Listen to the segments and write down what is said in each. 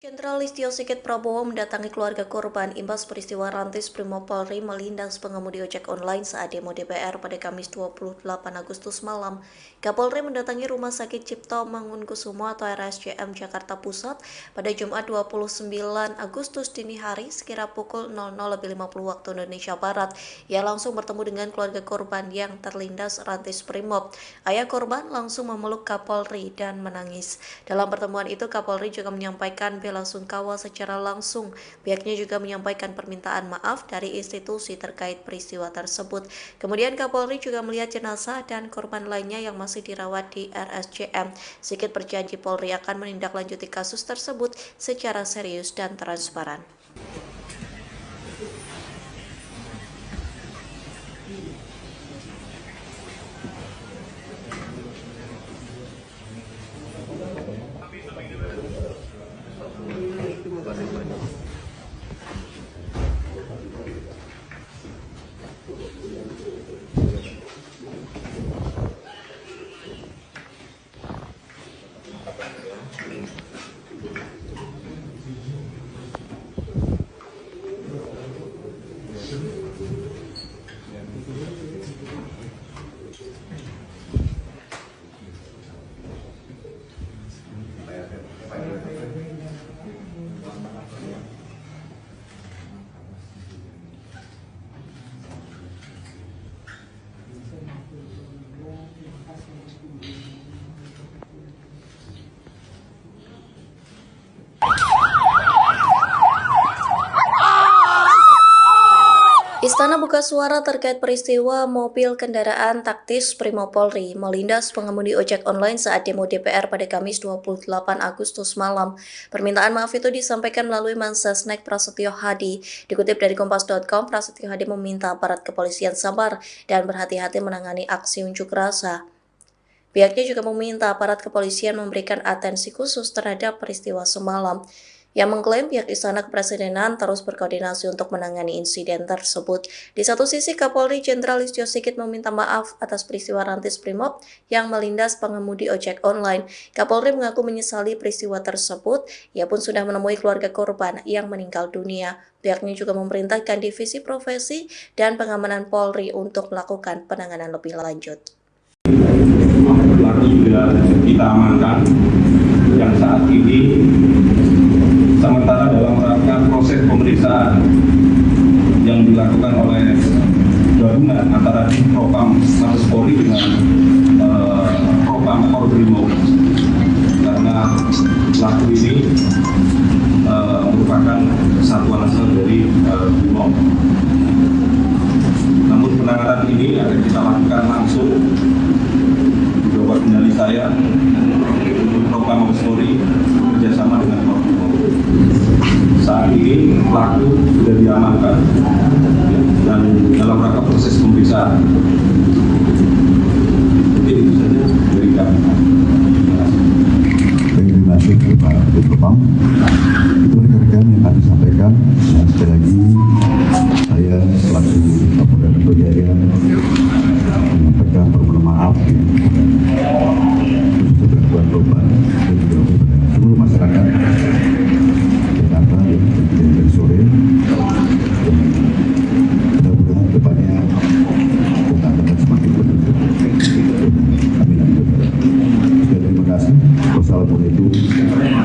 Jenderal Listio Sigit Prabowo mendatangi keluarga korban imbas peristiwa Rantis Brimob Polri melindas pengemudi ojek online saat demo DPR pada Kamis 28 Agustus malam. Kapolri mendatangi Rumah Sakit Cipto Mangunkusumo atau RSCM Jakarta Pusat pada Jumat 29 Agustus dini hari sekira pukul 00.50 waktu Indonesia Barat. Ia langsung bertemu dengan keluarga korban yang terlindas Rantis Brimob. Ayah korban langsung memeluk Kapolri dan menangis. Dalam pertemuan itu Kapolri juga menyampaikan bela sungkawa secara langsung. Pihaknya juga menyampaikan permintaan maaf dari institusi terkait peristiwa tersebut. Kemudian Kapolri juga melihat jenazah dan korban lainnya yang masih dirawat di RSCM. Sigit berjanji Polri akan menindaklanjuti kasus tersebut secara serius dan transparan. Istana buka suara terkait peristiwa mobil kendaraan taktis Brimob Polri melindas pengemudi ojek online saat demo DPR pada Kamis 28 Agustus malam. Permintaan maaf itu disampaikan melalui Mensesnek Prasetyo Hadi. Dikutip dari Kompas.com, Prasetyo Hadi meminta aparat kepolisian sabar dan berhati-hati menangani aksi unjuk rasa. Pihaknya juga meminta aparat kepolisian memberikan atensi khusus terhadap peristiwa semalam. Yang mengklaim pihak Istana Kepresidenan terus berkoordinasi untuk menangani insiden tersebut. Di satu sisi, Kapolri Jenderal Listio Sigit meminta maaf atas peristiwa Rantis Brimob yang melindas pengemudi ojek online. Kapolri mengaku menyesali peristiwa tersebut. Ia pun sudah menemui keluarga korban yang meninggal dunia. Pihaknya juga memerintahkan Divisi Profesi dan Pengamanan Polri untuk melakukan penanganan lebih lanjut. Pelaku sudah kita amankan yang saat ini sementara dalam rangka proses pemeriksaan yang dilakukan oleh gabungan antara Propam Mabes Polri dengan Propam Brimob, karena pelaku ini merupakan satuan asal dari Brimob. Namun penanganan ini akan kita lakukan langsung di bawah kendali saya untuk Propam Mabes Polri bekerjasama dengan Brimob. Saat ini pelaku sudah diamankan dan dalam rangka proses pemeriksaan. Mungkin itu saja dari kami. Terima kasih Pak Propam. Itu rekan-rekan yang kami sampaikan. Dan sekali lagi saya selaku Kapolda Metro Jaya menyampaikan permohonan maaf untuk gangguan korban dan juga kepada seluruh masyarakat Jakarta yang terjadi dari sore. Mudah-mudahan depannya kita akan semakin beruntung. Amin amin. Terima kasih. Wassalamualaikum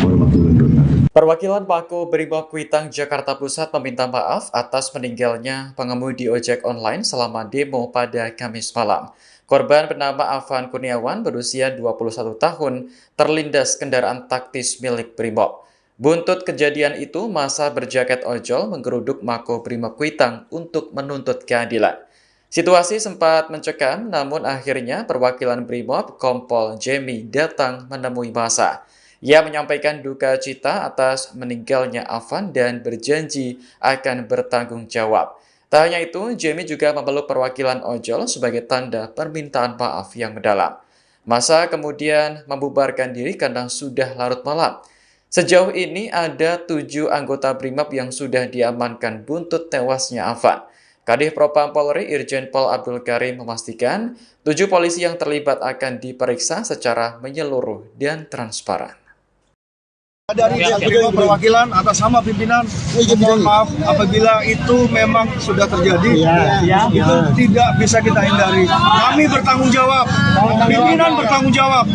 warahmatullahi wabarakatuh. Perwakilan Mako Brimob Kuitang Jakarta Pusat meminta maaf atas meninggalnya pengemudi ojek online selama demo pada Kamis malam. Korban bernama Afan Kurniawan berusia 21 tahun terlindas kendaraan taktis milik Brimob. Buntut kejadian itu, massa berjaket ojol menggeruduk Mako Brimob Kuitang untuk menuntut keadilan. Situasi sempat mencekam, namun akhirnya perwakilan Brimob Kompol Jemi datang menemui massa. Ia menyampaikan duka cita atas meninggalnya Afan dan berjanji akan bertanggung jawab. Tak hanya itu, Jemi juga memeluk perwakilan ojol sebagai tanda permintaan maaf yang mendalam. Massa kemudian membubarkan diri karena sudah larut malam. Sejauh ini ada 7 anggota Brimob yang sudah diamankan buntut tewasnya Afan. Kadif Propam Polri Irjen Pol Abdul Karim memastikan 7 polisi yang terlibat akan diperiksa secara menyeluruh dan transparan. Dari Biro Perwakilan atas nama pimpinan, mohon maaf apabila itu memang sudah terjadi, itu tidak bisa kita hindari. Kami bertanggung jawab, pimpinan bertanggung jawab.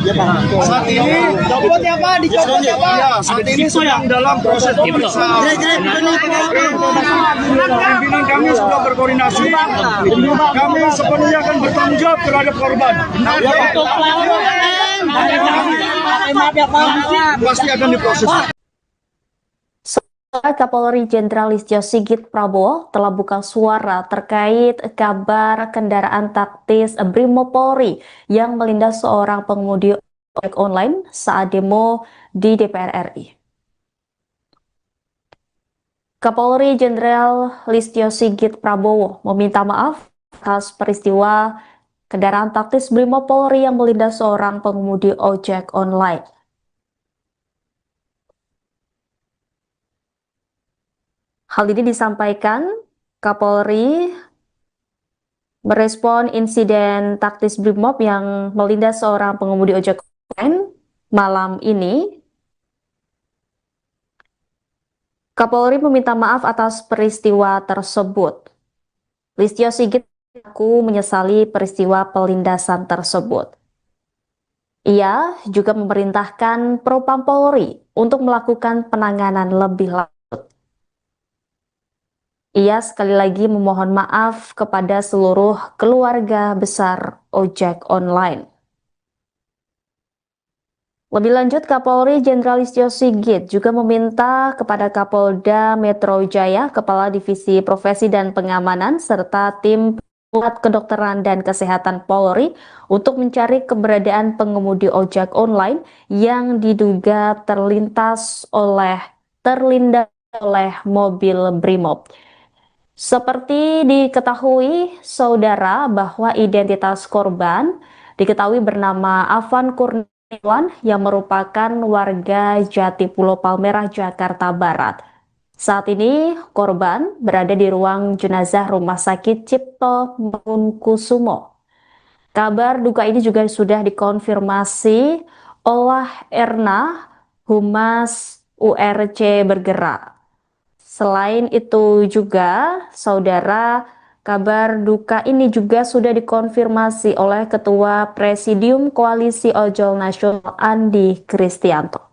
Saat ini, saat ini sedang dalam proses pemeriksaan. Pimpinan kami sudah berkoordinasi. Kami sepenuhnya akan bertanggung jawab terhadap korban. Pasti akan diproses. Kapolri Jenderal Listio Sigit Prabowo telah buka suara terkait kabar kendaraan taktis Brimopolri yang melindas seorang pengemudi ojek online saat demo di DPR RI. Kapolri Jenderal Listio Sigit Prabowo meminta maaf atas peristiwa kendaraan taktis Brimopolri yang melindas seorang pengemudi ojek online. Hal ini disampaikan Kapolri merespon insiden taktis Brimob yang melindas seorang pengemudi ojek online malam ini. Kapolri meminta maaf atas peristiwa tersebut. Listio Sigit mengaku menyesali peristiwa pelindasan tersebut. Ia juga memerintahkan Propam Polri untuk melakukan penanganan lebih lanjut. Ia sekali lagi memohon maaf kepada seluruh keluarga besar ojek online. Lebih lanjut, Kapolri Jenderal Listio Sigit juga meminta kepada Kapolda Metro Jaya, Kepala Divisi Profesi dan Pengamanan, serta tim Pusat Kedokteran dan Kesehatan Polri untuk mencari keberadaan pengemudi ojek online yang diduga terlindas oleh mobil Brimob. Seperti diketahui, saudara, bahwa identitas korban diketahui bernama Afan Kurniawan yang merupakan warga Jatipulo Palmerah, Jakarta Barat. Saat ini, korban berada di ruang jenazah Rumah Sakit Cipto Mangunkusumo. Kabar duka ini juga sudah dikonfirmasi oleh Erna, Humas URC Bergerak. Selain itu juga, saudara, kabar duka ini juga sudah dikonfirmasi oleh Ketua Presidium Koalisi Ojol Nasional Andi Kristianto.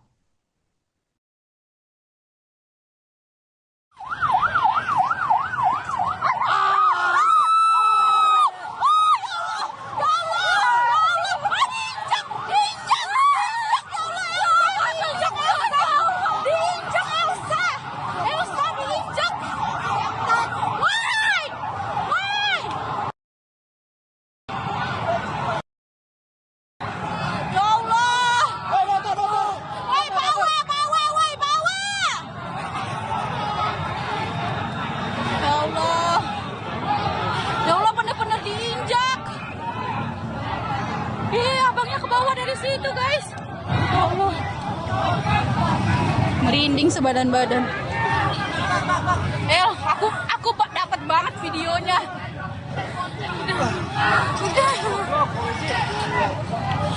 Situ guys, ya Allah, merinding sebadan-badan. Aku dapat banget videonya.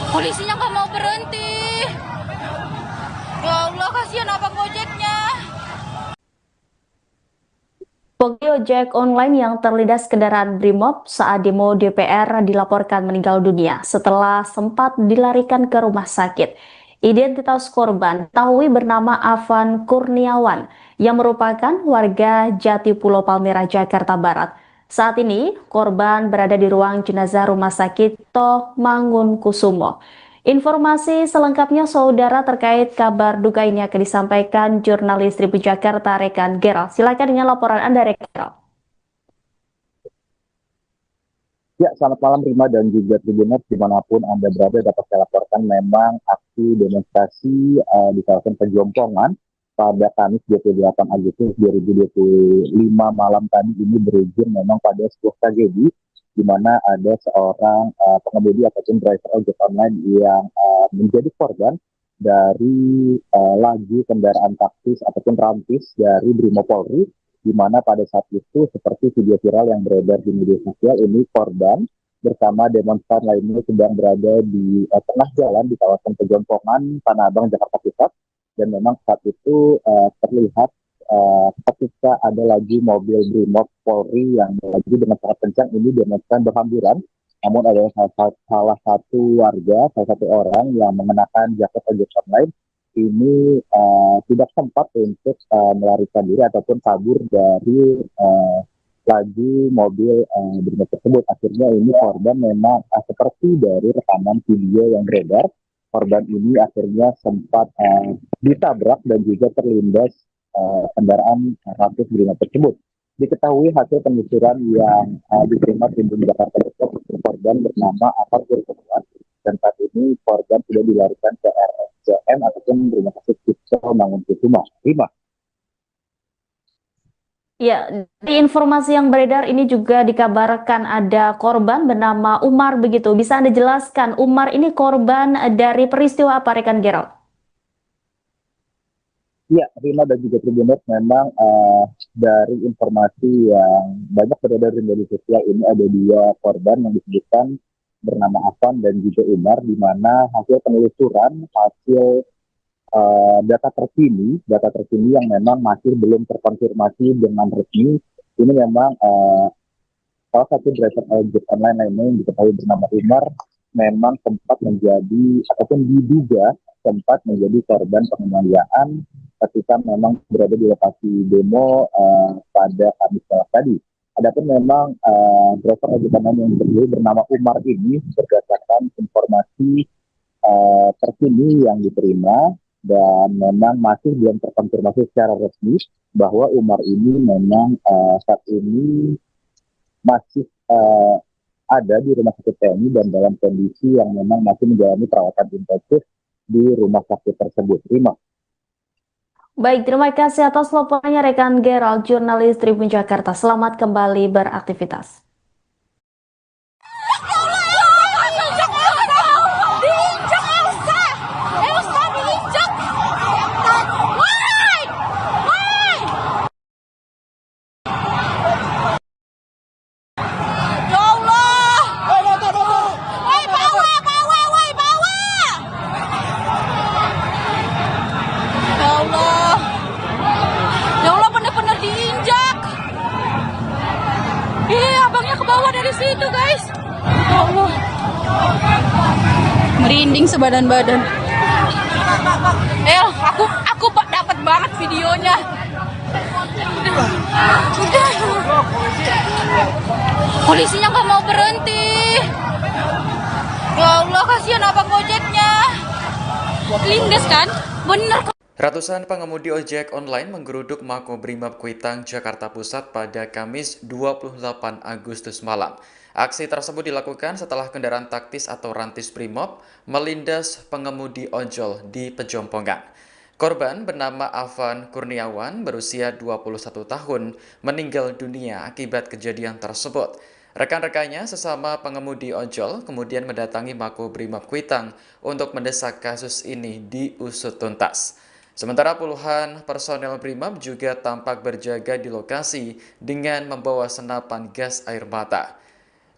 Polisinya nggak mau berhenti. Ya Allah, kasihan abang ojeknya. Pengemudi ojek online yang terlindas kendaraan Brimob saat demo DPR dilaporkan meninggal dunia setelah sempat dilarikan ke rumah sakit. Identitas korban diketahui bernama Afan Kurniawan yang merupakan warga Jatipulo Palmerah, Jakarta Barat. Saat ini, korban berada di ruang jenazah Rumah Sakit Cipto Mangunkusumo. Informasi selengkapnya, saudara, terkait kabar duka ini akan disampaikan jurnalis Tribun Jakarta Rekan Gerald. Silakan dengan laporan Anda, Rekan Gerald. Ya, selamat malam Rima dan juga Tribuners dimanapun Anda berada. Dapat saya laporkan memang aksi demonstrasi di kawasan Pejompongan pada Kamis 28 Agustus 2025 malam tadi ini berujung memang pada sebuah tragedi di mana ada seorang pengemudi ataupun driver ojek online yang menjadi korban dari laju kendaraan taktis ataupun rantis dari Brimopolri, di mana pada saat itu seperti video viral yang beredar di media sosial ini korban bersama demonstran lainnya sedang berada di tengah jalan di kawasan Pejompongan, Tanah Abang, Jakarta Pusat. dan memang saat itu terlihat ketika ada lagi mobil Brimob Polri yang lagi dengan sangat kencang ini demonstran berhamburan, namun ada salah satu warga, salah satu orang yang mengenakan jaket ojek online ini tidak sempat untuk melarikan diri ataupun kabur dari laju mobil Brimob tersebut. Akhirnya ini korban memang seperti dari rekaman video yang beredar, korban ini akhirnya sempat ditabrak dan juga terlindas kendaraan Rantis Brimob tersebut. Diketahui hasil penelusuran yang diterima tim Jakarta Pusat, korban bernama Afan Kurniawan, dan saat ini korban sudah dilarikan ke RSCM ataupun Rumah Sakit Cipto Mangunkusumo. Ya, di informasi yang beredar ini juga dikabarkan ada korban bernama Umar begitu. Bisa Anda jelaskan Umar ini korban dari peristiwa apa, rekan Gerald? Ya, Rima dan juga Tribuners, memang dari informasi yang banyak beredar di media sosial ini ada dua korban yang disebutkan bernama Afan dan juga Umar, di mana hasil penelusuran, hasil data terkini yang memang masih belum terkonfirmasi dengan resmi, ini memang salah satu driver ojek online lainnya yang diketahui bernama Umar memang sempat menjadi ataupun diduga sempat menjadi korban penganiayaan ketika memang berada di lokasi demo pada Kamis tadi. Adapun memang driver ojek online yang diketahui bernama Umar ini berdasarkan informasi terkini yang diterima dan memang masih belum terkonfirmasi secara resmi bahwa Umar ini memang saat ini masih ada di rumah sakit TNI dan dalam kondisi yang memang masih menjalani perawatan intensif di rumah sakit tersebut. Rima. Baik, terima kasih atas laporannya rekan Gerald, jurnalis Tribun Jakarta. Selamat kembali beraktivitas. Situ guys, ya Allah, merinding sebadan-badan. Aku dapat banget videonya. Udah. Polisinya nggak mau berhenti. Ya Allah, kasihan abang ojeknya. Lindes kan, bener. Ratusan pengemudi ojek online menggeruduk Makobrimob Kuitang, Jakarta Pusat pada Kamis 28 Agustus malam. Aksi tersebut dilakukan setelah kendaraan taktis atau Rantis Brimob melindas pengemudi ojol di Pejompongan. Korban bernama Afan Kurniawan berusia 21 tahun meninggal dunia akibat kejadian tersebut. Rekan-rekannya sesama pengemudi ojol kemudian mendatangi Makobrimob Kuitang untuk mendesak kasus ini diusut tuntas. Sementara puluhan personel Brimob juga tampak berjaga di lokasi dengan membawa senapan gas air mata.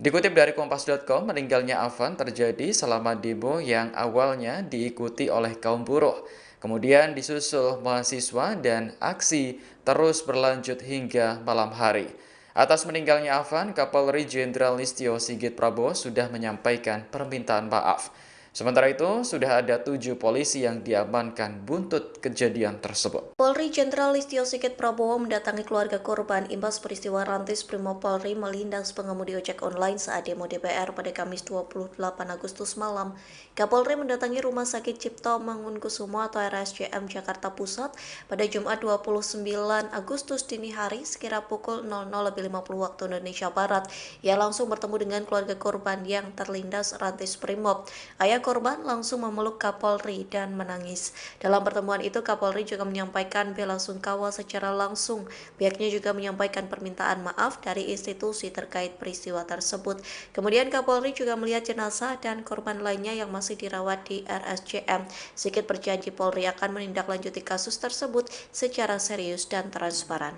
Dikutip dari Kompas.com, meninggalnya Afan terjadi selama demo yang awalnya diikuti oleh kaum buruh. Kemudian disusul mahasiswa dan aksi terus berlanjut hingga malam hari. Atas meninggalnya Afan, Kapolri Jenderal Listio Sigit Prabowo sudah menyampaikan permintaan maaf. Sementara itu, sudah ada 7 polisi yang diamankan buntut kejadian tersebut. Polri Jenderal Listio Sigit Prabowo mendatangi keluarga korban imbas peristiwa Rantis Brimob Polri melindas pengemudi ojek online saat demo DPR pada Kamis 28 Agustus malam. Kapolri mendatangi Rumah Sakit Cipto Mangunkusumo atau RSCM Jakarta Pusat pada Jumat 29 Agustus dini hari sekira pukul 00.50 waktu Indonesia Barat. Ia langsung bertemu dengan keluarga korban yang terlindas Rantis Brimob. Ayah korban langsung memeluk Kapolri dan menangis. Dalam pertemuan itu, Kapolri juga menyampaikan bela sungkawa secara langsung. Pihaknya juga menyampaikan permintaan maaf dari institusi terkait peristiwa tersebut. Kemudian Kapolri juga melihat jenazah dan korban lainnya yang masih dirawat di RSCM. Sigit berjanji Polri akan menindaklanjuti kasus tersebut secara serius dan transparan.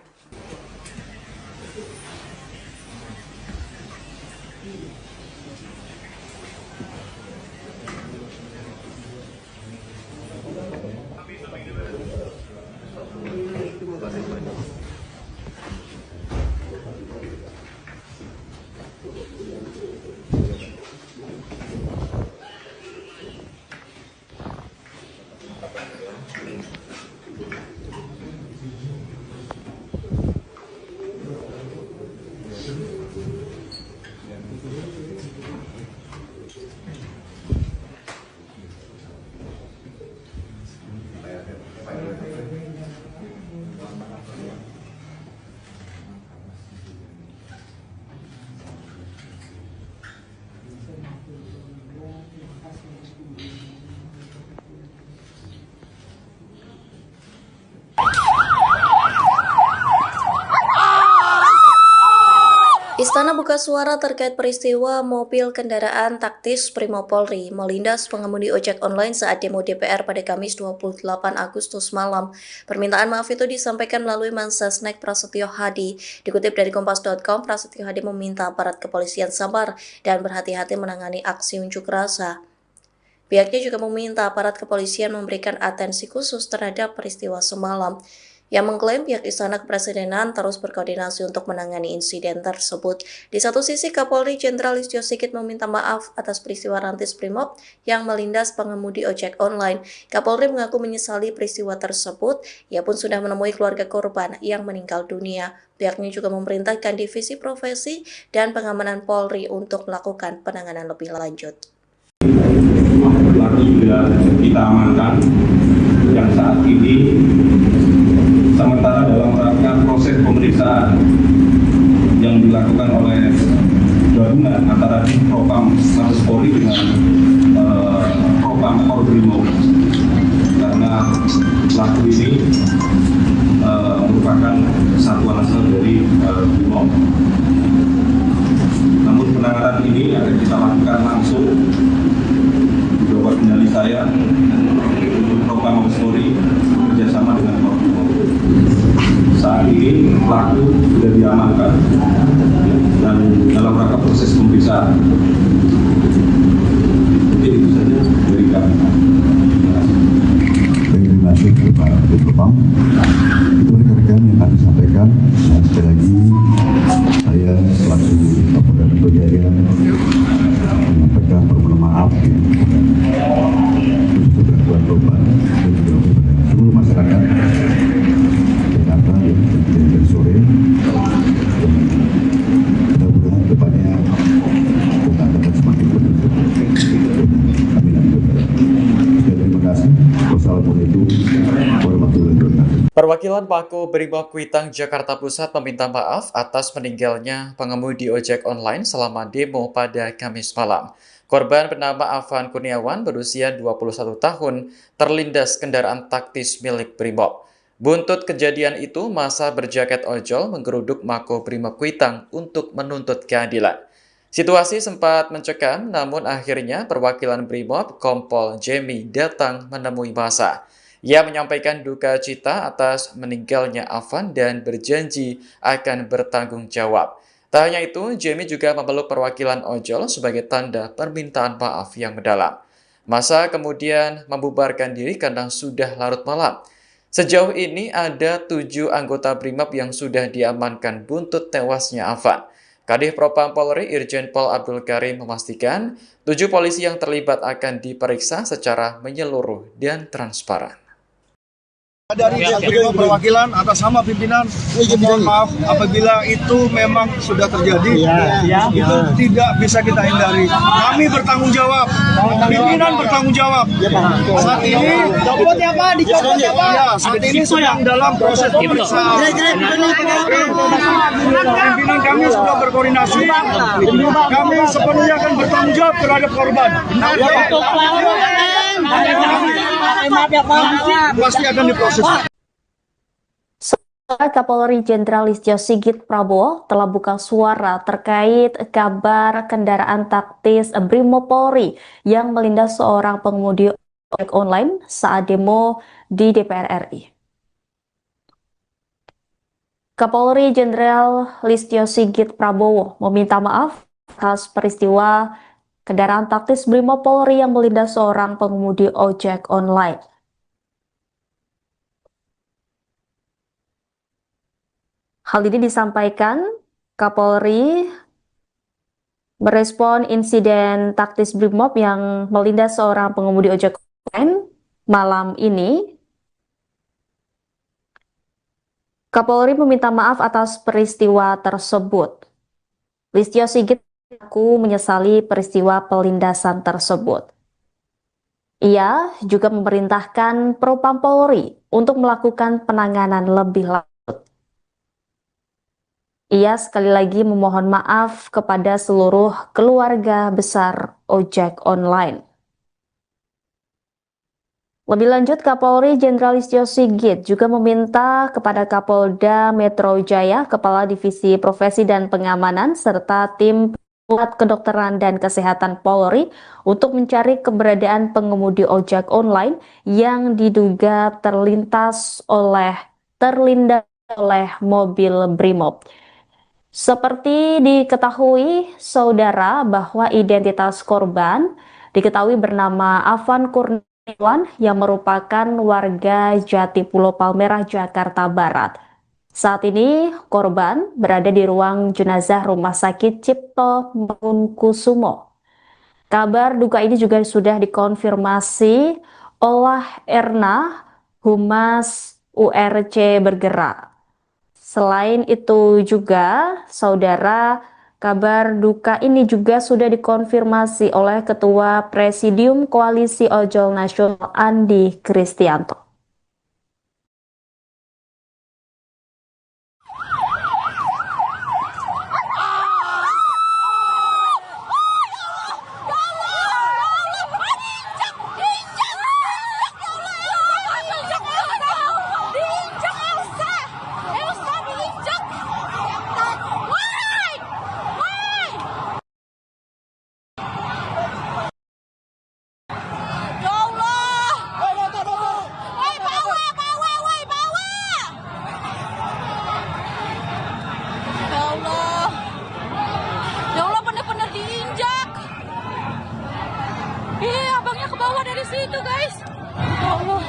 buka suara terkait peristiwa mobil kendaraan taktis Brimob Polri melindas pengemudi ojek online saat demo DPR pada Kamis 28 Agustus malam. Permintaan maaf itu disampaikan melalui Mensesnek Prasetyo Hadi. Dikutip dari Kompas.com, Prasetyo Hadi meminta aparat kepolisian sabar dan berhati-hati menangani aksi unjuk rasa. Pihaknya juga meminta aparat kepolisian memberikan atensi khusus terhadap peristiwa semalam. Yang mengklaim pihak Istana Kepresidenan terus berkoordinasi untuk menangani insiden tersebut. Di satu sisi, Kapolri Jenderal Listio Sigit meminta maaf atas peristiwa rantis Brimob yang melindas pengemudi ojek online. Kapolri mengaku menyesali peristiwa tersebut. Ia pun sudah menemui keluarga korban yang meninggal dunia. Pihaknya juga memerintahkan Divisi Profesi dan Pengamanan Polri untuk melakukan penanganan lebih lanjut. Pelaku sudah kita amankan yang saat ini sementara dalam rangka proses pemeriksaan yang dilakukan oleh gabungan antara Propam Mabes Polri dengan Propam Brimob, karena pelaku ini merupakan satuan asal dari Brimob. Namun penanganan ini akan kita lakukan langsung di bawah kendali saya untuk Propam Mabes Polri bekerjasama dengan Brimob. Saat ini pelaku sudah diamankan dan dalam rangka proses pemeriksaan. Mungkin itu saja dari kami. Terima kasih Pak Propam. Itu rekan-rekan yang kami sampaikan. Dan sekali lagi saya selaku Kapolda Metro Jaya menyampaikan permohonan maaf untuk gangguan korban dan juga kepada seluruh masyarakat Jakarta yang terjadi dari sore. Mudah-mudahan depannya kita akan semakin menuntut. Kami lanjutkan. Terima kasih. Wassalamualaikum warahmatullahi wabarakatuh. Perwakilan Pako Brimob Kuitang Jakarta Pusat meminta maaf atas meninggalnya pengemudi ojek online selama demo pada Kamis malam. Korban bernama Afan Kurniawan berusia 21 tahun terlindas kendaraan taktis milik Brimob. Buntut kejadian itu, massa berjaket ojol menggeruduk Mako Brimob Kuitang untuk menuntut keadilan. Situasi sempat mencekam, namun akhirnya perwakilan Brimob Kompol Jemi datang menemui massa. Ia menyampaikan duka cita atas meninggalnya Afan dan berjanji akan bertanggung jawab. Tak hanya itu, Jemi juga memeluk perwakilan ojol sebagai tanda permintaan maaf yang mendalam. Massa kemudian membubarkan diri karena sudah larut malam. Sejauh ini ada 7 anggota Brimob yang sudah diamankan buntut tewasnya Afan. Kadif Propam Polri Irjen Pol Abdul Karim memastikan 7 polisi yang terlibat akan diperiksa secara menyeluruh dan transparan. Dari pihak perwakilan atas nama pimpinan, mohon maaf apabila itu memang sudah terjadi, itu tidak bisa kita hindari. Kami bertanggung jawab, pimpinan bertanggung jawab. Saat ini, saat ini sedang dalam proses pemeriksaan. Pimpinan kami sudah berkoordinasi, kami sepenuhnya akan bertanggung jawab terhadap korban. Pasti akan diproses. Kapolri Jenderal Listio Sigit Prabowo telah buka suara terkait kabar kendaraan taktis Brimob Polri yang melindas seorang pengemudi ojek online saat demo di DPR RI. Kapolri Jenderal Listio Sigit Prabowo meminta maaf atas peristiwa kendaraan taktis Brimob Polri yang melindas seorang pengemudi ojek online. Hal ini disampaikan Kapolri merespon insiden taktis Brimob yang melindas seorang pengemudi ojek online malam ini. Kapolri meminta maaf atas peristiwa tersebut. Listio Sigit mengaku menyesali peristiwa pelindasan tersebut. Ia juga memerintahkan Propam Polri untuk melakukan penanganan lebih lanjut. Ia sekali lagi memohon maaf kepada seluruh keluarga besar ojek online. Lebih lanjut, Kapolri Jenderal Listio Sigit juga meminta kepada Kapolda Metro Jaya, Kepala Divisi Profesi dan Pengamanan, serta tim Pusat Kedokteran dan Kesehatan Polri untuk mencari keberadaan pengemudi ojek online yang diduga terlindas oleh mobil Brimob. Seperti diketahui, saudara, bahwa identitas korban diketahui bernama Afan Kurniawan yang merupakan warga Jatipulo Palmerah, Jakarta Barat. Saat ini korban berada di ruang jenazah Rumah Sakit Cipto Mangunkusumo. Kabar duka ini juga sudah dikonfirmasi oleh Erna, Humas URC Bergerak. Selain itu juga, saudara, kabar duka ini juga sudah dikonfirmasi oleh Ketua Presidium Koalisi Ojol Nasional Andi Kristianto. Abangnya ke bawah dari situ, guys. Ya Allah.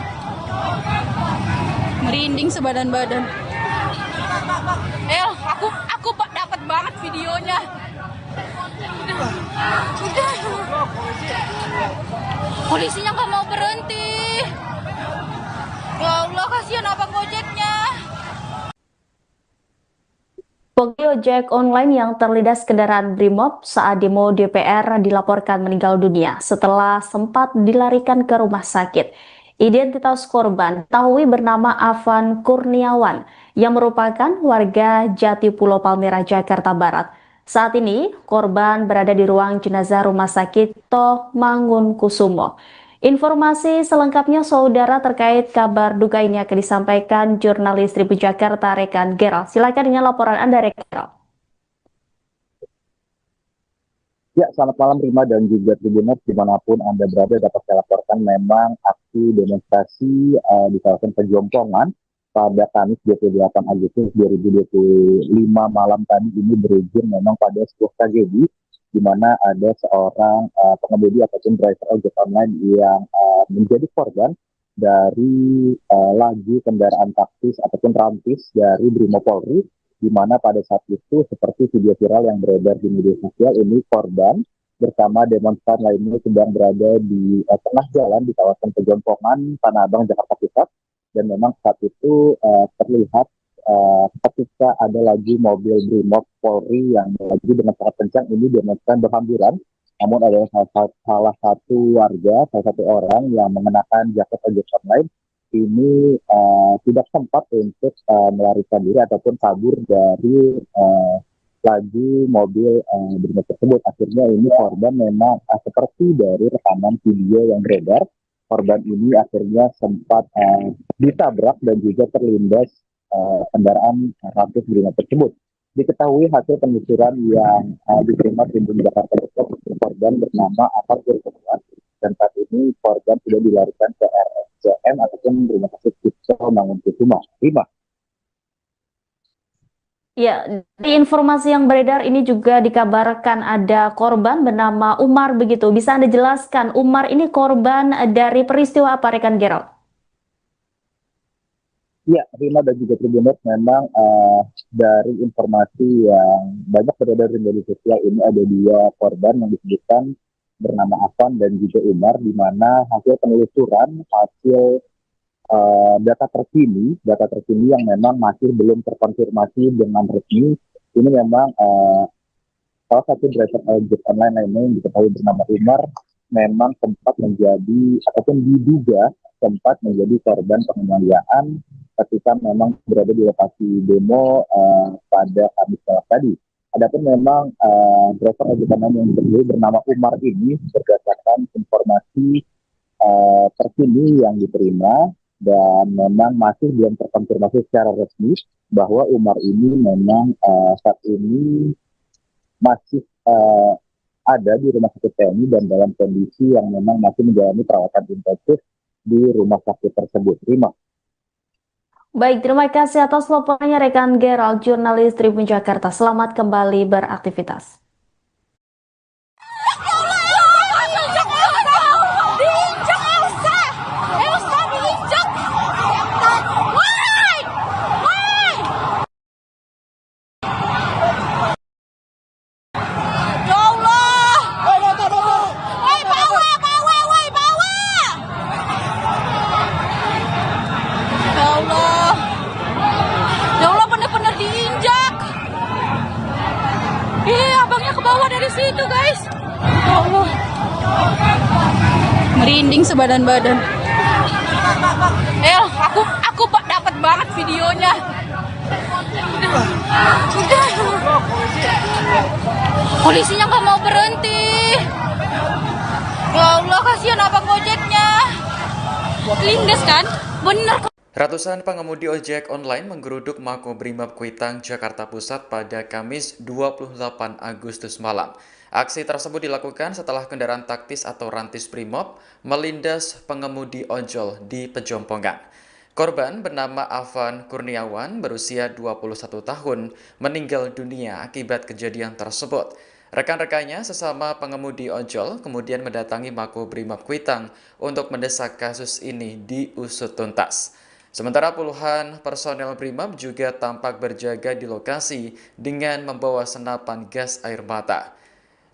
Merinding sebadan-badan. Aku dapat banget videonya. Udah. Polisinya nggak mau berhenti. Ya Allah, kasihan abang Gojeknya. Pengemudi ojek online yang terlindas kendaraan Brimob saat demo DPR dilaporkan meninggal dunia setelah sempat dilarikan ke rumah sakit. Identitas korban diketahui bernama Afan Kurniawan yang merupakan warga Jatipulo Palmerah, Jakarta Barat. Saat ini korban berada di ruang jenazah Rumah Sakit Cipto Mangunkusumo. Informasi selengkapnya, saudara, terkait kabar duka ini akan disampaikan jurnalis Tribun Jakarta rekan Gerald. Silakan dengan laporan Anda, rekan Gerald. Ya, selamat malam Rima dan juga Tribuners dimanapun Anda berada. Dapat saya laporkan memang aksi demonstrasi di kawasan Pejompongan pada Kamis 28 Agustus 2025 malam tadi ini berujung memang pada sebuah tragedi di mana ada seorang pengemudi ataupun driver ojek online yang menjadi korban dari laju kendaraan taktis ataupun rantis dari Brimopolri, di mana pada saat itu seperti video viral yang beredar di media sosial ini korban bersama demonstran lainnya sedang berada di tengah jalan di kawasan Pejompongan, Tanah Abang, Jakarta Pusat, dan memang saat itu terlihat ketika ada lagi mobil Brimob Polri yang melaju dengan sangat kencang, ini demonstran berhamburan. Namun ada salah satu warga, salah satu orang yang mengenakan jaket ojek online ini tidak sempat untuk melarikan diri ataupun kabur dari laju mobil Brimob tersebut. Akhirnya ini korban memang seperti dari rekaman video yang beredar, korban ini akhirnya sempat ditabrak dan juga terlindas kendaraan rantis Brimob tersebut. Diketahui hasil penelusuran yang diterima Tribun Jakarta Pusat, korban bernama Afan Kurniawan, dan saat ini korban sudah dilarikan ke RSCM ataupun Rumah Sakit Cipto Mangunkusumo. Rima. Ya, di informasi yang beredar ini juga dikabarkan ada korban bernama Umar begitu. Bisa Anda jelaskan, Umar ini korban dari peristiwa apa, rekan Gerald? Ya, Rima dan juga Tribuners, memang dari informasi yang banyak beredar di media sosial ini ada dua korban yang disebutkan bernama Afan dan juga Umar, di mana hasil penelusuran, hasil data terkini yang memang masih belum terkonfirmasi dengan resmi, ini memang salah satu driver ojek online lainnya yang diketahui bernama Umar memang sempat menjadi ataupun diduga sempat menjadi korban penganiayaan ketika memang berada di lokasi demo pada Kamis tadi. Adapun memang driver ojek online yang bernama Umar ini berdasarkan informasi terkini yang diterima, dan memang masih belum terkonfirmasi secara resmi bahwa Umar ini memang saat ini masih ada di rumah sakit TNI dan dalam kondisi yang memang masih menjalani perawatan intensif di rumah sakit tersebut. Baik, terima kasih atas laporannya rekan Gerald, jurnalis Tribun Jakarta. Selamat kembali beraktivitas. Abangnya ke bawah dari situ, guys. Ya Allah. Merinding sebadan-badan. Aku dapat banget videonya. Udah. Polisinya nggak mau berhenti. Ya Allah, kasihan abang ojeknya. Lindes kan? Bener. Ratusan pengemudi ojek online menggeruduk Makobrimob Kuitang, Jakarta Pusat pada Kamis 28 Agustus malam. Aksi tersebut dilakukan setelah kendaraan taktis atau rantis Brimob melindas pengemudi ojol di Pejompongan. Korban bernama Afan Kurniawan berusia 21 tahun meninggal dunia akibat kejadian tersebut. Rekan-rekannya sesama pengemudi ojol kemudian mendatangi Makobrimob Kuitang untuk mendesak kasus ini diusut tuntas. Sementara puluhan personel Brimob juga tampak berjaga di lokasi dengan membawa senapan gas air mata.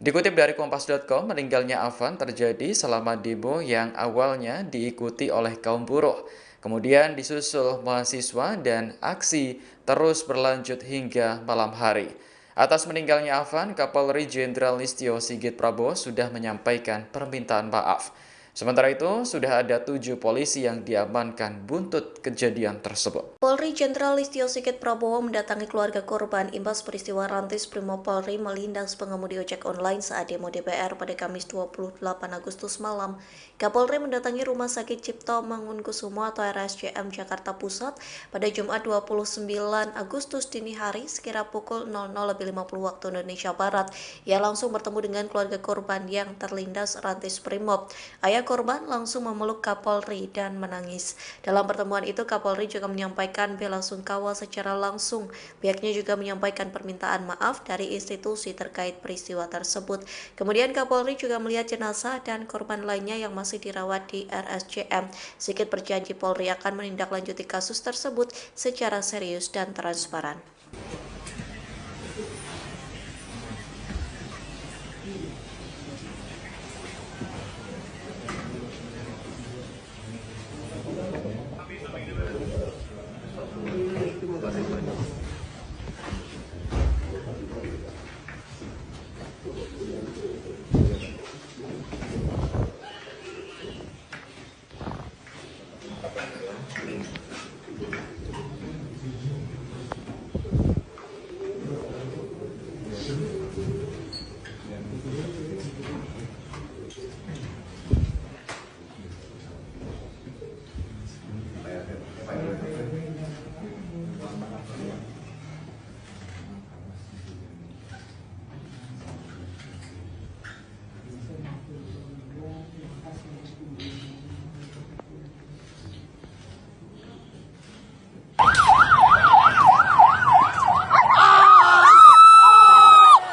Dikutip dari Kompas.com, meninggalnya Afan terjadi selama demo yang awalnya diikuti oleh kaum buruh. Kemudian disusul mahasiswa dan aksi terus berlanjut hingga malam hari. Atas meninggalnya Afan, Kapolri Jenderal Listio Sigit Prabowo sudah menyampaikan permintaan maaf. Sementara itu, sudah ada 7 polisi yang diamankan buntut kejadian tersebut. Polri Jenderal Listio Sigit Prabowo mendatangi keluarga korban imbas peristiwa rantis Brimob Polri melindas pengemudi ojek online saat demo DPR pada Kamis 28 Agustus malam. Kapolri mendatangi Rumah Sakit Cipto Mangunkusumo atau RSCM Jakarta Pusat pada Jumat 29 Agustus dini hari sekira pukul 00.50 waktu Indonesia Barat. Ia langsung bertemu dengan keluarga korban yang terlindas rantis Brimob. Ayah korban langsung memeluk Kapolri dan menangis. Dalam pertemuan itu, Kapolri juga menyampaikan bela sungkawa secara langsung. Pihaknya juga menyampaikan permintaan maaf dari institusi terkait peristiwa tersebut. Kemudian Kapolri juga melihat jenazah dan korban lainnya yang masih dirawat di RSCM. Sigit berjanji Polri akan menindaklanjuti kasus tersebut secara serius dan transparan.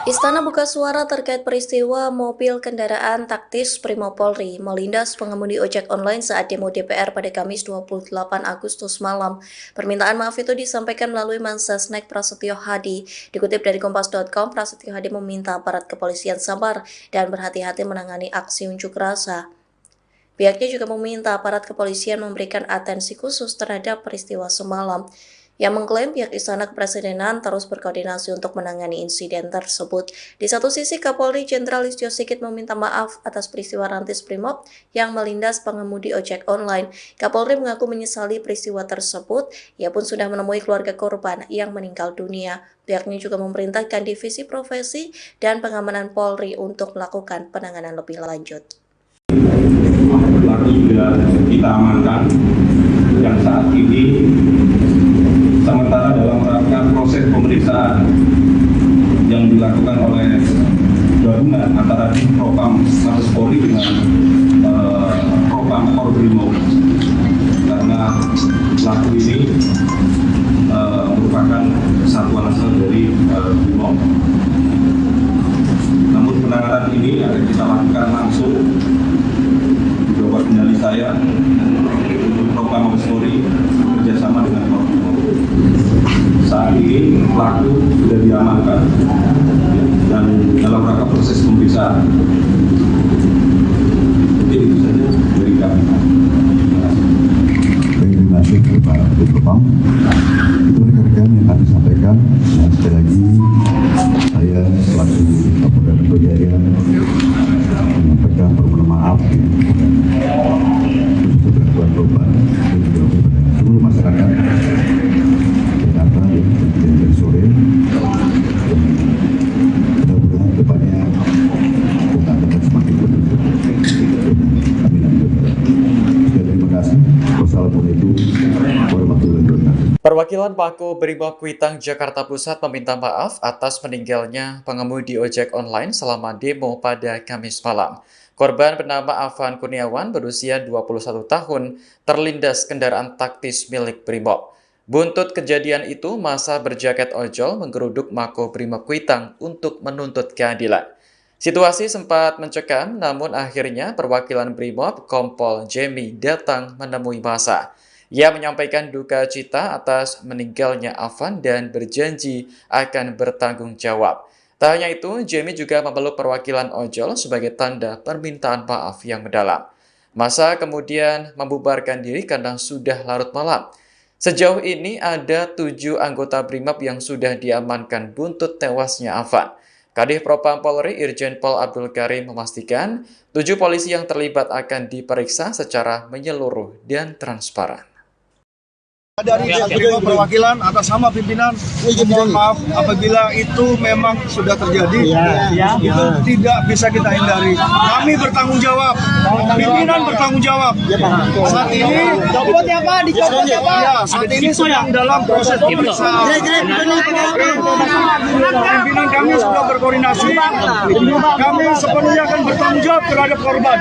Istana buka suara terkait peristiwa mobil kendaraan taktis Brimob Polri melindas pengemudi ojek online saat demo DPR pada Kamis 28 Agustus malam. Permintaan maaf itu disampaikan melalui Mensesnek Prasetyo Hadi. Dikutip dari Kompas.com, Prasetyo Hadi meminta aparat kepolisian sabar dan berhati-hati menangani aksi unjuk rasa. Pihaknya juga meminta aparat kepolisian memberikan atensi khusus terhadap peristiwa semalam. Yang mengklaim pihak Istana Kepresidenan terus berkoordinasi untuk menangani insiden tersebut. Di satu sisi, Kapolri Jenderal Listio Sigit meminta maaf atas peristiwa rantis Brimob yang melindas pengemudi ojek online. Kapolri mengaku menyesali peristiwa tersebut. Ia pun sudah menemui keluarga korban yang meninggal dunia. Pihaknya juga memerintahkan Divisi Profesi dan Pengamanan Polri untuk melakukan penanganan lebih lanjut. satu sudah kita amankan yang saat ini sementara dalam rangka proses pemeriksaan yang dilakukan oleh gabungan antara tim Propam Mabes Polri dengan Propam Polbrimob, karena pelaku ini merupakan satuan asal dari Brimob. Namun penanganan ini akan kita lakukan langsung di bawah kendali saya untuk Propam Mabes Polri bekerjasama dengan Polbrimob. Saat ini pelaku sudah diamankan dan dalam rangka proses pemeriksaan. Jadi itu saja dari kami. Terima kasih Pak Propam. Itu rekan-rekan yang kami sampaikan. Dan sekali lagi saya selaku Kapolda Metro Jaya menyampaikan permohonan maaf untuk bantuan korban dan juga kepada seluruh masyarakat Jakarta yang kejadian dari sore. Mudah-mudahan depannya kita akan semakin beruntung. Amin. Terima kasih. Wassalamualaikum warahmatullahi wabarakatuh. Perwakilan Pako Brimob Kuitang Jakarta Pusat meminta maaf atas meninggalnya pengemudi ojek online selama demo pada Kamis malam. Korban bernama Afan Kurniawan berusia 21 tahun terlindas kendaraan taktis milik Brimob. Buntut kejadian itu, massa berjaket ojol menggeruduk Mako Brimob Kuitang untuk menuntut keadilan. Situasi sempat mencekam, namun akhirnya perwakilan Brimob Kompol Jemi datang menemui massa. Ia menyampaikan duka cita atas meninggalnya Afan dan berjanji akan bertanggung jawab. Tak hanya itu, Jemi juga memeluk perwakilan ojol sebagai tanda permintaan maaf yang mendalam. Massa kemudian membubarkan diri karena sudah larut malam. Sejauh ini ada 7 anggota Brimob yang sudah diamankan buntut tewasnya Afan. Kadif Propam Polri Irjen Pol Abdul Karim memastikan 7 polisi yang terlibat akan diperiksa secara menyeluruh dan transparan. Dari Brimob perwakilan atas nama pimpinan, mohon maaf apabila itu memang sudah terjadi. Itu tidak bisa kita hindari. Kami bertanggung jawab, pimpinan bertanggung jawab. Saat ini saat ini sedang dalam proses pemeriksaan. Pimpinan kami sudah berkoordinasi. Kami sepenuhnya akan bertanggung jawab terhadap korban.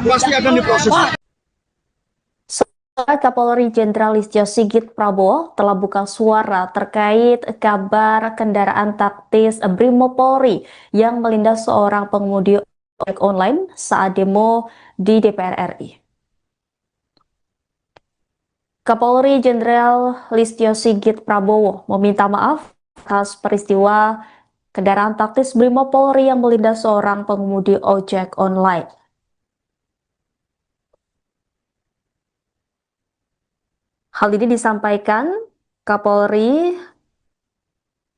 Pasti akan diproses. Kapolri Jenderal Listio Sigit Prabowo telah buka suara terkait kabar kendaraan taktis Brimob Polri yang melindas seorang pengemudi ojek online saat demo di DPR RI. Kapolri Jenderal Listio Sigit Prabowo meminta maaf atas peristiwa kendaraan taktis Brimob Polri yang melindas seorang pengemudi ojek online. Hal ini disampaikan Kapolri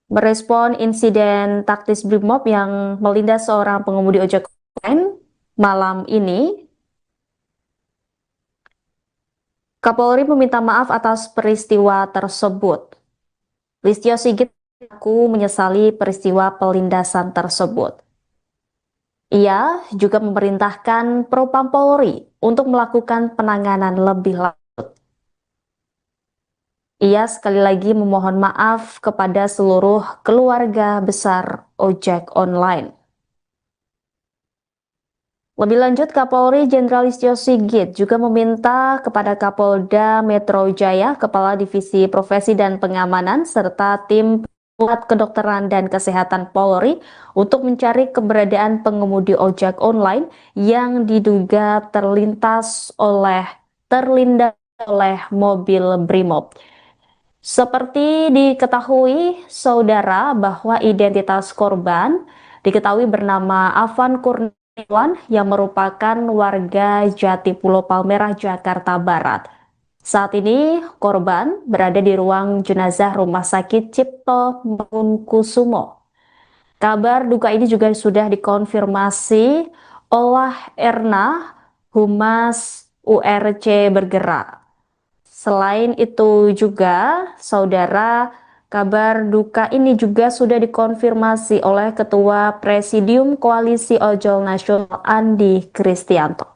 merespon insiden taktis Brimob yang melindas seorang pengemudi ojek online malam ini. Kapolri meminta maaf atas peristiwa tersebut. Listio Sigit mengaku menyesali peristiwa pelindasan tersebut. Ia juga memerintahkan Propam Polri untuk melakukan penanganan lebih lanjut. Ia sekali lagi memohon maaf kepada seluruh keluarga besar ojek online. Lebih lanjut, Kapolri Jenderal Listio Sigit juga meminta kepada Kapolda Metro Jaya, Kepala Divisi Profesi dan Pengamanan, serta tim Pusat Kedokteran dan Kesehatan Polri untuk mencari keberadaan pengemudi ojek online yang diduga terlindas oleh mobil Brimob. Seperti diketahui, saudara, bahwa identitas korban diketahui bernama Afan Kurniawan yang merupakan warga Jatipulo Palmerah, Jakarta Barat. Saat ini korban berada di ruang jenazah Rumah Sakit Cipto Mangunkusumo. Kabar duka ini juga sudah dikonfirmasi oleh Erna, Humas URC Bergerak. Selain itu juga, saudara, Kabar duka ini juga sudah dikonfirmasi oleh Ketua Presidium Koalisi Ojol Nasional Andi Kristianto.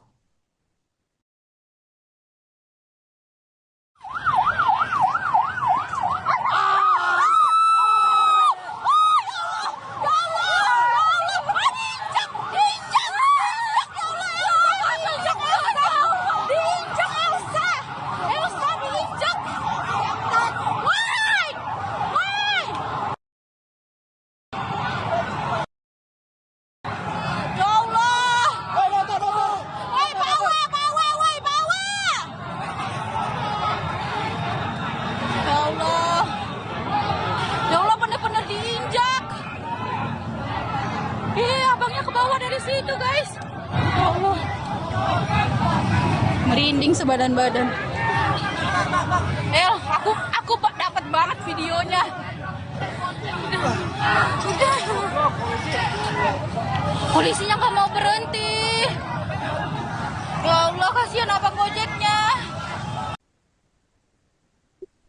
Abangnya ke bawah dari situ, guys. Ya Allah. Merinding sebadan-badan. Aku dapat banget videonya. Udah. Polisinya nggak mau berhenti. Ya Allah, kasihan abang Gojeknya.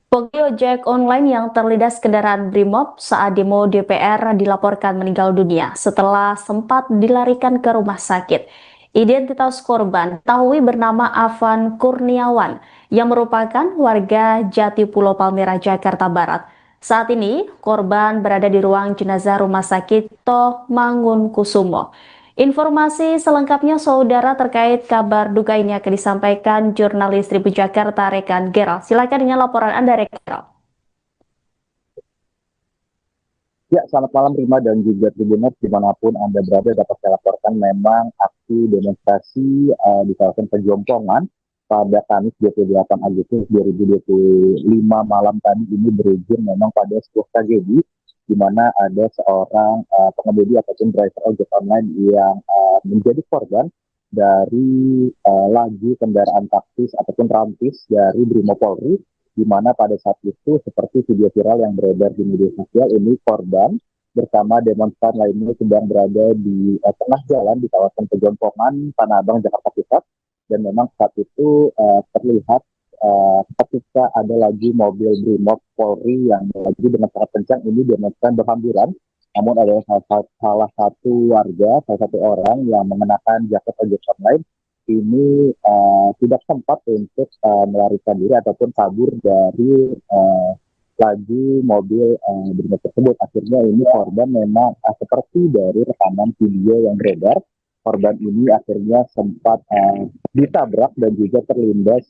Pengemudi ojek online yang terlindas kendaraan Brimob saat demo DPR dilaporkan meninggal dunia setelah sempat dilarikan ke rumah sakit. Identitas korban diketahui bernama Afan Kurniawan yang merupakan warga Jati Pulau Palmerah, Jakarta Barat. Saat ini, korban berada di ruang jenazah Rumah Sakit Toh Mangunkusumo. Informasi selengkapnya saudara terkait kabar duka ini akan disampaikan jurnalis Tribun Jakarta Rekan Gerald. Silakan dengan laporan Anda, Rekan Gerald. Ya, selamat malam Rima dan juga Tribuners dimanapun Anda berada. Dapat saya laporkan memang aksi demonstrasi di kawasan Pejompongan pada Kamis 28 Agustus 2025 malam tadi ini berujung memang pada sebuah tragedi di mana ada seorang pengemudi ataupun driver ojek online yang menjadi korban dari laju kendaraan taktis ataupun rantis dari Brimopolri, di mana pada saat itu seperti video viral yang beredar di media sosial ini korban bersama demonstran lainnya sedang berada di tengah jalan di kawasan Pejompongan, Tanah Abang, Jakarta Pusat, dan memang saat itu terlihat ketika ada lagi mobil Brimob Polri yang melaju dengan sangat kencang, ini demonstran berhamburan. Namun ada salah satu warga, salah satu orang yang mengenakan jaket ojek online ini tidak sempat untuk melarikan diri ataupun kabur dari laju mobil Brimob tersebut. Akhirnya ini korban memang seperti dari rekaman video yang beredar, korban ini akhirnya sempat ditabrak dan juga terlindas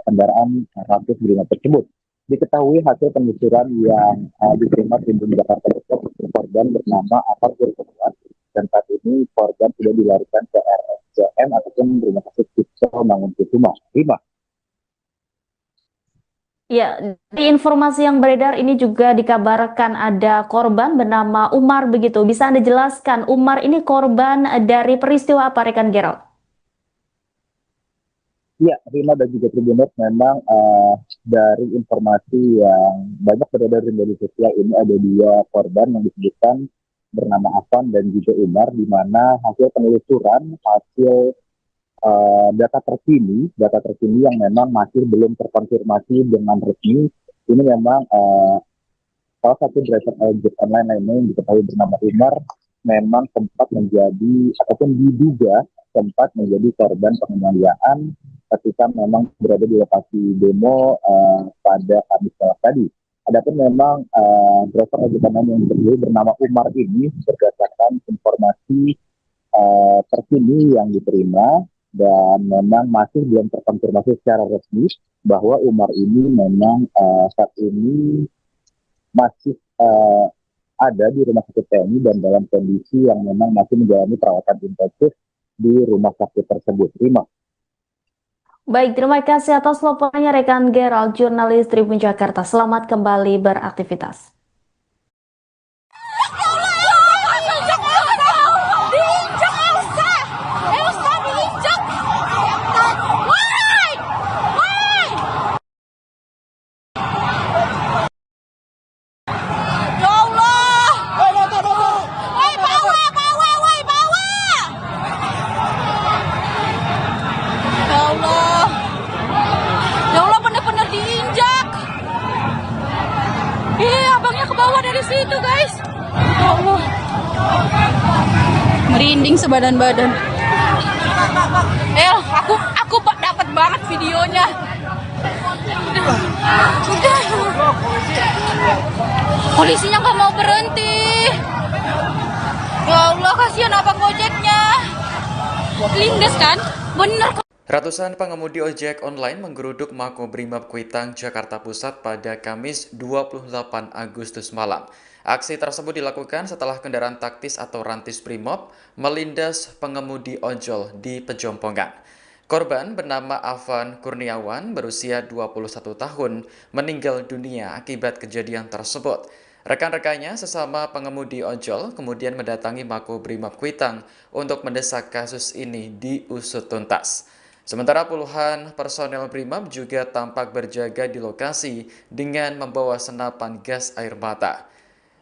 kendaraan rantis Brimob tersebut. Diketahui hasil penelusuran yang diterima Tribun Jakarta Pusat, korban bernama Afan Kurniawan, dan saat ini korban sudah dilarikan ke RSCM ataupun Rumah Sakit Toh Mangunkusumo. Rima. Ya, di informasi yang beredar ini juga dikabarkan ada korban bernama Umar begitu. Bisa Anda jelaskan Umar ini korban dari peristiwa apa, Rekan Gerald? Ya, Rima dan juga Tribuners, memang dari informasi yang banyak beredar di media sosial ini ada dua korban yang disebutkan bernama Afan dan juga Umar, di mana hasil penelusuran, hasil data terkini yang memang masih belum terkonfirmasi dengan resmi, ini memang salah satu driver ojek online lainnya yang diketahui bernama Umar memang sempat menjadi ataupun diduga sempat menjadi korban penganiayaan ketika memang berada di lokasi demo pada Kamis malam tadi. Adapun memang driver ojek online yang diketahui bernama Umar ini berdasarkan informasi terkini yang diterima dan memang masih belum terkonfirmasi secara resmi bahwa Umar ini memang saat ini masih ada di rumah sakit TNI dan dalam kondisi yang memang masih menjalani perawatan intensif di rumah sakit tersebut. Rima. Baik, terima kasih atas laporannya Rekan Gerald, jurnalis Tribun Jakarta. Selamat kembali beraktivitas. Ya Allah, bener-bener diinjak. Iya, situ, guys. Ya Allah. Merinding sebadan-badan. Aku dapat banget videonya. Udah. Polisinya nggak mau berhenti. Ya Allah, kasihan abang Gojeknya. Lindes kan? Bener. Ratusan pengemudi ojek online menggeruduk Makobrimob Kuitang, Jakarta Pusat pada Kamis 28 Agustus malam. Aksi tersebut dilakukan setelah kendaraan taktis atau rantis Brimob melindas pengemudi ojol di Pejompongan. Korban bernama Afan Kurniawan berusia 21 tahun meninggal dunia akibat kejadian tersebut. Rekan-rekannya sesama pengemudi ojol kemudian mendatangi Makobrimob Kuitang untuk mendesak kasus ini diusut tuntas. Sementara puluhan personel Brimob juga tampak berjaga di lokasi dengan membawa senapan gas air mata.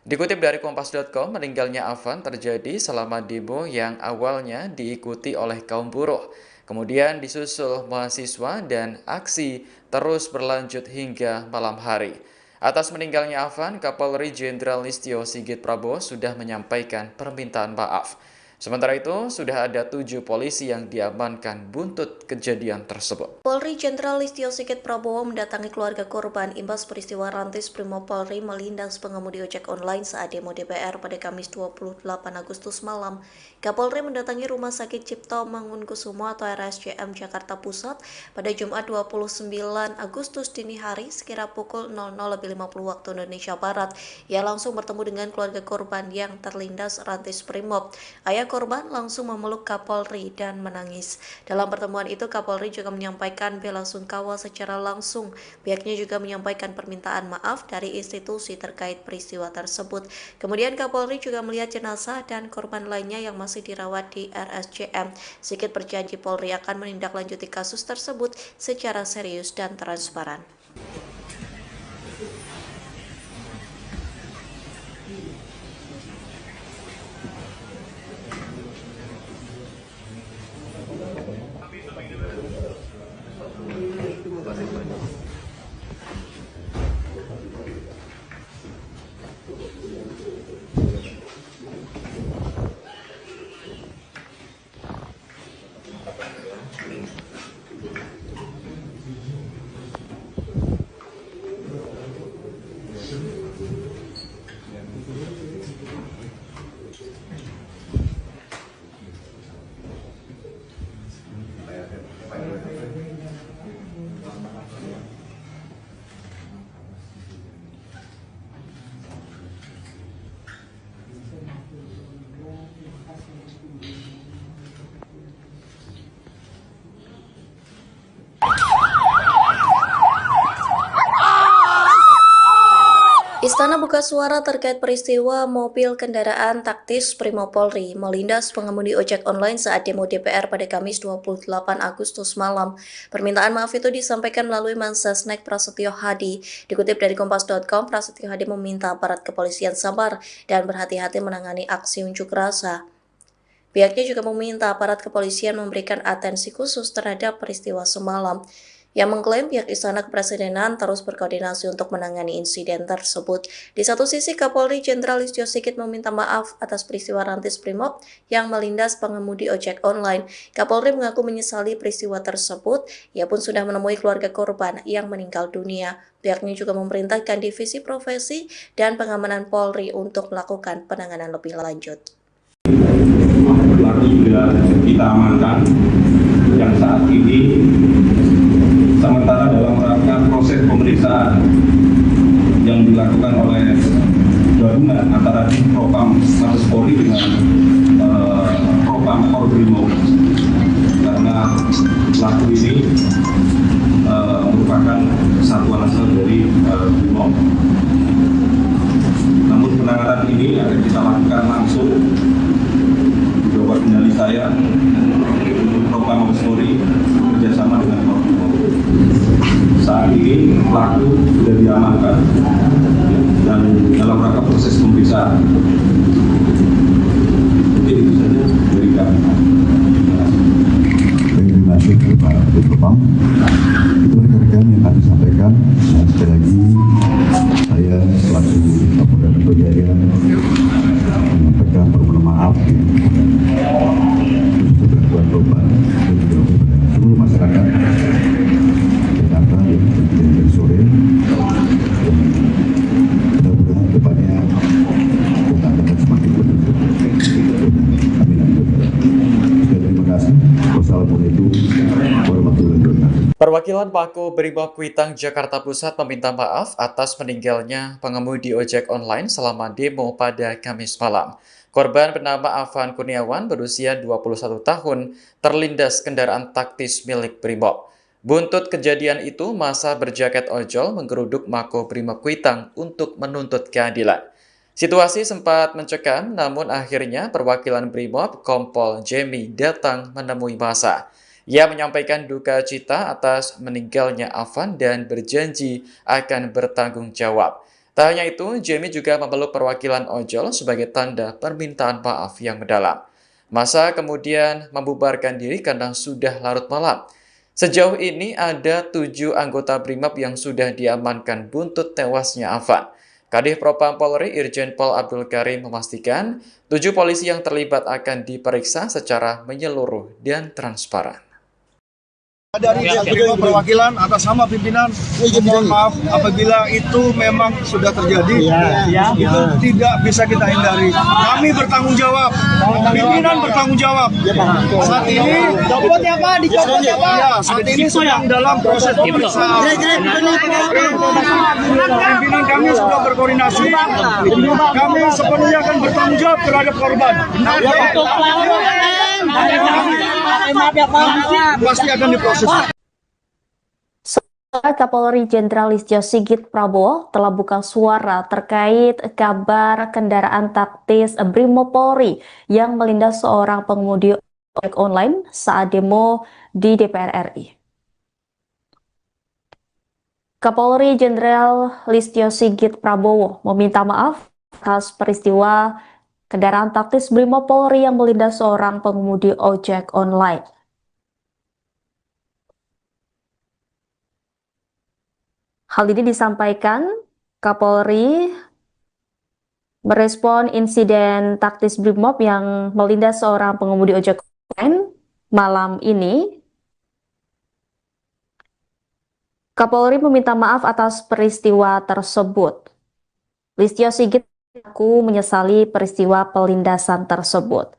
Dikutip dari Kompas.com, meninggalnya Afan terjadi selama demo yang awalnya diikuti oleh kaum buruh. Kemudian disusul mahasiswa dan aksi terus berlanjut hingga malam hari. Atas meninggalnya Afan, Kapolri Jenderal Listio Sigit Prabowo sudah menyampaikan permintaan maaf. Sementara itu, sudah ada 7 polisi yang diamankan buntut kejadian tersebut. Polri Jenderal Listio Sigit Prabowo mendatangi keluarga korban imbas peristiwa rantis Brimob Polri melindas pengemudi ojek online saat demo DPR pada Kamis 28 Agustus malam. Kapolri mendatangi Rumah Sakit Cipto Mangunkusumo atau RSCM Jakarta Pusat pada Jumat 29 Agustus dini hari sekira pukul 00.50 waktu Indonesia Barat. Ia langsung bertemu dengan keluarga korban yang terlindas rantis Brimob. Ayah korban langsung memeluk Kapolri dan menangis. Dalam pertemuan itu, Kapolri juga menyampaikan bela sungkawa secara langsung. Pihaknya juga menyampaikan permintaan maaf dari institusi terkait peristiwa tersebut. Kemudian Kapolri juga melihat jenazah dan korban lainnya yang masih dirawat di RSCM. Sigit berjanji Polri akan menindaklanjuti kasus tersebut secara serius dan transparan. Istana buka suara terkait peristiwa mobil kendaraan taktis Brimob Polri melindas pengemudi ojek online saat demo DPR pada Kamis 28 Agustus malam. Permintaan maaf itu disampaikan melalui Mensesnek Prasetyo Hadi. Dikutip dari Kompas.com, Prasetyo Hadi meminta aparat kepolisian sabar dan berhati-hati menangani aksi unjuk rasa. Pihaknya juga meminta aparat kepolisian memberikan atensi khusus terhadap peristiwa semalam. Yang mengklaim pihak Istana Kepresidenan terus berkoordinasi untuk menangani insiden tersebut. Di satu sisi, Kapolri Jenderal Listio Sigit meminta maaf atas peristiwa rantis Brimob yang melindas pengemudi ojek online. Kapolri mengaku menyesali peristiwa tersebut. Ia pun sudah menemui keluarga korban yang meninggal dunia. Pihaknya juga memerintahkan Divisi Profesi dan Pengamanan Polri untuk melakukan penanganan lebih lanjut. Pelaku sudah kita amankan yang saat ini sementara dalam rangka proses pemeriksaan yang dilakukan oleh gabungan antara Propam Mabes Polri dengan Propam Makobrimob, karena pelaku ini merupakan satuan asal dari Brimob. Namun penanganan ini akan kita lakukan langsung di bawah kendali saya Propam Mabes Polri bekerjasama dengan Makobrimob. Saat ini pelaku sudah diamankan dan dalam rangka proses pemeriksaan. Mungkin itu saja dari kami. Terima kasih Pak Propam. Itu rekan-rekan yang kami sampaikan. Dan sekali lagi saya selaku Kapolda Metro Jaya Puluhan Mako Brimob Kuitang Jakarta Pusat meminta maaf atas meninggalnya pengemudi ojek online selama demo pada Kamis malam. Korban bernama Afan Kurniawan berusia 21 tahun terlindas kendaraan taktis milik Brimob. Buntut kejadian itu, massa berjaket ojol menggeruduk Mako Brimob Kuitang untuk menuntut keadilan. Situasi sempat mencekam, namun akhirnya perwakilan Brimob Kompol Jemi datang menemui massa. Ia menyampaikan duka cita atas meninggalnya Afan dan berjanji akan bertanggung jawab. Tak hanya itu, Jemi juga memeluk perwakilan ojol sebagai tanda permintaan maaf yang mendalam. Massa kemudian membubarkan diri karena sudah larut malam. Sejauh ini ada 7 anggota Brimob yang sudah diamankan buntut tewasnya Afan. Kadif Propam Polri Irjen Pol Abdul Karim memastikan 7 polisi yang terlibat akan diperiksa secara menyeluruh dan transparan. Dari kedua perwakilan atas nama pimpinan, mohon maaf apabila itu memang sudah terjadi, itu tidak bisa kita hindari. Kami bertanggung jawab, pimpinan bertanggung jawab. Saat ini, saat ini sedang dalam proses pemeriksaan. Pimpinan kami sudah berkoordinasi, kami sepenuhnya akan bertanggung jawab terhadap korban. Pasti akan diproses. Kapolri Jenderal Listio Sigit Prabowo telah buka suara terkait kabar kendaraan taktis Brimob Polri yang melindas seorang pengemudi ojek online saat demo di DPR RI. Kapolri Jenderal Listio Sigit Prabowo meminta maaf atas peristiwa kendaraan taktis Brimob Polri yang melindas seorang pengemudi ojek online. Hal ini disampaikan Kapolri merespon insiden taktis Brimob yang melindas seorang pengemudi ojek online malam ini. Kapolri meminta maaf atas peristiwa tersebut. Listio Sigit mengaku menyesali peristiwa pelindasan tersebut.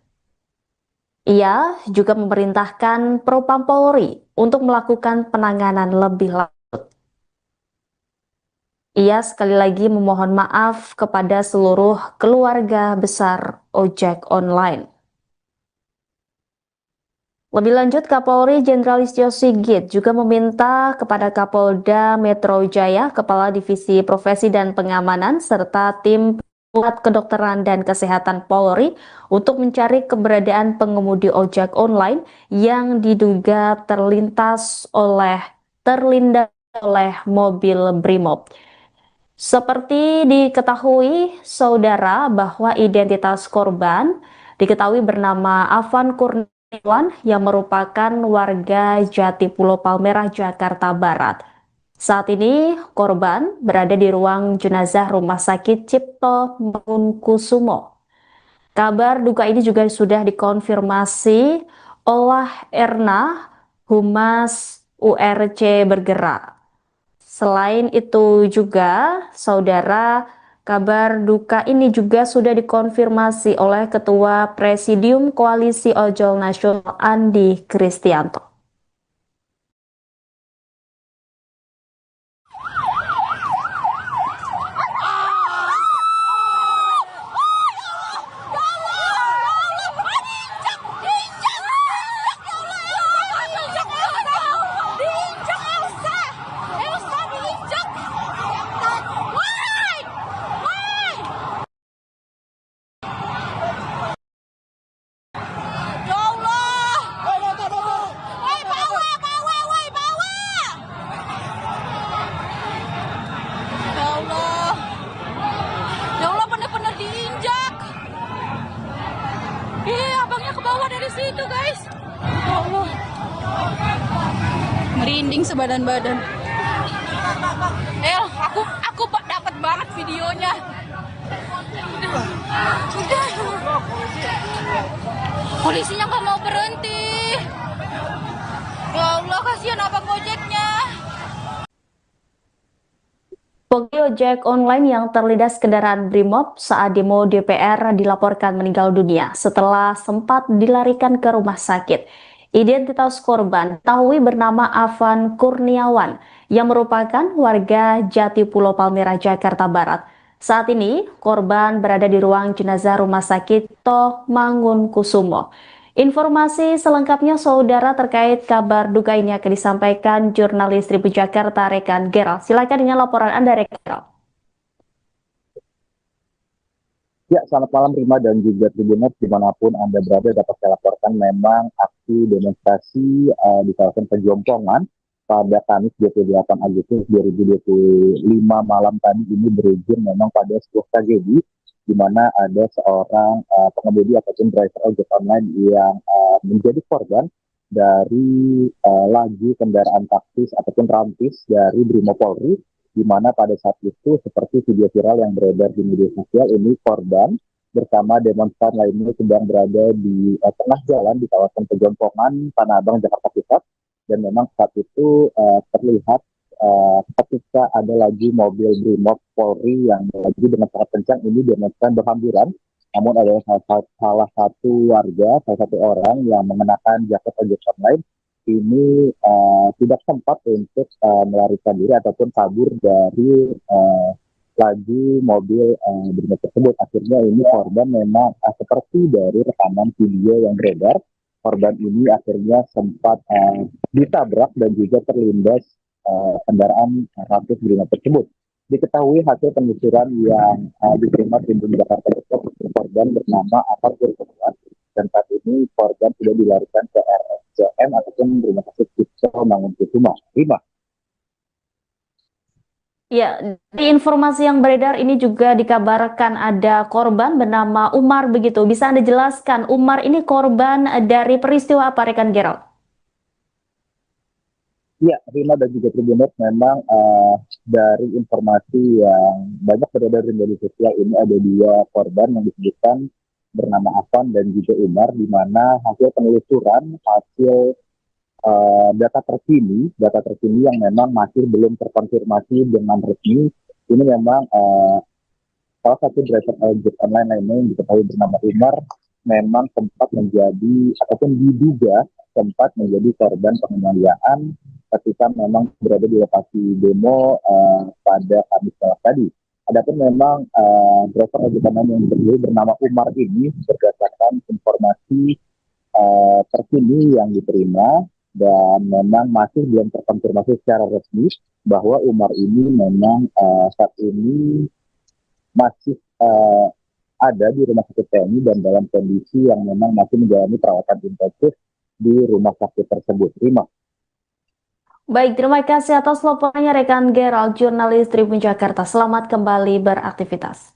Ia juga memerintahkan Propam Polri untuk melakukan penanganan lebih lanjut. Ia sekali lagi memohon maaf kepada seluruh keluarga besar ojek online. Lebih lanjut, Kapolri Jenderal Listio Sigit juga meminta kepada Kapolda Metro Jaya, Kepala Divisi Profesi dan Pengamanan, serta tim Pusat Kedokteran dan Kesehatan Polri untuk mencari keberadaan pengemudi ojek online yang diduga terlindas oleh mobil Brimob. Seperti diketahui, saudara, bahwa identitas korban diketahui bernama Afan Kurniawan yang merupakan warga Jatipulo Palmerah, Jakarta Barat. Saat ini, korban berada di ruang jenazah Rumah Sakit Cipto Mangunkusumo. Kabar duka ini juga sudah dikonfirmasi oleh Erna, Humas URC Bergerak. Selain itu juga, saudara, kabar duka ini juga sudah dikonfirmasi oleh Ketua Presidium Koalisi Ojol Nasional Andi Kristianto. Dari situ guys, ya Allah, merinding sebadan-badan. Aku dapat banget videonya. Polisinya nggak mau berhenti. Ya Allah, kasihan abang ojeknya. Pengemudi ojek online yang terlindas kendaraan Brimob saat demo DPR dilaporkan meninggal dunia setelah sempat dilarikan ke rumah sakit. Identitas korban diketahui bernama Afan Kurniawan yang merupakan warga Jati Pulau Palmerah, Jakarta Barat. Saat ini, korban berada di ruang jenazah Rumah Sakit Toh Mangunkusumo. Informasi selengkapnya saudara terkait kabar duka ini akan disampaikan jurnalis Tribun Jakarta rekan Gerald. Silakan dengan laporan Anda rekan Gerald. Ya, selamat malam Rima dan juga Tribuners dimanapun Anda berada. Dapat saya laporkan memang aksi demonstrasi di kawasan Pejompongan pada Kamis 28 Agustus 2025 malam tadi ini berujung memang pada sebuah tragedi di mana ada seorang pengemudi ataupun driver ojek online yang menjadi korban dari laju kendaraan taktis ataupun rantis dari Brimopolri, di mana pada saat itu seperti video viral yang beredar di media sosial ini korban bersama demonstran lainnya sedang berada di tengah jalan di kawasan Pejompongan, Tanah Abang, Jakarta Pusat, dan memang saat itu terlihat ketika ada lagi mobil Brimob Polri yang lagi dengan sangat kencang ini demonstran berhamburan, namun ada salah satu warga, salah satu orang yang mengenakan jaket ojek online ini tidak sempat untuk melarikan diri ataupun kabur dari laju mobil Brimob tersebut. Akhirnya ini korban memang seperti dari rekaman video yang beredar, korban ini akhirnya sempat ditabrak dan juga terlindas kendaraan ratus Brimob tersebut. Diketahui hasil penelusuran yang diterima Tribun Jakarta Depok, korban bernama Afan Kurniawan, dan saat ini korban sudah dilarikan ke RSCM ataupun Rumah Sakit Toh Mangunkusumo. Rima. Ya, di informasi yang beredar ini juga dikabarkan ada korban bernama Umar begitu. Bisa Anda jelaskan Umar ini korban dari peristiwa apa rekan Gerald? Ya, Rima dan juga Tribuners, memang dari informasi yang banyak beredar di media sosial ini ada dua korban yang disebutkan bernama Afan dan juga Umar, di mana hasil penelusuran, hasil data terkini yang memang masih belum terkonfirmasi dengan resmi, ini memang salah satu driver ojek online lainnya yang diketahui bernama Umar memang sempat menjadi ataupun diduga sempat menjadi korban penganiayaan ketika memang berada di lokasi demo pada Kamis malam tadi. Adapun memang driver ojek online yang diketahui bernama Umar ini berdasarkan informasi terkini yang diterima dan memang masih belum terkonfirmasi secara resmi bahwa Umar ini memang saat ini masih ada di Rumah Sakit TNI dan dalam kondisi yang memang masih menjalani perawatan intensif di rumah sakit tersebut. Rima. Baik, terima kasih atas laporannya rekan Gerald, jurnalis Tribun Jakarta. Selamat kembali beraktivitas.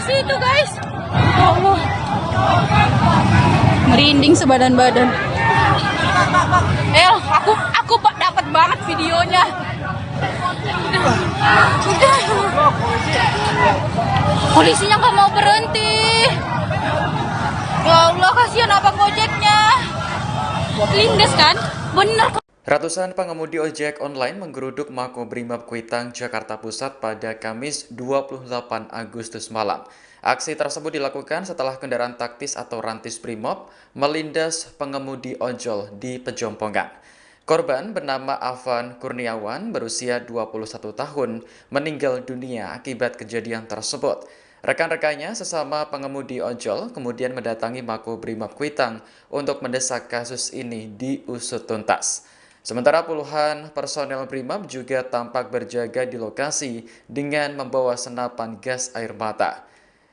Situ guys, ya Allah, merinding sebadan-badan. Aku dapat banget videonya. Udah. Polisinya nggak mau berhenti. Ya Allah, kasihan abang gojeknya. Lindes kan, bener. Ratusan pengemudi ojek online menggeruduk Makobrimob Kuitang, Jakarta Pusat pada Kamis 28 Agustus malam. Aksi tersebut dilakukan setelah kendaraan taktis atau rantis Brimob melindas pengemudi ojol di Pejompongan. Korban bernama Afan Kurniawan berusia 21 tahun meninggal dunia akibat kejadian tersebut. Rekan-rekannya sesama pengemudi ojol kemudian mendatangi Makobrimob Kuitang untuk mendesak kasus ini diusut tuntas. Sementara puluhan personel Brimob juga tampak berjaga di lokasi dengan membawa senapan gas air mata.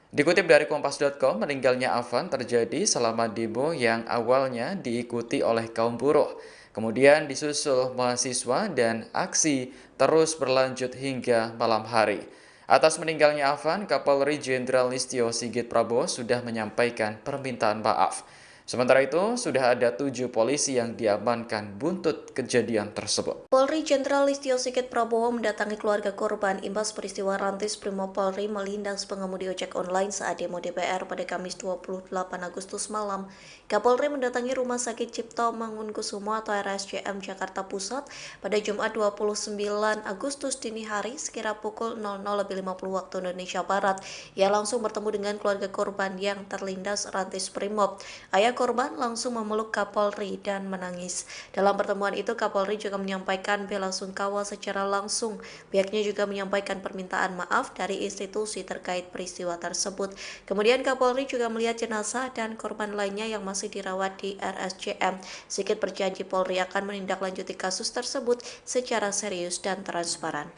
Dikutip dari Kompas.com, meninggalnya Afan terjadi selama demo yang awalnya diikuti oleh kaum buruh. Kemudian disusul mahasiswa dan aksi terus berlanjut hingga malam hari. Atas meninggalnya Afan, Kapolri Jenderal Listio Sigit Prabowo sudah menyampaikan permintaan maaf. Sementara itu, sudah ada 7 polisi yang diamankan buntut kejadian tersebut. Polri Jenderal Listio Sigit Prabowo mendatangi keluarga korban imbas peristiwa Rantis Brimopolri melindas pengemudi ojek online saat demo DPR pada Kamis 28 Agustus malam. Kapolri mendatangi Rumah Sakit Cipto Mangunkusumo atau RSCM Jakarta Pusat pada Jumat 29 Agustus dini hari sekira pukul 00.50 waktu Indonesia Barat. Ia langsung bertemu dengan keluarga korban yang terlindas Rantis Brimob. Ayah korban langsung memeluk Kapolri dan menangis. Dalam pertemuan itu, Kapolri juga menyampaikan bela sungkawa secara langsung. Pihaknya juga menyampaikan permintaan maaf dari institusi terkait peristiwa tersebut. Kemudian Kapolri juga melihat jenazah dan korban lainnya yang masih dirawat di RSCM. Sigit berjanji Polri akan menindaklanjuti kasus tersebut secara serius dan transparan.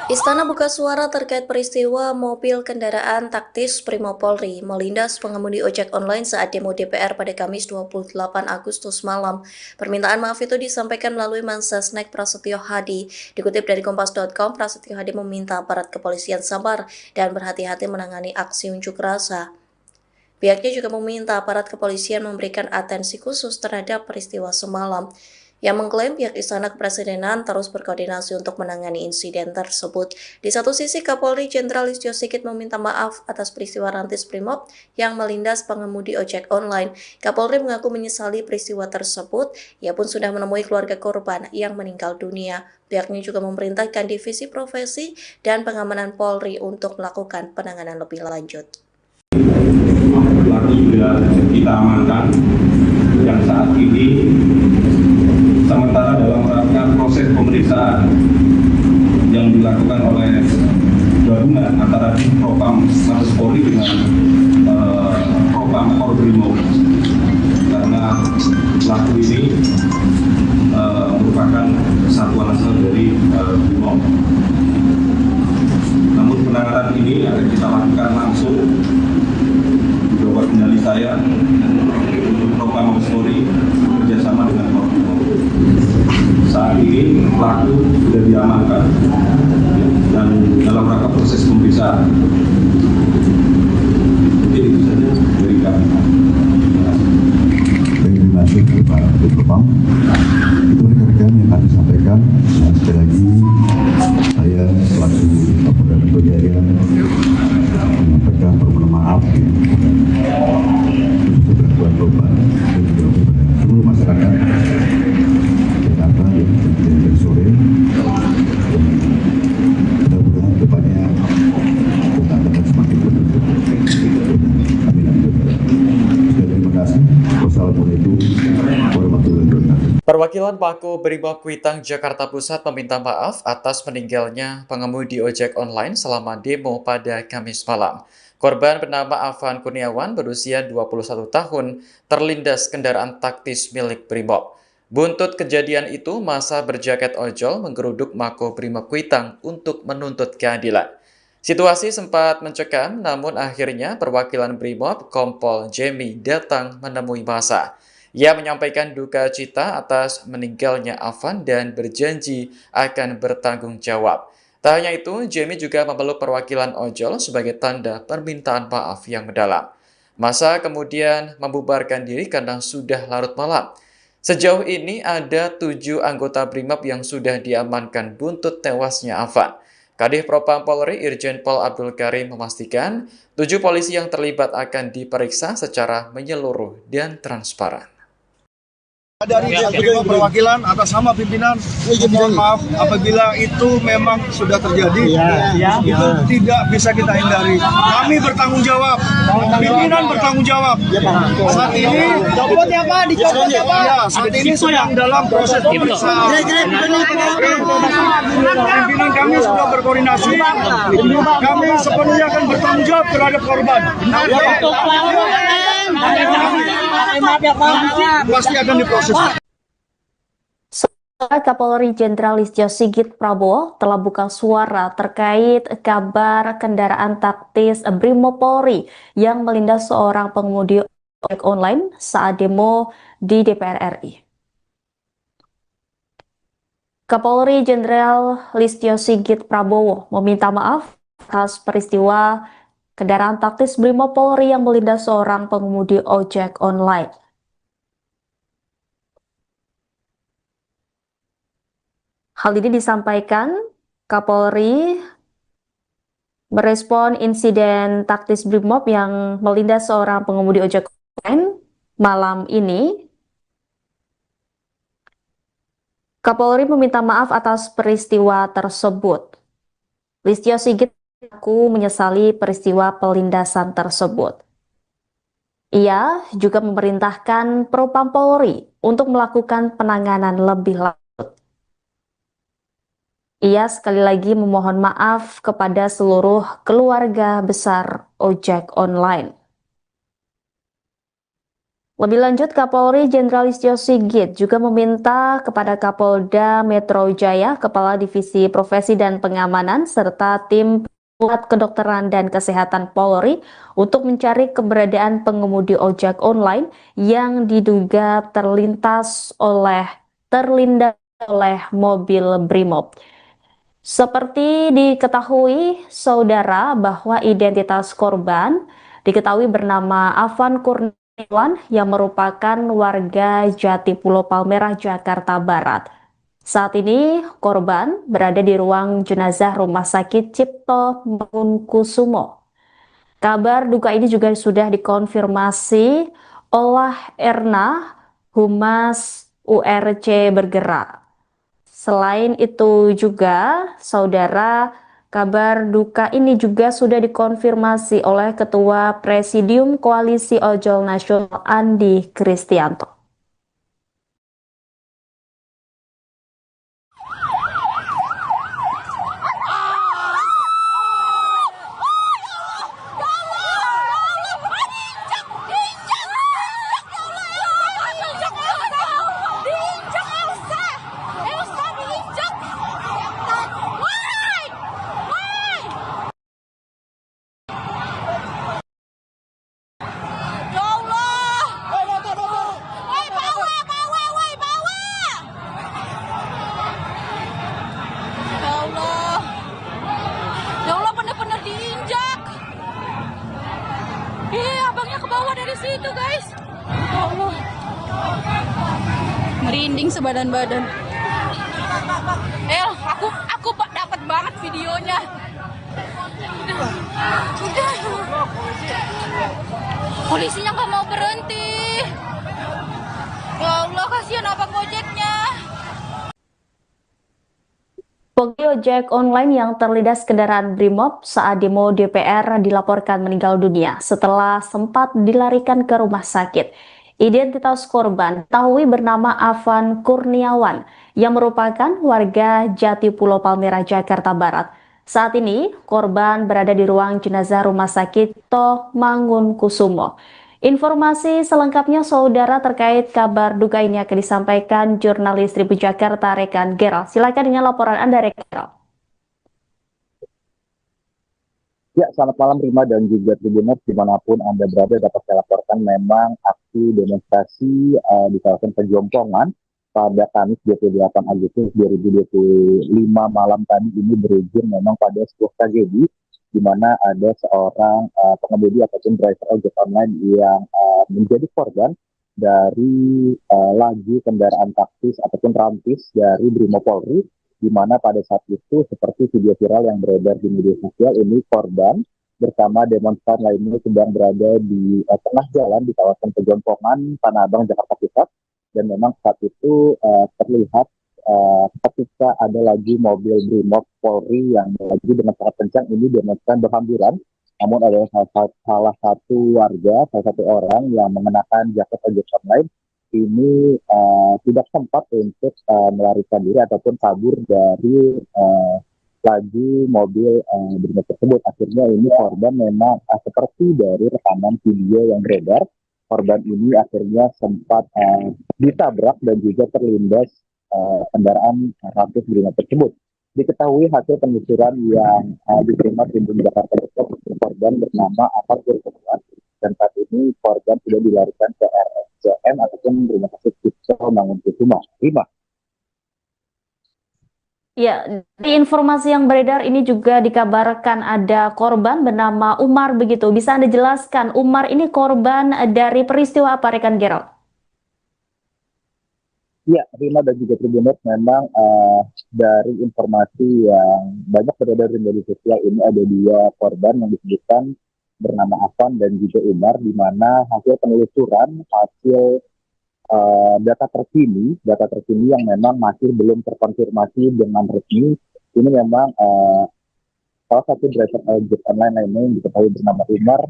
Istana buka suara terkait peristiwa mobil kendaraan taktis Brimopolri melindas pengemudi ojek online saat demo DPR pada Kamis 28 Agustus malam. Permintaan maaf itu disampaikan melalui Mensesnek Prasetyo Hadi. Dikutip dari Kompas.com, Prasetyo Hadi meminta aparat kepolisian sabar dan berhati-hati menangani aksi unjuk rasa. Pihaknya juga meminta aparat kepolisian memberikan atensi khusus terhadap peristiwa semalam. Yang mengklaim pihak Istana Kepresidenan terus berkoordinasi untuk menangani insiden tersebut. Di satu sisi, Kapolri Jenderal Listio Sigit meminta maaf atas peristiwa Rantis Brimob yang melindas pengemudi ojek online. Kapolri mengaku menyesali peristiwa tersebut. Ia pun sudah menemui keluarga korban yang meninggal dunia. Pihaknya juga memerintahkan Divisi Profesi dan Pengamanan Polri untuk melakukan penanganan lebih lanjut. Pelaku sudah kita amankan yang saat ini sementara dalam rangka proses pemeriksaan yang dilakukan oleh gabungan antara Propam Mabes Polri dengan Propam Brimob, karena pelaku ini merupakan satuan asal dari Brimob. Namun penanganan ini akan kita lakukan langsung di bawah kendali saya untuk Propam Mabes Polri bekerjasama dengan Brimob. Saat ini pelaku sudah diamankan dan dalam rangka proses pemeriksaan. Mungkin itu saja dari kami. Terima kasih Pak Propam. Itu rekan-rekan yang kami sampaikan. Dan sekali lagi saya selaku Kapolda Metro Jaya menyampaikan permohonan maaf untuk gangguan korban dan juga kepada seluruh masyarakat Jakarta yang terjadi dari sore. Mudah-mudahan depannya kita akan semakin berbentuk. Amin amin. Terima kasih. Wassalamualaikum warahmatullahi wabarakatuh. Perwakilan Pako Brimob Kuitang Jakarta Pusat meminta maaf atas meninggalnya pengemudi ojek online selama demo pada Kamis malam. Korban bernama Afan Kurniawan berusia 21 tahun terlindas kendaraan taktis milik Brimob. Buntut kejadian itu, massa berjaket ojol menggeruduk Mako Brimob Kuitang untuk menuntut keadilan. Situasi sempat mencekam, namun akhirnya perwakilan Brimob Kompol Jemi datang menemui massa. Ia menyampaikan duka cita atas meninggalnya Afan dan berjanji akan bertanggung jawab. Tak hanya itu, Jemi juga memeluk perwakilan ojol sebagai tanda permintaan maaf yang mendalam. Massa kemudian membubarkan diri karena sudah larut malam. Sejauh ini ada 7 anggota Brimob yang sudah diamankan buntut tewasnya Afan. Kadif Propam Polri Irjen Pol Abdul Karim memastikan 7 polisi yang terlibat akan diperiksa secara menyeluruh dan transparan. Dari perwakilan atas nama pimpinan, mohon maaf apabila itu memang sudah terjadi, itu tidak bisa kita hindari. Kami bertanggung jawab, pimpinan bertanggung jawab. Saat ini, saat ini sedang dalam proses pemeriksaan. Pimpinan kami sudah berkoordinasi, kami sepenuhnya akan bertanggung jawab terhadap korban. Pasti akan diproses. Kapolri Jenderal Listio Sigit Prabowo telah buka suara terkait kabar kendaraan taktis Brimopolri yang melindas seorang pengemudi ojek online saat demo di DPR RI. Kapolri Jenderal Listio Sigit Prabowo meminta maaf atas peristiwa kendaraan taktis Brimopolri yang melindas seorang pengemudi ojek online. Hal ini disampaikan Kapolri merespon insiden taktis Brimob yang melindas seorang pengemudi ojek online malam ini. Kapolri meminta maaf atas peristiwa tersebut. Listio Sigit mengaku menyesali peristiwa pelindasan tersebut. Ia juga memerintahkan Propam Polri untuk melakukan penanganan lebih lanjut. Ia sekali lagi memohon maaf kepada seluruh keluarga besar ojek online. Lebih lanjut, Kapolri Jenderal Listio Sigit juga meminta kepada Kapolda Metro Jaya, Kepala Divisi Profesi dan Pengamanan, serta tim Pusat Kedokteran dan Kesehatan Polri untuk mencari keberadaan pengemudi ojek online yang diduga terlindas oleh mobil Brimob. Seperti diketahui, saudara, bahwa identitas korban diketahui bernama Afan Kurniawan yang merupakan warga Jatipulo Palmerah, Jakarta Barat. Saat ini, korban berada di ruang jenazah Rumah Sakit Cipto Mangunkusumo. Kabar duka ini juga sudah dikonfirmasi oleh Erna, Humas URC Bergerak. Selain itu juga, saudara, kabar duka ini juga sudah dikonfirmasi oleh Ketua Presidium Koalisi Ojol Nasional Andi Kristianto. Situ guys, ya Allah, merinding sebadan-badan. Aku dapat banget videonya. Udah. Polisinya nggak mau berhenti. Ya Allah, kasihan abang ojeknya. Pengemudi ojek online yang terlindas kendaraan Brimob saat demo DPR dilaporkan meninggal dunia setelah sempat dilarikan ke rumah sakit. Identitas korban diketahui bernama Afan Kurniawan yang merupakan warga Jatipulo Palmerah, Jakarta Barat. Saat ini, korban berada di ruang jenazah Rumah Sakit Cipto Mangunkusumo. Informasi selengkapnya, saudara, terkait kabar duka ini akan disampaikan jurnalis Tribun Jakarta Rekan Gerald. Silakan dengan laporan Anda, Rekan Gerald. Ya, selamat malam Rima dan juga Tribuners dimanapun Anda berada. Dapat saya laporkan memang aksi demonstrasi di kawasan Pejompongan pada Kamis 28 Agustus 2025 malam tadi ini berujung memang pada sebuah tragedi di mana ada seorang pengemudi ataupun driver ojek online yang menjadi korban dari laju kendaraan taktis ataupun rantis dari Brimopolri di mana pada saat itu seperti video viral yang beredar di media sosial ini korban bersama demonstran lainnya sedang berada di tengah jalan di kawasan Pejompongan, Tanah Abang, Jakarta Pusat. Dan memang saat itu terlihat ketika ada lagi mobil Brimob Polri yang lagi dengan sangat kencang ini demonstran berhamburan. Namun ada salah satu warga, salah satu orang yang mengenakan jaket ojek online ini tidak sempat untuk melarikan diri ataupun kabur dari laju mobil Brimob tersebut. Akhirnya ini korban memang seperti dari rekaman video yang beredar, korban ini akhirnya sempat ditabrak dan juga terlindas kendaraan Rantis Brimob tersebut. Diketahui hasil penelusuran yang diterima tim Jakarta Pusat, korban bernama Afan Kurniawan, dan saat ini korban sudah dilarikan ke RSCM ataupun Rumah Sakit Cipto Mangunkusumo. Ya, di informasi yang beredar ini juga dikabarkan ada korban bernama Umar begitu. Bisa Anda jelaskan Umar ini korban dari peristiwa apa, rekan Gerald? Ya, Rima dan juga Tribuners, memang dari informasi yang banyak beredar di media sosial ini ada dua korban yang disebutkan bernama Afan dan juga Umar, di mana hasil penelusuran, hasil data terkini yang memang masih belum terkonfirmasi dengan resmi, ini memang salah satu driver ojek online lainnya yang diketahui bernama Umar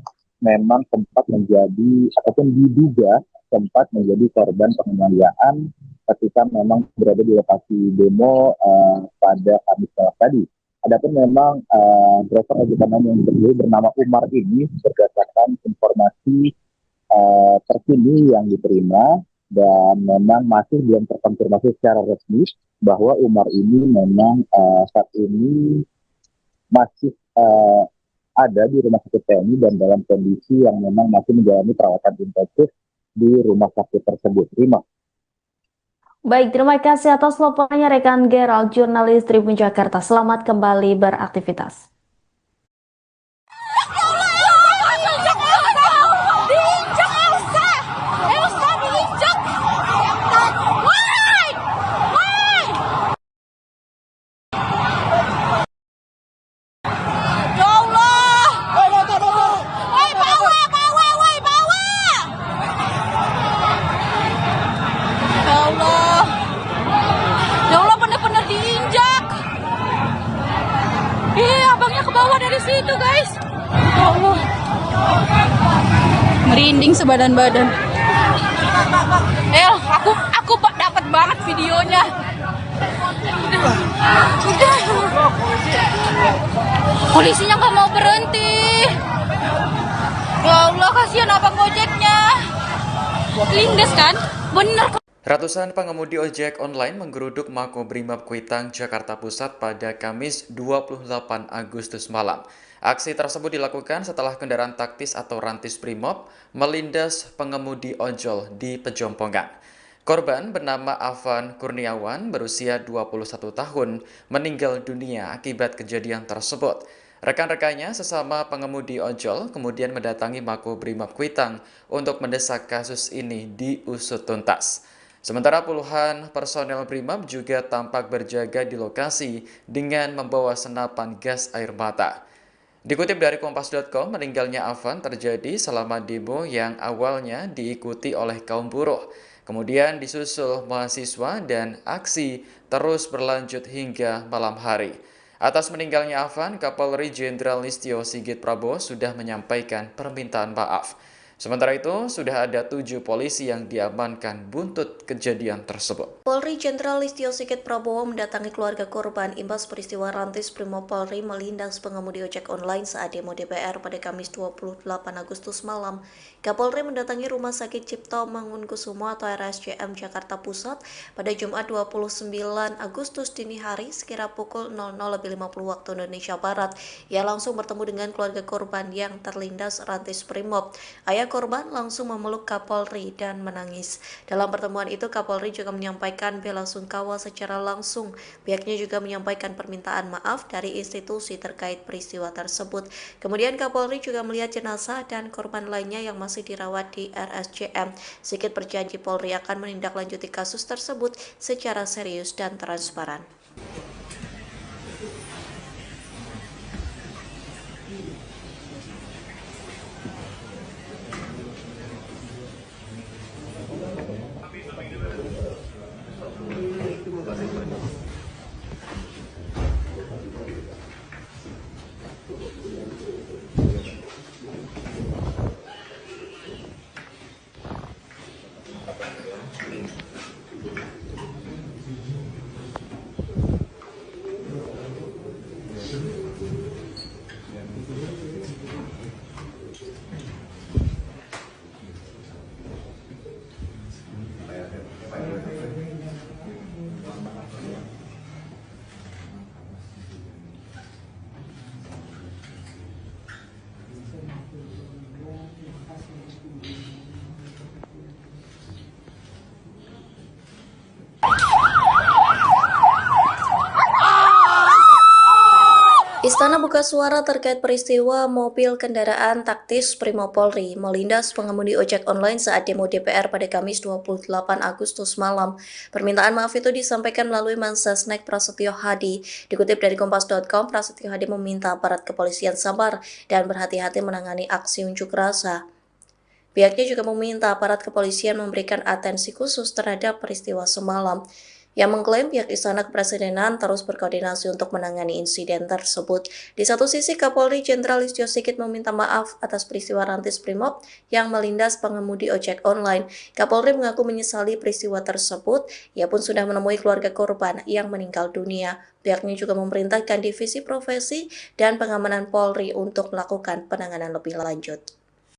memang sempat menjadi ataupun diduga sempat menjadi korban penganiayaan ketika memang berada di lokasi demo pada Kamis tadi. Adapun memang driver ojek online yang diketahui bernama Umar ini berdasarkan informasi terkini yang diterima dan memang masih belum terkonfirmasi secara resmi bahwa Umar ini memang saat ini masih ada di Rumah Sakit TNI dan dalam kondisi yang memang masih menjalani perawatan intensif di rumah sakit tersebut. Rima. Baik, terima kasih atas laporannya rekan Gerald, jurnalis Tribun Jakarta. Selamat kembali beraktivitas. Situ guys, ya Allah, merinding sebadan-badan. Aku dapat banget videonya. Udah. Polisinya nggak mau berhenti. Ya Allah, kasihan abang ojeknya. Lindes kan, bener. Ratusan pengemudi ojek online menggeruduk Makobrimob Kuitang, Jakarta Pusat pada Kamis 28 Agustus malam. Aksi tersebut dilakukan setelah kendaraan taktis atau rantis Brimob melindas pengemudi ojol di Pejompongan. Korban bernama Afan Kurniawan berusia 21 tahun meninggal dunia akibat kejadian tersebut. Rekan-rekannya sesama pengemudi ojol kemudian mendatangi Makobrimob Kuitang untuk mendesak kasus ini diusut tuntas. Sementara puluhan personel Brimob juga tampak berjaga di lokasi dengan membawa senapan gas air mata. Dikutip dari Kompas.com, meninggalnya Afan terjadi selama demo yang awalnya diikuti oleh kaum buruh. Kemudian disusul mahasiswa dan aksi terus berlanjut hingga malam hari. Atas meninggalnya Afan, Kapolri Jenderal Listio Sigit Prabowo sudah menyampaikan permintaan maaf. Sementara itu, sudah ada 7 polisi yang diamankan buntut kejadian tersebut. Polri Jenderal Listio Sigit Prabowo mendatangi keluarga korban imbas peristiwa rantis Brimob Polri melindas pengemudi ojek online saat demo DPR pada Kamis 28 Agustus malam. Kapolri mendatangi Rumah Sakit Cipto Mangunkusumo atau RSCM Jakarta Pusat pada Jumat 29 Agustus dini hari sekira pukul 00.50 waktu Indonesia Barat. Ia langsung bertemu dengan keluarga korban yang terlindas rantis Brimob. Ayah korban langsung memeluk Kapolri dan menangis. Dalam pertemuan itu, Kapolri juga menyampaikan bela sungkawa secara langsung. Pihaknya juga menyampaikan permintaan maaf dari institusi terkait peristiwa tersebut. Kemudian Kapolri juga melihat jenazah dan korban lainnya yang masih dirawat di RSCM. Sigit berjanji Polri akan menindaklanjuti kasus tersebut secara serius dan transparan. Istana buka suara terkait peristiwa mobil kendaraan taktis Primo Polri melindas pengemudi ojek online saat demo DPR pada Kamis 28 Agustus malam. Permintaan maaf itu disampaikan melalui Mensesnek Prasetyo Hadi. Dikutip dari Kompas.com, Prasetyo Hadi meminta aparat kepolisian sabar dan berhati-hati menangani aksi unjuk rasa. Pihaknya juga meminta aparat kepolisian memberikan atensi khusus terhadap peristiwa semalam. Yang mengklaim pihak Istana Kepresidenan terus berkoordinasi untuk menangani insiden tersebut. Di satu sisi, Kapolri Jenderal Listio Sigit meminta maaf atas peristiwa rantis Brimob yang melindas pengemudi ojek online. Kapolri mengaku menyesali peristiwa tersebut. Ia pun sudah menemui keluarga korban yang meninggal dunia. Pihaknya juga memerintahkan Divisi Profesi dan Pengamanan Polri untuk melakukan penanganan lebih lanjut.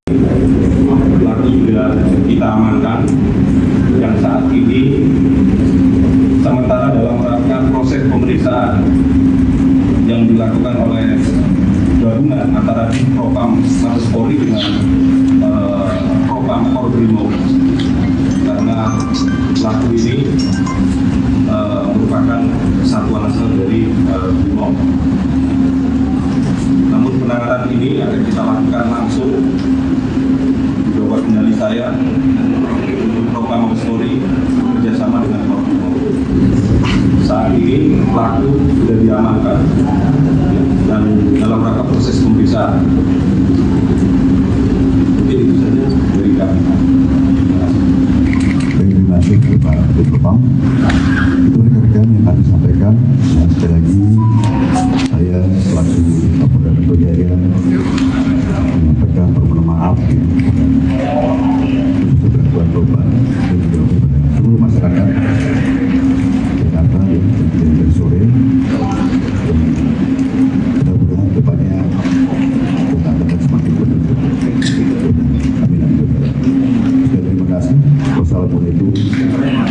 Pelaku juga kita amankan yang saat ini sementara dalam rangka proses pemeriksaan yang dilakukan oleh gabungan antara Propam Mabes Polri dengan Propam Polbrimob, karena pelaku ini merupakan satuan asal dari Brimob. Namun penanganan ini akan kita lakukan langsung di bawah kendali saya untuk Propam Mabes Polri bekerjasama dengan Polbrimob. Saat ini pelaku sudah diamankan dan dalam rangka proses pemeriksaan. Mungkin itu saja dari kami. Terima kasih Pak Propam. Itu rekan-rekan yang kami sampaikan. Dan sekali lagi saya selaku Kapolda Metro Jaya menyampaikan permohonan maaf untuk gangguan korban dan juga kepada seluruh masyarakat Jakarta yang terjadi dari sore. Mudah-mudahan depannya kita akan semakin menunjuk. Amin. Terima kasih. Wassalamualaikum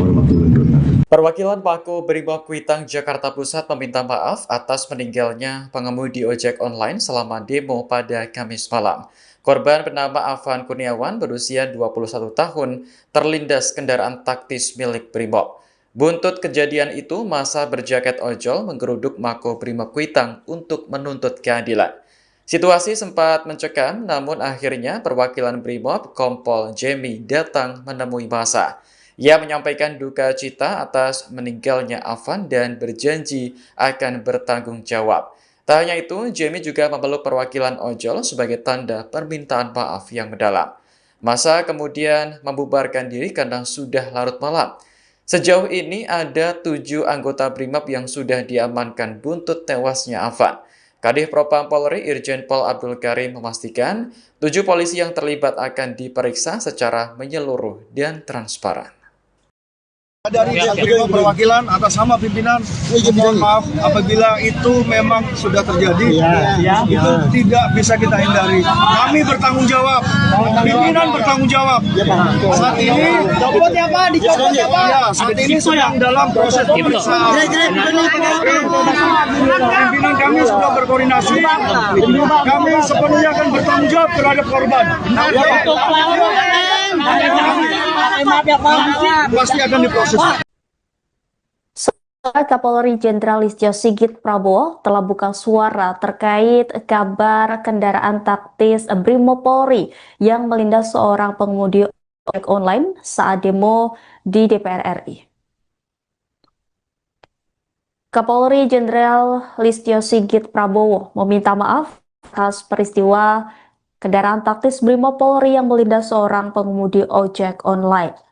warahmatullahi wabarakatuh. Perwakilan Pako Brimob Kuitang Jakarta Pusat meminta maaf atas meninggalnya pengemudi ojek online selama demo pada Kamis malam. Korban bernama Afan Kurniawan berusia 21 tahun terlindas kendaraan taktis milik Brimob. Buntut kejadian itu, massa berjaket ojol menggeruduk Mako Brimob Kuitang untuk menuntut keadilan. Situasi sempat mencekam, namun akhirnya perwakilan Brimob Kompol Jemi datang menemui massa. Ia menyampaikan duka cita atas meninggalnya Afan dan berjanji akan bertanggung jawab. Tak hanya itu, Jemi juga memeluk perwakilan ojol sebagai tanda permintaan maaf yang mendalam. Massa kemudian membubarkan diri karena sudah larut malam. Sejauh ini ada 7 anggota Brimob yang sudah diamankan buntut tewasnya Afan. Kadif Propam Polri Irjen Pol Abdul Karim memastikan 7 polisi yang terlibat akan diperiksa secara menyeluruh dan transparan. Dari Brimob perwakilan atas nama pimpinan, mohon maaf apabila itu memang sudah terjadi. Itu tidak bisa kita hindari. Kami bertanggung jawab, pimpinan bertanggung jawab. Saat ini saat ini sedang dalam proses pemeriksaan. Pimpinan kami sudah berkoordinasi. Kami sepenuhnya akan bertanggung jawab terhadap korban. Pasti akan diproses. Kapolri Jenderal Listio Sigit Prabowo telah buka suara terkait kabar kendaraan taktis Brimob Polri yang melindas seorang pengemudi ojek online saat demo di DPR RI. Kapolri Jenderal Listio Sigit Prabowo meminta maaf atas peristiwa kendaraan taktis Brimob Polri yang melindas seorang pengemudi ojek online.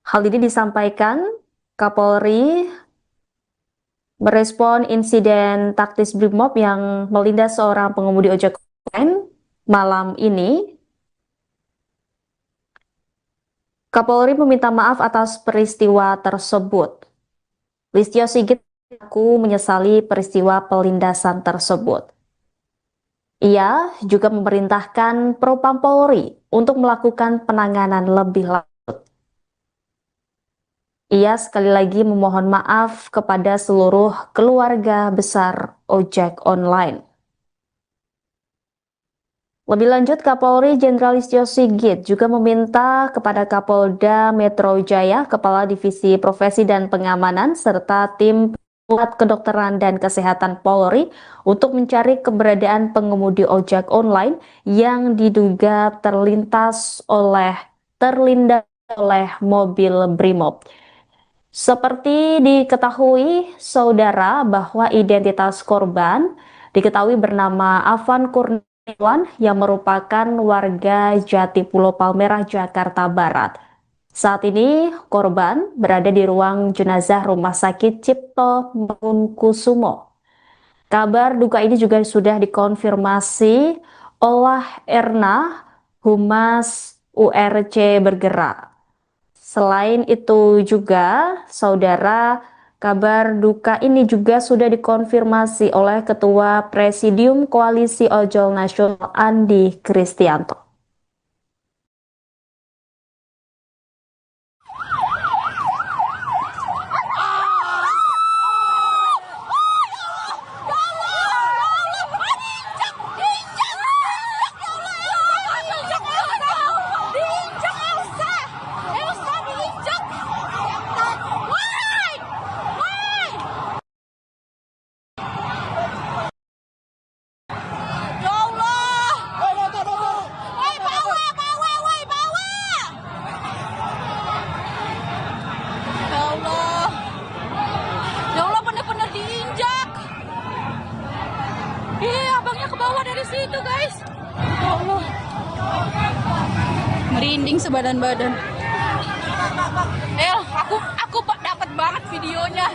Hal ini disampaikan Kapolri merespon insiden taktis Brimob yang melindas seorang pengemudi ojek online malam ini. Kapolri meminta maaf atas peristiwa tersebut. Listio Sigit mengaku menyesali peristiwa pelindasan tersebut. Ia juga memerintahkan Propam Polri untuk melakukan penanganan lebih lanjut. Ia sekali lagi memohon maaf kepada seluruh keluarga besar ojek online. Lebih lanjut, Kapolri Jenderal Listio Sigit juga meminta kepada Kapolda Metro Jaya, Kepala Divisi Profesi dan Pengamanan, serta tim Pusat Kedokteran dan Kesehatan Polri untuk mencari keberadaan pengemudi ojek online yang diduga terlindas oleh mobil Brimob. Seperti diketahui, saudara, bahwa identitas korban diketahui bernama Afan Kurniawan yang merupakan warga Jatipulo Palmerah, Jakarta Barat. Saat ini korban berada di ruang jenazah Rumah Sakit Cipto Mangunkusumo. Kabar duka ini juga sudah dikonfirmasi oleh Erna, Humas URC Bergerak. Selain itu juga, saudara, kabar duka ini juga sudah dikonfirmasi oleh Ketua Presidium Koalisi Ojol Nasional Andi Kristianto. Abangnya ke bawah dari situ, guys. Ya Allah. Merinding sebadan-badan. Aku dapat banget videonya.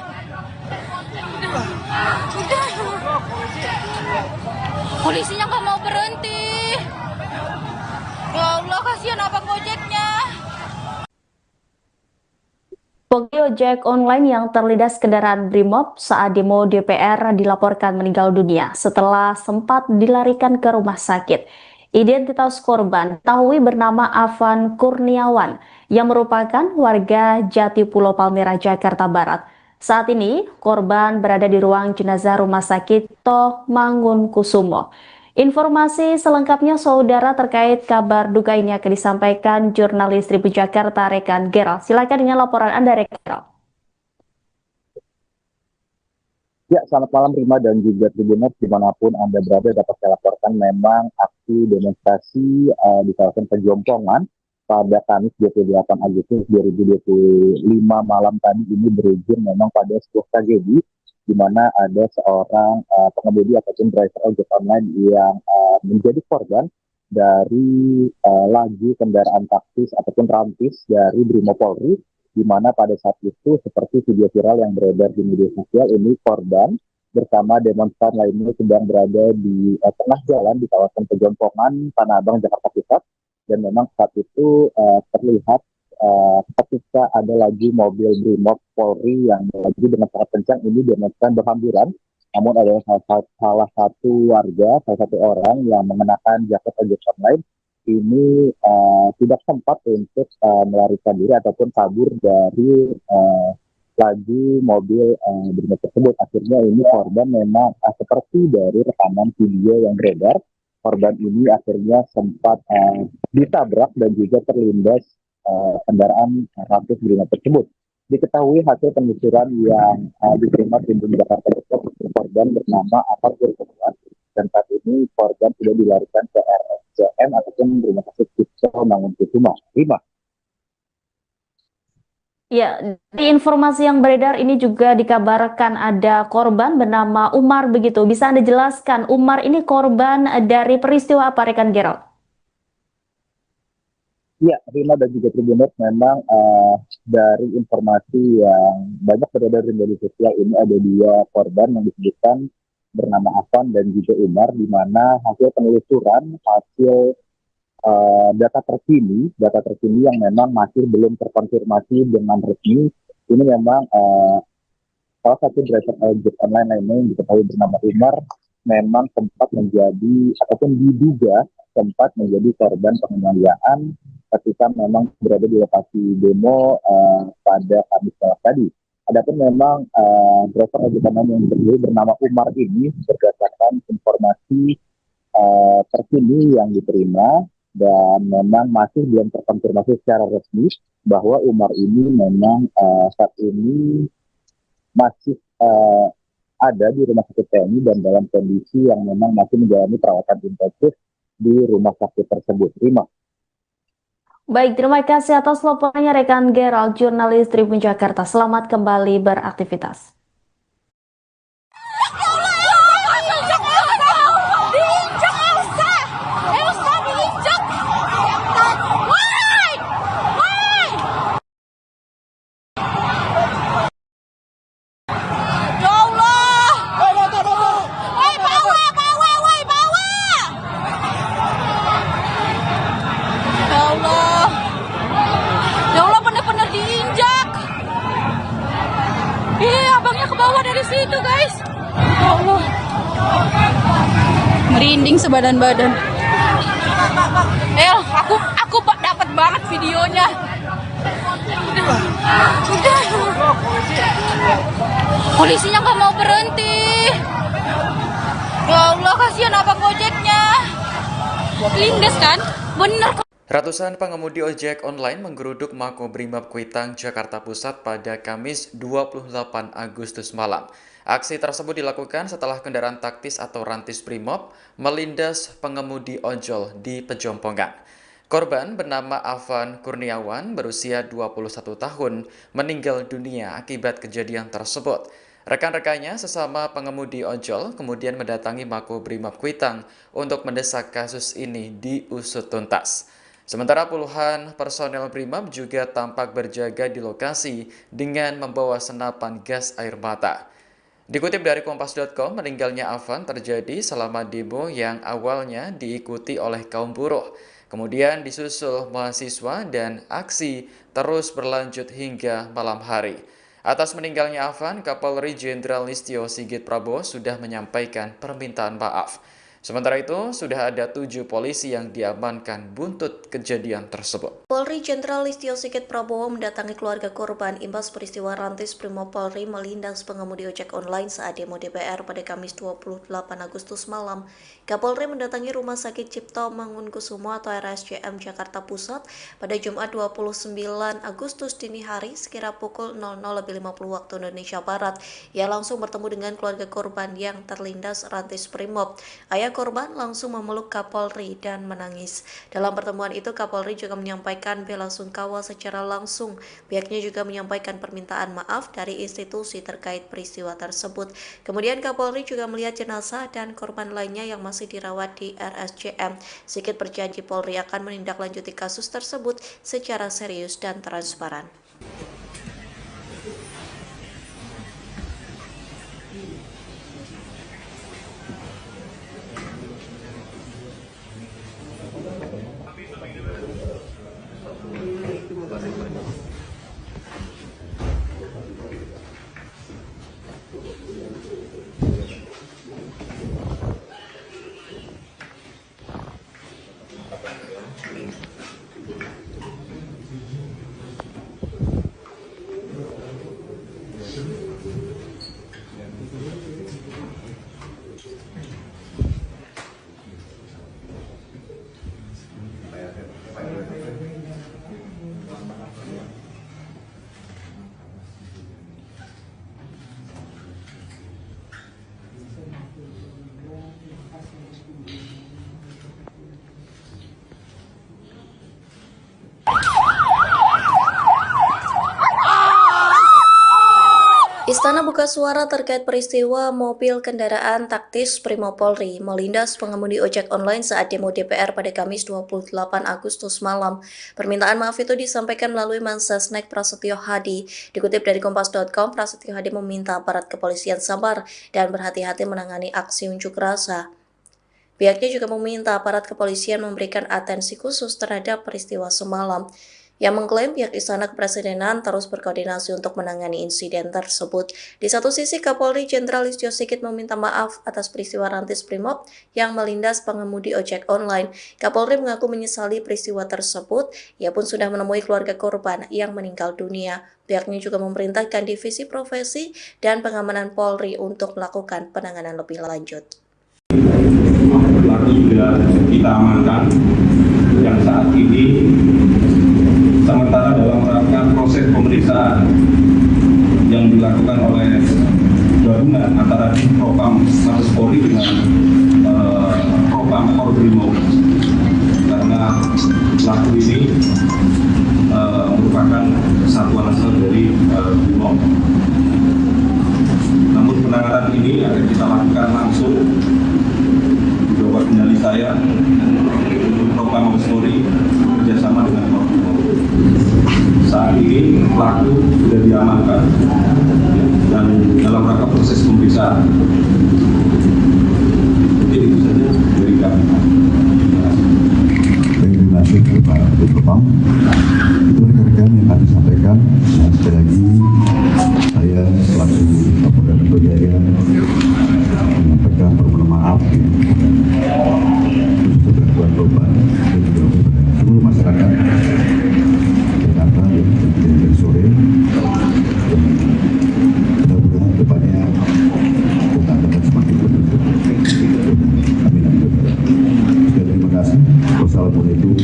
Udah. Polisinya nggak mau berhenti. Ya Allah, kasihan abang ojeknya. Pengemudi ojek online yang terlindas kendaraan Brimob saat demo DPR dilaporkan meninggal dunia setelah sempat dilarikan ke rumah sakit. Identitas korban diketahui bernama Afan Kurniawan yang merupakan warga Jatipulo Palmerah, Jakarta Barat. Saat ini korban berada di ruang jenazah Rumah Sakit Cipto Mangunkusumo. Informasi selengkapnya, saudara, terkait kabar duka ini akan disampaikan jurnalis Tribun Jakarta rekan Gerald. Silakan dengan laporan Anda, rekan Gerald. Ya, selamat malam Rima dan juga Tribuners dimanapun Anda berada. Dapat saya laporkan memang aksi demonstrasi di kawasan Pejompongan pada Kamis 28 Agustus 2025 malam tadi ini berujung memang pada sebuah tragedi di mana ada seorang pengemudi ataupun driver ojek online yang menjadi korban dari laju kendaraan taktis ataupun rantis dari Brimopolri, di mana pada saat itu seperti video viral yang beredar di media sosial ini korban bersama demonstran lainnya sedang berada di tengah jalan di kawasan Pejompongan, Tanah Abang, Jakarta Pusat, dan memang saat itu terlihat ketika ada lagi mobil Brimob Polri yang melaju dengan sangat kencang, ini demonstran berhamburan. Namun ada salah satu warga, salah satu orang yang mengenakan jaket ojek online ini tidak sempat untuk melarikan diri ataupun kabur dari laju mobil Brimob tersebut. Akhirnya ini korban memang seperti dari rekaman video yang beredar, korban ini akhirnya sempat ditabrak dan juga terlindas kendaraan rantis Brimob tersebut. Diketahui hasil penelusuran yang diterima Tribun Jakarta Pusat, korban bernama Afan Kurniawan, dan saat ini korban sudah dilarikan ke RSCM ataupun Rumah Sakit Cipto Mangunkusumo. Rima. Ya, di informasi yang beredar ini juga dikabarkan ada korban bernama Umar begitu. Bisa Anda jelaskan, Umar ini korban dari peristiwa apa, rekan Gerald? Ya, Rima dan juga Tribuners, memang dari informasi yang banyak beredar di media sosial ini ada dua korban yang disebutkan bernama Afan dan juga Umar, di mana hasil penelusuran, hasil data terkini yang memang masih belum terkonfirmasi dengan resmi, ini memang salah satu driver ojek online lainnya yang diketahui bernama Umar memang sempat menjadi ataupun diduga sempat menjadi korban penganiayaan ketika memang berada di lokasi demo pada Kamis malam tadi. Adapun memang driver ojek online yang bernama Umar ini berdasarkan informasi terkini yang diterima, dan memang masih belum terkonfirmasi secara resmi bahwa Umar ini memang saat ini masih ada di rumah sakit TNI dan dalam kondisi yang memang masih menjalani perawatan intensif di rumah sakit tersebut. Terima. Baik, terima kasih atas laporannya rekan Gerald, jurnalis Tribun Jakarta. Selamat kembali beraktivitas. Abangnya ke bawah dari situ, guys. Ya Allah. Merinding sebadan-badan. Aku dapat banget videonya. Udah. Polisinya nggak mau berhenti. Ya Allah, kasihan abang ojeknya. Lindes kan? Bener. Ratusan pengemudi ojek online menggeruduk Makobrimob Kuitang, Jakarta Pusat pada Kamis 28 Agustus malam. Aksi tersebut dilakukan setelah kendaraan taktis atau rantis Brimob melindas pengemudi ojol di Pejompongan. Korban bernama Afan Kurniawan berusia 21 tahun meninggal dunia akibat kejadian tersebut. Rekan-rekannya sesama pengemudi ojol kemudian mendatangi Makobrimob Kuitang untuk mendesak kasus ini diusut tuntas. Sementara puluhan personel Brimob juga tampak berjaga di lokasi dengan membawa senapan gas air mata. Dikutip dari Kompas.com, meninggalnya Afan terjadi selama demo yang awalnya diikuti oleh kaum buruh. Kemudian disusul mahasiswa dan aksi terus berlanjut hingga malam hari. Atas meninggalnya Afan, Kapolri Jenderal Listio Sigit Prabowo sudah menyampaikan permintaan maaf. Sementara itu, sudah ada 7 polisi yang diamankan buntut kejadian tersebut. Polri Jenderal Listio Sigit Prabowo mendatangi keluarga korban imbas peristiwa rantis Brimob Polri melindas pengemudi ojek online saat demo DPR pada Kamis 28 Agustus malam. Kapolri mendatangi Rumah Sakit Cipto Mangunkusumo atau RSCM Jakarta Pusat pada Jumat 29 Agustus dini hari sekira pukul 00.50 waktu Indonesia Barat. Ia langsung bertemu dengan keluarga korban yang terlindas rantis Brimob. Ayah korban langsung memeluk Kapolri dan menangis. Dalam pertemuan itu, Kapolri juga menyampaikan bela sungkawa secara langsung. Pihaknya juga menyampaikan permintaan maaf dari institusi terkait peristiwa tersebut. Kemudian Kapolri juga melihat jenazah dan korban lainnya yang masih dirawat di RSCM. Sigit berjanji Polri akan menindaklanjuti kasus tersebut secara serius dan transparan. Istana buka suara terkait peristiwa mobil kendaraan taktis Brimob Polri melindas pengemudi ojek online saat demo DPR pada Kamis 28 Agustus malam. Permintaan maaf itu disampaikan melalui Mensesnek Prasetyo Hadi. Dikutip dari Kompas.com, Prasetyo Hadi meminta aparat kepolisian sabar dan berhati-hati menangani aksi unjuk rasa. Pihaknya juga meminta aparat kepolisian memberikan atensi khusus terhadap peristiwa semalam. Yang mengklaim pihak Istana Kepresidenan terus berkoordinasi untuk menangani insiden tersebut. Di satu sisi, Kapolri Jenderal Listio Sigit meminta maaf atas peristiwa rantis Brimob yang melindas pengemudi ojek online. Kapolri mengaku menyesali peristiwa tersebut. Ia pun sudah menemui keluarga korban yang meninggal dunia. Pihaknya juga memerintahkan Divisi Profesi dan Pengamanan Polri untuk melakukan penanganan lebih lanjut. pelaku sudah kita amankan dan saat ini sementara dalam rangka proses pemeriksaan yang dilakukan oleh gabungan antara Propam Mabes Polri dengan Propam Korbrimop, karena pelaku ini merupakan satuan asal dari Brimob. Namun penanganan ini akan kita lakukan langsung di bawah kendali saya untuk Propam Mabes Polri bekerjasama dengan Korbrimop. Saat ini pelaku sudah diamankan dan dalam rangka proses pemeriksaan. Jadi itu saja dari kami. Terima kasih Pak Propam. Itu rekan-rekan yang kami sampaikan. Dan sekali lagi saya selaku Kapolda Metro Jaya menyampaikan permohonan maaf untuk gangguan korban dan juga kepada seluruh masyarakat Jakarta yang terjadi dari sore. Mudah-mudahan depannya kita akan semakin beruntung. Amin amin. Terima kasih. Wassalamualaikum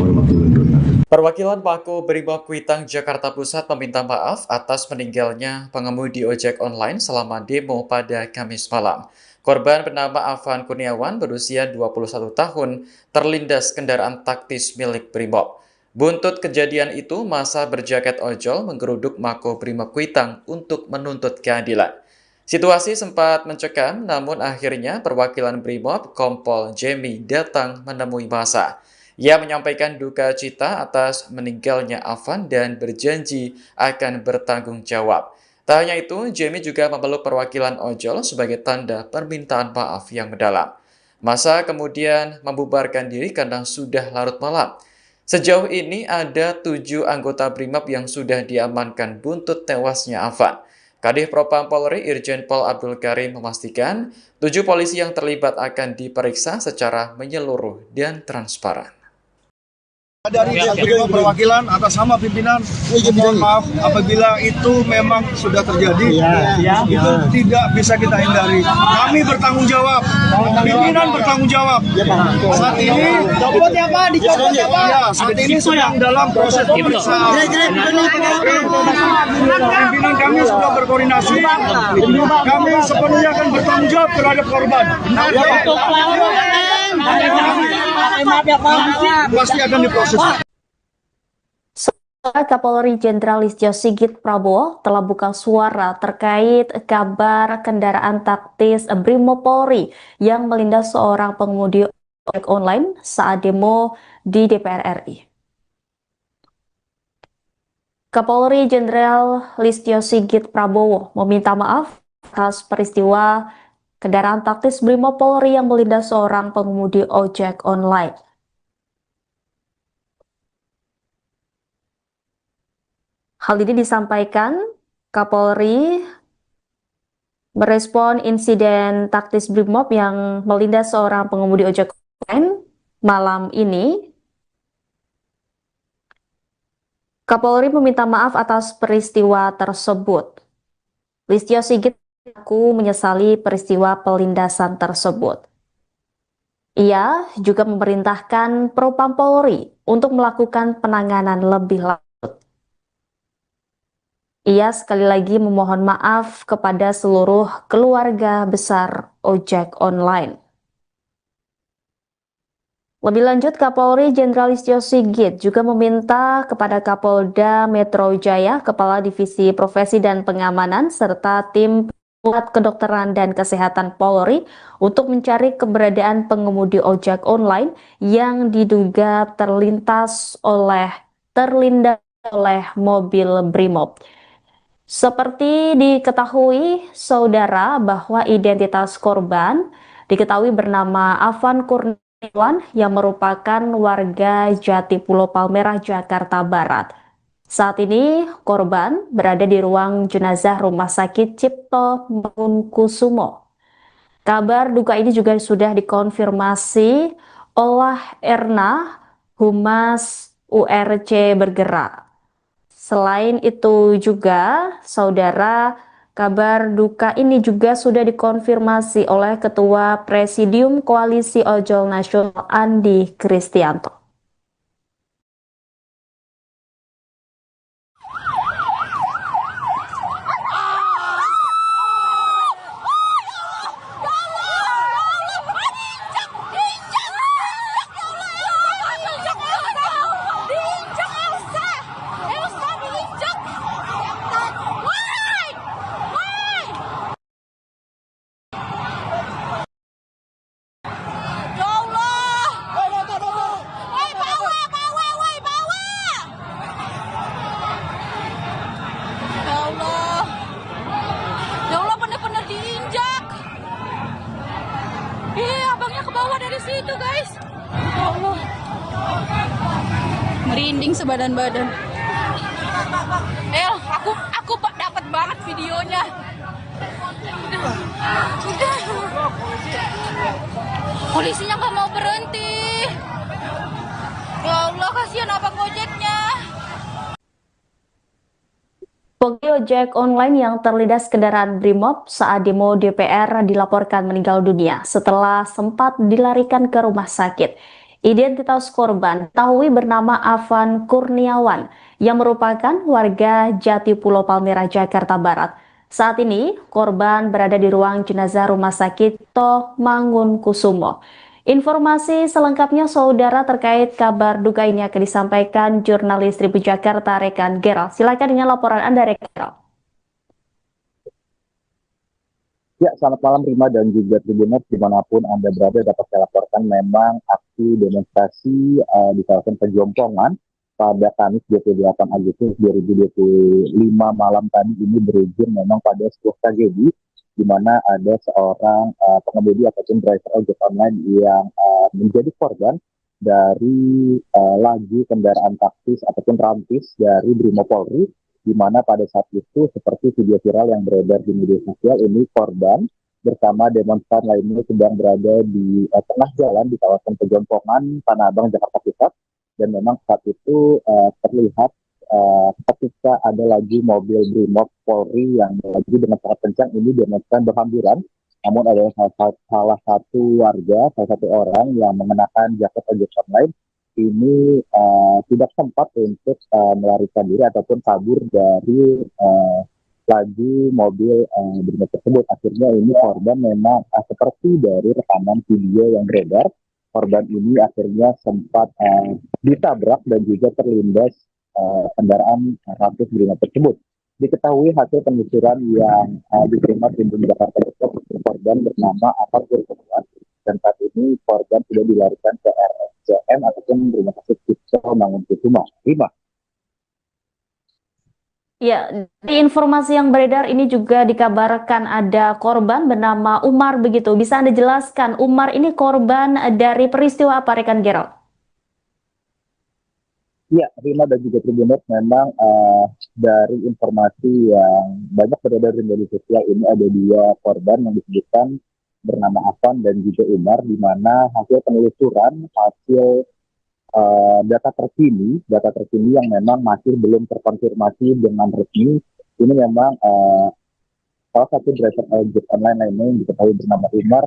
warahmatullahi wabarakatuh. Perwakilan Pako Brimob Kuitang Jakarta Pusat meminta maaf atas meninggalnya pengemudi ojek online selama demo pada Kamis malam. Korban bernama Afan Kurniawan berusia 21 tahun terlindas kendaraan taktis milik Brimob. Buntut kejadian itu, massa berjaket ojol menggeruduk Mako Brimob Kuitang untuk menuntut keadilan. Situasi sempat mencekam, namun akhirnya perwakilan Brimob Kompol Jemi datang menemui massa. Ia menyampaikan duka cita atas meninggalnya Afan dan berjanji akan bertanggung jawab. Tak hanya itu, Jemi juga memeluk perwakilan ojol sebagai tanda permintaan maaf yang mendalam. Massa kemudian membubarkan diri karena sudah larut malam. Sejauh ini ada 7 anggota Brimob yang sudah diamankan buntut tewasnya Afan. Kadif Propam Polri Irjen Pol Abdul Karim memastikan 7 polisi yang terlibat akan diperiksa secara menyeluruh dan transparan. Dari perwakilan atas nama pimpinan, mohon maaf apabila itu memang sudah terjadi, itu tidak bisa kita hindari. Kami bertanggung jawab, pimpinan bertanggung jawab. Saat ini, saat ini sedang dalam proses pemeriksaan. Pimpinan kami sudah berkoordinasi, kami sepenuhnya akan bertanggung jawab terhadap korban. Pasti akan diproses. Kapolri Jenderal Listio Sigit Prabowo telah buka suara terkait kabar kendaraan taktis Brimob Polri yang melindas seorang pengemudi ojek online saat demo di DPR RI. Kapolri Jenderal Listio Sigit Prabowo meminta maaf atas peristiwa kendaraan taktis Brimob Polri yang melindas seorang pengemudi ojek online. Hal ini disampaikan Kapolri merespon insiden taktis Brimob yang melindas seorang pengemudi ojek online malam ini. Kapolri meminta maaf atas peristiwa tersebut. Listio Sigit mengaku menyesali peristiwa pelindasan tersebut. Ia juga memerintahkan Propam Polri untuk melakukan penanganan lebih lanjut. Ia sekali lagi memohon maaf kepada seluruh keluarga besar ojek online. Lebih lanjut, Kapolri Jenderal Listio Sigit juga meminta kepada Kapolda Metro Jaya, Kepala Divisi Profesi dan Pengamanan, serta tim Pusat Kedokteran dan Kesehatan Polri untuk mencari keberadaan pengemudi ojek online yang diduga terlindas oleh mobil Brimob. Seperti diketahui, saudara, bahwa identitas korban diketahui bernama Afan Kurniawan yang merupakan warga Jatipulo Palmerah, Jakarta Barat. Saat ini korban berada di ruang jenazah Rumah Sakit Cipto Mangunkusumo. Kabar duka ini juga sudah dikonfirmasi oleh Erna, Humas URC Bergerak. Selain itu juga, saudara, Kabar duka ini juga sudah dikonfirmasi oleh Ketua Presidium Koalisi Ojol Nasional Andi Kristianto. Dari situ guys, ya Allah, merinding sebadan-badan. Aku dapat banget videonya. Polisinya nggak mau berhenti. Ya Allah, kasihan abang ojeknya. Pengemudi ojek online yang terlindas kendaraan Brimob saat demo DPR dilaporkan meninggal dunia setelah sempat dilarikan ke rumah sakit. Identitas korban diketahui bernama Afan Kurniawan yang merupakan warga Jati Pulau Palmerah, Jakarta Barat. Saat ini, korban berada di ruang jenazah Rumah Sakit Toh Mangunkusumo. Informasi selengkapnya saudara terkait kabar duka ini akan disampaikan jurnalis Tribun Jakarta rekan Gerald. Silakan dengan laporan Anda rekan Gerald. Ya, selamat malam Rima dan juga Tribuners dimanapun Anda berada. Dapat saya laporkan memang aksi demonstrasi di kawasan Pejompongan pada Kamis 28 Agustus 2025 malam tadi ini berujung memang pada sebuah tragedi di mana ada seorang pengemudi ataupun driver ojek online yang menjadi korban dari laju kendaraan taktis ataupun rantis dari Brimopolri, di mana pada saat itu seperti video viral yang beredar di media sosial ini korban bersama demonstran lainnya sedang berada di tengah jalan di kawasan Pejompongan, Tanah Abang, Jakarta Pusat, dan memang saat itu terlihat ketika ada lagi mobil Brimob Polri yang lagi dengan sangat kencang ini demonstran berhamburan, namun ada salah satu warga, salah satu orang yang mengenakan jaket ojek online ini tidak sempat untuk melarikan diri ataupun kabur dari laju mobil Brimob tersebut. Akhirnya ini korban memang seperti dari rekaman video yang beredar, korban ini akhirnya sempat ditabrak dan juga terlindas kendaraan ratus Brimob tersebut. Diketahui hasil penelusuran yang diterima Tribun Jakarta Pusat, korban bernama Afan Kurniawan, dan saat ini korban sudah dilarikan ke RSCM ataupun Rumah Sakit Toh Mangunkusumo. Rima. Ya, di informasi yang beredar ini juga dikabarkan ada korban bernama Umar begitu. Bisa Anda jelaskan Umar ini korban dari peristiwa apa rekan Gerald? Ya, Rima dan juga Tribuners, memang dari informasi yang banyak beredar di media sosial ini ada dua korban yang disebutkan bernama Afan dan juga Umar, di mana hasil penelusuran, hasil data terkini yang memang masih belum terkonfirmasi dengan resmi, ini memang salah satu driver ojek online lainnya yang diketahui bernama Umar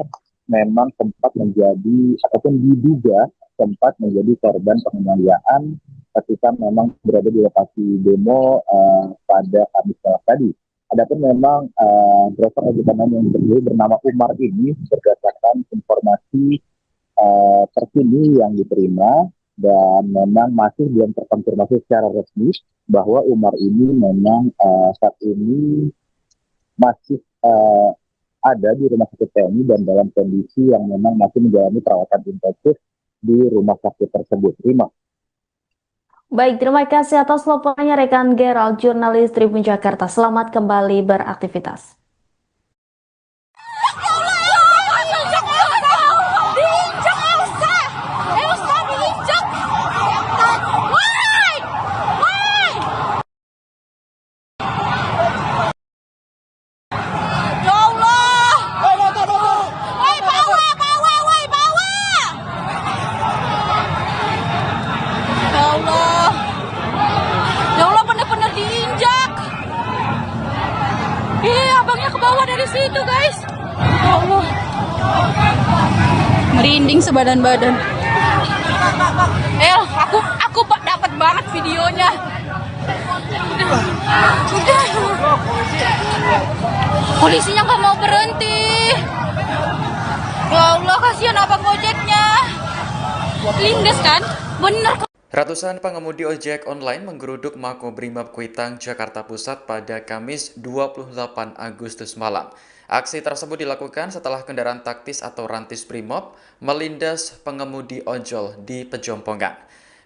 memang sempat menjadi ataupun diduga sempat menjadi korban penganiayaan ketika memang berada di lokasi demo pada Kamis malam tadi. Adapun memang driver ojek online yang diketahui bernama Umar ini berdasarkan informasi terkini yang diterima dan memang masih belum terkonfirmasi secara resmi bahwa Umar ini memang saat ini masih ada di rumah sakit TNI dan dalam kondisi yang memang masih menjalani perawatan intensif di rumah sakit tersebut. Rima. Baik, terima kasih atas laporannya rekan Gerald, jurnalis Tribun Jakarta. Selamat kembali beraktivitas. Ya Allah, bener-bener diinjak. Iya, bawa dari situ, guys. Ya Allah. Merinding sebadan-badan. Aku dapat banget videonya. Udah. Polisinya nggak mau berhenti. Ya Allah, kasihan abang Gojeknya. Lindes kan? Bener. Ratusan pengemudi ojek online menggeruduk Makobrimob Kuitang, Jakarta Pusat pada Kamis 28 Agustus malam. Aksi tersebut dilakukan setelah kendaraan taktis atau rantis Brimob melindas pengemudi ojol di Pejompongan.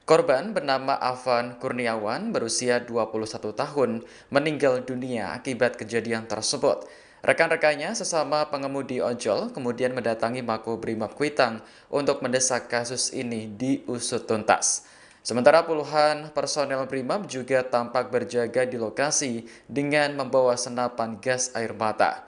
Korban bernama Afan Kurniawan berusia 21 tahun meninggal dunia akibat kejadian tersebut. Rekan-rekannya sesama pengemudi ojol kemudian mendatangi Makobrimob Kuitang untuk mendesak kasus ini diusut tuntas. Sementara puluhan personel Brimob juga tampak berjaga di lokasi dengan membawa senapan gas air mata.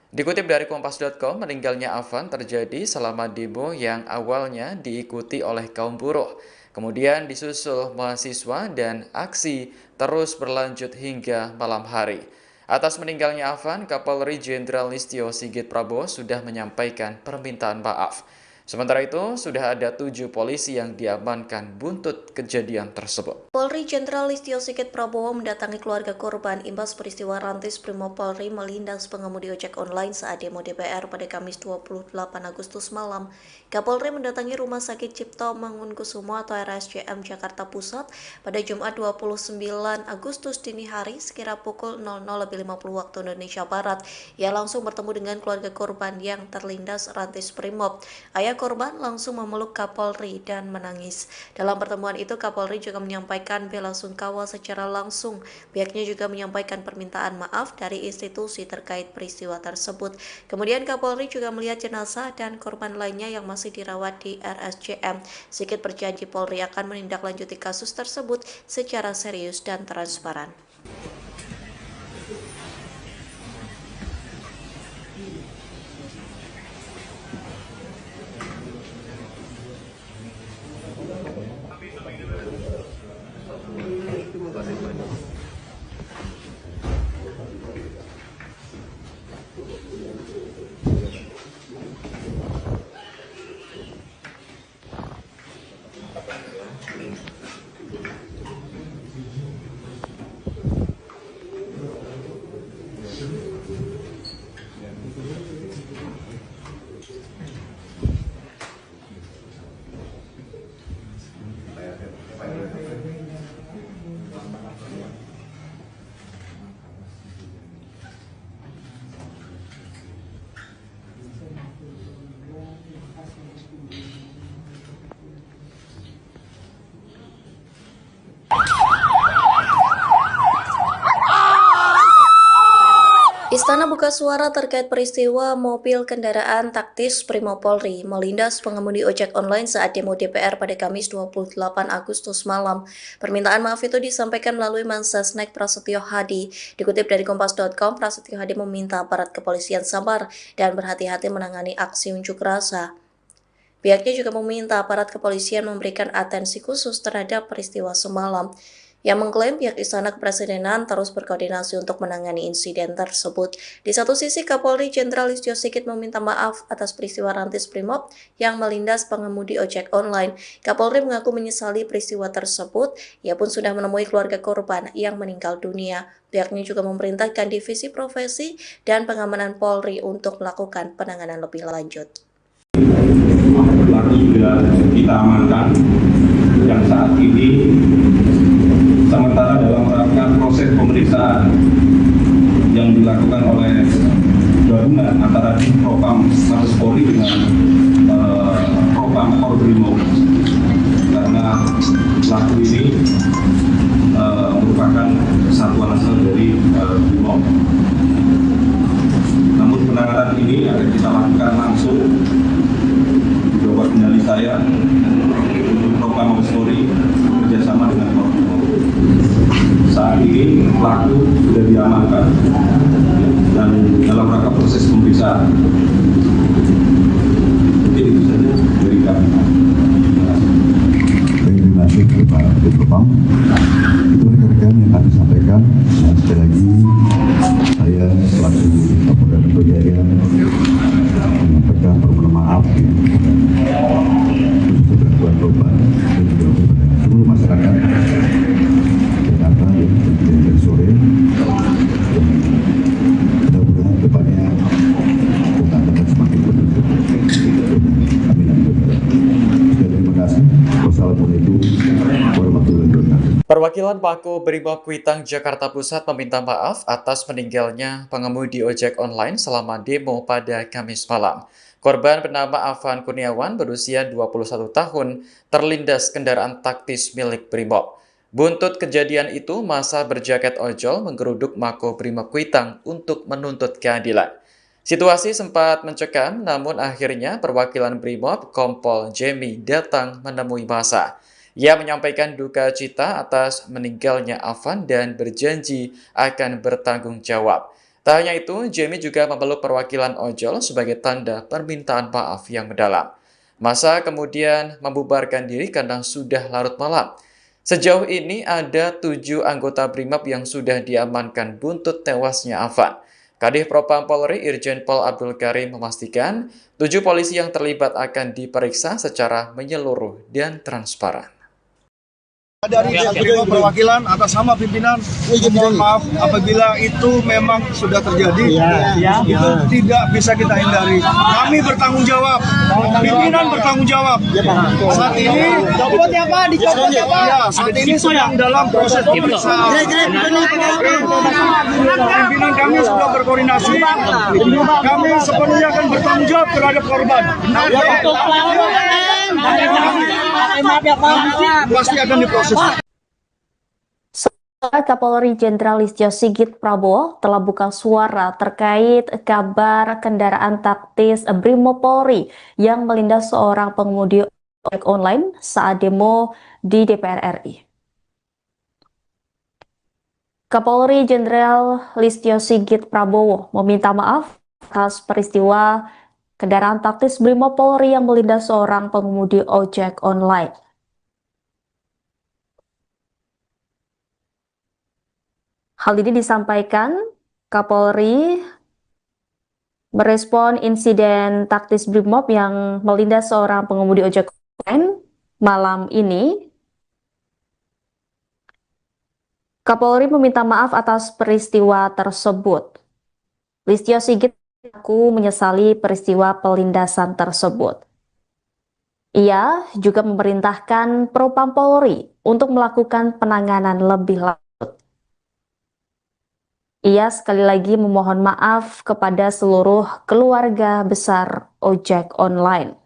Dikutip dari Kompas.com, meninggalnya Afan terjadi selama demo yang awalnya diikuti oleh kaum buruh. Kemudian disusul mahasiswa dan aksi terus berlanjut hingga malam hari. Atas meninggalnya Afan, Kapolri Jenderal Listio Sigit Prabowo sudah menyampaikan permintaan maaf. Sementara itu, sudah ada 7 polisi yang diamankan buntut kejadian tersebut. Polri Jenderal Listio Sigit Prabowo mendatangi keluarga korban imbas peristiwa rantis Brimob Polri melindas pengemudi ojek online saat demo DPR pada Kamis 28 Agustus malam. Kapolri mendatangi Rumah Sakit Cipto Mangunkusumo atau RSCM Jakarta Pusat pada Jumat 29 Agustus dini hari sekira pukul 00.50 waktu Indonesia Barat. Ia langsung bertemu dengan keluarga korban yang terlindas rantis Brimob. Ayah korban langsung memeluk Kapolri dan menangis. Dalam pertemuan itu, Kapolri juga menyampaikan bela sungkawa secara langsung. Pihaknya juga menyampaikan permintaan maaf dari institusi terkait peristiwa tersebut. Kemudian Kapolri juga melihat jenazah dan korban lainnya yang masih dirawat di RSCM. Sigit berjanji Polri akan menindaklanjuti kasus tersebut secara serius dan transparan. Istana buka suara terkait peristiwa mobil kendaraan taktis Brimob Polri melindas pengemudi ojek online saat demo DPR pada Kamis 28 Agustus malam. Permintaan maaf itu disampaikan melalui Mensesnek Prasetyo Hadi. Dikutip dari Kompas.com, Prasetyo Hadi meminta aparat kepolisian sabar dan berhati-hati menangani aksi unjuk rasa. Pihaknya juga meminta aparat kepolisian memberikan atensi khusus terhadap peristiwa semalam. Yang mengklaim pihak Istana Kepresidenan terus berkoordinasi untuk menangani insiden tersebut. Di satu sisi, Kapolri Jenderal Listio Sigit meminta maaf atas peristiwa rantis Brimob yang melindas pengemudi ojek online. Kapolri mengaku menyesali peristiwa tersebut. Ia pun sudah menemui keluarga korban yang meninggal dunia. Pihaknya juga memerintahkan Divisi Profesi dan Pengamanan Polri untuk melakukan penanganan lebih lanjut. Pelaku sudah kita amankan yang saat ini sementara dalam rangka proses pemeriksaan yang dilakukan oleh gabungan antara Propam Mabes Polri dengan Propam Makobrimob, karena pelaku ini merupakan satuan asal dari Brimob. Namun penanganan ini akan kita lakukan langsung di bawah kendali saya untuk Propam Mabes Polri bekerjasama dengan Makobrimob. Saat ini pelaku sudah diamankan dan dalam rangka proses pemeriksaan. Mungkin itu saja dari kami. Terima kasih Pak Propam. Itu rekan-rekan yang kami sampaikan. Dan sekali lagi saya selaku Kapolda Perwakilan Mako Brimob Kuitang Jakarta Pusat meminta maaf atas meninggalnya pengemudi ojek online selama demo pada Kamis malam. Korban bernama Afan Kurniawan berusia 21 tahun terlindas kendaraan taktis milik Brimob. Buntut kejadian itu, massa berjaket ojol menggeruduk Mako Brimob Kuitang untuk menuntut keadilan. Situasi sempat mencekam, namun akhirnya perwakilan Brimob Kompol Jemi datang menemui massa. Ia menyampaikan duka cita atas meninggalnya Afan dan berjanji akan bertanggung jawab. Tak hanya itu, Jamie juga memeluk perwakilan ojol sebagai tanda permintaan maaf yang mendalam. Massa kemudian membubarkan diri karena sudah larut malam. Sejauh ini ada 7 anggota Brimob yang sudah diamankan buntut tewasnya Afan. Kadif Propam Polri Irjen Pol Abdul Karim memastikan 7 polisi yang terlibat akan diperiksa secara menyeluruh dan transparan. Dari perwakilan atas nama pimpinan, mohon maaf apabila itu memang sudah terjadi, itu tidak bisa kita hindari. Kami bertanggung jawab, pimpinan bertanggung jawab. Saat ini, saat ini sedang dalam proses pemeriksaan. Pimpinan kami sudah berkoordinasi, kami sepenuhnya akan bertanggung jawab terhadap korban. Pasti akan diproses. Kapolri Jenderal Listio Sigit Prabowo telah buka suara terkait kabar kendaraan taktis Brimob Polri yang melindas seorang pengemudi ojek online saat demo di DPR RI. Kapolri Jenderal Listio Sigit Prabowo meminta maaf atas peristiwa kendaraan taktis Brimob Polri yang melindas seorang pengemudi ojek online. Hal ini disampaikan Kapolri merespon insiden taktis Brimob yang melindas seorang pengemudi ojek online malam ini. Kapolri meminta maaf atas peristiwa tersebut. Listio Sigit mengaku menyesali peristiwa pelindasan tersebut. Ia juga memerintahkan Propam Polri untuk melakukan penanganan lebih lanjut. Ia sekali lagi memohon maaf kepada seluruh keluarga besar ojek online.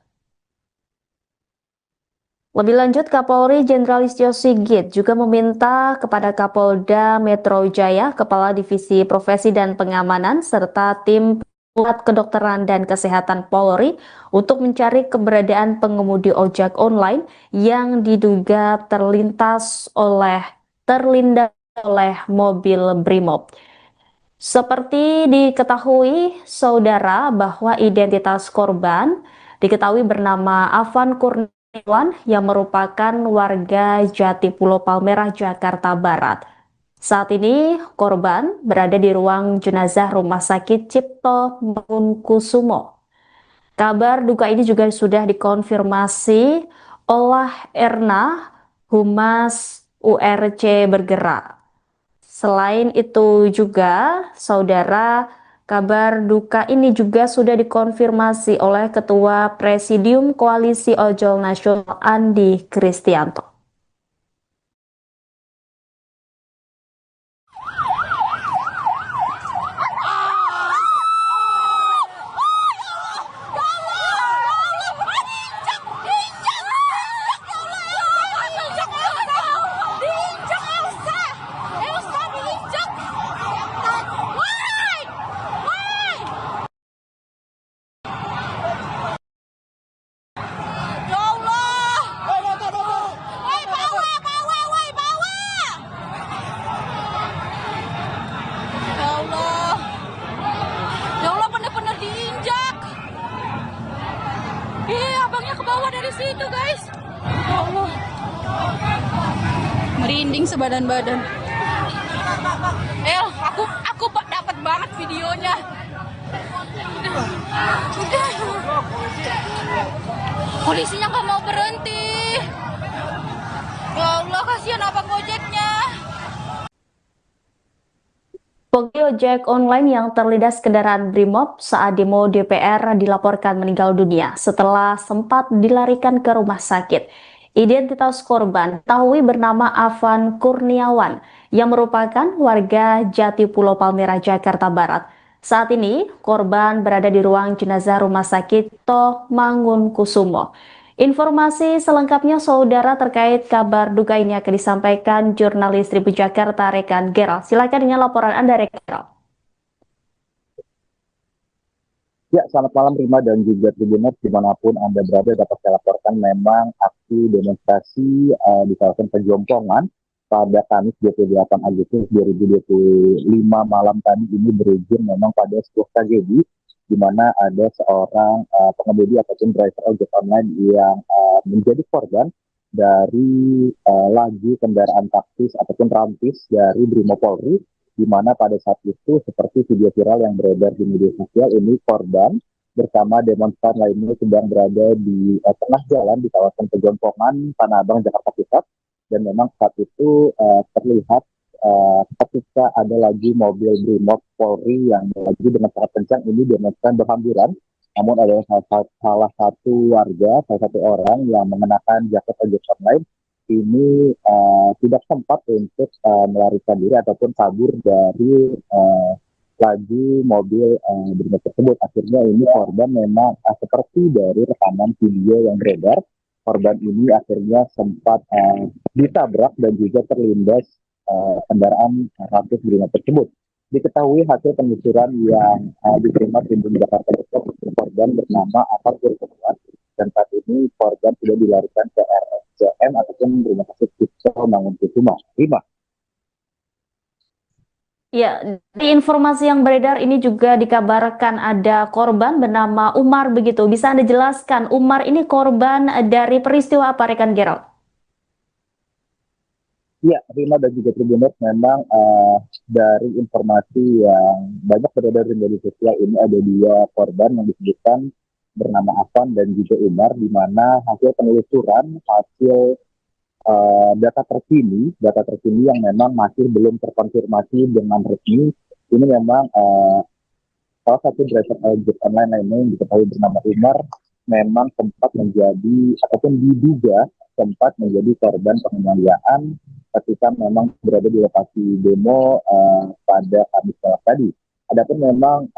Lebih lanjut, Kapolri Jenderal Listio Sigit juga meminta kepada Kapolda Metro Jaya, Kepala Divisi Profesi dan Pengamanan, serta tim Pusat Kedokteran dan Kesehatan Polri untuk mencari keberadaan pengemudi ojek online yang diduga terlindas oleh mobil Brimob. Seperti diketahui saudara bahwa identitas korban diketahui bernama Afan Kurniawan yang merupakan warga Jatipulo Palmerah, Jakarta Barat. Saat ini korban berada di ruang jenazah Rumah Sakit Cipto Mangunkusumo. Kabar duka ini juga sudah dikonfirmasi oleh Erna, Humas URC Bergerak. Selain itu juga, saudara, kabar duka ini juga sudah dikonfirmasi oleh Ketua Presidium Koalisi Ojol Nasional Andi Kristianto. Situ guys, ya Allah, merinding sebadan-badan. Aku dapat banget videonya. Polisinya nggak mau berhenti. Ya Allah, kasihan abang gojeknya. Pengemudi ojek online yang terlindas kendaraan Brimob saat demo DPR dilaporkan meninggal dunia setelah sempat dilarikan ke rumah sakit. Identitas korban diketahui bernama Afan Kurniawan yang merupakan warga Jati Pulau Palmerah, Jakarta Barat. Saat ini, korban berada di ruang jenazah Rumah Sakit Toh Mangunkusumo. Informasi selengkapnya saudara terkait kabar duka ini akan disampaikan jurnalis Tribun Jakarta rekan Gerald. Silakan dengan laporan Anda rekan Gerald. Ya, selamat malam Rima dan juga Tribuners dimanapun Anda berada. Dapat saya laporkan memang aksi demonstrasi di kawasan Pejompongan pada Kamis 28 Agustus 2025 malam tadi ini berujung memang pada sebuah tragedi di mana ada seorang pengemudi ataupun driver ojek online yang menjadi korban dari laju kendaraan taktis ataupun rantis dari Brimopolri, di mana pada saat itu seperti video viral yang beredar di media sosial ini korban bersama demonstran lainnya sedang berada di tengah jalan di kawasan Pejompongan, Tanah Abang, Jakarta Pusat, dan memang saat itu terlihat ketika ada lagi mobil Brimob Polri yang melaju dengan sangat kencang, ini demonstran berhamburan, namun ada salah satu warga, salah satu orang yang mengenakan jaket ojek online ini tidak sempat untuk melarikan diri ataupun kabur dari laju mobil Brimob tersebut. Akhirnya ini korban memang seperti dari rekaman video yang beredar, korban ini akhirnya sempat ditabrak dan juga terlindas kendaraan rantis Brimob tersebut. Diketahui hasil penelusuran yang diterima Tribun Jakarta Pusat, korban bernama Afan Kurniawan, dan saat ini korban sudah dilarikan ke RSCM ataupun Rumah Sakit Toh Mangunkusumo. Rima. Ya, di informasi yang beredar ini juga dikabarkan ada korban bernama Umar begitu. Bisa Anda jelaskan Umar ini korban dari peristiwa apa rekan Gerald? Ya, Rima dan juga Tribuners, memang dari informasi yang banyak beredar di media sosial ini ada dua korban yang disebutkan bernama Afan dan juga Umar, di mana hasil penelusuran, hasil data terkini yang memang masih belum terkonfirmasi dengan resmi, ini memang salah satu driver ojek online lainnya yang diketahui bernama Umar memang sempat menjadi ataupun diduga sempat menjadi korban penganiayaan ketika memang berada di lokasi demo pada Kamis malam tadi. Adapun memang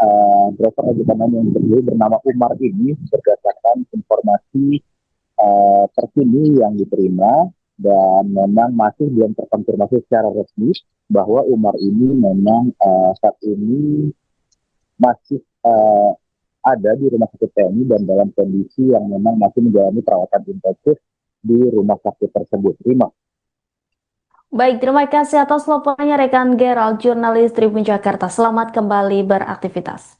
driver ojek online yang bernama Umar ini berdasarkan informasi terkini yang diterima dan memang masih belum terkonfirmasi secara resmi bahwa Umar ini memang saat ini masih ada di Rumah Sakit TNI dan dalam kondisi yang memang masih menjalani perawatan intensif di rumah sakit tersebut. Terima. Baik, terima kasih atas laporannya rekan Gerald, jurnalis Tribun Jakarta. Selamat kembali beraktivitas.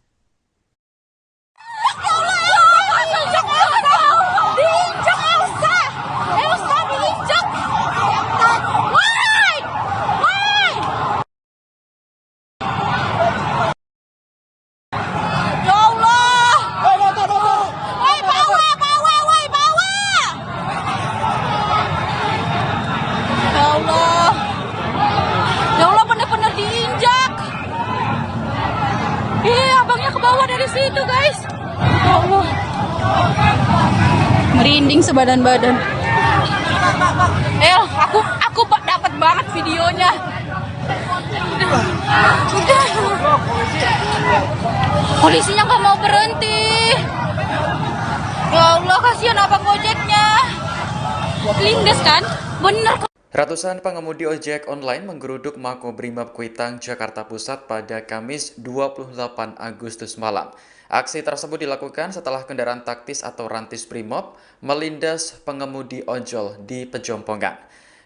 Abangnya ke bawah dari situ, guys. Ya Allah. Merinding sebadan-badan. Aku dapat banget videonya. Udah. Polisinya nggak mau berhenti. Ya Allah, kasihan abang ojeknya. Lindes kan? Bener. Ratusan pengemudi ojek online menggeruduk Makobrimob Kuitang, Jakarta Pusat pada Kamis 28 Agustus malam. Aksi tersebut dilakukan setelah kendaraan taktis atau rantis Brimob melindas pengemudi ojol di Pejompongan.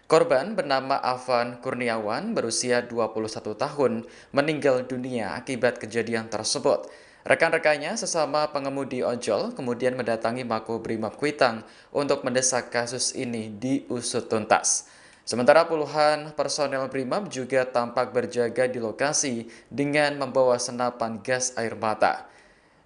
Korban bernama Afan Kurniawan berusia 21 tahun meninggal dunia akibat kejadian tersebut. Rekan-rekannya sesama pengemudi ojol kemudian mendatangi Makobrimob Kuitang untuk mendesak kasus ini diusut tuntas. Sementara puluhan personel Brimob juga tampak berjaga di lokasi dengan membawa senapan gas air mata.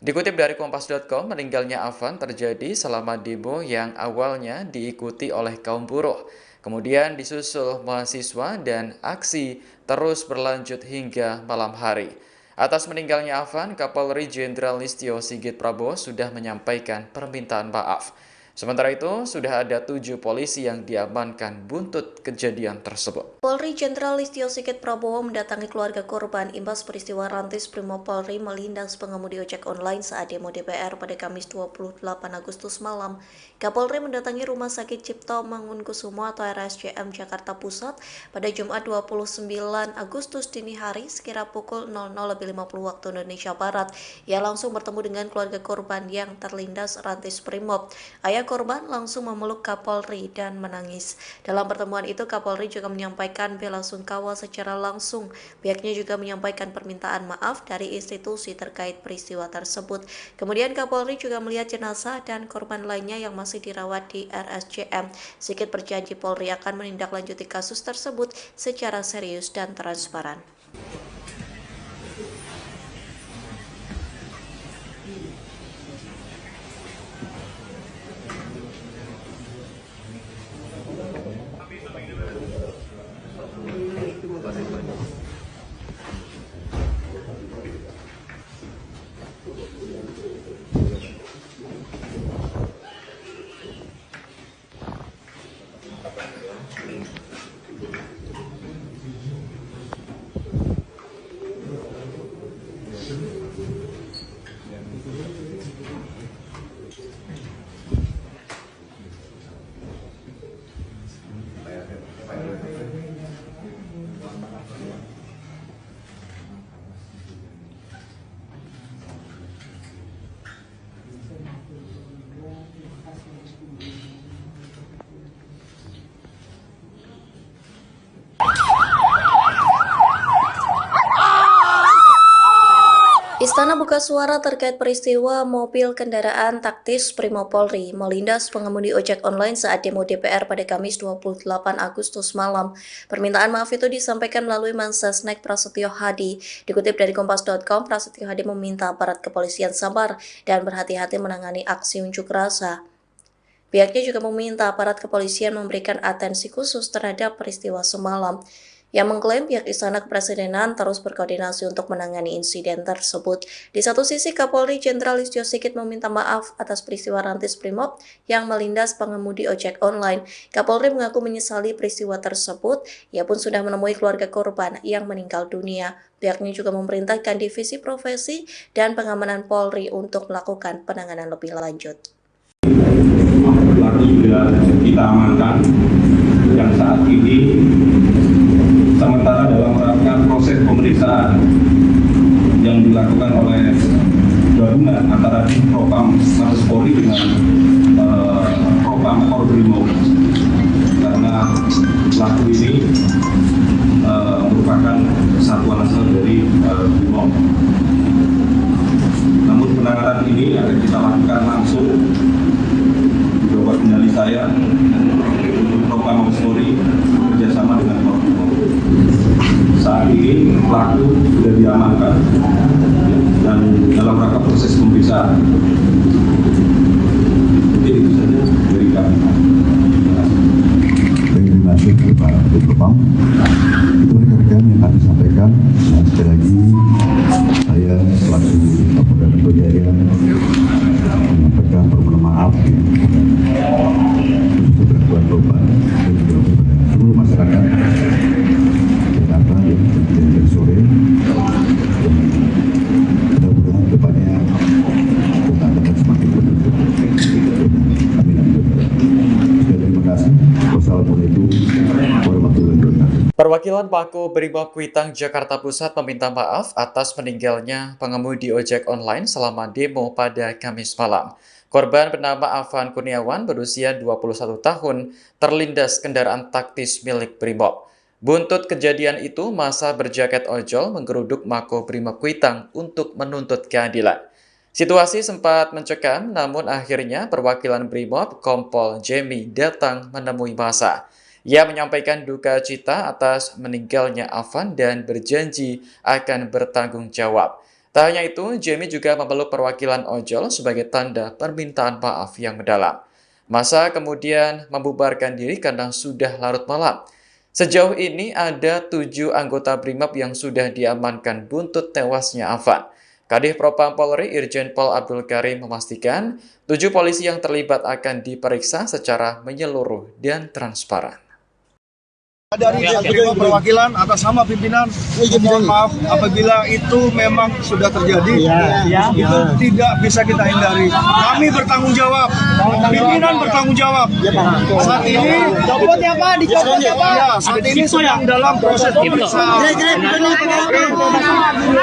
Dikutip dari Kompas.com, meninggalnya Afan terjadi selama demo yang awalnya diikuti oleh kaum buruh. Kemudian disusul mahasiswa dan aksi terus berlanjut hingga malam hari. Atas meninggalnya Afan, Kapolri Jenderal Listio Sigit Prabowo sudah menyampaikan permintaan maaf. Sementara itu, sudah ada 7 polisi yang diamankan buntut kejadian tersebut. Polri Jenderal Listio Sigit Prabowo mendatangi keluarga korban imbas peristiwa Rantis Brimopolri melindas pengemudi ojek online saat demo DPR pada Kamis 28 Agustus malam. Kapolri mendatangi Rumah Sakit Cipto Mangunkusumo atau RSCM Jakarta Pusat pada Jumat 29 Agustus dini hari sekira pukul 00.50 waktu Indonesia Barat. Ia langsung bertemu dengan keluarga korban yang terlindas Rantis Brimob. Ayah korban langsung memeluk Kapolri dan menangis. Dalam pertemuan itu, Kapolri juga menyampaikan bela sungkawa secara langsung. Pihaknya juga menyampaikan permintaan maaf dari institusi terkait peristiwa tersebut. Kemudian Kapolri juga melihat jenazah dan korban lainnya yang masih dirawat di RSCM. Sigit berjanji Polri akan menindaklanjuti kasus tersebut secara serius dan transparan. Istana buka suara terkait peristiwa mobil kendaraan taktis Brimopolri melindas pengemudi ojek online saat demo DPR pada Kamis 28 Agustus malam. Permintaan maaf itu disampaikan melalui Mensesnek Prasetyo Hadi. Dikutip dari Kompas.com, Prasetyo Hadi meminta aparat kepolisian sabar dan berhati-hati menangani aksi unjuk rasa. Pihaknya juga meminta aparat kepolisian memberikan atensi khusus terhadap peristiwa semalam. Yang mengklaim pihak Istana Kepresidenan terus berkoordinasi untuk menangani insiden tersebut. Di satu sisi, Kapolri Jenderal Listio Sigit meminta maaf atas peristiwa Rantis Brimob yang melindas pengemudi ojek online. Kapolri mengaku menyesali peristiwa tersebut. Ia pun sudah menemui keluarga korban yang meninggal dunia. Pihaknya juga memerintahkan Divisi Profesi dan Pengamanan Polri untuk melakukan penanganan lebih lanjut. Pelaku sudah kita amankan yang saat ini sementara dalam rangka proses pemeriksaan yang dilakukan oleh gabungan antara Propam Mabes Polri dengan Propam Polbrimob, karena pelaku ini merupakan satuan asal dari Brimob. Namun penanganan ini akan kita lakukan langsung di bawah kendali saya Propam Mabes Polri bekerjasama dengan Polbrimob. Saat ini pelaku sudah diamankan dan dalam rangka proses pemeriksaan. Jadi itu saja dari kami. Terima kasih Pak Propam. Itu rekan-rekan yang kami sampaikan. Dan sekali lagi saya selaku Kapolda Metro Jaya menyampaikan permohonan maaf untuk keraguan korban dan juga kepada seluruh masyarakat Jakarta yang terjadi dari sore. Mudah-mudahan depannya kita akan semakin menuntut. Amin. Terima kasih. Wassalamualaikum warahmatullahi wabarakatuh. Perwakilan Pako Brimob Kuitang Jakarta Pusat meminta maaf atas meninggalnya pengemudi ojek online selama demo pada Kamis malam. Korban bernama Afan Kurniawan berusia 21 tahun terlindas kendaraan taktis milik Brimob. Buntut kejadian itu, massa berjaket ojol menggeruduk Mako Brimob Kuitang untuk menuntut keadilan. Situasi sempat mencekam, namun akhirnya perwakilan Brimob Kompol Jemi datang menemui massa. Ia menyampaikan duka cita atas meninggalnya Afan dan berjanji akan bertanggung jawab. Tak hanya itu, Jemi juga memeluk perwakilan ojol sebagai tanda permintaan maaf yang mendalam. Massa kemudian membubarkan diri karena sudah larut malam. Sejauh ini ada 7 anggota Brimob yang sudah diamankan buntut tewasnya Afan. Kadif Propam Polri Irjen Pol Abdul Karim memastikan 7 polisi yang terlibat akan diperiksa secara menyeluruh dan transparan. Dari Primo perwakilan atas nama pimpinan, mohon maaf apabila itu memang sudah terjadi, itu tidak bisa kita hindari. Kami bertanggung jawab, pimpinan bertanggung jawab. Saat ini, saat ini sedang dalam proses pemeriksaan.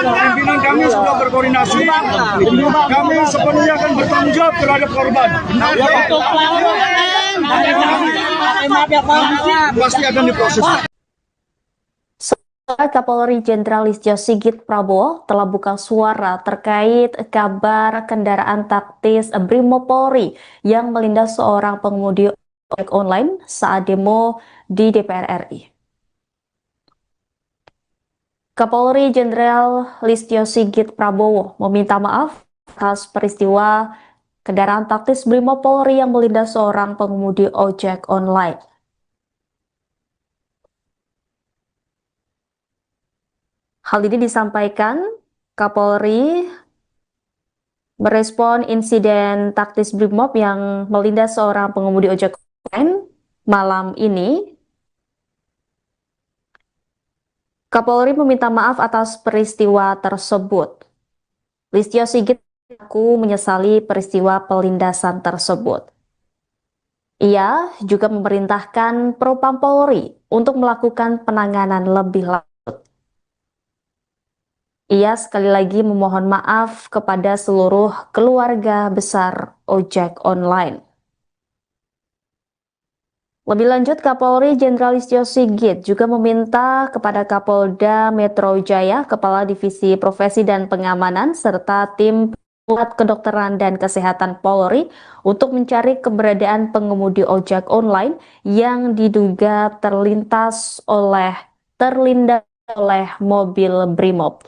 Pimpinan kami sudah berkoordinasi, kami sepenuhnya akan bertanggung jawab terhadap korban. Pasti akan diproses. Kapolri Jenderal Listio Sigit Prabowo telah buka suara terkait kabar kendaraan taktis Brimopolri yang melindas seorang pengemudi ojek online saat demo di DPR RI. Kapolri Jenderal Listio Sigit Prabowo meminta maaf atas peristiwa kendaraan taktis Brimopolri yang melindas seorang pengemudi ojek online. Hal ini disampaikan Kapolri merespon insiden taktis Brimob yang melindas seorang pengemudi ojek online malam ini. Kapolri meminta maaf atas peristiwa tersebut. Listio Sigit mengaku menyesali peristiwa pelindasan tersebut. Ia juga memerintahkan Propam Polri untuk melakukan penanganan lebih lanjut. Ia sekali lagi memohon maaf kepada seluruh keluarga besar ojek online. Lebih lanjut, Kapolri Jenderal Listio Sigit juga meminta kepada Kapolda Metro Jaya, Kepala Divisi Profesi dan Pengamanan, serta tim Pusat Kedokteran dan Kesehatan Polri untuk mencari keberadaan pengemudi ojek online yang diduga terlindas oleh mobil Brimob.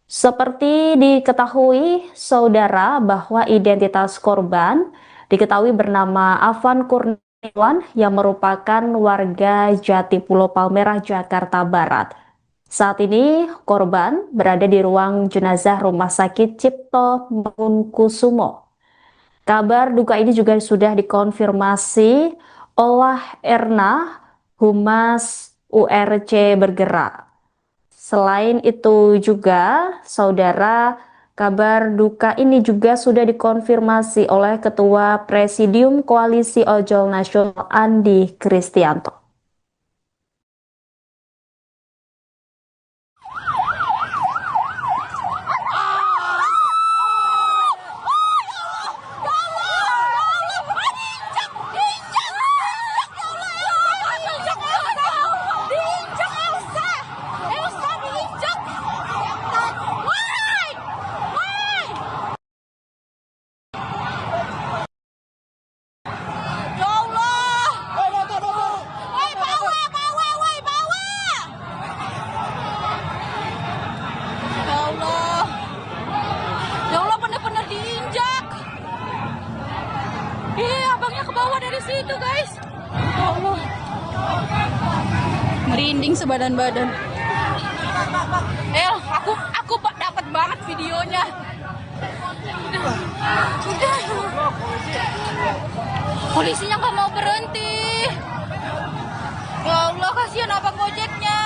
Seperti diketahui, saudara, bahwa identitas korban diketahui bernama Afan Kurniawan yang merupakan warga Jatipulo Palmerah, Jakarta Barat. Saat ini, korban berada di ruang jenazah Rumah Sakit Cipto Mangunkusumo. Kabar duka ini juga sudah dikonfirmasi oleh Erna, Humas URC Bergerak. Selain itu juga, saudara, kabar duka ini juga sudah dikonfirmasi oleh Ketua Presidium Koalisi Ojol Nasional Andi Kristianto. Abangnya ke bawah dari situ, guys. Ya Allah. Merinding sebadan-badan. Aku dapat banget videonya. Polisinya nggak mau berhenti. Ya Allah, kasihan abang ojeknya.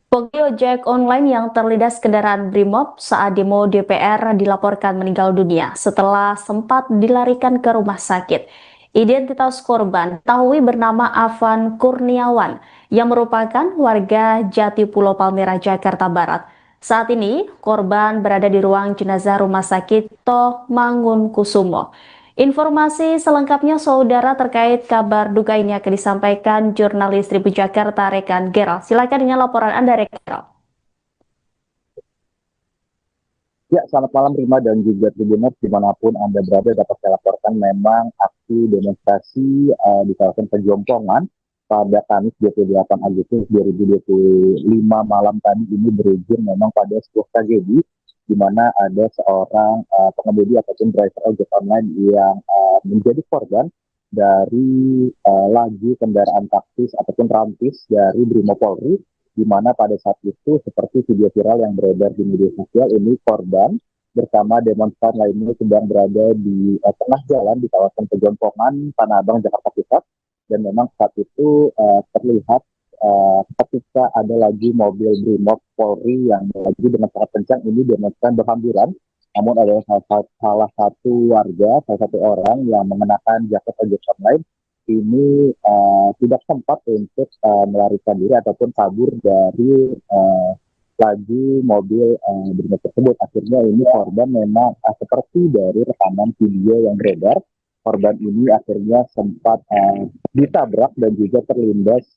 Pengemudi ojek online yang terlindas kendaraan Brimob saat demo DPR dilaporkan meninggal dunia setelah sempat dilarikan ke rumah sakit. Identitas korban diketahui bernama Afan Kurniawan yang merupakan warga Jatipulo Palmerah, Jakarta Barat. Saat ini, korban berada di ruang jenazah Rumah Sakit Cipto Mangunkusumo. Informasi selengkapnya, saudara, terkait kabar duka ini akan disampaikan jurnalis Tribun Jakarta rekan Gerald. Silakan dengan laporan Anda, rekan Gerald. Ya, selamat malam Rima dan juga Tribuners dimanapun Anda berada. Dapat saya laporkan memang aksi demonstrasi di kawasan Pejompongan pada Kamis 28 Agustus 2025 malam tadi ini berujung memang pada sebuah tragedi di mana ada seorang pengemudi ataupun driver ojek online yang menjadi korban dari laju kendaraan taktis ataupun rantis dari Brimopolri di mana pada saat itu seperti video viral yang beredar di media sosial ini korban bersama demonstran lainnya sedang berada di tengah jalan di kawasan Pejompongan, Tanah Abang, Jakarta Pusat. Dan memang saat itu terlihat ketika ada lagi mobil Brimob Polri yang melaju dengan sangat kencang, ini demonstran berhamburan. Namun ada salah satu warga, salah satu orang yang mengenakan jaket ojek online ini tidak sempat untuk melarikan diri ataupun kabur dari laju mobil Brimob tersebut. Akhirnya ini korban memang seperti dari rekaman video yang beredar, korban ini akhirnya sempat ditabrak dan juga terlindas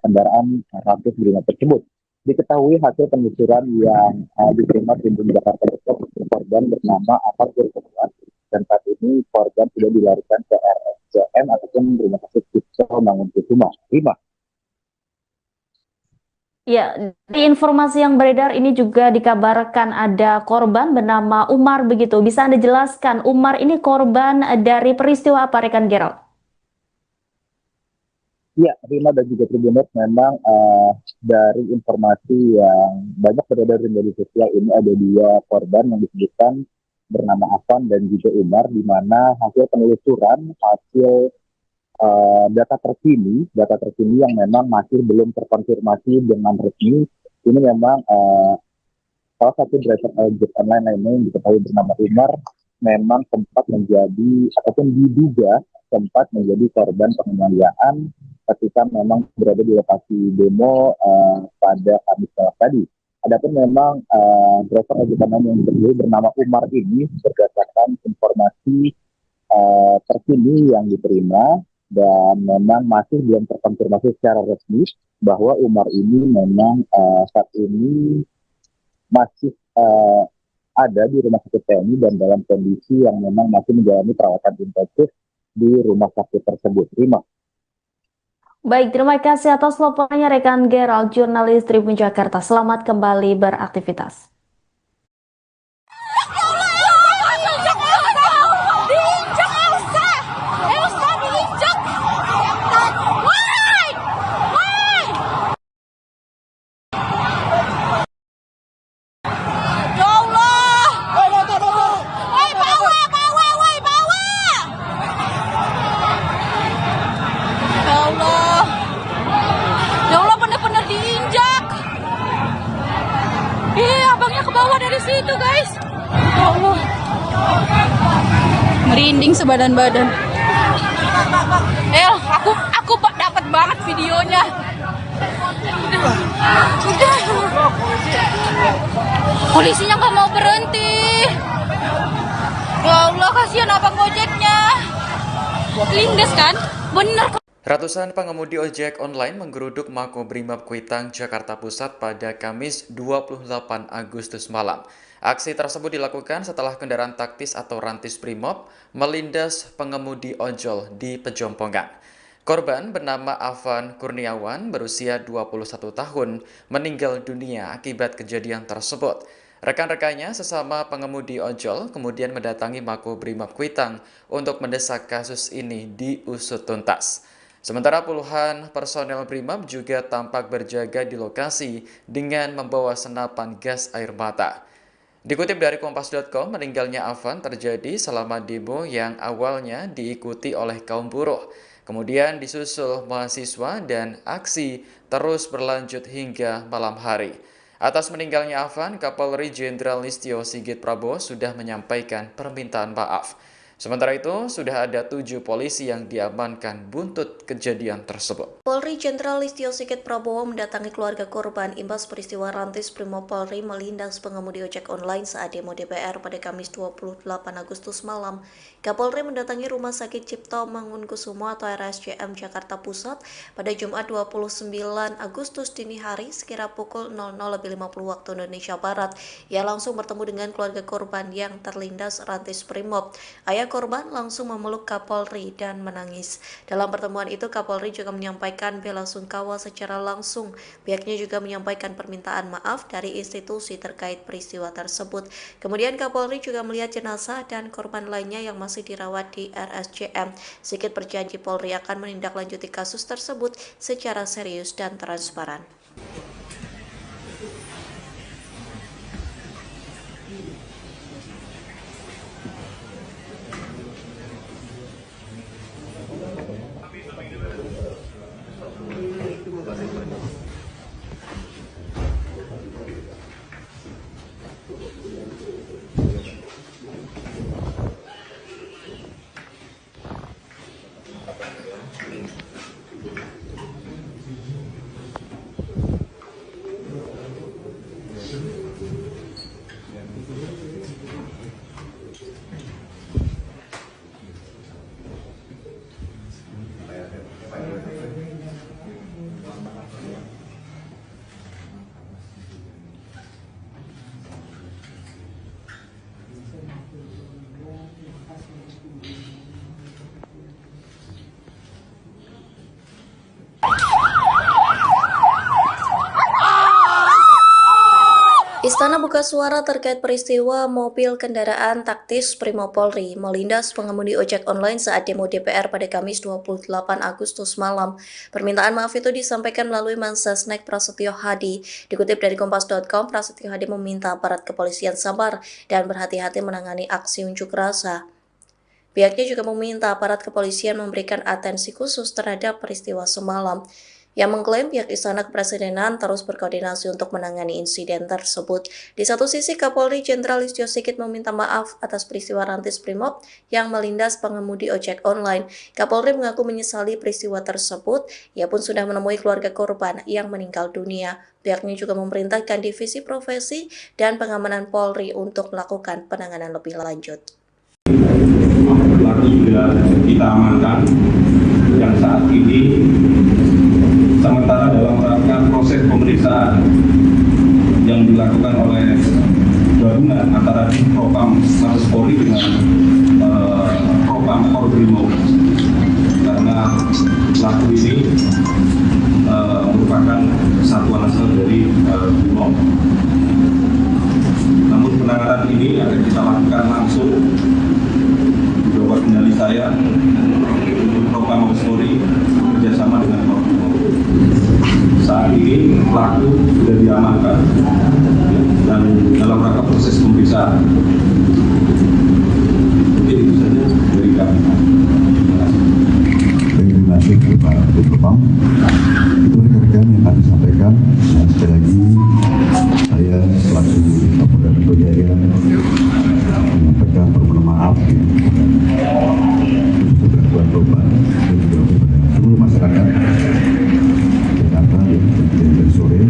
kendaraan Rantis Brimob tersebut. Diketahui hasil penelusuran yang diterima Tribun Jakarta Depok, korban bernama Afan Kurniawan, dan saat ini korban sudah dilarikan ke RSCM ataupun Rumah Sakit Cipto Mangunkusumo. Rima. Ya, di informasi yang beredar ini juga dikabarkan ada korban bernama Umar begitu. Bisa Anda jelaskan, Umar ini korban dari peristiwa apa, rekan Gerald? Ya, Rima dan juga Tribuners, memang dari informasi yang banyak beredar di media sosial ini ada dua korban yang disebutkan bernama Afan dan juga Umar, di mana hasil penelusuran, hasil data terkini yang memang masih belum terkonfirmasi dengan resmi, ini memang salah satu driver ojek online lainnya yang diketahui bernama Umar memang sempat menjadi ataupun diduga sempat menjadi korban penganiayaan ketika memang berada di lokasi demo pada Kamis malam tadi. Adapun memang driver ojek online yang diketahui bernama Umar ini berdasarkan informasi terkini yang diterima dan memang masih belum terkonfirmasi secara resmi bahwa Umar ini memang saat ini masih ada di rumah sakit TNI dan dalam kondisi yang memang masih menjalani perawatan intensif di rumah sakit tersebut. Rima. Baik, terima kasih atas laporannya rekan Gerald, jurnalis Tribun Jakarta. Selamat kembali beraktivitas. Abangnya ke bawah dari situ, guys. Ya Allah. Merinding sebadan-badan. Aku dapat banget videonya. Polisinya nggak mau berhenti. Ya Allah, kasihan abang Gojeknya. Lindes kan? Bener. Ratusan pengemudi ojek online menggeruduk Makobrimob Kuitang, Jakarta Pusat pada Kamis 28 Agustus malam. Aksi tersebut dilakukan setelah kendaraan taktis atau rantis Brimob melindas pengemudi ojol di Pejompongan. Korban bernama Afan Kurniawan berusia 21 tahun meninggal dunia akibat kejadian tersebut. Rekan-rekannya sesama pengemudi ojol kemudian mendatangi Makobrimob Kuitang untuk mendesak kasus ini diusut tuntas. Sementara puluhan personel Brimob juga tampak berjaga di lokasi dengan membawa senapan gas air mata. Dikutip dari Kompas.com, meninggalnya Afan terjadi selama demo yang awalnya diikuti oleh kaum buruh. Kemudian disusul mahasiswa dan aksi terus berlanjut hingga malam hari. Atas meninggalnya Afan, Kapolri Jenderal Listio Sigit Prabowo sudah menyampaikan permintaan maaf. Sementara itu, sudah ada 7 polisi yang diamankan buntut kejadian tersebut. Polri Jenderal Listio Sigit Prabowo mendatangi keluarga korban imbas peristiwa rantis Brimob Polri melindas pengemudi ojek online saat demo DPR pada Kamis 28 Agustus malam. Kapolri mendatangi Rumah Sakit Cipto Mangunkusumo atau RSCM Jakarta Pusat pada Jumat 29 Agustus dini hari sekira pukul 00.50 waktu Indonesia Barat. Ia langsung bertemu dengan keluarga korban yang terlindas rantis Brimob. Ayah korban langsung memeluk Kapolri dan menangis. Dalam pertemuan itu, Kapolri juga menyampaikan bela sungkawa secara langsung. Pihaknya juga menyampaikan permintaan maaf dari institusi terkait peristiwa tersebut. Kemudian Kapolri juga melihat jenazah dan korban lainnya yang masih dirawat di RSCM. Sigit berjanji Polri akan menindaklanjuti kasus tersebut secara serius dan transparan. Istana buka suara terkait peristiwa mobil kendaraan taktis Brimopolri melindas pengemudi ojek online saat demo DPR pada Kamis 28 Agustus malam. Permintaan maaf itu disampaikan melalui Mensesnek Prasetyo Hadi. Dikutip dari Kompas.com, Prasetyo Hadi meminta aparat kepolisian sabar dan berhati-hati menangani aksi unjuk rasa. Pihaknya juga meminta aparat kepolisian memberikan atensi khusus terhadap peristiwa semalam. Yang mengklaim pihak Istana Kepresidenan terus berkoordinasi untuk menangani insiden tersebut. Di satu sisi, Kapolri Jenderal Listio Sigit meminta maaf atas peristiwa rantis Brimob yang melindas pengemudi ojek online. Kapolri mengaku menyesali peristiwa tersebut. Ia pun sudah menemui keluarga korban yang meninggal dunia. Pihaknya juga memerintahkan Divisi Profesi dan Pengamanan Polri untuk melakukan penanganan lebih lanjut. Pelaku sudah kita amankan yang saat ini sementara dalam rangka proses pemeriksaan yang dilakukan oleh gabungan antara Propam Mabes Polri dengan Propam Korbrimob, karena pelaku ini merupakan satuan asal dari Brimob. Namun penanganan ini akan kita lakukan langsung di bawah kendali saya untuk Propam Mabes Polri bekerjasama dengan Korbrimob. Saat ini pelaku sudah diamankan dan dalam rangka proses pemeriksaan. Mungkin itu saja dari kami. Terima kasih Pak Propam. Itu rekan-rekan yang kami sampaikan. Dan sekali lagi saya selaku Kapolda Metro Jaya menyampaikan permohonan maaf untuk gangguan korban dan juga kepada seluruh masyarakat Jakarta yang terjadi dari sore.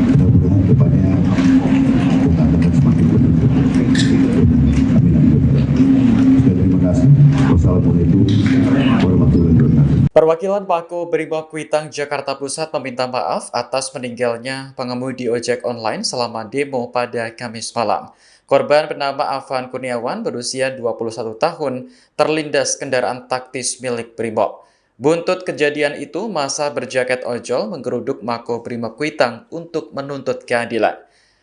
Mudah-mudahan depannya kita akan semakin berbentuk. Amin. Terima kasih. Wassalamualaikum warahmatullahi wabarakatuh. Perwakilan Pako Brimob Kuitang Jakarta Pusat meminta maaf atas meninggalnya pengemudi ojek online selama demo pada Kamis malam. Korban bernama Afan Kurniawan berusia 21 tahun terlindas kendaraan taktis milik Brimob. Buntut kejadian itu, massa berjaket ojol menggeruduk Mako Brimob Kuitang untuk menuntut keadilan.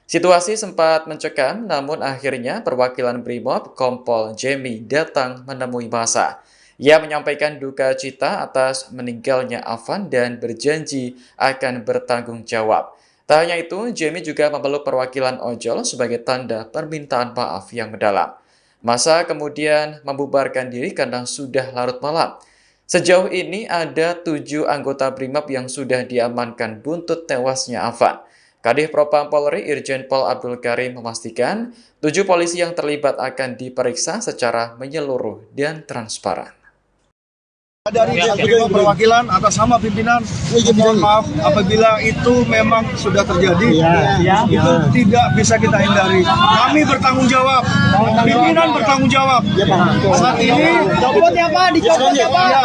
Situasi sempat mencekam, namun akhirnya perwakilan Brimob Kompol Jemi datang menemui massa. Ia menyampaikan duka cita atas meninggalnya Afan dan berjanji akan bertanggung jawab. Tak hanya itu, Jemi juga memeluk perwakilan ojol sebagai tanda permintaan maaf yang mendalam. Massa kemudian membubarkan diri karena sudah larut malam. Sejauh ini ada 7 anggota Brimob yang sudah diamankan buntut tewasnya Afan. Kadif Propam Polri Irjen Pol Abdul Karim memastikan 7 polisi yang terlibat akan diperiksa secara menyeluruh dan transparan. Dari perwakilan atas nama pimpinan, mohon maaf apabila itu memang sudah terjadi, itu tidak bisa kita hindari. Kami bertanggung jawab, pimpinan bertanggung jawab. Saat ini,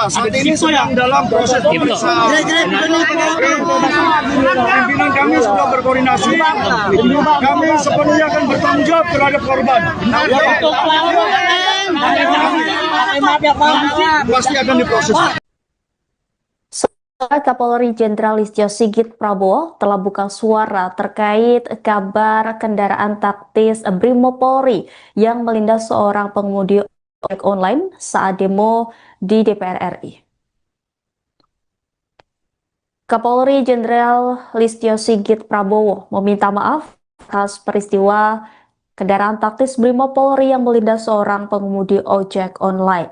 saat ini sedang dalam proses pemeriksaan. Pimpinan kami sudah berkoordinasi. Kami sepenuhnya akan bertanggung jawab terhadap korban. Pasti akan diproses. Kapolri Jenderal Listio Sigit Prabowo telah buka suara terkait kabar kendaraan taktis Brimopolri yang melindas seorang pengemudi ojek online saat demo di DPR RI. Kapolri Jenderal Listio Sigit Prabowo meminta maaf atas peristiwa kendaraan taktis Brimopolri yang melindas seorang pengemudi ojek online.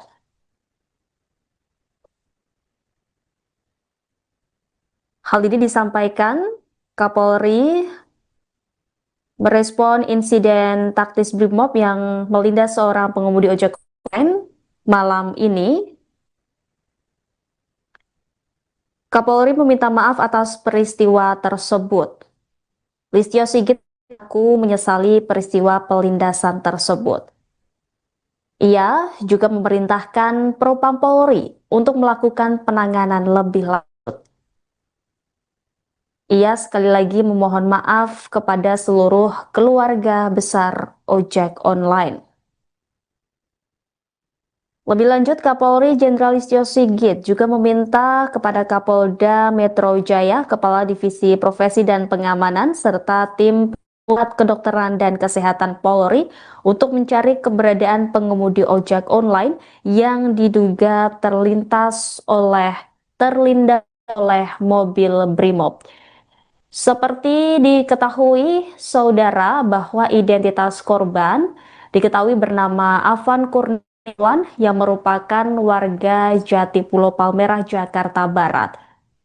Hal ini disampaikan Kapolri merespon insiden taktis Brimob yang melindas seorang pengemudi ojek online malam ini. Kapolri meminta maaf atas peristiwa tersebut. Listio Sigit mengaku menyesali peristiwa pelindasan tersebut. Ia juga memerintahkan Propam Polri untuk melakukan penanganan lebih lanjut. Ia sekali lagi memohon maaf kepada seluruh keluarga besar ojek online. Lebih lanjut, Kapolri Jenderal Listio Sigit juga meminta kepada Kapolda Metro Jaya, Kepala Divisi Profesi dan Pengamanan, serta tim Pusat Kedokteran dan Kesehatan Polri untuk mencari keberadaan pengemudi ojek online yang diduga terlindas oleh mobil Brimob. Seperti diketahui, saudara, bahwa identitas korban diketahui bernama Afan Kurniawan yang merupakan warga Jatipulo Palmerah, Jakarta Barat.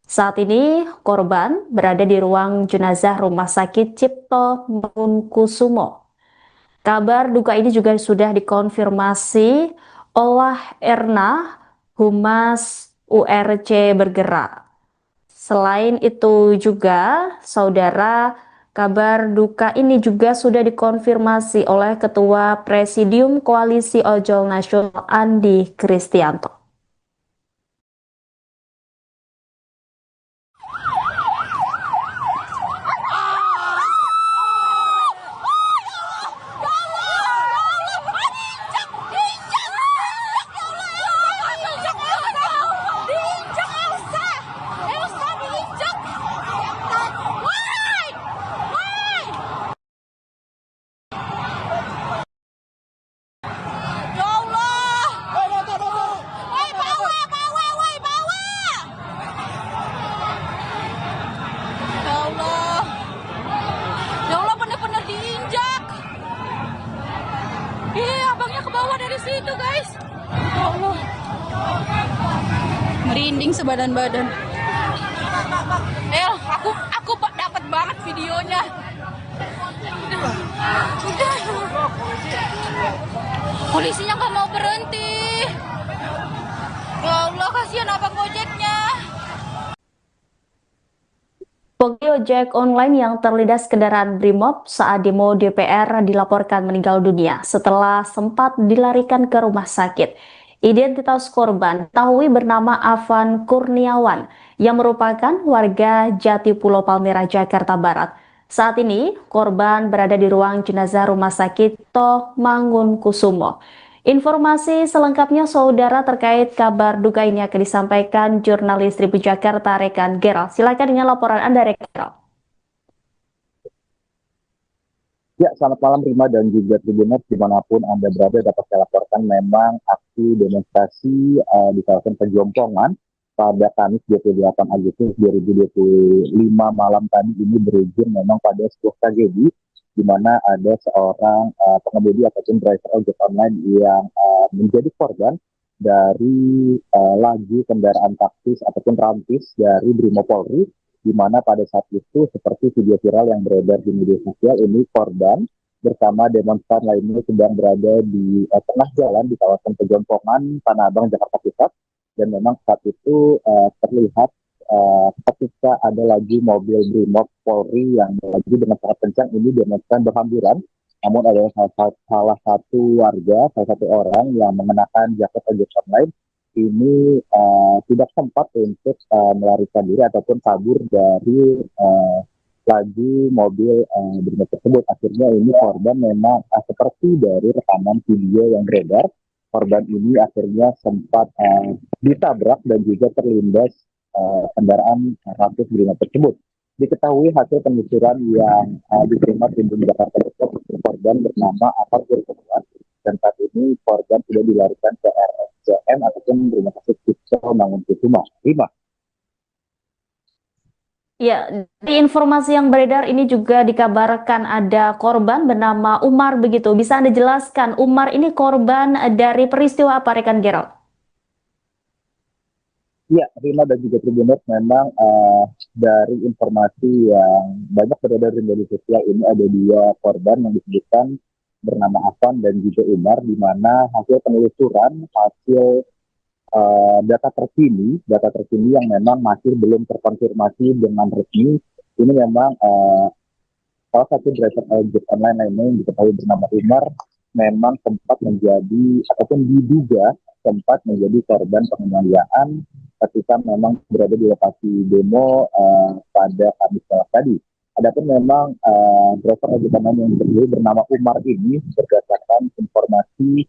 Saat ini korban berada di ruang jenazah Rumah Sakit Cipto Mangunkusumo. Kabar duka ini juga sudah dikonfirmasi oleh Erna, Humas URC Bergerak. Selain itu juga, saudara, kabar duka ini juga sudah dikonfirmasi oleh Ketua Presidium Koalisi Ojol Nasional Andi Kristianto. Situ guys, ya Allah, merinding sebadan-badan. Aku dapat banget videonya. Polisinya nggak mau berhenti. Ya Allah, kasihan abang ojeknya. Pengemudi ojek online yang terlindas kendaraan Brimob saat demo DPR dilaporkan meninggal dunia setelah sempat dilarikan ke rumah sakit. Identitas korban diketahui bernama Afan Kurniawan yang merupakan warga Jatipulo Palmerah, Jakarta Barat. Saat ini korban berada di ruang jenazah Rumah Sakit Cipto Mangunkusumo. Informasi selengkapnya saudara terkait kabar duka ini akan disampaikan jurnalis Tribun Jakarta rekan Gerald. Silakan dengan laporan Anda rekan Gerald. Ya, selamat malam Rima dan juga Tribuners dimanapun Anda berada. Dapat saya laporkan memang aksi demonstrasi di kawasan Pejompongan pada Kamis 28 Agustus 2025 malam tadi ini berujung memang pada sebuah tragedi di mana ada seorang pengemudi ataupun driver ojek online yang menjadi korban dari laju kendaraan taktis ataupun rantis dari Brimopolri, di mana pada saat itu seperti video viral yang beredar di media sosial ini korban bersama demonstran lainnya sedang berada di tengah jalan di kawasan Pejompongan, Tanah Abang, Jakarta Pusat, dan memang saat itu terlihat ketika ada lagi mobil Brimob Polri yang melaju dengan sangat kencang, ini demonstran berhamburan. Namun ada salah satu warga, salah satu orang yang mengenakan jaket ojek online ini tidak sempat untuk melarikan diri ataupun kabur dari laju mobil Brimob tersebut. Akhirnya ini korban memang seperti dari rekaman video yang beredar, korban ini akhirnya sempat ditabrak dan juga terlindas kendaraan rantis Brimob tersebut. Diketahui hasil penelusuran yang diterima tim Jakarta Pusat, korban bernama Afan Kurniawan, dan saat ini korban sudah dilarikan ke RSCM ataupun Rumah Sakit Cipto Mangunkusumo. Rima. Ya, di informasi yang beredar ini juga dikabarkan ada korban bernama Umar begitu. Bisa Anda jelaskan Umar ini korban dari peristiwa apa rekan Gerald? Ya, Rima dan juga Tribuners, memang dari informasi yang banyak beredar di media sosial ini ada dua korban yang disebutkan bernama Afan dan juga Umar, di mana hasil penelusuran, hasil data terkini yang memang masih belum terkonfirmasi dengan resmi, ini memang salah satu driver ojek online lainnya yang diketahui bernama Umar memang sempat menjadi ataupun diduga sempat menjadi korban penganiayaan ketika memang berada di lokasi demo pada Kamis tadi. Adapun memang driver ojek online yang bernama Umar ini berdasarkan informasi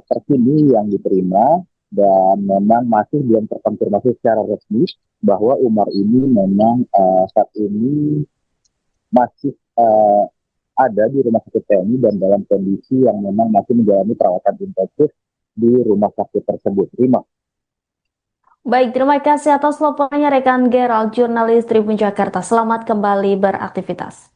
terkini yang diterima, dan memang masih belum terkonfirmasi secara resmi bahwa Umar ini memang saat ini masih ada di rumah sakit TNI dan dalam kondisi yang memang masih menjalani perawatan intensif di rumah sakit tersebut. Terima. Baik, terima kasih atas laporannya rekan Gerald, jurnalis Tribun Jakarta. Selamat kembali beraktivitas.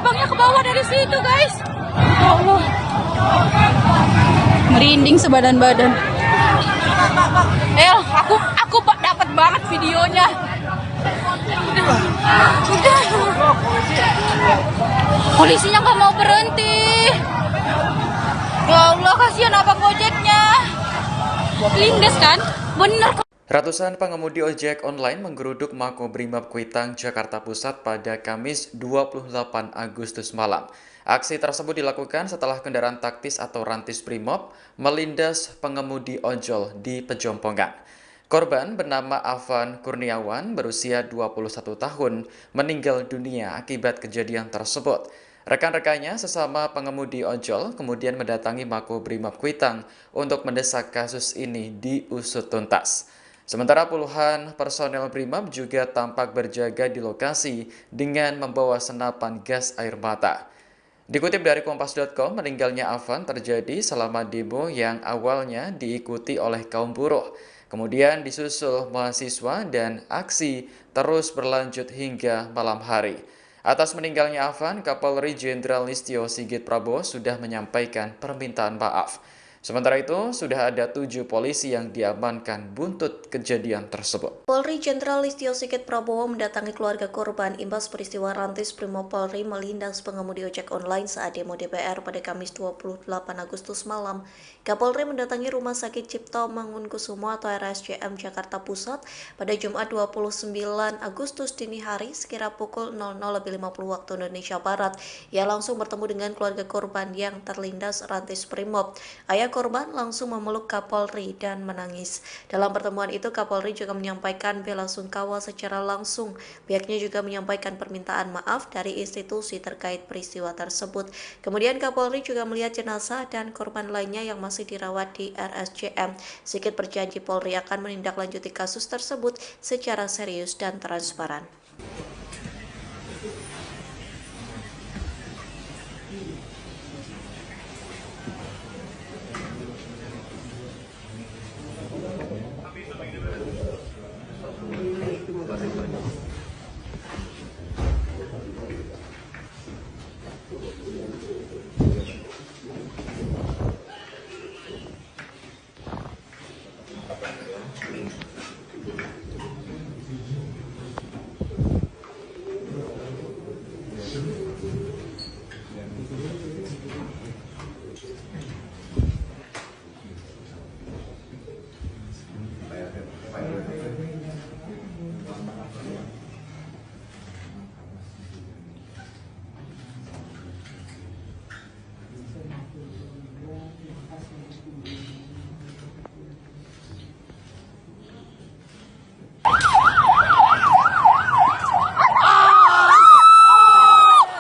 Abangnya ke bawah dari situ, guys. Ya Allah. Merinding sebadan-badan. Aku dapat banget videonya. Polisinya nggak mau berhenti. Ya Allah, kasihan abang Gojeknya. Lindes kan? Bener. Ratusan pengemudi ojek online menggeruduk Makobrimob Kuitang, Jakarta Pusat pada Kamis 28 Agustus malam. Aksi tersebut dilakukan setelah kendaraan taktis atau rantis Brimob melindas pengemudi ojol di Pejompongan. Korban bernama Afan Kurniawan berusia 21 tahun meninggal dunia akibat kejadian tersebut. Rekan-rekannya sesama pengemudi ojol kemudian mendatangi Makobrimob Kuitang untuk mendesak kasus ini diusut tuntas. Sementara puluhan personel Brimob juga tampak berjaga di lokasi dengan membawa senapan gas air mata. Dikutip dari Kompas.com, meninggalnya Afan terjadi selama demo yang awalnya diikuti oleh kaum buruh. Kemudian disusul mahasiswa dan aksi terus berlanjut hingga malam hari. Atas meninggalnya Afan, Kapolri Jenderal Listio Sigit Prabowo sudah menyampaikan permintaan maaf. Sementara itu, sudah ada 7 polisi yang diamankan buntut kejadian tersebut. Polri Jenderal Listio Sigit Prabowo mendatangi keluarga korban imbas peristiwa rantis Brimob Polri melindas pengemudi ojek online saat demo DPR pada Kamis 28 Agustus malam. Kapolri mendatangi Rumah Sakit Cipto Mangunkusumo atau RSCM Jakarta Pusat pada Jumat 29 Agustus dini hari sekira pukul 00.50 waktu Indonesia Barat. Ia langsung bertemu dengan keluarga korban yang terlindas rantis Brimob. Ayah korban langsung memeluk Kapolri dan menangis. Dalam pertemuan itu, Kapolri juga menyampaikan bela sungkawa secara langsung. Pihaknya juga menyampaikan permintaan maaf dari institusi terkait peristiwa tersebut. Kemudian Kapolri juga melihat jenazah dan korban lainnya yang masih dirawat di RSCM. Sigit berjanji Polri akan menindaklanjuti kasus tersebut secara serius dan transparan.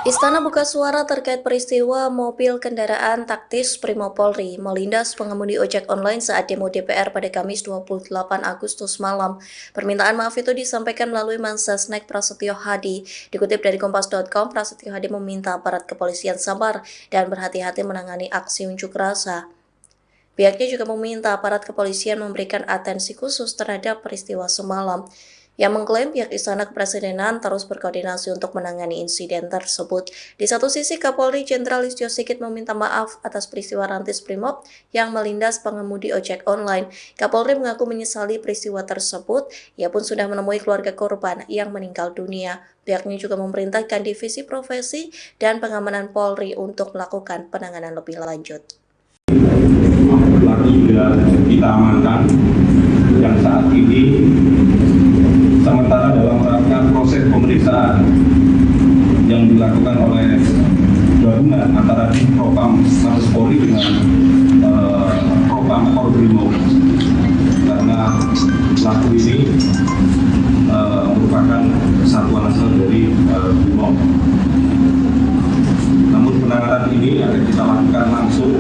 Istana buka suara terkait peristiwa mobil kendaraan taktis Brimob Polri melindas pengemudi ojek online saat demo DPR pada Kamis 28 Agustus malam. Permintaan maaf itu disampaikan melalui Mensesnek Prasetyo Hadi. Dikutip dari Kompas.com, Prasetyo Hadi meminta aparat kepolisian sabar dan berhati-hati menangani aksi unjuk rasa. Pihaknya juga meminta aparat kepolisian memberikan atensi khusus terhadap peristiwa semalam. Yang mengklaim pihak Istana Kepresidenan terus berkoordinasi untuk menangani insiden tersebut. Di satu sisi, Kapolri Jenderal Listio Sigit meminta maaf atas peristiwa rantis Brimob yang melindas pengemudi ojek online. Kapolri mengaku menyesali peristiwa tersebut. Ia pun sudah menemui keluarga korban yang meninggal dunia. Pihaknya juga memerintahkan Divisi Profesi dan Pengamanan Polri untuk melakukan penanganan lebih lanjut. sudah kita amankan yang saat ini sementara dalam rangka proses pemeriksaan yang dilakukan oleh gabungan antara Propam Mabes Polri dengan Propam Polbrimob, karena pelaku ini merupakan satuan asal dari Brimob. Namun penanganan ini akan kita lakukan langsung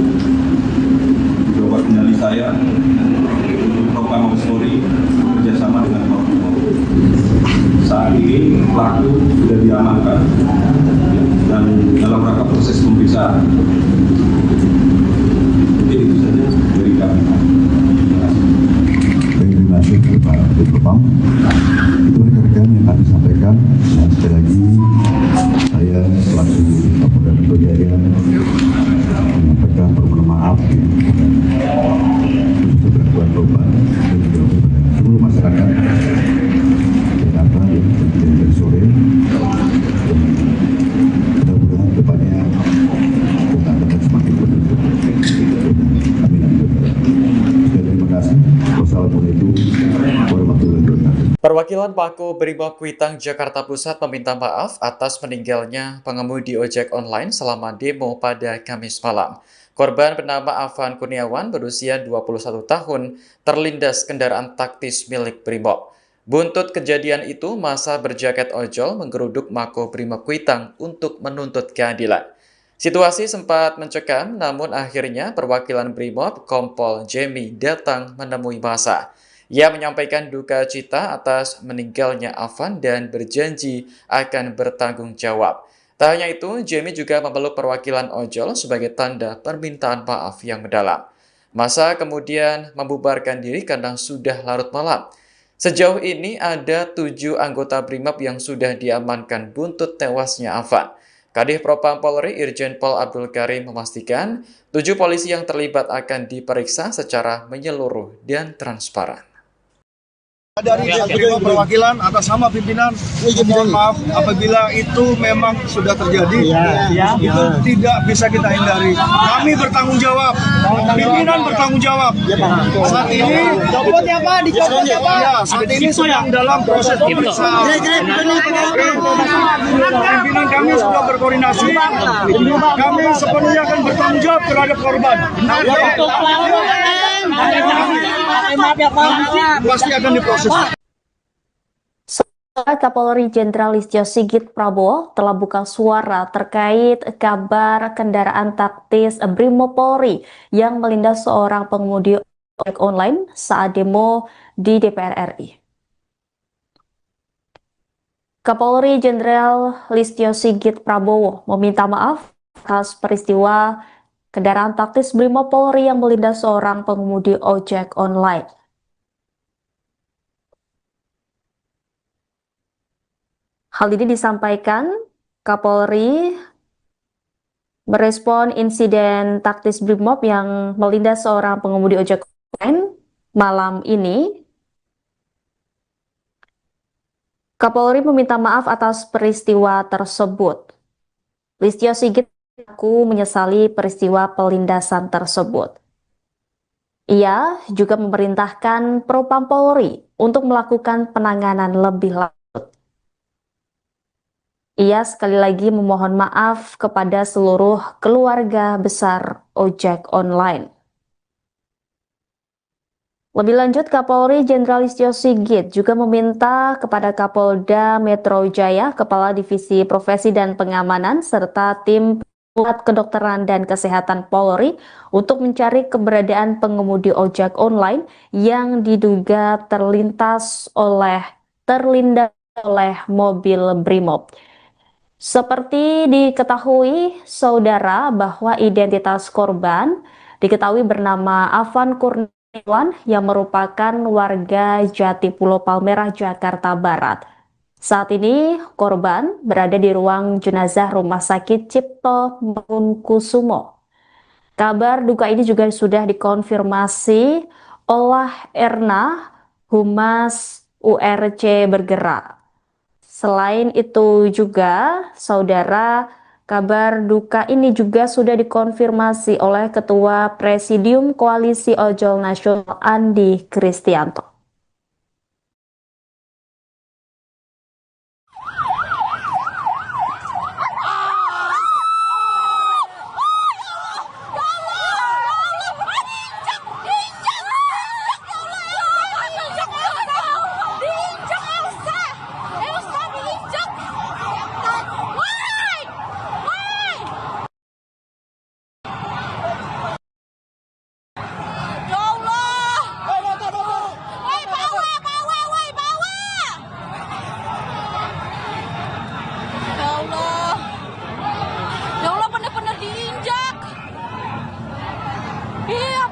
di bawah kendali saya untuk Propam Mabes Polri bekerjasama dengan Polbrimob. Saat ini pelaku sudah diamankan dan dalam rangka proses pemeriksaan. Mungkin itu saja dari kami. Terima kasih Pak Propam. Itu rekan-rekan yang kami sampaikan. Dan sekali lagi saya selaku Kapolda Metro Jaya menyampaikan permohonan maaf untuk gangguan korban dan juga kepada seluruh masyarakat Jakarta yang terjadi dari sore. Mudah-mudahan depannya kita akan semakin berbentuk. Amin. Terima kasih. Wassalamualaikum warahmatullahi wabarakatuh. Perwakilan Pako Brimob Kuitang Jakarta Pusat meminta maaf atas meninggalnya pengemudi ojek online selama demo pada Kamis malam. Korban bernama Afan Kurniawan berusia 21 tahun terlindas kendaraan taktis milik Brimob. Buntut kejadian itu, massa berjaket ojol menggeruduk Mako Brimob Kuitang untuk menuntut keadilan. Situasi sempat mencekam, namun akhirnya perwakilan Brimob Kompol Jemi datang menemui massa. Ia menyampaikan duka cita atas meninggalnya Afan dan berjanji akan bertanggung jawab. Tak hanya itu, Jemi juga memeluk perwakilan ojol sebagai tanda permintaan maaf yang mendalam. Massa kemudian membubarkan diri karena sudah larut malam. Sejauh ini ada 7 anggota Brimob yang sudah diamankan buntut tewasnya Afan. Kadif Propam Polri Irjen Pol Abdul Karim memastikan 7 polisi yang terlibat akan diperiksa secara menyeluruh dan transparan. Dari Brimob perwakilan atas nama pimpinan, mohon maaf apabila itu memang sudah terjadi, itu tidak bisa kita hindari. Kami bertanggung jawab, pimpinan bertanggung jawab. Saat ini, saat ini sedang dalam proses pemeriksaan. Pimpinan kami sudah berkoordinasi, kami sepenuhnya akan bertanggung jawab terhadap korban. Pasti akan diproses. Kapolri Jenderal Listio Sigit Prabowo telah buka suara terkait kabar kendaraan taktis Brimob Polri yang melindas seorang pengemudi ojek online saat demo di DPR RI. Kapolri Jenderal Listio Sigit Prabowo meminta maaf atas peristiwa kendaraan taktis Brimob Polri yang melindas seorang pengemudi ojek online. Hal ini disampaikan Kapolri merespon insiden taktis Brimob yang melindas seorang pengemudi ojek online malam ini. Kapolri meminta maaf atas peristiwa tersebut. Listio Sigit mengaku menyesali peristiwa pelindasan tersebut. Ia juga memerintahkan Propam Polri untuk melakukan penanganan lebih lanjut. Ia sekali lagi memohon maaf kepada seluruh keluarga besar ojek online. Lebih lanjut, Kapolri Jenderal Listio Sigit juga meminta kepada Kapolda Metro Jaya, Kepala Divisi Profesi dan Pengamanan, serta tim Pusat Kedokteran dan Kesehatan Polri untuk mencari keberadaan pengemudi ojek online yang diduga terlindas oleh mobil Brimob. Seperti diketahui saudara bahwa identitas korban diketahui bernama Afan Kurniawan yang merupakan warga Jatipulo Palmerah, Jakarta Barat. Saat ini korban berada di ruang jenazah Rumah Sakit Cipto Mangunkusumo. Kabar duka ini juga sudah dikonfirmasi oleh Erna, Humas URC Bergerak. Selain itu juga, saudara, Kabar duka ini juga sudah dikonfirmasi oleh Ketua Presidium Koalisi Ojol Nasional Andi Kristianto.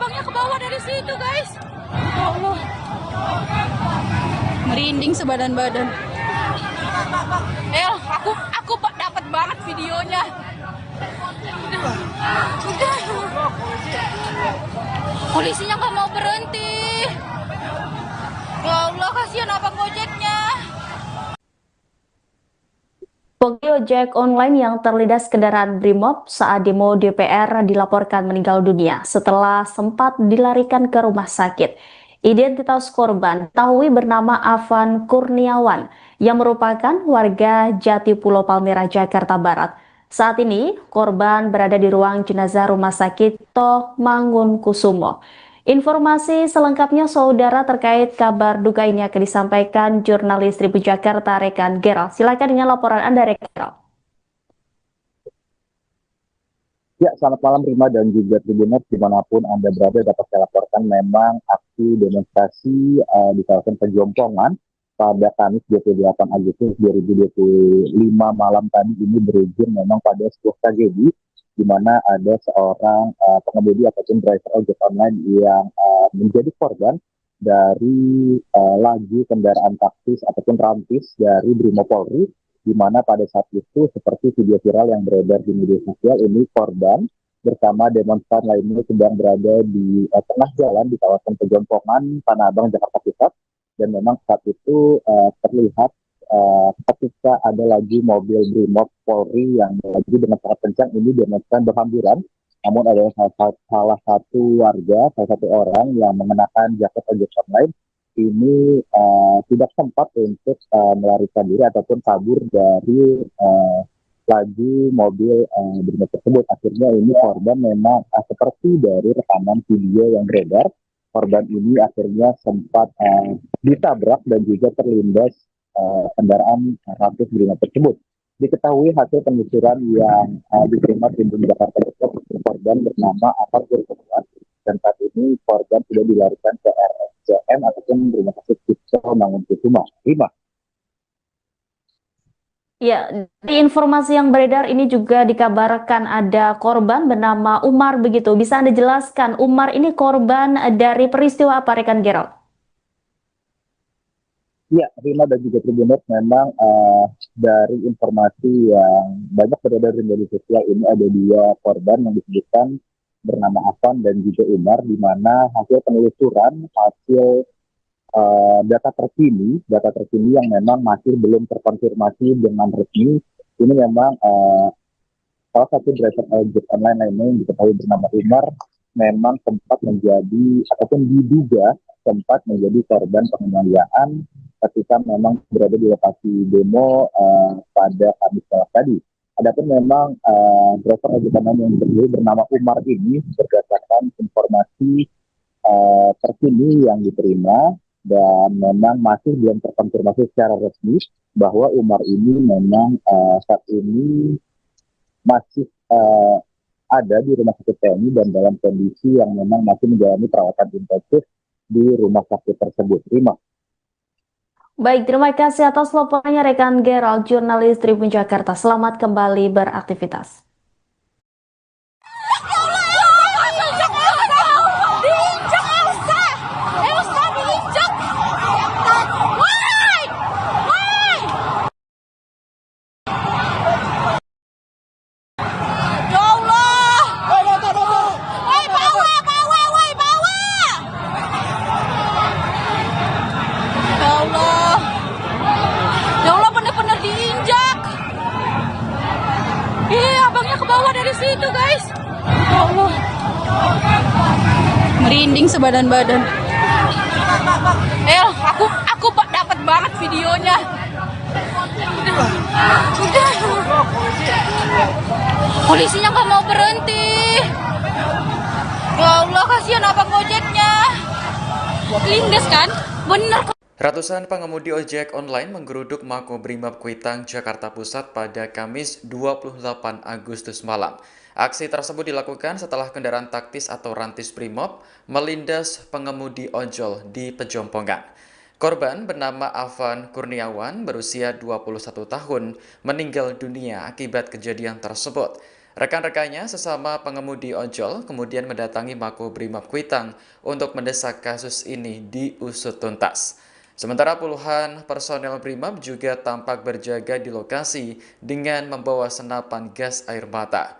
Abangnya ke bawah dari situ, guys. Ya Allah. Merinding sebadan-badan. Aku dapat banget videonya. Polisinya nggak mau berhenti. Ya Allah, kasihan abang Gojeknya. Pengemudi ojek online yang terlindas kendaraan Brimob saat demo DPR dilaporkan meninggal dunia setelah sempat dilarikan ke rumah sakit. Identitas korban diketahui bernama Afan Kurniawan yang merupakan warga Jati Pulau Palmerah, Jakarta Barat. Saat ini korban berada di ruang jenazah Rumah Sakit Toh Mangunkusumo. Informasi selengkapnya saudara terkait kabar duka ini akan disampaikan jurnalis Tribun Jakarta rekan Gerald. Silakan dengan laporan Anda rekan Gerald. Ya, selamat malam Rima dan juga Tribuners dimanapun Anda berada. Dapat saya laporkan memang aksi demonstrasi di kawasan Pejompongan pada Kamis 28 Agustus 2025 malam tadi ini berujung memang pada sebuah tragedi di mana ada seorang pengemudi ataupun driver ojek online yang menjadi korban dari laju kendaraan taktis ataupun rantis dari Brimopolri, di mana pada saat itu seperti video viral yang beredar di media sosial ini korban bersama demonstran lainnya sedang berada di tengah jalan di kawasan Pejompongan, Tanah Abang, Jakarta Pusat, dan memang saat itu terlihat ketika ada lagi mobil Brimob Polri yang lagi dengan sangat kencang ini demonstran berhamburan, namun ada salah satu warga, salah satu orang yang mengenakan jaket ojek online ini tidak sempat untuk melarikan diri ataupun kabur dari laju mobil Brimob tersebut. Akhirnya ini korban memang seperti dari rekaman video yang beredar, korban ini akhirnya sempat ditabrak dan juga terlindas kendaraan ratus Brimob tersebut. Diketahui hasil penelusuran yang diterima Tribun Jakarta Pusat, korban bernama Afan Kurniawan, dan saat ini korban sudah dilarikan ke RSCM ataupun Rumah Sakit Toh Mangunkusumo. Rima. Ya, di informasi yang beredar ini juga dikabarkan ada korban bernama Umar begitu. Bisa Anda jelaskan Umar ini korban dari peristiwa apa rekan Gerald? Ya, Rima dan juga Tribuners, memang dari informasi yang banyak beredar di media sosial ini ada dua korban yang disebutkan bernama Afan dan juga Umar, di mana hasil penelusuran, hasil data terkini yang memang masih belum terkonfirmasi dengan resmi, ini memang salah satu driver ojek online lainnya yang diketahui bernama Umar memang sempat menjadi ataupun diduga sempat menjadi korban penganiayaan ketika memang berada di lokasi demo pada Kamis tadi. Adapun memang driver ojek online yang bernama Umar ini berdasarkan informasi terkini yang diterima dan memang masih belum terkonfirmasi secara resmi bahwa Umar ini memang saat ini masih ada di rumah sakit TNI dan dalam kondisi yang memang masih menjalani perawatan intensif di rumah sakit tersebut. Terima. Baik, terima kasih atas laporannya rekan Gerald, jurnalis Tribun Jakarta. Selamat kembali beraktivitas. Iya, abangnya ke bawah dari situ, guys. Ya Allah. Merinding sebadan-badan. Aku dapat banget videonya. Udah. Polisinya nggak mau berhenti. Ya Allah, kasihan abang ojeknya. Lindes kan? Bener. Ratusan pengemudi ojek online menggeruduk Makobrimob Kuitang, Jakarta Pusat pada Kamis 28 Agustus malam. Aksi tersebut dilakukan setelah kendaraan taktis atau rantis Brimob melindas pengemudi ojol di Pejompongan. Korban bernama Afan Kurniawan berusia 21 tahun meninggal dunia akibat kejadian tersebut. Rekan-rekannya sesama pengemudi ojol kemudian mendatangi Makobrimob Kuitang untuk mendesak kasus ini diusut tuntas. Sementara puluhan personel Brimob juga tampak berjaga di lokasi dengan membawa senapan gas air mata.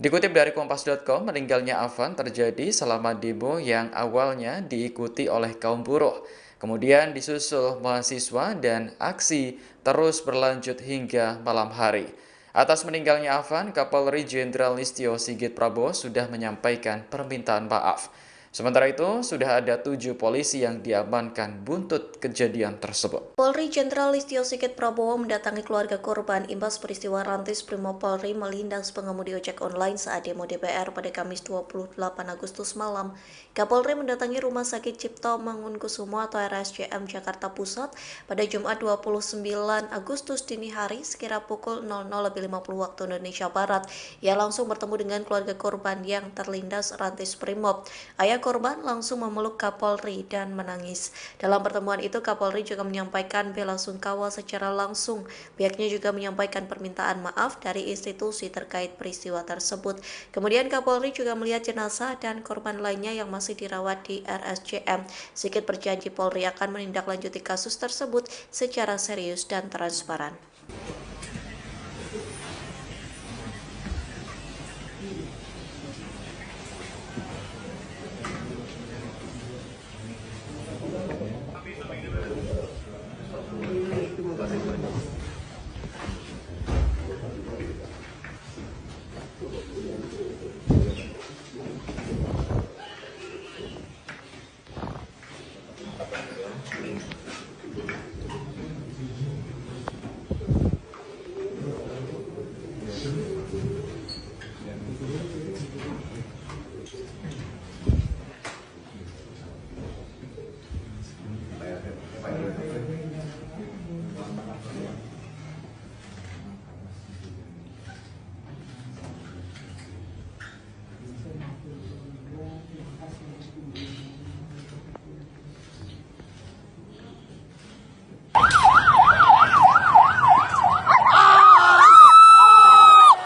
Dikutip dari Kompas.com, meninggalnya Afan terjadi selama demo yang awalnya diikuti oleh kaum buruh. Kemudian disusul mahasiswa dan aksi terus berlanjut hingga malam hari. Atas meninggalnya Afan, Kapolri Jenderal Listio Sigit Prabowo sudah menyampaikan permintaan maaf. Sementara itu, sudah ada 7 polisi yang diamankan buntut kejadian tersebut. Polri Jenderal Listio Sigit Prabowo mendatangi keluarga korban imbas peristiwa rantis Brimob Polri melindas pengemudi ojek online saat demo DPR pada Kamis 28 Agustus malam. Kapolri mendatangi Rumah Sakit Cipto Mangunkusumo atau RSCM Jakarta Pusat pada Jumat 29 Agustus dini hari sekira pukul 00.50 waktu Indonesia Barat. Ia langsung bertemu dengan keluarga korban yang terlindas rantis Brimob. Ayah korban langsung memeluk Kapolri dan menangis. Dalam pertemuan itu, Kapolri juga menyampaikan bela sungkawa secara langsung. Pihaknya juga menyampaikan permintaan maaf dari institusi terkait peristiwa tersebut. Kemudian Kapolri juga melihat jenazah dan korban lainnya yang masih dirawat di RSCM. Sigit berjanji Polri akan menindaklanjuti kasus tersebut secara serius dan transparan.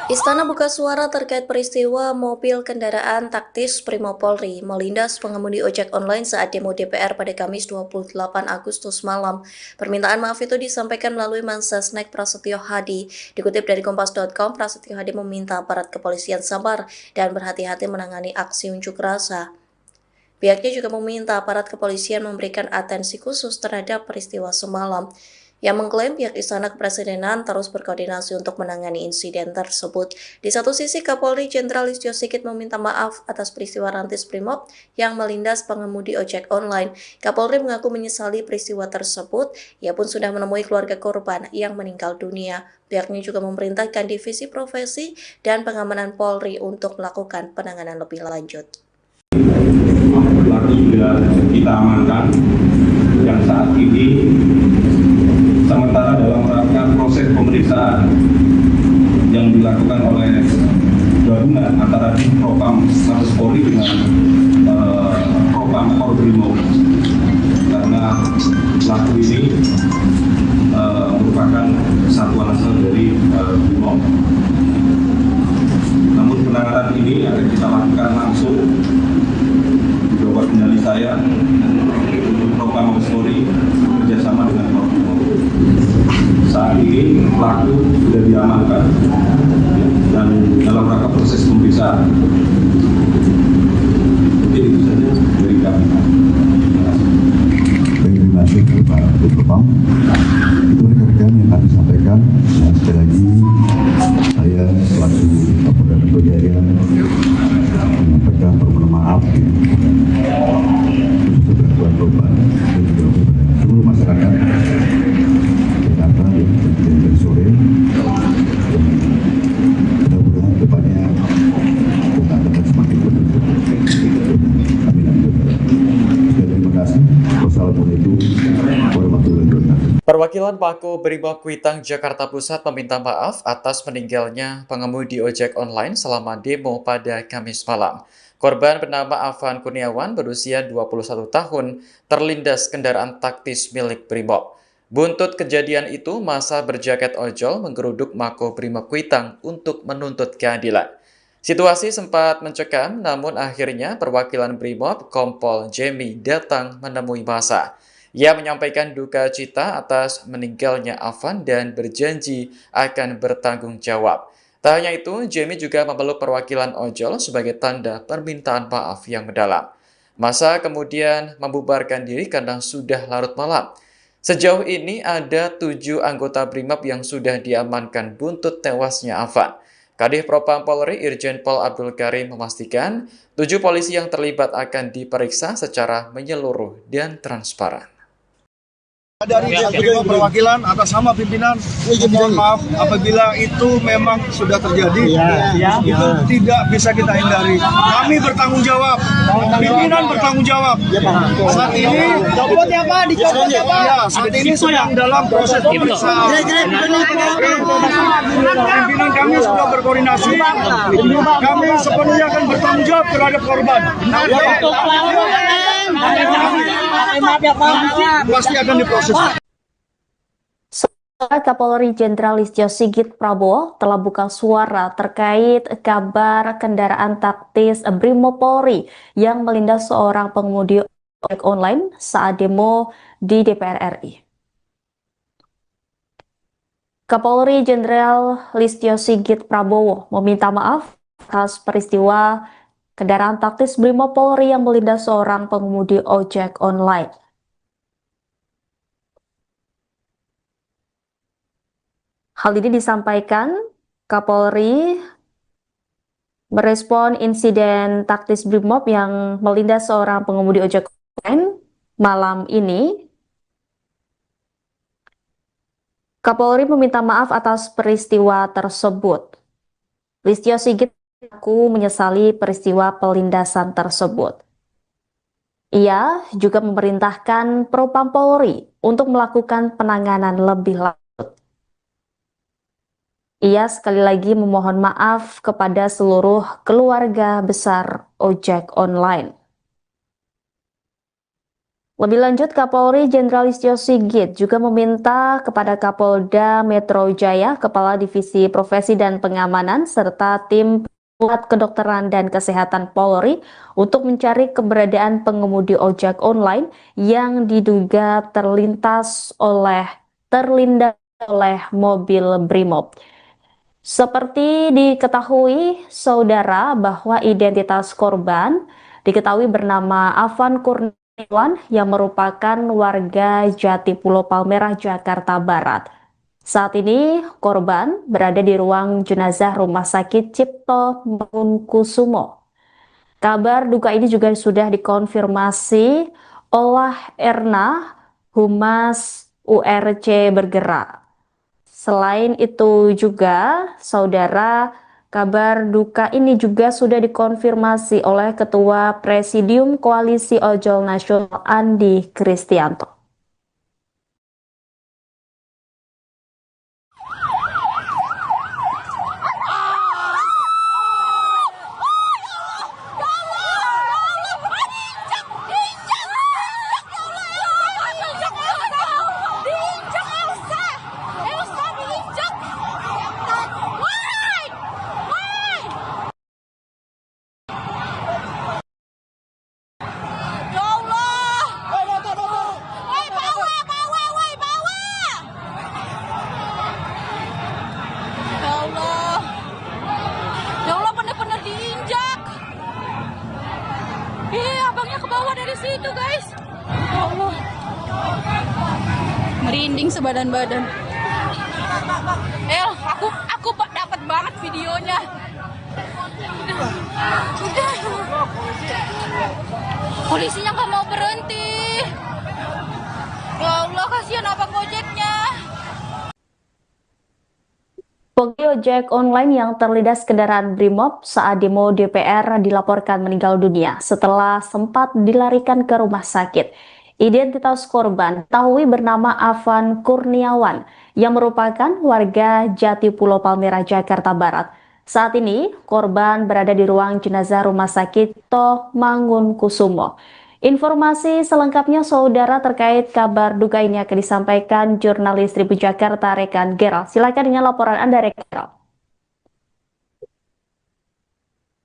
Istana buka suara terkait peristiwa mobil kendaraan taktis Brimob Polri melindas pengemudi ojek online saat demo DPR pada Kamis 28 Agustus malam. Permintaan maaf itu disampaikan melalui Mensesnek Prasetyo Hadi. Dikutip dari Kompas.com, Prasetyo Hadi meminta aparat kepolisian sabar dan berhati-hati menangani aksi unjuk rasa. Pihaknya juga meminta aparat kepolisian memberikan atensi khusus terhadap peristiwa semalam. Yang mengklaim pihak Istana Kepresidenan terus berkoordinasi untuk menangani insiden tersebut. Di satu sisi, Kapolri Jenderal Listio Sigit meminta maaf atas peristiwa rantis Brimob yang melindas pengemudi ojek online. Kapolri mengaku menyesali peristiwa tersebut. Ia pun sudah menemui keluarga korban yang meninggal dunia. Pihaknya juga memerintahkan Divisi Profesi dan Pengamanan Polri untuk melakukan penanganan lebih lanjut. Pelaku sudah kita amankan yang saat ini sementara dalam rangka proses pemeriksaan yang dilakukan oleh gabungan antara Propam Mabes Polri dengan Propam Brimob, karena pelaku ini merupakan satuan asal dari Brimob. Namun penanganan ini akan kita lakukan langsung di bawah kendali saya Propam Mabes Polri bekerjasama dengan Brimob. Saat ini pelaku sudah diamankan dan dalam rangka proses pemeriksaan. Mungkin itu saja dari kami. Terima kasih Pak Propam. Itu rekan-rekan yang kami sampaikan. Dan sekali lagi saya saya selaku Kapolda Metro Jaya menyampaikan permohonan maaf khususnya bantuan korban dan juga seluruh masyarakat Jakarta yang terjadi dari sore. Mudah-mudahan depannya kita akan semakin berbentuk. Amin. Terima kasih. Wassalamualaikum warahmatullahi wabarakatuh. Perwakilan Pako Brimob Kuitang Jakarta Pusat meminta maaf atas meninggalnya pengemudi ojek online selama demo pada Kamis malam. Korban bernama Afan Kurniawan berusia 21 tahun terlindas kendaraan taktis milik Brimob. Buntut kejadian itu, massa berjaket ojol menggeruduk Mako Brimob Kuitang untuk menuntut keadilan. Situasi sempat mencekam, namun akhirnya perwakilan Brimob Kompol Jemi datang menemui massa. Ia menyampaikan duka cita atas meninggalnya Afan dan berjanji akan bertanggung jawab. Tak hanya itu, Jemi juga memeluk perwakilan ojol sebagai tanda permintaan maaf yang mendalam. Massa kemudian membubarkan diri karena sudah larut malam. Sejauh ini ada 7 anggota Brimob yang sudah diamankan buntut tewasnya Afan. Kadif Propam Polri Irjen Pol Abdul Karim memastikan 7 polisi yang terlibat akan diperiksa secara menyeluruh dan transparan. Dari Brimob perwakilan atas nama pimpinan, mohon maaf apabila itu memang sudah terjadi, itu tidak bisa kita hindari. Kami bertanggung jawab, pimpinan bertanggung jawab. Saat ini, saat ini sedang dalam proses pemeriksaan. Pimpinan kami sudah berkoordinasi, kami sepenuhnya akan bertanggung jawab terhadap korban. Pasti akan diproses. Kapolri Jenderal Listio Sigit Prabowo telah buka suara terkait kabar kendaraan taktis Brimob Polri yang melindas seorang pengemudi ojek online saat demo di DPR RI. Kapolri Jenderal Listio Sigit Prabowo meminta maaf atas peristiwa kendaraan taktis Brimob Polri yang melindas seorang pengemudi ojek online. Hal ini disampaikan Kapolri merespon insiden taktis Brimob yang melindas seorang pengemudi ojek online malam ini. Kapolri meminta maaf atas peristiwa tersebut. Listio Sigit mengaku menyesali peristiwa pelindasan tersebut. Ia juga memerintahkan Propam Polri untuk melakukan penanganan lebih lanjut. Ia sekali lagi memohon maaf kepada seluruh keluarga besar ojek online. Lebih lanjut, Kapolri Jenderal Listio Sigit juga meminta kepada Kapolda Metro Jaya, Kepala Divisi Profesi dan Pengamanan, serta tim Pusat Kedokteran dan Kesehatan Polri untuk mencari keberadaan pengemudi ojek online yang diduga terlindas oleh mobil Brimob. Seperti diketahui, saudara, bahwa identitas korban diketahui bernama Afan Kurniawan yang merupakan warga Jatipulo Palmerah, Jakarta Barat. Saat ini, korban berada di ruang jenazah Rumah Sakit Cipto Mangunkusumo. Kabar duka ini juga sudah dikonfirmasi oleh Erna, Humas URC Bergerak. Selain itu juga, saudara, kabar duka ini juga sudah dikonfirmasi oleh Ketua Presidium Koalisi Ojol Nasional Andi Kristianto. Abangnya ke bawah dari situ, guys. Ya Allah. Merinding sebadan-badan. Aku dapat banget videonya. Udah. Polisinya nggak mau berhenti. Ya Allah, kasihan abang Gojeknya. Pengemudi ojek online yang terlindas kendaraan Brimob saat demo DPR dilaporkan meninggal dunia setelah sempat dilarikan ke rumah sakit. Identitas korban diketahui bernama Afan Kurniawan yang merupakan warga Jati Pulau Palmerah, Jakarta Barat. Saat ini, korban berada di ruang jenazah Rumah Sakit Toh Mangunkusumo. Informasi selengkapnya saudara terkait kabar duka ini akan disampaikan jurnalis Tribun Jakarta Rekan Gerald. Silakan dengan laporan Anda Rekan Gerald.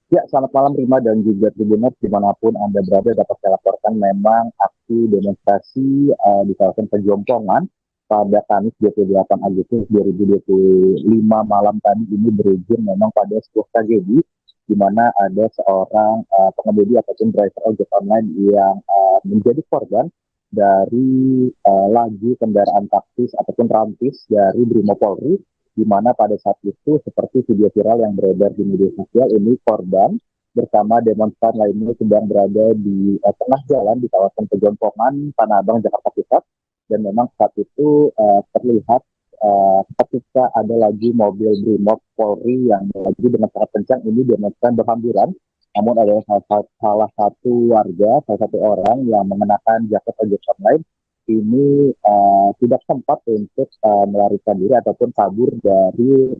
Ya, selamat malam Rima dan juga Tribuners dimanapun Anda berada. Dapat saya laporkan memang aksi demonstrasi di kawasan Pejompongan pada Kamis 28 Agustus 2025 malam tadi ini berujung memang pada sebuah tragedi di mana ada seorang pengemudi ataupun driver ojek online yang menjadi korban dari laju kendaraan taktis ataupun rantis dari Brimopolri, di mana pada saat itu seperti video viral yang beredar di media sosial ini korban bersama demonstran lainnya sedang berada di tengah jalan di kawasan Pejompongan, Tanah Abang, Jakarta Pusat, dan memang saat itu terlihat ketika ada lagi mobil Brimob Polri yang melaju dengan sangat kencang, ini demonstran berhamburan. Namun ada salah satu warga, salah satu orang yang mengenakan jaket ojek online ini tidak sempat untuk melarikan diri ataupun kabur dari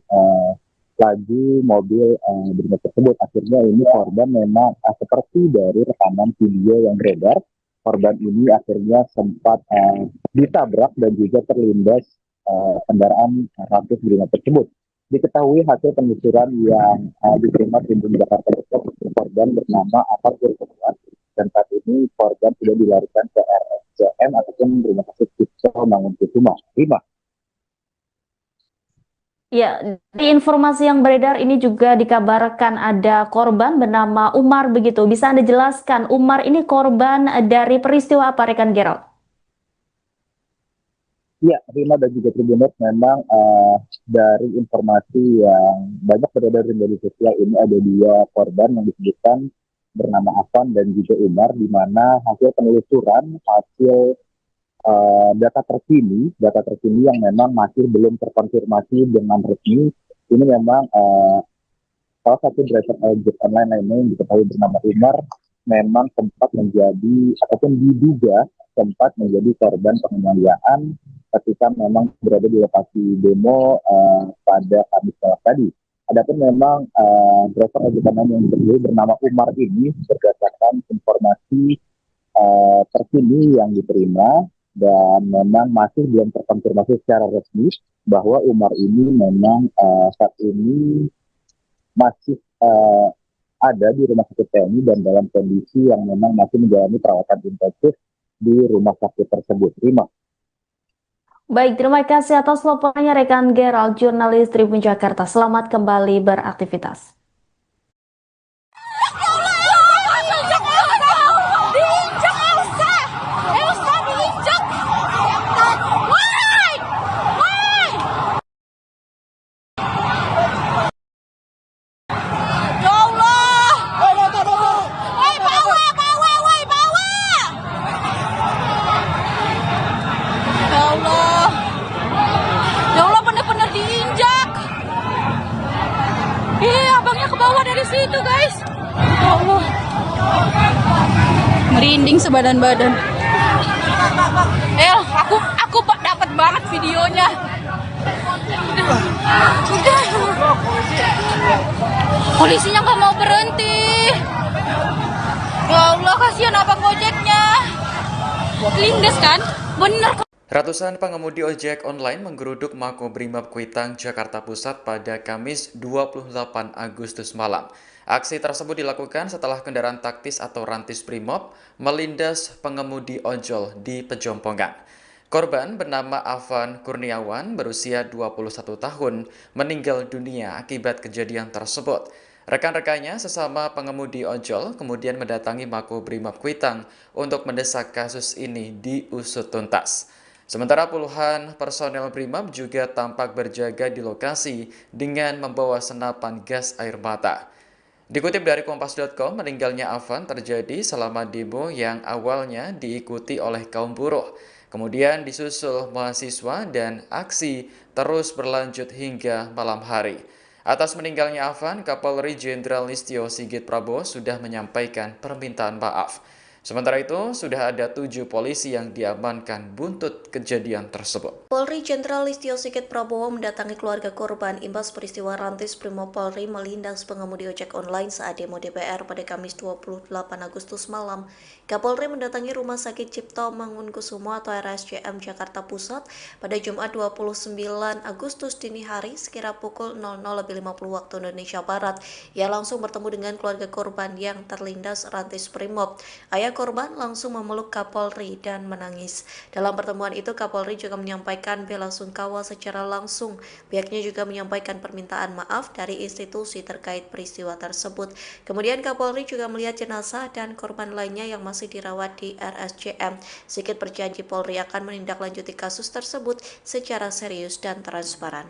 laju mobil Brimob tersebut. Akhirnya ini korban memang seperti dari rekaman video yang beredar, korban ini akhirnya sempat ditabrak dan juga terlindas kendaraan rantis Brimob tersebut. Diketahui hasil penelusuran yang diterima Tribun Jakarta Pusat, korban bernama Afan Kurniawan, dan saat ini korban sudah dilarikan ke RSCM ataupun Rumah Sakit Toh Mangunkusumo. Rima. Ya, di informasi yang beredar ini juga dikabarkan ada korban bernama Umar begitu. Bisa Anda jelaskan Umar ini korban dari peristiwa apa Rekan Gerald? Ya, Rima dan juga Tribuners, memang dari informasi yang banyak beredar di media sosial ini ada dua korban yang disebutkan bernama Afan dan juga Umar, di mana hasil penelusuran, hasil data terkini yang memang masih belum terkonfirmasi dengan resmi, ini memang salah satu driver ojek online lainnya yang diketahui bernama Umar memang sempat menjadi ataupun diduga sempat menjadi korban penganiayaan ketika memang berada di lokasi demo pada Kamis malam tadi. Adapun memang driver ojek online yang bernama Umar ini berdasarkan informasi terkini yang diterima dan memang masih belum terkonfirmasi secara resmi bahwa Umar ini memang saat ini masih ada di rumah sakit TNI dan dalam kondisi yang memang masih menjalani perawatan intensif di rumah sakit tersebut. Rima. Baik, terima kasih atas laporannya Rekan Gerald, jurnalis Tribun Jakarta. Selamat kembali beraktivitas. Dari situ guys, ya Allah, merinding sebadan-badan. Aku dapat banget videonya. Udah. Polisinya nggak mau berhenti. Ya Allah, kasihan abang Gojeknya. Lindes kan, bener. Ratusan pengemudi ojek online menggeruduk Makobrimob Kuitang, Jakarta Pusat pada Kamis 28 Agustus malam. Aksi tersebut dilakukan setelah kendaraan taktis atau rantis Brimob melindas pengemudi ojol di Pejompongan. Korban bernama Afan Kurniawan berusia 21 tahun meninggal dunia akibat kejadian tersebut. Rekan-rekannya sesama pengemudi ojol kemudian mendatangi Makobrimob Kuitang untuk mendesak kasus ini diusut tuntas. Sementara puluhan personel Brimob juga tampak berjaga di lokasi dengan membawa senapan gas air mata. Dikutip dari Kompas.com, meninggalnya Afan terjadi selama demo yang awalnya diikuti oleh kaum buruh. Kemudian disusul mahasiswa dan aksi terus berlanjut hingga malam hari. Atas meninggalnya Afan, Kapolri Jenderal Listio Sigit Prabowo sudah menyampaikan permintaan maaf. Sementara itu, sudah ada 7 polisi yang diamankan buntut kejadian tersebut. Polri Jenderal Listio Sigit Prabowo mendatangi keluarga korban imbas peristiwa Rantis Brimopolri melindas pengemudi ojek online saat demo DPR pada Kamis 28 Agustus malam. Kapolri mendatangi Rumah Sakit Cipto Mangunkusumo atau RSCM Jakarta Pusat pada Jumat 29 Agustus dini hari sekira pukul 00.50 waktu Indonesia Barat. Ia langsung bertemu dengan keluarga korban yang terlindas Rantis Brimob. Ayah korban langsung memeluk Kapolri dan menangis. Dalam pertemuan itu, Kapolri juga menyampaikan bela sungkawa secara langsung. Pihaknya juga menyampaikan permintaan maaf dari institusi terkait peristiwa tersebut. Kemudian Kapolri juga melihat jenazah dan korban lainnya yang masih dirawat di RSCM. Sigit berjanji Polri akan menindaklanjuti kasus tersebut secara serius dan transparan.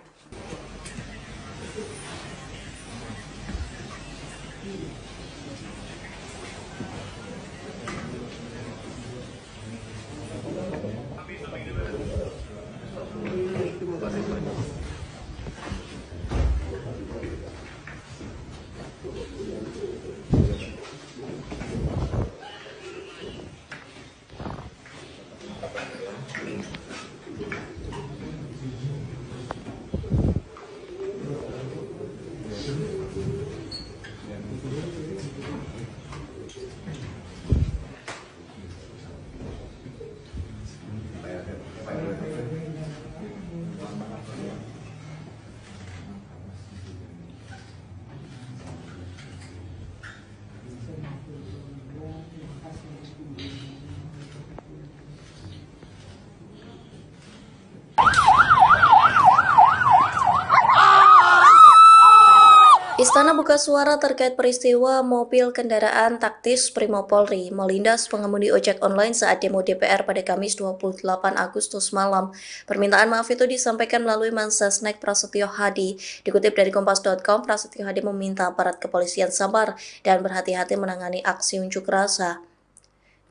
Istana buka suara terkait peristiwa mobil kendaraan taktis Brimopolri melindas pengemudi ojek online saat demo DPR pada Kamis 28 Agustus malam. Permintaan maaf itu disampaikan melalui Mensesnek Prasetyo Hadi. Dikutip dari Kompas.com, Prasetyo Hadi meminta aparat kepolisian sabar dan berhati-hati menangani aksi unjuk rasa.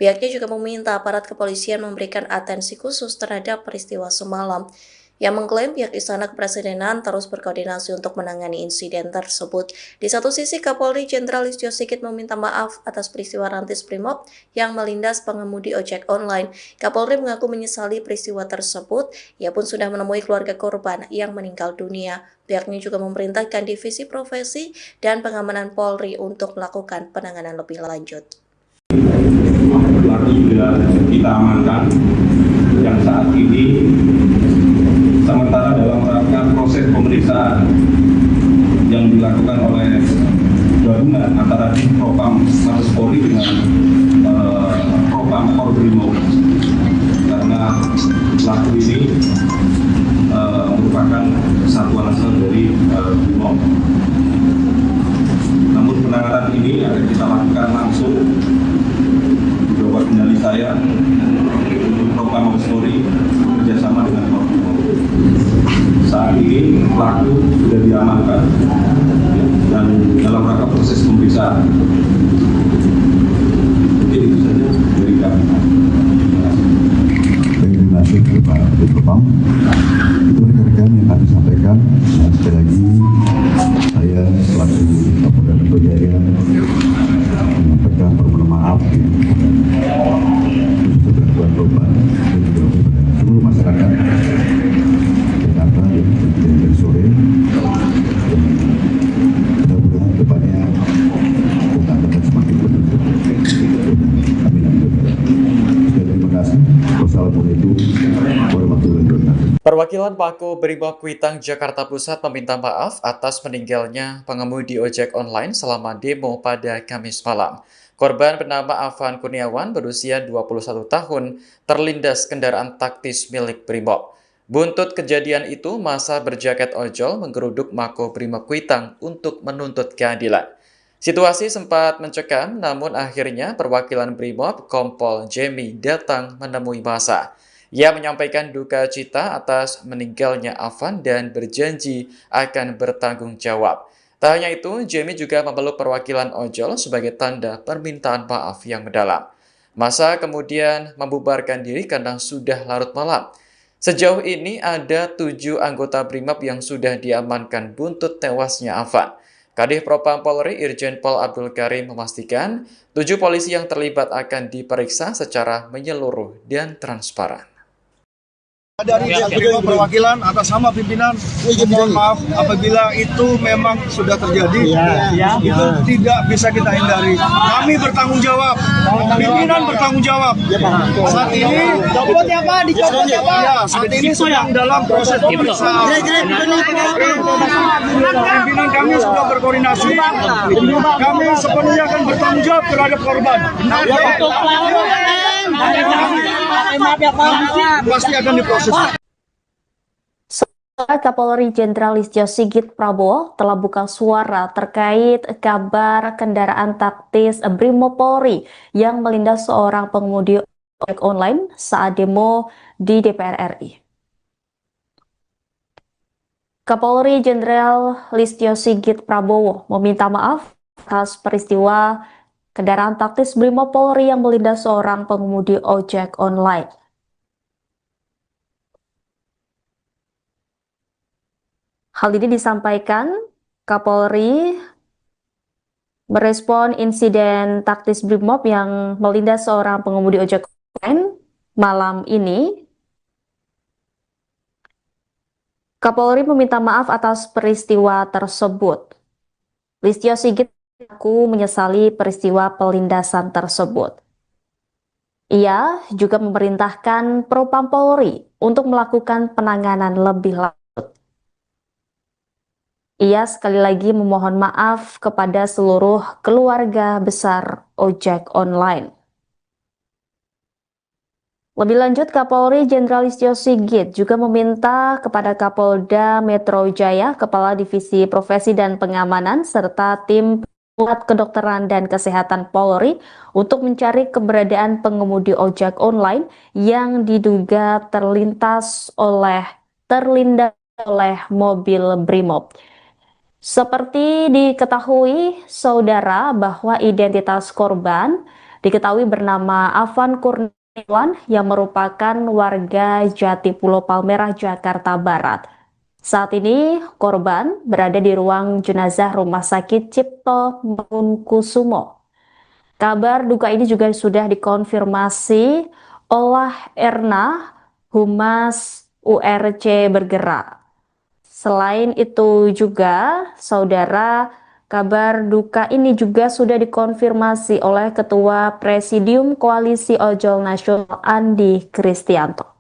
Pihaknya juga meminta aparat kepolisian memberikan atensi khusus terhadap peristiwa semalam. Yang mengklaim pihak Istana Kepresidenan terus berkoordinasi untuk menangani insiden tersebut. Di satu sisi, Kapolri Jenderal Listio Sigit meminta maaf atas peristiwa Rantis Brimob yang melindas pengemudi ojek online. Kapolri mengaku menyesali peristiwa tersebut. Ia pun sudah menemui keluarga korban yang meninggal dunia. Pihaknya juga memerintahkan Divisi Profesi dan Pengamanan Polri untuk melakukan penanganan lebih lanjut. Pelaku sudah kita amankan yang saat ini sementara dalam rangka proses pemeriksaan yang dilakukan oleh gabungan antara Propam Mabes Polri dengan Propam Brimob, karena pelaku ini merupakan satuan asal dari Brimob. Namun penanganan ini akan kita lakukan langsung di bawah kendali saya untuk Propam Mabes Polri bekerjasama dengan Brimob. Saat ini pelaku sudah diamankan dan dalam rangka proses pemeriksaan. Jadi itu saja dari kami. Terima kasih Pak Propam. Itu rekan-rekan yang kami sampaikan. Dan sekali lagi saya selaku Kapolda Metro Jaya menyampaikan permohonan maaf untuk gangguan korban dan juga kepada seluruh masyarakat Jakarta yang terjadi dari sore. Mudah-mudahan depannya kita akan semakin menuntut. Amin amin. Terima kasih. Wassalamualaikum warahmatullahi wabarakatuh. Perwakilan Pako Brimob Kuitang Jakarta Pusat meminta maaf atas meninggalnya pengemudi ojek online selama demo pada Kamis malam. Korban bernama Afan Kurniawan berusia 21 tahun terlindas kendaraan taktis milik Brimob. Buntut kejadian itu, massa berjaket ojol menggeruduk Mako Brimob Kuitang untuk menuntut keadilan. Situasi sempat mencekam, namun akhirnya perwakilan Brimob Kompol Jemi datang menemui massa. Ia menyampaikan duka cita atas meninggalnya Afan dan berjanji akan bertanggung jawab. Tak hanya itu, Jamie juga memeluk perwakilan ojol sebagai tanda permintaan maaf yang mendalam. Masa kemudian membubarkan diri karena sudah larut malam. Sejauh ini ada 7 anggota BRIMOB yang sudah diamankan buntut tewasnya Afan. Kadif Propam Polri Irjen Pol Abdul Karim memastikan 7 polisi yang terlibat akan diperiksa secara menyeluruh dan transparan. Dari perwakilan atas nama pimpinan, mohon maaf apabila itu memang sudah terjadi, itu tidak bisa kita hindari. Kami bertanggung jawab, pimpinan bertanggung jawab. Saat ini, saat ini sedang dalam proses pemeriksaan. Pimpinan kami sudah berkoordinasi, kami sepenuhnya akan bertanggung jawab terhadap korban. Pasti akan diproses. Kapolri Jenderal Listio Sigit Prabowo telah buka suara terkait kabar kendaraan taktis Brimopolri yang melindas seorang pengemudi ojek online saat demo di DPR RI. Kapolri Jenderal Listio Sigit Prabowo meminta maaf atas peristiwa kendaraan taktis Brimopolri yang melindas seorang pengemudi ojek online. Hal ini disampaikan Kapolri merespon insiden taktis BRIMOB yang melindas seorang pengemudi ojek online malam ini. Kapolri meminta maaf atas peristiwa tersebut. Listio Sigit mengaku menyesali peristiwa pelindasan tersebut. Ia juga memerintahkan Propam Polri untuk melakukan penanganan lebih lanjut. Ia sekali lagi memohon maaf kepada seluruh keluarga besar ojek online. Lebih lanjut, Kapolri Jenderal Listio Sigit juga meminta kepada Kapolda Metro Jaya, Kepala Divisi Profesi dan Pengamanan, serta tim Pusat Kedokteran dan Kesehatan Polri untuk mencari keberadaan pengemudi ojek online yang diduga terlindas oleh mobil BRIMOB. Seperti diketahui, saudara, bahwa identitas korban diketahui bernama Afan Kurniawan yang merupakan warga Jatipulo Palmerah, Jakarta Barat. Saat ini, korban berada di ruang jenazah Rumah Sakit Cipto Mangunkusumo. Kabar duka ini juga sudah dikonfirmasi oleh Erna, Humas URC Bergerak. Selain itu juga, saudara, kabar duka ini juga sudah dikonfirmasi oleh Ketua Presidium Koalisi Ojol Nasional Andi Kristianto.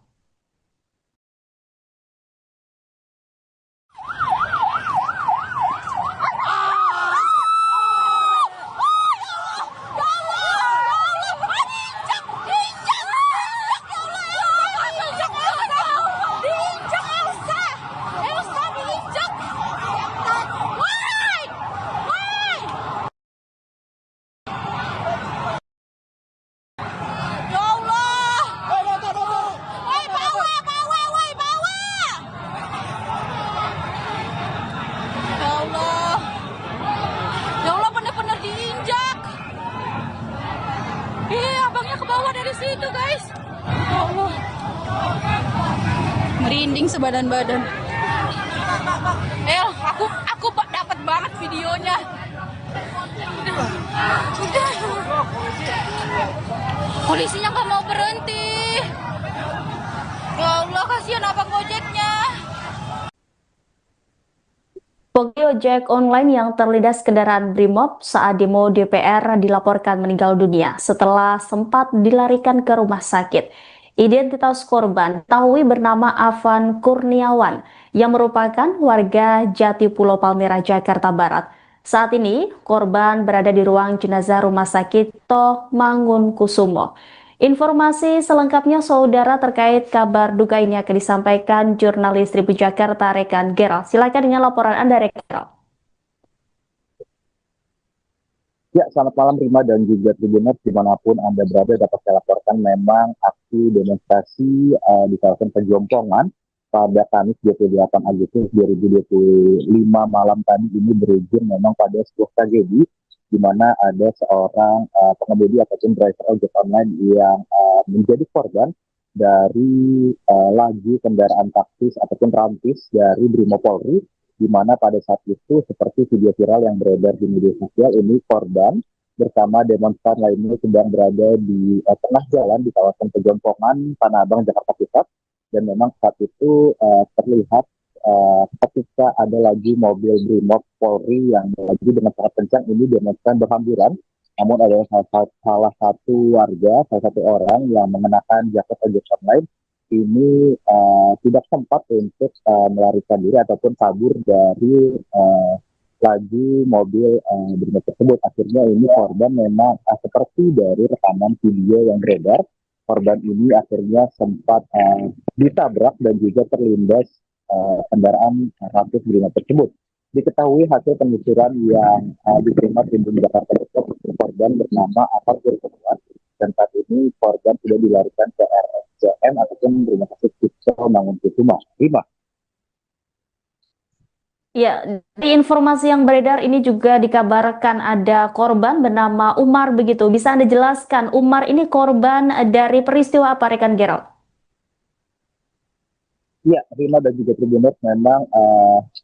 Situ guys, ya Allah, merinding sebadan-badan. Aku dapat banget videonya. Polisinya nggak mau berhenti. Ya Allah, kasihan abang ojeknya. Pengemudi ojek online yang terlindas kendaraan BRIMOB saat demo DPR dilaporkan meninggal dunia setelah sempat dilarikan ke rumah sakit. Identitas korban diketahui bernama Afan Kurniawan yang merupakan warga Jatipulo Palmerah, Jakarta Barat. Saat ini, korban berada di ruang jenazah Rumah Sakit Cipto Mangunkusumo. Informasi selengkapnya, saudara, terkait kabar duka ini akan disampaikan jurnalis Tribun Jakarta rekan Gerald. Silakan dengan laporan Anda, rekan Gerald. Ya, selamat malam Rima dan juga Tribuners dimanapun Anda berada dapat saya laporkan memang aksi demonstrasi di kawasan Pejompongan pada Kamis 28 Agustus 2025 malam tadi ini berujung memang pada sebuah tragedi di mana ada seorang pengemudi ataupun driver ojek online yang menjadi korban dari laju kendaraan taktis ataupun rantis dari Brimopolri, di mana pada saat itu seperti video viral yang beredar di media sosial ini korban bersama demonstran lainnya sedang berada di tengah jalan di kawasan Pejompongan, Tanah Abang, Jakarta Pusat, dan memang saat itu terlihat ketika ada lagi mobil Brimob Polri yang melaju dengan sangat kencang, ini demonstran berhamburan, namun ada salah satu warga, salah satu orang yang mengenakan jaket ojek online ini tidak sempat untuk melarikan diri ataupun kabur dari laju mobil Brimob tersebut. Akhirnya ini korban memang seperti dari rekaman video yang beredar, korban ini akhirnya sempat ditabrak dan juga terlindas kendaraan rantis Brimob tersebut. Diketahui hasil penelusuran yang diterima Tim Jakarta Pusat, korban bernama Afan Kurniawan, dan saat ini korban sudah dilarikan ke RSCM ataupun Rumah Sakit Cipto Mangunkusuma. Rima. Ya, di informasi yang beredar ini juga dikabarkan ada korban bernama Umar begitu. Bisa Anda jelaskan, Umar ini korban dari peristiwa apa, rekan Gerald? Ya, Rima dan juga Tribuners, memang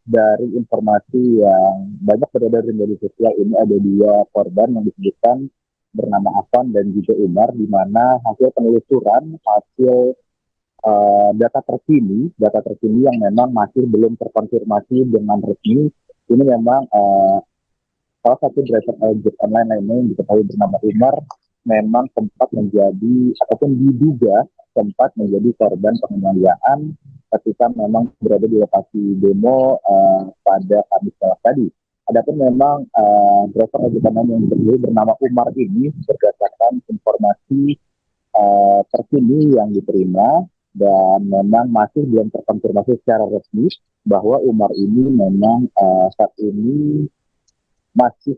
dari informasi yang banyak beredar di media sosial ini ada dua korban yang disebutkan bernama Afan dan juga Umar, di mana hasil penelusuran, hasil data terkini yang memang masih belum terkonfirmasi dengan resmi, ini memang salah satu driver ojek online lainnya yang diketahui bernama Umar memang sempat menjadi ataupun diduga sempat menjadi korban penganiayaan ketika memang berada di lokasi demo pada Kamis malam tadi. Adapun memang driver ojek online yang diketahui bernama Umar ini berdasarkan informasi terkini yang diterima dan memang masih belum terkonfirmasi secara resmi bahwa Umar ini memang saat ini masih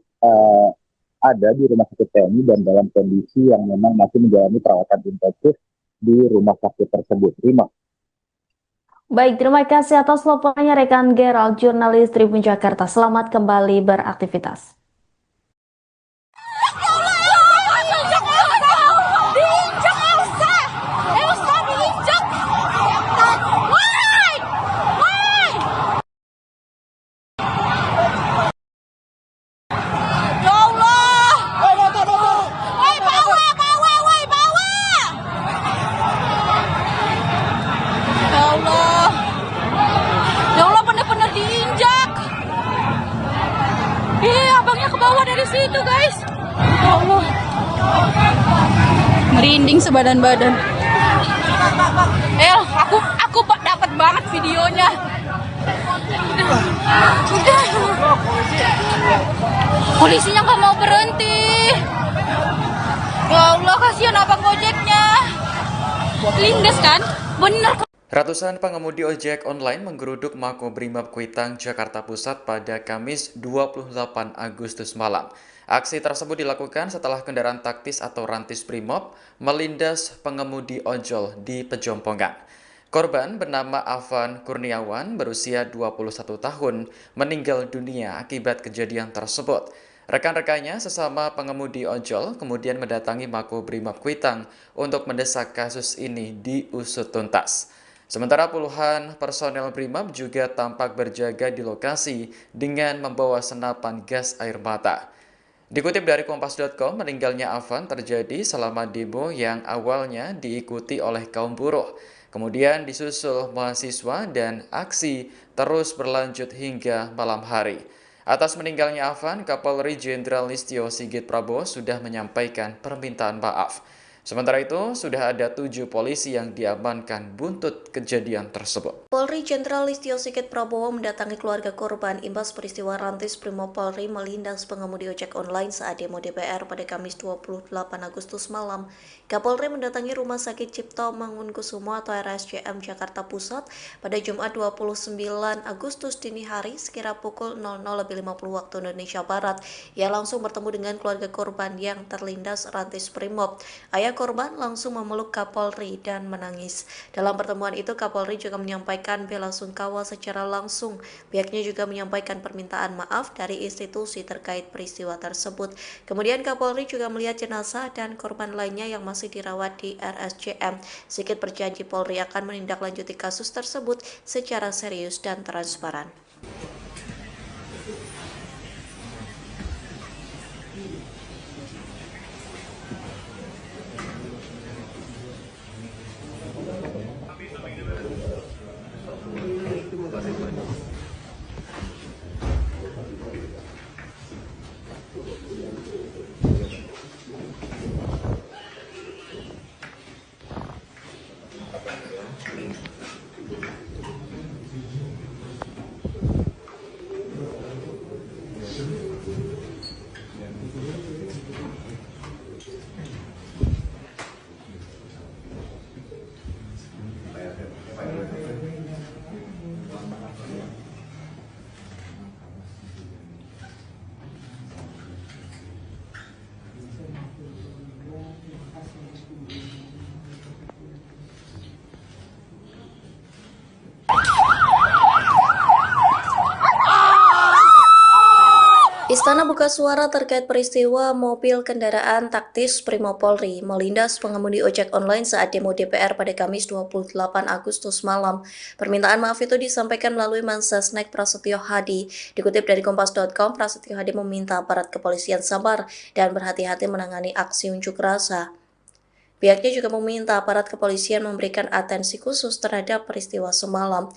ada di rumah sakit TNI dan dalam kondisi yang memang masih menjalani perawatan intensif di rumah sakit tersebut. Rima. Baik, terima kasih atas laporannya rekan Gerald, jurnalis Tribun Jakarta. Selamat kembali beraktivitas. Situ guys, ya Allah, merinding sebadan-badan. Aku dapat banget videonya. Udah. Polisinya nggak mau berhenti. Ya Allah, kasihan abang gojeknya. Lindes kan, bener. Ratusan pengemudi ojek online menggeruduk Makobrimob Kuitang, Jakarta Pusat pada Kamis 28 Agustus malam. Aksi tersebut dilakukan setelah kendaraan taktis atau rantis Brimob melindas pengemudi ojol di Pejompongan. Korban bernama Afan Kurniawan berusia 21 tahun meninggal dunia akibat kejadian tersebut. Rekan-rekannya sesama pengemudi ojol kemudian mendatangi Makobrimob Kuitang untuk mendesak kasus ini diusut tuntas. Sementara puluhan personel Brimob juga tampak berjaga di lokasi dengan membawa senapan gas air mata. Dikutip dari Kompas.com, meninggalnya Afan terjadi selama demo yang awalnya diikuti oleh kaum buruh. Kemudian disusul mahasiswa dan aksi terus berlanjut hingga malam hari. Atas meninggalnya Afan, Kapolri Jenderal Listio Sigit Prabowo sudah menyampaikan permintaan maaf. Sementara itu, sudah ada 7 polisi yang diamankan buntut kejadian tersebut. Polri Jenderal Listio Sigit Prabowo mendatangi keluarga korban imbas peristiwa Rantis Brimopolri melindas pengemudi ojek online saat demo DPR pada Kamis 28 Agustus malam. Kapolri mendatangi Rumah Sakit Cipto Mangunkusumo atau RSCM Jakarta Pusat pada Jumat 29 Agustus dini hari sekira pukul 00.50 waktu Indonesia Barat. Ia langsung bertemu dengan keluarga korban yang terlindas Rantis Brimob. Ayah korban langsung memeluk Kapolri dan menangis. Dalam pertemuan itu, Kapolri juga menyampaikan bela sungkawa secara langsung. Pihaknya juga menyampaikan permintaan maaf dari institusi terkait peristiwa tersebut. Kemudian Kapolri juga melihat jenazah dan korban lainnya yang masih dirawat di RSCM. Sigit berjanji Polri akan menindaklanjuti kasus tersebut secara serius dan transparan. Istana buka suara terkait peristiwa mobil kendaraan taktis Brimopolri melindas pengemudi ojek online saat demo DPR pada Kamis 28 Agustus malam. Permintaan maaf itu disampaikan melalui Mensesnek Prasetyo Hadi. Dikutip dari Kompas.com, Prasetyo Hadi meminta aparat kepolisian sabar dan berhati-hati menangani aksi unjuk rasa. Pihaknya juga meminta aparat kepolisian memberikan atensi khusus terhadap peristiwa semalam.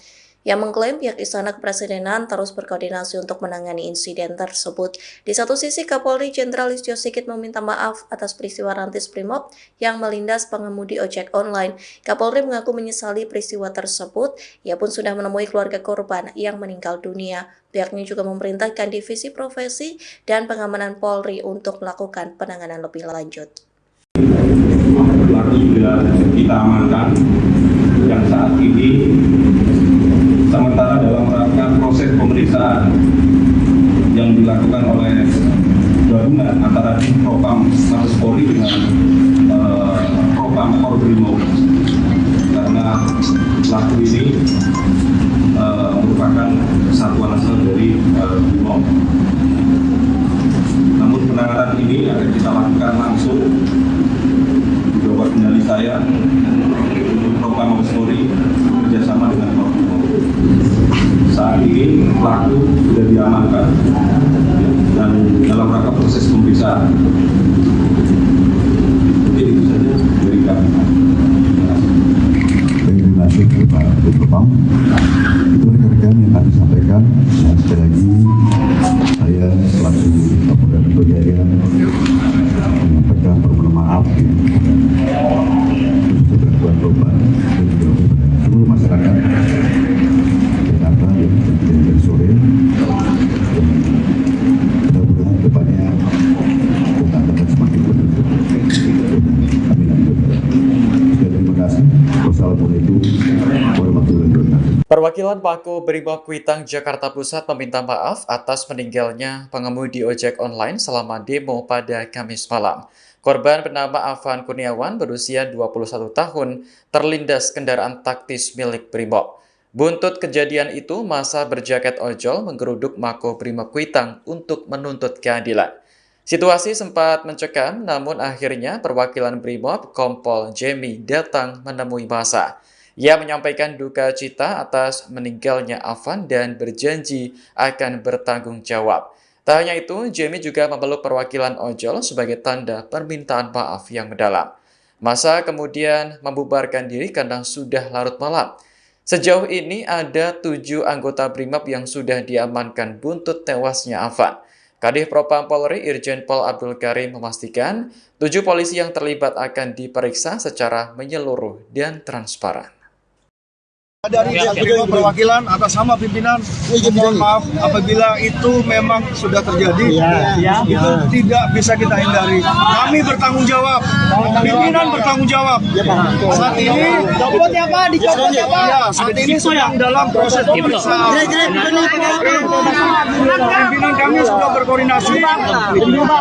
Yang mengklaim pihak Istana Kepresidenan terus berkoordinasi untuk menangani insiden tersebut. Di satu sisi, Kapolri Jenderal Listio Sigit meminta maaf atas peristiwa Rantis Brimob yang melindas pengemudi ojek online. Kapolri mengaku menyesali peristiwa tersebut. Ia pun sudah menemui keluarga korban yang meninggal dunia. Pihaknya juga memerintahkan Divisi Profesi dan Pengamanan Polri untuk melakukan penanganan lebih lanjut. Pelaku sudah kita amankan yang saat ini sementara dalam rangka proses pemeriksaan yang dilakukan oleh gabungan antara Propam Mabes Polri dengan Propam Korbrimob, karena pelaku ini merupakan satuan asal dari Brimob. Namun penanganan ini akan kita lakukan langsung di bawah kendali saya untuk Propam Mabes Polri bekerjasama dengan Korbrimob. Saat ini pelaku sudah diamankan dan dalam rangka proses pemeriksaan. Mungkin itu saja dari kami. Terima kasih Pak Propam. Itu rekan-rekan yang kami sampaikan. Dan sekali lagi saya selaku Kapolda Metro Jaya menyampaikan permohonan maaf untuk gangguan korban dan juga seluruh masyarakat Jakarta yang terjadi dari sore. Mudah-mudahan depannya kita akan semakin menuntut. Amin. Terima kasih. Wassalamualaikum warahmatullahi wabarakatuh. Perwakilan Pako Brimob Kuitang Jakarta Pusat meminta maaf atas meninggalnya pengemudi ojek online selama demo pada Kamis malam. Korban bernama Afan Kurniawan berusia 21 tahun terlindas kendaraan taktis milik Brimob. Buntut kejadian itu, massa berjaket ojol menggeruduk Mako Brimob Kuitang untuk menuntut keadilan. Situasi sempat mencekam, namun akhirnya perwakilan Brimob Kompol Jemi datang menemui massa. Ia menyampaikan duka cita atas meninggalnya Afan dan berjanji akan bertanggung jawab. Tak hanya itu, Jemi juga memeluk perwakilan ojol sebagai tanda permintaan maaf yang mendalam. Massa kemudian membubarkan diri karena sudah larut malam. Sejauh ini ada 7 anggota Brimob yang sudah diamankan buntut tewasnya Afan. Kadif Propam Polri Irjen Pol Abdul Karim memastikan 7 polisi yang terlibat akan diperiksa secara menyeluruh dan transparan. Dari perwakilan atas nama pimpinan, mohon maaf apabila itu memang sudah terjadi, itu tidak bisa kita hindari. Kami bertanggung jawab, pimpinan bertanggung jawab. Saat ini, saat ini sedang dalam proses pemeriksaan. Pimpinan kami sudah berkoordinasi,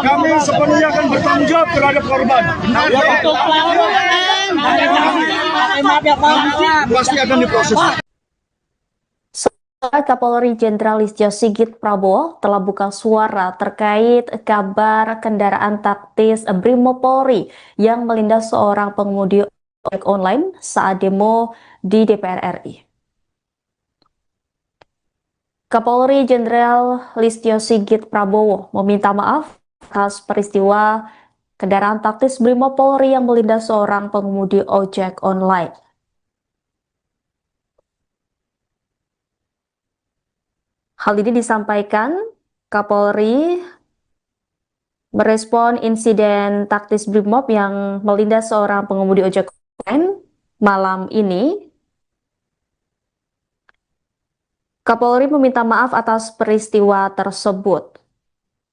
kami sepenuhnya akan bertanggung jawab terhadap korban. Pasti akan diproses. Kapolri Jenderal Listio Sigit Prabowo telah buka suara terkait kabar kendaraan taktis Brimopolri yang melindas seorang pengemudi ojek online saat demo di DPR RI. Kapolri Jenderal Listio Sigit Prabowo meminta maaf atas peristiwa kendaraan taktis Brimopolri yang melindas seorang pengemudi ojek online. Hal ini disampaikan Kapolri merespon insiden taktis Brimob yang melindas seorang pengemudi ojek online malam ini. Kapolri meminta maaf atas peristiwa tersebut.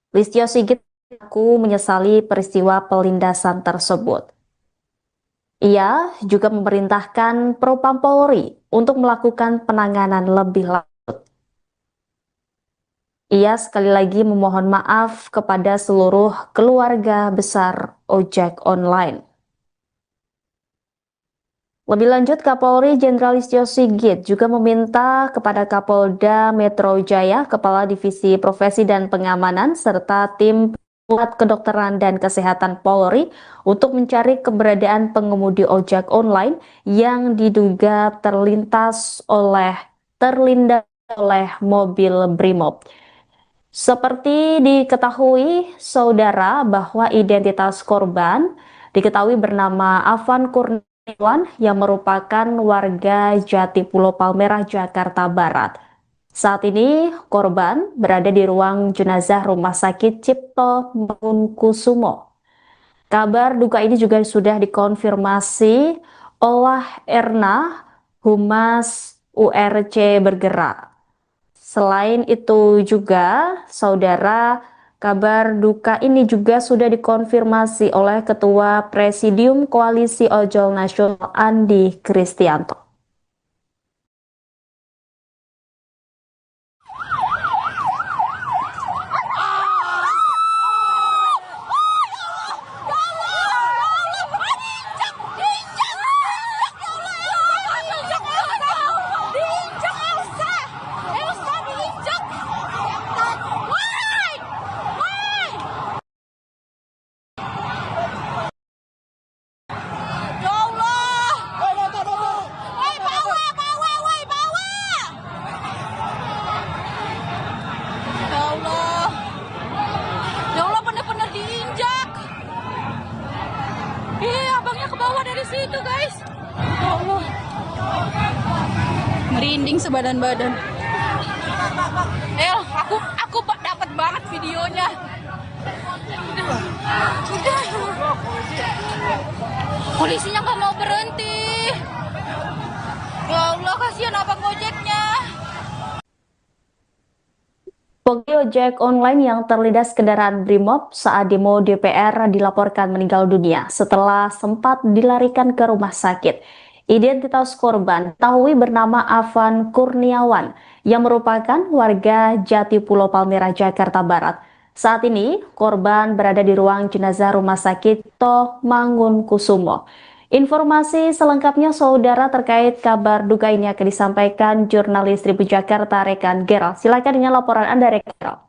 Listio Sigit mengaku menyesali peristiwa pelindasan tersebut. Ia juga memerintahkan Propam Polri untuk melakukan penanganan lebih lanjut. Ia sekali lagi memohon maaf kepada seluruh keluarga besar ojek online. Lebih lanjut, Kapolri Jenderal Listio Sigit juga meminta kepada Kapolda Metro Jaya, Kepala Divisi Profesi dan Pengamanan, serta tim Pusat Kedokteran dan Kesehatan Polri untuk mencari keberadaan pengemudi ojek online yang diduga terlindas oleh mobil Brimob. Seperti diketahui saudara bahwa identitas korban diketahui bernama Afan Kurniawan yang merupakan warga Jatipulo Palmerah, Jakarta Barat. Saat ini korban berada di ruang jenazah Rumah Sakit Cipto Mangunkusumo. Kabar duka ini juga sudah dikonfirmasi oleh Erna, Humas URC Bergerak. Selain itu juga, saudara, kabar duka ini juga sudah dikonfirmasi oleh Ketua Presidium Koalisi Ojol Nasional Andi Kristianto. Situ guys, ya Allah, merinding sebadan-badan. Aku dapat banget videonya. Udah. Polisinya nggak mau berhenti. Ya Allah, kasihan abang ojeknya. Pengemudi ojek online yang terlindas kendaraan Brimob saat demo DPR dilaporkan meninggal dunia setelah sempat dilarikan ke rumah sakit. Identitas korban diketahui bernama Afan Kurniawan yang merupakan warga Jatipulo Palmerah, Jakarta Barat. Saat ini korban berada di ruang jenazah Rumah Sakit Cipto Mangunkusumo. Informasi selengkapnya saudara terkait kabar duka ini akan disampaikan jurnalis Tribun Jakarta Rekan Gerald. Silakan dengan laporan Anda, Rekan.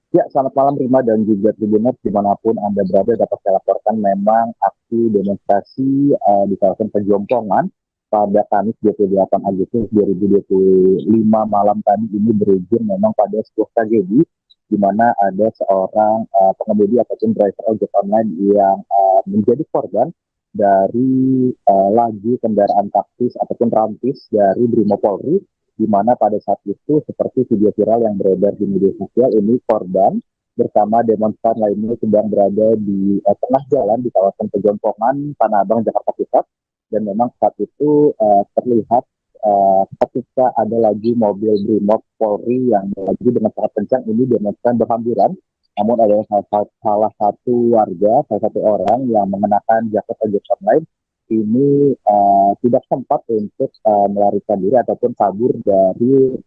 Ya, selamat malam Rima dan juga Tribuners dimanapun Anda berada. Dapat saya laporkan memang aksi demonstrasi di kawasan Pejompongan pada Kamis 28 Agustus 2025 malam tadi ini berujung memang pada sebuah tragedi di mana ada seorang pengemudi ataupun driver ojek online yang menjadi korban dari laju kendaraan taktis ataupun rantis dari Brimopolri di mana pada saat itu seperti video viral yang beredar di media sosial ini korban bersama demonstran lainnya sedang berada di tengah jalan di kawasan Pejompongan, Tanah Abang, Jakarta Pusat. Dan memang saat itu terlihat ketika ada lagi mobil Brimob Polri yang melaju dengan sangat kencang, ini demonstran berhamburan. Namun ada salah satu warga, salah satu orang yang mengenakan jaket ojek online ini tidak sempat untuk melarikan diri ataupun kabur dari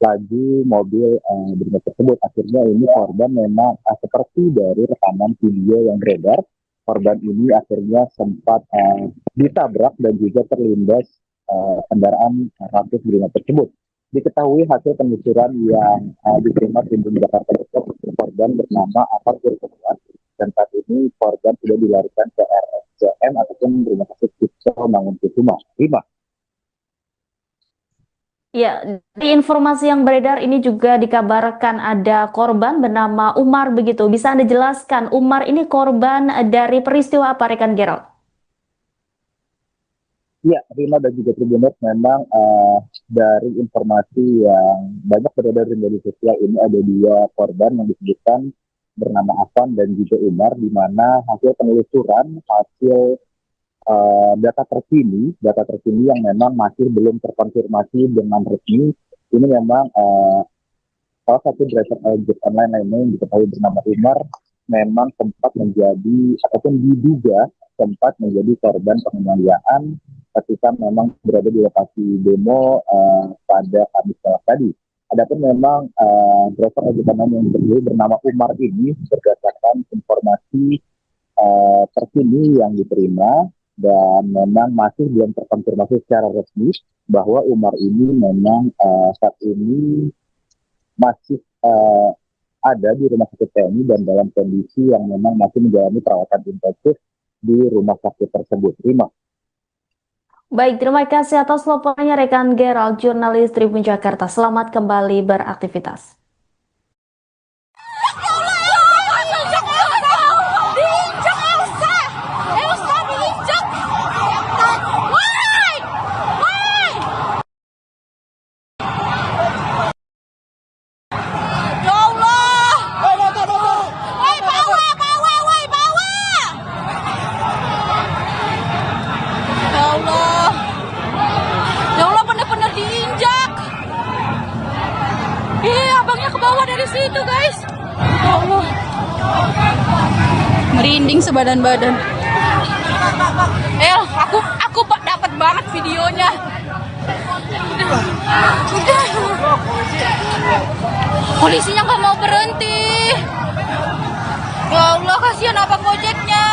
laju mobil Brimob tersebut. Akhirnya ini korban memang seperti dari rekaman video yang beredar, korban ini akhirnya sempat ditabrak dan juga terlindas kendaraan Rantis Brimob tersebut. Diketahui hasil penelusuran yang diterima Tim Jakarta Pusat, korban bernama Afan Kurniawan, dan saat ini korban sudah dilarikan ke RSCM ataupun Rumah Sakit Cipto Mangunkusumo. Ya, di informasi yang beredar ini juga dikabarkan ada korban bernama Umar begitu. Bisa Anda jelaskan, Umar ini korban dari peristiwa apa, rekan Gerald? Ya, Rima dan juga Tribuners, memang dari informasi yang banyak beredar di media sosial ini ada dua korban yang disebutkan bernama Afan dan juga Umar, di mana hasil penelusuran, hasil data terkini yang memang masih belum terkonfirmasi dengan resmi, ini memang salah satu driver ojek online lainnya yang diketahui bernama Umar memang sempat menjadi ataupun diduga sempat menjadi korban penganiayaan ketika memang berada di lokasi demo pada Kamis tadi. Adapun memang driver ojek online yang bernama Umar ini berdasarkan informasi terkini yang diterima dan memang masih belum terkonfirmasi secara resmi bahwa Umar ini memang saat ini masih ada di rumah sakit TNI dan dalam kondisi yang memang masih menjalani perawatan intensif di rumah sakit tersebut. Terima. Baik, terima kasih atas laporannya rekan Gerald, jurnalis Tribun Jakarta. Selamat kembali beraktivitas. Dari situ guys, ya Allah, merinding sebadan-badan. Aku dapat banget videonya. Udah. Polisinya nggak mau berhenti. Ya Allah, kasihan abang ojeknya.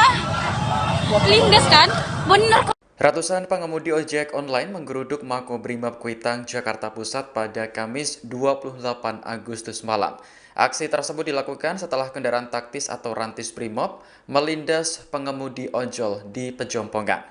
Lindes kan, bener. Ratusan pengemudi ojek online menggeruduk Makobrimob Kuitang, Jakarta Pusat pada Kamis 28 Agustus malam. Aksi tersebut dilakukan setelah kendaraan taktis atau Rantis Brimob melindas pengemudi ojol di Pejompongan.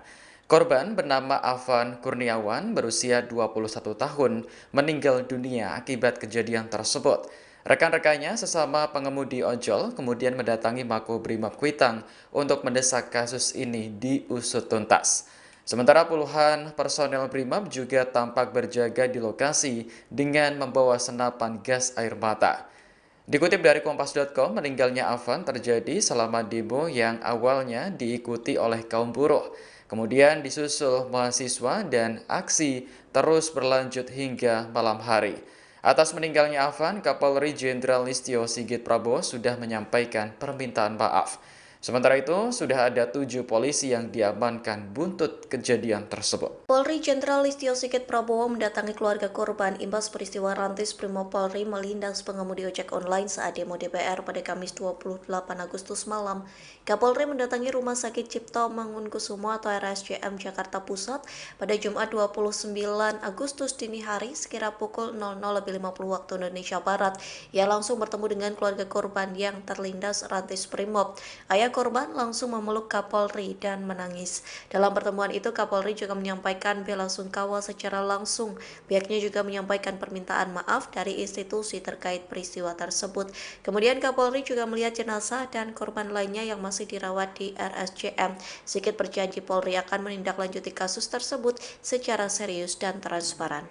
Korban bernama Afan Kurniawan berusia 21 tahun meninggal dunia akibat kejadian tersebut. Rekan-rekannya sesama pengemudi ojol kemudian mendatangi Makobrimob Kuitang untuk mendesak kasus ini diusut tuntas. Sementara puluhan personel Brimob juga tampak berjaga di lokasi dengan membawa senapan gas air mata. Dikutip dari Kompas.com, meninggalnya Afan terjadi selama demo yang awalnya diikuti oleh kaum buruh. Kemudian disusul mahasiswa dan aksi terus berlanjut hingga malam hari. Atas meninggalnya Afan, Kapolri Jenderal Listio Sigit Prabowo sudah menyampaikan permintaan maaf. Sementara itu, sudah ada 7 polisi yang diamankan buntut kejadian tersebut. Polri Jenderal Listio Sigit Prabowo mendatangi keluarga korban imbas peristiwa Rantis Brimob Polri melindas pengemudi ojek online saat demo DPR pada Kamis 28 Agustus malam. Kapolri mendatangi Rumah Sakit Cipto Mangunkusumo atau RSCM Jakarta Pusat pada Jumat 29 Agustus dini hari sekira pukul 00.50 waktu Indonesia Barat. Ia langsung bertemu dengan keluarga korban yang terlindas Rantis Brimob. Ayah korban langsung memeluk Kapolri dan menangis. Dalam pertemuan itu, Kapolri juga menyampaikan bela sungkawa secara langsung. Pihaknya juga menyampaikan permintaan maaf dari institusi terkait peristiwa tersebut. Kemudian Kapolri juga melihat jenazah dan korban lainnya yang masih dirawat di RSCM. Sigit berjanji Polri akan menindaklanjuti kasus tersebut secara serius dan transparan.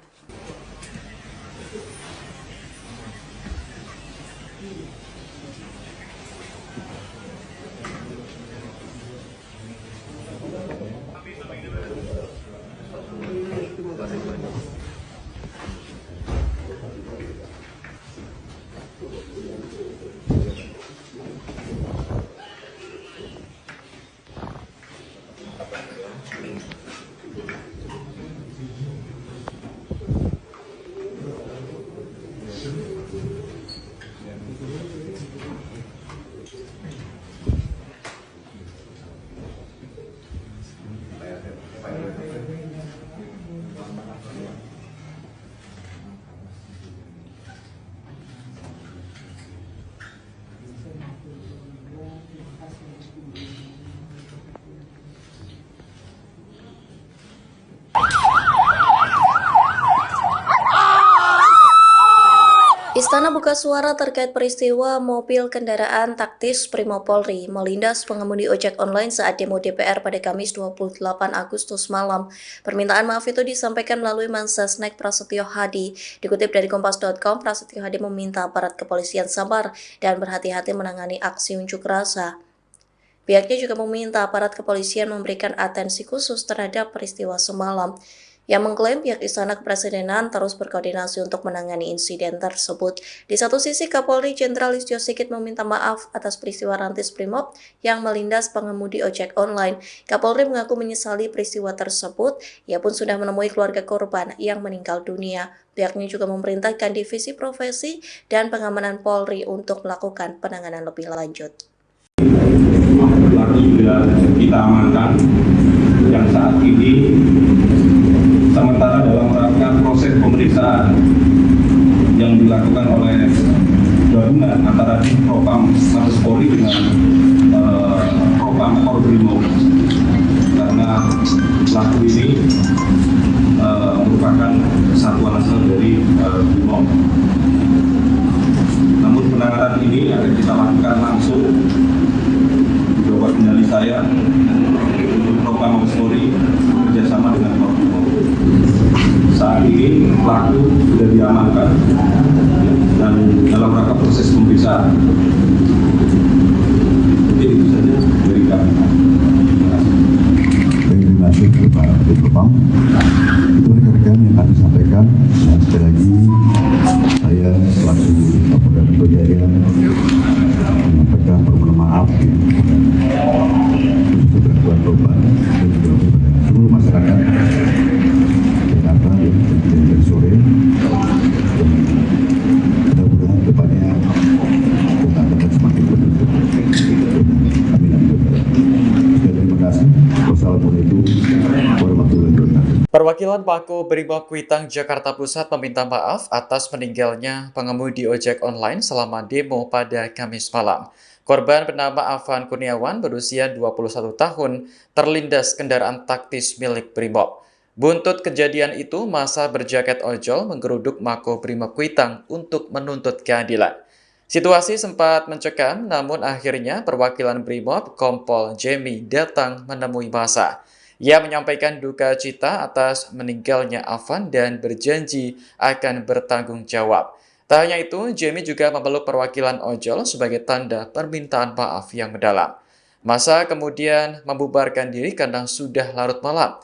Istana buka suara terkait peristiwa mobil kendaraan taktis Primopolri melindas pengemudi ojek online saat demo DPR pada Kamis 28 Agustus malam. Permintaan maaf itu disampaikan melalui Mensesnek Prasetyo Hadi. Dikutip dari Kompas.com, Prasetyo Hadi meminta aparat kepolisian sabar dan berhati-hati menangani aksi unjuk rasa. Pihaknya juga meminta aparat kepolisian memberikan atensi khusus terhadap peristiwa semalam. Yang mengklaim pihak Istana Kepresidenan terus berkoordinasi untuk menangani insiden tersebut. Di satu sisi, Kapolri Jenderal Listio Sigit meminta maaf atas peristiwa rantis Brimob yang melindas pengemudi ojek online. Kapolri mengaku menyesali peristiwa tersebut. Ia pun sudah menemui keluarga korban yang meninggal dunia. Pihaknya juga memerintahkan Divisi Profesi dan Pengamanan Polri untuk melakukan penanganan lebih lanjut. Pelaku sudah kita amankan yang saat ini sementara dalam rangka proses pemeriksaan yang dilakukan oleh gabungan antara Propam Mabes Polri dengan Propam Polbrimob, karena pelaku ini merupakan satuan asal dari Brimob. Namun penanganan ini akan kita lakukan langsung di bawah kendali saya untuk Propam Mabes Polri bekerjasama dengan Polbrimob. Saat ini pelaku sudah diamankan dan dalam rangka proses pemeriksaan. Jadi itu saja dari kami. Terima kasih Pak Propam. Itu rekan-rekan yang kami sampaikan. Dan sekali lagi saya selaku Kapolda Metro Jaya menyampaikan permohonan maaf untuk gangguan korban dan juga kepada seluruh masyarakat Jakarta yang terjadi dari sore. Mudah-mudahan depannya kita akan semakin beruntung. Amin. Terima kasih. Wassalamualaikum warahmatullahi wabarakatuh. Perwakilan Pako Brimob Kuitang Jakarta Pusat meminta maaf atas meninggalnya pengemudi ojek online selama demo pada Kamis malam. Korban bernama Afan Kurniawan berusia 21 tahun terlindas kendaraan taktis milik Brimob. Buntut kejadian itu, massa berjaket ojol menggeruduk Mako Brimob Kuitang untuk menuntut keadilan. Situasi sempat mencekam, namun akhirnya perwakilan Brimob Kompol Jemi datang menemui massa. Ia menyampaikan duka cita atas meninggalnya Afan dan berjanji akan bertanggung jawab. Tak hanya itu, Jemi juga memeluk perwakilan ojol sebagai tanda permintaan maaf yang mendalam. Massa kemudian membubarkan diri karena sudah larut malam.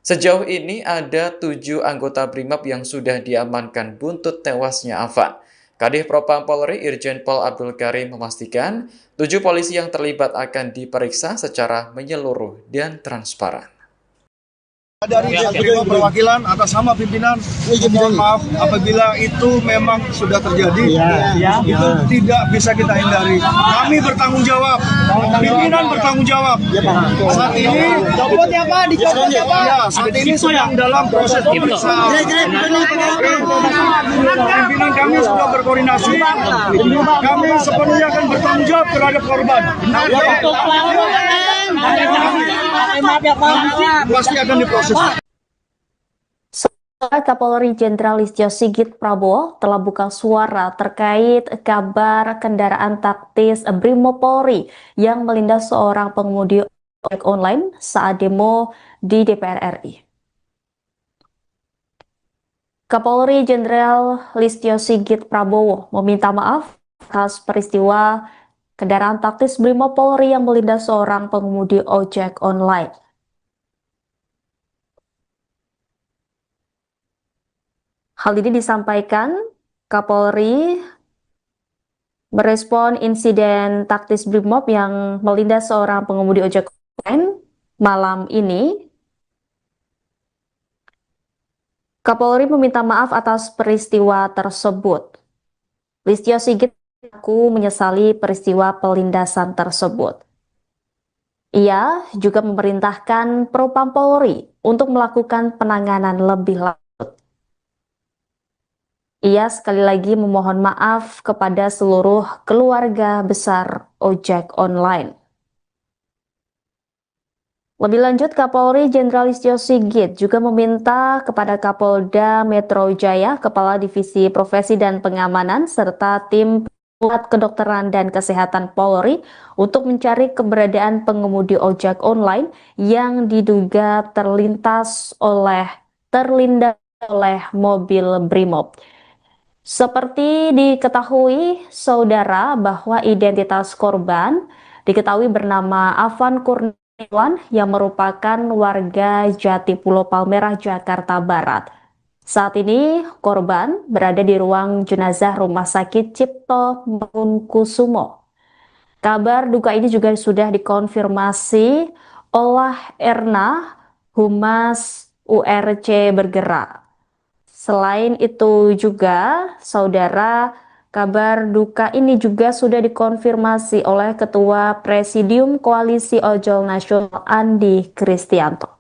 Sejauh ini ada 7 anggota Brimob yang sudah diamankan buntut tewasnya Afan. Kadif Propam Polri Irjen Pol Abdul Karim memastikan 7 polisi yang terlibat akan diperiksa secara menyeluruh dan transparan. Dari Brimob perwakilan atas nama pimpinan, mohon maaf apabila itu memang sudah terjadi. Itu tidak bisa kita hindari. Kami bertanggung jawab, pimpinan bertanggung jawab. Saat ini saat ini sedang dalam proses pemeriksaan. Pimpinan kami sudah berkoordinasi. Kami sepenuhnya akan bertanggung jawab terhadap korban. Pasti akan diproses. Kapolri Jenderal Listio Sigit Prabowo telah buka suara terkait kabar kendaraan taktis Brimopolri yang melindas seorang pengemudi ojek online saat demo di DPR RI. Kapolri Jenderal Listio Sigit Prabowo meminta maaf atas peristiwa kendaraan taktis Brimob Polri yang melindas seorang pengemudi ojek online. Hal ini disampaikan Kapolri merespon insiden taktis Brimob yang melindas seorang pengemudi ojek online malam ini. Kapolri meminta maaf atas peristiwa tersebut. Listio Sigit mengaku menyesali peristiwa pelindasan tersebut. Ia juga memerintahkan Propam Polri untuk melakukan penanganan lebih lanjut. Ia sekali lagi memohon maaf kepada seluruh keluarga besar ojek online. Lebih lanjut, Kapolri Jenderal Listio Sigit juga meminta kepada Kapolda Metro Jaya, Kepala Divisi Profesi dan Pengamanan, serta tim Pusat Kedokteran dan Kesehatan Polri untuk mencari keberadaan pengemudi ojek online yang diduga terlindas oleh mobil Brimob. Seperti diketahui, saudara, bahwa identitas korban diketahui bernama Afan Kurniawan yang merupakan warga Jati Pulau Palmerah, Jakarta Barat. Saat ini korban berada di ruang jenazah Rumah Sakit Cipto Mangunkusumo. Kabar duka ini juga sudah dikonfirmasi oleh Erna, Humas URC Bergerak. Selain itu juga, saudara, kabar duka ini juga sudah dikonfirmasi oleh Ketua Presidium Koalisi Ojol Nasional Andi Kristianto.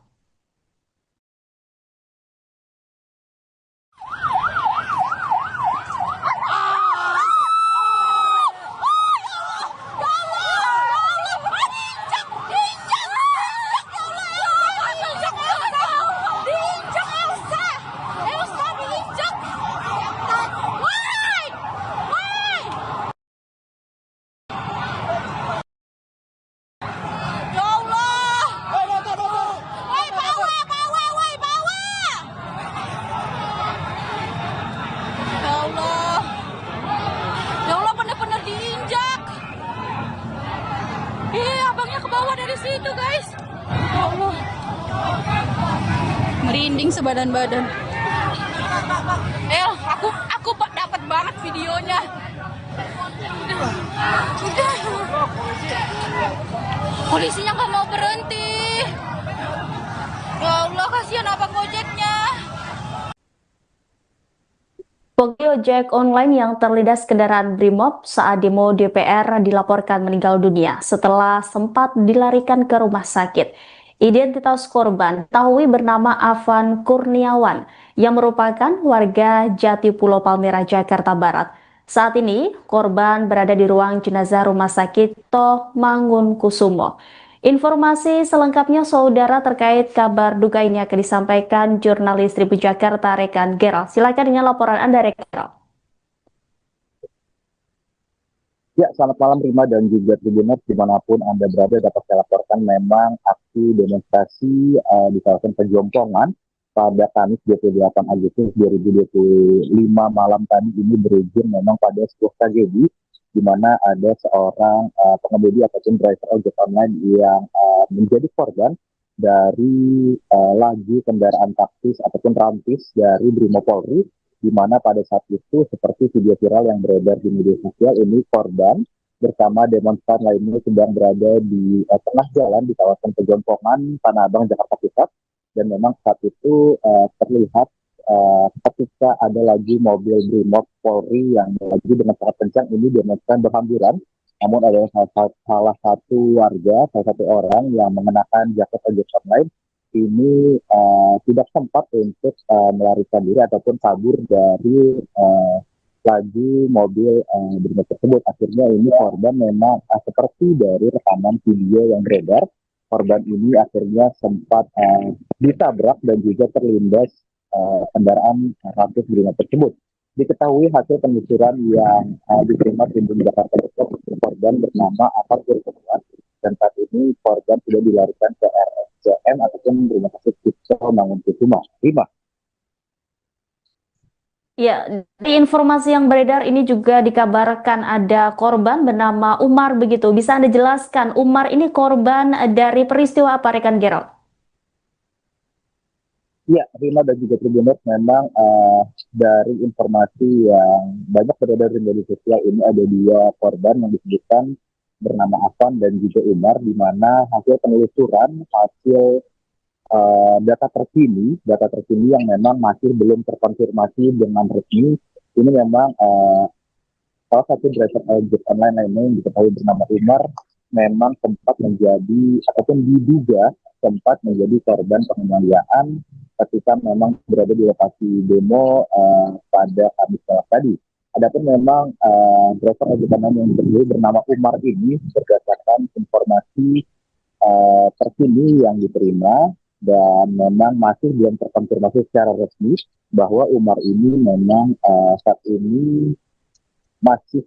Dari situ guys, ya Allah, merinding sebadan-badan. Aku dapat banget videonya. Polisinya nggak mau berhenti. Ya Allah, kasihan abang ojeknya. Pengemudi ojek online yang terlindas kendaraan Brimob saat demo DPR dilaporkan meninggal dunia setelah sempat dilarikan ke rumah sakit. Identitas korban diketahui bernama Afan Kurniawan yang merupakan warga Jati Pulau Palmerah, Jakarta Barat. Saat ini korban berada di ruang jenazah Rumah Sakit Cipto Mangunkusumo. Informasi selengkapnya, saudara, terkait kabar duka ini akan disampaikan jurnalis Tribun Jakarta rekan Gerald. Silakan dengan laporan Anda, rekan Gerald. Ya, selamat malam Rima dan juga Tribuners dimanapun Anda berada. Dapat saya laporkan memang aksi demonstrasi di kawasan Pejompongan pada Kamis 28 Agustus 2025 malam tadi ini berujung memang pada sebuah tragedi di mana ada seorang pengemudi ataupun driver ojek online yang menjadi korban dari laju kendaraan taktis ataupun rantis dari Brimob Polri, di mana pada saat itu seperti video viral yang beredar di media sosial ini korban bersama demonstran lainnya sedang berada di tengah jalan di kawasan Pejompongan, Tanah Abang, Jakarta Pusat, dan memang saat itu terlihat ketika ada lagi mobil Brimob Polri yang melaju dengan sangat kencang, ini demonstran berhamburan. Namun ada salah satu warga, salah satu orang yang mengenakan jaket ojek online ini tidak sempat untuk melarikan diri ataupun kabur dari laju mobil Brimob tersebut. Akhirnya ini korban memang seperti dari rekaman video yang beredar, korban ini akhirnya sempat ditabrak dan juga terlindas kendaraan rantis Brimob tersebut. Diketahui hasil penelusuran yang diterima Tribun Jakarta Depok, korban bernama Afan Kurniawan, dan saat ini korban sudah dilarikan ke RSCM ataupun Rumah Sakit Cipto Mangunkusumo. Rima. Ya, di informasi yang beredar ini juga dikabarkan ada korban bernama Umar begitu. Bisa Anda jelaskan Umar ini korban dari peristiwa apa rekan Gerald? Ya, Rima dan juga Tribuners memang dari informasi yang banyak beredar di media sosial ini ada dua korban yang disebutkan bernama Afan dan juga Umar, di mana hasil penelusuran, hasil data terkini yang memang masih belum terkonfirmasi dengan resmi, ini memang salah satu driver ojek online lainnya yang diketahui bernama Umar memang sempat menjadi ataupun diduga sempat menjadi korban penganiayaan ketika memang berada di lokasi demo pada Kamis malam tadi. Adapun memang driver ojek online yang diketahui bernama Umar ini berdasarkan informasi terkini yang diterima dan memang masih belum terkonfirmasi secara resmi bahwa Umar ini memang saat ini masih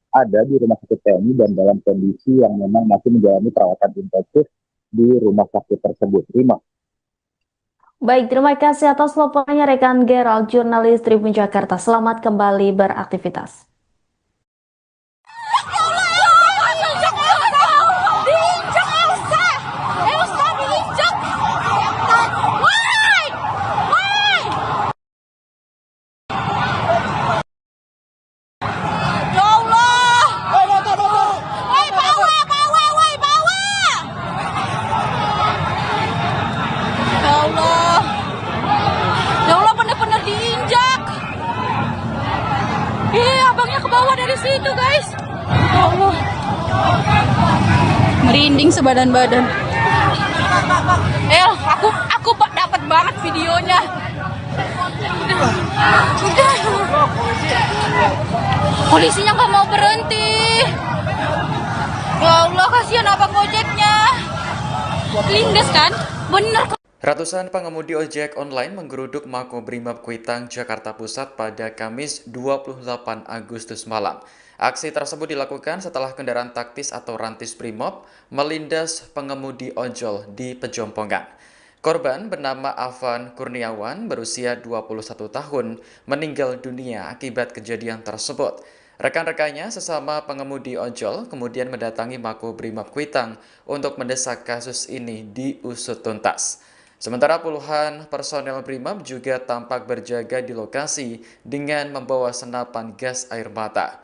ada di rumah sakit TNI dan dalam kondisi yang memang masih menjalani perawatan intensif di rumah sakit tersebut. Terima. Baik, terima kasih atas laporannya rekan Gerald, jurnalis Tribun Jakarta. Selamat kembali beraktivitas. Abangnya ke bawah dari situ, guys. Ya Allah. Merinding sebadan-badan. Aku dapat banget videonya. Polisinya nggak mau berhenti. Ya Allah, kasihan abang ojeknya. Lindes kan? Bener. Ratusan pengemudi ojek online menggeruduk Makobrimob Kuitang, Jakarta Pusat pada Kamis 28 Agustus malam. Aksi tersebut dilakukan setelah kendaraan taktis atau rantis Brimob melindas pengemudi ojol di Pejompongan. Korban bernama Afan Kurniawan berusia 21 tahun meninggal dunia akibat kejadian tersebut. Rekan-rekannya sesama pengemudi ojol kemudian mendatangi Makobrimob Kuitang untuk mendesak kasus ini diusut tuntas. Sementara puluhan personel Brimob juga tampak berjaga di lokasi dengan membawa senapan gas air mata.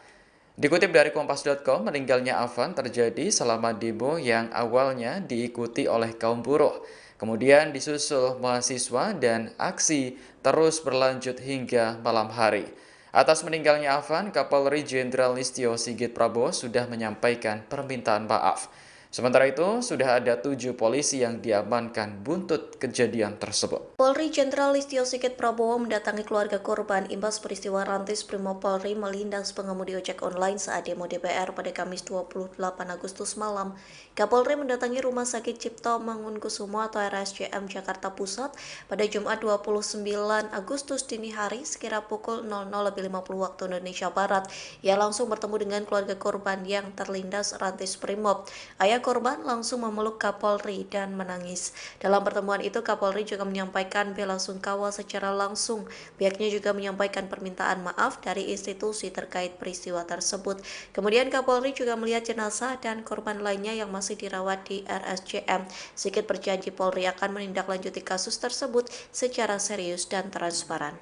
Dikutip dari Kompas.com, meninggalnya Afan terjadi selama demo yang awalnya diikuti oleh kaum buruh. Kemudian disusul mahasiswa dan aksi terus berlanjut hingga malam hari. Atas meninggalnya Afan, Kapolri Jenderal Listio Sigit Prabowo sudah menyampaikan permintaan maaf. Sementara itu, sudah ada 7 polisi yang diamankan buntut kejadian tersebut. Polri Jenderal Listio Sigit Prabowo mendatangi keluarga korban imbas peristiwa rantis Brimob Polri melindas pengemudi ojek online saat demo DPR pada Kamis 28 Agustus malam. Kapolri mendatangi Rumah Sakit Cipto Mangunkusumo atau RSCM Jakarta Pusat pada Jumat 29 Agustus dini hari sekira pukul 00.50 waktu Indonesia Barat. Ia langsung bertemu dengan keluarga korban yang terlindas rantis Brimob. Ayah korban langsung memeluk Kapolri dan menangis. Dalam pertemuan itu, Kapolri juga menyampaikan bela sungkawa secara langsung. Pihaknya juga menyampaikan permintaan maaf dari institusi terkait peristiwa tersebut. Kemudian Kapolri juga melihat jenazah dan korban lainnya yang masih dirawat di RSCM. Sigit berjanji Polri akan menindaklanjuti kasus tersebut secara serius dan transparan.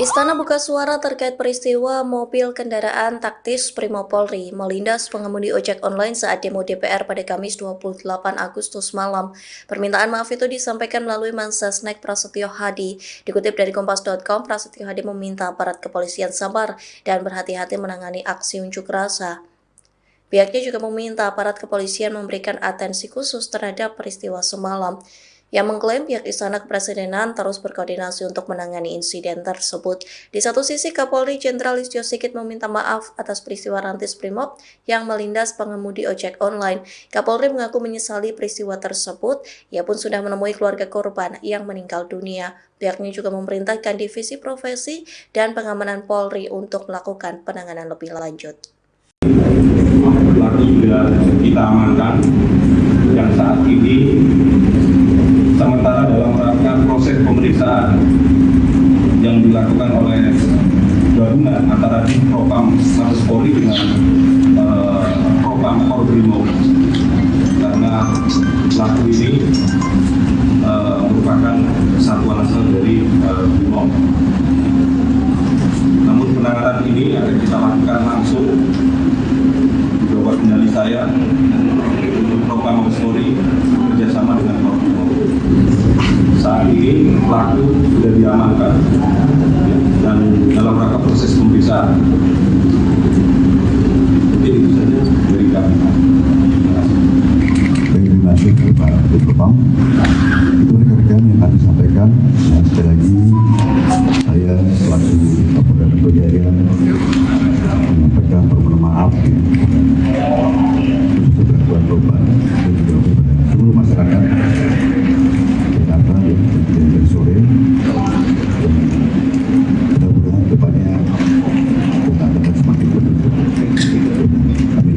Istana buka suara terkait peristiwa mobil kendaraan taktis Brimopolri melindas pengemudi ojek online saat demo DPR pada Kamis 28 Agustus malam. Permintaan maaf itu disampaikan melalui Mensesnek Prasetyo Hadi. Dikutip dari Kompas.com, Prasetyo Hadi meminta aparat kepolisian sabar dan berhati-hati menangani aksi unjuk rasa. Pihaknya juga meminta aparat kepolisian memberikan atensi khusus terhadap peristiwa semalam. Yang mengklaim pihak Istana Kepresidenan terus berkoordinasi untuk menangani insiden tersebut. Di satu sisi, Kapolri Jenderal Listio Sigit meminta maaf atas peristiwa rantis Brimob yang melindas pengemudi ojek online. Kapolri mengaku menyesali peristiwa tersebut. Ia pun sudah menemui keluarga korban yang meninggal dunia. Pihaknya juga memerintahkan Divisi Profesi dan Pengamanan Polri untuk melakukan penanganan lebih lanjut. Pelaku sudah kita amankan yang saat ini sementara dalam rangka proses pemeriksaan yang dilakukan oleh gabungan antara tim Propam Mabes Polri dengan Propam Brimob, karena pelaku ini merupakan satuan asal dari Brimob. Namun penanganan ini akan kita lakukan langsung di bawah kendali saya untuk Propam Mabes Polri bekerjasama dengan Brimob. Saat ini pelaku sudah diamankan dan dalam rangka proses pemeriksaan. Mungkin itu saja dari kami. Terima kasih Pak Propam. Itu rekan-rekan yang kami sampaikan. Dan sekali lagi saya selaku Kapolda Metro Jaya menyampaikan permohonan maaf untuk gangguan korban dan juga kepada seluruh masyarakat Jakarta yang dari sore. Mudah-mudahan depannya kita akan semakin berbentuk. Amin.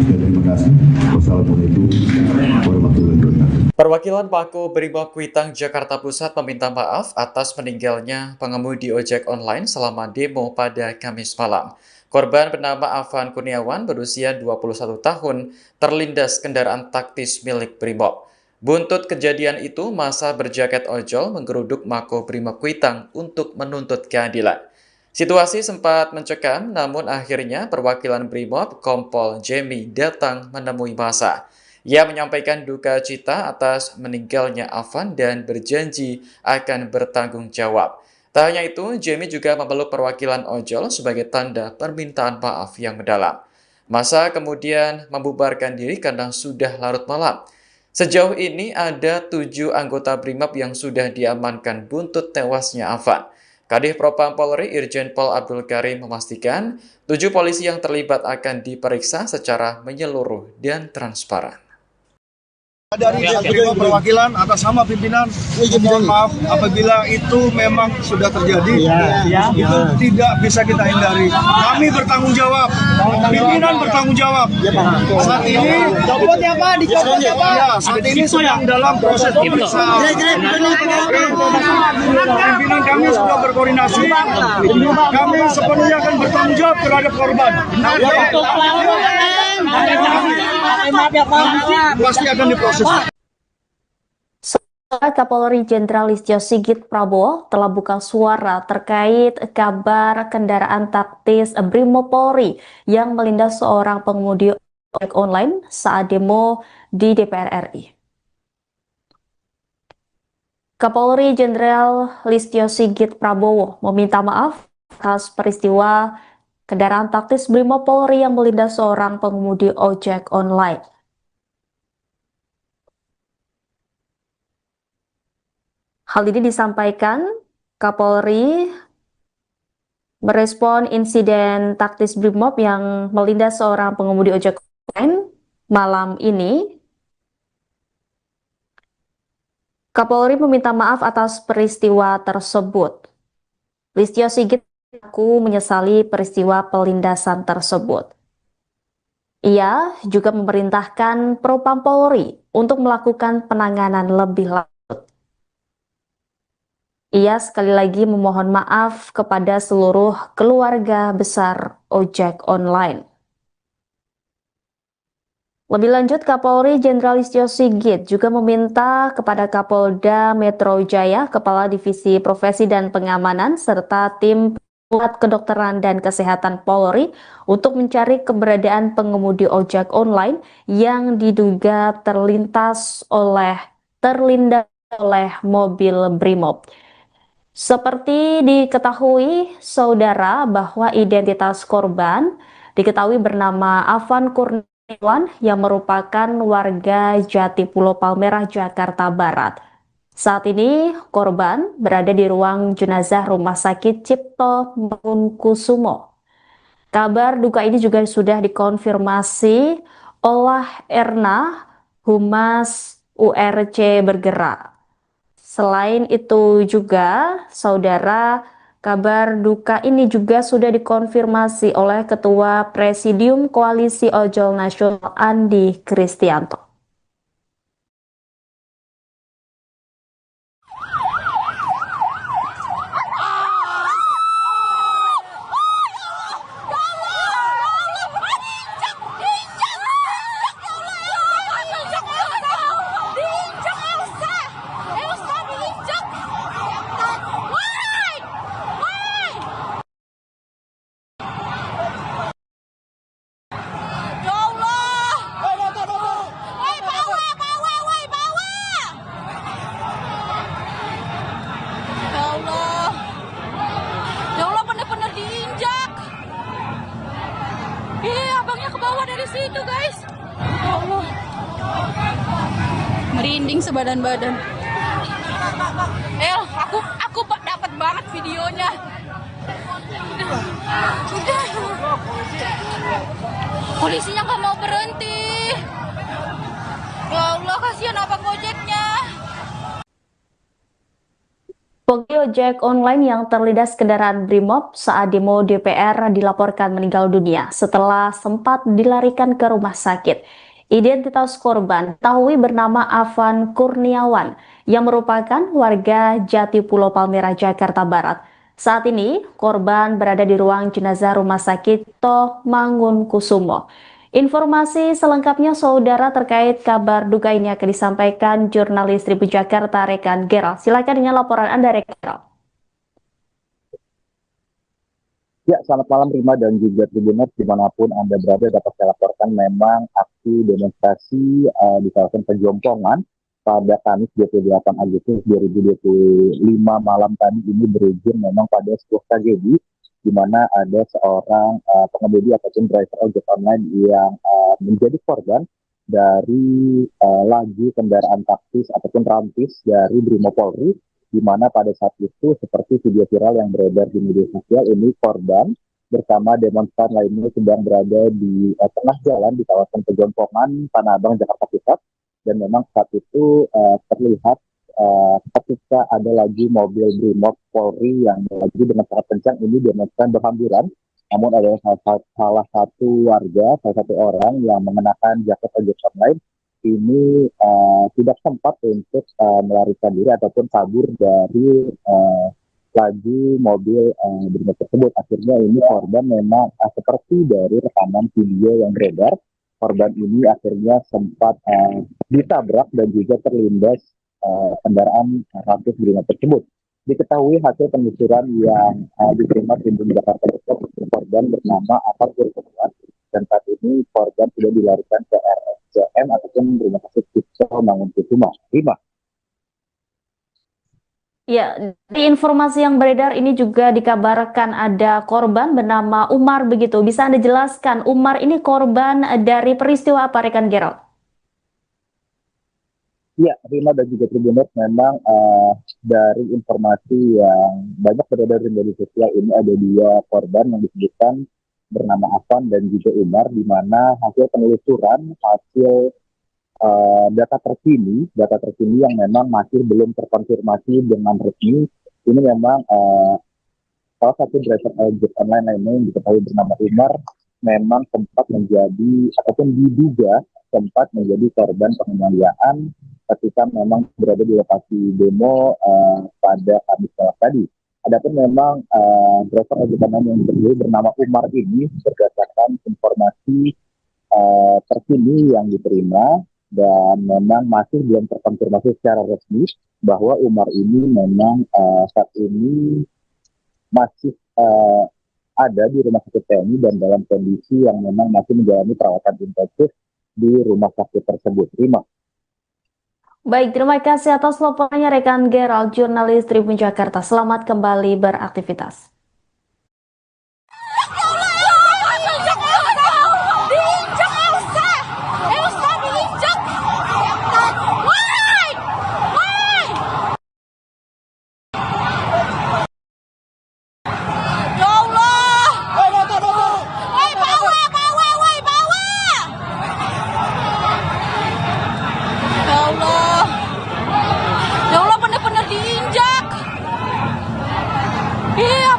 Terima kasih. Wassalamualaikum warahmatullahi wabarakatuh. Perwakilan Pako Brimob Kuitang Jakarta Pusat meminta maaf atas meninggalnya pengemudi ojek online selama demo pada Kamis malam. Korban bernama Afan Kurniawan berusia 21 tahun terlindas kendaraan taktis milik Brimob. Buntut kejadian itu, massa berjaket ojol menggeruduk Mako Brimob Kuitang untuk menuntut keadilan. Situasi sempat mencekam, namun akhirnya perwakilan Brimob Kompol Jemi datang menemui massa. Ia menyampaikan duka cita atas meninggalnya Afan dan berjanji akan bertanggung jawab. Tak hanya itu, Jemi juga memeluk perwakilan ojol sebagai tanda permintaan maaf yang mendalam. Massa kemudian membubarkan diri karena sudah larut malam. Sejauh ini ada 7 anggota Brimob yang sudah diamankan buntut tewasnya Afan. Kadif Propam Polri Irjen Pol Abdul Karim memastikan 7 polisi yang terlibat akan diperiksa secara menyeluruh dan transparan. Dari perwakilan atas nama pimpinan, mohon maaf apabila itu memang sudah terjadi, itu tidak bisa kita hindari. Kami bertanggung jawab, pimpinan bertanggung jawab. Saat ini, saat ini sedang dalam proses pemeriksaan. Pimpinan kami sudah berkoordinasi. Kami sepenuhnya akan bertanggung jawab terhadap korban. Pasti akan diproses. Kapolri Jenderal Listio Sigit Prabowo telah buka suara terkait kabar kendaraan taktis Brimopolri yang melindas seorang pengemudi ojek online saat demo di DPR RI. Kapolri Jenderal Listio Sigit Prabowo meminta maaf atas peristiwa kendaraan taktis Brimopolri yang melindas seorang pengemudi ojek online. Hal ini disampaikan Kapolri merespon insiden taktis Brimob yang melindas seorang pengemudi ojek online malam ini. Kapolri meminta maaf atas peristiwa tersebut. Listio Sigit mengaku menyesali peristiwa pelindasan tersebut. Ia juga memerintahkan Propam Polri untuk melakukan penanganan lebih lanjut. Ia sekali lagi memohon maaf kepada seluruh keluarga besar ojek online. Lebih lanjut, Kapolri Jenderal Listio Sigit juga meminta kepada Kapolda Metro Jaya, Kepala Divisi Profesi dan Pengamanan, serta tim Pusat Kedokteran dan Kesehatan Polri untuk mencari keberadaan pengemudi ojek online yang diduga terlindas oleh mobil Brimob. Seperti diketahui, saudara, bahwa identitas korban diketahui bernama Afan Kurniawan yang merupakan warga Jatipulo Palmerah, Jakarta Barat. Saat ini korban berada di ruang jenazah Rumah Sakit Cipto Mangunkusumo. Kabar duka ini juga sudah dikonfirmasi oleh Erna, Humas URC Bergerak. Selain itu juga, saudara, kabar duka ini juga sudah dikonfirmasi oleh Ketua Presidium Koalisi Ojol Nasional Andi Kristianto. Dari situ guys, ya Allah, merinding sebadan-badan. Aku dapat banget videonya. Polisinya nggak mau berhenti. Ya Allah, kasihan abang ojeknya. Pengemudi ojek online yang terlindas kendaraan Brimob saat demo DPR dilaporkan meninggal dunia setelah sempat dilarikan ke rumah sakit. Identitas korban diketahui bernama Afan Kurniawan yang merupakan warga Jatipulo Palmerah, Jakarta Barat. Saat ini korban berada di ruang jenazah Rumah Sakit Cipto Mangunkusumo. Informasi selengkapnya saudara terkait kabar duka ini akan disampaikan jurnalis Tribun Jakarta rekan Gerald. Silakan dengan laporan Anda rekan Gerald. Ya, selamat malam Rima dan juga Tribuners dimanapun Anda berada. Dapat saya laporkan memang aksi demonstrasi di kawasan Pejompongan pada Kamis 28 Agustus 2025 malam tadi ini berujung memang pada sebuah tragedi di mana ada seorang pengemudi ataupun driver ojek online yang menjadi korban dari laju kendaraan taktis ataupun rantis dari Brimopolri, di mana pada saat itu seperti video viral yang beredar di media sosial ini korban bersama demonstran lainnya sedang berada di tengah jalan di kawasan Pejompongan, Tanah Abang, Jakarta Pusat, dan memang saat itu terlihat ketika ada lagi mobil Brimob Polri yang melaju dengan sangat kencang, ini demonstran berhamburan. Namun ada salah satu warga, salah satu orang yang mengenakan jaket ojek online ini tidak sempat untuk melarikan diri ataupun kabur dari laju mobil Brimob tersebut. Akhirnya ini korban memang seperti dari rekaman video yang beredar, korban ini akhirnya sempat ditabrak dan juga terlindas kendaraan rantis Brimob tersebut. Diketahui hasil penelusuran yang diterima Tribun Jakarta Pusat, korban bernama Afan Kurniawan, dan saat ini korban sudah dilarikan ke RSCM ataupun Rumah Sakit Cipto Mangunkusumo. Rima. Ya, di informasi yang beredar ini juga dikabarkan ada korban bernama Umar begitu. Bisa Anda jelaskan Umar ini korban dari peristiwa apa rekan Gerald? Ya, Rima dan juga Tribuners, memang dari informasi yang banyak beredar di media sosial ini ada dua korban yang disebutkan bernama Afan dan juga Umar, di mana hasil penelusuran, hasil data terkini yang memang masih belum terkonfirmasi dengan resmi, ini memang salah satu driver ojek online lainnya yang diketahui bernama Umar memang sempat menjadi ataupun diduga sempat menjadi korban penganiayaan ketika memang berada di lokasi demo pada Kamis malam tadi. Adapun memang driver ojek online yang bernama Umar ini berdasarkan informasi terkini yang diterima, dan memang masih belum terkonfirmasi secara resmi bahwa Umar ini memang saat ini masih ada di rumah sakit TNI dan dalam kondisi yang memang masih menjalani perawatan intensif di rumah sakit tersebut. Terima. Baik, terima kasih atas laporannya rekan Gerald, jurnalis Tribun Jakarta. Selamat kembali beraktivitas.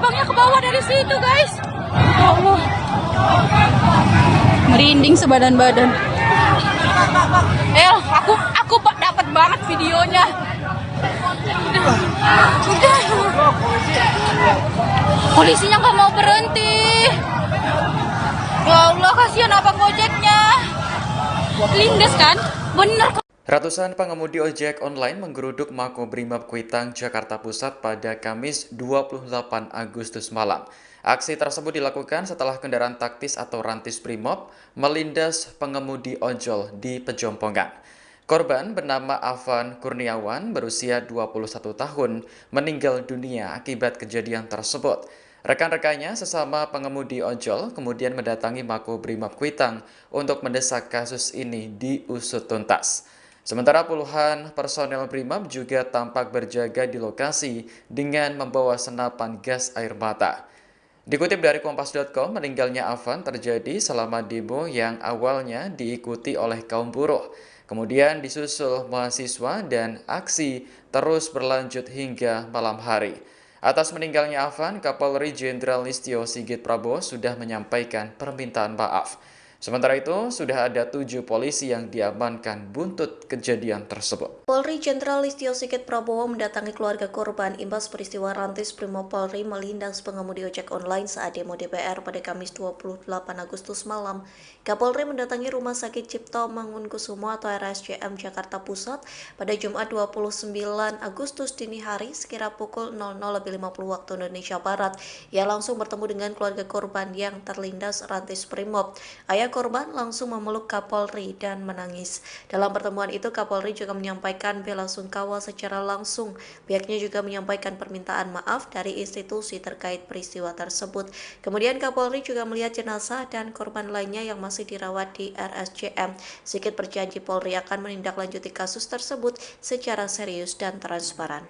Abangnya ke bawah dari situ, guys. Ya Allah. Merinding sebadan-badan. Aku dapat banget videonya. Udah. Polisinya nggak mau berhenti. Ya Allah, kasihan abang Gojeknya. Lindes kan? Bener. Ratusan pengemudi ojek online menggeruduk Makobrimob Kuitang, Jakarta Pusat pada Kamis 28 Agustus malam. Aksi tersebut dilakukan setelah kendaraan taktis atau rantis Brimob melindas pengemudi ojol di Pejompongan. Korban bernama Afan Kurniawan berusia 21 tahun meninggal dunia akibat kejadian tersebut. Rekan-rekannya sesama pengemudi ojol kemudian mendatangi Makobrimob Kuitang untuk mendesak kasus ini diusut tuntas. Sementara puluhan personel Brimob juga tampak berjaga di lokasi dengan membawa senapan gas air mata. Dikutip dari Kompas.com, meninggalnya Afan terjadi selama demo yang awalnya diikuti oleh kaum buruh. Kemudian disusul mahasiswa dan aksi terus berlanjut hingga malam hari. Atas meninggalnya Afan, Kapolri Jenderal Listio Sigit Prabowo sudah menyampaikan permintaan maaf. Sementara itu, sudah ada 7 polisi yang diamankan buntut kejadian tersebut. Polri Jenderal Listio Sigit Prabowo mendatangi keluarga korban imbas peristiwa rantis Brimob Polri melindas pengemudi ojek online saat demo DPR pada Kamis 28 Agustus malam. Kapolri mendatangi Rumah Sakit Cipto Mangunkusumo atau RSCM Jakarta Pusat pada Jumat 29 Agustus dini hari sekira pukul 00.50 waktu Indonesia Barat. Ia langsung bertemu dengan keluarga korban yang terlindas rantis Brimob. Ayah korban langsung memeluk Kapolri dan menangis. Dalam pertemuan itu, Kapolri juga menyampaikan bela sungkawa secara langsung. Pihaknya juga menyampaikan permintaan maaf dari institusi terkait peristiwa tersebut. Kemudian Kapolri juga melihat jenazah dan korban lainnya yang masih dirawat di RSCM. Sigit berjanji Polri akan menindaklanjuti kasus tersebut secara serius dan transparan.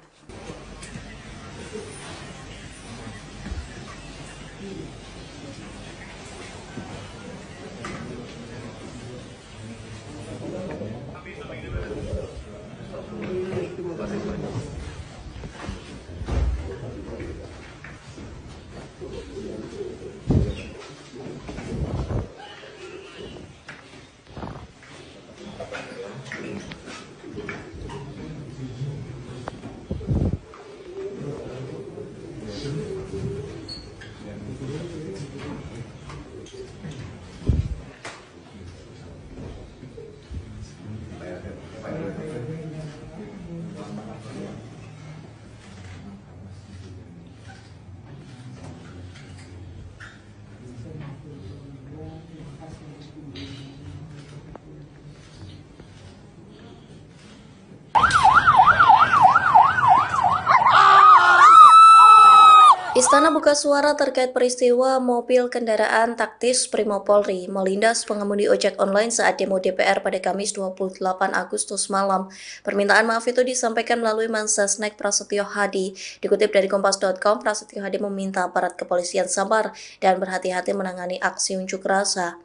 Istana buka suara terkait peristiwa mobil kendaraan taktis Brimob Polri melindas pengemudi ojek online saat demo DPR pada Kamis 28 Agustus malam. Permintaan maaf itu disampaikan melalui Mensesnek Prasetyo Hadi. Dikutip dari Kompas.com, Prasetyo Hadi meminta aparat kepolisian sabar dan berhati-hati menangani aksi unjuk rasa.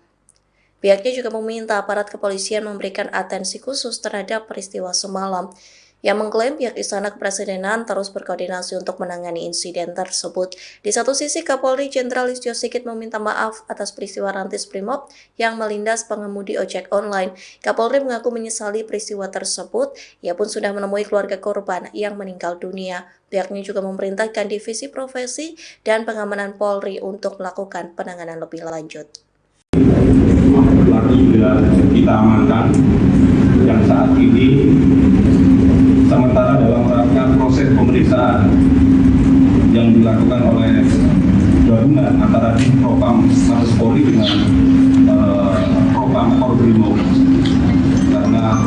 Pihaknya juga meminta aparat kepolisian memberikan atensi khusus terhadap peristiwa semalam. Yang mengklaim pihak Istana Kepresidenan terus berkoordinasi untuk menangani insiden tersebut. Di satu sisi, Kapolri Jenderal Listio Sigit meminta maaf atas peristiwa rantis Brimob yang melindas pengemudi ojek online. Kapolri mengaku menyesali peristiwa tersebut. Ia pun sudah menemui keluarga korban yang meninggal dunia. Pihaknya juga memerintahkan Divisi Profesi dan Pengamanan Polri untuk melakukan penanganan lebih lanjut. pelaku juga kita amankan yang saat ini sementara dalam rangka proses pemeriksaan yang dilakukan oleh gabungan antara Propam Mabes Polri dengan Propam Korbrimob, karena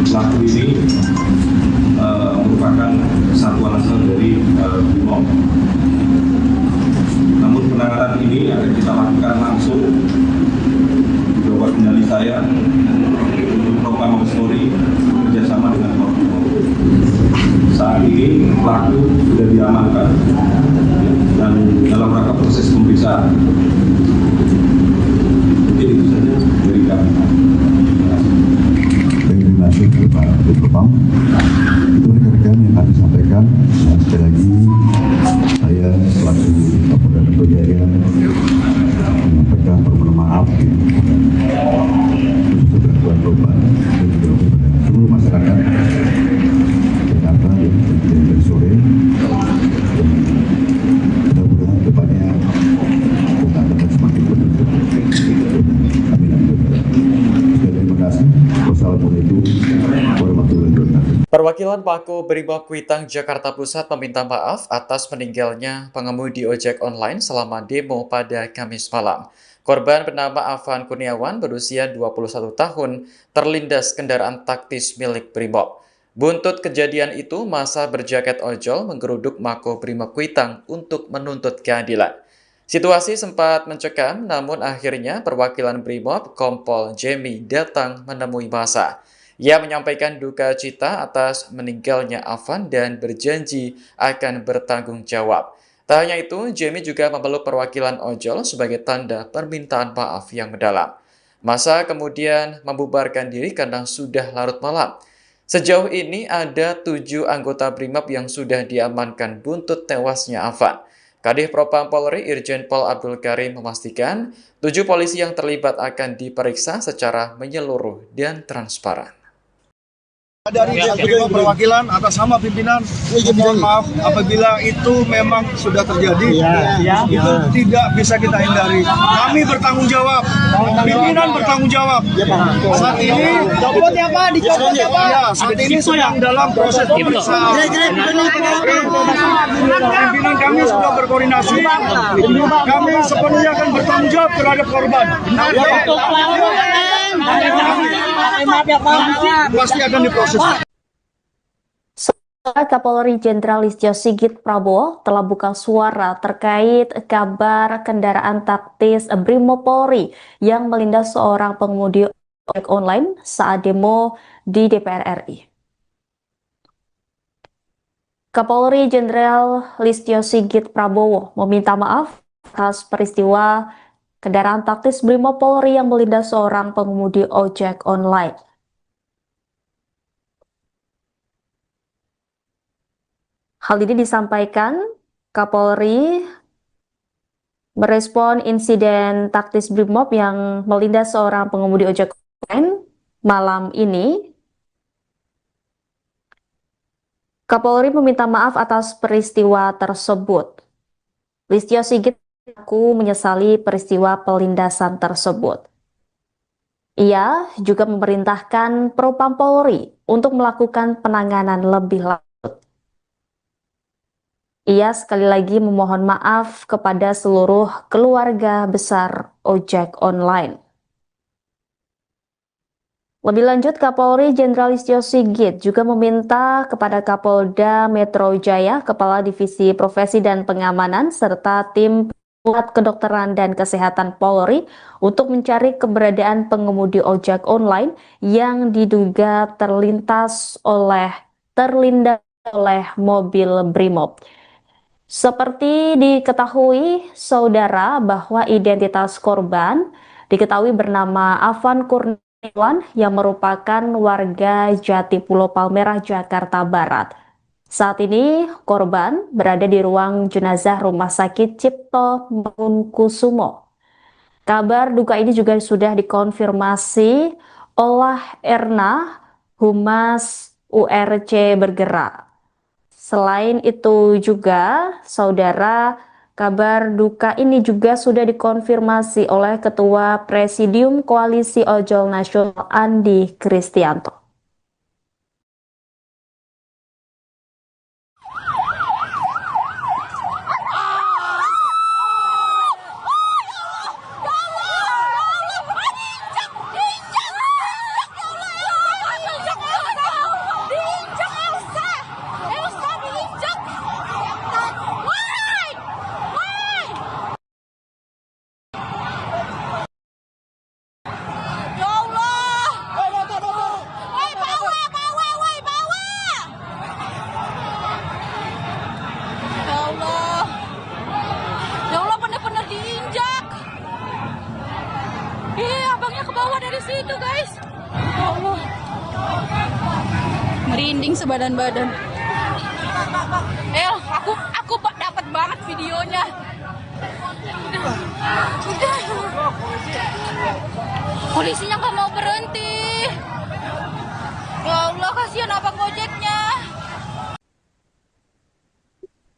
pelaku ini merupakan satuan asal dari Brimob. Namun penanganan ini akan kita lakukan langsung di bawah kendali saya untuk Propam Mabes Polri bekerjasama dengan Korbrimob. Saat ini pelaku sudah diamankan dan dalam rangka proses pemeriksaan. Mungkin itu saja dari kami. Terima kasih Pak Propam. Itu rekan-rekan yang kami sampaikan. Dan sekali lagi saya selaku Kapolda Metro Jaya menyampaikan permohonan maaf untuk gangguan korban dan juga kepada seluruh masyarakat Jakarta yang terjadi dari sore. Mudah-mudahan depannya kita akan semakin menentu. Amin. Terima kasih. Wassalamualaikum warahmatullahi wabarakatuh. Perwakilan Pako Brimob Kuitang Jakarta Pusat meminta maaf atas meninggalnya pengemudi ojek online selama demo pada Kamis malam. Korban bernama Afan Kurniawan berusia 21 tahun terlindas kendaraan taktis milik Brimob. Buntut kejadian itu, massa berjaket ojol menggeruduk Mako Brimob Kuitang untuk menuntut keadilan. Situasi sempat mencekam, namun akhirnya perwakilan Brimob Kompol Jemi datang menemui massa. Ia menyampaikan duka cita atas meninggalnya Afan dan berjanji akan bertanggung jawab. Tak hanya itu, Jemi juga memeluk perwakilan ojol sebagai tanda permintaan maaf yang mendalam. Massa kemudian membubarkan diri karena sudah larut malam. Sejauh ini ada 7 anggota Brimob yang sudah diamankan buntut tewasnya Afan. Kadif Propam Polri Irjen Pol Abdul Karim memastikan 7 polisi yang terlibat akan diperiksa secara menyeluruh dan transparan. Dari Brimob perwakilan atas nama pimpinan, mohon maaf apabila itu memang sudah terjadi, itu tidak bisa kita hindari. Kami bertanggung jawab, pimpinan bertanggung jawab. Saat ini saat ini sedang dalam proses pemeriksaan. Pimpinan kami sudah berkoordinasi, kami sepenuhnya akan bertanggung jawab terhadap korban. Pasti akan diproses. Kapolri Jenderal Listio Sigit Prabowo telah buka suara terkait kabar kendaraan taktis Brimob Polri yang melindas seorang pengemudi ojek online saat demo di DPR RI. Kapolri Jenderal Listio Sigit Prabowo meminta maaf atas peristiwa kendaraan taktis Brimob Polri yang melindas seorang pengemudi ojek online. Hal ini disampaikan Kapolri merespon insiden taktis Brimob yang melindas seorang pengemudi ojek online malam ini. Kapolri meminta maaf atas peristiwa tersebut. Listio Sigit mengaku menyesali peristiwa pelindasan tersebut. Ia juga memerintahkan Propam Polri untuk melakukan penanganan lebih lanjut. Ia sekali lagi memohon maaf kepada seluruh keluarga besar ojek online. Lebih lanjut, Kapolri Jenderal Listio Sigit juga meminta kepada Kapolda Metro Jaya, Kepala Divisi Profesi dan Pengamanan, serta tim Pusat Kedokteran dan Kesehatan Polri untuk mencari keberadaan pengemudi ojek online yang diduga terlindas oleh mobil Brimob. Seperti diketahui saudara bahwa identitas korban diketahui bernama Afan Kurniawan yang merupakan warga Jatipulo Palmerah, Jakarta Barat. Saat ini korban berada di ruang jenazah Rumah Sakit Cipto Mangunkusumo. Kabar duka ini juga sudah dikonfirmasi oleh Erna, Humas URC Bergerak. Selain itu juga, saudara, Kabar duka ini juga sudah dikonfirmasi oleh Ketua Presidium Koalisi Ojol Nasional Andi Kristianto. Abangnya ke bawah dari situ, guys. Ya Allah. Merinding sebadan-badan. Aku dapat banget videonya. Polisinya nggak mau berhenti. Ya Allah, kasihan abang Gojeknya.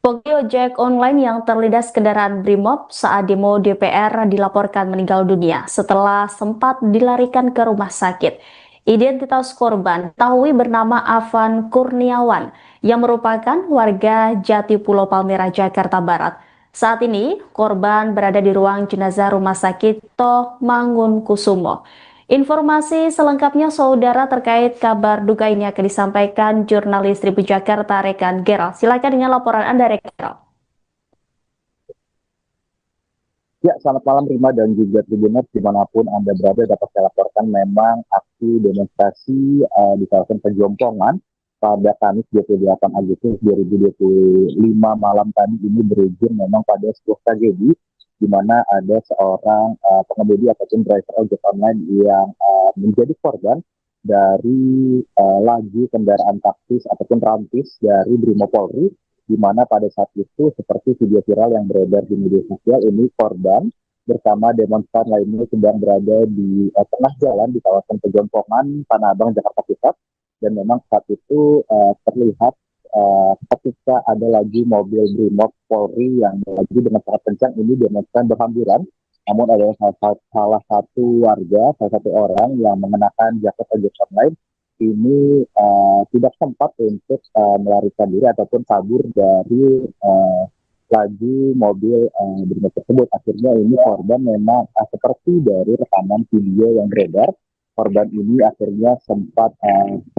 Pengemudi ojek online yang terlindas kendaraan Brimob saat demo DPR dilaporkan meninggal dunia setelah sempat dilarikan ke rumah sakit. Identitas korban diketahui bernama Afan Kurniawan yang merupakan warga Jati Pulau Palmerah, Jakarta Barat. Saat ini, korban berada di ruang jenazah Rumah Sakit Toh Mangunkusumo. Informasi selengkapnya saudara terkait kabar duka ini akan disampaikan jurnalis Tribun Jakarta Rekan Gerald. Silakan dengan laporan Anda, Rekan Gerald. Ya, selamat malam Rima dan juga Tribuners dimanapun Anda berada. Dapat saya laporkan memang aksi demonstrasi di kawasan Pejompongan pada Kamis 28 Agustus 2025 malam tadi ini berujung memang pada sebuah tragedi di mana ada seorang pengemudi ataupun driver ojek online yang menjadi korban dari laju kendaraan taktis ataupun rantis dari Brimopolri, di mana pada saat itu seperti video viral yang beredar di media sosial ini korban bersama demonstran lainnya sedang berada di tengah jalan di kawasan Pejompongan, Tanah Abang, Jakarta Pusat, dan memang saat itu terlihat ketika ada lagi mobil Brimob Polri yang lagi dengan sangat kencang ini demonstran berhamburan, namun ada salah satu warga, salah satu orang yang mengenakan jaket ojek online ini tidak sempat untuk melarikan diri ataupun kabur dari laju mobil Brimob tersebut. Akhirnya ini korban memang seperti dari rekaman video yang beredar, korban ini akhirnya sempat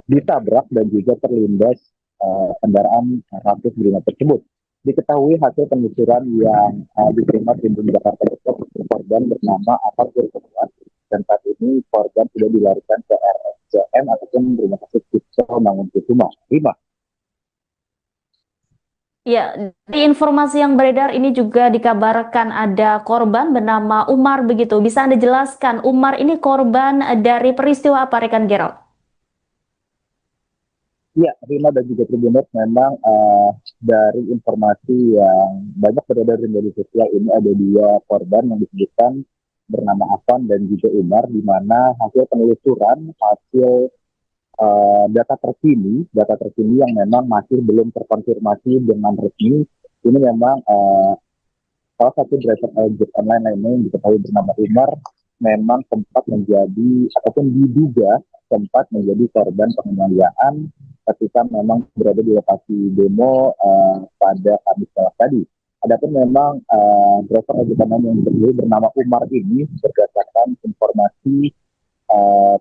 ditabrak dan juga terlindas kendaraan rantis Brimob tersebut. Diketahui hasil penelusuran yang diterima Tribun Jakarta Pusat, korban bernama Afan Kurniawan, dan saat ini korban sudah dilarikan ke RSCM ataupun Rumah Sakit Toh Mangunkusumo. Rima. Ya, di informasi yang beredar ini juga dikabarkan ada korban bernama Umar begitu. Bisa Anda jelaskan Umar ini korban dari peristiwa apa, Rekan Gerald? Ya, Rima dan juga Tribuners, memang dari informasi yang banyak beredar di media sosial ini ada dua korban yang disebutkan bernama Afan dan juga Umar, di mana hasil penelusuran, hasil data terkini yang memang masih belum terkonfirmasi dengan resmi, ini memang salah satu driver ojek online lainnya yang diketahui bernama Umar memang sempat menjadi ataupun diduga sempat menjadi korban penganiayaan ketika memang berada di lokasi demo pada Kamis malam tadi. Adapun memang driver ojek online yang bernama Umar ini berdasarkan informasi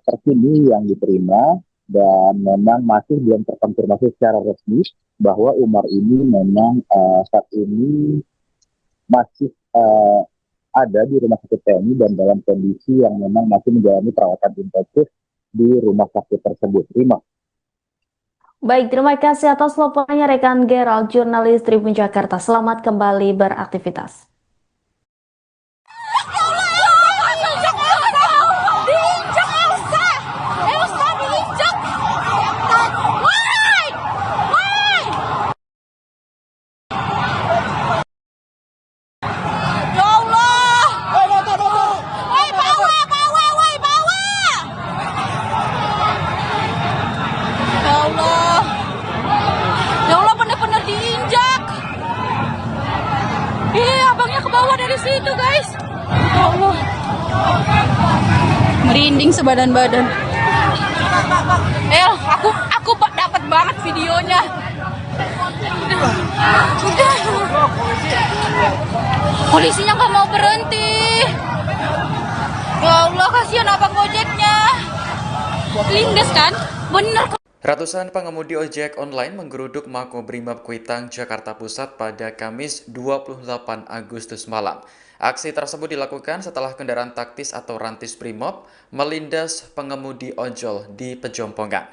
terkini yang diterima dan memang masih belum terkonfirmasi secara resmi bahwa Umar ini memang saat ini masih ada di rumah sakit TNI dan dalam kondisi yang memang masih menjalani perawatan intensif di rumah sakit tersebut. Rima. Baik, terima kasih atas laporannya rekan Gerald, jurnalis Tribun Jakarta. Selamat kembali beraktivitas. Ya Allah, bener-bener diinjak. Iya, Merinding sebadan-badan. Aku dapat banget videonya. Polisinya nggak mau berhenti. Ya Allah, kasihan abang Gojeknya. Lindes kan? Bener. Ratusan pengemudi ojek online menggeruduk Makobrimob Kuitang, Jakarta Pusat pada Kamis 28 Agustus malam. Aksi tersebut dilakukan setelah kendaraan taktis atau rantis Brimob melindas pengemudi ojol di Pejompongan.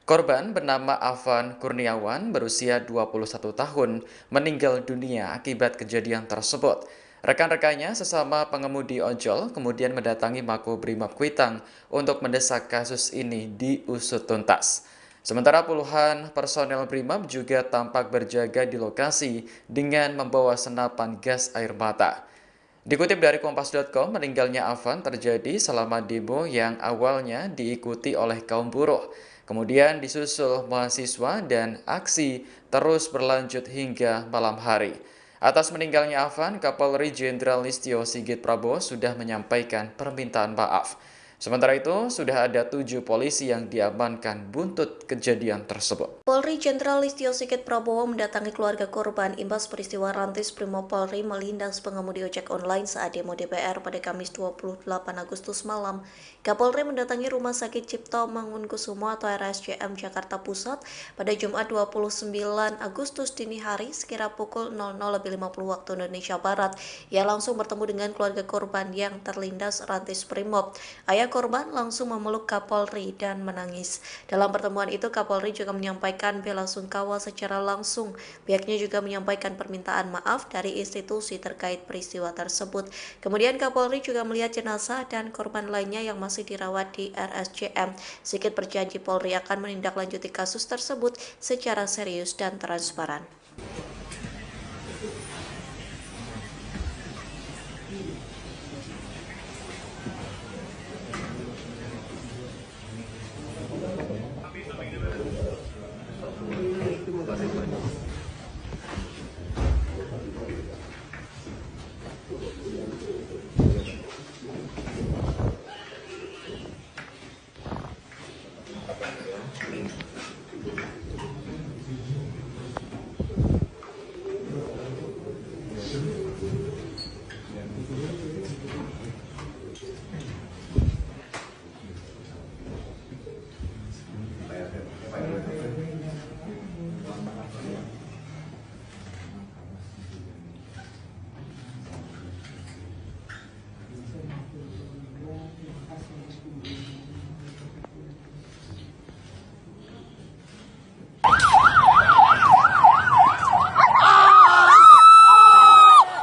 Korban bernama Afan Kurniawan berusia 21 tahun meninggal dunia akibat kejadian tersebut. Rekan-rekannya sesama pengemudi ojol kemudian mendatangi Makobrimob Kuitang untuk mendesak kasus ini diusut tuntas. Sementara puluhan personel Brimob juga tampak berjaga di lokasi dengan membawa senapan gas air mata. Dikutip dari Kompas.com, meninggalnya Afan terjadi selama demo yang awalnya diikuti oleh kaum buruh. Kemudian disusul mahasiswa dan aksi terus berlanjut hingga malam hari. Atas meninggalnya Afan, Kapolri Jenderal Listio Sigit Prabowo sudah menyampaikan permintaan maaf. Sementara itu, sudah ada 7 polisi yang diamankan buntut kejadian tersebut. Polri Jenderal Listio Sigit Prabowo mendatangi keluarga korban imbas peristiwa rantis Brimob Polri melindas pengemudi ojek online saat demo DPR pada Kamis 28 Agustus malam. Kapolri mendatangi Rumah Sakit Cipto Mangunkusumo atau RSCM Jakarta Pusat pada Jumat 29 Agustus dini hari sekira pukul 00.50 waktu Indonesia Barat. Ia langsung bertemu dengan keluarga korban yang terlindas rantis Brimob. Ayah korban langsung memeluk Kapolri dan menangis. Dalam pertemuan itu, Kapolri juga menyampaikan bela sungkawa secara langsung. Pihaknya juga menyampaikan permintaan maaf dari institusi terkait peristiwa tersebut. Kemudian Kapolri juga melihat jenazah dan korban lainnya yang masih dirawat di RSCM. Sigit berjanji Polri akan menindaklanjuti kasus tersebut secara serius dan transparan.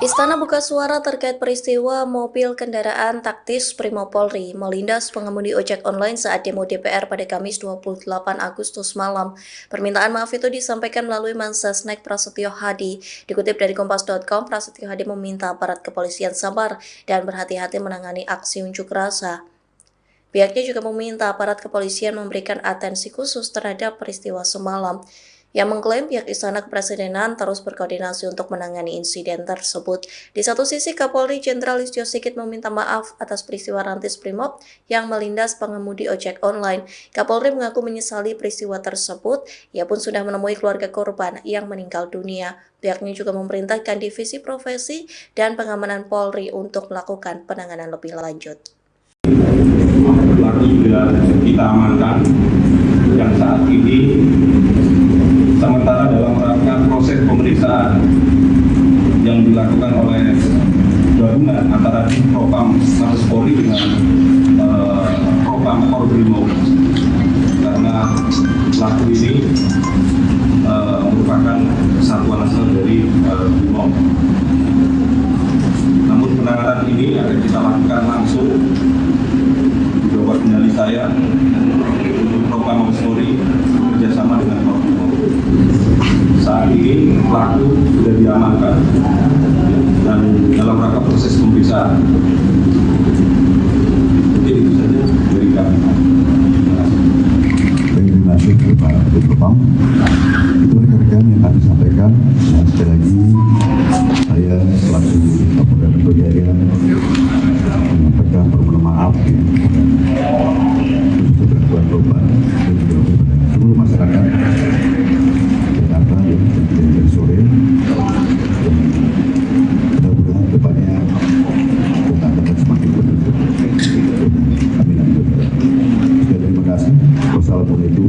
Istana buka suara terkait peristiwa mobil kendaraan taktis Brimob Polri melindas pengemudi ojek online saat demo DPR pada Kamis 28 Agustus malam. Permintaan maaf itu disampaikan melalui Mensesnek Prasetyo Hadi. Dikutip dari Kompas.com, Prasetyo Hadi meminta aparat kepolisian sabar dan berhati-hati menangani aksi unjuk rasa. Pihaknya juga meminta aparat kepolisian memberikan atensi khusus terhadap peristiwa semalam. Yang mengklaim pihak Istana Kepresidenan terus berkoordinasi untuk menangani insiden tersebut. Di satu sisi, Kapolri Jenderal Listio Sigit meminta maaf atas peristiwa rantis Brimob yang melindas pengemudi ojek online. Kapolri mengaku menyesali peristiwa tersebut. Ia pun sudah menemui keluarga korban yang meninggal dunia. Pihaknya juga memerintahkan Divisi Profesi dan Pengamanan Polri untuk melakukan penanganan lebih lanjut. Pelaku sudah kita amankan dan saat ini sementara dalam rangka proses pemeriksaan yang dilakukan oleh gabungan antara Propam Mabes Polri dengan Propam Makobrimob, karena pelaku ini merupakan satuan asal dari Brimob. Namun penanganan ini akan kita lakukan langsung di bawah kendali saya untuk Propam Mabes Polri bekerjasama dengan Makobrimob. Saat ini pelaku sudah diamankan dan dalam rangka proses pemeriksaan. Jadi itu saja dari kami. Terima kasih Pak Propam. Itu rekan-rekan yang kami sampaikan. Dan sekali lagi saya selaku Kapolda Metro Jaya menyampaikan permohonan maaf maaf ya, khususnya gangguan perubahan dan juga kepada seluruh masyarakat Jakarta yang terjadi dari sore. Mudah-mudahan depannya kita akan semakin beruntung. Amin amin. Terima kasih. Wassalamualaikum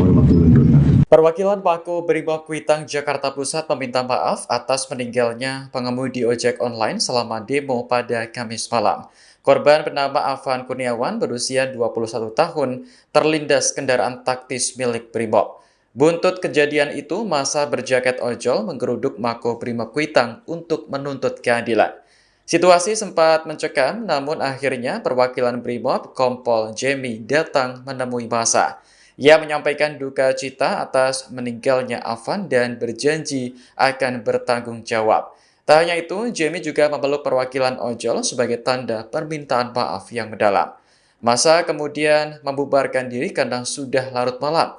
warahmatullahi wabarakatuh. Perwakilan Pako Brimob Kuitang Jakarta Pusat meminta maaf atas meninggalnya pengemudi ojek online selama demo pada Kamis malam. Korban bernama Afan Kurniawan berusia 21 tahun terlindas kendaraan taktis milik Brimob. Buntut kejadian itu, massa berjaket ojol menggeruduk Mako Brimob Kuitang untuk menuntut keadilan. Situasi sempat mencekam, namun akhirnya perwakilan Brimob Kompol Jemi datang menemui massa. Ia menyampaikan duka cita atas meninggalnya Afan dan berjanji akan bertanggung jawab. Tak hanya itu, Jemi juga memeluk perwakilan ojol sebagai tanda permintaan maaf yang mendalam. Massa kemudian membubarkan diri karena sudah larut malam.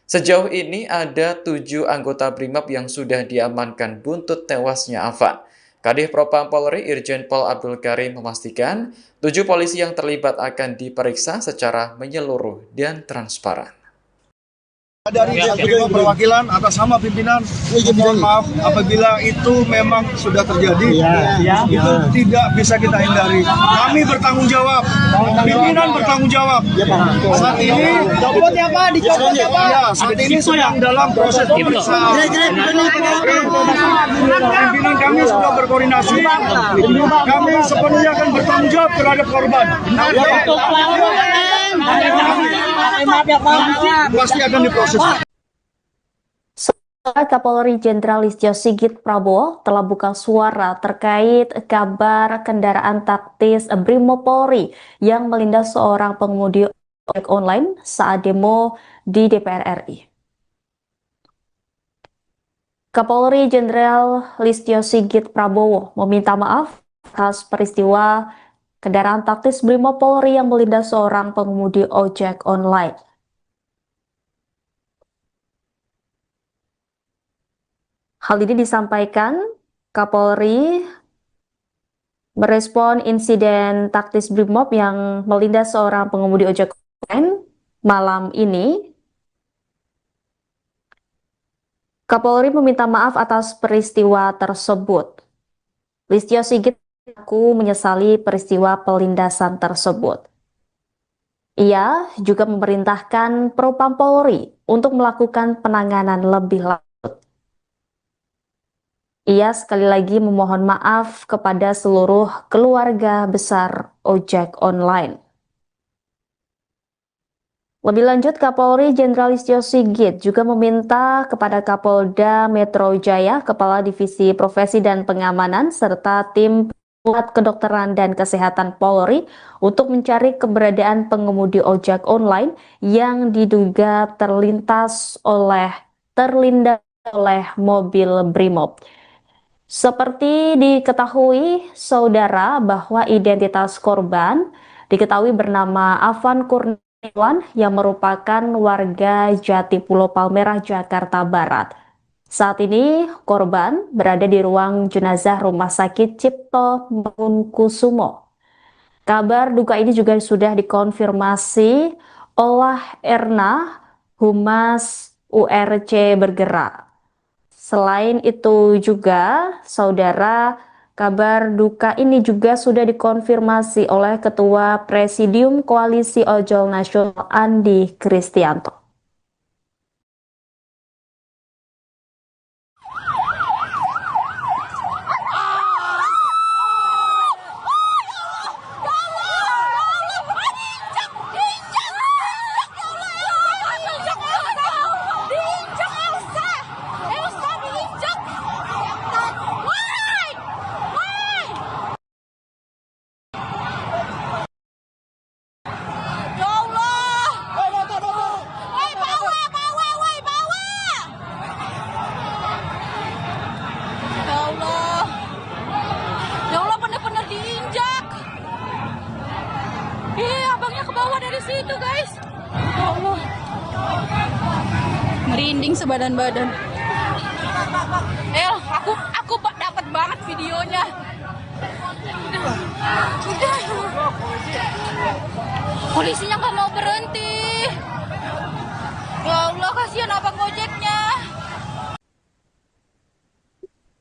Sejauh ini ada 7 anggota Brimob yang sudah diamankan buntut tewasnya Afan. Kadif Propam Polri Irjen Pol Abdul Karim memastikan 7 polisi yang terlibat akan diperiksa secara menyeluruh dan transparan. Dari perwakilan atas nama pimpinan, mohon maaf apabila itu memang sudah terjadi, itu tidak bisa kita hindari. Kami bertanggung jawab, pimpinan bertanggung jawab. Saat ini, saat ini sedang dalam proses pemeriksaan. Pimpinan kami sudah berkoordinasi, kami sepenuhnya akan bertanggung jawab terhadap korban. Pasti akan diproses. Kapolri Jenderal Listio Sigit Prabowo telah buka suara terkait kabar kendaraan taktis Brimob Polri yang melindas seorang pengemudi ojek online saat demo di DPR RI. Kapolri Jenderal Listio Sigit Prabowo meminta maaf atas peristiwa kendaraan taktis Brimob Polri yang melindas seorang pengemudi ojek online. Hal ini disampaikan Kapolri merespon insiden taktis Brimob yang melindas seorang pengemudi ojek online malam ini. Kapolri meminta maaf atas peristiwa tersebut. Listio Sigit mengaku menyesali peristiwa pelindasan tersebut. Ia juga memerintahkan Propam Polri untuk melakukan penanganan lebih lanjut. Ia sekali lagi memohon maaf kepada seluruh keluarga besar ojek online. Lebih lanjut, Kapolri Jenderal Listio Sigit juga meminta kepada Kapolda Metro Jaya, Kepala Divisi Profesi dan Pengamanan, serta tim Pusat Kedokteran dan Kesehatan Polri untuk mencari keberadaan pengemudi ojek online yang diduga terlindas oleh mobil Brimob. Seperti diketahui, saudara, bahwa identitas korban diketahui bernama Afan Kurniawan yang merupakan warga Jatipulo Palmerah, Jakarta Barat. Saat ini, korban berada di ruang jenazah Rumah Sakit Cipto Mangunkusumo. Kabar duka ini juga sudah dikonfirmasi oleh Erna, Humas URC Bergerak. Selain itu juga, saudara, kabar duka ini juga sudah dikonfirmasi oleh Ketua Presidium Koalisi Ojol Nasional Andi Kristianto. Situ guys, ya Allah, merinding sebadan-badan. Aku dapat banget videonya. Udah. Polisinya nggak mau berhenti. Ya Allah, kasihan abang Gojeknya.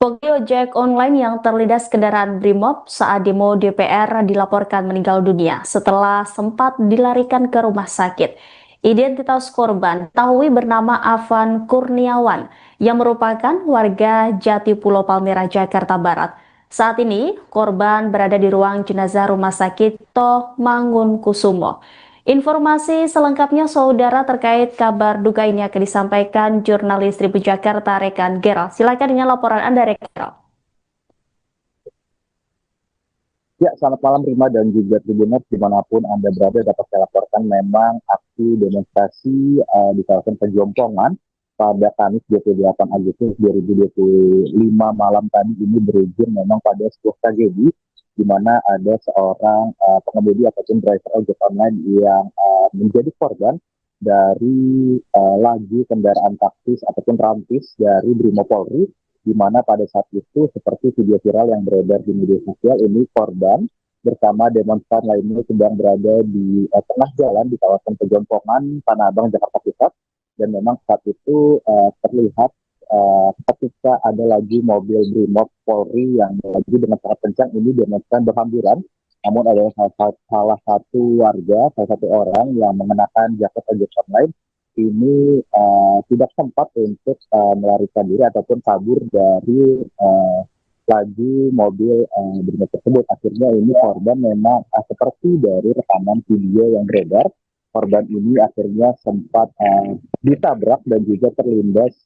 Pengemudi ojek online yang terlindas kendaraan Brimob saat demo DPR dilaporkan meninggal dunia setelah sempat dilarikan ke rumah sakit. Identitas korban diketahui bernama Afan Kurniawan yang merupakan warga Jati Pulau Palmerah, Jakarta Barat. Saat ini, korban berada di ruang jenazah Rumah Sakit Toh Mangunkusumo. Informasi selengkapnya saudara terkait kabar duka ini akan disampaikan jurnalis Tribun Jakarta rekan Gerald. Silakan dengan laporan Anda rekan Gerald. Ya, selamat malam Rima dan juga Tribuners dimanapun Anda berada. Dapat saya laporkan memang aksi demonstrasi di kawasan Pejompongan pada Kamis 28 Agustus 2025 malam tadi ini berujung memang pada sebuah tragedi di mana ada seorang pengemudi ataupun driver ojek online yang menjadi korban dari laju kendaraan taktis ataupun rantis dari Brimopolri, di mana pada saat itu seperti video viral yang beredar di media sosial ini korban bersama demonstran lainnya sedang berada di tengah jalan di kawasan Pejompongan, Tanah Abang, Jakarta Pusat, dan memang saat itu terlihat ketika ada lagi mobil Brimob Polri yang melaju dengan sangat kencang, ini demonstran berhamburan. Namun ada salah satu warga, salah satu orang yang mengenakan jaket ojek online ini tidak sempat untuk melarikan diri ataupun kabur dari laju mobil Brimob tersebut. Akhirnya ini korban memang seperti dari rekaman video yang beredar, korban ini akhirnya sempat ditabrak dan juga terlindas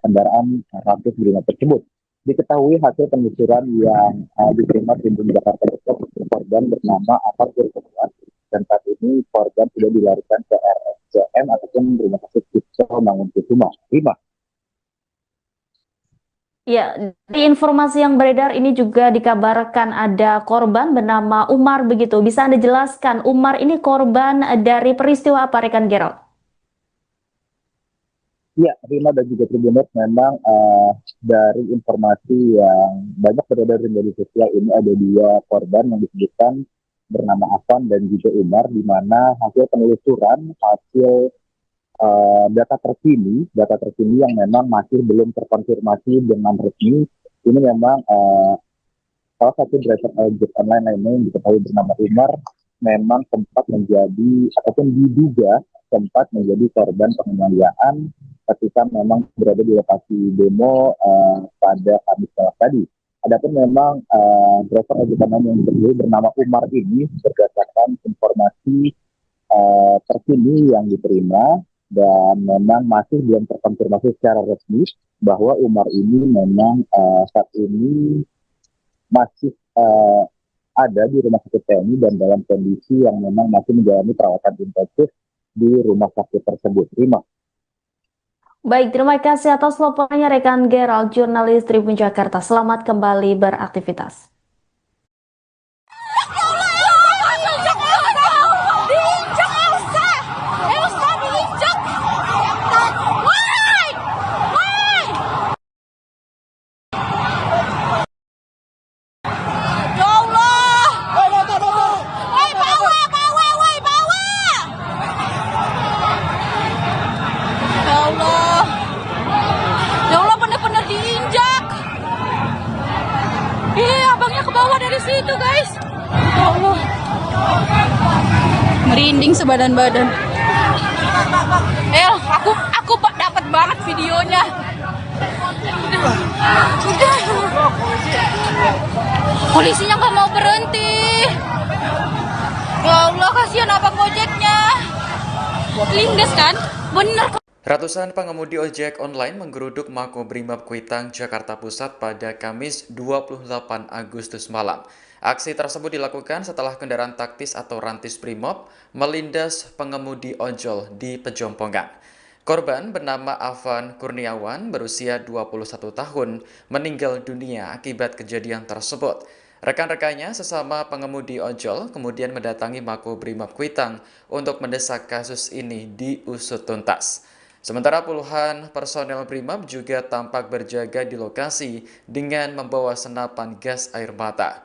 kendaraan rantis Brimob tersebut. Diketahui hasil penelusuran yang diterima Tribun Jakarta Pusat, korban bernama Afan Kurniawan, dan saat ini korban sudah dilarikan ke RSCM ataupun Rumah Sakit Toh Mangunkusumo. Rima. Ya, di informasi yang beredar ini juga dikabarkan ada korban bernama Umar begitu. Bisa Anda jelaskan Umar ini korban dari peristiwa apa rekan Gerald? Ya, Rima dan juga Tribuners, memang dari informasi yang banyak beredar di media sosial ini ada dua korban yang disebutkan bernama Afan dan juga Umar, di mana hasil penelusuran, hasil data terkini yang memang masih belum terkonfirmasi dengan resmi, ini memang salah satu driver ojek online lainnya yang diketahui bernama Umar memang sempat menjadi ataupun diduga sempat menjadi korban penganiayaan ketika memang berada di lokasi demo pada Kamis malam tadi. Adapun memang driver ojek online yang diketahui bernama Umar ini berdasarkan informasi terkini yang diterima dan memang masih belum terkonfirmasi secara resmi bahwa Umar ini memang saat ini masih ada di rumah sakit TNI dan dalam kondisi yang memang masih menjalani perawatan intensif di rumah sakit tersebut. Rima. Baik, terima kasih atas laporannya rekan Gerald, jurnalis Tribun Jakarta. Selamat kembali beraktivitas. Situ guys, ya Allah, merinding sebadan-badan. Aku dapat banget videonya. Udah. Polisinya nggak mau berhenti. Ya Allah, kasihan abang Gojeknya. Lindes kan, bener. Ratusan pengemudi ojek online menggeruduk Makobrimob Kuitang, Jakarta Pusat pada Kamis 28 Agustus malam. Aksi tersebut dilakukan setelah kendaraan taktis atau rantis Brimob melindas pengemudi ojol di Pejompongan. Korban bernama Afan Kurniawan berusia 21 tahun meninggal dunia akibat kejadian tersebut. Rekan-rekannya sesama pengemudi ojol kemudian mendatangi Makobrimob Kuitang untuk mendesak kasus ini diusut tuntas. Sementara puluhan personel Brimob juga tampak berjaga di lokasi dengan membawa senapan gas air mata.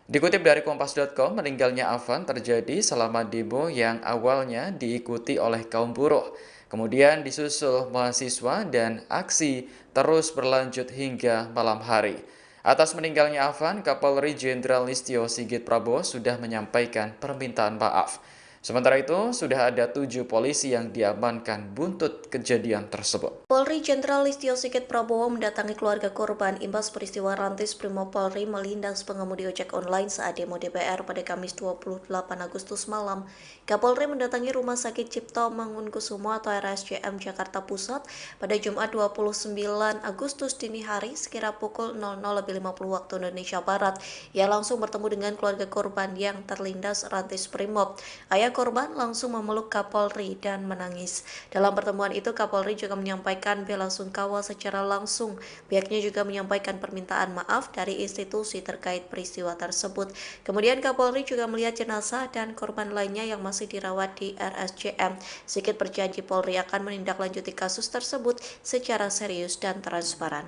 Dikutip dari Kompas.com, meninggalnya Afan terjadi selama demo yang awalnya diikuti oleh kaum buruh. Kemudian disusul mahasiswa dan aksi terus berlanjut hingga malam hari. Atas meninggalnya Afan, Kapolri Jenderal Listio Sigit Prabowo sudah menyampaikan permintaan maaf. Sementara itu, sudah ada 7 polisi yang diamankan buntut kejadian tersebut. Polri Jenderal Listio Sigit Prabowo mendatangi keluarga korban imbas peristiwa Rantis Brimopolri melindas pengemudi ojek online saat demo DPR pada Kamis 28 Agustus malam. Kapolri mendatangi Rumah Sakit Cipto Mangunkusumo atau RSCM Jakarta Pusat pada Jumat 29 Agustus dini hari sekira pukul 00.50 waktu Indonesia Barat. Ia langsung bertemu dengan keluarga korban yang terlindas Rantis Brimob. Ayah korban langsung memeluk Kapolri dan menangis. Dalam pertemuan itu, Kapolri juga menyampaikan bela sungkawa secara langsung. Pihaknya juga menyampaikan permintaan maaf dari institusi terkait peristiwa tersebut. Kemudian Kapolri juga melihat jenazah dan korban lainnya yang masih dirawat di RSCM. Sigit berjanji Polri akan menindaklanjuti kasus tersebut secara serius dan transparan.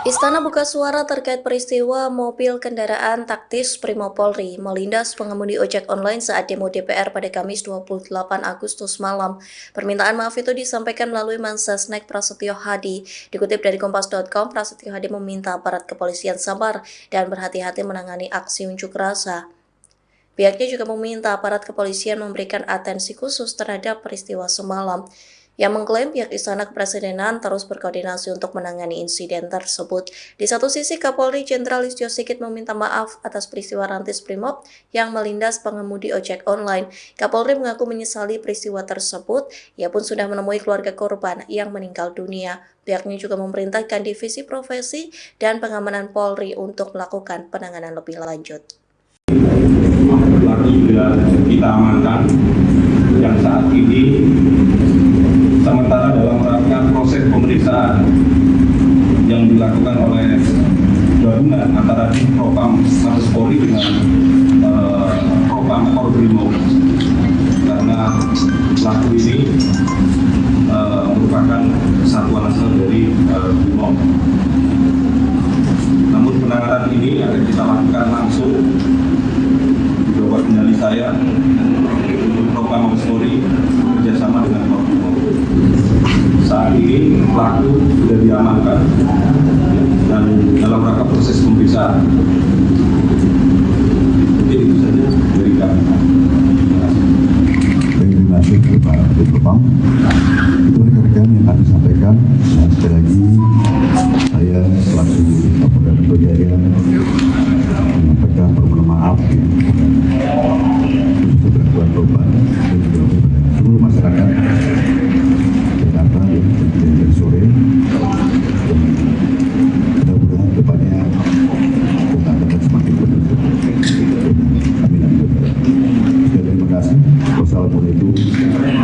Istana buka suara terkait peristiwa mobil kendaraan taktis Brimopolri melindas pengemudi ojek online saat demo DPR pada Kamis 28 Agustus malam. Permintaan maaf itu disampaikan melalui Mensesnek Prasetyo Hadi. Dikutip dari Kompas.com, Prasetyo Hadi meminta aparat kepolisian sabar dan berhati-hati menangani aksi unjuk rasa. Pihaknya juga meminta aparat kepolisian memberikan atensi khusus terhadap peristiwa semalam. Yang mengklaim pihak Istana Kepresidenan terus berkoordinasi untuk menangani insiden tersebut. Di satu sisi, Kapolri Jenderal Listio Sigit meminta maaf atas peristiwa Rantis Brimob yang melindas pengemudi ojek online. Kapolri mengaku menyesali peristiwa tersebut. Ia pun sudah menemui keluarga korban yang meninggal dunia. Pihaknya juga memerintahkan Divisi Profesi dan Pengamanan Polri untuk melakukan penanganan lebih lanjut. Pelaku sudah kita amankan yang saat ini sementara dalam rangka proses pemeriksaan yang dilakukan oleh gabungan antara Propam Mabes Polri dengan Propam Korbrimob, karena pelaku ini merupakan satuan asal dari Brimob. Namun penanganan ini akan kita lakukan langsung di bawah kendali saya untuk Propam Mabes Polri bekerjasama dengan Korbrimob. Saat ini pelaku sudah diamankan dan dalam rangka proses pemeriksaan. Mungkin itu saja dari kami. Terima kasih Pak Propam. Itu rekan-rekan yang kami sampaikan. Dan sekali lagi saya selaku Kapolda Metro Jaya menyampaikan permohonan maaf untuk gangguan korban dan juga seluruh masyarakat Jakarta yang terjadi dari sore. Mudah-mudahan depannya kita akan semakin berbentuk. Amin. Terima kasih. Wassalamualaikum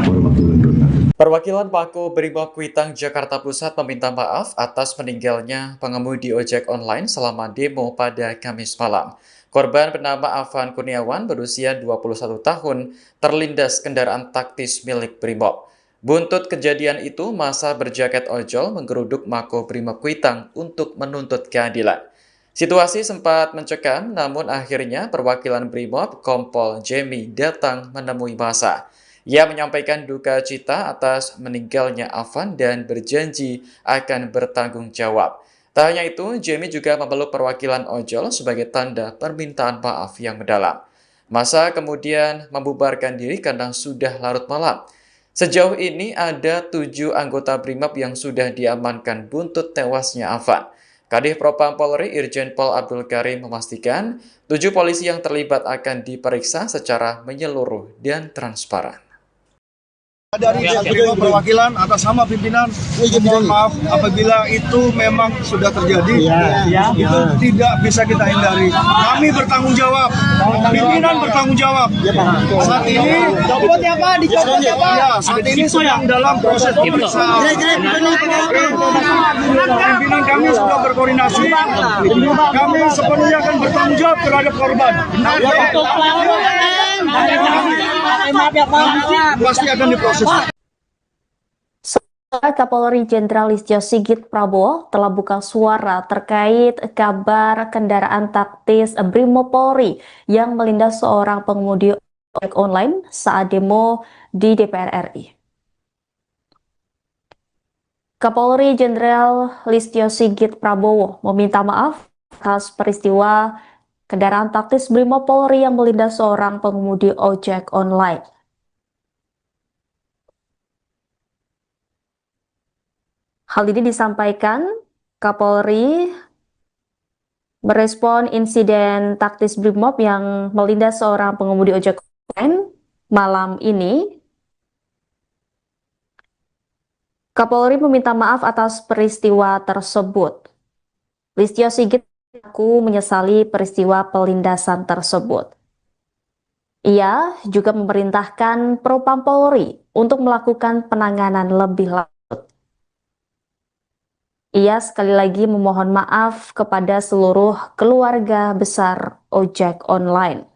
warahmatullahi wabarakatuh. Perwakilan Pako Brimob Kuitang Jakarta Pusat meminta maaf atas meninggalnya pengemudi ojek online selama demo pada Kamis malam. Korban bernama Afan Kurniawan berusia 21 tahun terlindas kendaraan taktis milik Brimob. Buntut kejadian itu, massa berjaket ojol menggeruduk Mako Brimob Kuitang untuk menuntut keadilan. Situasi sempat mencekam, namun akhirnya perwakilan Brimob Kompol Jemi datang menemui massa. Ia menyampaikan duka cita atas meninggalnya Afan dan berjanji akan bertanggung jawab. Tak hanya itu, Jamie juga memeluk perwakilan ojol sebagai tanda permintaan maaf yang mendalam. Masa kemudian membubarkan diri karena sudah larut malam. Sejauh ini ada 7 anggota BRIMOB yang sudah diamankan buntut tewasnya Afan. Kadif Propam Polri Irjen Pol Abdul Karim memastikan 7 polisi yang terlibat akan diperiksa secara menyeluruh dan transparan. Dari Brimo perwakilan atas nama pimpinan, mohon maaf apabila itu memang sudah terjadi, itu tidak bisa kita hindari. Kami bertanggung jawab, pimpinan bertanggung jawab. Saat ini, saat ini sedang dalam proses pemeriksaan. Pimpinan kami sudah berkoordinasi, kami sepenuhnya akan bertanggung jawab terhadap korban. Pasti akan diproses. Kapolri Jenderal Listio Sigit Prabowo telah buka suara terkait kabar kendaraan taktis Brimopolri yang melindas seorang pengemudi ojek online saat demo di DPR RI. Kapolri Jenderal Listio Sigit Prabowo meminta maaf atas peristiwa kendaraan taktis Brimopolri yang melindas seorang pengemudi ojek online. Hal ini disampaikan Kapolri merespon insiden taktis Brimob yang melindas seorang pengemudi ojek online malam ini. Kapolri meminta maaf atas peristiwa tersebut. Listio Sigit mengaku menyesali peristiwa pelindasan tersebut. Ia juga memerintahkan Propam Polri untuk melakukan penanganan lebih lanjut. Ia sekali lagi memohon maaf kepada seluruh keluarga besar ojek online.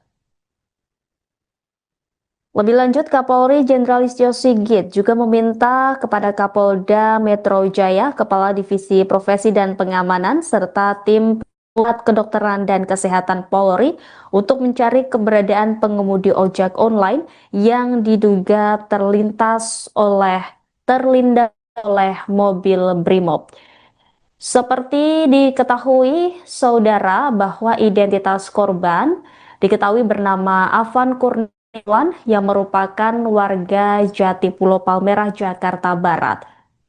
Lebih lanjut, Kapolri Jenderal Listio Sigit juga meminta kepada Kapolda Metro Jaya, Kepala Divisi Profesi dan Pengamanan, serta tim Pusat Kedokteran dan Kesehatan Polri untuk mencari keberadaan pengemudi ojek online yang diduga terlindas oleh mobil Brimob. Seperti diketahui saudara bahwa identitas korban diketahui bernama Afan Kurniawan yang merupakan warga Jatipulo Palmerah, Jakarta Barat.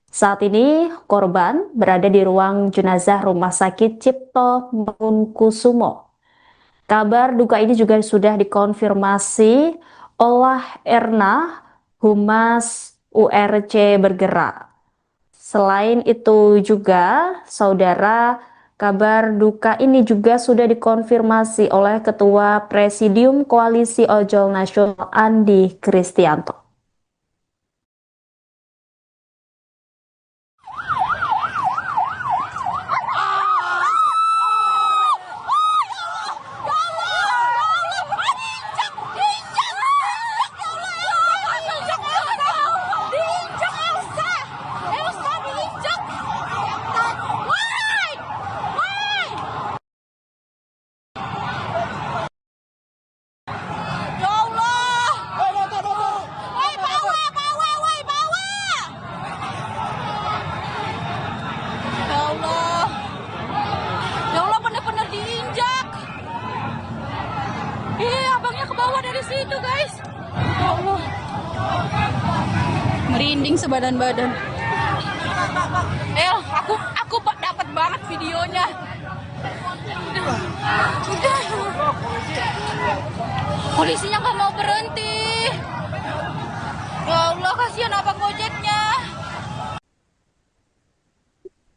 Saat ini korban berada di ruang jenazah Rumah Sakit Cipto Mangunkusumo. Kabar duka ini juga sudah dikonfirmasi oleh Erna, Humas URC Bergerak. Selain itu juga, saudara, kabar duka ini juga sudah dikonfirmasi oleh Ketua Presidium Koalisi Ojol Nasional Andi Kristianto. Situ guys, ya Allah, merinding sebadan-badan. Aku dapat banget videonya. Polisinya nggak mau berhenti. Ya Allah, kasihan abang gojeknya.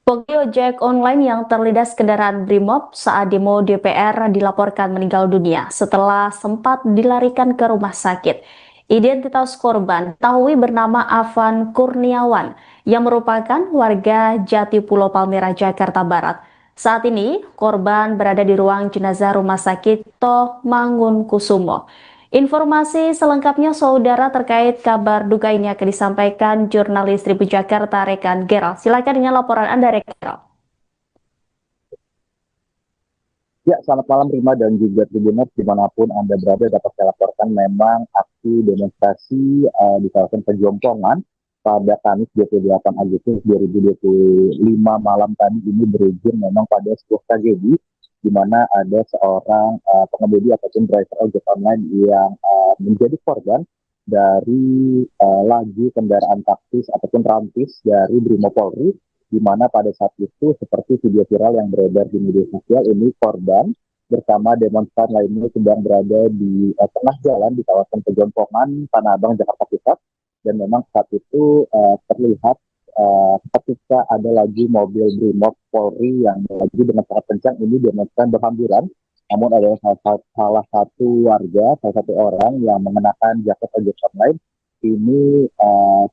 Pengemudi ojek online yang terlindas kendaraan Brimob saat demo DPR dilaporkan meninggal dunia setelah sempat dilarikan ke rumah sakit. Identitas korban diketahui bernama Afan Kurniawan yang merupakan warga Jatipulo Palmerah, Jakarta Barat. Saat ini korban berada di ruang jenazah Rumah Sakit Cipto Mangunkusumo. Informasi selengkapnya saudara terkait kabar duka ini akan disampaikan jurnalis Tribun Jakarta Rekan Gerald. Silakan dengan laporan Anda, Rekan. Ya, selamat malam Rima dan juga Tribuners dimanapun Anda berada. Dapat saya laporkan memang aksi demonstrasi di kawasan Pejompongan pada Kamis 28 Agustus 2025 malam tadi ini berujung memang pada sebuah tragedi di mana ada seorang pengemudi ataupun driver ojek online yang menjadi korban dari laju kendaraan taktis ataupun rantis dari Brimopolri, di mana pada saat itu seperti video viral yang beredar di media sosial ini korban bersama demonstran lainnya sedang berada di tengah jalan di kawasan Pejompongan, Tanah Abang, Jakarta Pusat. Dan memang saat itu terlihat ketika ada lagi mobil Brimob Polri yang melaju dengan sangat kencang, ini demonstran berhamburan. Namun ada salah satu warga, salah satu orang yang mengenakan jaket ojek online ini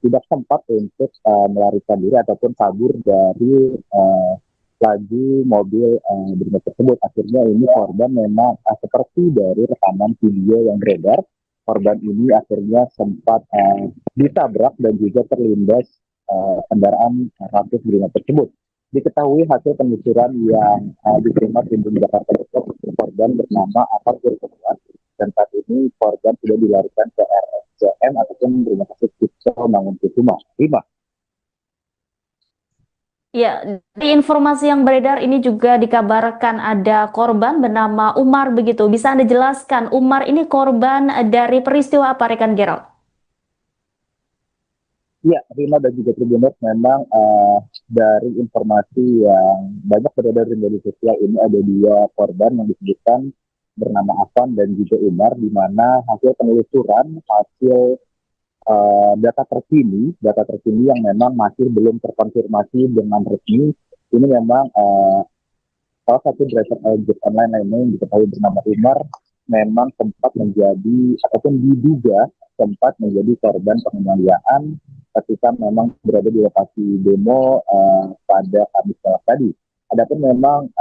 tidak sempat untuk melarikan diri ataupun kabur dari laju mobil Brimob tersebut. Akhirnya ini korban memang seperti dari rekaman video yang beredar. Korban ini akhirnya sempat ditabrak dan juga terlindas kendaraan rantis Brimob tersebut. Diketahui hasil penelusuran yang diterima tim Jakarta Pusat, korban bernama Afan Kurniawan, dan saat ini korban sudah dilarikan ke RSCM ataupun Rumah Sakit Cipto Mangunkusumo. Ya, di informasi yang beredar ini juga dikabarkan ada korban bernama Umar begitu. Bisa Anda jelaskan, Umar ini korban dari peristiwa apa, rekan Gerald? Ya, Rima dan juga Tribuners, memang dari informasi yang banyak beredar di media sosial ini ada dua korban yang disebutkan bernama Afan dan juga Umar, di mana hasil penelusuran, hasil data terkini yang memang masih belum terkonfirmasi dengan resmi. Ini memang salah satu driver ojek online lainnya yang diketahui bernama Umar memang sempat menjadi ataupun diduga sempat menjadi korban penganiayaan ketika memang berada di lokasi demo pada Kamis tadi. Adapun memang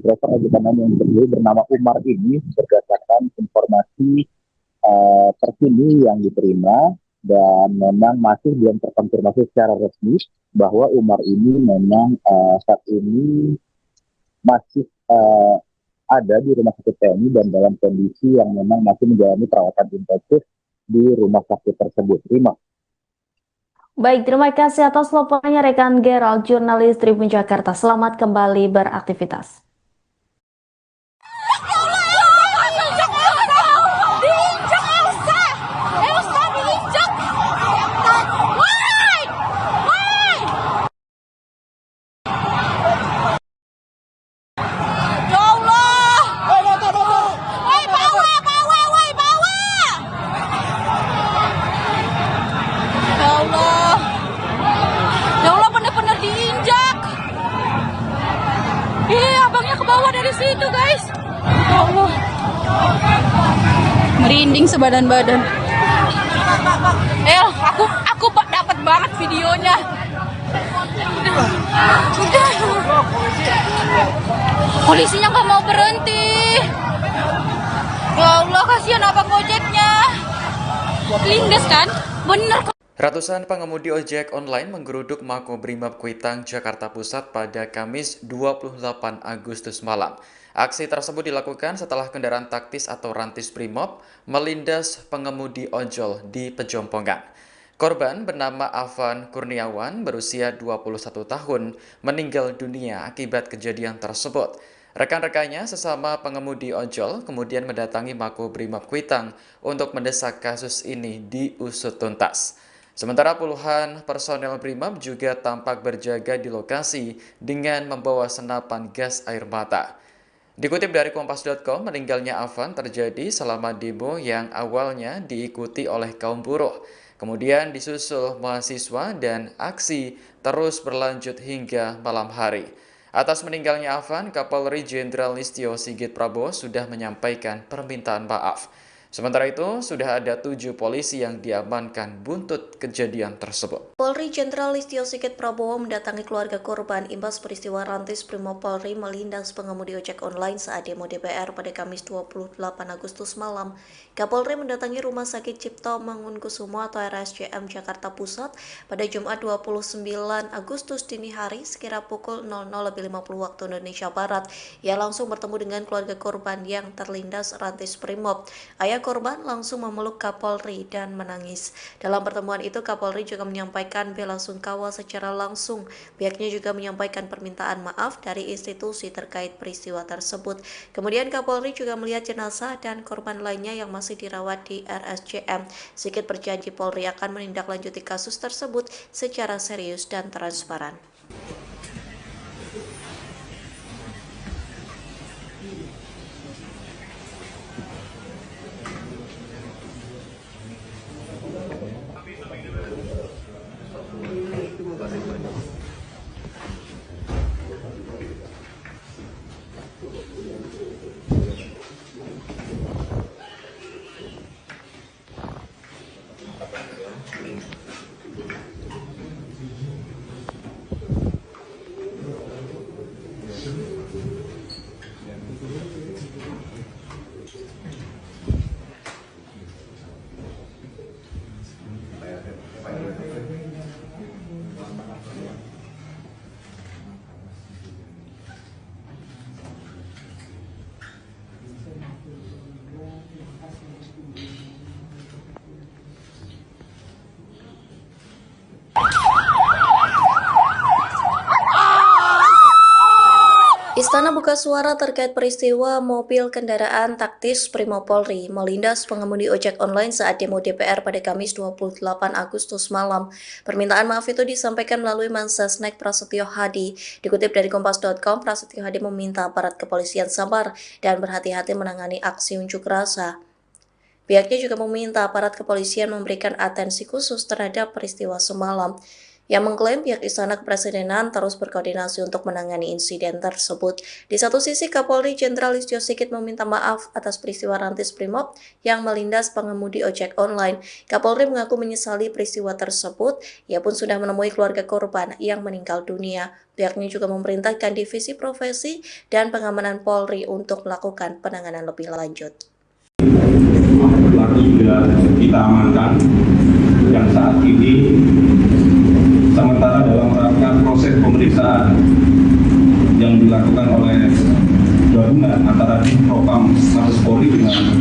driver ojek online yang bernama Umar ini berdasarkan informasi terkini yang diterima dan memang masih belum terkonfirmasi secara resmi bahwa Umar ini memang saat ini masih ada di rumah sakit TNI dan dalam kondisi yang memang masih menjalani perawatan intensif di rumah sakit tersebut. Terima. Baik, terima kasih atas laporannya rekan Gerald, jurnalis Tribun Jakarta. Selamat kembali beraktivitas. Dari situ guys, ya Allah, merinding sebadan-badan. Aku dapat banget videonya. Udah. Polisinya nggak mau berhenti. Ya Allah, kasihan abang ojeknya. Lindes kan, bener. Ratusan pengemudi ojek online menggeruduk Makobrimob Kuitang, Jakarta Pusat pada Kamis 28 Agustus malam. Aksi tersebut dilakukan setelah kendaraan taktis atau rantis Brimob melindas pengemudi ojol di Pejompongan. Korban bernama Afan Kurniawan berusia 21 tahun meninggal dunia akibat kejadian tersebut. Rekan-rekannya sesama pengemudi ojol kemudian mendatangi Makobrimob Kuitang untuk mendesak kasus ini diusut tuntas. Sementara puluhan personel Brimob juga tampak berjaga di lokasi dengan membawa senapan gas air mata. Dikutip dari Kompas.com, meninggalnya Afan terjadi selama demo yang awalnya diikuti oleh kaum buruh. Kemudian disusul mahasiswa dan aksi terus berlanjut hingga malam hari. Atas meninggalnya Afan, Kapolri Jenderal Listio Sigit Prabowo sudah menyampaikan permintaan maaf. Sementara itu, sudah ada 7 polisi yang diamankan buntut kejadian tersebut. Polri Jenderal Listio Sigit Prabowo mendatangi keluarga korban imbas peristiwa rantis Brimob Polri melindas pengemudi ojek online saat demo DPR pada Kamis 28 Agustus malam. Kapolri mendatangi Rumah Sakit Cipto Mangunkusumo atau RSCM Jakarta Pusat pada Jumat 29 Agustus dini hari sekira pukul 00.50 waktu Indonesia Barat. Ia langsung bertemu dengan keluarga korban yang terlindas rantis Brimob. Ayah Ayah korban langsung memeluk Kapolri dan menangis. Dalam pertemuan itu, Kapolri juga menyampaikan bela sungkawa secara langsung. Pihaknya juga menyampaikan permintaan maaf dari institusi terkait peristiwa tersebut. Kemudian Kapolri juga melihat jenazah dan korban lainnya yang masih dirawat di RSCM. Sigit berjanji Polri akan menindaklanjuti kasus tersebut secara serius dan transparan. Istana buka suara terkait peristiwa mobil kendaraan taktis Brimob Polri melindas pengemudi ojek online saat demo DPR pada Kamis 28 Agustus malam. Permintaan maaf itu disampaikan melalui Mensesnek Prasetyo Hadi. Dikutip dari Kompas.com, Prasetyo Hadi meminta aparat kepolisian sabar dan berhati-hati menangani aksi unjuk rasa. Pihaknya juga meminta aparat kepolisian memberikan atensi khusus terhadap peristiwa semalam. Yang mengklaim pihak Istana Kepresidenan terus berkoordinasi untuk menangani insiden tersebut. Di satu sisi, Kapolri Jenderal Listio Sigit meminta maaf atas peristiwa rantis Brimob yang melindas pengemudi ojek online. Kapolri mengaku menyesali peristiwa tersebut. Ia pun sudah menemui keluarga korban yang meninggal dunia. Pihaknya juga memerintahkan Divisi Profesi dan Pengamanan Polri untuk melakukan penanganan lebih lanjut. Pelaku sudah kita amankan dan saat ini sementara dalam rangka proses pemeriksaan yang dilakukan oleh gabungan antara Propam Mabes Polri dengan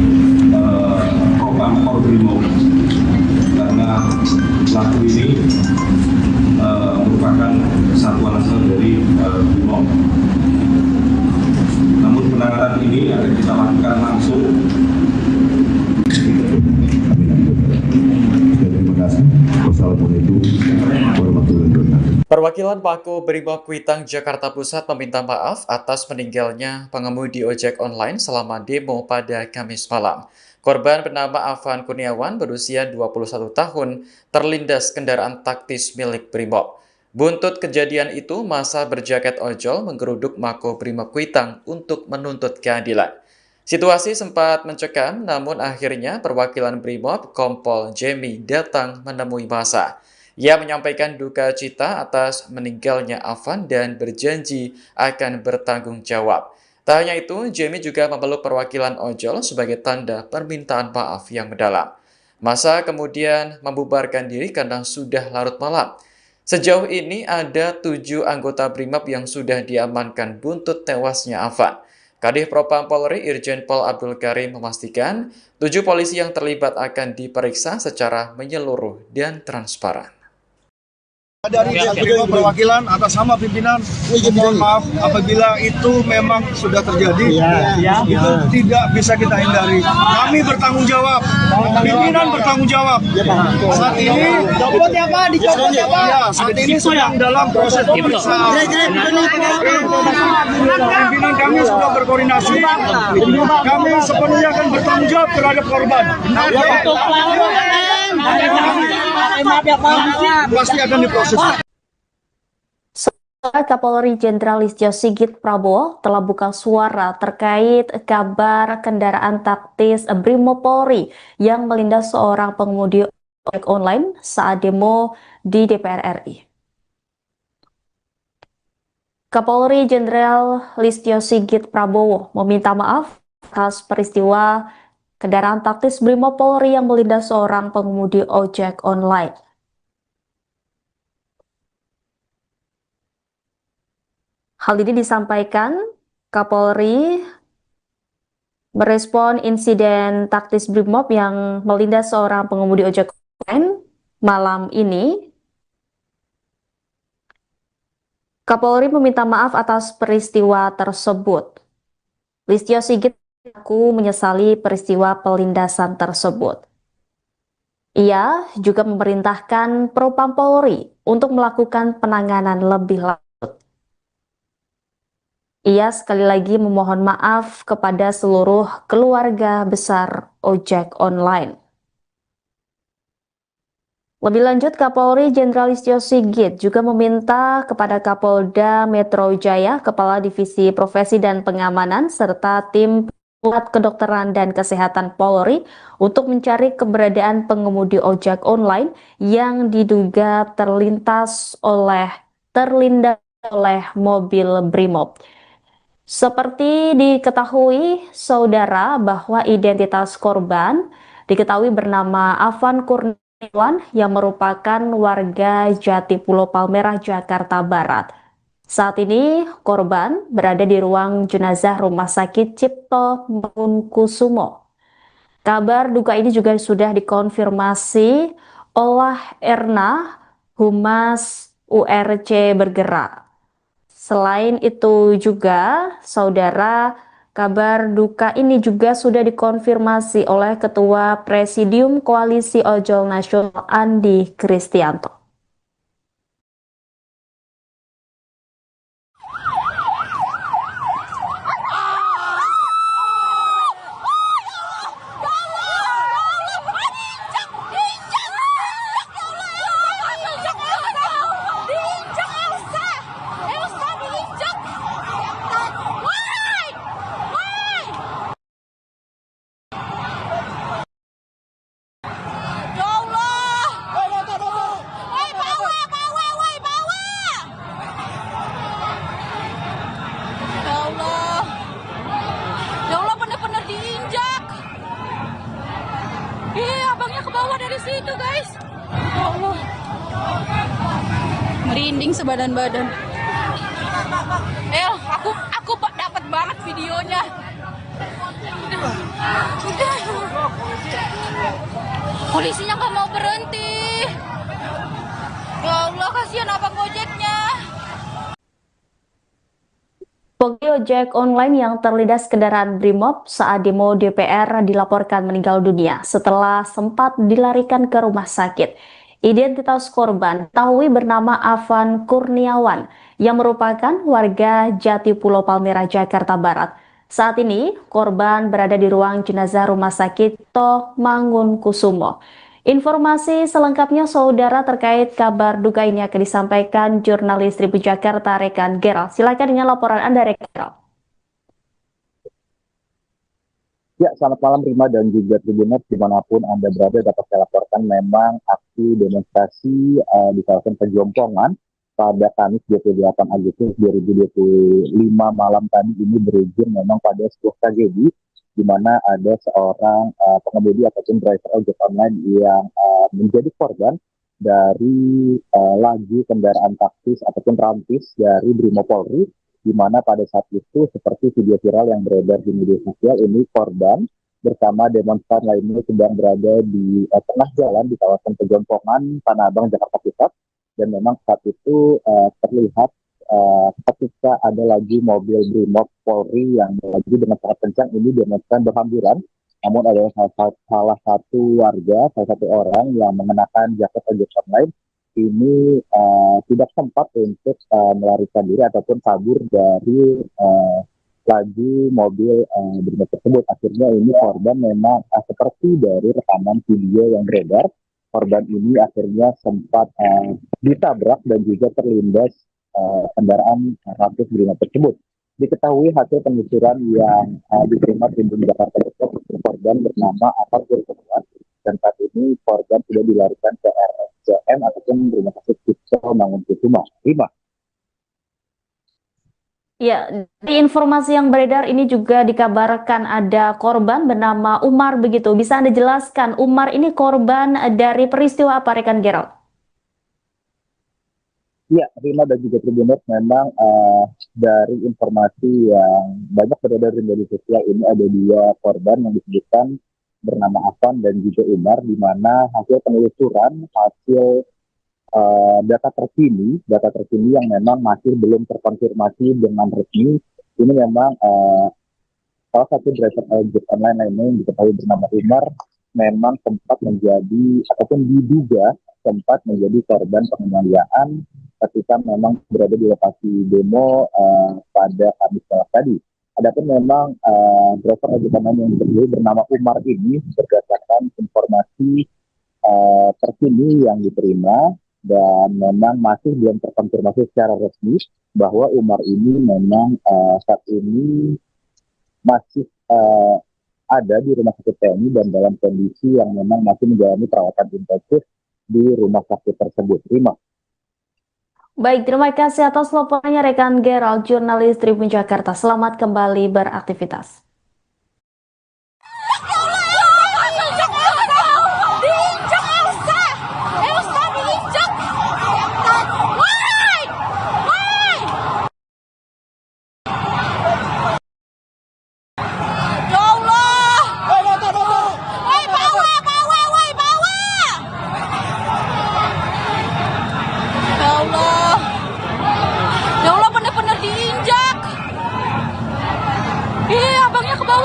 Propam Brimob, karena pelaku ini merupakan satuan asal dari Brimob. Namun penanganan ini akan kita lakukan langsung. Terima kasih. Wassalamualaikum warahmatullahi wabarakatuh. Perwakilan Pako Brimob Kuitang Jakarta Pusat meminta maaf atas meninggalnya pengemudi ojek online selama demo pada Kamis malam. Korban bernama Afan Kurniawan berusia 21 tahun terlindas kendaraan taktis milik Brimob. Buntut kejadian itu, massa berjaket ojol menggeruduk Mako Brimob Kuitang untuk menuntut keadilan. Situasi sempat mencekam, namun akhirnya perwakilan Brimob Kompol Jemi datang menemui massa. Ia menyampaikan duka cita atas meninggalnya Afan dan berjanji akan bertanggung jawab. Tak hanya itu, Jemi juga memeluk perwakilan ojol sebagai tanda permintaan maaf yang mendalam. Massa kemudian membubarkan diri karena sudah larut malam. Sejauh ini ada 7 anggota Brimob yang sudah diamankan buntut tewasnya Afan. Kadif Propam Polri Irjen Pol Abdul Karim memastikan 7 polisi yang terlibat akan diperiksa secara menyeluruh dan transparan. Dari Brimob perwakilan atas nama pimpinan, mohon maaf apabila itu memang sudah terjadi, itu tidak bisa kita hindari. Kami bertanggung jawab, pimpinan bertanggung jawab. Saat ini, saat ini sedang dalam proses pemeriksaan. Pimpinan kami sudah berkoordinasi, kami sepenuhnya akan bertanggung jawab terhadap korban. Pasti akan diproses. Kapolri Jenderal Listio Sigit Prabowo telah buka suara terkait kabar kendaraan taktis Brimob Polri yang melindas seorang pengemudi ojek online saat demo di DPR RI. Kapolri Jenderal Listio Sigit Prabowo meminta maaf atas peristiwa kendaraan taktis Brimob Polri yang melindas seorang pengemudi ojek online. Hal ini disampaikan Kapolri Merespon insiden taktis Brimob yang melindas seorang pengemudi ojek online malam ini, Kapolri meminta maaf atas peristiwa tersebut. Listio Sigit mengaku menyesali peristiwa pelindasan tersebut. Ia juga memerintahkan Propam Polri untuk melakukan penanganan lebih lanjut. Ia sekali lagi memohon maaf kepada seluruh keluarga besar ojek online. Lebih lanjut, Kapolri Jenderal Listio Sigit juga meminta kepada Kapolda Metro Jaya, Kepala Divisi Profesi dan Pengamanan, serta tim Pusat Kedokteran dan Kesehatan Polri untuk mencari keberadaan pengemudi ojek online yang diduga terlindas oleh mobil Brimob. Seperti diketahui, saudara, bahwa identitas korban diketahui bernama Afan Kurniawan yang merupakan warga Jatipulo Palmerah, Jakarta Barat. Saat ini, korban berada di ruang jenazah Rumah Sakit Cipto Mangunkusumo. Kabar duka ini juga sudah dikonfirmasi oleh Erna, Humas URC Bergerak. Selain itu juga, saudara, kabar duka ini juga sudah dikonfirmasi oleh Ketua Presidium Koalisi Ojol Nasional Andi Kristianto. Abangnya ke bawah dari situ, guys. Ya Allah. Merinding sebadan-badan. Aku dapat banget videonya. Udah. Polisinya nggak mau berhenti. Ya Allah, kasihan abang ojeknya. Pengemudi ojek online yang terlindas kendaraan Brimob saat demo DPR dilaporkan meninggal dunia setelah sempat dilarikan ke rumah sakit. Identitas korban diketahui bernama Afan Kurniawan yang merupakan warga Jatipulo Palmerah, Jakarta Barat. Saat ini, korban berada di ruang jenazah Rumah Sakit Cipto Mangunkusumo. Informasi selengkapnya, saudara, terkait kabar duka ini akan disampaikan jurnalis Tribun Jakarta Rekan Gerald. Silakan dengan laporan Anda, Rekan Gerald. Ya, selamat malam Rima dan juga Tribuners dimanapun Anda berada. Dapat saya laporkan memang aksi demonstrasi di kawasan Pejompongan pada Kamis 28 Agustus 2025 malam tadi ini berujung memang pada sebuah tragedi di mana ada seorang pengemudi ataupun driver ojek online yang menjadi korban dari laju kendaraan taktis ataupun rantis dari Brimopolri, di mana pada saat itu seperti video viral yang beredar di media sosial ini, korban bersama demonstran lainnya sedang berada di tengah jalan di kawasan Pejompongan, Tanah Abang, Jakarta Pusat, dan memang saat itu terlihat ketika ada lagi mobil Brimob Polri yang melaju dengan sangat kencang, ini demonstran berhamburan. Namun ada salah satu warga, salah satu orang yang mengenakan jaket ojek online ini tidak sempat untuk melarikan diri ataupun kabur dari laju mobil Brimob tersebut. Akhirnya ini korban memang seperti dari rekaman video yang beredar, korban ini akhirnya sempat ditabrak dan juga terlindas kendaraan rantis Brimob tersebut. Diketahui hasil penelusuran yang diterima Tribun Jakarta Pusat, korban bernama Afan Kurniawan, dan saat ini korban sudah dilarikan ke RSCM ataupun Rumah Sakit Cipto Mangunkusumo. Rima. Ya, di informasi yang beredar ini juga dikabarkan ada korban bernama Umar begitu. Bisa Anda jelaskan, Umar ini korban dari peristiwa apa, Rekan Gerald? Ya, Rima dan juga Tribuners memang dari informasi yang banyak beredar di media sosial ini ada dua korban yang disebutkan bernama Afan dan juga Umar, di mana hasil penelusuran, hasil data terkini yang memang masih belum terkonfirmasi dengan resmi, ini memang salah satu driver ojek online lainnya yang diketahui bernama Umar memang sempat menjadi ataupun diduga sempat menjadi korban penganiayaan ketika memang berada di lokasi demo pada Kamis malam tadi. Adapun memang driver ojek online yang diketahui bernama Umar ini berdasarkan informasi terkini yang diterima dan memang masih belum terkonfirmasi secara resmi bahwa Umar ini memang saat ini masih ada di rumah sakit TNI dan dalam kondisi yang memang masih menjalani perawatan intensif di rumah sakit tersebut. Terima. Baik, terima kasih atas laporannya rekan Gerald, jurnalis Tribun Jakarta. Selamat kembali beraktivitas.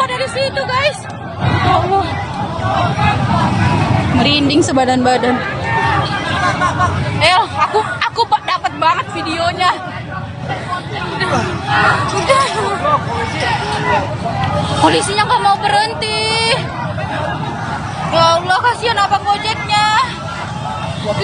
Dari situ guys, ya Allah, merinding sebadan-badan. Aku dapat banget videonya. Udah. Polisinya nggak mau berhenti. Ya Allah, kasihan abang ojeknya.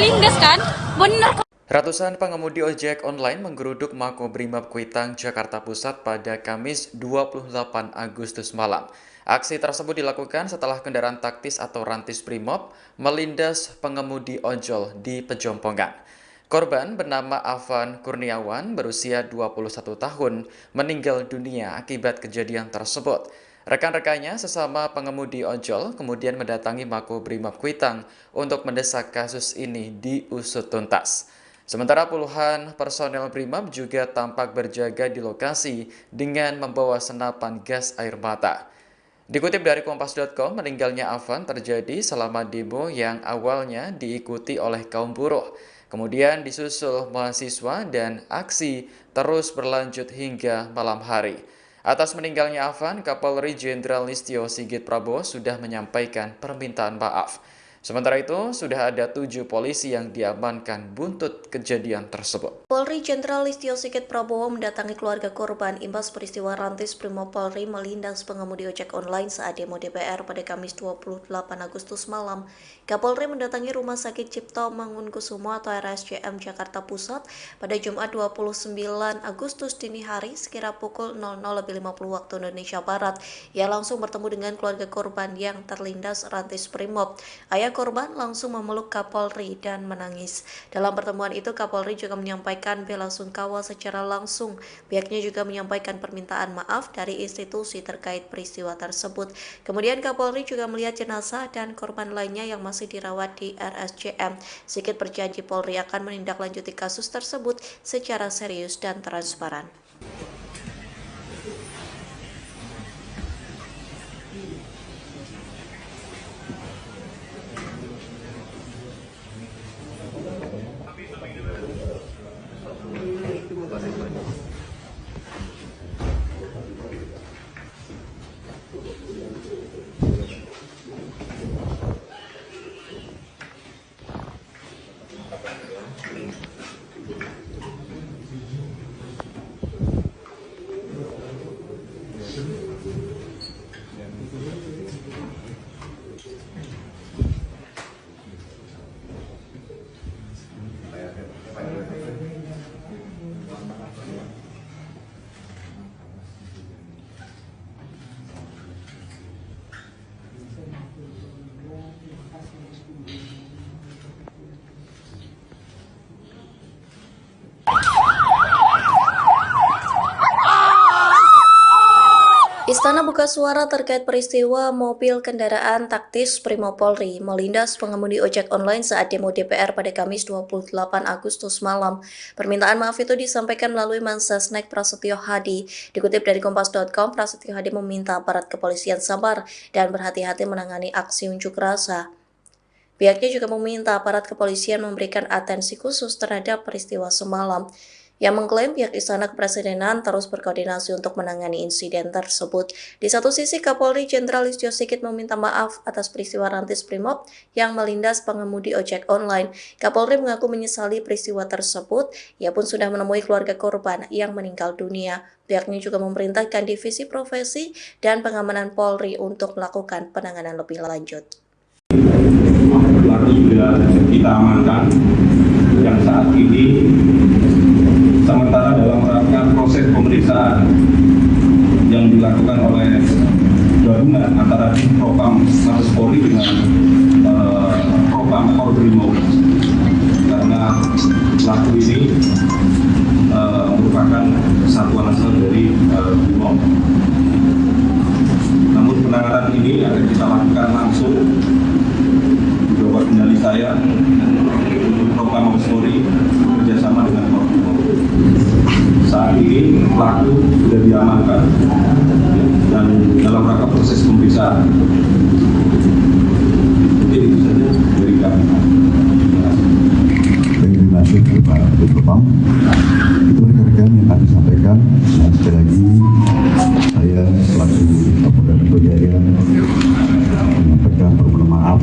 Lindes kan, bener. Ratusan pengemudi ojek online menggeruduk Makobrimob Kuitang, Jakarta Pusat pada Kamis 28 Agustus malam. Aksi tersebut dilakukan setelah kendaraan taktis atau rantis Brimob melindas pengemudi ojol di Pejompongan. Korban bernama Afan Kurniawan berusia 21 tahun meninggal dunia akibat kejadian tersebut. Rekan-rekannya sesama pengemudi ojol kemudian mendatangi Makobrimob Kuitang untuk mendesak kasus ini diusut tuntas. Sementara puluhan personel Brimob juga tampak berjaga di lokasi dengan membawa senapan gas air mata. Dikutip dari Kompas.com, meninggalnya Afan terjadi selama demo yang awalnya diikuti oleh kaum buruh. Kemudian disusul mahasiswa dan aksi terus berlanjut hingga malam hari. Atas meninggalnya Afan, Kapolri Jenderal Listio Sigit Prabowo sudah menyampaikan permintaan maaf. Sementara itu, sudah ada 7 polisi yang diamankan buntut kejadian tersebut. Polri Jenderal Listio Sigit Prabowo mendatangi keluarga korban imbas peristiwa rantis Brimob Polri melindas pengemudi ojek online saat demo DPR pada Kamis 28 Agustus malam. Kapolri mendatangi Rumah Sakit Cipto Mangunkusumo atau RSCM Jakarta Pusat pada Jumat 29 Agustus dini hari sekira pukul 00.50 waktu Indonesia Barat. Ia langsung bertemu dengan keluarga korban yang terlindas rantis Brimob. Ayah korban langsung memeluk Kapolri dan menangis. Dalam pertemuan itu, Kapolri juga menyampaikan bela sungkawa secara langsung. Pihaknya juga menyampaikan permintaan maaf dari institusi terkait peristiwa tersebut. Kemudian Kapolri juga melihat jenazah dan korban lainnya yang masih dirawat di RSCM. Sigit berjanji Polri akan menindaklanjuti kasus tersebut secara serius dan transparan. Istana buka suara terkait peristiwa mobil kendaraan taktis Brimob Polri melindas pengemudi ojek online saat demo DPR pada Kamis 28 Agustus malam. Permintaan maaf itu disampaikan melalui Mensesnek Prasetyo Hadi. Dikutip dari Kompas.com, Prasetyo Hadi meminta aparat kepolisian sabar dan berhati-hati menangani aksi unjuk rasa. Pihaknya juga meminta aparat kepolisian memberikan atensi khusus terhadap peristiwa semalam. Yang mengklaim pihak Istana Kepresidenan terus berkoordinasi untuk menangani insiden tersebut. Di satu sisi, Kapolri Jenderal Listio Sigit meminta maaf atas peristiwa rantis Brimob yang melindas pengemudi ojek online. Kapolri mengaku menyesali peristiwa tersebut. Ia pun sudah menemui keluarga korban yang meninggal dunia. Pihaknya juga memerintahkan Divisi Profesi dan Pengamanan Polri untuk melakukan penanganan lebih lanjut. Pelaku sudah kita amankan yang saat ini sementara dalam rangka proses pemeriksaan yang dilakukan oleh gabungan antara Propam Mabes Polri dengan Propam Brimob, karena pelaku ini merupakan satuan asal dari Brimob. Namun penanganan ini akan kita lakukan langsung di bawah kendali saya untuk Propam Mabes Polri bekerjasama dengan Brimob. Saat ini pelaku sudah diamankan dan dalam rangka proses pemeriksaan. Jadi itu saja dari kami. Terima kasih Pak Propam. Itu rekan-rekan yang kami sampaikan. Dan sekali lagi saya selaku Kapolda Metro Jaya menyampaikan permohonan maaf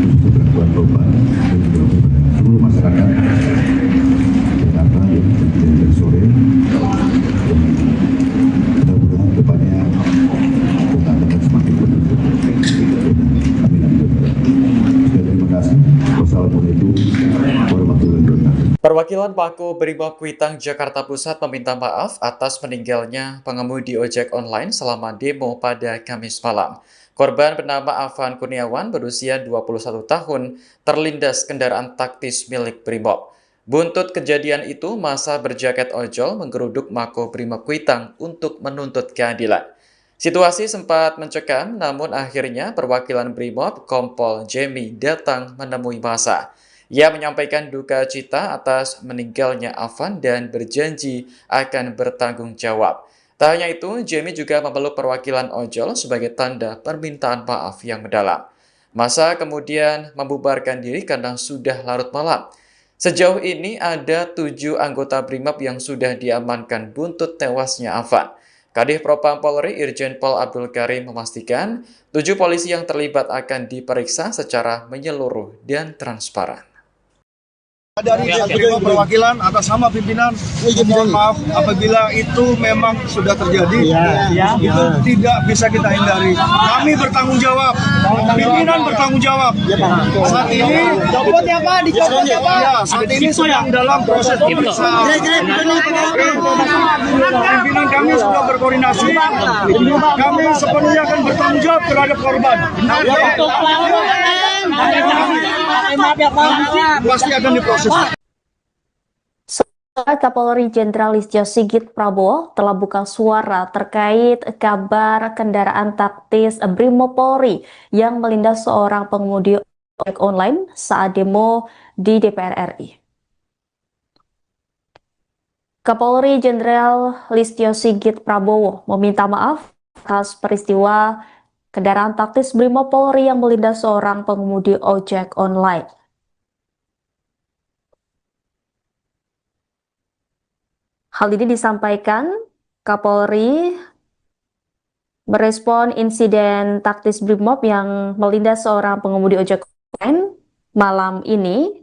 untuk bantuan korban dan juga kepada seluruh masyarakat Jakarta yang terjadi dari sore. Mudah-mudahan depannya kita akan semakin beruntung. Amin. Terima kasih. Wassalamualaikum warahmatullahi wabarakatuh. Perwakilan Pako Brimob Kuitang Jakarta Pusat meminta maaf atas meninggalnya pengemudi ojek online selama demo pada Kamis malam. Korban bernama Afan Kurniawan berusia 21 tahun terlindas kendaraan taktis milik Brimob. Buntut kejadian itu, massa berjaket ojol menggeruduk Mako Brimob Kuitang untuk menuntut keadilan. Situasi sempat mencekam, namun akhirnya perwakilan Brimob Kompol Jemi datang menemui massa. Ia menyampaikan duka cita atas meninggalnya Afan dan berjanji akan bertanggung jawab. Tak hanya itu, Jemi juga memeluk perwakilan ojol sebagai tanda permintaan maaf yang mendalam. Massa kemudian membubarkan diri karena sudah larut malam. Sejauh ini ada 7 anggota Brimob yang sudah diamankan buntut tewasnya Afan. Kadif Propam Polri Irjen Pol Abdul Karim memastikan 7 polisi yang terlibat akan diperiksa secara menyeluruh dan transparan. Dari pihak perwakilan atas nama pimpinan, mohon maaf apabila itu memang sudah terjadi, itu tidak bisa kita hindari. Kami bertanggung jawab, pimpinan bertanggung jawab. Saat ini, saat ini sedang dalam proses pemeriksaan. Pimpinan kami sudah berkoordinasi, kami sepenuhnya akan bertanggung jawab terhadap korban. Pasti akan diproses. Kapolri Jenderal Listio Sigit Prabowo telah buka suara terkait kabar kendaraan taktis Brimob Polri yang melindas seorang pengemudi ojek online saat demo di DPR RI. Kapolri Jenderal Listio Sigit Prabowo meminta maaf atas peristiwa kendaraan taktis Brimob Polri yang melindas seorang pengemudi ojek online. Hal ini disampaikan Kapolri merespon insiden taktis Brimob yang melindas seorang pengemudi ojek online malam ini.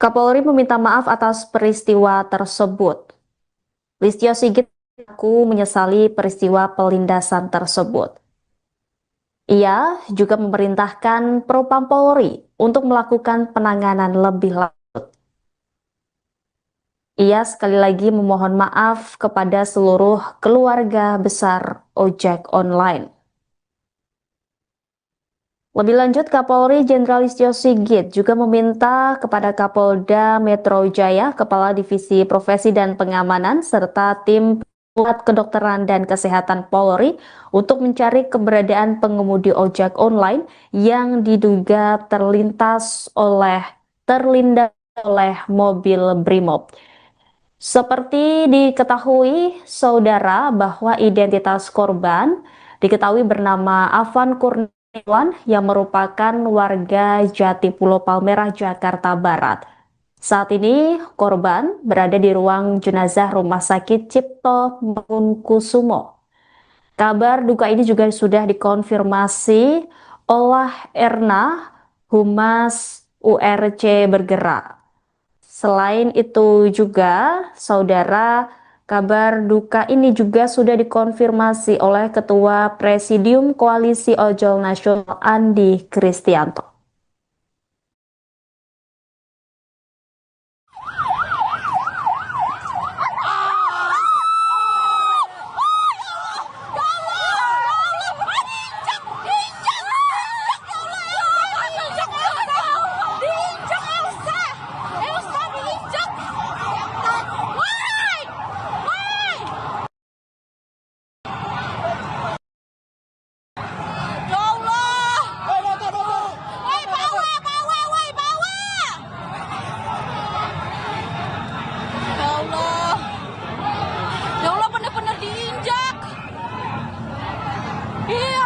Kapolri meminta maaf atas peristiwa tersebut. Listio Sigit mengaku menyesali peristiwa pelindasan tersebut. Ia juga memerintahkan Propam Polri untuk melakukan penanganan lebih lanjut. Ia sekali lagi memohon maaf kepada seluruh keluarga besar ojek online. Lebih lanjut, Kapolri Jenderal Listio Sigit juga meminta kepada Kapolda Metro Jaya, Kepala Divisi Profesi dan Pengamanan, serta tim Pusat Kedokteran dan Kesehatan Polri untuk mencari keberadaan pengemudi ojek online yang diduga terlindas oleh mobil Brimob. Seperti diketahui, saudara, bahwa identitas korban diketahui bernama Afan Kurniawan yang merupakan warga Jati Pulau Palmerah, Jakarta Barat. Saat ini korban berada di ruang jenazah Rumah Sakit Cipto Mangunkusumo. Kabar duka ini juga sudah dikonfirmasi oleh Erna, Humas URC Bergerak. Selain itu juga, saudara, kabar duka ini juga sudah dikonfirmasi oleh Ketua Presidium Koalisi Ojol Nasional Andi Kristianto.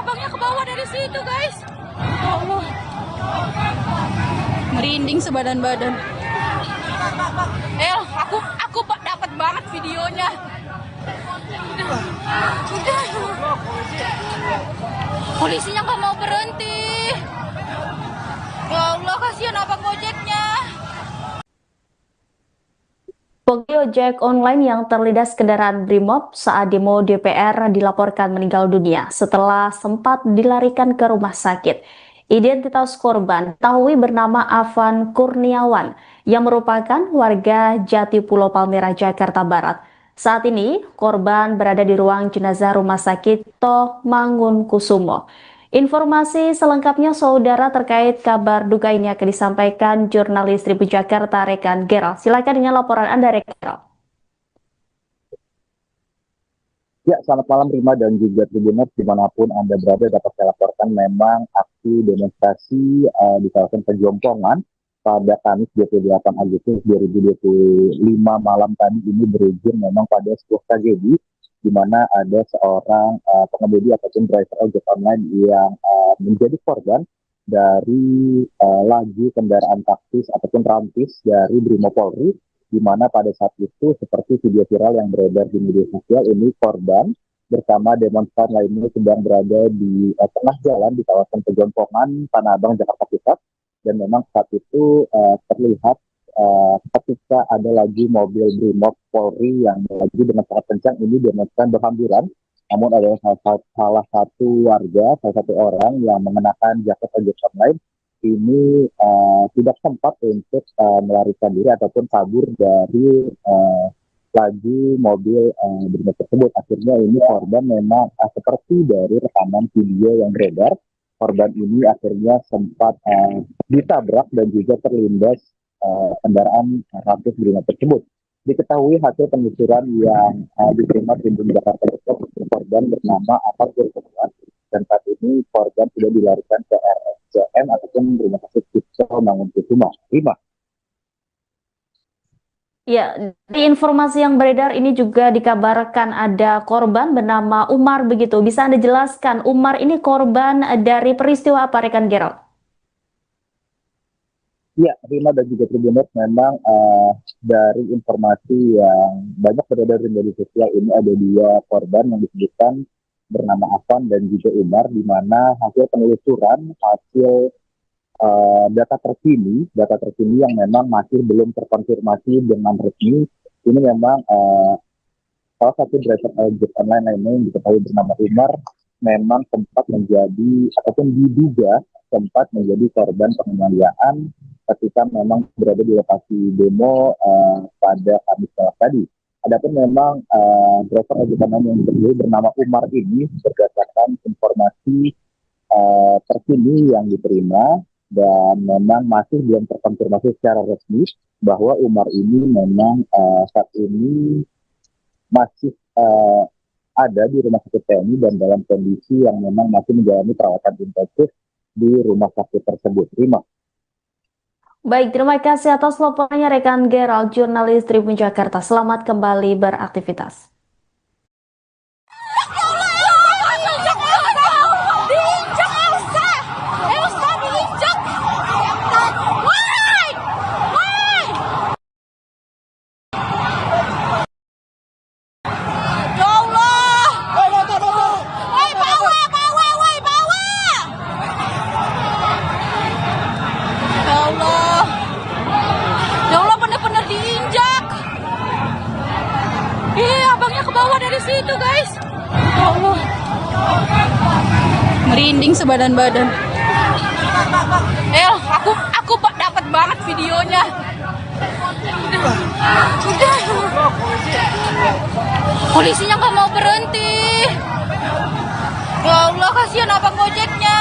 Abangnya ke bawah dari situ, guys. Ya Allah. Merinding sebadan-badan. Aku dapat banget videonya. Polisinya nggak mau berhenti. Ya Allah, kasihan abang ojeknya. Pengemudi ojek online yang terlindas kendaraan Brimob saat demo DPR dilaporkan meninggal dunia setelah sempat dilarikan ke rumah sakit. Identitas korban diketahui bernama Afan Kurniawan yang merupakan warga Jati Pulau Palmerah, Jakarta Barat. Saat ini korban berada di ruang jenazah Rumah Sakit Cipto Mangunkusumo. Informasi selengkapnya, saudara, terkait kabar duka ini akan disampaikan jurnalis Tribun Jakarta rekan Gerald. Silakan dengan laporan Anda, rekan Gerald. Ya, selamat malam Rima dan juga Tribuners dimanapun Anda berada. Dapat saya laporkan memang aksi demonstrasi di kawasan Pejompongan pada Kamis 28 Agustus 2025 malam tadi ini berujung memang pada sebuah tragedi di mana ada seorang pengemudi ataupun driver ojek online yang menjadi korban dari laju kendaraan taktis ataupun rantis dari Brimopolri, di mana pada saat itu seperti video viral yang beredar di media sosial ini korban bersama demonstran lainnya sedang berada di tengah jalan di kawasan Pejompongan, Tanah Abang, Jakarta Pusat, dan memang saat itu terlihat ketika ada lagi mobil Brimob Polri yang melaju dengan sangat kencang, ini demonstran berhamburan. Namun ada salah satu warga, salah satu orang yang mengenakan jaket ojek online ini tidak sempat untuk melarikan diri ataupun kabur dari laju mobil Brimob tersebut. Akhirnya ini korban memang seperti dari rekaman video yang beredar, korban ini akhirnya sempat ditabrak dan juga terlindas kendaraan ratus Brimob tersebut. Diketahui hasil penelusuran yang diterima Tribun Jakarta Pusat, korban bernama Afan Kurniawan, dan saat ini korban sudah dilarikan ke RSCM ataupun Rumah Sakit Cipto Mangunkusumo. Rima. Ya, di informasi yang beredar ini juga dikabarkan ada korban bernama Umar begitu. Bisa Anda jelaskan, Umar ini korban dari peristiwa apa, rekan Gerald? Ya, Rima dan juga Tribuners, memang dari informasi yang banyak beredar di media sosial ini ada dua korban yang disebutkan bernama Afan dan juga Umar, di mana hasil penelusuran, hasil data terkini yang memang masih belum terkonfirmasi dengan resmi, ini memang salah satu driver ojek online lainnya yang diketahui bernama Umar memang sempat menjadi ataupun diduga sempat menjadi korban penganiayaan ketika memang berada di lokasi demo pada Kamis malam tadi. Adapun memang driver ojek online yang diketahui bernama Umar ini berdasarkan informasi terkini yang diterima, dan memang masih belum terkonfirmasi secara resmi bahwa Umar ini memang saat ini masih ada di rumah sakit TNI dan dalam kondisi yang memang masih menjalani perawatan intensif di rumah sakit tersebut. Rima. Baik, terima kasih atas laporannya rekan Gerald, jurnalis Tribun Jakarta. Selamat kembali beraktivitas. Abangnya ke bawah dari situ, guys. Ya Allah. Merinding sebadan-badan. Aku dapat banget videonya. Udah. Polisinya nggak mau berhenti. Ya Allah, kasihan abang Gojeknya.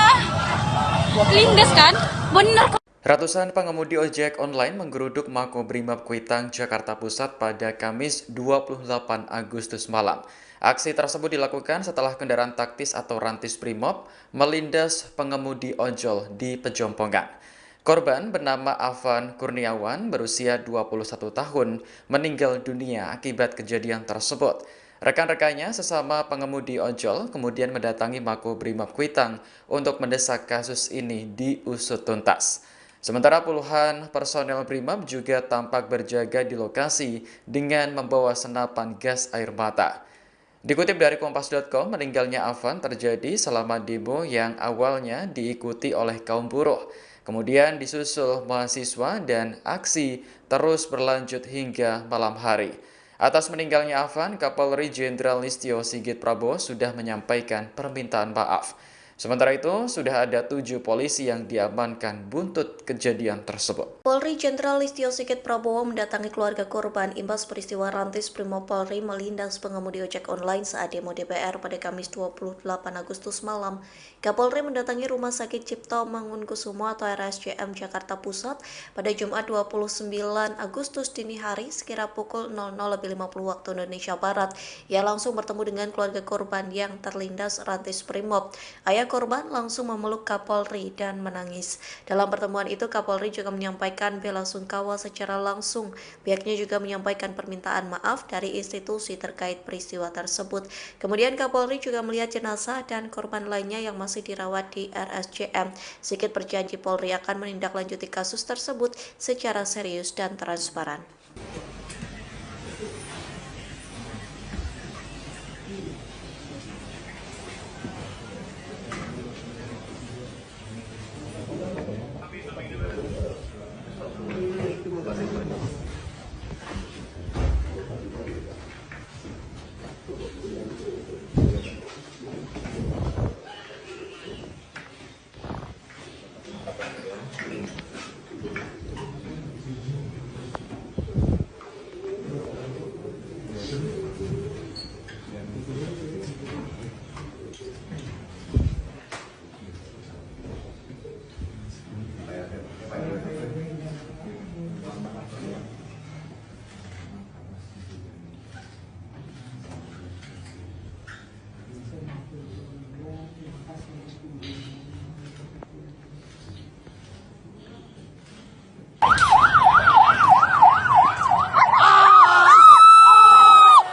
Lindes kan? Bener. Ratusan pengemudi ojek online menggeruduk Makobrimob Kuitang, Jakarta Pusat pada Kamis 28 Agustus malam. Aksi tersebut dilakukan setelah kendaraan taktis atau rantis Brimob melindas pengemudi ojol di Pejompongan. Korban bernama Afan Kurniawan berusia 21 tahun meninggal dunia akibat kejadian tersebut. Rekan-rekannya sesama pengemudi ojol kemudian mendatangi Makobrimob Kuitang untuk mendesak kasus ini diusut tuntas. Sementara puluhan personel Brimob juga tampak berjaga di lokasi dengan membawa senapan gas air mata. Dikutip dari Kompas.com, meninggalnya Afan terjadi selama demo yang awalnya diikuti oleh kaum buruh. Kemudian disusul mahasiswa dan aksi terus berlanjut hingga malam hari. Atas meninggalnya Afan, Kapolri Jenderal Listio Sigit Prabowo sudah menyampaikan permintaan maaf. Sementara itu, sudah ada 7 polisi yang diamankan buntut kejadian tersebut. Polri Jenderal Listio Sigit Prabowo mendatangi keluarga korban imbas peristiwa rantis Brimob Polri melindas pengemudi ojek online saat demo DPR pada Kamis 28 Agustus malam. Kapolri mendatangi Rumah Sakit Cipto Mangunkusumo atau RSCM Jakarta Pusat pada Jumat 29 Agustus dini hari sekira pukul 00.50 waktu Indonesia Barat. Ia langsung bertemu dengan keluarga korban yang terlindas rantis Brimob. Ayah korban langsung memeluk Kapolri dan menangis. Dalam pertemuan itu, Kapolri juga menyampaikan bela sungkawa secara langsung. Pihaknya juga menyampaikan permintaan maaf dari institusi terkait peristiwa tersebut. Kemudian Kapolri juga melihat jenazah dan korban lainnya yang masih dirawat di RSCM. Sigit berjanji Polri akan menindaklanjuti kasus tersebut secara serius dan transparan.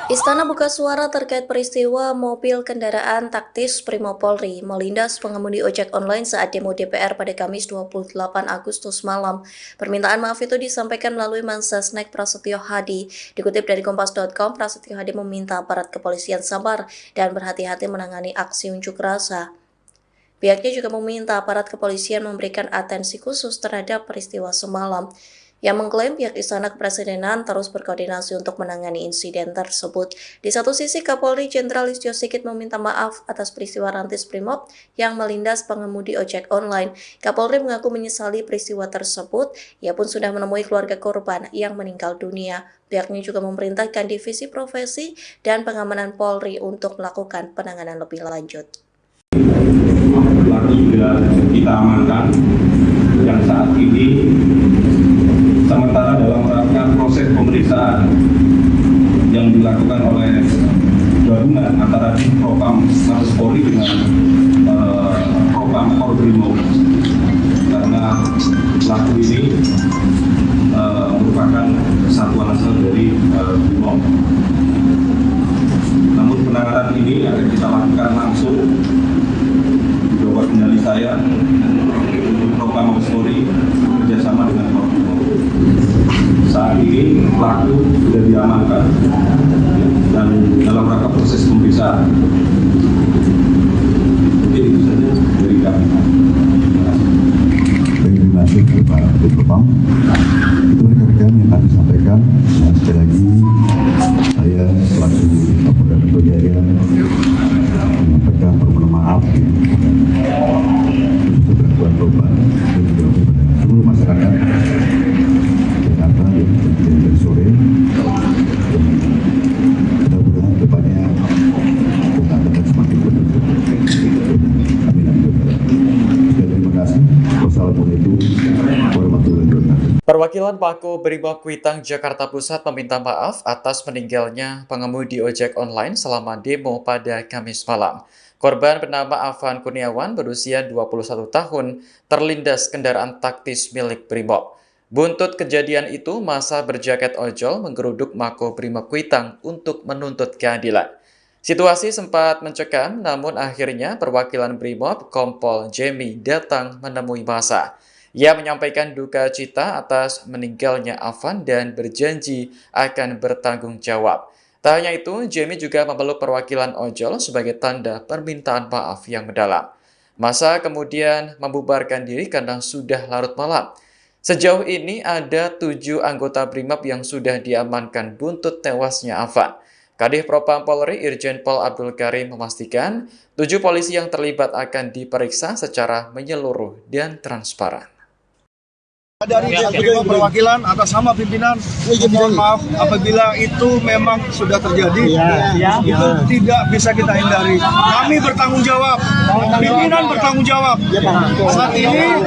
Istana buka suara terkait peristiwa mobil kendaraan taktis Brimob Polri melindas pengemudi ojek online saat demo DPR pada Kamis 28 Agustus malam. Permintaan maaf itu disampaikan melalui Mensesnek Prasetyo Hadi. Dikutip dari Kompas.com, Prasetyo Hadi meminta aparat kepolisian sabar dan berhati-hati menangani aksi unjuk rasa. Pihaknya juga meminta aparat kepolisian memberikan atensi khusus terhadap peristiwa semalam. Yang mengklaim pihak Istana Kepresidenan terus berkoordinasi untuk menangani insiden tersebut. Di satu sisi, Kapolri Jenderal Listio Sigit meminta maaf atas peristiwa rantis Brimob yang melindas pengemudi ojek online. Kapolri mengaku menyesali peristiwa tersebut. Ia pun sudah menemui keluarga korban yang meninggal dunia. Pihaknya juga memerintahkan Divisi Profesi dan Pengamanan Polri untuk melakukan penanganan lebih lanjut. pelaku sudah kita amankan yang saat ini sementara dalam rangka proses pemeriksaan yang dilakukan oleh gabungan antara Propam Mabes Polri dengan Propam Korbrimob, karena pelaku ini merupakan satuan asal dari Brimob. Namun penanganan ini akan kita lakukan langsung di bawah kendali saya untuk Propam Mabes Polri bekerjasama dengan Korbrimob. Saat ini pelaku sudah diamankan dan dalam rangka proses pemeriksaan. Mungkin itu saja dari kami. Terima kasih Pak Propam. Itu rekan-rekan yang kami sampaikan. Dan sekali lagi saya selaku Kapolda Metro Jaya menyampaikan permohonan maaf untuk bantuan korban dan juga kepada seluruh masyarakat Jakarta yang terjadi dari sore. Mudah-mudahan depannya kita akan semakin berbentuk. Amin. Terima kasih. Wassalamualaikum warahmatullahi wabarakatuh. Perwakilan Pako Brimob Kuitang Jakarta Pusat meminta maaf atas meninggalnya pengemudi ojek online selama demo pada Kamis malam. Korban bernama Afan Kurniawan berusia 21 tahun terlindas kendaraan taktis milik Brimob. Buntut kejadian itu, massa berjaket ojol menggeruduk Mako Brimob Kuitang untuk menuntut keadilan. Situasi sempat mencekam, namun akhirnya perwakilan Brimob Kompol Jemi datang menemui massa. Ia menyampaikan duka cita atas meninggalnya Afan dan berjanji akan bertanggung jawab. Tak hanya itu, Jemi juga memeluk perwakilan ojol sebagai tanda permintaan maaf yang mendalam. Massa kemudian membubarkan diri karena sudah larut malam. Sejauh ini ada 7 anggota Brimob yang sudah diamankan buntut tewasnya Afan. Kadif Propam Polri Irjen Pol Abdul Karim memastikan 7 polisi yang terlibat akan diperiksa secara menyeluruh dan transparan. Dari Brimob perwakilan atas nama pimpinan, mohon maaf apabila itu memang sudah terjadi, itu tidak bisa kita hindari. Kami bertanggung jawab, pimpinan bertanggung jawab. Saat ini,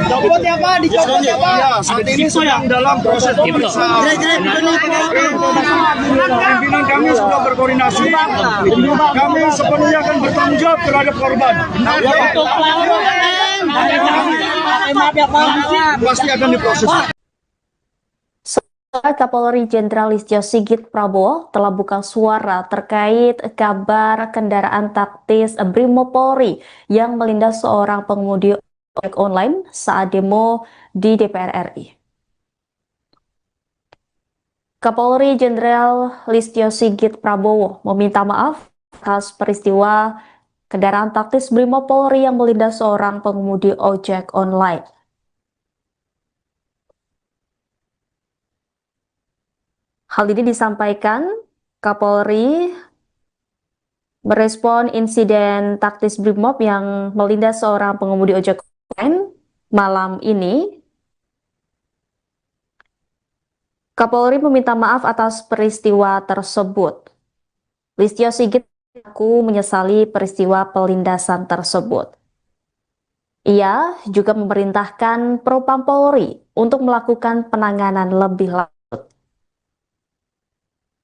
saat ini sedang dalam proses pemeriksaan. Pimpinan kami sudah berkoordinasi, kami sepenuhnya akan bertanggung jawab terhadap korban. Pasti akan diproses. Kapolri Jenderal Listio Sigit Prabowo telah buka suara terkait kabar kendaraan taktis Brimob Polri yang melindas seorang pengemudi ojek online saat demo di DPR RI. Kapolri Jenderal Listio Sigit Prabowo meminta maaf atas peristiwa kendaraan taktis Brimob Polri yang melindas seorang pengemudi ojek online. Hal ini disampaikan Kapolri merespon insiden taktis Brimob yang melindas seorang pengemudi ojek online malam ini. Kapolri meminta maaf atas peristiwa tersebut. Listio Sigit mengaku menyesali peristiwa pelindasan tersebut. Ia juga memerintahkan Propam Polri untuk melakukan penanganan lebih lanjut.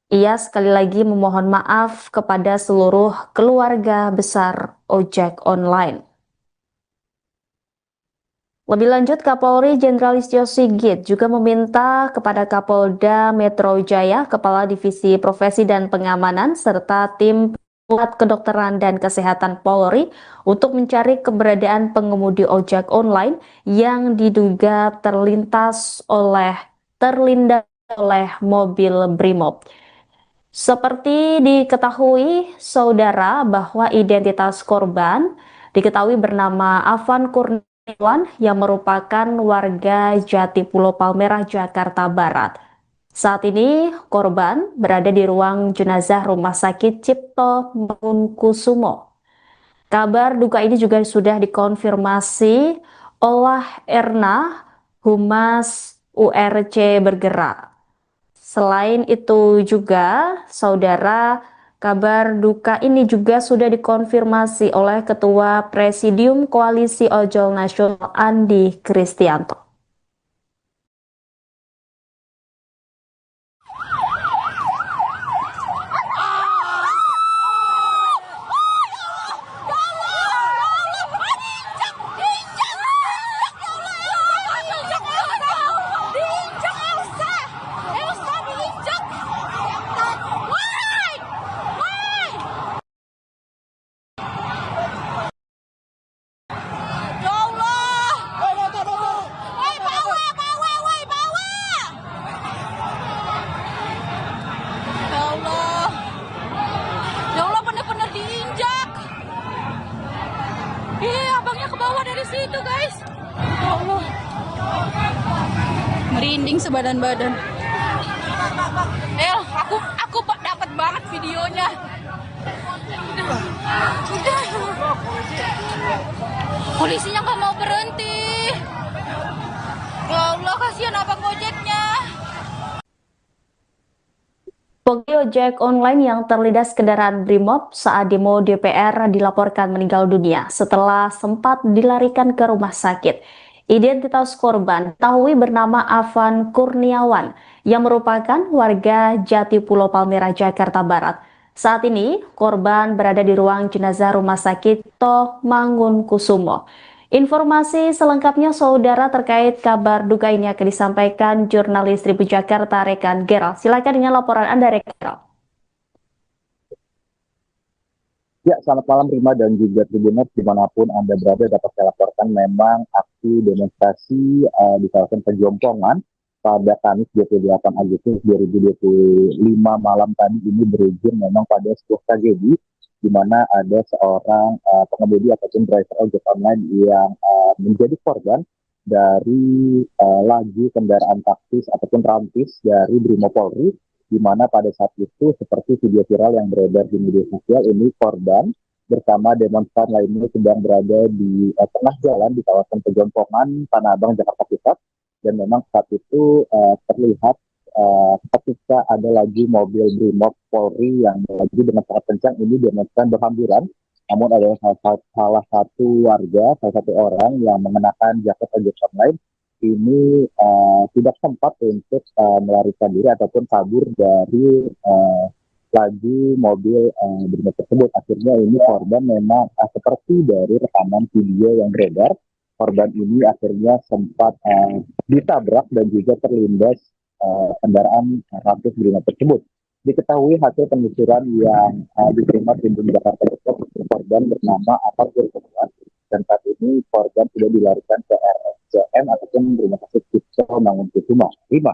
Ia sekali lagi memohon maaf kepada seluruh keluarga besar ojek online. Lebih lanjut, Kapolri Jenderal Listio Sigit juga meminta kepada Kapolda Metro Jaya, Kepala Divisi Profesi dan Pengamanan, serta tim Pusat Kedokteran dan Kesehatan Polri untuk mencari keberadaan pengemudi ojek online yang diduga terlindas oleh mobil Brimob. Seperti diketahui saudara bahwa identitas korban diketahui bernama Afan Kurniawan yang merupakan warga Jatipulo Palmerah, Jakarta Barat. Saat ini korban berada di ruang jenazah Rumah Sakit Cipto Mangunkusumo. Kabar duka ini juga sudah dikonfirmasi oleh Erna, Humas URC Bergerak. Selain itu juga, saudara, Kabar duka ini juga sudah dikonfirmasi oleh Ketua Presidium Koalisi Ojol Nasional Andi Kristianto. Abangnya ke bawah dari situ, guys. Ya Allah. Merinding sebadan-badan. Aku dapat banget videonya. Udah. Polisinya nggak mau berhenti. Ya Allah, kasihan abang Gojeknya. Pengemudi ojek online yang terlindas kendaraan Brimob saat demo DPR dilaporkan meninggal dunia setelah sempat dilarikan ke rumah sakit. Identitas korban diketahui bernama Afan Kurniawan yang merupakan warga Jati Pulau Palmerah, Jakarta Barat. Saat ini, korban berada di ruang jenazah Rumah Sakit Toh Mangunkusumo. Informasi selengkapnya saudara terkait kabar duka ini akan disampaikan jurnalis Tribun Jakarta rekan Gerald. Silakan dengan laporan Anda rekan Gerald. Ya, selamat malam Rima dan juga Tribuners dimanapun Anda berada. Dapat saya laporkan memang aksi demonstrasi di kawasan Pejompongan pada Kamis 28 Agustus 2025 malam tadi ini berujung memang pada sebuah tragedi di mana ada seorang pengemudi ataupun driver ojek online yang menjadi korban dari laju kendaraan taktis ataupun rantis dari Brimopolri, di mana pada saat itu seperti video viral yang beredar di media sosial ini korban bersama demonstran lainnya sedang berada di tengah jalan di kawasan Pejompongan, Tanah Abang, Jakarta Pusat, dan memang saat itu terlihat ketika ada lagi mobil Brimob Polri yang melaju dengan sangat kencang, ini demonstran berhamburan. Namun ada salah satu warga, salah satu orang yang mengenakan jaket ojek online ini tidak sempat untuk melarikan diri ataupun kabur dari laju mobil Brimob tersebut. Akhirnya ini korban memang seperti dari rekaman video yang beredar, korban ini akhirnya sempat ditabrak dan juga terlindas kendaraan rantis Brimob tersebut. Diketahui hasil penelusuran yang diterima Tribun Jakarta Pusat, korban bernama Afan Kurniawan, dan saat ini korban sudah dilarikan ke RSCM ataupun Rumah Sakit Cipto Mangunkusumo. Rima.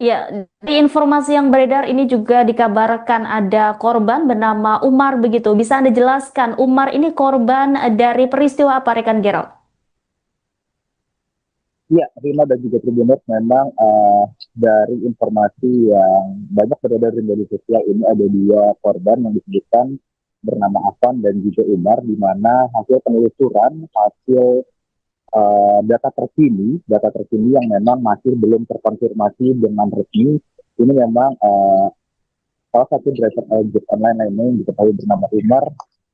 Ya, di informasi yang beredar ini juga dikabarkan ada korban bernama Umar begitu. Bisa Anda jelaskan Umar ini korban dari peristiwa apa rekan Gerald? Ya, Rima dan juga Tribuners, memang dari informasi yang banyak beredar di media sosial ini ada dua korban yang disebutkan bernama Afan dan juga Umar, di mana hasil penelusuran, hasil data terkini yang memang masih belum terkonfirmasi dengan resmi, ini memang salah satu driver ojek online lainnya yang diketahui bernama Umar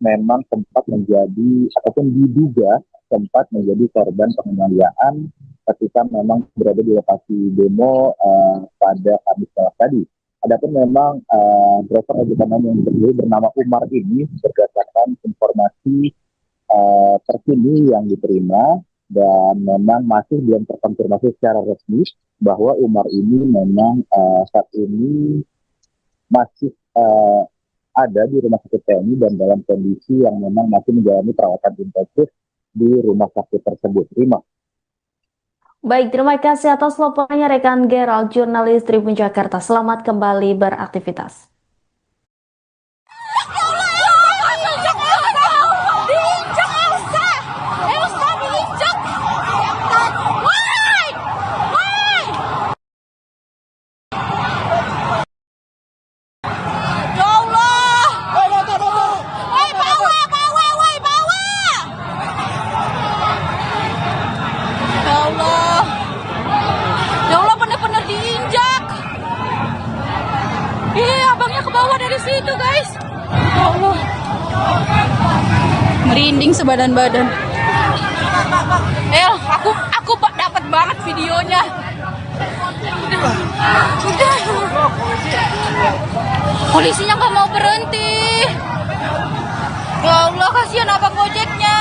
memang sempat menjadi ataupun diduga sempat menjadi korban penganiayaan ketika memang berada di lokasi demo pada Kamis tadi. Adapun memang driver ojek online yang terdiri bernama Umar ini berdasarkan informasi terkini yang diterima dan memang masih belum terkonfirmasi secara resmi bahwa Umar ini memang saat ini masih ada di rumah sakit TNI dan dalam kondisi yang memang masih menjalani perawatan intensif di rumah sakit tersebut. Rima. Baik, terima kasih atas laporannya rekan Gerald, jurnalis Tribun Jakarta. Selamat kembali beraktivitas. Iya, Merinding sebadan-badan. Aku dapat banget videonya. Udah. Polisinya nggak mau berhenti. Ya Allah, kasihan abang Gojeknya.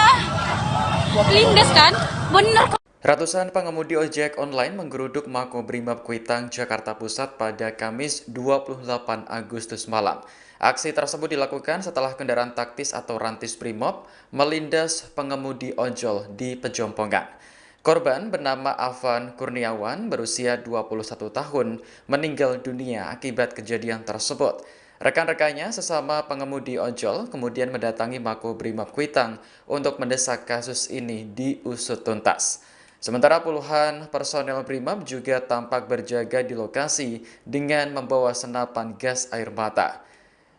Lindes kan? Bener. Ratusan pengemudi ojek online menggeruduk Makobrimob Kuitang, Jakarta Pusat pada Kamis 28 Agustus malam. Aksi tersebut dilakukan setelah kendaraan taktis atau rantis Brimob melindas pengemudi ojol di Pejompongan. Korban bernama Afan Kurniawan berusia 21 tahun meninggal dunia akibat kejadian tersebut. Rekan-rekannya sesama pengemudi ojol kemudian mendatangi Makobrimob Kuitang untuk mendesak kasus ini diusut tuntas. Sementara puluhan personel Brimob juga tampak berjaga di lokasi dengan membawa senapan gas air mata.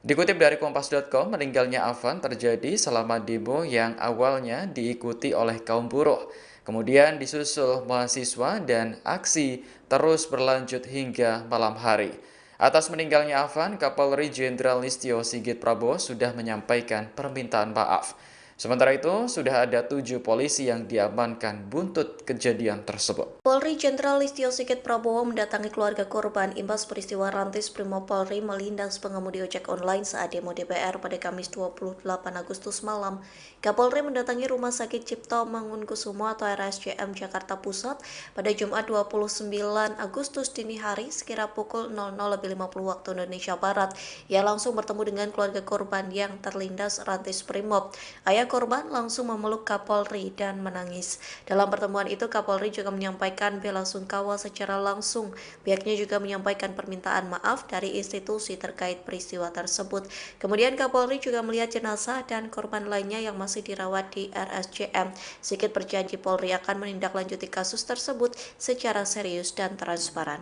Dikutip dari Kompas.com, meninggalnya Afan terjadi selama demo yang awalnya diikuti oleh kaum buruh. Kemudian disusul mahasiswa dan aksi terus berlanjut hingga malam hari. Atas meninggalnya Afan, Kapolri Jenderal Listio Sigit Prabowo sudah menyampaikan permintaan maaf. Sementara itu, sudah ada 7 polisi yang diamankan buntut kejadian tersebut. Polri Jenderal Listio Sigit Prabowo mendatangi keluarga korban imbas peristiwa rantis Brimob Polri melindas pengemudi ojek online saat demo DPR pada Kamis 28 Agustus malam. Kapolri mendatangi Rumah Sakit Cipto Mangunkusumo atau RSCM Jakarta Pusat pada Jumat 29 Agustus dini hari sekira pukul 00.50 waktu Indonesia Barat. Ia langsung bertemu dengan keluarga korban yang terlindas rantis Brimob. Ayah korban langsung memeluk Kapolri dan menangis. Dalam pertemuan itu, Kapolri juga menyampaikan bela sungkawa secara langsung. Pihaknya juga menyampaikan permintaan maaf dari institusi terkait peristiwa tersebut. Kemudian Kapolri juga melihat jenazah dan korban lainnya yang masih dirawat di RSCM. Sigit berjanji Polri akan menindaklanjuti kasus tersebut secara serius dan transparan.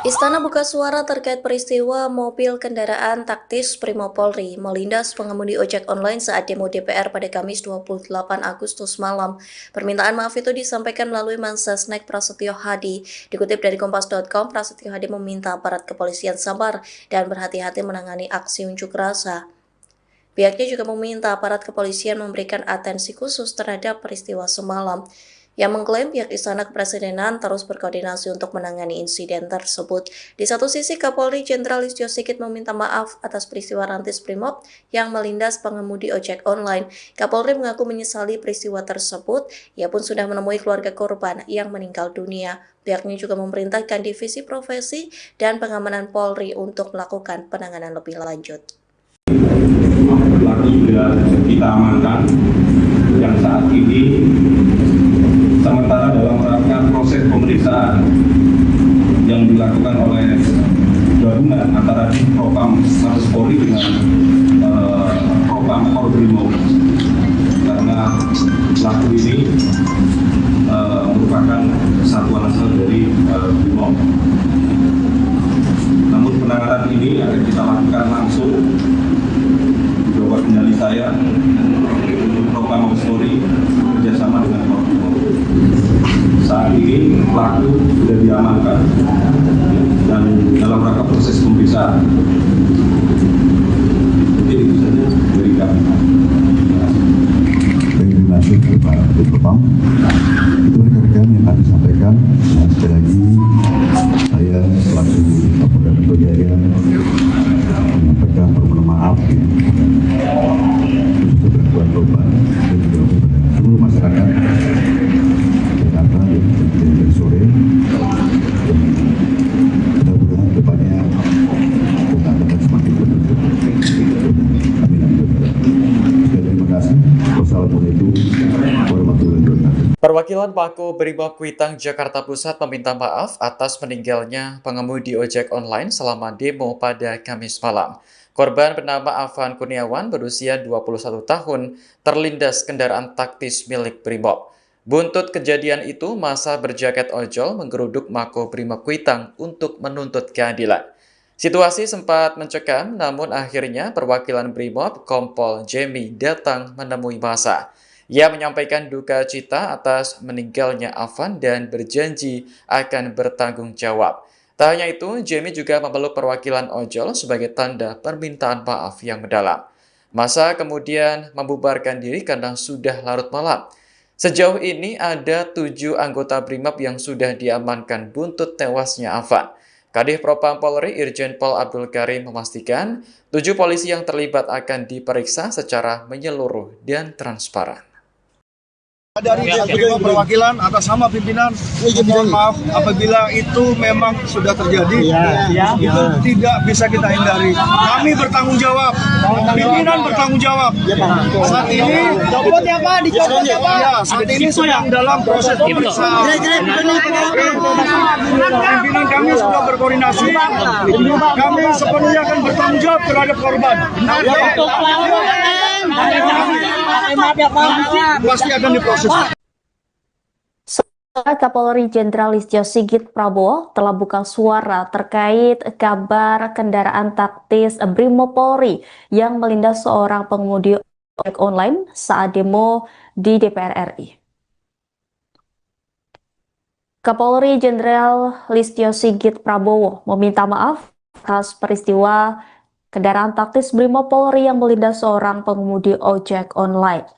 Istana buka suara terkait peristiwa mobil kendaraan taktis Brimob Polri melindas pengemudi ojek online saat demo DPR pada Kamis 28 Agustus malam. Permintaan maaf itu disampaikan melalui Mensesnek Prasetyo Hadi. Dikutip dari Kompas.com, Prasetyo Hadi meminta aparat kepolisian sabar dan berhati-hati menangani aksi unjuk rasa. Pihaknya juga meminta aparat kepolisian memberikan atensi khusus terhadap peristiwa semalam. Yang mengklaim pihak Istana Kepresidenan terus berkoordinasi untuk menangani insiden tersebut. Di satu sisi, Kapolri Jenderal Listio Sigit meminta maaf atas peristiwa rantis Brimob yang melindas pengemudi ojek online. Kapolri mengaku menyesali peristiwa tersebut. Ia pun sudah menemui keluarga korban yang meninggal dunia. Pihaknya juga memerintahkan Divisi Profesi dan Pengamanan Polri untuk melakukan penanganan lebih lanjut. Pelaku sudah kita amankan yang saat ini sementara dalam rangka proses pemeriksaan yang dilakukan oleh gabungan antara Propam Mabes Polri dengan Propam Brimob, karena pelaku ini merupakan satuan asal dari Brimob. Namun penanganan ini akan kita lakukan langsung di bawah kendali saya Propam Mabes Polri bekerjasama dengan Brimob. Saat ini pelaku sudah diamankan dan dalam rangka proses pemeriksaan. Mungkin itu saja dari kami. Terima kasih Pak Propam. Itu rekan-rekan yang kami sampaikan. Nah, sekali lagi saya selaku Kapolda Metro Jaya menyampaikan permohonan maaf Perwakilan Mako Brimob Kuitang Jakarta Pusat meminta maaf atas meninggalnya pengemudi ojek online selama demo pada Kamis malam. Korban bernama Afan Kurniawan berusia 21 tahun terlindas kendaraan taktis milik Brimob. Buntut kejadian itu, massa berjaket ojol menggeruduk Mako Brimob Kuitang untuk menuntut keadilan. Situasi sempat mencekam, namun akhirnya perwakilan Brimob Kompol Jemi datang menemui massa. Ia menyampaikan duka cita atas meninggalnya Afan dan berjanji akan bertanggung jawab. Tak hanya itu, Jemi juga memeluk perwakilan ojol sebagai tanda permintaan maaf yang mendalam. Massa kemudian membubarkan diri karena sudah larut malam. Sejauh ini ada 7 anggota Brimob yang sudah diamankan buntut tewasnya Afan. Kadif Propam Polri Irjen Pol Abdul Karim memastikan 7 polisi yang terlibat akan diperiksa secara menyeluruh dan transparan. Dari Brimob perwakilan atas nama pimpinan, mohon maaf apabila itu memang sudah terjadi, itu tidak bisa kita hindari. Kami bertanggung jawab, pimpinan bertanggung jawab. Saat ini, saat ini sedang dalam proses pemeriksaan. Pimpinan kami sudah berkoordinasi, kami sepenuhnya akan bertanggung jawab terhadap korban. Pasti akan diproses. Kapolri Jenderal Listio Sigit Prabowo telah buka suara terkait kabar kendaraan taktis Brimob Polri yang melindas seorang pengemudi ojek online saat demo di DPR RI. Kapolri Jenderal Listio Sigit Prabowo meminta maaf atas peristiwa kendaraan taktis Brimob Polri yang melindas seorang pengemudi ojek online.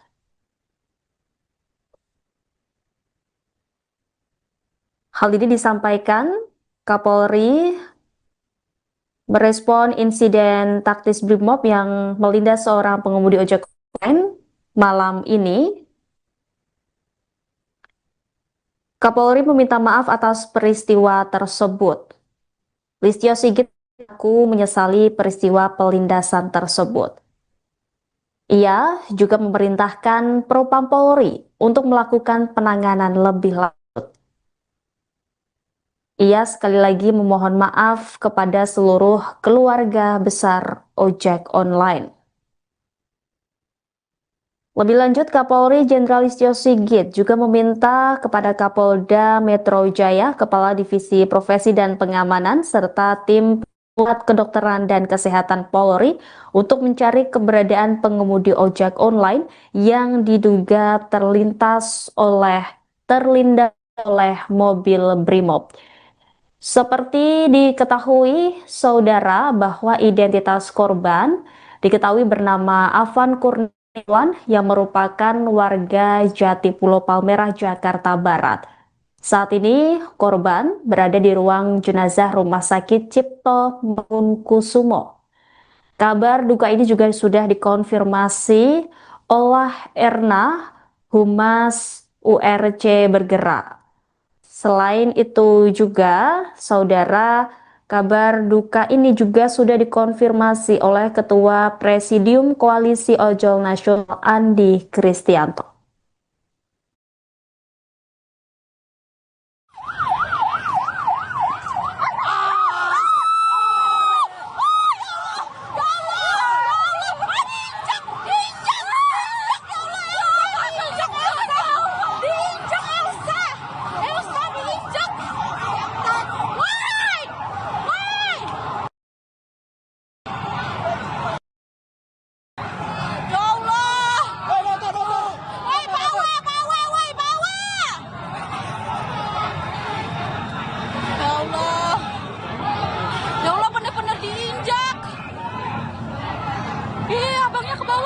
Hal ini disampaikan Kapolri merespon insiden taktis Brimob yang melindas seorang pengemudi ojek online malam ini. Kapolri meminta maaf atas peristiwa tersebut. Listio Sigit mengaku menyesali peristiwa pelindasan tersebut. Ia juga memerintahkan Propam Polri untuk melakukan penanganan lebih lanjut. Ia sekali lagi memohon maaf kepada seluruh keluarga besar ojek online. Lebih lanjut, Kapolri Jenderal Listio Sigit juga meminta kepada Kapolda Metro Jaya, Kepala Divisi Profesi dan Pengamanan, serta tim Pusat Kedokteran dan Kesehatan Polri untuk mencari keberadaan pengemudi ojek online yang diduga terlindas oleh mobil Brimob. Seperti diketahui, saudara, bahwa identitas korban diketahui bernama Afan Kurniawan yang merupakan warga Jatipulo Palmerah, Jakarta Barat. Saat ini, korban berada di ruang jenazah Rumah Sakit Cipto Mangunkusumo. Kabar duka ini juga sudah dikonfirmasi oleh Erna, Humas URC Bergerak. Selain itu juga, saudara, kabar duka ini juga sudah dikonfirmasi oleh Ketua Presidium Koalisi Ojol Nasional Andi Kristianto.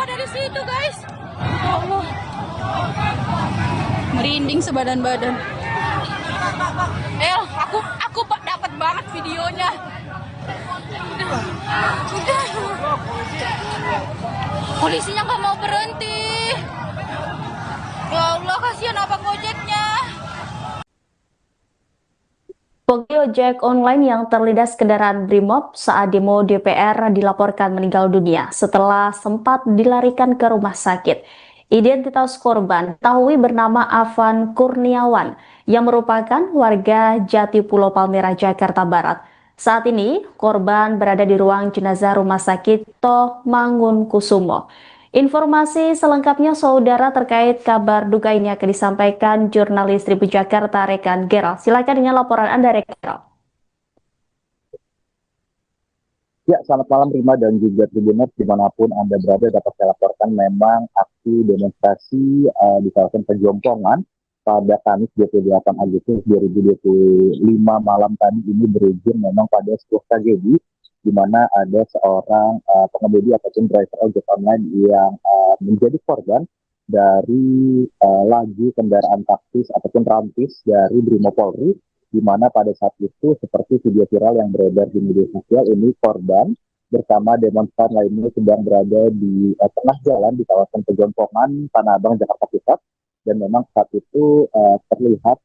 Dari situ guys, ya Allah, merinding sebadan-badan. Aku dapat banget videonya. Udah. Polisinya nggak mau berhenti. Ya Allah, kasihan abang ojeknya. Pengemudi ojek online yang terlindas kendaraan Brimob saat demo DPR dilaporkan meninggal dunia setelah sempat dilarikan ke rumah sakit. Identitas korban diketahui bernama Afan Kurniawan yang merupakan warga Jatipulo Palmerah, Jakarta Barat. Saat ini, korban berada di ruang jenazah Rumah Sakit Toh Mangunkusumo. Informasi selengkapnya saudara terkait kabar duka ini akan disampaikan jurnalis Tribun Jakarta rekan Gerald. Silakan dengan laporan Anda rekan Gerald. Ya, selamat malam Rima dan juga Tribuners dimanapun Anda berada. Dapat saya laporkan memang aksi demonstrasi di kawasan Pejompongan pada Kamis 28 Agustus 2025 malam tadi ini berujung memang pada sebuah tragedi di mana ada seorang pengemudi ataupun driver ojek online yang menjadi korban dari laju kendaraan taktis ataupun rantis dari Brimopolri, di mana pada saat itu seperti video viral yang beredar di media sosial ini korban bersama demonstran lainnya sedang berada di tengah jalan di kawasan Pejompongan, Tanah Abang, Jakarta Pusat, dan memang saat itu terlihat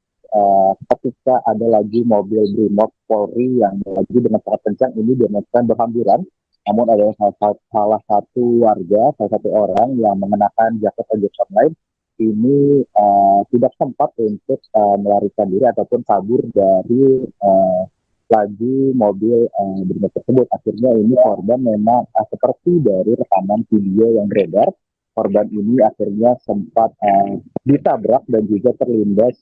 ketika ada lagi mobil Brimob Polri yang melaju dengan sangat kencang, ini demonstran berhamburan, namun ada salah satu warga, salah satu orang yang mengenakan jaket ojek online ini tidak sempat untuk melarikan diri ataupun kabur dari laju mobil Brimob tersebut. Akhirnya ini korban memang seperti dari rekaman video yang beredar, korban ini akhirnya sempat ditabrak dan juga terlindas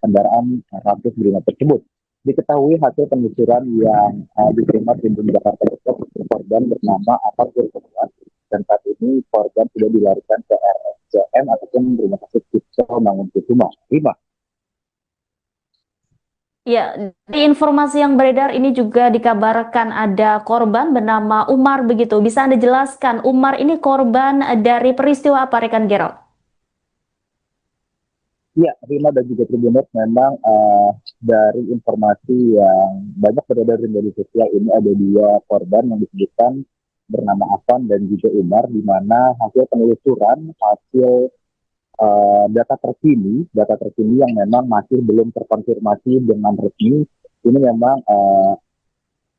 kendaraan rantis Brimob tersebut. Diketahui hasil penelusuran yang diterima Tribun Jakarta Pusat, korban bernama Afan Kurniawan, dan saat ini korban sudah dilarikan ke RSCM ataupun Rumah Sakit Toh Mangunkusumo. Rima. Ya, di informasi yang beredar ini juga dikabarkan ada korban bernama Umar begitu. Bisa Anda jelaskan Umar ini korban dari peristiwa apa rekan Gerald? Ya, Rima dan juga Tribuners, memang dari informasi yang banyak beredar di media sosial ini ada dua korban yang disebutkan bernama Afan dan juga Umar, di mana hasil penelusuran, hasil data terkini yang memang masih belum terkonfirmasi dengan resmi, ini memang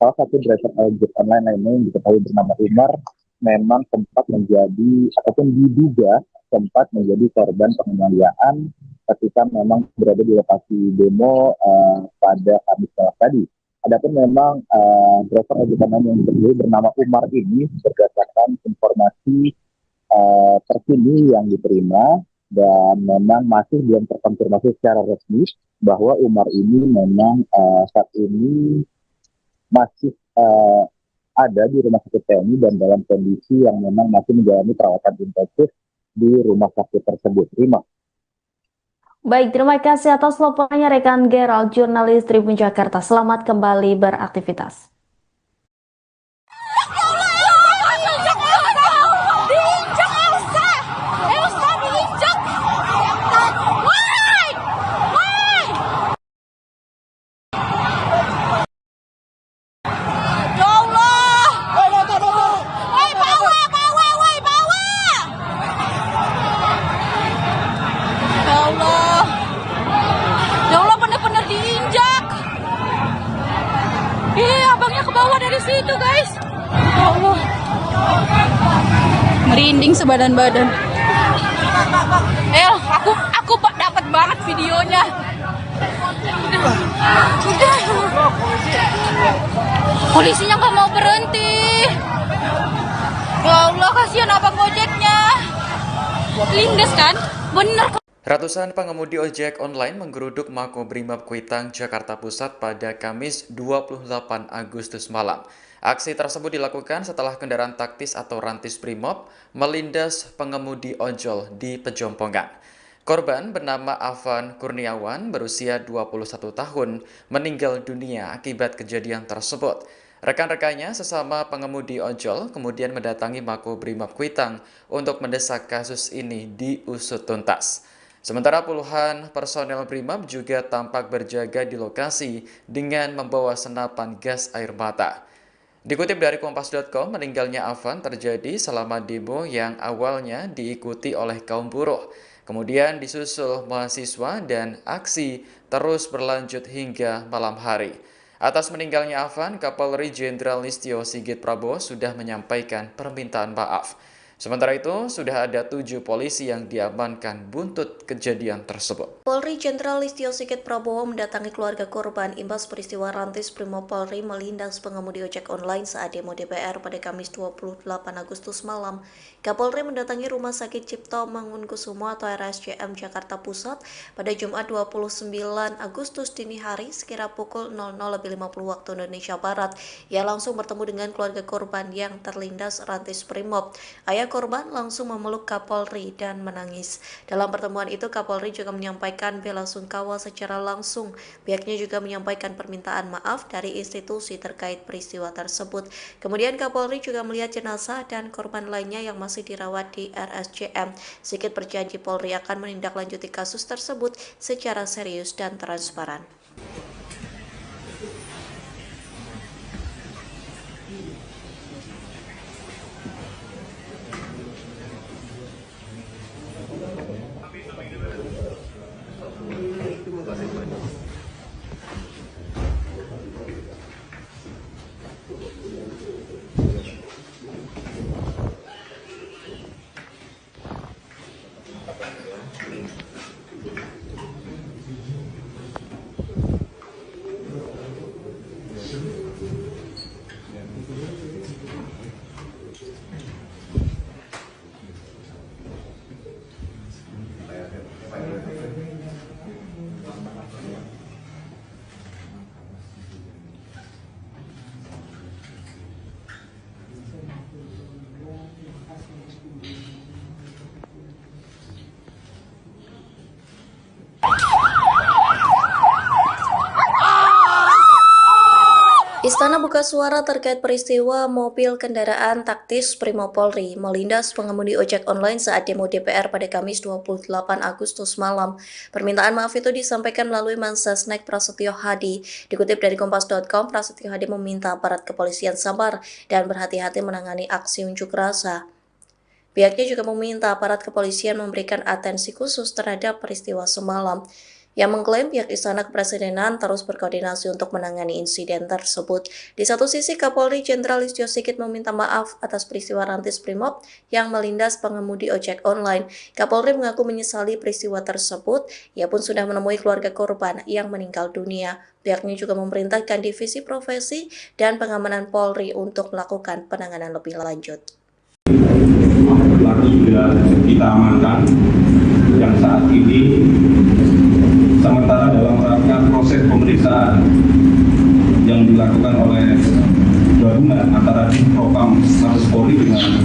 salah satu driver ojek online lainnya yang diketahui bernama Umar memang sempat menjadi ataupun diduga sempat menjadi korban penganiayaan ketika memang berada di lokasi demo pada Kamis malam tadi. Adapun memang driver ojek online yang diketahui bernama Umar ini berdasarkan informasi terkini yang diterima dan memang masih belum terkonfirmasi secara resmi bahwa Umar ini memang saat ini masih ada di Rumah Sakit TNI dan dalam kondisi yang memang masih menjalani perawatan intensif di rumah sakit tersebut. Rima. Baik, terima kasih atas laporannya rekan Gerald, jurnalis Tribun Jakarta. Selamat kembali beraktivitas. Dari situ guys, ya Allah, merinding sebadan-badan. Aku dapat banget videonya. Polisinya nggak mau berhenti. Ya Allah, kasihan abang ojeknya. Lindes kan, bener. Ratusan pengemudi ojek online menggeruduk Makobrimob Kuitang, Jakarta Pusat pada Kamis 28 Agustus malam. Aksi tersebut dilakukan setelah kendaraan taktis atau rantis Brimob melindas pengemudi ojol di Pejompongan. Korban bernama Afan Kurniawan berusia 21 tahun meninggal dunia akibat kejadian tersebut. Rekan-rekannya sesama pengemudi ojol kemudian mendatangi Makobrimob Kuitang untuk mendesak kasus ini diusut tuntas. Sementara puluhan personel Brimob juga tampak berjaga di lokasi dengan membawa senapan gas air mata. Dikutip dari Kompas.com, meninggalnya Afan terjadi selama demo yang awalnya diikuti oleh kaum buruh. Kemudian disusul mahasiswa dan aksi terus berlanjut hingga malam hari. Atas meninggalnya Afan, Kapolri Jenderal Listio Sigit Prabowo sudah menyampaikan permintaan maaf. Sementara itu, sudah ada 7 polisi yang diamankan buntut kejadian tersebut. Polri Jenderal Listio Sigit Prabowo mendatangi keluarga korban imbas peristiwa Rantis Brimopolri melindas pengemudi ojek online saat demo DPR pada Kamis 28 Agustus malam. Kapolri mendatangi Rumah Sakit Cipto Mangunkusumo atau RSCM Jakarta Pusat pada Jumat 29 Agustus dini hari sekira pukul 00.50 waktu Indonesia Barat. Ia langsung bertemu dengan keluarga korban yang terlindas Rantis Brimob. Ayah korban langsung memeluk Kapolri dan menangis. Dalam pertemuan itu, Kapolri juga menyampaikan bela sungkawa secara langsung. Pihaknya juga menyampaikan permintaan maaf dari institusi terkait peristiwa tersebut. Kemudian Kapolri juga melihat jenazah dan korban lainnya yang masih dirawat di RSCM. Sigit berjanji Polri akan menindaklanjuti kasus tersebut secara serius dan transparan. Istana buka suara terkait peristiwa mobil kendaraan taktis Brimopolri melindas pengemudi ojek online saat demo DPR pada Kamis 28 Agustus malam. Permintaan maaf itu disampaikan melalui Mensesnek Prasetyo Hadi. Dikutip dari Kompas.com, Prasetyo Hadi meminta aparat kepolisian sabar dan berhati-hati menangani aksi unjuk rasa. Pihaknya juga meminta aparat kepolisian memberikan atensi khusus terhadap peristiwa semalam. Yang mengklaim pihak Istana Kepresidenan terus berkoordinasi untuk menangani insiden tersebut. Di satu sisi, Kapolri Jenderal Listio Sigit meminta maaf atas peristiwa Rantis Brimob yang melindas pengemudi ojek online. Kapolri mengaku menyesali peristiwa tersebut. Ia pun sudah menemui keluarga korban yang meninggal dunia. Pihaknya juga memerintahkan Divisi Profesi dan Pengamanan Polri untuk melakukan penanganan lebih lanjut. Pelaku sudah kita amankan yang saat ini sementara dalam rangka proses pemeriksaan yang dilakukan oleh gabungan antara Propam Mabes Polri dengan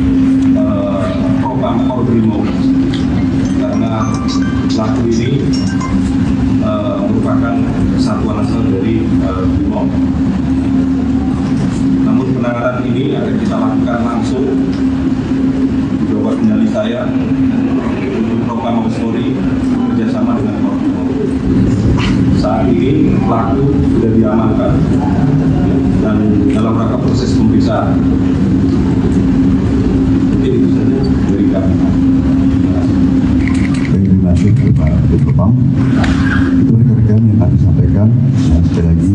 Propam Brimob, karena pelaku ini merupakan satuan asal dari Brimob. Namun penanganan ini akan kita lakukan langsung di bawah kendali saya untuk Propam Mabes Polri bekerjasama dengan Brimob. Saat ini pelaku sudah diamankan dan dalam rangka proses pemeriksaan. Mungkin itu saja dari kami. Terima kasih Pak Propam. Itu rekan-rekan yang kami sampaikan. Dan sekali lagi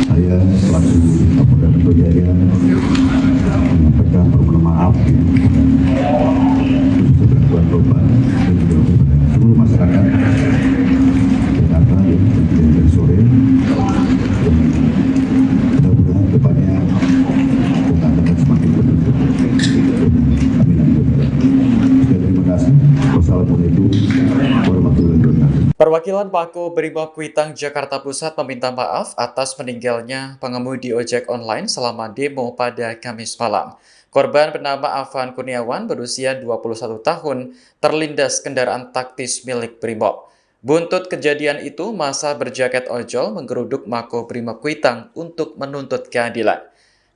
saya selaku Kapolda Metro Jaya menyampaikan permohonan maaf untuk bantuan korban dan juga kepada seluruh masyarakat Jakarta yang terjadi dari sore. Mudah-mudahan depannya akan semakin tertutup. Amin. Terima kasih. Wassalamualaikum warahmatullahi wabarakatuh. Perwakilan Pako Brimob Kuitang Jakarta Pusat meminta maaf atas meninggalnya pengemudi ojek online selama demo pada Kamis malam. Korban bernama Afan Kurniawan berusia 21 tahun terlindas kendaraan taktis milik Brimob. Buntut kejadian itu, massa berjaket ojol menggeruduk Mako Brimob Kuitang untuk menuntut keadilan.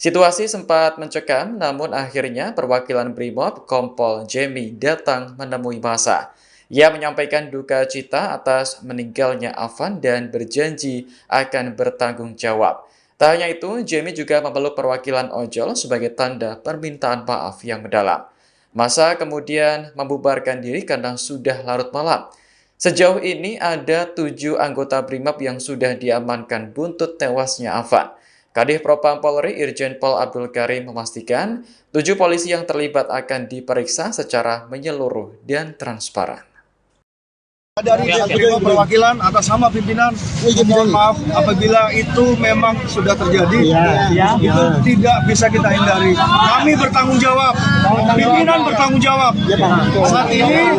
Situasi sempat mencekam, namun akhirnya perwakilan Brimob Kompol Jemi datang menemui massa. Ia menyampaikan duka cita atas meninggalnya Afan dan berjanji akan bertanggung jawab. Tak hanya itu, Jemi juga memeluk perwakilan ojol sebagai tanda permintaan maaf yang mendalam. Massa kemudian membubarkan diri karena sudah larut malam. Sejauh ini ada 7 anggota Brimob yang sudah diamankan buntut tewasnya Afan. Kadif Propam Polri Irjen Pol Abdul Karim memastikan 7 polisi yang terlibat akan diperiksa secara menyeluruh dan transparan. Dari perwakilan atas nama pimpinan, mohon maaf apabila itu memang sudah terjadi, itu tidak bisa kita hindari. Kami bertanggung jawab, pimpinan bertanggung jawab. Saat ini,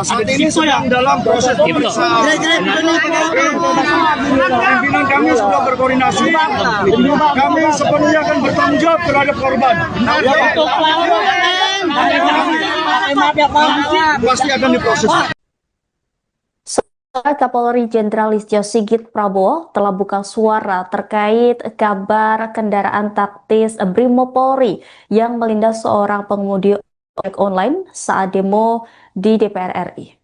saat ini sedang dalam proses pemeriksaan. Pimpinan kami sudah berkoordinasi, kami sepenuhnya akan bertanggung jawab terhadap korban. Pasti akan diproses. Kapolri Jenderal Listio Sigit Prabowo telah buka suara terkait kabar kendaraan taktis Brimopolri yang melindas seorang pengemudi ojek online saat demo di DPR RI.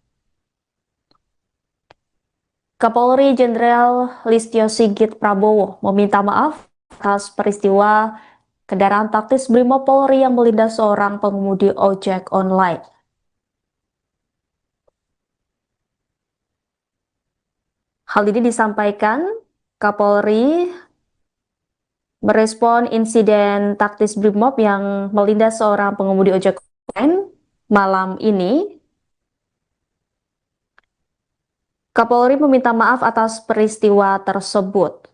Kapolri Jenderal Listio Sigit Prabowo meminta maaf atas peristiwa kendaraan taktis Brimopolri yang melindas seorang pengemudi ojek online. Hal ini disampaikan Kapolri merespon insiden taktis Brimob yang melindas seorang pengemudi ojek online malam ini. Kapolri meminta maaf atas peristiwa tersebut.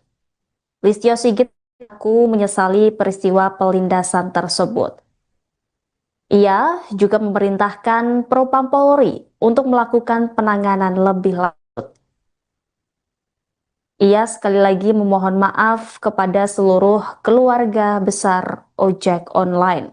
Listio Sigit mengaku menyesali peristiwa pelindasan tersebut. Ia juga memerintahkan Propam Polri untuk melakukan penanganan lebih lanjut. Ia sekali lagi memohon maaf kepada seluruh keluarga besar ojek online.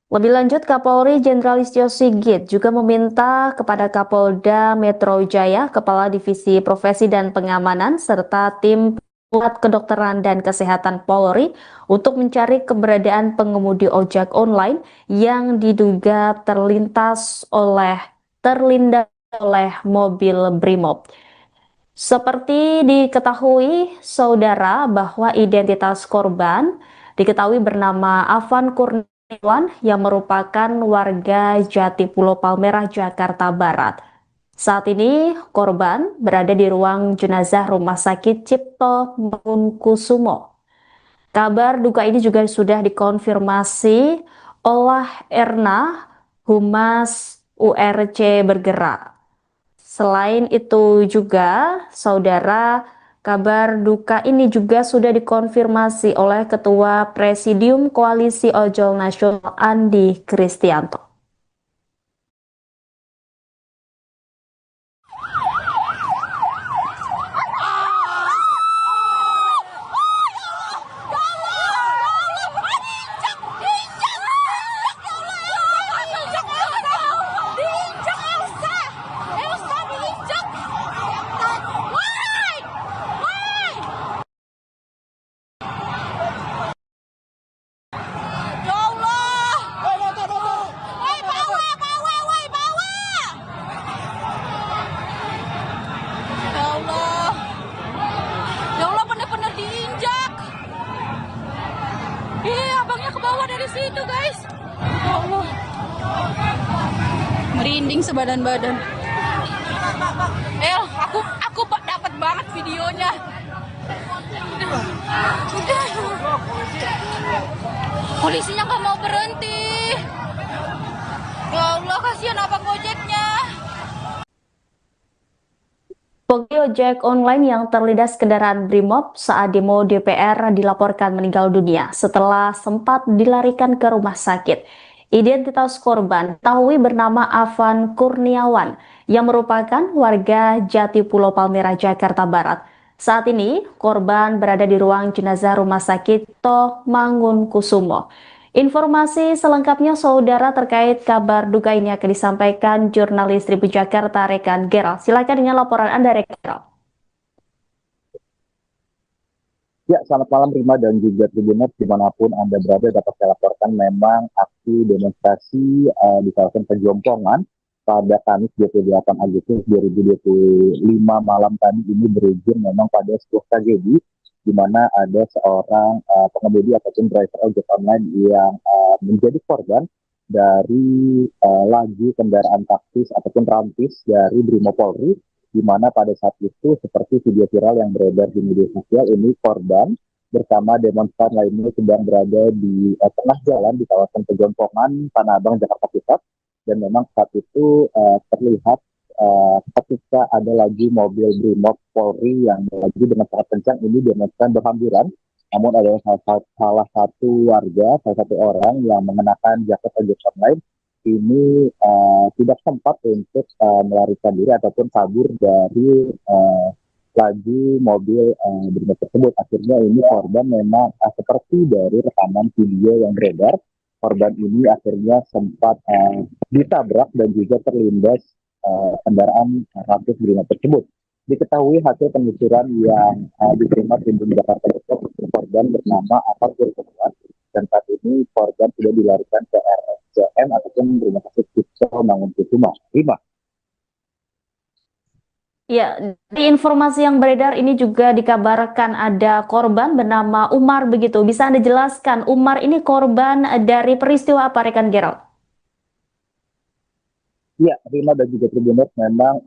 Lebih lanjut, Kapolri Jenderal Listio Sigit juga meminta kepada Kapolda Metro Jaya, Kepala Divisi Profesi dan Pengamanan, serta tim Pusat Kedokteran dan Kesehatan Polri untuk mencari keberadaan pengemudi ojek online yang diduga terlindas oleh mobil Brimob. Seperti diketahui, saudara, bahwa identitas korban diketahui bernama Afan Kurniawan yang merupakan warga Jatipulo Palmerah, Jakarta Barat. Saat ini, korban berada di ruang jenazah Rumah Sakit Cipto Mangunkusumo. Kabar duka ini juga sudah dikonfirmasi oleh Erna, Humas URC Bergerak. Selain itu juga, saudara, kabar duka ini juga sudah dikonfirmasi oleh Ketua Presidium Koalisi Ojol Nasional Andi Kristianto. Situ guys, ya Allah, merinding sebadan-badan. Aku dapat banget videonya. Polisinya nggak mau berhenti. Ya Allah, kasihan abang ojeknya. Pengemudi ojek online yang terlindas kendaraan Brimob saat demo DPR dilaporkan meninggal dunia setelah sempat dilarikan ke rumah sakit. Identitas korban diketahui bernama Afan Kurniawan yang merupakan warga Jatipulo Palmerah, Jakarta Barat. Saat ini, korban berada di ruang jenazah Rumah Sakit Cipto Mangunkusumo. Informasi selengkapnya, saudara, terkait kabar duka ini akan disampaikan jurnalis Tribun Jakarta Rekan Gerald. Silakan dengan laporan Anda, Rekan Gerald. Ya, selamat malam Rima dan juga Tribuners dimanapun Anda berada. Dapat saya laporkan memang aksi demonstrasi di kawasan Pejompongan pada Kamis 28 Agustus 2025 malam tadi ini berujung memang pada sebuah tragedi di mana ada seorang pengemudi ataupun driver ojek online yang menjadi korban dari laju kendaraan taktis ataupun rantis dari Brimopolri di mana pada saat itu seperti video viral yang beredar di media sosial ini korban bersama demonstran lainnya sedang berada di tengah jalan di kawasan Pejompongan, Tanah Abang, Jakarta Pusat. Dan memang saat itu terlihat ketika ada lagi mobil Brimob Polri yang lagi dengan sangat kencang ini demonstran berhamburan. Namun ada salah satu warga, salah satu orang yang mengenakan jaket ojek online ini tidak sempat untuk melarikan diri ataupun kabur dari laju mobil Brimob tersebut. Akhirnya ini korban memang seperti dari rekaman video yang beredar, korban ini akhirnya sempat ditabrak dan juga terlindas kendaraan Rantis Brimob tersebut. Diketahui hasil penelusuran yang diterima Tribun Jakarta Pusat, korban bernama Afan Kurniawan, dan saat ini korban sudah dilarikan ke RSCM ataupun Rumah Sakit Cipto Mangunkusumo. Ya, di informasi yang beredar ini juga dikabarkan ada korban bernama Umar begitu. Bisa Anda jelaskan Umar ini korban dari peristiwa apa, rekan Gerald? Ya, Rima dan juga Tribuners, memang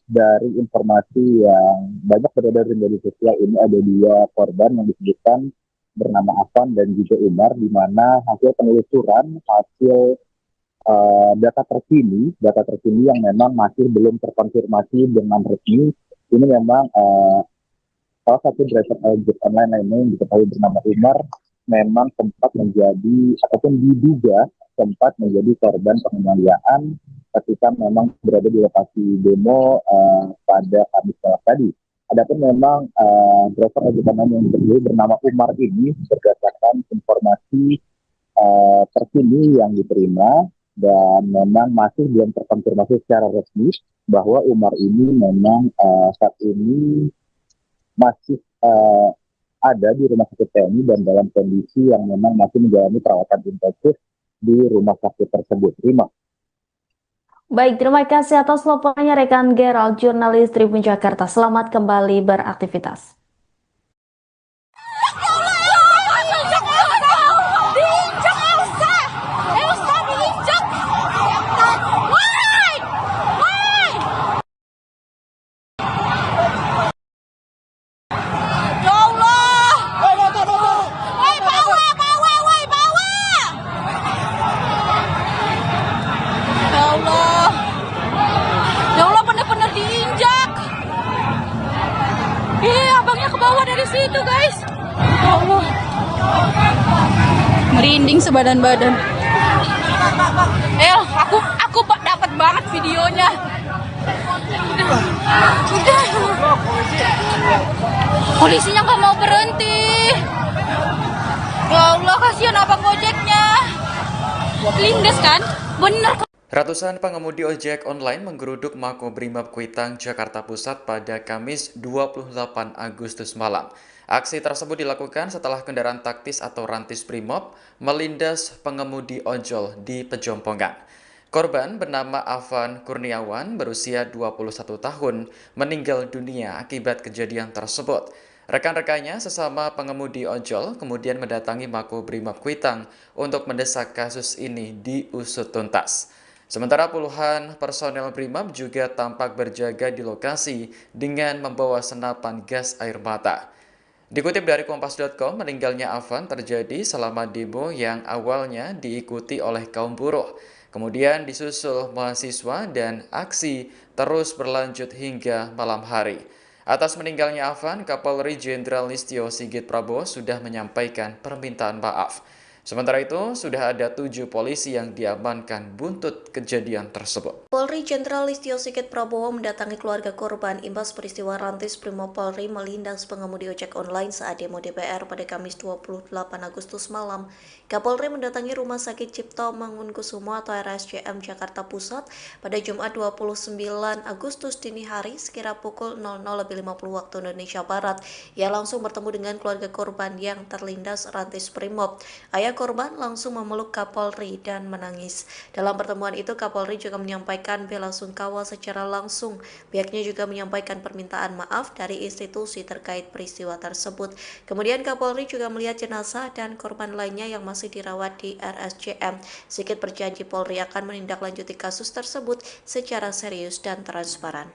dari informasi yang banyak beredar di media sosial ini ada dua korban yang disebutkan bernama Afan dan juga Umar, di mana hasil penelusuran, hasil data terkini yang memang masih belum terkonfirmasi dengan resmi, ini memang salah satu driver ojek online lainnya yang diketahui bernama Umar memang sempat menjadi ataupun diduga sempat menjadi korban penganiayaan ketika memang berada di lokasi demo pada Kamis malam tadi. Adapun memang driver ojek online yang diketahui bernama Umar ini berdasarkan informasi terkini yang diterima dan memang masih belum terkonfirmasi secara resmi bahwa Umar ini memang saat ini masih ada di rumah sakit TNI dan dalam kondisi yang memang masih menjalani perawatan intensif di rumah sakit tersebut. Rima. Baik, terima kasih atas laporannya rekan Gerald, jurnalis Tribun Jakarta. Selamat kembali beraktivitas. Situ guys, ya Allah, merinding sebadan-badan. Aku dapat banget videonya. Udah. Polisinya nggak mau berhenti. Ya Allah, kasihan abang ojeknya. Lindes kan, bener. Ratusan pengemudi ojek online menggeruduk Makobrimob Kuitang, Jakarta Pusat pada Kamis 28 Agustus malam. Aksi tersebut dilakukan setelah kendaraan taktis atau Rantis Brimob melindas pengemudi ojol di Pejompongan. Korban bernama Afan Kurniawan berusia 21 tahun meninggal dunia akibat kejadian tersebut. Rekan-rekannya sesama pengemudi ojol kemudian mendatangi Makobrimob Kuitang untuk mendesak kasus ini diusut tuntas. Sementara puluhan personel Brimob juga tampak berjaga di lokasi dengan membawa senapan gas air mata. Dikutip dari Kompas.com, meninggalnya Afan terjadi selama demo yang awalnya diikuti oleh kaum buruh. Kemudian disusul mahasiswa dan aksi terus berlanjut hingga malam hari. Atas meninggalnya Afan, Kapolri Jenderal Listio Sigit Prabowo sudah menyampaikan permintaan maaf. Sementara itu, sudah ada 7 polisi yang diamankan buntut kejadian tersebut. Polri Jenderal Listio Sigit Prabowo mendatangi keluarga korban imbas peristiwa Rantis Brimob Polri melindas pengemudi ojek online saat demo DPR pada Kamis 28 Agustus malam. Kapolri mendatangi Rumah Sakit Cipto Mangunkusumo atau RSCM Jakarta Pusat pada Jumat 29 Agustus dini hari sekira pukul 00.50 waktu Indonesia Barat. Ia langsung bertemu dengan keluarga korban yang terlindas Rantis Brimob. Ayah korban langsung memeluk Kapolri dan menangis. Dalam pertemuan itu, Kapolri juga menyampaikan bela sungkawa secara langsung. Pihaknya juga menyampaikan permintaan maaf dari institusi terkait peristiwa tersebut. Kemudian Kapolri juga melihat jenazah dan korban lainnya yang masih dirawat di RSCM. Sigit berjanji Polri akan menindaklanjuti kasus tersebut secara serius dan transparan.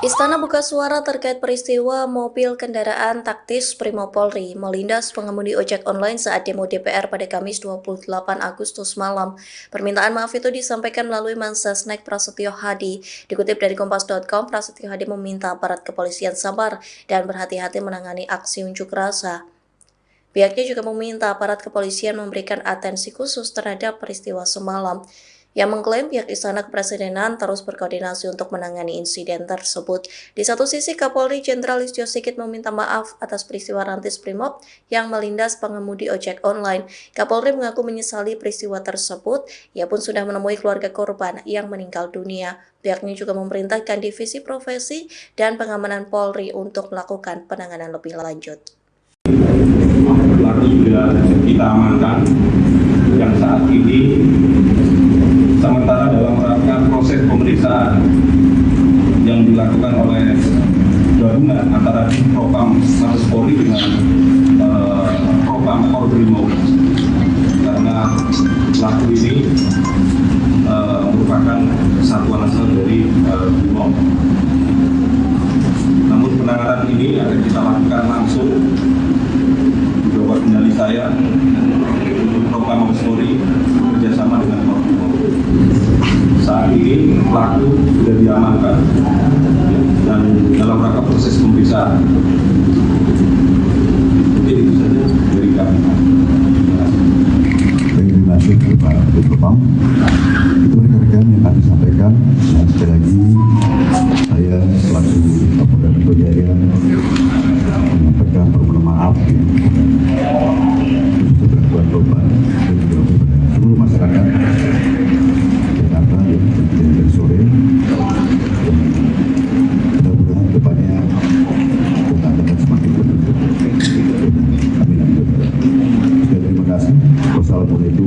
Istana buka suara terkait peristiwa mobil kendaraan taktis Brimopolri melindas pengemudi ojek online saat demo DPR pada Kamis 28 Agustus malam. Permintaan maaf itu disampaikan melalui Mensesnek Prasetyo Hadi. Dikutip dari Kompas.com, Prasetyo Hadi meminta aparat kepolisian sabar dan berhati-hati menangani aksi unjuk rasa. Pihaknya juga meminta aparat kepolisian memberikan atensi khusus terhadap peristiwa semalam. Yang mengklaim pihak Istana Kepresidenan terus berkoordinasi untuk menangani insiden tersebut. Di satu sisi, Kapolri Jenderal Listio Sigit meminta maaf atas peristiwa Rantis Brimob yang melindas pengemudi ojek online. Kapolri mengaku menyesali peristiwa tersebut. Ia pun sudah menemui keluarga korban yang meninggal dunia. Pihaknya juga memerintahkan Divisi Profesi dan Pengamanan Polri untuk melakukan penanganan lebih lanjut. Pelaku juga kita amankan yang saat ini sementara dalam rangka proses pemeriksaan yang dilakukan oleh gabungan antara Propam Mabes Polri dengan Propam Polbrimob, karena pelaku ini merupakan satuan asal dari Brimob. Namun penanganan ini akan kita lakukan langsung di bawah kendali saya untuk Propam Mabes Polri bekerjasama dengan Polbrimob. Saat ini pelaku sudah diamankan dan dalam rangka proses pemeriksaan. Mungkin itu saja dari kami. Terima kasih Pak Propam. Itu rekan-rekan yang kami sampaikan. Dan sekali lagi saya selaku Kapolda Metro Jaya menyampaikan permohonan maaf untuk bantuan korban dan juga kepada seluruh masyarakat Jakarta yang terjadi dari sore. Mudah-mudahan depannya kita akan semakin terbentuk. Amin. Terima kasih. Wassalamualaikum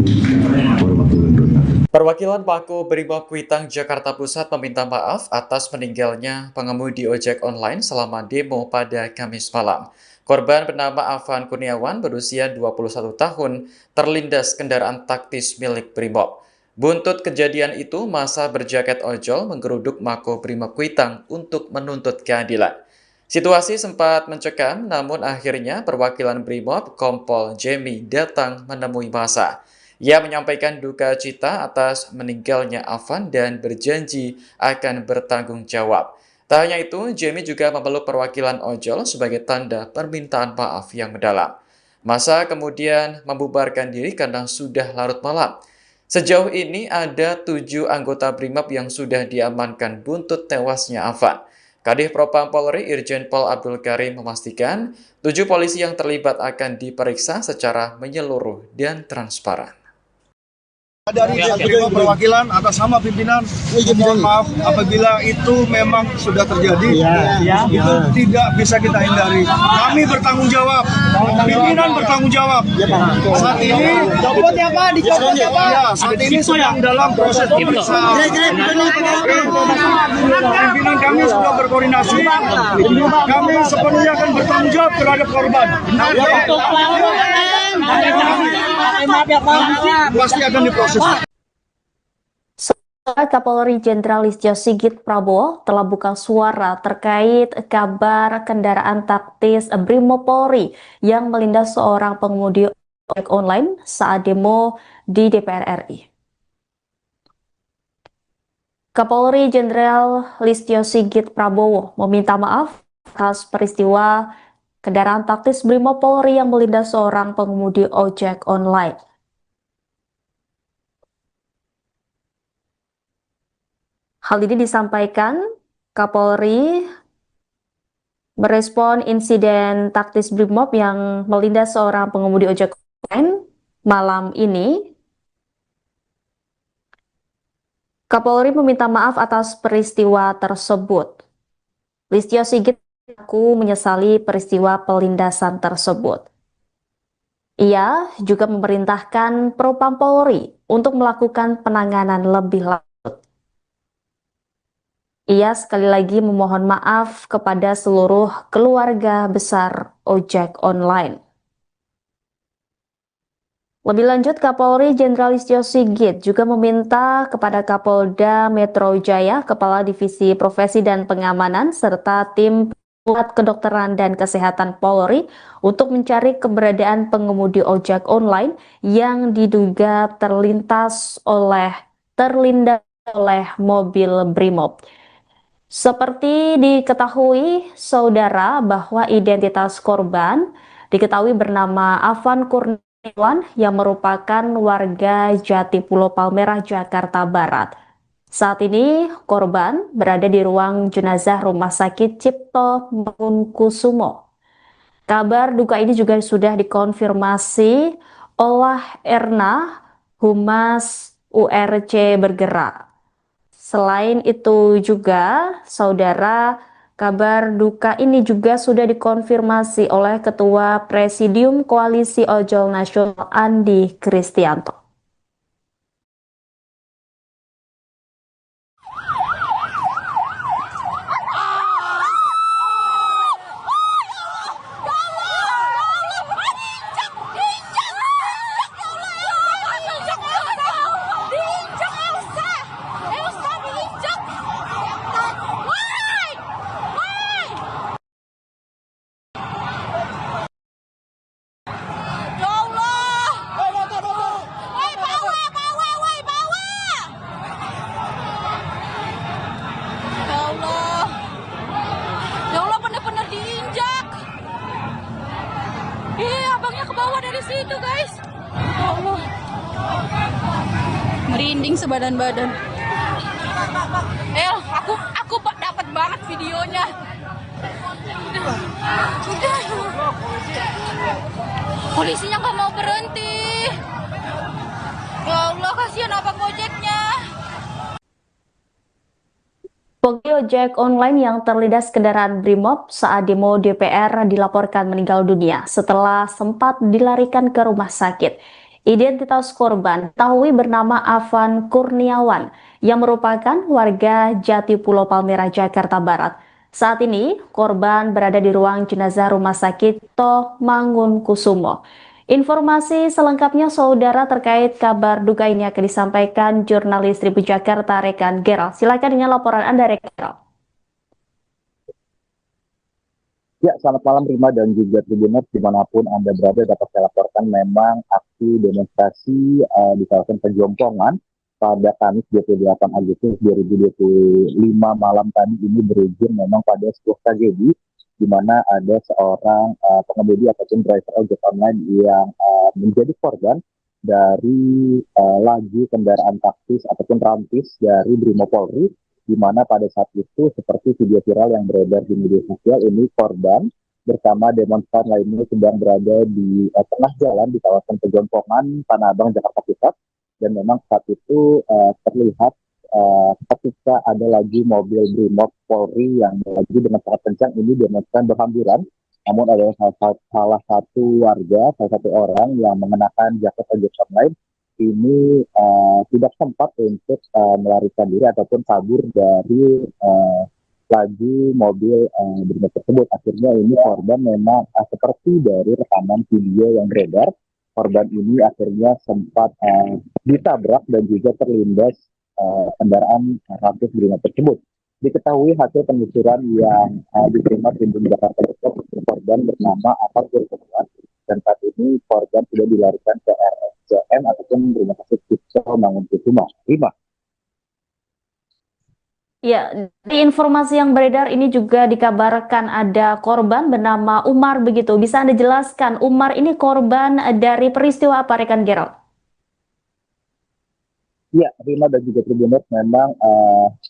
warahmatullahi wabarakatuh. Perwakilan Pako Brimob Kuitang Jakarta Pusat meminta maaf atas meninggalnya pengemudi ojek online selama demo pada Kamis malam. Korban bernama Afan Kurniawan berusia 21 tahun terlindas kendaraan taktis milik Brimob. Buntut kejadian itu, massa berjaket ojol menggeruduk Mako Brimob Kuitang untuk menuntut keadilan. Situasi sempat mencekam, namun akhirnya perwakilan Brimob Kompol Jemi datang menemui massa. Ia menyampaikan duka cita atas meninggalnya Afan dan berjanji akan bertanggung jawab. Tak hanya itu, Jemi juga memeluk perwakilan ojol sebagai tanda permintaan maaf yang mendalam. Massa kemudian membubarkan diri karena sudah larut malam. Sejauh ini ada 7 anggota Brimob yang sudah diamankan buntut tewasnya Afan. Kadif Propam Polri Irjen Pol Abdul Karim memastikan 7 polisi yang terlibat akan diperiksa secara menyeluruh dan transparan. Dari Brimob perwakilan atas nama pimpinan, mohon maaf apabila itu memang sudah terjadi, itu tidak bisa kita hindari. Kami bertanggung jawab, pimpinan bertanggung jawab. Saat ini, saat ini sedang dalam proses pemeriksaan. Pimpinan kami sudah berkoordinasi, kami sepenuhnya akan bertanggung jawab terhadap korban. Pasti akan diproses. Kapolri Jenderal Listio Sigit Prabowo telah buka suara terkait kabar kendaraan taktis Brimopolri yang melindas seorang pengemudi ojek online saat demo di DPR RI. Kapolri Jenderal Listio Sigit Prabowo meminta maaf atas peristiwa kendaraan taktis Brimopolri yang melindas seorang pengemudi ojek online. Hal ini disampaikan Kapolri merespon insiden taktis Brimob yang melindas seorang pengemudi ojek online malam ini. Kapolri meminta maaf atas peristiwa tersebut. Listio Sigit mengaku menyesali peristiwa pelindasan tersebut. Ia juga memerintahkan Propam Polri untuk melakukan penanganan lebih lanjut. Ia sekali lagi memohon maaf kepada seluruh keluarga besar ojek online. Lebih lanjut, Kapolri Jenderal Listio Sigit juga meminta kepada Kapolda Metro Jaya, Kepala Divisi Profesi dan Pengamanan, serta tim Pusat Kedokteran dan Kesehatan Polri untuk mencari keberadaan pengemudi ojek online yang diduga terlindas oleh mobil Brimob. Seperti diketahui, saudara, bahwa identitas korban diketahui bernama Afan Kurniawan yang merupakan warga Jatipulo Palmerah, Jakarta Barat. Saat ini korban berada di ruang jenazah Rumah Sakit Cipto Mangunkusumo. Kabar duka ini juga sudah dikonfirmasi oleh Erna, Humas URC Bergerak. Selain itu juga, saudara, kabar duka ini juga sudah dikonfirmasi oleh Ketua Presidium Koalisi Ojol Nasional Andi Kristianto. Abangnya ke bawah dari situ, guys. Ya Allah. Merinding sebadan-badan. Aku dapat banget videonya. Udah. Polisinya nggak mau berhenti. Ya Allah, kasihan abang ojeknya. Pengemudi ojek online yang terlindas kendaraan Brimob saat demo DPR dilaporkan meninggal dunia setelah sempat dilarikan ke rumah sakit. Identitas korban diketahui bernama Afan Kurniawan yang merupakan warga Jatipulo Palmerah, Jakarta Barat. Saat ini korban berada di ruang jenazah Rumah Sakit Cipto Mangunkusumo. Informasi selengkapnya, saudara, terkait kabar duka ini akan disampaikan jurnalis Tribun Jakarta rekan Gerald. Silakan dengan laporan Anda, rekan Gerald. Ya, selamat malam Rima dan juga Tribuners dimanapun Anda berada. Dapat saya laporkan memang aksi demonstrasi di kawasan Pejompongan pada Kamis 28 Agustus 2025 malam tadi ini berujung memang pada sebuah tragedi di mana ada seorang pengemudi ataupun driver ojek online yang menjadi korban dari laju kendaraan taktis ataupun rantis dari Brimopolri, di mana pada saat itu seperti video viral yang beredar di media sosial ini korban bersama demonstran lainnya sedang berada di tengah jalan di kawasan Pejompongan, Tanah Abang, Jakarta Pusat, dan memang saat itu terlihat ketika ada lagi mobil Brimob Polri yang melaju dengan sangat kencang, ini demonstran berhamburan. Namun ada salah satu warga, salah satu orang yang mengenakan jaket ojek online ini tidak sempat untuk melarikan diri ataupun kabur dari laju mobil Brimob tersebut. Akhirnya ini korban memang seperti dari rekaman video yang beredar, korban ini akhirnya sempat ditabrak dan juga terlindas kendaraan rantis Brimob tersebut. Diketahui hasil penelusuran yang diterima Tribun Jakarta Pusat, korban bernama Afan Kurniawan, dan saat ini korban sudah dilarikan ke RSCM ataupun Rumah Sakit Cipto Mangunkusumo. Rima. Ya, di informasi yang beredar ini juga dikabarkan ada korban bernama Umar begitu. Bisa Anda jelaskan, Umar ini korban dari peristiwa apa, rekan Gerald? Ya, Rima dan juga Tribuners, memang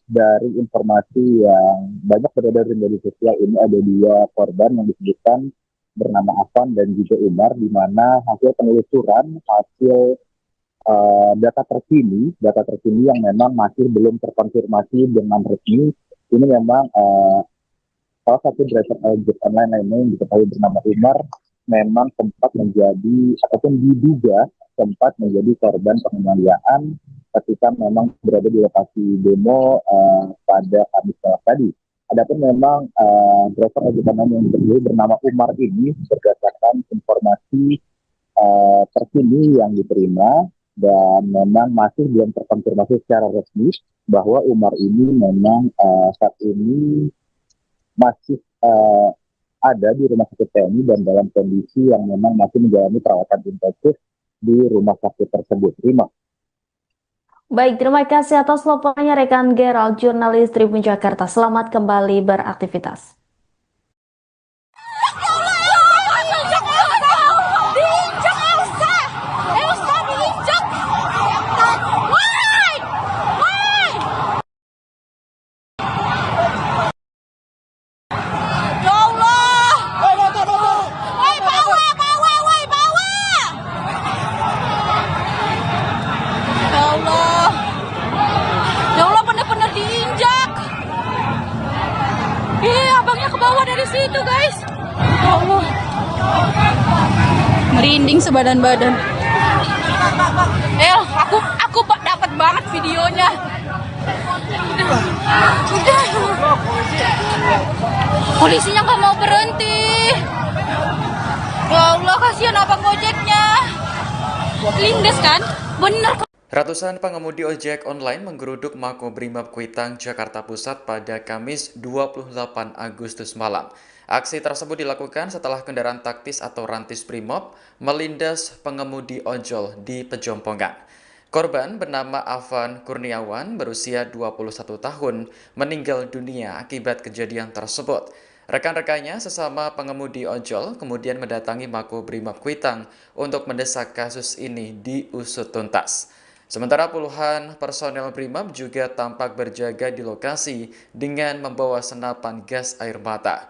dari informasi yang banyak beredar di media sosial ini ada dua korban yang disebutkan bernama Afan dan juga Umar, di mana hasil penelusuran, hasil data terkini yang memang masih belum terkonfirmasi dengan resmi, ini memang salah satu driver ojek online lainnya yang diketahui bernama Umar memang sempat menjadi ataupun diduga sempat menjadi korban penganiayaan ketika memang berada di lokasi demo pada Kamis tadi. Adapun memang driver ojek online yang bernama Umar ini berdasarkan informasi informasi ini yang diterima dan memang masih belum terkonfirmasi secara resmi bahwa Umar ini memang saat ini masih ada di rumah sakit TNI dan dalam kondisi yang memang masih menjalani perawatan intensif di rumah sakit tersebut. Baik, terima kasih atas laporannya rekan Gerald, jurnalis Tribun Jakarta. Selamat kembali beraktivitas. Abangnya ke bawah dari situ, guys. Ya Allah. Merinding sebadan-badan. Aku dapat banget videonya. Udah. Polisinya nggak mau berhenti. Ya Allah, kasihan abang ojeknya. Lindes kan? Bener. Ratusan pengemudi ojek online menggeruduk Makobrimob Kuitang, Jakarta Pusat pada Kamis 28 Agustus malam. Aksi tersebut dilakukan setelah kendaraan taktis atau rantis Brimob melindas pengemudi ojol di Pejompongan. Korban bernama Afan Kurniawan berusia 21 tahun meninggal dunia akibat kejadian tersebut. Rekan-rekannya sesama pengemudi ojol kemudian mendatangi Makobrimob Kuitang untuk mendesak kasus ini diusut tuntas. Sementara puluhan personel Brimob juga tampak berjaga di lokasi dengan membawa senapan gas air mata.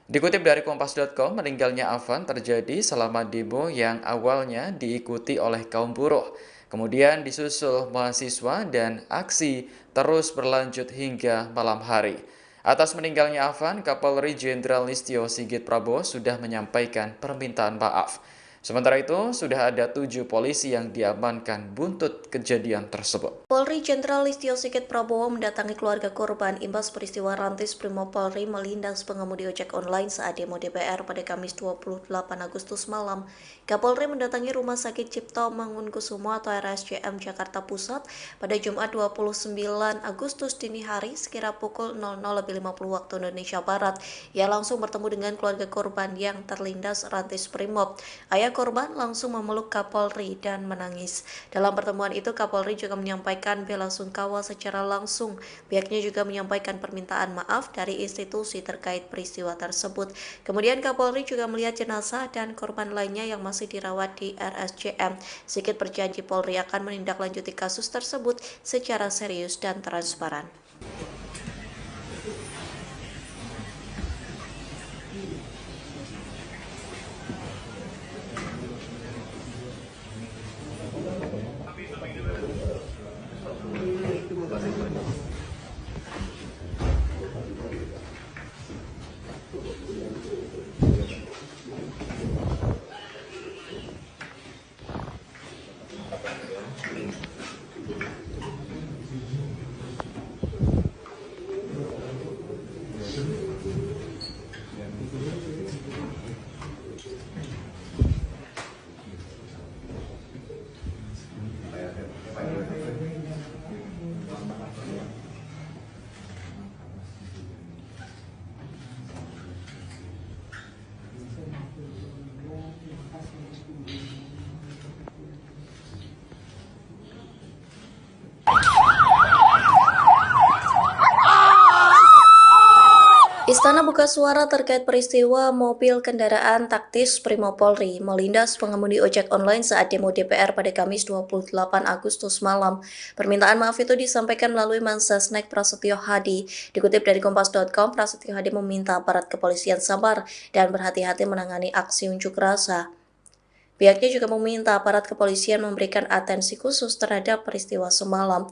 Dikutip dari Kompas.com, meninggalnya Afan terjadi selama demo yang awalnya diikuti oleh kaum buruh. Kemudian disusul mahasiswa dan aksi terus berlanjut hingga malam hari. Atas meninggalnya Afan, Kapolri Jenderal Listio Sigit Prabowo sudah menyampaikan permintaan maaf. Sementara itu, sudah ada 7 polisi yang diamankan buntut kejadian tersebut. Polri Jenderal Listio Sigit Prabowo mendatangi keluarga korban imbas peristiwa rantis Brimob Polri melindas pengemudi ojek online saat demo DPR pada Kamis 28 Agustus malam. Kapolri mendatangi Rumah Sakit Cipto Mangunkusumo atau RSCM Jakarta Pusat pada Jumat 29 Agustus dini hari sekira pukul 00.50 waktu Indonesia Barat. Ia langsung bertemu dengan keluarga korban yang terlindas rantis Brimob. Ayah korban langsung memeluk Kapolri dan menangis. Dalam pertemuan itu, Kapolri juga menyampaikan bela sungkawa secara langsung. Pihaknya juga menyampaikan permintaan maaf dari institusi terkait peristiwa tersebut. Kemudian Kapolri juga melihat jenazah dan korban lainnya yang masih dirawat di RSCM. Sigit berjanji Polri akan menindaklanjuti kasus tersebut secara serius dan transparan. Istana buka suara terkait peristiwa mobil kendaraan taktis Brimob Polri melindas pengemudi ojek online saat demo DPR pada Kamis 28 Agustus malam. Permintaan maaf itu disampaikan melalui Mensesnek Prasetyo Hadi. Dikutip dari Kompas.com, Prasetyo Hadi meminta aparat kepolisian sabar dan berhati-hati menangani aksi unjuk rasa. Pihaknya juga meminta aparat kepolisian memberikan atensi khusus terhadap peristiwa semalam.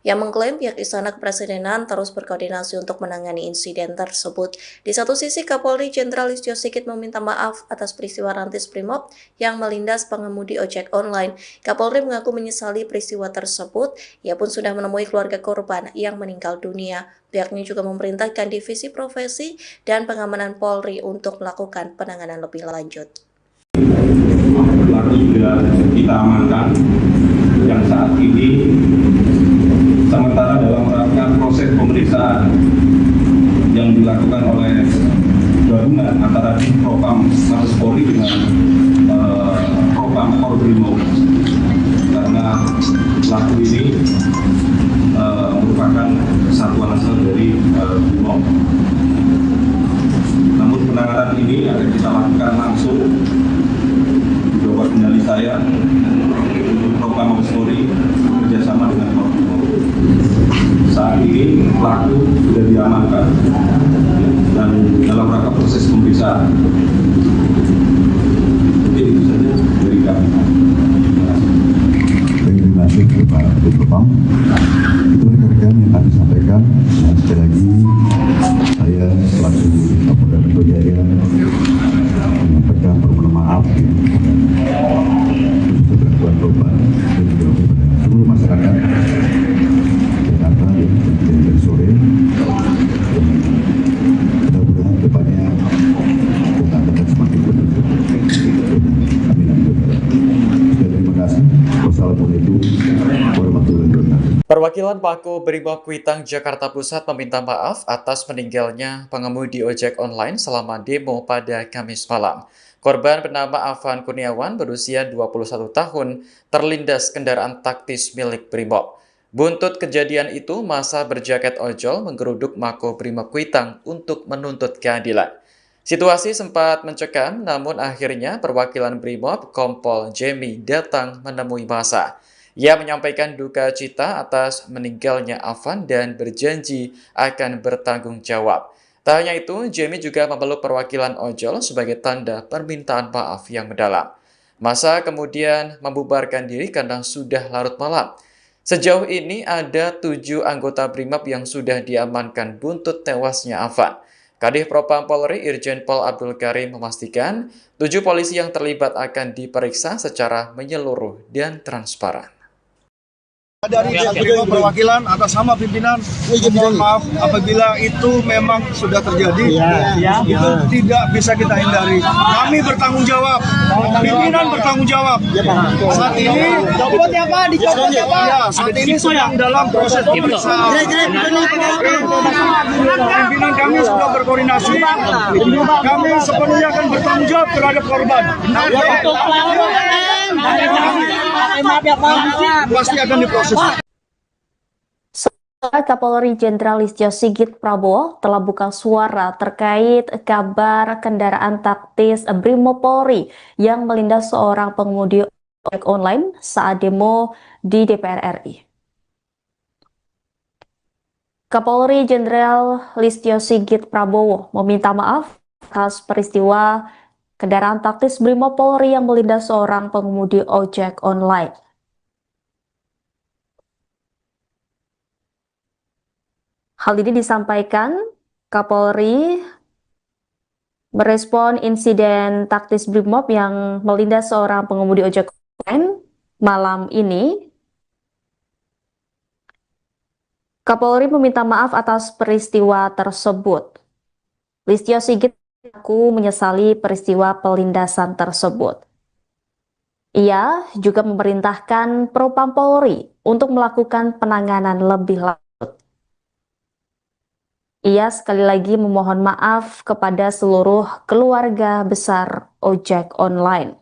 Yang mengklaim pihak Istana Kepresidenan terus berkoordinasi untuk menangani insiden tersebut. Di satu sisi, Kapolri Jenderal Listio Sigit meminta maaf atas peristiwa rantis Brimob yang melindas pengemudi ojek online. Kapolri mengaku menyesali peristiwa tersebut. Ia pun sudah menemui keluarga korban yang meninggal dunia. Pihaknya juga memerintahkan Divisi Profesi dan Pengamanan Polri untuk melakukan penanganan lebih lanjut. pelaku sudah kita amankan yang saat ini sementara dalam rangka proses pemeriksaan yang dilakukan oleh gabungan antara Propam Mabes Polri dengan Propam Polbrimob, karena pelaku ini merupakan satuan asal dari Brimob. Namun penanganan ini akan kita lakukan langsung di bawah kendali saya untuk Propam Mabes Polri bekerjasama dengan Polbrimob. Saat ini pelaku sudah diamankan dan dalam rangka proses pemeriksaan. Jadi itu saja dari kami. Terima kasih Pak Propam. Itu rekan-rekan yang kami sampaikan. Dan sekali lagi saya selaku Kapolda Metro Jaya menyampaikan permohonan maaf untuk gangguan korban dan juga kepada seluruh masyarakat Jakarta yang terjadi dari sore. Mudah-mudahan depannya kita akan semakin beruntung. Amin. Terima kasih. Wassalamualaikum warahmatullahi wabarakatuh. Perwakilan Pako Brimob Kuitang Jakarta Pusat meminta maaf atas meninggalnya pengemudi ojek online selama demo pada Kamis malam. Korban bernama Afan Kurniawan berusia 21 tahun terlindas kendaraan taktis milik Brimob. Buntut kejadian itu, massa berjaket ojol menggeruduk Mako Brimob Kuitang untuk menuntut keadilan. Situasi sempat mencekam, namun akhirnya perwakilan Brimob Kompol Jemi datang menemui massa. Ia menyampaikan duka cita atas meninggalnya Afan dan berjanji akan bertanggung jawab. Tak hanya itu, Jemi juga memeluk perwakilan ojol sebagai tanda permintaan maaf yang mendalam. Massa kemudian membubarkan diri karena sudah larut malam. Sejauh ini ada 7 anggota Brimob yang sudah diamankan buntut tewasnya Afan. Kadif Propam Polri Irjen Pol Abdul Karim memastikan 7 polisi yang terlibat akan diperiksa secara menyeluruh dan transparan. Dari pihak perwakilan atas nama pimpinan, mohon maaf apabila itu memang sudah terjadi, itu tidak bisa kita hindari. Kami bertanggung jawab, pimpinan bertanggung jawab. Saat ini, saat ini sedang dalam proses pemeriksaan. Pimpinan kami sudah berkoordinasi, kami sepenuhnya akan bertanggung jawab terhadap korban. Pasti akan diproses. Kapolri Jenderal Listio Sigit Prabowo telah buka suara terkait kabar kendaraan taktis Brimob Polri yang melindas seorang pengemudi ojek online saat demo di DPR RI. Kapolri Jenderal Listio Sigit Prabowo meminta maaf atas peristiwa kendaraan taktis Brimob Polri yang melindas seorang pengemudi ojek online. Hal ini disampaikan Kapolri merespon insiden taktis Brimob yang melindas seorang pengemudi ojek online malam ini. Kapolri meminta maaf atas peristiwa tersebut. Listio Sigit mengaku menyesali peristiwa pelindasan tersebut. Ia juga memerintahkan Propam Polri untuk melakukan penanganan lebih lanjut. Ia sekali lagi memohon maaf kepada seluruh keluarga besar ojek online.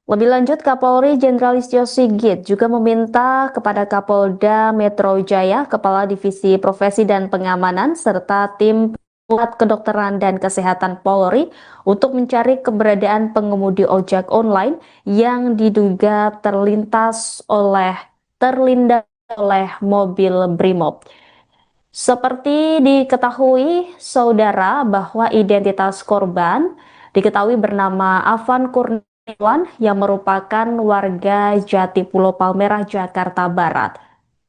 Lebih lanjut, Kapolri Jenderal Listio Sigit juga meminta kepada Kapolda Metro Jaya, Kepala Divisi Profesi dan Pengamanan, serta tim Pusat Kedokteran dan Kesehatan Polri untuk mencari keberadaan pengemudi ojek online yang diduga terlindas oleh mobil Brimob. Seperti diketahui, saudara, bahwa identitas korban diketahui bernama Afan Kurniawan yang merupakan warga Jatipulo Palmerah, Jakarta Barat.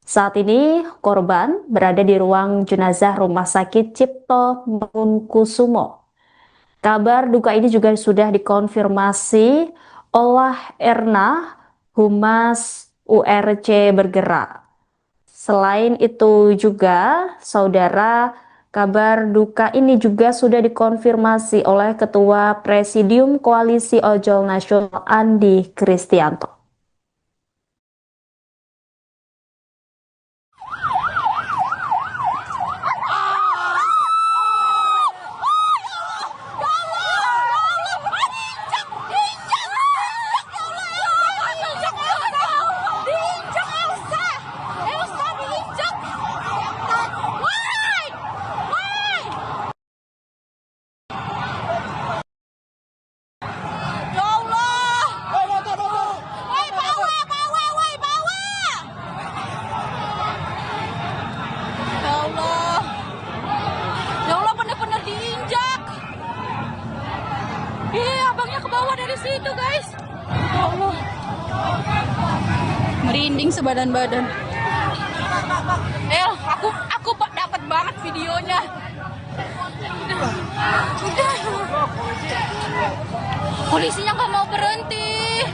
Saat ini, korban berada di ruang jenazah Rumah Sakit Cipto Mangunkusumo. Kabar duka ini juga sudah dikonfirmasi oleh Erna, Humas URC Bergerak. Selain itu juga, saudara, Kabar duka ini juga sudah dikonfirmasi oleh Ketua Presidium Koalisi Ojol Nasional Andi Kristianto. Abangnya ke bawah dari situ, guys. Ya Allah. Merinding sebadan-badan. Aku dapat banget videonya. Polisinya nggak mau berhenti.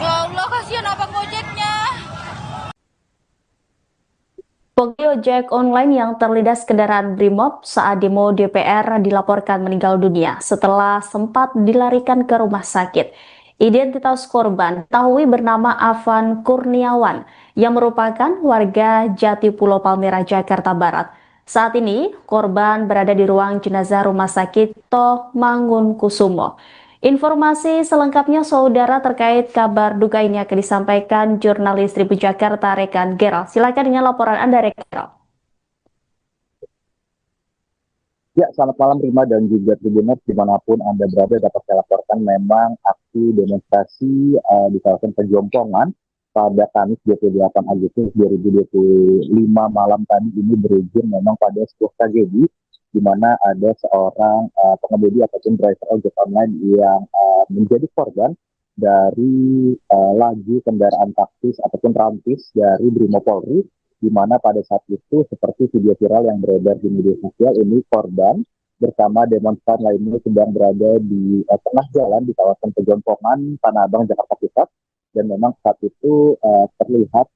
Ya Allah, kasihan abang Gojeknya. Pengemudi ojek online yang terlindas kendaraan Brimob saat demo DPR dilaporkan meninggal dunia setelah sempat dilarikan ke rumah sakit. Identitas korban diketahui bernama Afan Kurniawan yang merupakan warga Jati Pulau Palmerah, Jakarta Barat. Saat ini, korban berada di ruang jenazah Rumah Sakit Toh Mangunkusumo. Informasi selengkapnya saudara terkait kabar duka ini akan disampaikan jurnalis Tribun Jakarta Rekan Gerald. Silakan dengan laporan Anda, Rekan Gerald. Ya, selamat malam Rima dan juga Tribuners dimanapun Anda berada. Dapat saya laporkan memang aksi demonstrasi di kawasan Pejompongan pada Kamis 28 Agustus 2025 malam tadi ini berujung memang pada sebuah tragedi di mana ada seorang pengemudi ataupun driver ojek online yang menjadi korban dari laju kendaraan taktis ataupun rantis dari Brimopolri, di mana pada saat itu seperti video viral yang beredar di media sosial ini korban bersama demonstran lainnya sedang berada di tengah jalan di kawasan Pejompongan, Tanah Abang, Jakarta Pusat, dan memang saat itu terlihat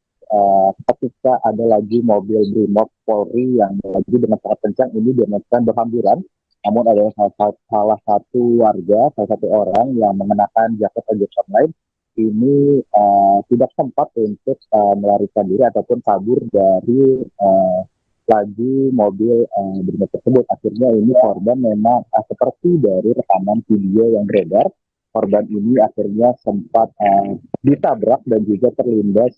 ketika ada lagi mobil Brimob Polri yang melaju dengan sangat kencang, ini demonstran berhamburan. Namun ada salah satu warga, salah satu orang yang mengenakan jaket ojek online ini tidak sempat untuk melarikan diri ataupun kabur dari laju mobil Brimob tersebut. Akhirnya ini korban memang seperti dari rekaman video yang beredar, korban ini akhirnya sempat ditabrak dan juga terlindas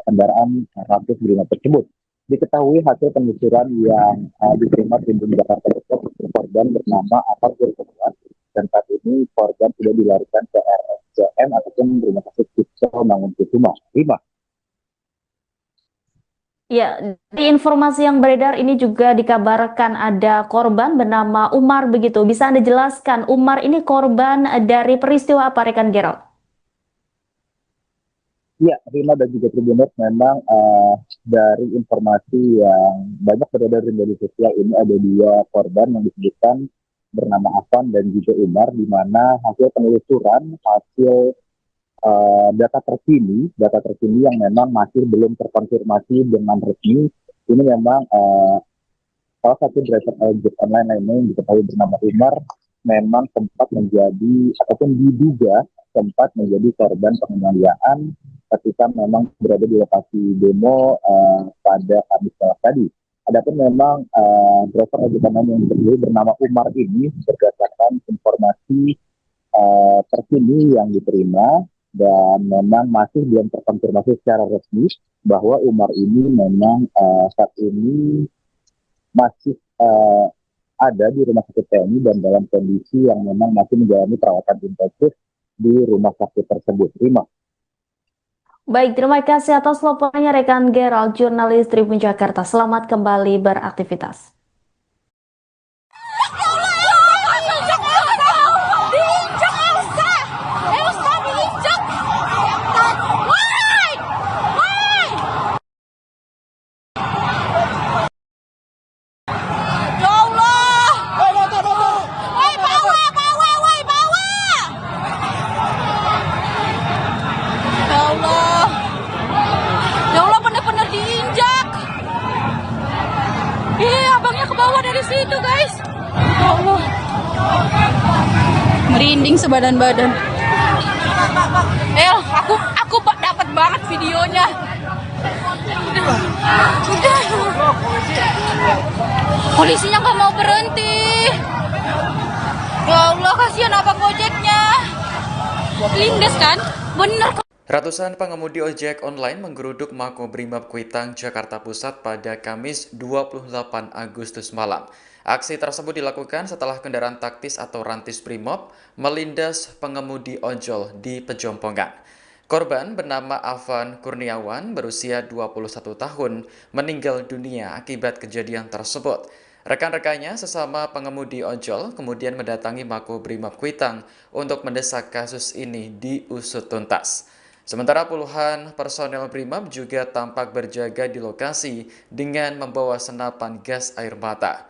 kendaraan rantis Brimob tersebut. Diketahui hasil penelusuran yang diterima Tribun Jakarta Pusat, korban bernama Afan Kurniawan, dan saat ini korban sudah dilarikan ke RSCM ataupun Rumah Sakit Cipto Mangunkusumo. Rima. Ya, di informasi yang beredar ini juga dikabarkan ada korban bernama Umar begitu. Bisa Anda jelaskan Umar ini korban dari peristiwa apa, Rekan Gerald? Ya, Rima dan juga Tribuners, memang dari informasi yang banyak beredar di media sosial ini ada dua korban yang disebutkan bernama Afan dan juga Umar, di mana hasil penelusuran, hasil data terkini yang memang masih belum terkonfirmasi dengan resmi, ini memang salah satu driver ojek online lainnya yang diketahui bernama Umar memang sempat menjadi ataupun diduga sempat menjadi korban penganiayaan ketika memang berada di lokasi demo pada Kamis malam tadi. Adapun memang driver ojek online yang diketahui bernama Umar ini berdasarkan informasi terkini yang diterima dan memang masih belum terkonfirmasi secara resmi bahwa Umar ini memang saat ini masih ada di rumah sakit TNI dan dalam kondisi yang memang masih menjalani perawatan intensif di rumah sakit tersebut. Rima. Baik, terima kasih atas laporannya rekan Gerald, jurnalis Tribun Jakarta. Selamat kembali beraktivitas. Iya, situ, guys. Ya Allah. Merinding sebadan-badan. Aku dapat banget videonya. Udah. Polisinya nggak mau berhenti. Ya Allah, kasihan abang Gojeknya. Lindes kan? Bener. Ratusan pengemudi ojek online menggeruduk Makobrimob Kuitang, Jakarta Pusat pada Kamis 28 Agustus malam. Aksi tersebut dilakukan setelah kendaraan taktis atau rantis Brimob melindas pengemudi ojol di Pejompongan. Korban bernama Afan Kurniawan berusia 21 tahun meninggal dunia akibat kejadian tersebut. Rekan-rekannya sesama pengemudi ojol kemudian mendatangi Makobrimob Kuitang untuk mendesak kasus ini diusut tuntas. Sementara puluhan personel Brimob juga tampak berjaga di lokasi dengan membawa senapan gas air mata.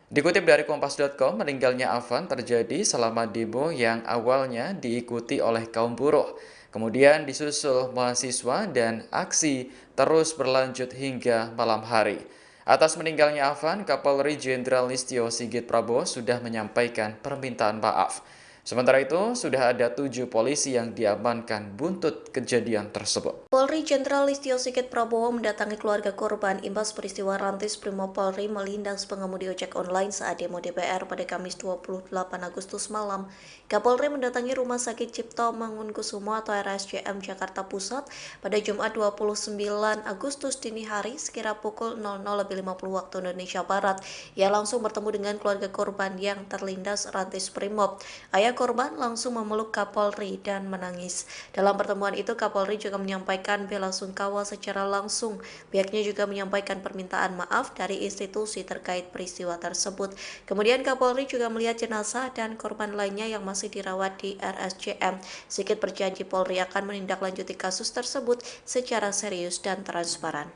Dikutip dari Kompas.com, meninggalnya Afan terjadi selama demo yang awalnya diikuti oleh kaum buruh. Kemudian disusul mahasiswa dan aksi terus berlanjut hingga malam hari. Atas meninggalnya Afan, Kapolri Jenderal Listio Sigit Prabowo sudah menyampaikan permintaan maaf. Sementara itu, sudah ada 7 polisi yang diamankan buntut kejadian tersebut. Polri Jenderal Listio Sigit Prabowo mendatangi keluarga korban imbas peristiwa rantis Brimob Polri melindas pengemudi ojek online saat demo DPR pada Kamis 28 Agustus malam. Kapolri mendatangi Rumah Sakit Cipto Mangunkusumo atau RSCM Jakarta Pusat pada Jumat 29 Agustus dini hari sekira pukul 00.50 waktu Indonesia Barat. Ia langsung bertemu dengan keluarga korban yang terlindas rantis Brimob. Ayah korban langsung memeluk Kapolri dan menangis. Dalam pertemuan itu, Kapolri juga menyampaikan bela sungkawa secara langsung. Pihaknya juga menyampaikan permintaan maaf dari institusi terkait peristiwa tersebut. Kemudian Kapolri juga melihat jenazah dan korban lainnya yang masih dirawat di RSCM. Sigit berjanji Polri akan menindaklanjuti kasus tersebut secara serius dan transparan.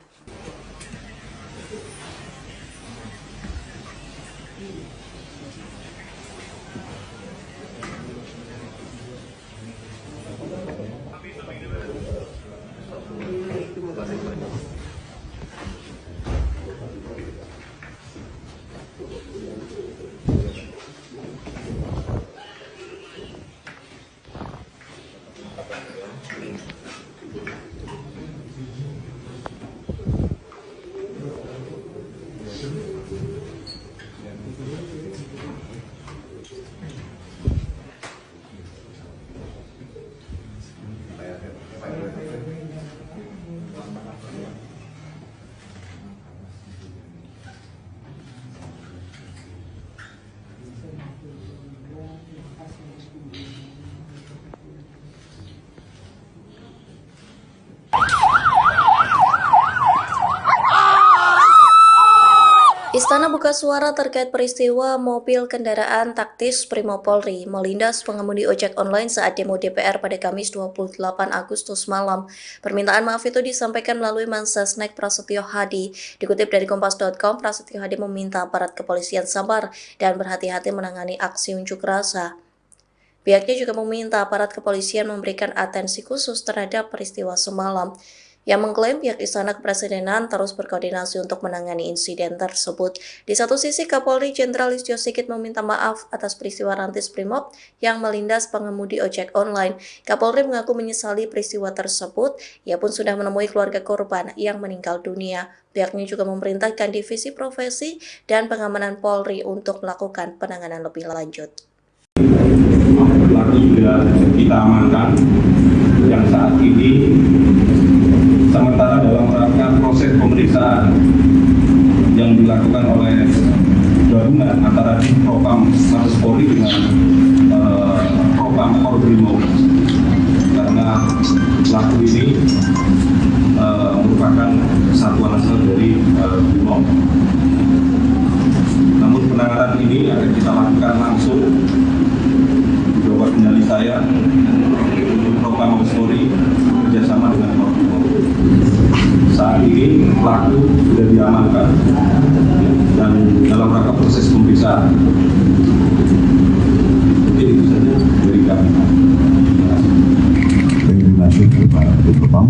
Istana buka suara terkait peristiwa mobil kendaraan taktis Brimob Polri melindas pengemudi ojek online saat demo DPR pada Kamis 28 Agustus malam. Permintaan maaf itu disampaikan melalui Mensesnek Prasetyo Hadi. Dikutip dari Kompas.com, Prasetyo Hadi meminta aparat kepolisian sabar dan berhati-hati menangani aksi unjuk rasa. Pihaknya juga meminta aparat kepolisian memberikan atensi khusus terhadap peristiwa semalam. Yang mengklaim pihak Istana Kepresidenan terus berkoordinasi untuk menangani insiden tersebut. Di satu sisi, Kapolri Jenderal Listio Sigit meminta maaf atas peristiwa rantis Brimob yang melindas pengemudi ojek online. Kapolri mengaku menyesali peristiwa tersebut. Ia pun sudah menemui keluarga korban yang meninggal dunia. Pihaknya juga memerintahkan Divisi Profesi dan Pengamanan Polri untuk melakukan penanganan lebih lanjut. Pelaku sudah kita amankan yang saat ini sementara dalam rangka proses pemeriksaan yang dilakukan oleh gabungan antara Propam Mabes Polri dengan Propam Kobrimob, karena pelaku ini merupakan satuan asal dari Brimob. Namun penanganan ini akan kita lakukan langsung di bawah kendali saya Propam Mabes Polri bekerjasama dengan Kobrimob. Saat ini pelaku sudah diamankan dan dalam rangka proses pemeriksaan. Mungkin itu saja dari kami. Terima kasih. dimaksud oleh Pak Propam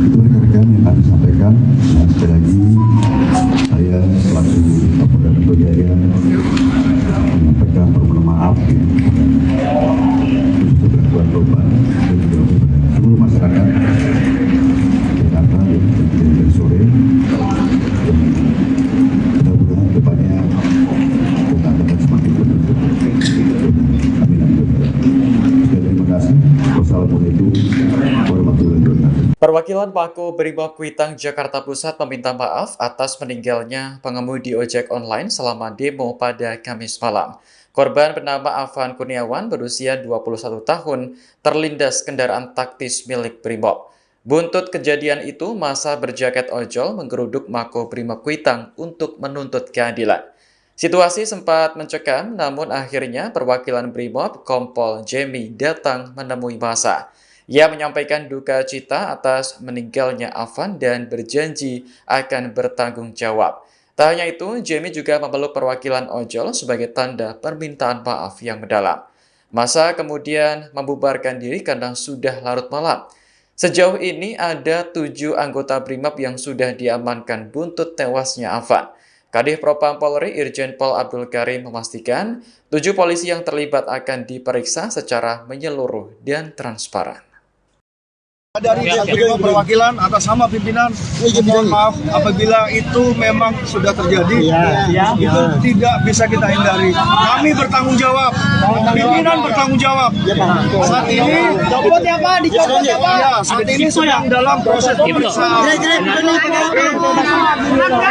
itu rekan-rekan yang kami sampaikan. Nah, sekali lagi saya selaku Kapolda Metro Jaya menyampaikan permohonan maaf untuk gangguan korban dan juga kepada seluruh masyarakat Jakarta yang terjadi dari sore. Mudah-mudahan depannya kita dapat semakin tertutup. Amin. Terima kasih. Wassalamualaikum warahmatullahi wabarakatuh. Perwakilan Mako Brimob Kuitang Jakarta Pusat meminta maaf atas meninggalnya pengemudi ojek online selama demo pada Kamis malam. Korban bernama Afan Kurniawan berusia 21 tahun terlindas kendaraan taktis milik Brimob. Buntut kejadian itu, massa berjaket ojol menggeruduk Mako Brimob Kuitang untuk menuntut keadilan. Situasi sempat mencekam, namun akhirnya perwakilan Brimob Kompol Jemi datang menemui massa. Ia menyampaikan duka cita atas meninggalnya Afan dan berjanji akan bertanggung jawab. Tak hanya itu, Jemi juga memeluk perwakilan ojol sebagai tanda permintaan maaf yang mendalam. Massa kemudian membubarkan diri karena sudah larut malam. Sejauh ini ada 7 anggota Brimob yang sudah diamankan buntut tewasnya Afan. Kadif Propam Polri Irjen Pol Abdul Karim memastikan 7 polisi yang terlibat akan diperiksa secara menyeluruh dan transparan. Dari perwakilan atas nama pimpinan, mohon maaf apabila itu memang sudah terjadi, itu tidak bisa kita hindari. Kami bertanggung jawab, pimpinan bertanggung jawab. Saat ini, saat ini sedang dalam proses pemeriksaan.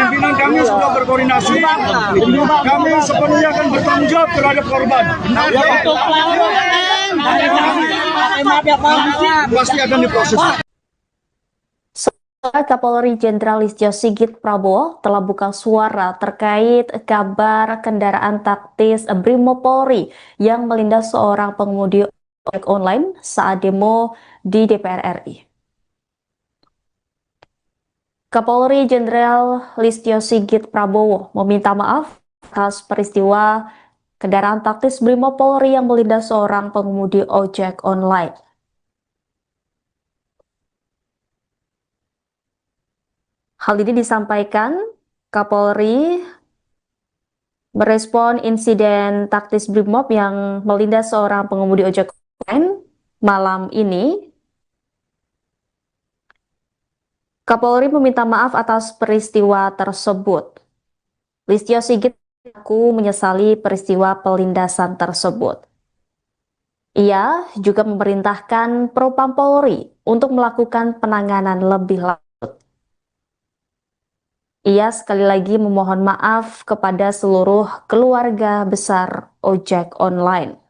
Pimpinan kami sudah berkoordinasi, kami sepenuhnya akan bertanggung jawab terhadap korban. Pasti akan diproses. Kapolri Jenderal Listio Sigit Prabowo telah buka suara terkait kabar kendaraan taktis Brimob Polri yang melindas seorang pengemudi ojek online saat demo di DPR RI. Kapolri Jenderal Listio Sigit Prabowo meminta maaf atas peristiwa kendaraan taktis Brimob Polri yang melindas seorang pengemudi ojek online. Hal ini disampaikan Kapolri merespon insiden taktis Brimob yang melindas seorang pengemudi ojek online malam ini. Kapolri meminta maaf atas peristiwa tersebut. Listio Sigit mengaku menyesali peristiwa pelindasan tersebut. Ia juga memerintahkan Propam Polri untuk melakukan penanganan lebih lanjut. Ia sekali lagi memohon maaf kepada seluruh keluarga besar ojek online.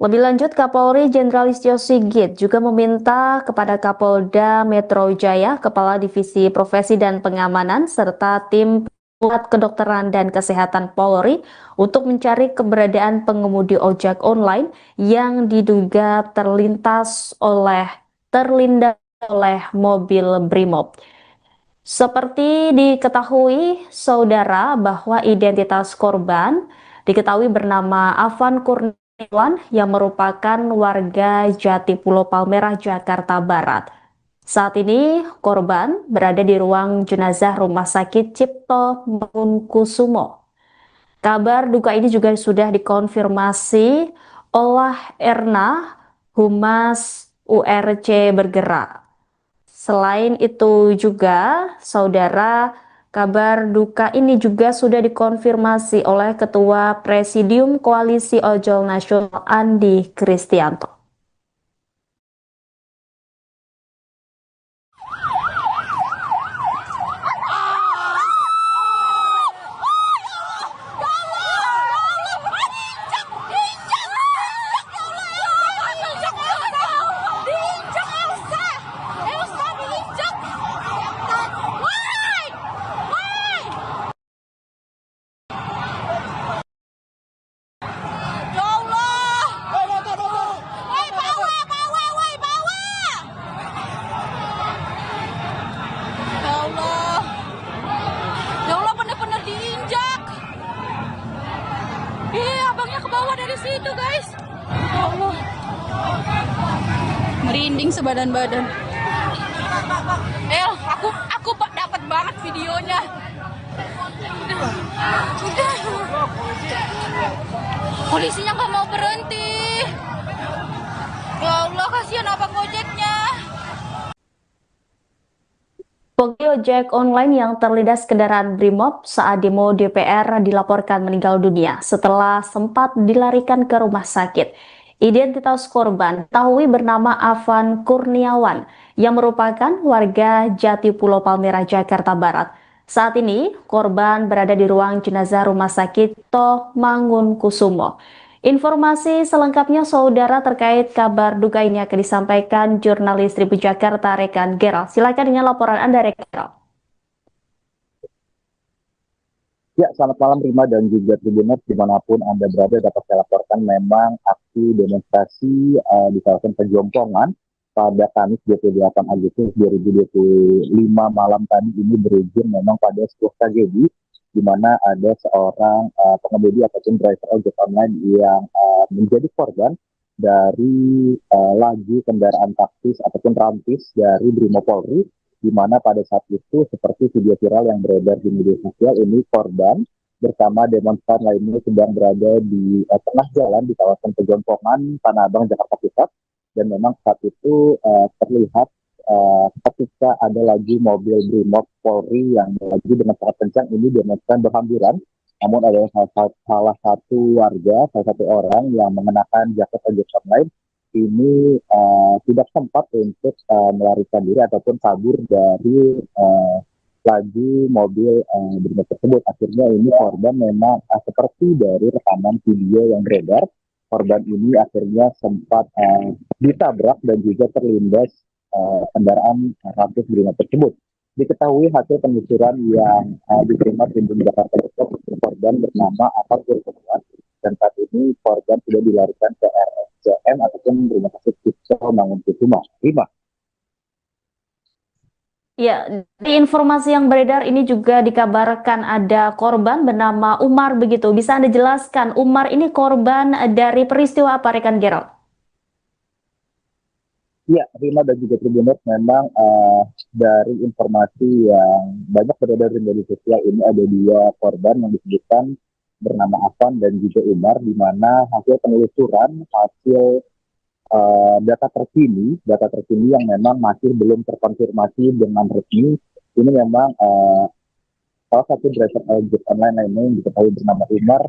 Lebih lanjut, Kapolri Jenderal Listio Sigit juga meminta kepada Kapolda Metro Jaya, Kepala Divisi Profesi dan Pengamanan, serta tim Pusat Kedokteran dan Kesehatan Polri untuk mencari keberadaan pengemudi ojek online yang diduga terlindas oleh mobil Brimob. Seperti diketahui, saudara, bahwa identitas korban diketahui bernama Afan Kurniawan yang merupakan warga Jatipulo Palmerah, Jakarta Barat. Saat ini, korban berada di ruang jenazah Rumah Sakit Cipto Mangunkusumo. Kabar duka ini juga sudah dikonfirmasi oleh Erna, Humas URC Bergerak. Selain itu juga, saudara, kabar duka ini juga sudah dikonfirmasi oleh Ketua Presidium Koalisi Ojol Nasional Andi Kristianto. Merinding sebadan-badan. Aku dapat banget videonya. Udah. Polisinya nggak mau berhenti. Ya Allah, kasihan abang ojeknya. Pengemudi ojek online yang terlindas kendaraan Brimob saat demo DPR dilaporkan meninggal dunia setelah sempat dilarikan ke rumah sakit. Identitas korban diketahui bernama Afan Kurniawan yang merupakan warga Jati Pulau Palmerah, Jakarta Barat. Saat ini, korban berada di ruang jenazah Rumah Sakit Toh Mangunkusumo. Informasi selengkapnya saudara terkait kabar duka ini akan disampaikan jurnalis Tribun Jakarta Rekan Gerald. Silakan dengan laporan Anda, Rekan. Ya, selamat malam Rima dan juga Tribuners dimanapun Anda berada. Dapat saya laporkan memang aksi demonstrasi di kawasan Pejompongan pada Kamis 28 Agustus 2025 malam tadi ini berujung memang pada sebuah tragedi di mana ada seorang pengemudi ataupun driver ojek online yang menjadi korban dari laju kendaraan taktis ataupun rantis dari Brimopolri, di mana pada saat itu seperti video viral yang beredar di media sosial ini korban bersama demonstran lainnya sedang berada di tengah jalan di kawasan Pejompongan, Tanah Abang, Jakarta Pusat, dan memang saat itu terlihat ketika ada lagi mobil Brimob Polri yang melaju dengan sangat kencang, ini demonstran berhamburan. Namun ada salah satu warga, salah satu orang yang mengenakan jaket ojek online ini tidak sempat untuk melarikan diri ataupun kabur dari laju mobil Brimob tersebut. Akhirnya ini korban memang seperti dari rekaman video yang beredar, korban ini akhirnya sempat ditabrak dan juga terlindas kendaraan rantis Brimob tersebut. Diketahui hasil penelusuran yang diterima Tribun Jakarta Pusat, korban bernama Afan Kurniawan, dan saat ini korban sudah dilarikan ke RSCM ataupun Rumah Sakit Toh Mangunkusumo. Ya, di informasi yang beredar ini juga dikabarkan ada korban bernama Umar begitu. Bisa Anda jelaskan Umar ini korban dari peristiwa apa, Rekan Gerald? Ya, Rima dan juga Tribuners, memang dari informasi yang banyak beredar di media sosial ini ada dua korban yang disebutkan bernama Afan dan juga Umar, di mana hasil penelusuran, hasil data terkini yang memang masih belum terkonfirmasi dengan resmi, ini memang salah satu driver ojek online lainnya yang diketahui bernama Umar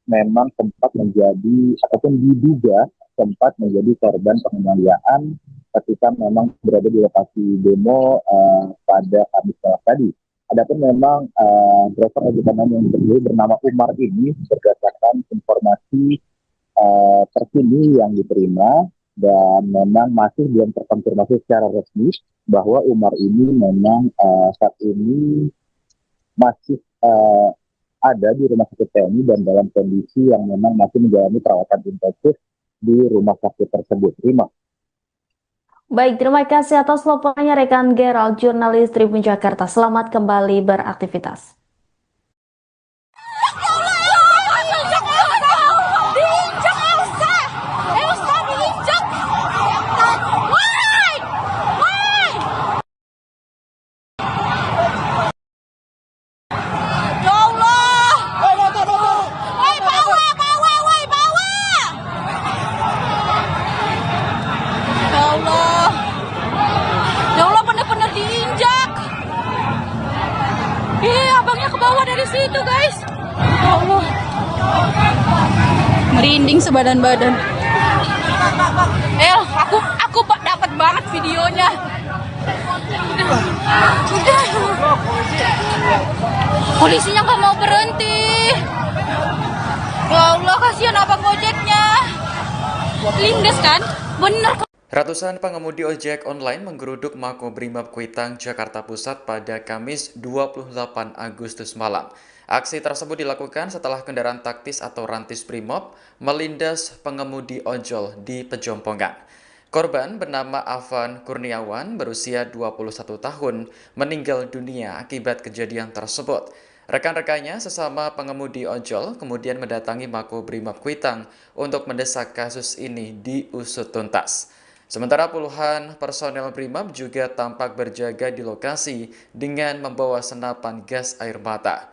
memang sempat menjadi ataupun diduga sempat menjadi korban penganiayaan ketika memang berada di lokasi demo pada Kamis tadi. Adapun memang driver ojek online yang bernama Umar ini berdasarkan informasi terkini yang diterima dan memang masih belum terkonfirmasi secara resmi bahwa Umar ini memang saat ini masih ada di rumah sakit TNI dan dalam kondisi yang memang masih menjalani perawatan intensif di rumah sakit tersebut. Rima. Baik, terima kasih atas laporannya Rekan Gerald, jurnalis Tribun Jakarta. Selamat kembali beraktivitas. Dari situ guys, ya Allah, merinding sebadan-badan. Aku dapat banget videonya. Udah. Polisinya nggak mau berhenti. Ya Allah, kasihan abang ojeknya. Lindes kan, bener. Ratusan pengemudi ojek online menggeruduk Makobrimob Kuitang, Jakarta Pusat pada Kamis 28 Agustus malam. Aksi tersebut dilakukan setelah kendaraan taktis atau rantis Brimob melindas pengemudi ojol di Pejompongan. Korban bernama Afan Kurniawan berusia 21 tahun meninggal dunia akibat kejadian tersebut. Rekan-rekannya sesama pengemudi ojol kemudian mendatangi Makobrimob Kuitang untuk mendesak kasus ini diusut tuntas. Sementara puluhan personel Brimob juga tampak berjaga di lokasi dengan membawa senapan gas air mata.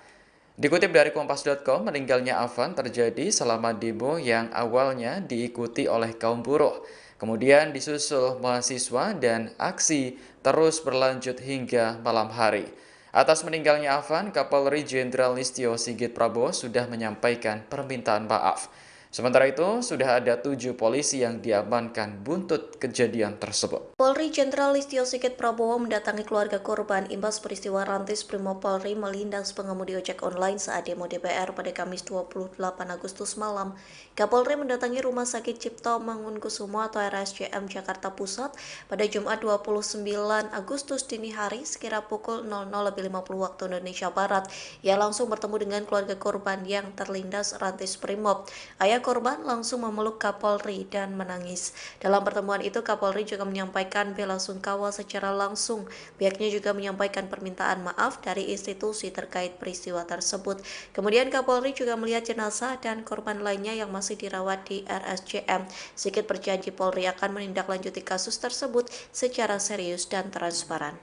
Dikutip dari Kompas.com, meninggalnya Afan terjadi selama demo yang awalnya diikuti oleh kaum buruh. Kemudian disusul mahasiswa dan aksi terus berlanjut hingga malam hari. Atas meninggalnya Afan, Kapolri Jenderal Listio Sigit Prabowo sudah menyampaikan permintaan maaf. Sementara itu, sudah ada 7 polisi yang diamankan buntut kejadian tersebut. Polri Jenderal Listio Sigit Prabowo mendatangi keluarga korban imbas peristiwa Rantis Brimopolri melindas pengemudi ojek online saat demo DPR pada Kamis 28 Agustus malam. Kapolri mendatangi Rumah Sakit Cipto Mangunkusumo atau RSCM Jakarta Pusat pada Jumat 29 Agustus dini hari sekira pukul 00.50 waktu Indonesia Barat. Ia langsung bertemu dengan keluarga korban yang terlindas Rantis Brimob. Ayah korban langsung memeluk Kapolri dan menangis. Dalam pertemuan itu, Kapolri juga menyampaikan bela sungkawa secara langsung. Pihaknya juga menyampaikan permintaan maaf dari institusi terkait peristiwa tersebut. Kemudian Kapolri juga melihat jenazah dan korban lainnya yang masih dirawat di RSCM. Sigit berjanji Polri akan menindaklanjuti kasus tersebut secara serius dan transparan.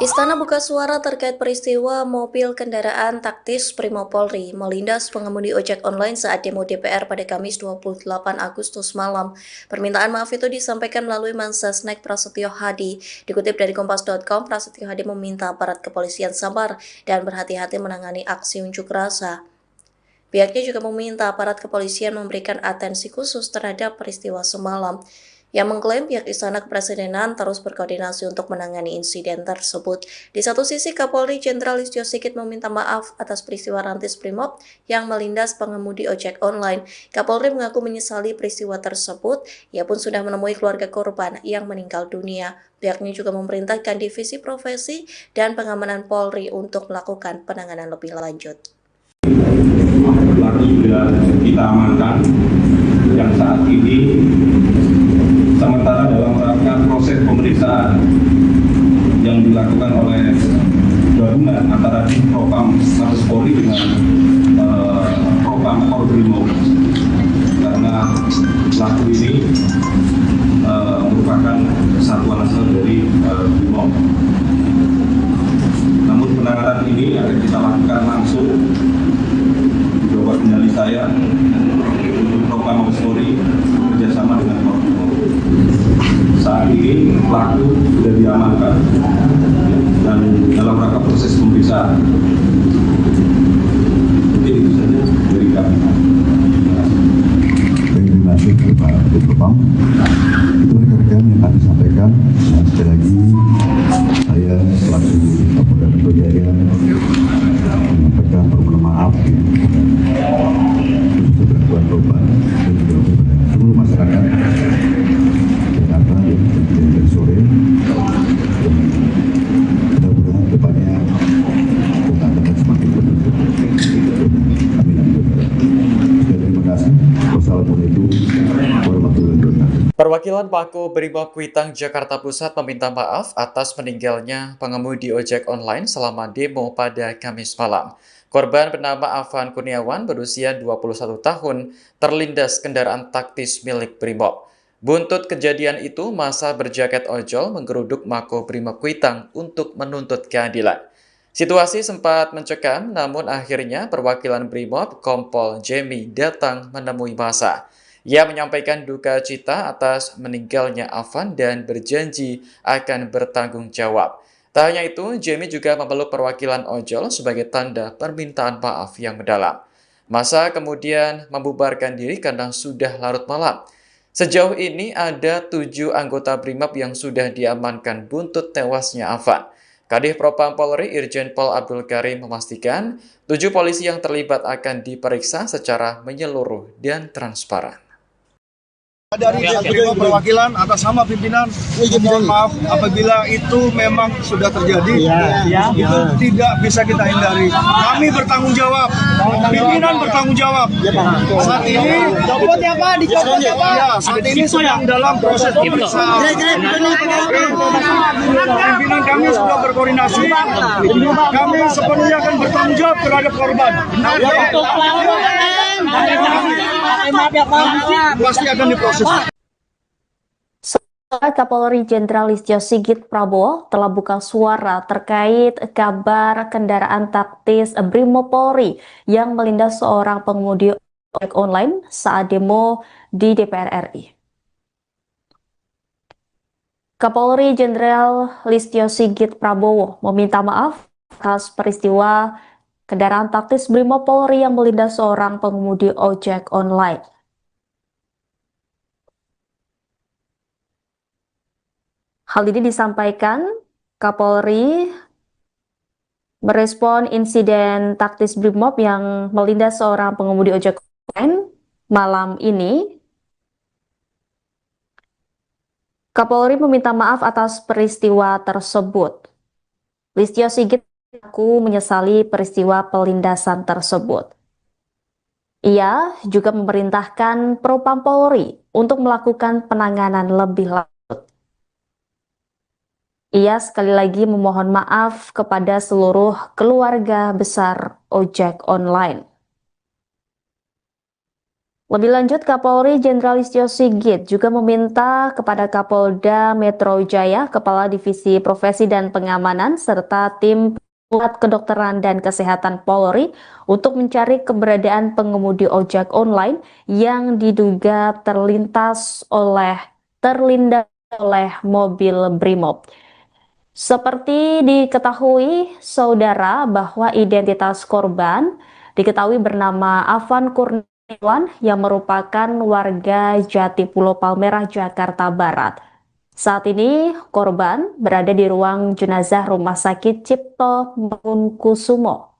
Istana buka suara terkait peristiwa mobil kendaraan taktis Brimopolri melindas pengemudi ojek online saat demo DPR pada Kamis 28 Agustus malam. Permintaan maaf itu disampaikan melalui Mensesnek Prasetyo Hadi. Dikutip dari Kompas.com, Prasetyo Hadi meminta aparat kepolisian sabar dan berhati-hati menangani aksi unjuk rasa. Pihaknya juga meminta aparat kepolisian memberikan atensi khusus terhadap peristiwa semalam. Yang mengklaim pihak Istana Kepresidenan terus berkoordinasi untuk menangani insiden tersebut. Di satu sisi, Kapolri Jenderal Listio Sigit meminta maaf atas peristiwa Rantis Brimob yang melindas pengemudi ojek online. Kapolri mengaku menyesali peristiwa tersebut. Ia pun sudah menemui keluarga korban yang meninggal dunia. Pihaknya juga memerintahkan Divisi Profesi dan Pengamanan Polri untuk melakukan penanganan lebih lanjut. Pelaku sudah kita amankan yang saat ini sementara dalam rangka proses pemeriksaan yang dilakukan oleh gabungan antara Propam Mabes Polri dengan Propam Brimob, karena pelaku ini merupakan satuan asal dari Brimob. Namun penanganan ini akan kita lakukan langsung di bawah kendali saya Propam Mabes Polri bekerjasama dengan Brimob. Saat ini pelaku sudah diamankan dan dalam rangka proses pemeriksaan. Mungkin itu saja dari kami. Terima kasih Pak Propam. Itu rekan-rekan yang kami sampaikan. Dan sekali lagi saya selaku Kapolda Metro Jaya menyampaikan permohonan maaf untuk bantuan korban dan juga kepada seluruh masyarakat Jakarta yang terjadi dari sore. Mudah-mudahan depannya kita akan semakin beruntung. Amin. Terima kasih. Wassalamualaikum warahmatullahi wabarakatuh. Perwakilan Pako Brimob Kuitang Jakarta Pusat meminta maaf atas meninggalnya pengemudi ojek online selama demo pada Kamis malam. Korban bernama Afan Kurniawan berusia 21 tahun terlindas kendaraan taktis milik Brimob. Buntut kejadian itu, massa berjaket ojol menggeruduk Mako Brimob Kuitang untuk menuntut keadilan. Situasi sempat mencekam, namun akhirnya perwakilan Brimob Kompol Jemi datang menemui massa. Ia menyampaikan duka cita atas meninggalnya Afan dan berjanji akan bertanggung jawab. Tak hanya itu, Jamie juga memeluk perwakilan ojol sebagai tanda permintaan maaf yang mendalam. Masa kemudian membubarkan diri karena sudah larut malam. Sejauh ini ada 7 anggota BRIMOB yang sudah diamankan buntut tewasnya Afan. Kadif Propam Polri Irjen Pol Abdul Karim memastikan 7 polisi yang terlibat akan diperiksa secara menyeluruh dan transparan. Dari Brimob perwakilan atas nama pimpinan, mohon maaf apabila itu memang sudah terjadi, itu tidak bisa kita hindari. Kami bertanggung jawab, pimpinan bertanggung jawab. Saat ini, saat ini sedang dalam proses pemeriksaan. Pimpinan kami sudah berkoordinasi, kami sepenuhnya akan bertanggung jawab terhadap korban. Pasti akan diproses. Kapolri Jenderal Listio Sigit Prabowo telah buka suara terkait kabar kendaraan taktis Brimob Polri yang melindas seorang pengemudi ojek online saat demo di DPR RI. Kapolri Jenderal Listio Sigit Prabowo meminta maaf atas peristiwa kendaraan taktis Brimob Polri yang melindas seorang pengemudi ojek online. Hal ini disampaikan Kapolri merespon insiden taktis Brimob yang melindas seorang pengemudi ojek online malam ini. Kapolri meminta maaf atas peristiwa tersebut. Listio Sigit mengaku menyesali peristiwa pelindasan tersebut. Ia juga memerintahkan Propam Polri untuk melakukan penanganan lebih lanjut. Ia sekali lagi memohon maaf kepada seluruh keluarga besar ojek online. Lebih lanjut, Kapolri Jenderal Listio Sigit juga meminta kepada Kapolda Metro Jaya, Kepala Divisi Profesi dan Pengamanan, serta tim Pusat Kedokteran dan Kesehatan Polri untuk mencari keberadaan pengemudi ojek online yang diduga terlindas oleh mobil Brimob. Seperti diketahui, saudara, bahwa identitas korban diketahui bernama Afan Kurniawan yang merupakan warga Jatipulo Palmerah, Jakarta Barat. Saat ini, korban berada di ruang jenazah Rumah Sakit Cipto Mangunkusumo.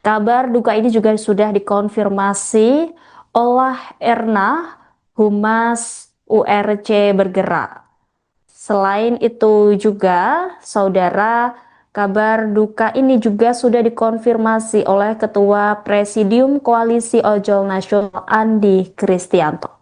Kabar duka ini juga sudah dikonfirmasi oleh Erna, Humas URC Bergerak. Selain itu juga, saudara, kabar duka ini juga sudah dikonfirmasi oleh Ketua Presidium Koalisi Ojol Nasional Andi Kristianto.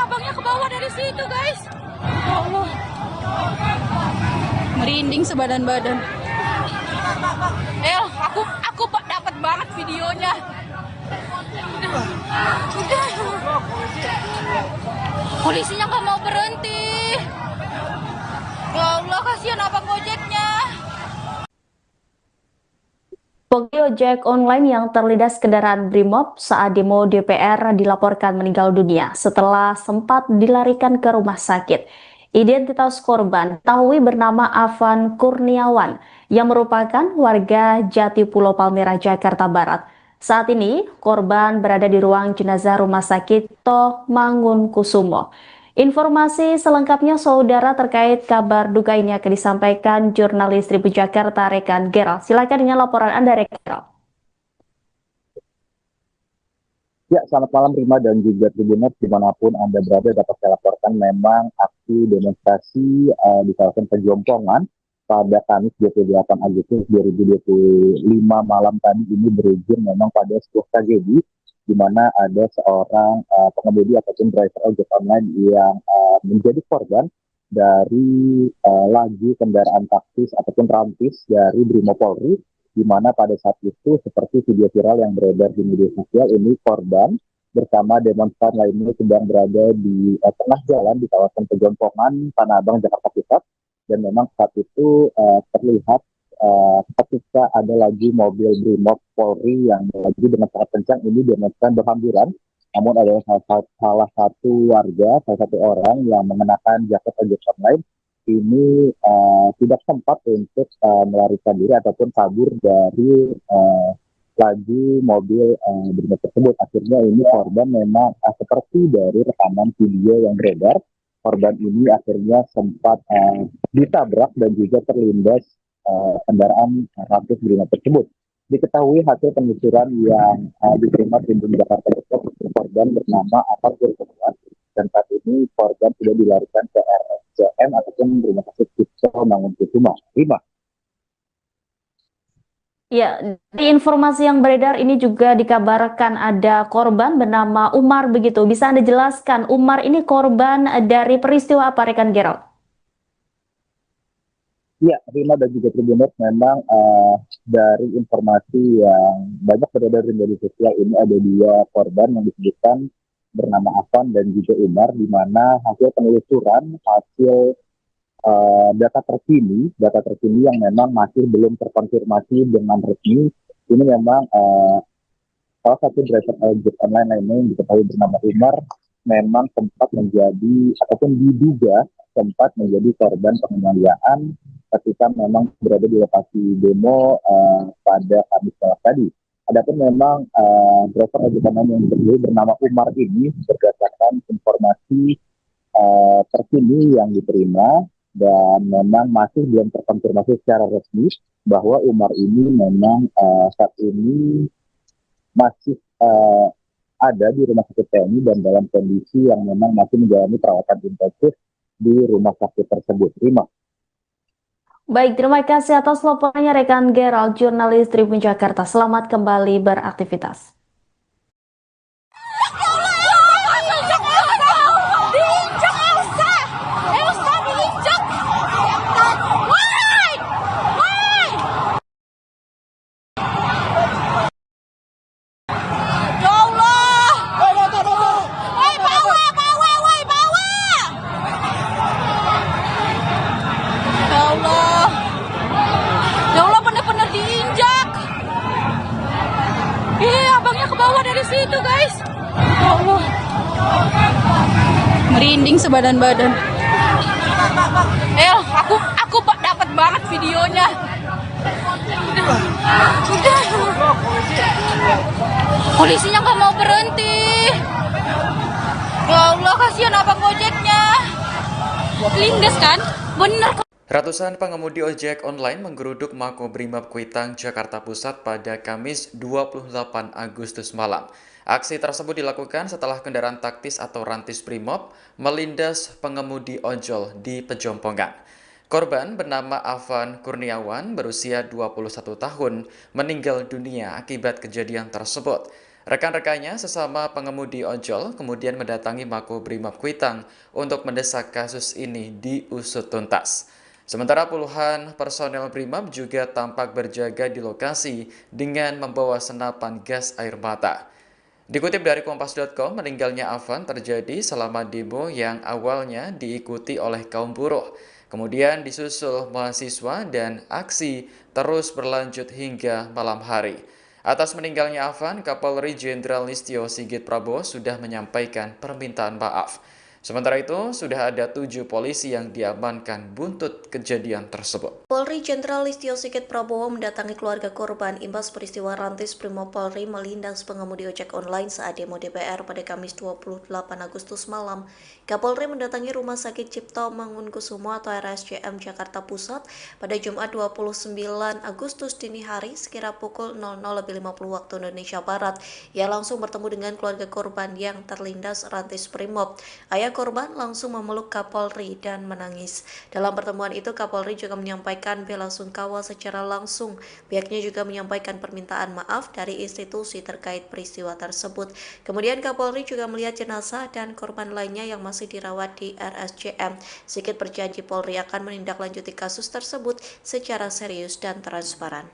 Abangnya ke bawah dari situ, guys. Ya Allah. Merinding sebadan-badan. Aku dapat banget videonya. Polisinya nggak mau berhenti. Ya Allah, kasihan abang ojeknya. Pengemudi ojek online yang terlindas kendaraan Brimob saat demo DPR dilaporkan meninggal dunia setelah sempat dilarikan ke rumah sakit. Identitas korban diketahui bernama Afan Kurniawan yang merupakan warga Jatipulo Palmerah, Jakarta Barat. Saat ini, korban berada di ruang jenazah Rumah Sakit Cipto Mangunkusumo. Informasi selengkapnya, saudara, terkait kabar duka ini akan disampaikan jurnalis Tribun Jakarta Rekan Geral. Silakan dengan laporan Anda, Rekan Geral. Ya, selamat malam Rima dan juga Tribuners dimanapun Anda berada dapat saya laporkan memang aksi demonstrasi di kawasan Pejompongan pada Kamis 28 Agustus 2025 malam tadi ini berujung memang pada sebuah tragedi di mana ada seorang pengemudi ataupun driver ojek online yang menjadi korban dari laju kendaraan taktis ataupun rantis dari Brimopolri, di mana pada saat itu seperti video viral yang beredar di media sosial ini korban bersama demonstran lainnya sedang berada di tengah jalan di kawasan Pejompongan, Tanah Abang, Jakarta Pusat, dan memang saat itu terlihat ketika ada lagi mobil Brimob Polri yang melaju dengan sangat kencang, ini demonstran berhamburan, namun ada salah satu warga, salah satu orang yang mengenakan jaket ojek online ini tidak sempat untuk melarikan diri ataupun kabur dari laju mobil Brimob tersebut. Akhirnya ini korban memang seperti dari rekaman video yang beredar, korban ini akhirnya sempat ditabrak dan juga terlindas kendaraan rantis Brimob tersebut. Diketahui hasil penelusuran yang diterima Tribun Jakarta Pusat, korban bernama Afan Kurniawan, dan saat ini korban sudah dilarikan ke RSCM ataupun Rumah Sakit Cipto Mangunkusuma. Rima. Ya, di informasi yang beredar ini juga dikabarkan ada korban bernama Umar begitu. Bisa Anda jelaskan, Umar ini korban dari peristiwa apa, rekan Gerald? Ya, Rima dan juga Tribuners, memang dari informasi yang banyak beredar di media sosial ini ada dua korban yang disebutkan bernama Afan dan juga Umar, di mana hasil penelusuran, hasil data terkini yang memang masih belum terkonfirmasi dengan resmi, ini memang salah satu driver ojek online lainnya yang diketahui bernama Umar memang sempat menjadi ataupun diduga sempat menjadi korban penganiayaan ketika memang berada di lokasi demo pada Kamis malam tadi. Adapun memang driver ojek online yang diketahui bernama Umar ini berdasarkan informasi terkini yang diterima dan memang masih belum terkonfirmasi secara resmi bahwa Umar ini memang saat ini masih ada di rumah sakit TNI dan dalam kondisi yang memang masih menjalani perawatan intensif di rumah sakit tersebut. Rima. Baik, terima kasih atas laporannya rekan Gerald, jurnalis Tribun Jakarta. Selamat kembali beraktivitas. Dari situ guys, ya Allah, merinding sebadan-badan. Aku dapat banget videonya. Polisinya nggak mau berhenti. Ya Allah, kasihan abang ojeknya. Lindes kan, bener. Ratusan pengemudi ojek online menggeruduk Makobrimob Kuitang, Jakarta Pusat pada Kamis 28 Agustus malam. Aksi tersebut dilakukan setelah kendaraan taktis atau rantis Brimob melindas pengemudi ojol di Pejompongan. Korban bernama Afan Kurniawan berusia 21 tahun meninggal dunia akibat kejadian tersebut. Rekan-rekannya sesama pengemudi ojol kemudian mendatangi Makobrimob Kuitang untuk mendesak kasus ini diusut tuntas. Sementara puluhan personel Brimob juga tampak berjaga di lokasi dengan membawa senapan gas air mata. Dikutip dari Kompas.com, meninggalnya Afan terjadi selama demo yang awalnya diikuti oleh kaum buruh. Kemudian disusul mahasiswa dan aksi terus berlanjut hingga malam hari. Atas meninggalnya Afan, Kapolri Jenderal Listio Sigit Prabowo sudah menyampaikan permintaan maaf. Sementara itu, sudah ada 7 polisi yang diamankan buntut kejadian tersebut. Polri Jenderal Listio Sigit Prabowo mendatangi keluarga korban imbas peristiwa Rantis Brimopolri melindas pengemudi ojek online saat demo DPR pada Kamis 28 Agustus malam. Kapolri mendatangi Rumah Sakit Cipto Mangunkusumo atau RSCM Jakarta Pusat pada Jumat 29 Agustus dini hari sekira pukul 00.50 waktu Indonesia Barat. Ia langsung bertemu dengan keluarga korban yang terlindas Rantis Brimob. Ayah korban langsung memeluk Kapolri dan menangis. Dalam pertemuan itu, Kapolri juga menyampaikan bela sungkawa secara langsung. Pihaknya juga menyampaikan permintaan maaf dari institusi terkait peristiwa tersebut. Kemudian Kapolri juga melihat jenazah dan korban lainnya yang masih dirawat di RSCM. Sigit berjanji Polri akan menindaklanjuti kasus tersebut secara serius dan transparan.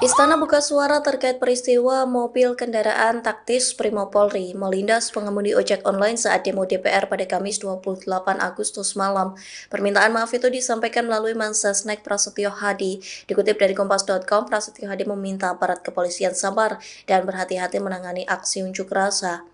Istana buka suara terkait peristiwa mobil kendaraan taktis Brimopolri melindas pengemudi ojek online saat demo DPR pada Kamis 28 Agustus malam. Permintaan maaf itu disampaikan melalui Mensesnek Prasetyo Hadi. Dikutip dari Kompas.com, Prasetyo Hadi meminta aparat kepolisian sabar dan berhati-hati menangani aksi unjuk rasa.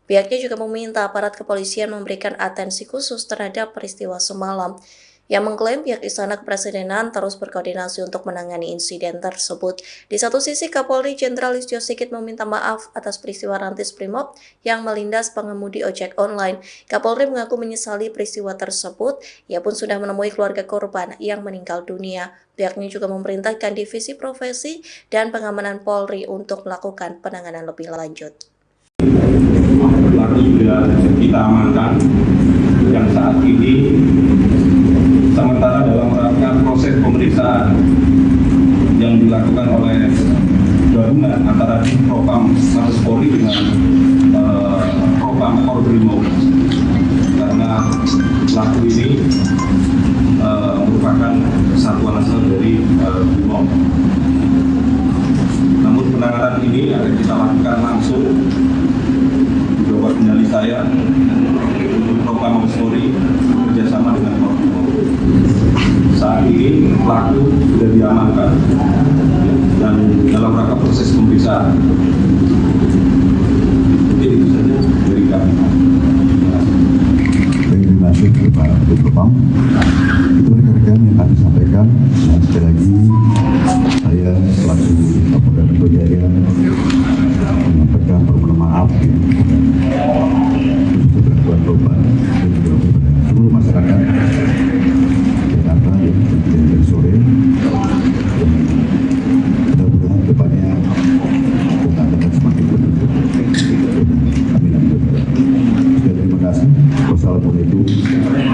Pihaknya juga meminta aparat kepolisian memberikan atensi khusus terhadap peristiwa semalam. Yang mengklaim pihak Istana Kepresidenan terus berkoordinasi untuk menangani insiden tersebut. Di satu sisi, Kapolri Jenderal Listio Sigit meminta maaf atas peristiwa Rantis Brimob yang melindas pengemudi ojek online. Kapolri mengaku menyesali peristiwa tersebut. Ia pun sudah menemui keluarga korban yang meninggal dunia. Pihaknya juga memerintahkan Divisi Profesi dan Pengamanan Polri untuk melakukan penanganan lebih lanjut. Pelaku sudah kita amankan yang saat ini sementara dalam rangka proses pemeriksaan yang dilakukan oleh gabungan antara Propam Mabes Polri dengan Propam Brimob, karena pelaku ini merupakan satuan asal dari Brimob. Namun penanganan ini akan kita lakukan langsung di bawah kendali saya untuk Propam Mabes Polri bekerjasama dengan Brimob. Saat ini pelaku sudah diamankan dan dalam rangka proses pemeriksaan. Mungkin itu saja dari kami. Terima kasih Pak Propam. Itu rekan-rekan yang kami sampaikan. Dan sekali lagi saya selaku Kapolda Metro Jaya menyampaikan permohonan maaf untuk gangguan korban dan juga kepada seluruh masyarakat Jakarta yang terjadi dari sore. Mudah-mudahan depannya akan semakin tertutup. Amin. Terima kasih. Wassalamualaikum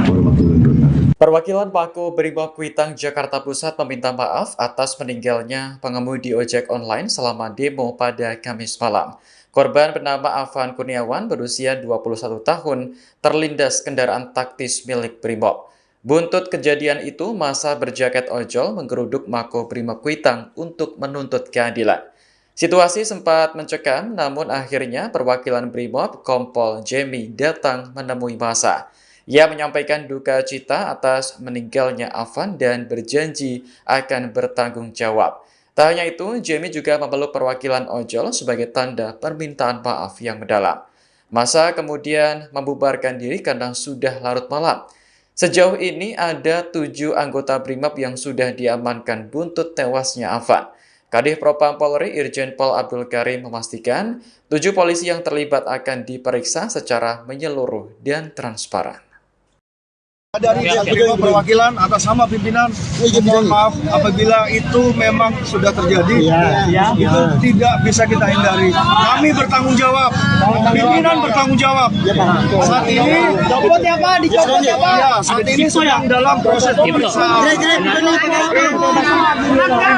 warahmatullahi wabarakatuh. Perwakilan Pako Brimob Kuitang Jakarta Pusat meminta maaf atas meninggalnya pengemudi ojek online selama demo pada Kamis malam. Korban bernama Afan Kurniawan berusia 21 tahun terlindas kendaraan taktis milik Brimob. Buntut kejadian itu, massa berjaket ojol menggeruduk Mako Brimob Kuitang untuk menuntut keadilan. Situasi sempat mencekam, namun akhirnya perwakilan Brimob Kompol Jemi datang menemui massa. Ia menyampaikan duka cita atas meninggalnya Afan dan berjanji akan bertanggung jawab. Tak hanya itu, Jemi juga memeluk perwakilan ojol sebagai tanda permintaan maaf yang mendalam. Massa kemudian membubarkan diri karena sudah larut malam. Sejauh ini ada 7 anggota Brimob yang sudah diamankan buntut tewasnya Afan. Kadif Propam Polri Irjen Pol Abdul Karim memastikan 7 polisi yang terlibat akan diperiksa secara menyeluruh dan transparan. Dari terima perwakilan atas nama pimpinan, mohon maaf apabila itu memang sudah terjadi, itu tidak bisa kita hindari. Kami bertanggung jawab, pimpinan bertanggung jawab. Saat ini, saat ini sedang dalam proses pemeriksaan.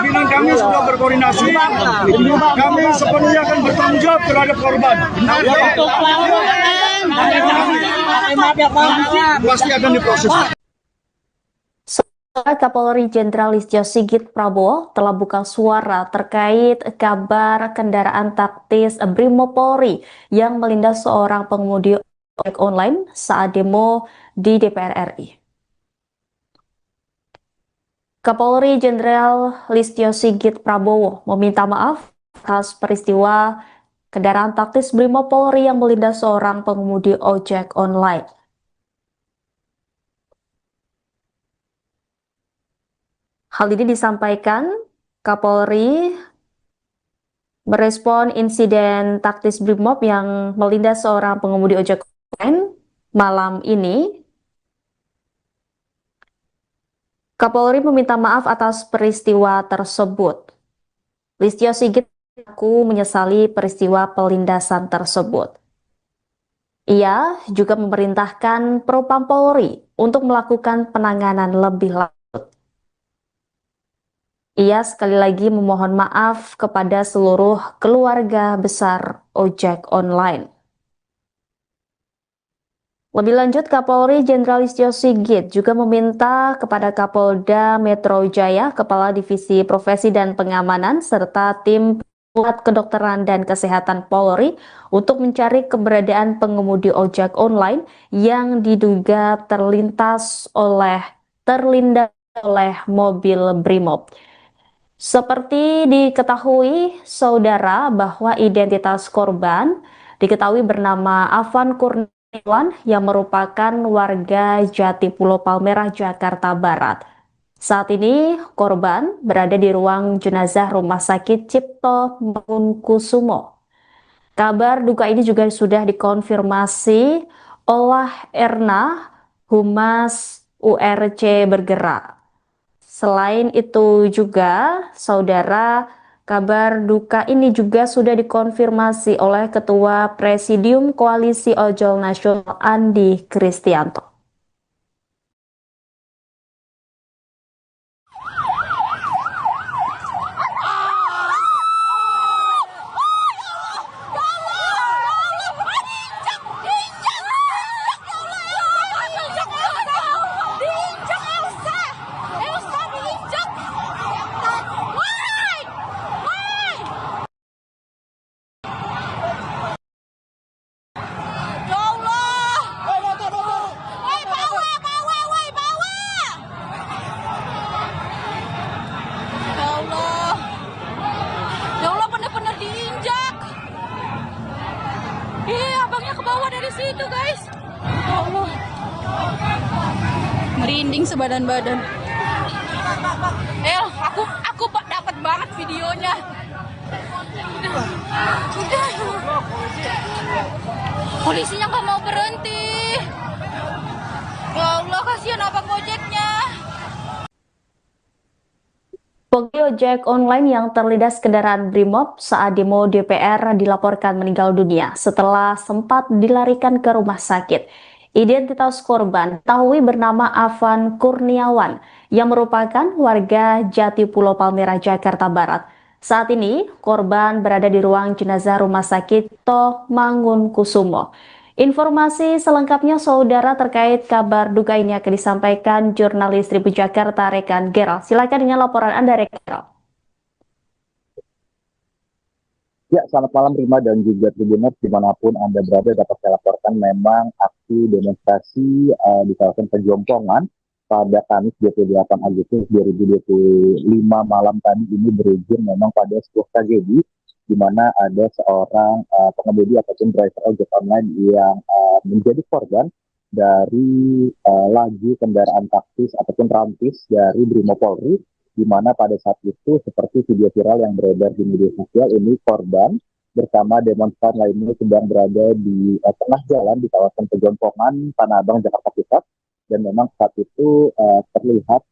Pimpinan kami sudah berkoordinasi, kami sepenuhnya akan bertanggung jawab terhadap korban. Pasti akan diproses. Kapolri Jenderal Listio Sigit Prabowo telah buka suara terkait kabar kendaraan taktis Brimopolri yang melindas seorang pengemudi ojek online saat demo di DPR RI. Kapolri Jenderal Listio Sigit Prabowo meminta maaf atas peristiwa kendaraan taktis Brimopolri yang melindas seorang pengemudi ojek online. Hal ini disampaikan Kapolri merespon insiden taktis Brimob yang melindas seorang pengemudi ojek online malam ini. Kapolri meminta maaf atas peristiwa tersebut. Listio Sigit mengaku menyesali peristiwa pelindasan tersebut. Ia juga memerintahkan Propam Polri untuk melakukan penanganan lebih lanjut. Ia sekali lagi memohon maaf kepada seluruh keluarga besar ojek online. Lebih lanjut, Kapolri Jenderal Listio Sigit juga meminta kepada Kapolda Metro Jaya, Kepala Divisi Profesi dan Pengamanan, serta tim Pusat Kedokteran dan Kesehatan Polri untuk mencari keberadaan pengemudi ojek online yang diduga terlindas oleh mobil Brimob. Seperti diketahui, saudara, bahwa identitas korban diketahui bernama Afan Kurniawan yang merupakan warga Jatipulo Palmerah, Jakarta Barat. Saat ini, korban berada di ruang jenazah Rumah Sakit Cipto Mangunkusumo. Kabar duka ini juga sudah dikonfirmasi oleh Erna, Humas URC Bergerak. Selain itu juga, saudara, kabar duka ini juga sudah dikonfirmasi oleh Ketua Presidium Koalisi Ojol Nasional Andi Kristianto. Situ guys, ya Allah, merinding sebadan-badan. Aku dapat banget videonya. Udah. Polisinya nggak mau berhenti. Ya Allah, kasihan abang ojeknya. Pengemudi ojek online yang terlindas kendaraan Brimob saat demo DPR dilaporkan meninggal dunia setelah sempat dilarikan ke rumah sakit. Identitas korban diketahui bernama Afan Kurniawan yang merupakan warga Jatipulo Palmerah, Jakarta Barat. Saat ini, korban berada di ruang jenazah Rumah Sakit Cipto Mangunkusumo. Informasi selengkapnya, saudara, terkait kabar duka ini akan disampaikan jurnalis Tribun Jakarta Rekan Gerald. Silakan dengan laporan Anda, Rekan Gerald. Ya, selamat malam Rima dan juga Tribuners dimanapun Anda berada. Dapat saya laporkan memang aksi demonstrasi di kawasan Pejompongan pada Kamis 28 Agustus 2025 malam tadi ini berujung memang pada sebuah tragedi di mana ada seorang pengemudi ataupun driver ojek online yang menjadi korban dari laju kendaraan taktis ataupun rantis dari Brimopolri di mana pada saat itu seperti video viral yang beredar di media sosial ini korban bersama demonstran lainnya sedang berada di tengah jalan di kawasan Pejompongan, Tanah Abang, Jakarta Pusat. Dan memang saat itu terlihat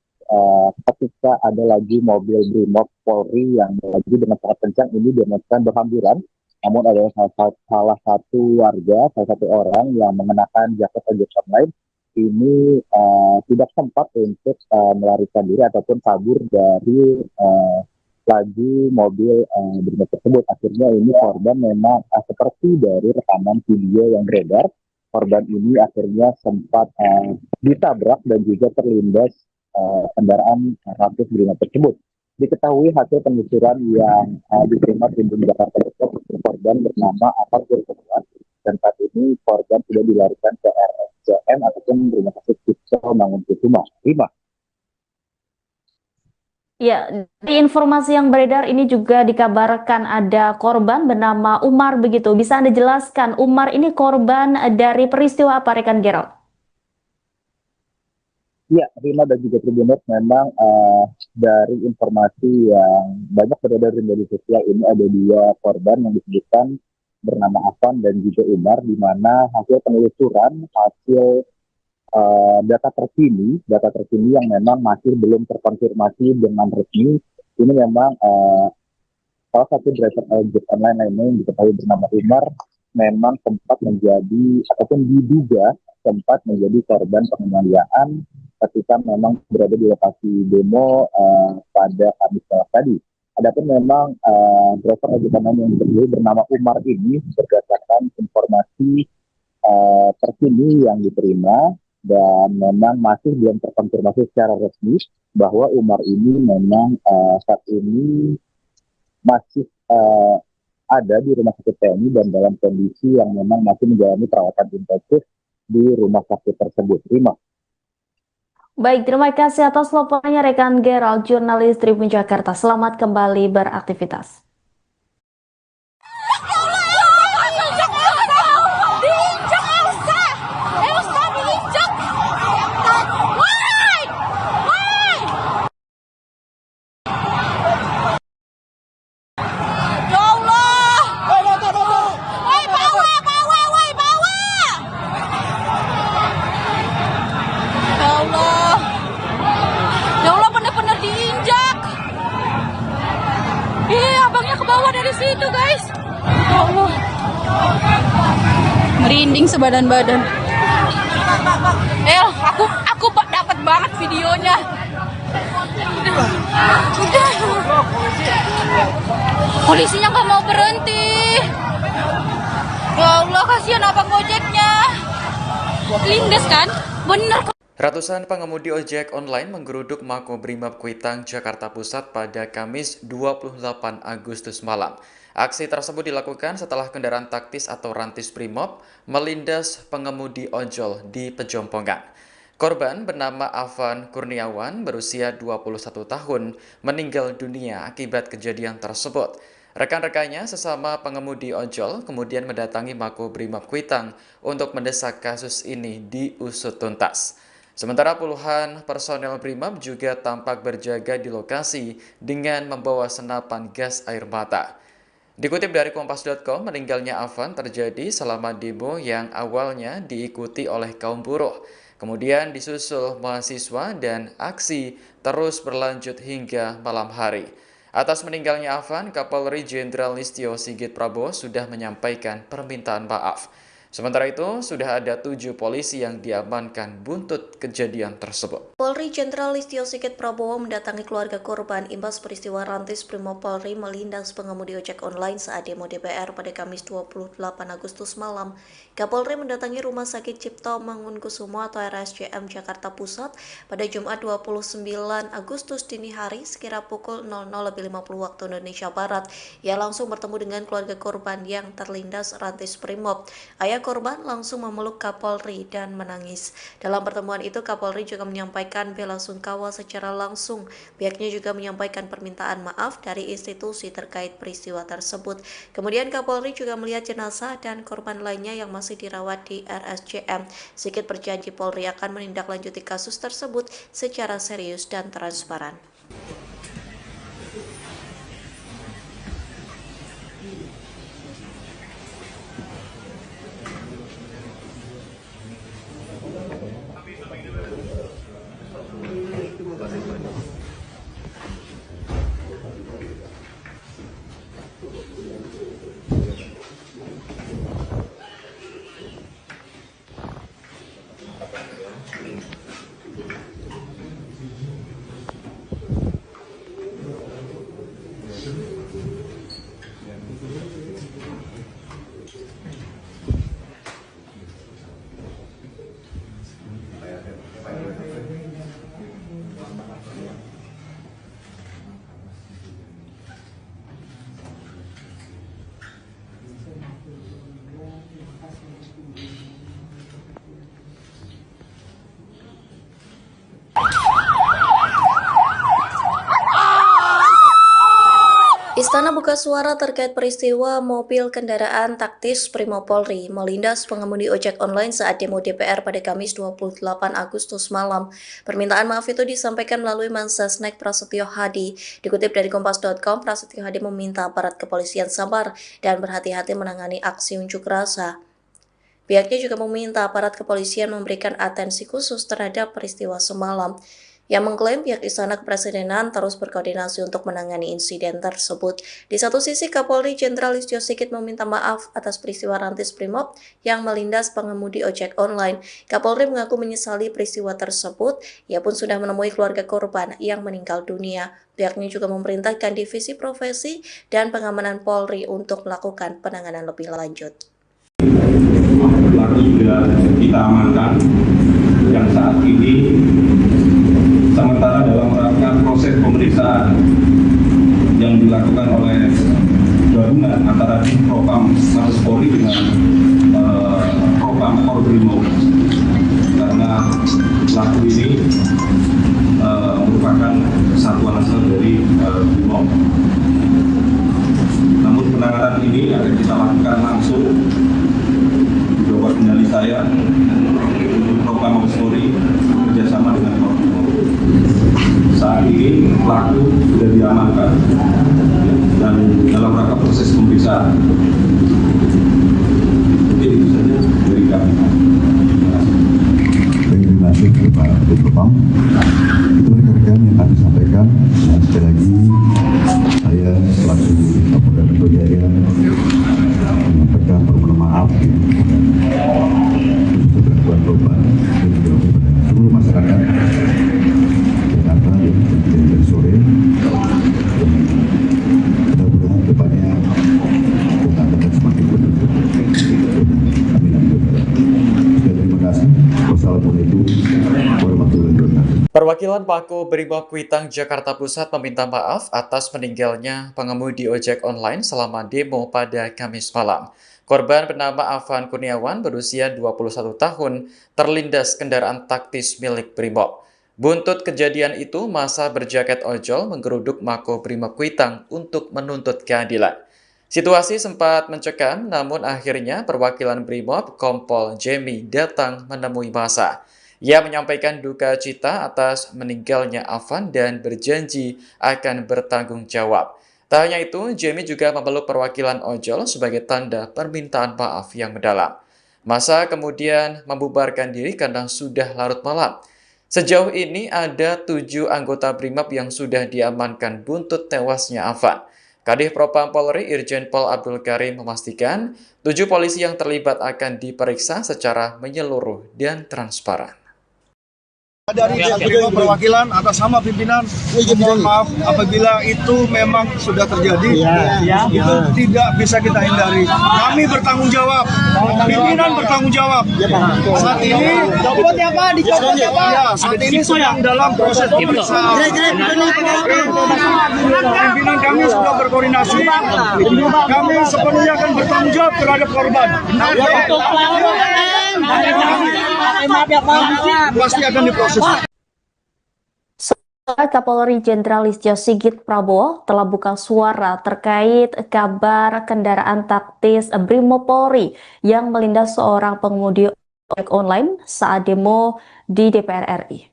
ketika ada lagi mobil Brimob Polri yang lagi dengan sangat kencang ini demonstran berhamburan. Namun ada salah satu warga, salah satu orang yang mengenakan jaket ojek online ini tidak sempat untuk melarikan diri ataupun kabur dari laju mobil Brimob tersebut. Akhirnya ini korban memang seperti dari rekaman video yang beredar, korban ini akhirnya sempat ditabrak dan juga terlindas kendaraan Rantis Brimob tersebut. Diketahui hasil penelusuran yang diterima Tribun Jakarta Pusat, korban bernama Afan Kurniawan, dan saat ini korban sudah dilarikan ke RSCM ataupun Rumah Sakit Cipto Mangunkusumo. Ya, di informasi yang beredar ini juga dikabarkan ada korban bernama Umar begitu. Bisa Anda jelaskan Umar ini korban dari peristiwa apa, rekan Gerald? Ya, Rima dan juga Tribuners, memang dari informasi yang banyak beredar di media sosial ini ada dua korban yang disebutkan bernama Afan dan juga Umar, di mana hasil penelusuran, hasil data terkini yang memang masih belum terkonfirmasi dengan resmi, ini memang salah satu driver ojek online lainnya yang diketahui bernama Umar memang sempat menjadi ataupun diduga sempat menjadi korban penganiayaan ketika memang berada di lokasi demo pada Kamis malam tadi. Adapun memang driver ojek online yang diketahui bernama Umar ini berdasarkan informasi terkini yang diterima dan memang masih belum terkonfirmasi secara resmi bahwa Umar ini memang saat ini masih ada di Rumah Sakit TNI dan dalam kondisi yang memang masih menjalani perawatan intensif di rumah sakit tersebut. Rima. Baik, terima kasih atas laporannya rekan Gerald, jurnalis Tribun Jakarta. Selamat kembali beraktivitas. Situ guys, ya Allah, merinding sebadan-badan. Aku dapat banget videonya. Udah. Polisinya nggak mau berhenti. Ya Allah, kasihan abang ojeknya. Lindes kan, bener. Ratusan pengemudi ojek online menggeruduk Makobrimob Kuitang, Jakarta Pusat pada Kamis 28 Agustus malam. Aksi tersebut dilakukan setelah kendaraan taktis atau Rantis Brimob melindas pengemudi ojol di Pejompongan. Korban bernama Afan Kurniawan berusia 21 tahun meninggal dunia akibat kejadian tersebut. Rekan-rekannya sesama pengemudi ojol kemudian mendatangi Makobrimob Kuitang untuk mendesak kasus ini diusut tuntas. Sementara puluhan personel Brimob juga tampak berjaga di lokasi dengan membawa senapan gas air mata. Dikutip dari Kompas.com, meninggalnya Afan terjadi selama demo yang awalnya diikuti oleh kaum buruh. Kemudian disusul mahasiswa dan aksi terus berlanjut hingga malam hari. Atas meninggalnya Afan, Kapolri Jenderal Listio Sigit Prabowo sudah menyampaikan permintaan maaf. Sementara itu, sudah ada 7 polisi yang diamankan buntut kejadian tersebut. Polri Jenderal Listio Sigit Prabowo mendatangi keluarga korban imbas peristiwa Rantis Brimob Polri melindas pengemudi ojek online saat demo DPR pada Kamis 28 Agustus malam. Kapolri mendatangi Rumah Sakit Cipto Mangunkusumo atau RSCM Jakarta Pusat pada Jumat 29 Agustus dini hari sekira pukul 00.50 waktu Indonesia Barat. Ia langsung bertemu dengan keluarga korban yang terlindas Rantis Brimob. Ayah korban langsung memeluk Kapolri dan menangis. Dalam pertemuan itu, Kapolri juga menyampaikan bela sungkawa secara langsung. Pihaknya juga menyampaikan permintaan maaf dari institusi terkait peristiwa tersebut. Kemudian Kapolri juga melihat jenazah dan korban lainnya yang masih dirawat di RSCM. Sigit berjanji Polri akan menindaklanjuti kasus tersebut secara serius dan transparan. Istana buka suara terkait peristiwa mobil kendaraan taktis Brimopolri melindas pengemudi ojek online saat demo DPR pada Kamis 28 Agustus malam. Permintaan maaf itu disampaikan melalui Mensesnek Prasetyo Hadi. Dikutip dari Kompas.com, Prasetyo Hadi meminta aparat kepolisian sabar dan berhati-hati menangani aksi unjuk rasa. Pihaknya juga meminta aparat kepolisian memberikan atensi khusus terhadap peristiwa semalam. Yang mengklaim pihak Istana Kepresidenan terus berkoordinasi untuk menangani insiden tersebut. Di satu sisi, Kapolri Jenderal Listio Sigit meminta maaf atas peristiwa Rantis Brimob yang melindas pengemudi ojek online. Kapolri mengaku menyesali peristiwa tersebut. Ia pun sudah menemui keluarga korban yang meninggal dunia. Pihaknya juga memerintahkan Divisi Profesi dan Pengamanan Polri untuk melakukan penanganan lebih lanjut. Pelaku juga kita amankan yang saat ini sementara dalam rangka proses pemeriksaan yang dilakukan oleh gabungan antara Propam Mabes Polri dengan Propam Polbrimob, karena pelaku ini merupakan satuan asal dari Brimob. Namun penanganan ini akan kita lakukan langsung di bawah kendali saya untuk Propam Mabes Polri bekerjasama dengan Polbrimob. Saat ini pelaku sudah diamankan dan dalam rangka proses pemeriksaan. Mungkin itu saja dari kami. Terima kasih Pak Propam. Itu rekan-rekan yang kami sampaikan. Dan sekali lagi saya selaku Kapolda Metro Jaya menyampaikan permohonan maaf untuk gangguan korban dan juga kepada seluruh masyarakat Jakarta yang terjadi dari sore. Mudah-mudahan depannya kita akan semakin beruntung. Amin. Terima kasih. Wassalamualaikum warahmatullahi wabarakatuh. Perwakilan Pako Brimob Kuitang Jakarta Pusat meminta maaf atas meninggalnya pengemudi ojek online selama demo pada Kamis malam. Korban bernama Afan Kurniawan berusia 21 tahun terlindas kendaraan taktis milik Brimob. Buntut kejadian itu, massa berjaket ojol menggeruduk Mako Brimob Kuitang untuk menuntut keadilan. Situasi sempat mencekam, namun akhirnya perwakilan Brimob Kompol Jemi datang menemui massa. Ia menyampaikan duka cita atas meninggalnya Afan dan berjanji akan bertanggung jawab. Tak hanya itu, Jemi juga memeluk perwakilan ojol sebagai tanda permintaan maaf yang mendalam. Massa kemudian membubarkan diri karena sudah larut malam. Sejauh ini ada 7 anggota Brimob yang sudah diamankan buntut tewasnya Afan. Kadif Propam Polri Irjen Pol Abdul Karim memastikan 7 polisi yang terlibat akan diperiksa secara menyeluruh dan transparan. Dari Brimob perwakilan atas nama pimpinan, mohon maaf apabila itu memang sudah terjadi, itu tidak bisa kita hindari. Kami bertanggung jawab, pimpinan bertanggung jawab. Saat ini, saat ini sedang dalam proses pemeriksaan. Pimpinan kami sudah berkoordinasi, kami sepenuhnya akan bertanggung jawab terhadap korban. Pasti akan diproses. Kapolri Jenderal Listio Sigit Prabowo telah buka suara terkait kabar kendaraan taktis Brimopolri yang melindas seorang pengemudi ojek online saat demo di DPR RI.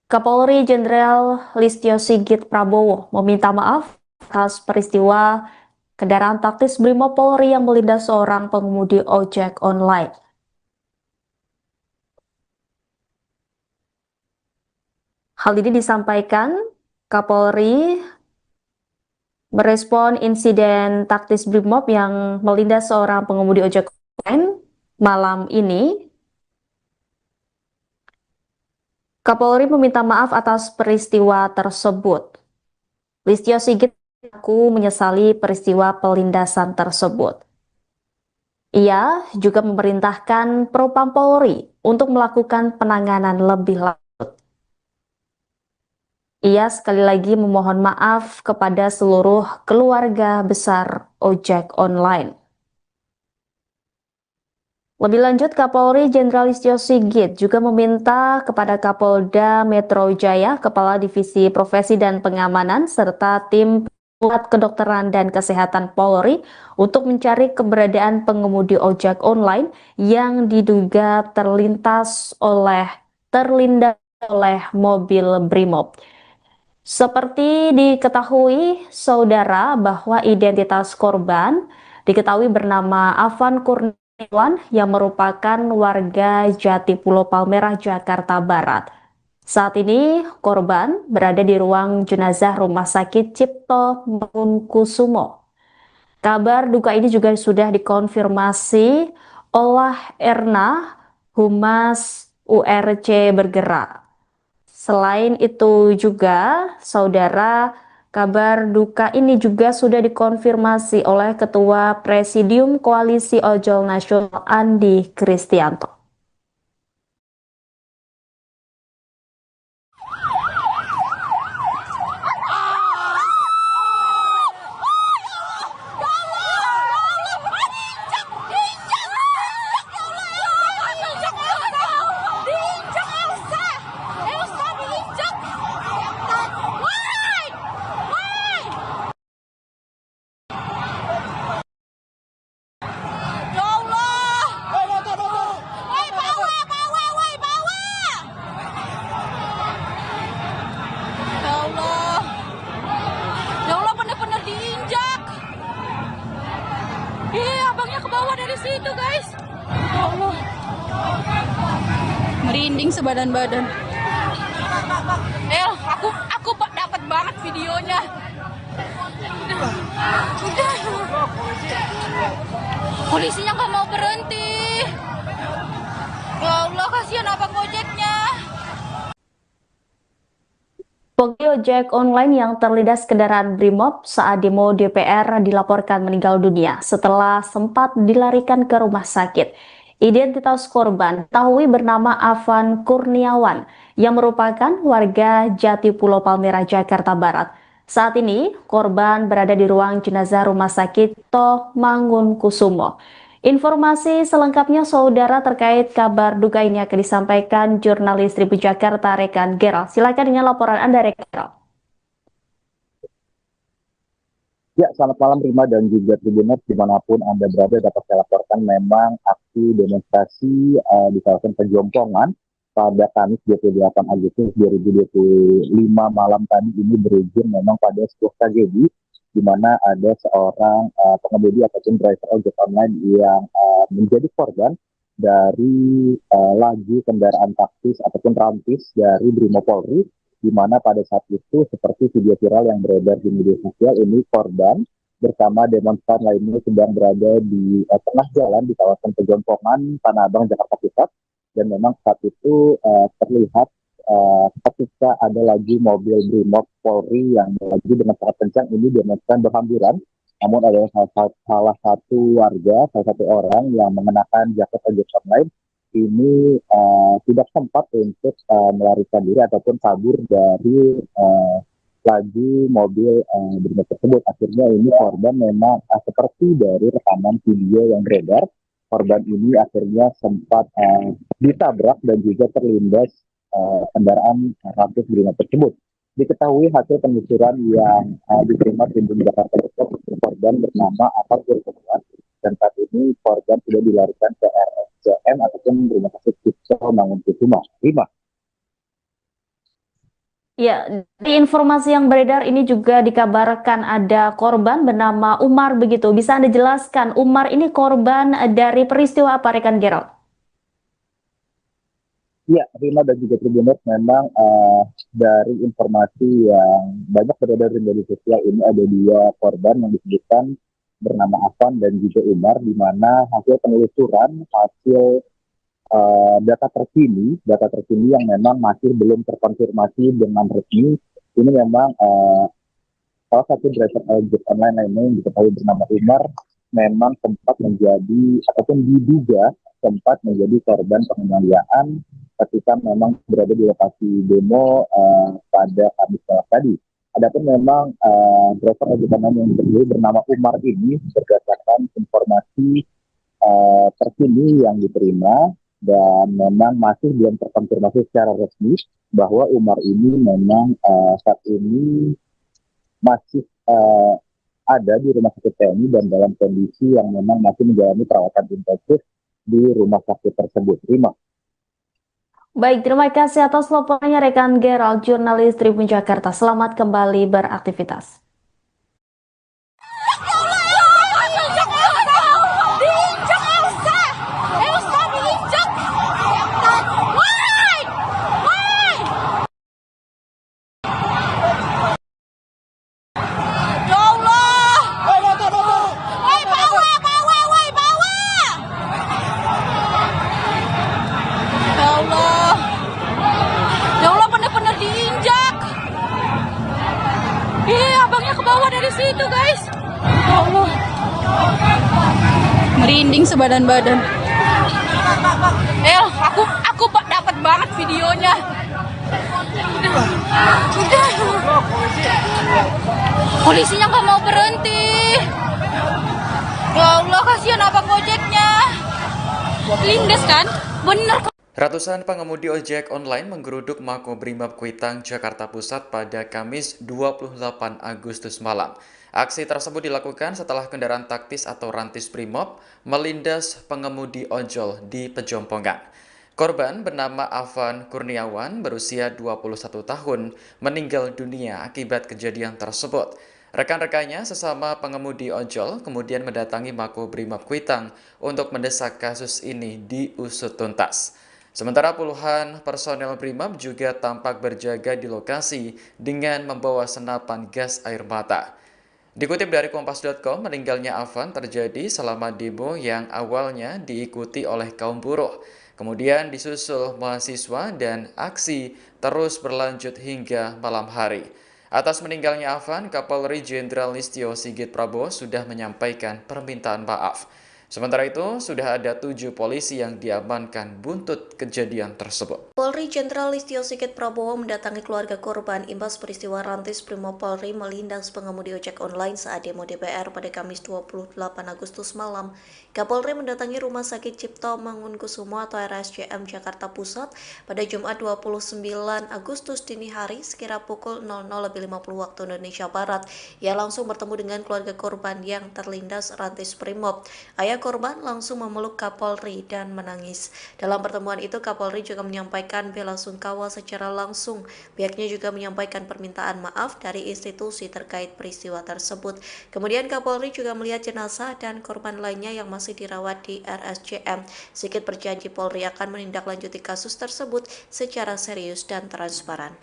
Kapolri Jenderal Listio Sigit Prabowo meminta maaf atas peristiwa kendaraan taktis Brimopolri yang melindas seorang pengemudi ojek online. Hal ini disampaikan Kapolri merespon insiden taktis Brimob yang melindas seorang pengemudi ojek online malam ini. Kapolri meminta maaf atas peristiwa tersebut. Listio Sigit mengaku menyesali peristiwa pelindasan tersebut. Ia juga memerintahkan Propam Polri untuk melakukan penanganan lebih lanjut. Ia sekali lagi memohon maaf kepada seluruh keluarga besar ojek online. Lebih lanjut, Kapolri Jenderal Listio Sigit juga meminta kepada Kapolda Metro Jaya, Kepala Divisi Profesi dan Pengamanan, serta tim Pusat Kedokteran dan Kesehatan Polri untuk mencari keberadaan pengemudi ojek online yang diduga terlindas oleh mobil Brimob. Seperti diketahui, saudara, bahwa identitas korban diketahui bernama Afan Kurniawan yang merupakan warga Jatipulo Palmerah, Jakarta Barat. Saat ini korban berada di ruang jenazah Rumah Sakit Cipto Mangunkusumo. Kabar duka ini juga sudah dikonfirmasi oleh Erna, Humas URC Bergerak. Selain itu juga, saudara, kabar duka ini juga sudah dikonfirmasi oleh Ketua Presidium Koalisi Ojol Nasional Andi Kristianto. Abangnya ke bawah dari situ, guys. Ya Allah. Merinding sebadan-badan. Aku dapat banget videonya. Udah. Polisinya nggak mau berhenti. Ya Allah, kasihan abang ojeknya. Pengemudi ojek online yang terlindas kendaraan Brimob saat demo DPR dilaporkan meninggal dunia setelah sempat dilarikan ke rumah sakit. Identitas korban diketahui bernama Afan Kurniawan yang merupakan warga Jatipulo Palmerah, Jakarta Barat. Saat ini korban berada di ruang jenazah Rumah Sakit Cipto Mangunkusumo. Informasi selengkapnya, saudara, terkait kabar duka ini akan disampaikan jurnalis Tribun Jakarta rekan Gerald. Silakan dengan laporan Anda, rekan Gerald. Ya, selamat malam Rima dan juga Tribuners dimanapun Anda berada. Dapat saya laporkan memang aksi demonstrasi di kawasan Pejompongan pada Kamis 28 Agustus 2025 malam tadi ini berujung memang pada sebuah tragedi di mana ada seorang pengemudi ataupun driver ojek online yang menjadi korban dari laju kendaraan taktis ataupun rantis dari Brimopolri, di mana pada saat itu seperti video viral yang beredar di media sosial ini korban bersama demonstran lainnya sedang berada di tengah jalan di kawasan Pejompongan, Tanah Abang, Jakarta Pusat, dan memang saat itu terlihat ketika ada lagi mobil Brimob Polri yang melaju dengan sangat kencang, ini demonstran berhamburan. Namun ada salah satu warga, salah satu orang yang mengenakan jaket ojek online ini tidak sempat untuk melarikan diri ataupun kabur dari laju mobil Brimob tersebut. Akhirnya ini korban memang seperti dari rekaman video yang beredar, korban ini akhirnya sempat ditabrak dan juga terlindas kendaraan rantis Brimob tersebut. Diketahui hasil penelusuran yang diterima Tribun Jakarta Pusat, korban bernama Afan Kurniawan, dan saat ini korban sudah dilarikan ke RSCM ataupun Rumah Sakit Cipto Mangunkusumo. Rima. Ya, di informasi yang beredar ini juga dikabarkan ada korban bernama Umar begitu. Bisa Anda jelaskan, Umar ini korban dari peristiwa apa, rekan Gerald? Ya, Rima dan juga Tribuners, memang dari informasi yang banyak beredar di media sosial ini ada dua korban yang disebutkan bernama Afan dan juga Umar, di mana hasil penelusuran, hasil data terkini yang memang masih belum terkonfirmasi dengan resmi. Ini memang salah satu driver ojek online lainnya yang diketahui bernama Umar memang sempat menjadi ataupun diduga sempat menjadi korban penganiayaan ketika memang berada di lokasi demo pada Kamis malam tadi. Adapun memang driver ojek online yang diketahui bernama Umar ini berdasarkan informasi terkini yang diterima dan memang masih belum terkonfirmasi secara resmi bahwa Umar ini memang saat ini masih ada di rumah sakit TNI dan dalam kondisi yang memang masih menjalani perawatan intensif di rumah sakit tersebut. Baik, terima kasih atas laporannya rekan Gerald, jurnalis Tribun Jakarta. Selamat kembali beraktivitas. Abangnya ke bawah dari situ, guys. Ya Allah. Merinding sebadan-badan. Aku dapat banget videonya. Udah. Polisinya nggak mau berhenti. Ya Allah, kasihan abang ojeknya. Lindes kan? Bener. Ratusan pengemudi ojek online menggeruduk Makobrimob Kuitang, Jakarta Pusat pada Kamis 28 Agustus malam. Aksi tersebut dilakukan setelah kendaraan taktis atau rantis Brimob melindas pengemudi ojol di Pejompongan. Korban bernama Afan Kurniawan berusia 21 tahun meninggal dunia akibat kejadian tersebut. Rekan-rekannya sesama pengemudi ojol kemudian mendatangi Makobrimob Kuitang untuk mendesak kasus ini diusut tuntas. Sementara puluhan personel Brimob juga tampak berjaga di lokasi dengan membawa senapan gas air mata. Dikutip dari Kompas.com, meninggalnya Afan terjadi selama demo yang awalnya diikuti oleh kaum buruh. Kemudian disusul mahasiswa dan aksi terus berlanjut hingga malam hari. Atas meninggalnya Afan, Kapolri Jenderal Listio Sigit Prabowo sudah menyampaikan permintaan maaf. Sementara itu, sudah ada 7 polisi yang diamankan buntut kejadian tersebut. Polri Jenderal Listio Sigit Prabowo mendatangi keluarga korban imbas peristiwa rantis Brimob Polri melindas pengemudi ojek online saat demo DPR pada Kamis 28 Agustus malam. Kapolri mendatangi Rumah Sakit Cipto Mangunkusumo atau RSCM Jakarta Pusat pada Jumat 29 Agustus dini hari sekira pukul 00.50 waktu Indonesia Barat. Ia langsung bertemu dengan keluarga korban yang terlindas rantis Brimob. Ayah korban langsung memeluk Kapolri dan menangis. Dalam pertemuan itu, Kapolri juga menyampaikan bela sungkawa secara langsung. Pihaknya juga menyampaikan permintaan maaf dari institusi terkait peristiwa tersebut. Kemudian Kapolri juga melihat jenazah dan korban lainnya yang masih dirawat di RSCM. Sigit berjanji Polri akan menindaklanjuti kasus tersebut secara serius dan transparan.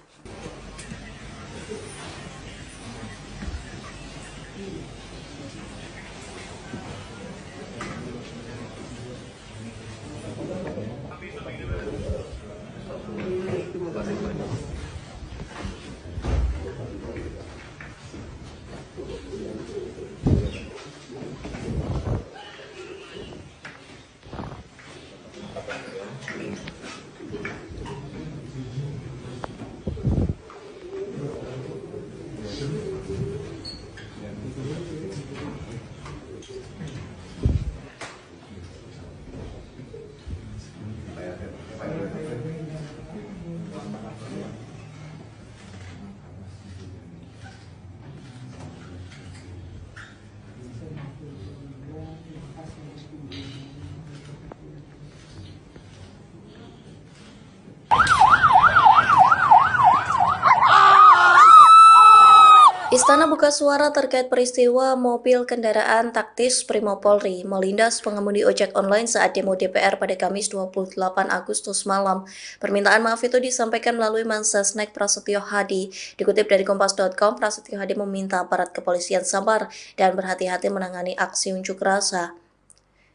Istana buka suara terkait peristiwa mobil kendaraan taktis Brimob Polri melindas pengemudi ojek online saat demo DPR pada Kamis 28 Agustus malam. Permintaan maaf itu disampaikan melalui Mensesnek Prasetyo Hadi. Dikutip dari Kompas.com, Prasetyo Hadi meminta aparat kepolisian sabar dan berhati-hati menangani aksi unjuk rasa.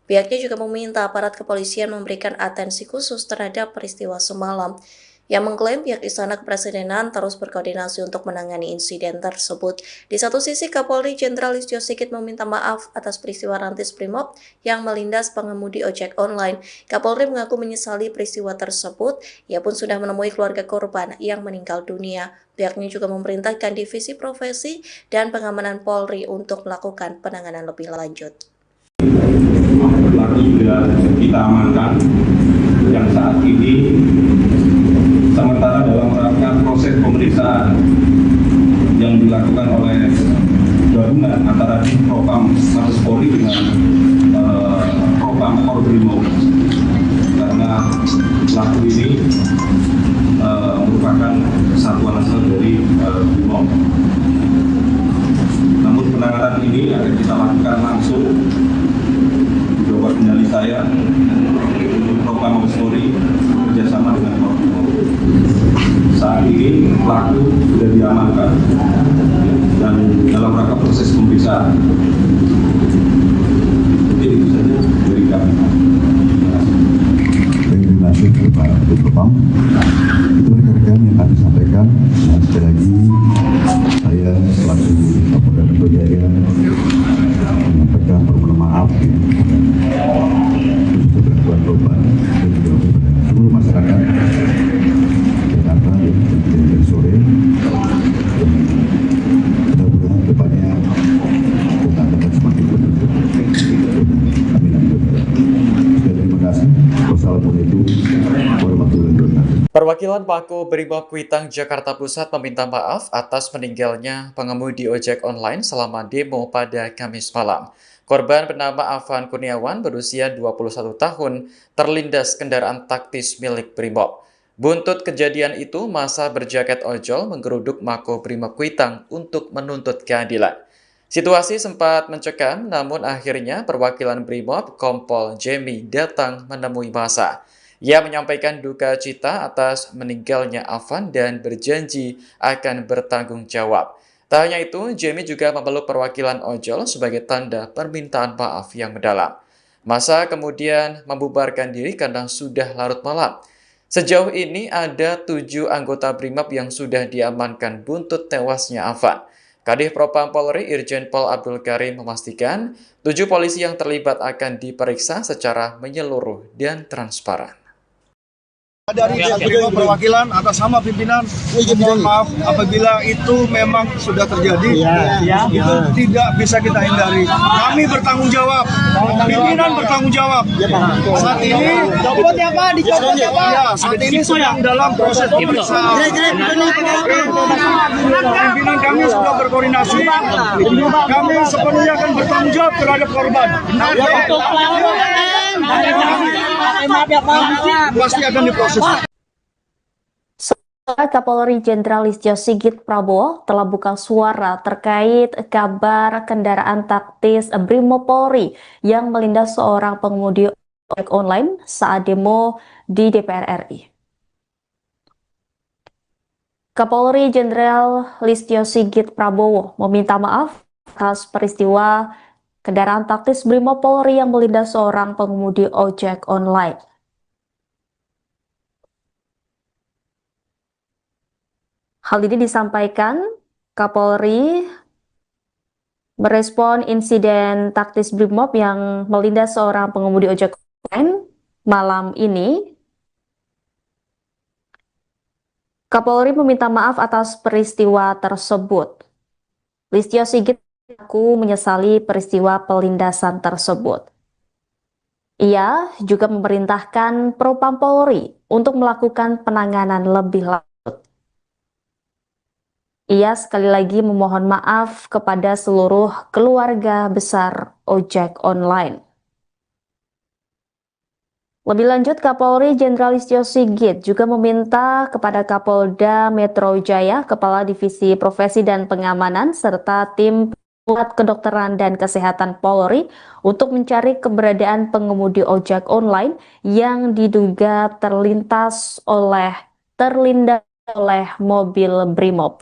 Pihaknya juga meminta aparat kepolisian memberikan atensi khusus terhadap peristiwa semalam, yang mengklaim pihak Istana Kepresidenan terus berkoordinasi untuk menangani insiden tersebut. Di satu sisi, Kapolri Jenderal Listio Sigit meminta maaf atas peristiwa Rantis Brimob yang melindas pengemudi ojek online. Kapolri mengaku menyesali peristiwa tersebut. Ia pun sudah menemui keluarga korban yang meninggal dunia. Pihaknya juga memerintahkan Divisi Profesi dan Pengamanan Polri untuk melakukan penanganan lebih lanjut. Pelaku sudah kita amankan, yang saat ini sementara dalam rangka proses pemeriksaan yang dilakukan oleh gabungan antara Propam Mabes Polri dengan Propam Polbrimob, karena pelaku ini merupakan satuan asal dari Brimob. Namun penanganan ini akan kita lakukan langsung di bawah kendali saya, Propam Mabes Polri bekerjasama dengan Polbrimob. Saat ini pelaku sudah diamankan dan dalam rangka proses pemeriksaan. Jadi itu saja dari kami. Terima kasih Pak Propam. Itu rekan-rekan yang kami sampaikan. Dan sekali lagi saya selaku Kapolda Metro Jaya menyampaikan permohonan maaf untuk bantuan korban dan juga kepada seluruh masyarakat Jakarta yang terjadi dari sore. Mudah-mudahan depannya kita dapat semakin beruntung. Amin. Terima kasih. Wassalamualaikum warahmatullahi wabarakatuh. Perwakilan Pako Brimob Kuitang Jakarta Pusat meminta maaf atas meninggalnya pengemudi ojek online selama demo pada Kamis malam. Korban bernama Afan Kurniawan berusia 21 tahun terlindas kendaraan taktis milik Brimob. Buntut kejadian itu, massa berjaket ojol menggeruduk Mako Brimob Kuitang untuk menuntut keadilan. Situasi sempat mencekam, namun akhirnya perwakilan Brimob Kompol Jemi datang menemui massa. Ia menyampaikan duka cita atas meninggalnya Afan dan berjanji akan bertanggung jawab. Tak hanya itu, Jemi juga memeluk perwakilan ojol sebagai tanda permintaan maaf yang mendalam. Massa kemudian membubarkan diri karena sudah larut malam. Sejauh ini ada 7 anggota Brimob yang sudah diamankan buntut tewasnya Afan. Kadif Propam Polri Irjen Pol Abdul Karim memastikan 7 polisi yang terlibat akan diperiksa secara menyeluruh dan transparan. Dari Brimob perwakilan atas nama pimpinan, mohon maaf apabila itu memang sudah terjadi, itu tidak bisa kita hindari. Kami bertanggung jawab, pimpinan bertanggung jawab. Saat ini, saat ini sedang dalam proses pemeriksaan. Pimpinan kami sudah berkoordinasi, kami sepenuhnya akan bertanggung jawab terhadap korban. Pasti akan diproses. Kapolri Jenderal Listio Sigit Prabowo telah buka suara terkait kabar kendaraan taktis Brimob Polri yang melindas seorang pengemudi ojek online saat demo di DPR RI. Kapolri Jenderal Listio Sigit Prabowo meminta maaf atas peristiwa kendaraan taktis Brimob Polri yang melindas seorang pengemudi ojek online. Hal ini disampaikan Kapolri merespon insiden taktis Brimob yang melindas seorang pengemudi ojek online malam ini. Kapolri meminta maaf atas peristiwa tersebut. Listio Sigit mengaku menyesali peristiwa pelindasan tersebut. Ia juga memerintahkan Propam Polri untuk melakukan penanganan lebih lanjut. Ia sekali lagi memohon maaf kepada seluruh keluarga besar ojek online. Lebih lanjut, Kapolri Jenderal Listio Sigit juga meminta kepada Kapolda Metro Jaya, Kepala Divisi Profesi dan Pengamanan, serta tim Pusat Kedokteran dan Kesehatan Polri untuk mencari keberadaan pengemudi ojek online yang diduga terlindas oleh mobil Brimob.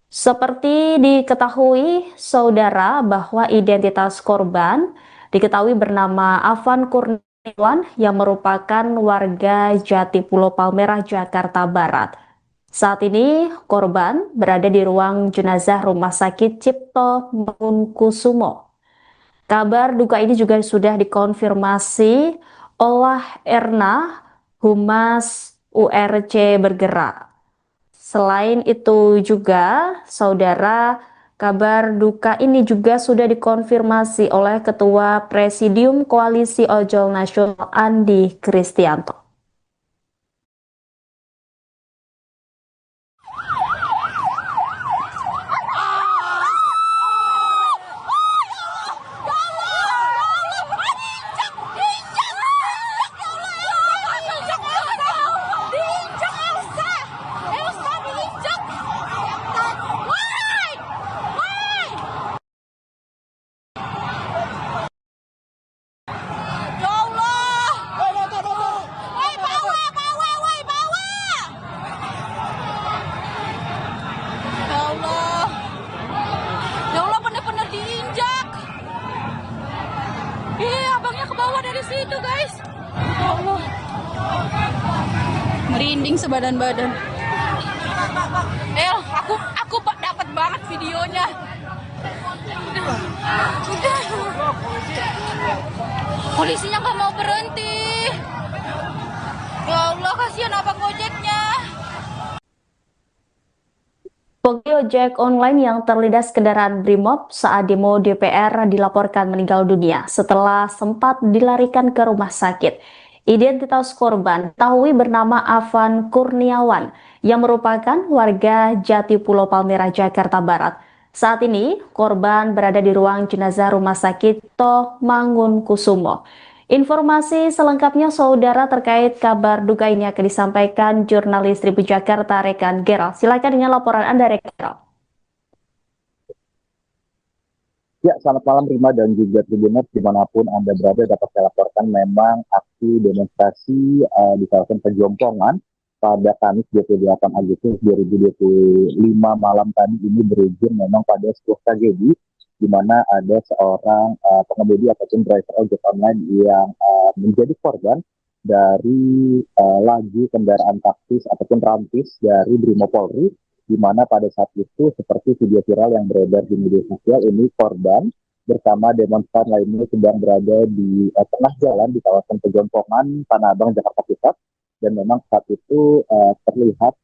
Seperti diketahui, saudara, bahwa identitas korban diketahui bernama Afan Kurniawan yang merupakan warga Jati Pulau Palmerah, Jakarta Barat. Saat ini korban berada di ruang jenazah Rumah Sakit Cipto Mangunkusumo. Kabar duka ini juga sudah dikonfirmasi oleh Erna, Humas URC Bergerak. Selain itu juga, saudara, kabar duka ini juga sudah dikonfirmasi oleh Ketua Presidium Koalisi Ojol Nasional Andi Kristianto. Abangnya ke bawah dari situ, guys. Ya Allah. Merinding sebadan-badan. Aku dapat banget videonya. Polisinya nggak mau berhenti. Ya Allah, kasihan abang ojeknya. Pengemudi ojek online yang terlindas kendaraan Brimob saat demo DPR dilaporkan meninggal dunia setelah sempat dilarikan ke rumah sakit. Identitas korban diketahui bernama Afan Kurniawan yang merupakan warga Jati Pulau Palmerah, Jakarta Barat. Saat ini korban berada di ruang jenazah Rumah Sakit Cipto Mangunkusumo. Informasi selengkapnya saudara terkait kabar duka ini akan disampaikan jurnalis Tribun Jakarta rekan Gerald. Silakan dengan laporan Anda rekan Gerald. Ya, selamat malam Rima dan juga Tribuners dimanapun Anda berada. Dapat saya laporkan memang aksi demonstrasi di kawasan Pejompongan pada Kamis 28 Agustus 2025 malam tadi ini berujung memang pada sebuah tragedi di mana ada seorang pengemudi ataupun driver ojek online yang menjadi korban dari laju kendaraan taktis ataupun rantis dari Brimopolri, di mana pada saat itu seperti video viral yang beredar di media sosial ini korban bersama demonstran lainnya sedang berada di tengah jalan di kawasan Pejompongan, Tanah Abang, Jakarta Pusat, dan memang saat itu terlihat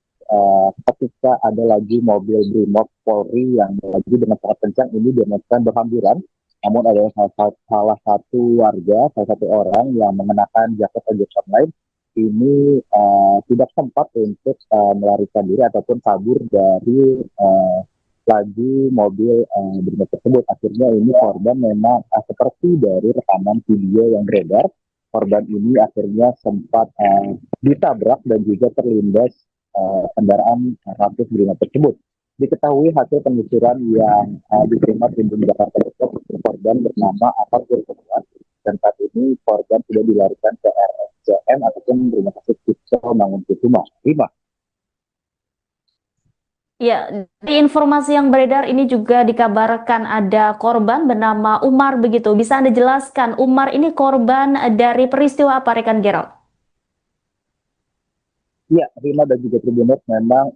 ketika ada lagi mobil Brimob Polri yang melaju dengan sangat kencang, ini demonstran berhamburan. Namun ada salah satu warga, salah satu orang yang mengenakan jaket ojek online ini tidak sempat untuk melarikan diri ataupun kabur dari laju mobil Brimob tersebut. Akhirnya ini korban memang seperti dari rekaman video yang beredar, korban ini akhirnya sempat ditabrak dan juga terlindas kendaraan rantis Brimob tersebut. Diketahui hasil penelusuran yang diterima Tribun Jakarta Pusat, korban bernama Afan Kurniawan, dan saat ini korban sudah dilarikan ke RSCM ataupun Rumah Sakit Cipto Mangunkusumo. Rima. Ya, di informasi yang beredar ini juga dikabarkan ada korban bernama Umar begitu. Bisa Anda jelaskan Umar ini korban dari peristiwa apa rekan Gerald? Ya, Rima dan juga Tribuners, memang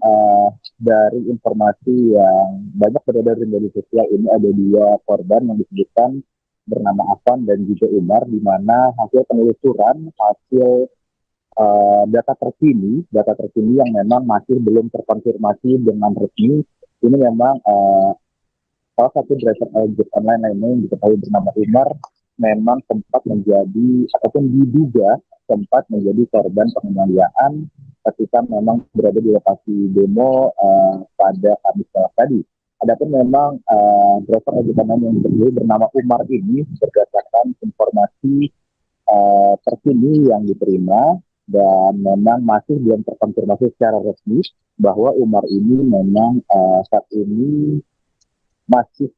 dari informasi yang banyak beredar di media sosial ini ada dua korban yang disebutkan bernama Afan dan juga Umar, di mana hasil penelusuran, hasil data terkini yang memang masih belum terkonfirmasi dengan resmi, ini memang salah satu driver ojek online lainnya yang diketahui bernama Umar memang sempat menjadi ataupun diduga sempat menjadi korban penganiayaan ketika memang berada di lokasi demo pada Kamis malam tadi. Adapun memang driver ojek online yang diketahui bernama Umar ini berdasarkan informasi terkini yang diterima dan memang masih belum terkonfirmasi secara resmi bahwa Umar ini memang saat ini masih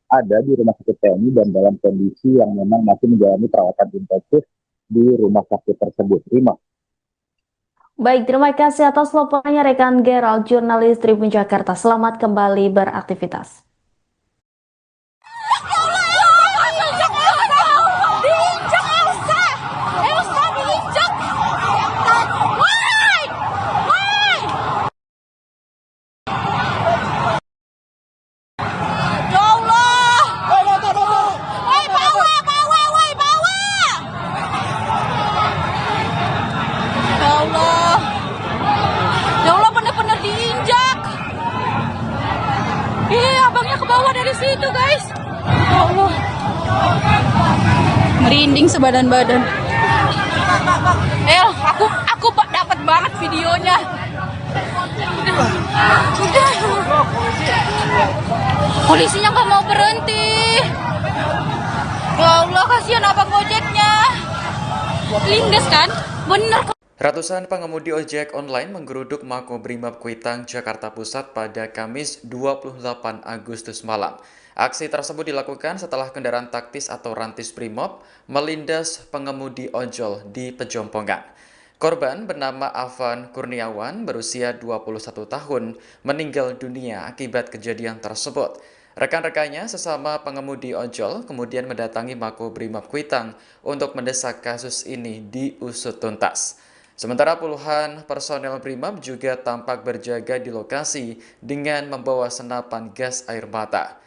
ada di rumah sakit TNI dan dalam kondisi yang memang masih menjalani perawatan intensif di rumah sakit tersebut. Rima. Baik, terima kasih atas laporannya rekan Gerald, jurnalis Tribun Jakarta. Selamat kembali beraktivitas. dari situ, guys. Ya Allah. Merinding sebadan-badan. Aku dapat banget videonya. Udah. Polisinya nggak mau berhenti. Ya Allah, kasihan abang Gojeknya. Lindes kan? Bener. Ratusan pengemudi ojek online menggeruduk Makobrimob Kuitang, Jakarta Pusat pada Kamis 28 Agustus malam. Aksi tersebut dilakukan setelah kendaraan taktis atau rantis Brimob melindas pengemudi ojol di Pejompongan. Korban bernama Afan Kurniawan berusia 21 tahun meninggal dunia akibat kejadian tersebut. Rekan-rekannya sesama pengemudi ojol kemudian mendatangi Makobrimob Kuitang untuk mendesak kasus ini diusut tuntas. Sementara puluhan personel Brimob juga tampak berjaga di lokasi dengan membawa senapan gas air mata.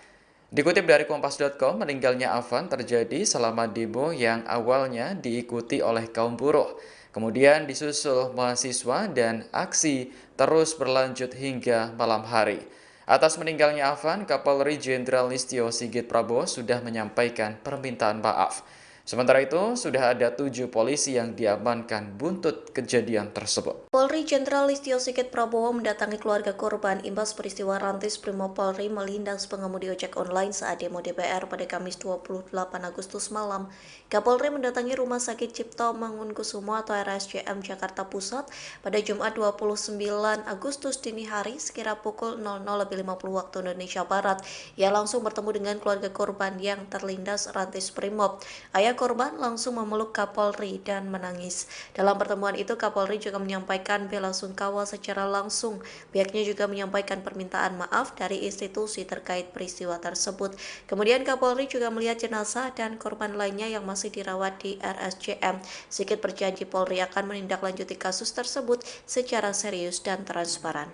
Dikutip dari Kompas.com, meninggalnya Afan terjadi selama demo yang awalnya diikuti oleh kaum buruh. Kemudian disusul mahasiswa dan aksi terus berlanjut hingga malam hari. Atas meninggalnya Afan, Kapolri Jenderal Listio Sigit Prabowo sudah menyampaikan permintaan maaf. Sementara itu, sudah ada 7 polisi yang diamankan buntut kejadian tersebut. Polri Jenderal Listio Sigit Prabowo mendatangi keluarga korban imbas peristiwa rantis Brimob Polri melindas pengemudi ojek online saat demo DPR pada Kamis 28 Agustus malam. Kapolri mendatangi Rumah Sakit Cipto Mangunkusumo atau RSCM Jakarta Pusat pada Jumat 29 Agustus dini hari sekira pukul 00.50 waktu Indonesia Barat. Ia langsung bertemu dengan keluarga korban yang terlindas rantis Brimob. Ayah korban langsung memeluk Kapolri dan menangis. Dalam pertemuan itu, Kapolri juga menyampaikan bela sungkawa secara langsung. Pihaknya juga menyampaikan permintaan maaf dari institusi terkait peristiwa tersebut. Kemudian Kapolri juga melihat jenazah dan korban lainnya yang masih dirawat di RSCM. Sigit berjanji Polri akan menindaklanjuti kasus tersebut secara serius dan transparan.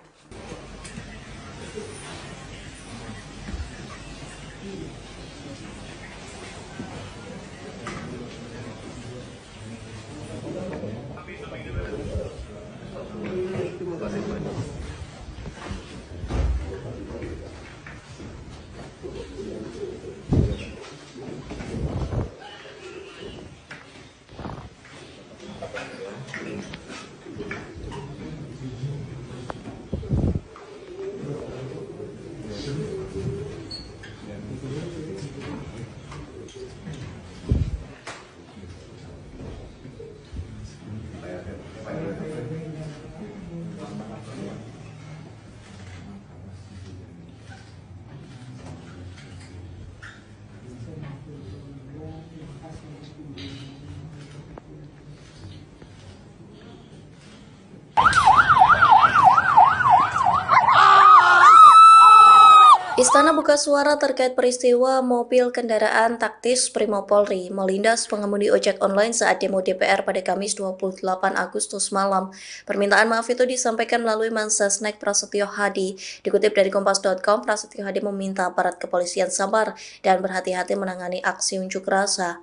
Istana buka suara terkait peristiwa mobil kendaraan taktis Brimob Polri melindas pengemudi ojek online saat demo DPR pada Kamis 28 Agustus malam. Permintaan maaf itu disampaikan melalui Mensesnek Prasetyo Hadi. Dikutip dari Kompas.com, Prasetyo Hadi meminta aparat kepolisian sabar dan berhati-hati menangani aksi unjuk rasa.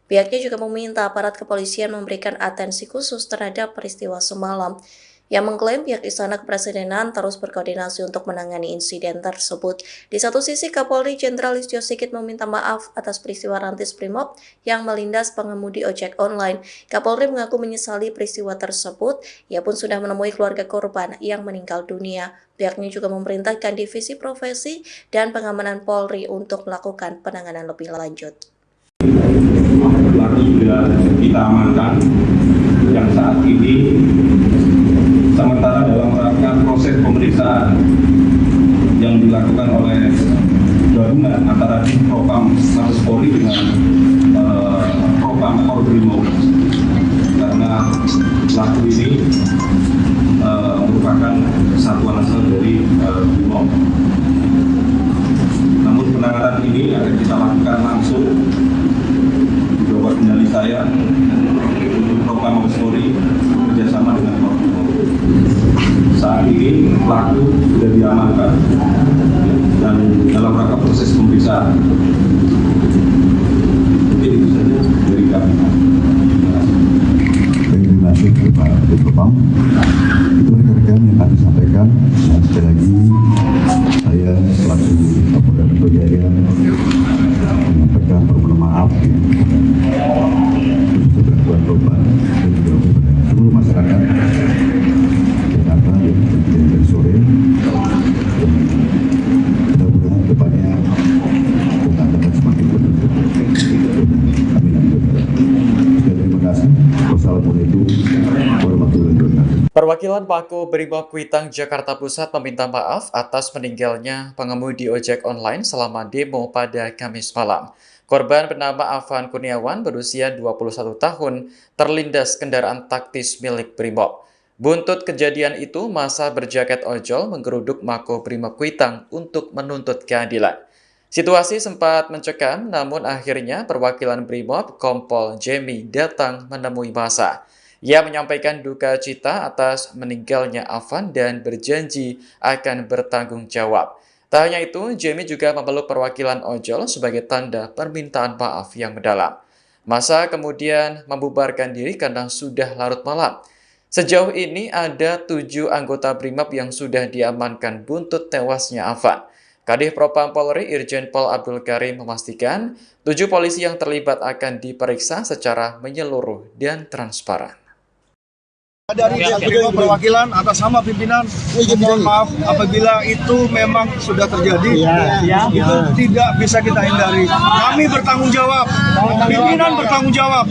Pihaknya juga meminta aparat kepolisian memberikan atensi khusus terhadap peristiwa semalam. Yang mengklaim pihak Istana Kepresidenan terus berkoordinasi untuk menangani insiden tersebut. Di satu sisi, Kapolri Jenderal Listio Sigit meminta maaf atas peristiwa rantis Brimob yang melindas pengemudi ojek online. Kapolri mengaku menyesali peristiwa tersebut. Ia pun sudah menemui keluarga korban yang meninggal dunia. Pihaknya juga memerintahkan Divisi Profesi dan Pengamanan Polri untuk melakukan penanganan lebih lanjut. Pelaku sudah kita amankan yang saat ini sementara dalam rangka proses pemeriksaan yang dilakukan oleh gabungan antara Propam Mabes Polri dengan Propam Brimob, karena pelaku ini merupakan satuan asal dari Brimob. Namun penanganan ini akan kita lakukan langsung di bawah kendali saya untuk Propam Mabes Polri bekerjasama dengan Brimob. Saat ini pelaku sudah diamankan dan dalam rangka proses pemeriksaan. Mungkin itu saja dari kami. Terima kasih Pak Propam. Itu rekan-rekan yang kami sampaikan. Dan sekali lagi saya selaku Kapolda Metro Jaya Perwakilan Mako Brimob Kuitang Jakarta Pusat meminta maaf atas meninggalnya pengemudi ojek online selama demo pada Kamis malam. Korban bernama Afan Kurniawan berusia 21 tahun terlindas kendaraan taktis milik Brimob. Buntut kejadian itu, massa berjaket ojol menggeruduk Mako Brimob Kuitang untuk menuntut keadilan. Situasi sempat mencekam, namun akhirnya perwakilan Brimob Kompol Jemi datang menemui massa. Ia menyampaikan duka cita atas meninggalnya Afan dan berjanji akan bertanggung jawab. Tak hanya itu, Jamie juga memeluk perwakilan ojol sebagai tanda permintaan maaf yang mendalam. Massa kemudian membubarkan diri karena sudah larut malam. Sejauh ini ada 7 anggota Brimob yang sudah diamankan buntut tewasnya Afan. Kadif Propam Polri Irjen Pol Abdul Karim memastikan 7 polisi yang terlibat akan diperiksa secara menyeluruh dan transparan. Dari Brimob perwakilan atas nama pimpinan, mohon maaf apabila itu memang sudah terjadi, itu tidak bisa kita hindari. Kami bertanggung jawab, pimpinan bertanggung jawab.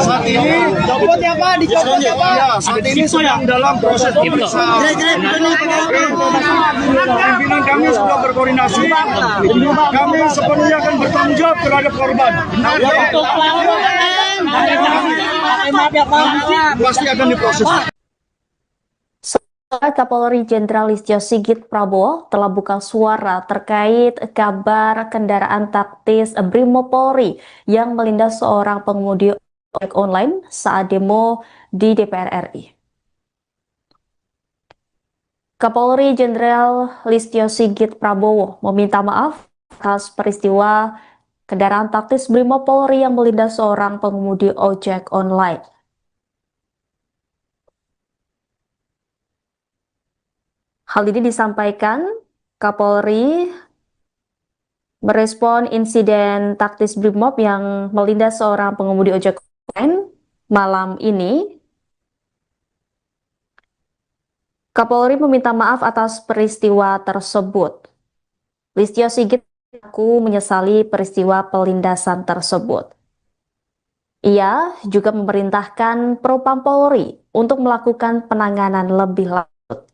Saat ini, saat ini sedang dalam proses pemeriksaan. Pimpinan kami sudah berkoordinasi, kami sepenuhnya akan bertanggung jawab terhadap korban. Pasti akan diproses. Kapolri Jenderal Listio Sigit Prabowo telah buka suara terkait kabar kendaraan taktis Brimob Polri yang melindas seorang pengemudi ojek online saat demo di DPR RI. Kapolri Jenderal Listio Sigit Prabowo meminta maaf atas peristiwa kendaraan taktis Brimob Polri yang melindas seorang pengemudi ojek online. Hal ini disampaikan Kapolri merespon insiden taktis Brimob yang melindas seorang pengemudi ojek online malam ini. Kapolri meminta maaf atas peristiwa tersebut. Listio Sigit mengaku menyesali peristiwa pelindasan tersebut. Ia juga memerintahkan Propam Polri untuk melakukan penanganan lebih lanjut.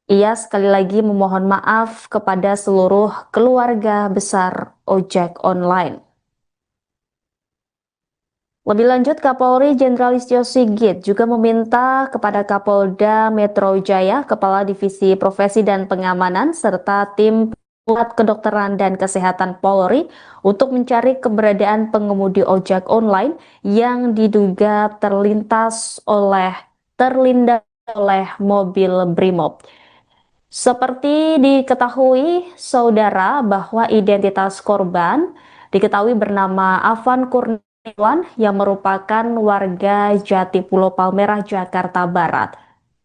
Ia sekali lagi memohon maaf kepada seluruh keluarga besar ojek online. Lebih lanjut, Kapolri Jenderal Listio Sigit juga meminta kepada Kapolda Metro Jaya, Kepala Divisi Profesi dan Pengamanan, serta tim Pusat Kedokteran dan Kesehatan Polri untuk mencari keberadaan pengemudi ojek online yang diduga terlindas oleh mobil Brimob. Seperti diketahui, saudara, bahwa identitas korban diketahui bernama Afan Kurniawan yang merupakan warga Jatipulo Palmerah, Jakarta Barat.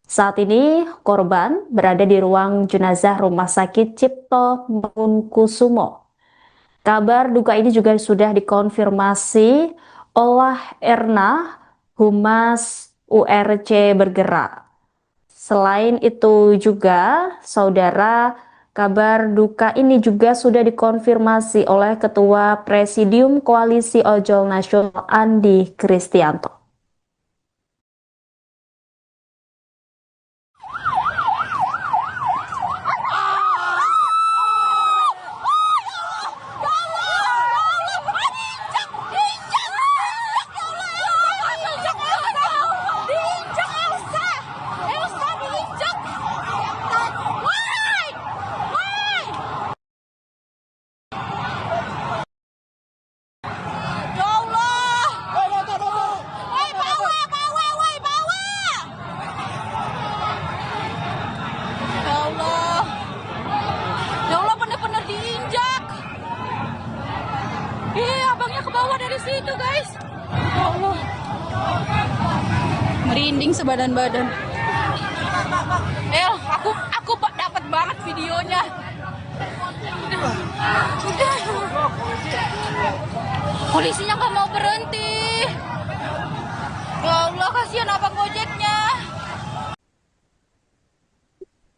Saat ini korban berada di ruang jenazah Rumah Sakit Cipto Mangunkusumo. Kabar duka ini juga sudah dikonfirmasi oleh Erna, Humas URC Bergerak. Selain itu juga, saudara, kabar duka ini juga sudah dikonfirmasi oleh Ketua Presidium Koalisi Ojol Nasional Andi Kristianto. Abangnya ke bawah dari situ, guys. Ya Allah. Merinding sebadan-badan. Aku dapat banget videonya. Udah. Polisinya nggak mau berhenti. Ya Allah, kasihan abang ojeknya.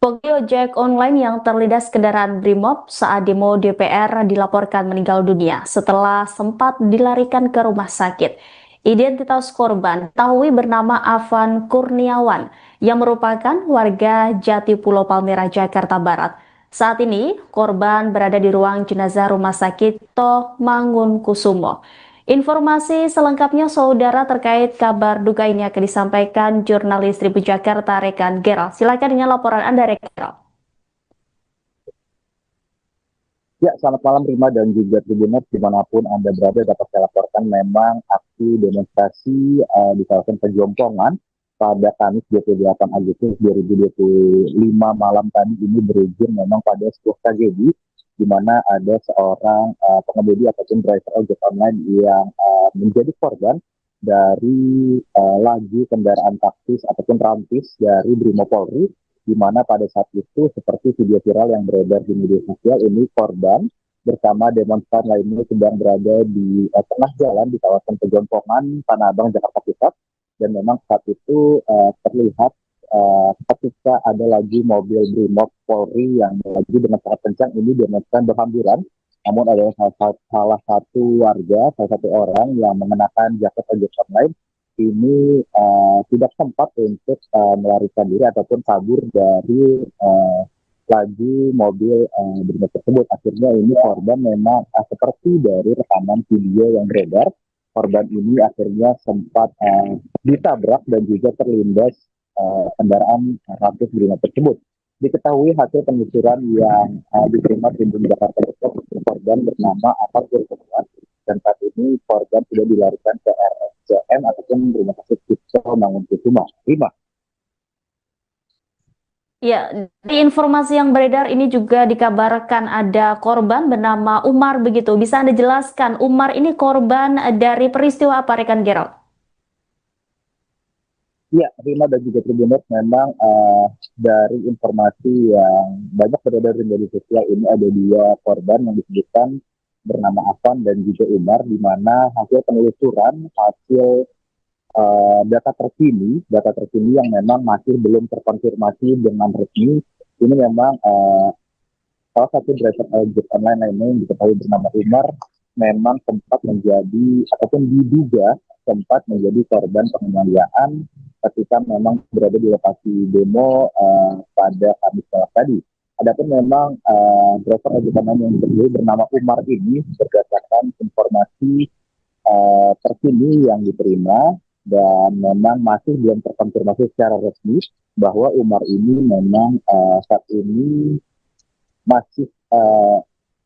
Pengemudi ojek online yang terlindas kendaraan Brimob saat demo DPR dilaporkan meninggal dunia setelah sempat dilarikan ke rumah sakit. Identitas korban diketahui bernama Afan Kurniawan yang merupakan warga Jati Pulau Palmerah, Jakarta Barat. Saat ini, korban berada di ruang jenazah Rumah Sakit Toh Mangunkusumo. Informasi selengkapnya saudara terkait kabar duka ini akan disampaikan jurnalis Tribun Jakarta rekan Gerald. Silakan dengan laporan Anda rekan Gerald. Ya, selamat malam Rima dan juga Tribuners dimanapun Anda berada. Dapat saya laporkan memang aksi demonstrasi di kawasan Pejompongan pada Kamis 28 Agustus 2025 malam tadi ini berujung memang pada sebuah tragedi di mana ada seorang pengemudi ataupun driver ojek online yang menjadi korban dari laju kendaraan taktis ataupun rantis dari Brimopolri, di mana pada saat itu seperti video viral yang beredar di media sosial ini korban bersama demonstran lainnya sedang berada di tengah jalan di kawasan Pejompongan, Tanah Abang, Jakarta Pusat, dan memang saat itu terlihat ketika ada lagi mobil Brimob Polri yang melaju dengan sangat kencang, ini demonstran berhamburan, namun ada salah satu warga, salah satu orang yang mengenakan jaket ojek online ini tidak sempat untuk melarikan diri ataupun kabur dari laju mobil Brimob tersebut. Akhirnya ini korban memang seperti dari rekaman video yang beredar, korban ini akhirnya sempat ditabrak dan juga terlindas kendaraan rantis Brimob tersebut. Diketahui hasil penelusuran yang diterima Tribun Jakarta Pusat, korban bernama Afan Kurniawan, dan saat ini korban sudah dilarikan ke RSCM ataupun Rumah Sakit Toh Mangunkusumo. Rima. Ya, di informasi yang beredar ini juga dikabarkan ada korban bernama Umar begitu. Bisa Anda jelaskan Umar ini korban dari peristiwa apa rekan Gerald? Ya, Rima dan juga Tribuners, memang dari informasi yang banyak beredar di media sosial ini ada dua korban yang disebutkan bernama Afan dan juga Umar, di mana hasil penelusuran, hasil data terkini yang memang masih belum terkonfirmasi dengan resmi, ini memang salah satu driver ojek online lainnya yang diketahui bernama Umar memang sempat menjadi ataupun diduga sempat menjadi korban penganiayaan ketika memang berada di lokasi demo pada Kamis malam tadi. Adapun memang driver ojek online yang diketahui bernama Umar ini berdasarkan informasi terkini yang diterima dan memang masih belum terkonfirmasi secara resmi bahwa Umar ini memang saat ini masih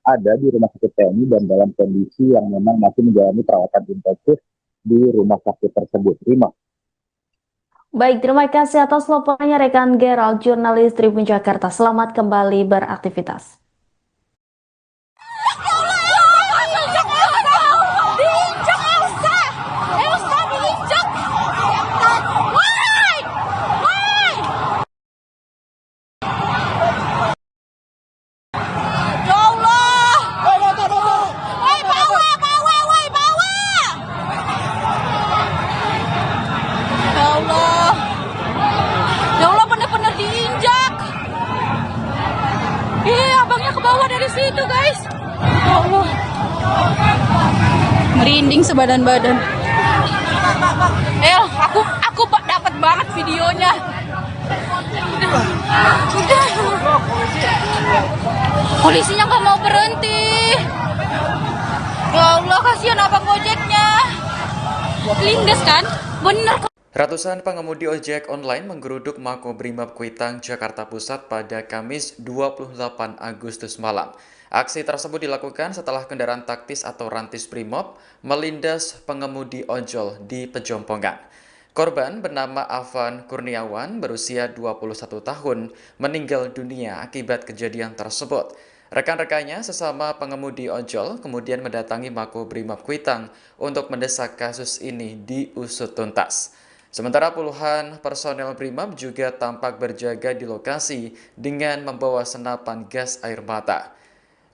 ada di rumah sakit TNI dan dalam kondisi yang memang masih menjalani perawatan intensif di rumah sakit tersebut. Rima. Baik, terima kasih atas laporannya rekan Gerald, jurnalis Tribun Jakarta. Selamat kembali beraktivitas. Dari situ guys, ya Allah, merinding sebadan-badan. Aku dapat banget videonya. Udah. Polisinya nggak mau berhenti. Ya Allah, kasihan abang ojeknya. Lindes kan, bener. Ratusan pengemudi ojek online menggeruduk Makobrimob Kuitang, Jakarta Pusat pada Kamis 28 Agustus malam. Aksi tersebut dilakukan setelah kendaraan taktis atau rantis Brimob melindas pengemudi ojol di Pejompongan. Korban bernama Afan Kurniawan berusia 21 tahun meninggal dunia akibat kejadian tersebut. Rekan-rekannya sesama pengemudi ojol kemudian mendatangi Makobrimob Kuitang untuk mendesak kasus ini diusut tuntas. Sementara puluhan personel Brimob juga tampak berjaga di lokasi dengan membawa senapan gas air mata.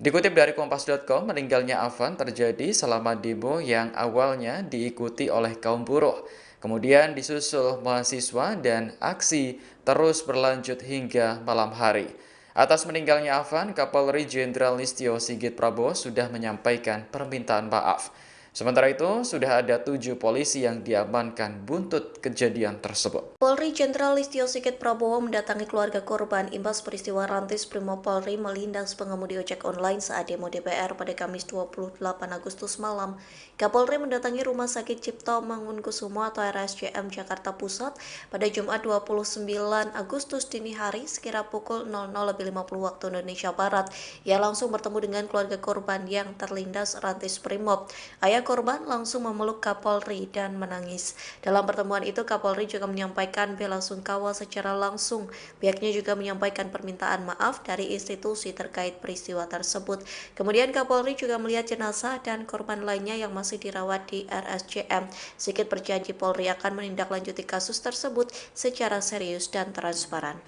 Dikutip dari Kompas.com, meninggalnya Afan terjadi selama demo yang awalnya diikuti oleh kaum buruh. Kemudian disusul mahasiswa dan aksi terus berlanjut hingga malam hari. Atas meninggalnya Afan, Kapolri Jenderal Listio Sigit Prabowo sudah menyampaikan permintaan maaf. Sementara itu, sudah ada 7 polisi yang diamankan buntut kejadian tersebut. Polri Jenderal Listio Sigit Prabowo mendatangi keluarga korban imbas peristiwa Rantis Brimopolri melindas pengemudi ojek online saat demo DPR pada Kamis 28 Agustus malam. Kapolri mendatangi Rumah Sakit Cipto Mangunkusumo atau RSCM Jakarta Pusat pada Jumat 29 Agustus dini hari sekira pukul 00.50 waktu Indonesia Barat. Ia langsung bertemu dengan keluarga korban yang terlindas Rantis Brimob. Ayah korban langsung memeluk Kapolri dan menangis. Dalam pertemuan itu, Kapolri juga menyampaikan bela sungkawa secara langsung. Pihaknya juga menyampaikan permintaan maaf dari institusi terkait peristiwa tersebut. Kemudian Kapolri juga melihat jenazah dan korban lainnya yang masih dirawat di RSCM. Sigit berjanji Polri akan menindaklanjuti kasus tersebut secara serius dan transparan.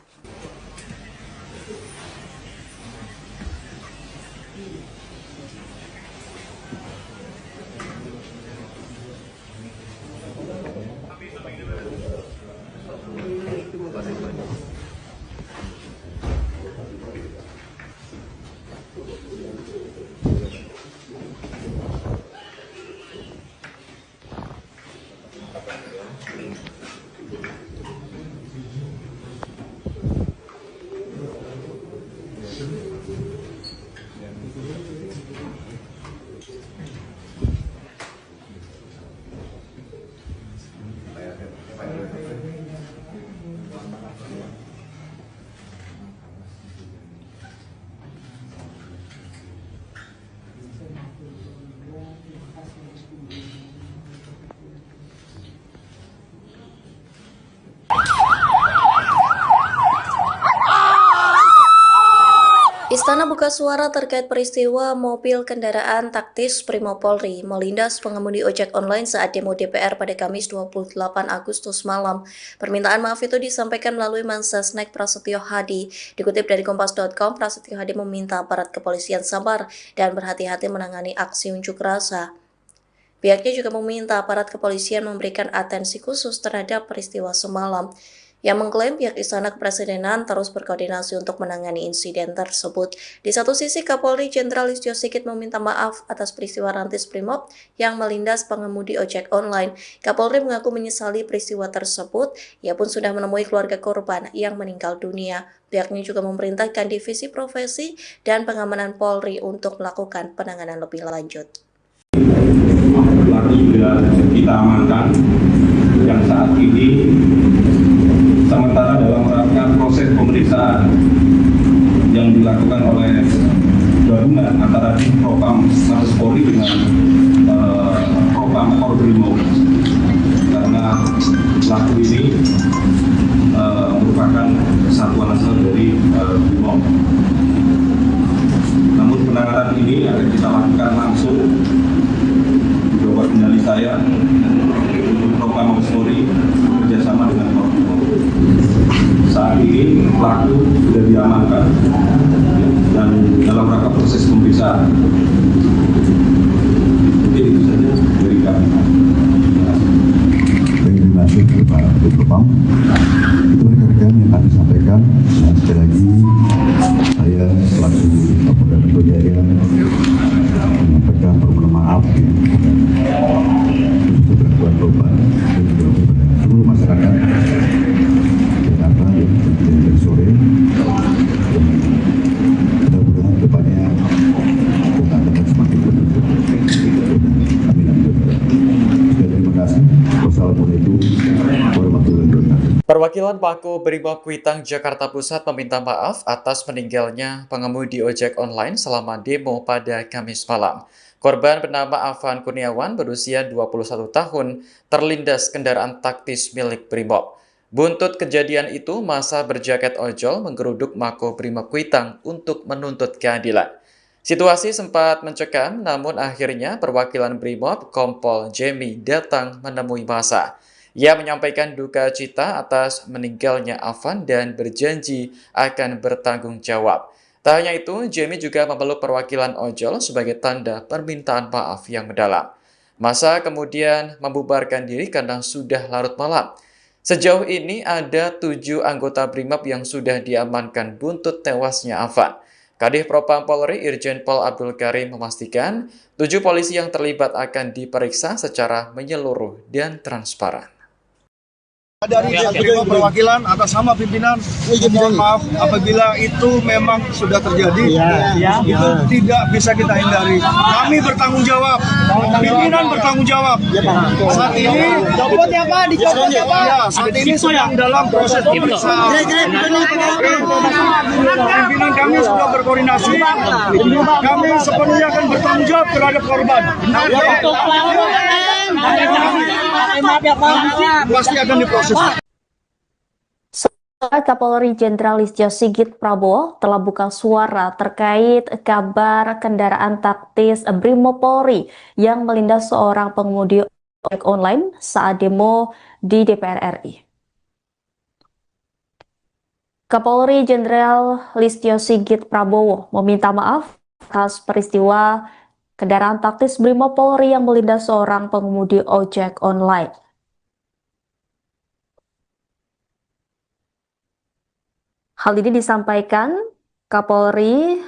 Istana buka suara terkait peristiwa mobil kendaraan taktis Brimopolri melindas pengemudi ojek online saat demo DPR pada Kamis 28 Agustus malam. Permintaan maaf itu disampaikan melalui Mensesnek Prasetyo Hadi. Dikutip dari Kompas.com, Prasetyo Hadi meminta aparat kepolisian sabar dan berhati-hati menangani aksi unjuk rasa. Pihaknya juga meminta aparat kepolisian memberikan atensi khusus terhadap peristiwa semalam. Yang mengklaim pihak Istana Kepresidenan terus berkoordinasi untuk menangani insiden tersebut. Di satu sisi, Kapolri Jenderal Listio Sigit meminta maaf atas peristiwa Rantis Brimob yang melindas pengemudi ojek online. Kapolri mengaku menyesali peristiwa tersebut. Ia pun sudah menemui keluarga korban yang meninggal dunia. Pihaknya juga memerintahkan Divisi Profesi dan Pengamanan Polri untuk melakukan penanganan lebih lanjut. Pelaku sudah kita amankan yang saat ini sementara dalam rangka proses pemeriksaan yang dilakukan oleh gabungan antara Propam Mabes Polri dengan Propam Brimob, karena pelaku ini merupakan satuan asal dari Brimob. Namun penanganan ini akan kita lakukan langsung di bawah kendali saya Propam Mabes Polri bekerjasama dengan Brimob. Saat ini pelaku sudah diamankan dan dalam rangka proses pemeriksaan. Mungkin itu saja dari kami. Terima kasih Pak Propam. Itu rekan-rekan yang kami sampaikan. Dan sekali lagi saya selaku Kapolda Metro Jaya menyampaikan permohonan maaf untuk gangguan korban dan juga kepada seluruh masyarakat Jakarta yang terjadi dari sore. Mudah-mudahan depannya kita akan semakin beruntung. Amin. Terima kasih. Wassalamualaikum warahmatullahi wabarakatuh. Perwakilan Pako Brimob Kuitang Jakarta Pusat meminta maaf atas meninggalnya pengemudi ojek online selama demo pada Kamis malam. Korban bernama Afan Kurniawan berusia 21 tahun terlindas kendaraan taktis milik Brimob. Buntut kejadian itu, massa berjaket ojol menggeruduk Mako Brimob Kuitang untuk menuntut keadilan. Situasi sempat mencekam, namun akhirnya perwakilan Brimob Kompol Jemi datang menemui massa. Ia menyampaikan duka cita atas meninggalnya Afan dan berjanji akan bertanggung jawab. Tak hanya itu, Jemi juga memeluk perwakilan ojol sebagai tanda permintaan maaf yang mendalam. Massa kemudian membubarkan diri karena sudah larut malam. Sejauh ini ada 7 anggota Brimob yang sudah diamankan buntut tewasnya Afan. Kadif Propam Polri Irjen Pol Abdul Karim memastikan 7 polisi yang terlibat akan diperiksa secara menyeluruh dan transparan. Dari terima perwakilan atas nama pimpinan, mohon maaf apabila itu memang sudah terjadi, itu tidak bisa kita hindari. Kami bertanggung jawab, pimpinan bertanggung jawab. Saat ini, saat ini sedang dalam proses pemeriksaan. Pimpinan kami sudah berkoordinasi, kami sepenuhnya akan bertanggung jawab terhadap korban. Pasti akan diproses. Kapolri Jenderal Listio Sigit Prabowo telah buka suara terkait kabar kendaraan taktis Brimopolri yang melindas seorang pengemudi ojek online saat demo di DPR RI. Kapolri Jenderal Listio Sigit Prabowo meminta maaf atas peristiwa kendaraan taktis Brimopolri yang melindas seorang pengemudi ojek online. Hal ini disampaikan Kapolri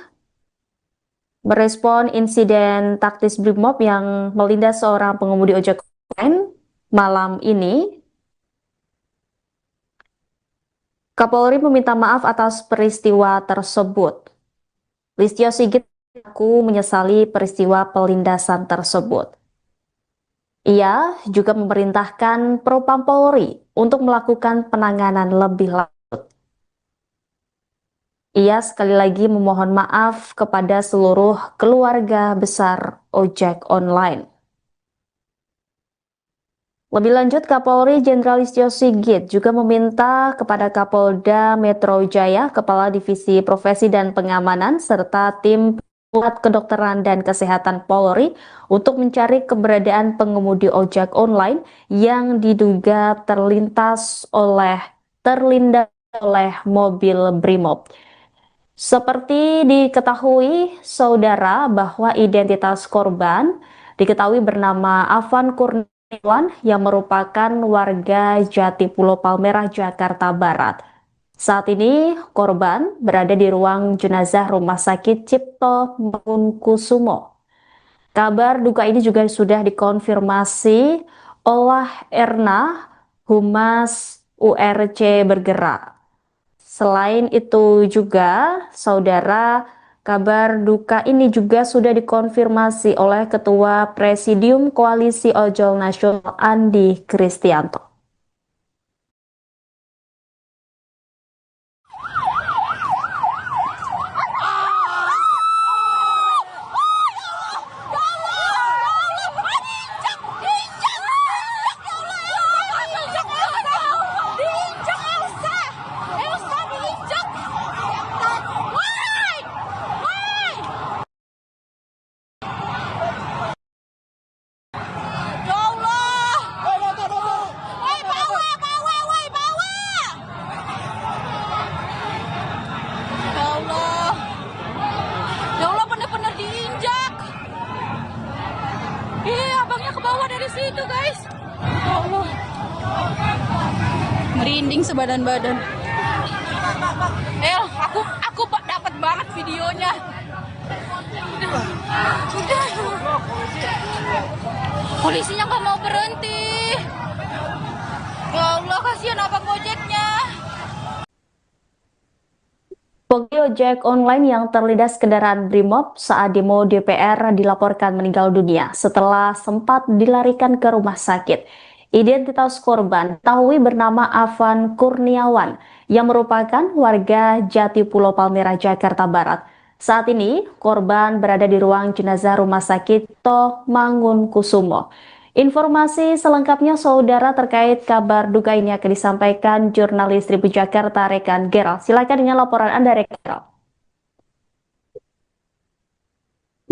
merespon insiden taktis Brimob yang melindas seorang pengemudi ojek online malam ini. Kapolri meminta maaf atas peristiwa tersebut. Listio Sigit mengaku menyesali peristiwa pelindasan tersebut. Ia juga memerintahkan Propam Polri untuk melakukan penanganan lebih lanjut. Ia sekali lagi memohon maaf kepada seluruh keluarga besar ojek online. Lebih lanjut, Kapolri Jenderal Listio Sigit juga meminta kepada Kapolda Metro Jaya, Kepala Divisi Profesi dan Pengamanan, serta tim Pusat Kedokteran dan Kesehatan Polri untuk mencari keberadaan pengemudi ojek online yang diduga terlindas oleh mobil Brimob. Seperti diketahui, saudara, bahwa identitas korban diketahui bernama Afan Kurniawan yang merupakan warga Jatipulo Palmerah, Jakarta Barat. Saat ini, korban berada di ruang jenazah Rumah Sakit Cipto Mangunkusumo. Kabar duka ini juga sudah dikonfirmasi oleh Erna, Humas URC Bergerak. Selain itu juga, saudara, kabar duka ini juga sudah dikonfirmasi oleh Ketua Presidium Koalisi Ojol Nasional Andi Kristianto. Itu guys, ya Allah, merinding sebadan-badan. Aku dapat banget videonya. Polisinya nggak mau berhenti. Ya Allah, kasihan abang ojeknya. Pengemudi ojek online yang terlindas kendaraan Brimob saat demo DPR dilaporkan meninggal dunia setelah sempat dilarikan ke rumah sakit. Identitas korban diketahui bernama Afan Kurniawan yang merupakan warga Jatipulo Palmerah, Jakarta Barat. Saat ini, korban berada di ruang jenazah Rumah Sakit Cipto Mangunkusumo. Informasi selengkapnya, saudara, terkait kabar duka ini akan disampaikan jurnalis Tribun Jakarta Rekan Gerald. Silakan dengan laporan Anda, Rekan Gerald.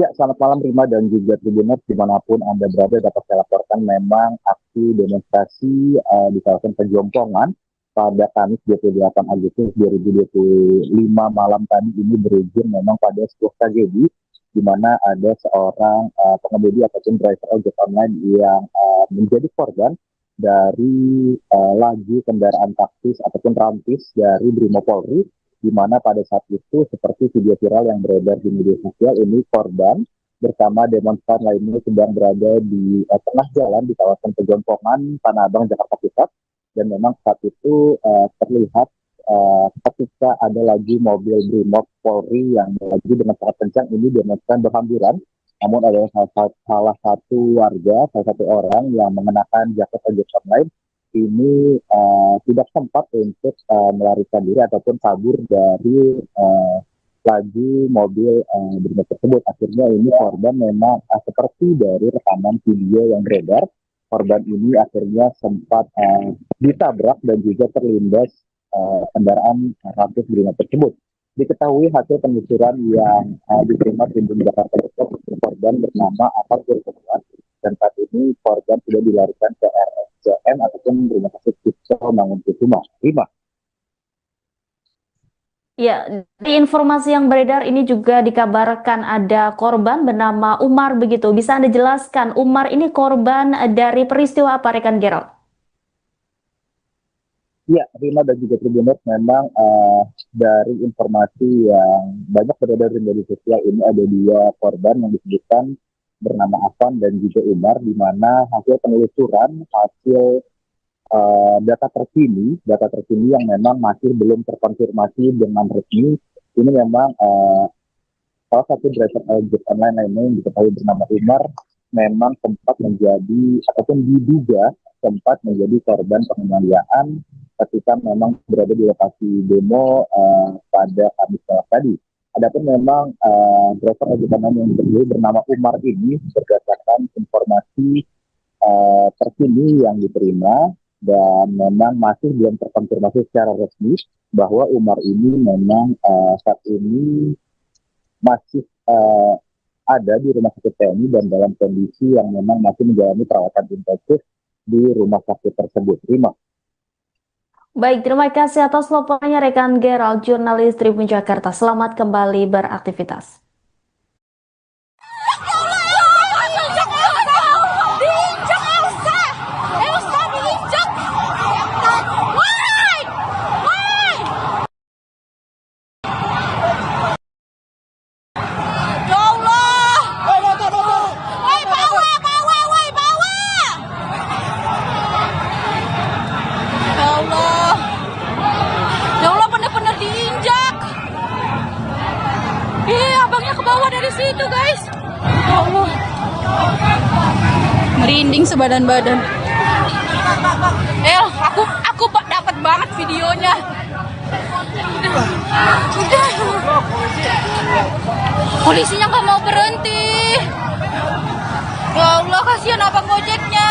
Ya, selamat malam Rima dan juga Tribuners dimanapun Anda berada. Dapat saya laporkan memang aksi demonstrasi di kawasan Pejompongan pada Kamis 28 Agustus 2025 malam tadi ini berujung memang pada sebuah tragedi di mana ada seorang pengemudi ataupun driver ojek online yang menjadi korban dari laju kendaraan taktis ataupun rantis dari Brimopolri di mana pada saat itu seperti video viral yang beredar di media sosial ini korban bersama demonstran lainnya sedang berada di tengah jalan di kawasan Pejompongan, Tanah Abang, Jakarta Pusat. Dan memang saat itu terlihat ketika ada lagi mobil Brimob Polri yang lagi dengan sangat kencang ini demonstran berhamburan. Namun ada salah satu warga, salah satu orang yang mengenakan jaket ojek online ini tidak sempat untuk melarikan diri ataupun kabur dari laju mobil Brimob tersebut. Akhirnya ini korban memang seperti dari rekaman video yang beredar, korban ini akhirnya sempat ditabrak dan juga terlindas kendaraan Rantis Brimob tersebut. Diketahui hasil penelusuran yang diterima Tribun Jakarta Pusat, korban bernama Afan Kurniawan, dan saat ini korban sudah dilarikan ke RSCM ataupun Rumah Sakit Cipto Mangunkusumo. Ya, di informasi yang beredar ini juga dikabarkan ada korban bernama Umar begitu. Bisa Anda jelaskan, Umar ini korban dari peristiwa apa, rekan Gerald? Ya, Rima dan juga Tribuners, memang dari informasi yang banyak beredar di media sosial ini ada dua korban yang disebutkan bernama Afan dan juga Umar, di mana hasil penelusuran, hasil data terkini yang memang masih belum terkonfirmasi dengan resmi, ini memang salah satu driver ojek online lainnya yang diketahui bernama Umar memang sempat menjadi ataupun diduga sempat menjadi korban penganiayaan ketika memang berada di lokasi demo pada Kamis malam tadi. Adapun memang driver ojek online yang diketahui bernama Umar ini berdasarkan informasi terkini yang diterima dan memang masih belum terkonfirmasi secara resmi bahwa Umar ini memang saat ini masih ada di rumah sakit TNI dan dalam kondisi yang memang masih menjalani perawatan intensif di rumah sakit tersebut. Baik, terima kasih atas laporannya rekan Gerald, jurnalis Tribun Jakarta. Selamat kembali beraktivitas. Dari situ guys, ya Allah, merinding sebadan-badan. Aku dapat banget videonya. Polisinya nggak mau berhenti. Ya Allah, kasihan abang ojeknya.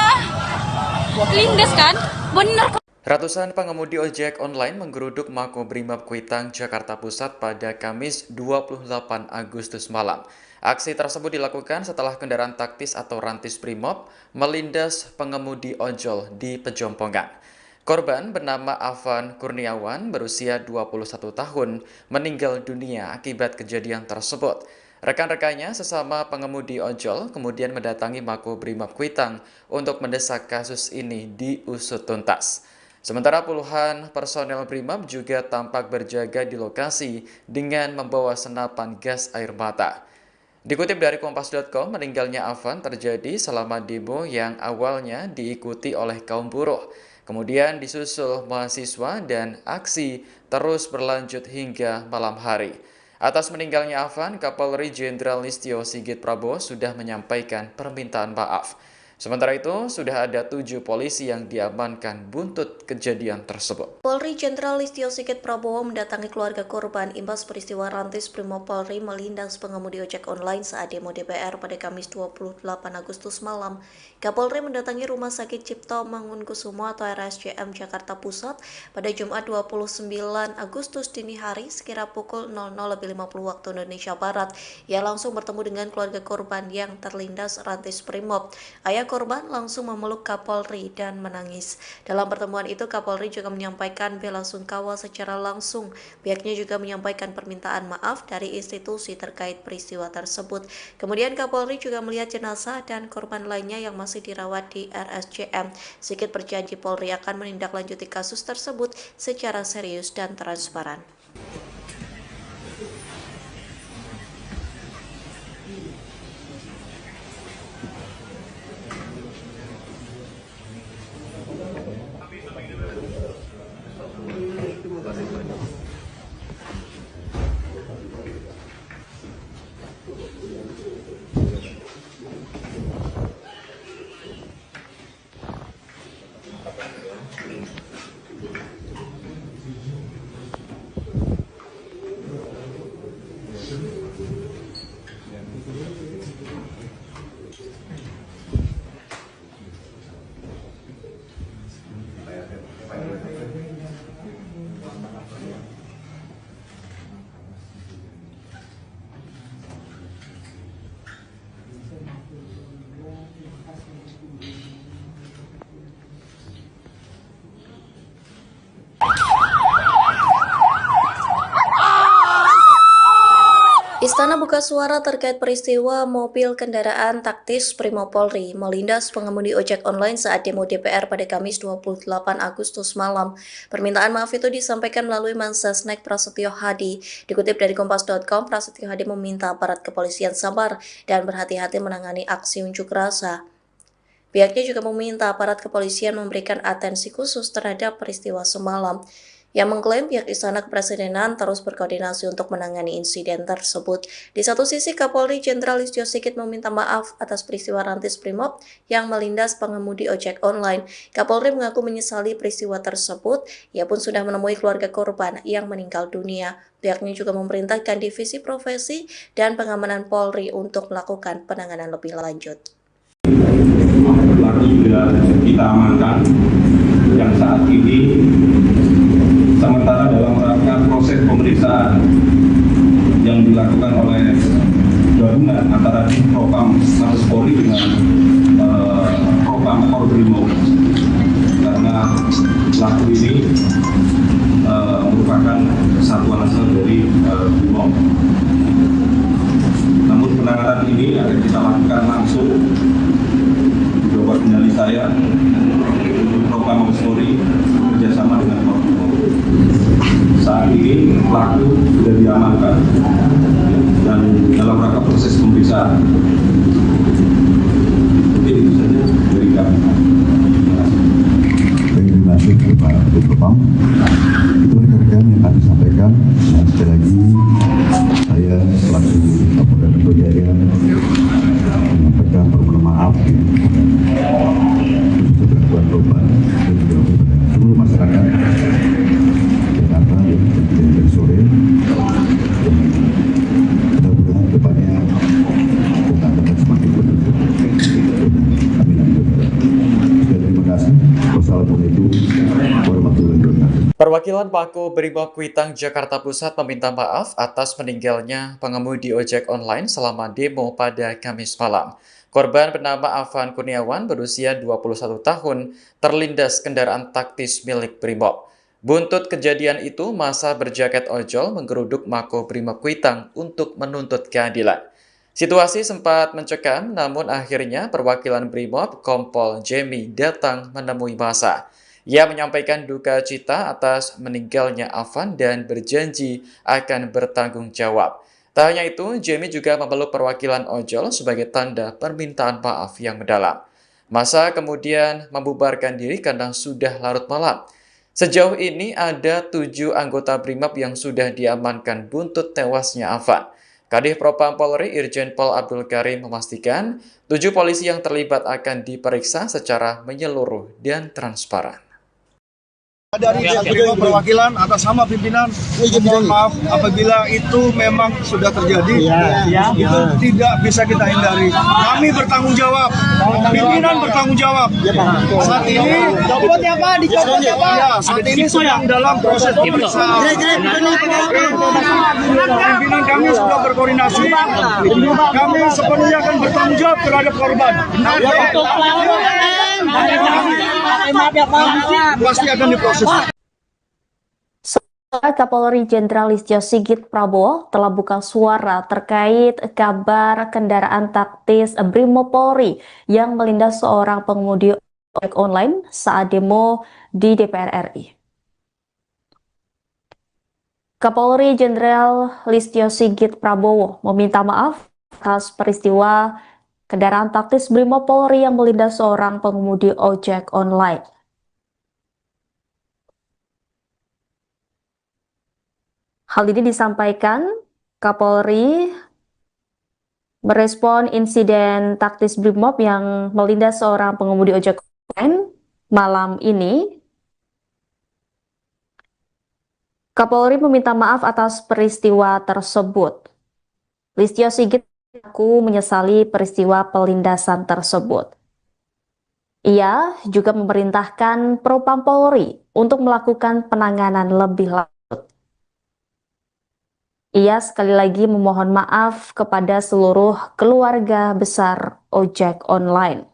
Lindes kan, bener. Ratusan pengemudi ojek online menggeruduk Makobrimob Kuitang, Jakarta Pusat pada Kamis 28 Agustus malam. Aksi tersebut dilakukan setelah kendaraan taktis atau rantis Brimob melindas pengemudi ojol di Pejompongan. Korban bernama Afan Kurniawan berusia 21 tahun meninggal dunia akibat kejadian tersebut. Rekan-rekannya sesama pengemudi ojol kemudian mendatangi Makobrimob Kuitang untuk mendesak kasus ini diusut tuntas. Sementara puluhan personel Brimob juga tampak berjaga di lokasi dengan membawa senapan gas air mata. Dikutip dari Kompas.com, meninggalnya Afan terjadi selama demo yang awalnya diikuti oleh kaum buruh. Kemudian disusul mahasiswa dan aksi terus berlanjut hingga malam hari. Atas meninggalnya Afan, Kapolri Jenderal Listio Sigit Prabowo sudah menyampaikan permintaan maaf. Sementara itu, sudah ada 7 polisi yang diamankan buntut kejadian tersebut. Polri Jenderal Listio Sigit Prabowo mendatangi keluarga korban imbas peristiwa rantis Brimob Polri melindas pengemudi ojek online saat demo DPR pada Kamis 28 Agustus malam. Kapolri mendatangi Rumah Sakit Cipto Mangunkusumo atau RSCM Jakarta Pusat pada Jumat 29 Agustus dini hari sekira pukul 00.50 waktu Indonesia Barat. Ia langsung bertemu dengan keluarga korban yang terlindas rantis Brimob. Ayah korban langsung memeluk Kapolri dan menangis. Dalam pertemuan itu, Kapolri juga menyampaikan bela sungkawa secara langsung. Pihaknya juga menyampaikan permintaan maaf dari institusi terkait peristiwa tersebut. Kemudian Kapolri juga melihat jenazah dan korban lainnya yang masih dirawat di RSCM. Sigit berjanji Polri akan menindaklanjuti kasus tersebut secara serius dan transparan. Istana buka suara terkait peristiwa mobil kendaraan taktis Brimob Polri melindas pengemudi ojek online saat demo DPR pada Kamis 28 Agustus malam. Permintaan maaf itu disampaikan melalui Mensesnek Prasetyo Hadi. Dikutip dari Kompas.com, Prasetyo Hadi meminta aparat kepolisian sabar dan berhati-hati menangani aksi unjuk rasa. Pihaknya juga meminta aparat kepolisian memberikan atensi khusus terhadap peristiwa semalam. Yang mengklaim pihak Istana Kepresidenan terus berkoordinasi untuk menangani insiden tersebut. Di satu sisi, Kapolri Jenderal Listio Sigit meminta maaf atas peristiwa rantis Brimob yang melindas pengemudi ojek online. Kapolri mengaku menyesali peristiwa tersebut. Ia pun sudah menemui keluarga korban yang meninggal dunia. Pihaknya juga memerintahkan Divisi Profesi dan Pengamanan Polri untuk melakukan penanganan lebih lanjut. Pelaku sudah kita amankan yang saat ini sementara dalam rangka proses pemeriksaan yang dilakukan oleh gabungan antara Propam Mabes Polri dengan Propam Brimob, karena pelaku ini merupakan satuan asal dari Brimob. Namun penanganan ini akan kita lakukan langsung di bawah kendali saya Propam Mabes Polri bekerjasama dengan Brimob. Saat ini pelaku sudah diamankan dan dalam rangka proses pemeriksaan. Jadi itu saja dari kami. Terima kasih Pak Propam. Itu rekan-rekan yang kami sampaikan. Dan sekali lagi saya selaku Kapolda Metro Jaya menyampaikan permohonan maaf untuk gangguan korban dan juga kepada seluruh masyarakat Jakarta yang terjadi dari sore. Mudah-mudahan depannya kita akan semakin beruntung. Amin. Terima kasih. Wassalamualaikum warahmatullahi wabarakatuh. Perwakilan Pako Brimob Kuitang Jakarta Pusat meminta maaf atas meninggalnya pengemudi ojek online selama demo pada Kamis malam. Korban bernama Afan Kurniawan berusia 21 tahun terlindas kendaraan taktis milik Brimob. Buntut kejadian itu, massa berjaket ojol menggeruduk Mako Brimob Kuitang untuk menuntut keadilan. Situasi sempat mencekam, namun akhirnya perwakilan Brimob Kompol Jemi datang menemui massa. Ia menyampaikan duka cita atas meninggalnya Afan dan berjanji akan bertanggung jawab. Tak hanya itu, Jemi juga memeluk perwakilan ojol sebagai tanda permintaan maaf yang mendalam. Massa kemudian membubarkan diri karena sudah larut malam. Sejauh ini ada 7 anggota Brimob yang sudah diamankan buntut tewasnya Afan. Kadif Propam Polri Irjen Pol Abdul Karim memastikan 7 polisi yang terlibat akan diperiksa secara menyeluruh dan transparan. Dari pihak perwakilan atas nama pimpinan, mohon maaf apabila itu memang sudah terjadi, itu tidak bisa kita hindari. Kami bertanggung jawab, pimpinan bertanggung jawab. Saat ini, saat ini sedang dalam proses pemeriksaan. Pimpinan kami sudah berkoordinasi, kami sepenuhnya akan bertanggung jawab terhadap korban. Pasti akan diproses. Kapolri Jenderal Listio Sigit Prabowo telah buka suara terkait kabar kendaraan taktis Brimob Polri yang melindas seorang pengemudi ojek online saat demo di DPR RI. Kapolri Jenderal Listio Sigit Prabowo meminta maaf atas peristiwa kendaraan taktis Brimob Polri yang melindas seorang pengemudi ojek online. Hal ini disampaikan Kapolri merespon insiden taktis Brimob yang melindas seorang pengemudi ojek online malam ini. Kapolri meminta maaf atas peristiwa tersebut. Listio Sigit mengaku menyesali peristiwa pelindasan tersebut. Ia juga memerintahkan Propam Polri untuk melakukan penanganan lebih lanjut. Ia sekali lagi memohon maaf kepada seluruh keluarga besar ojek online.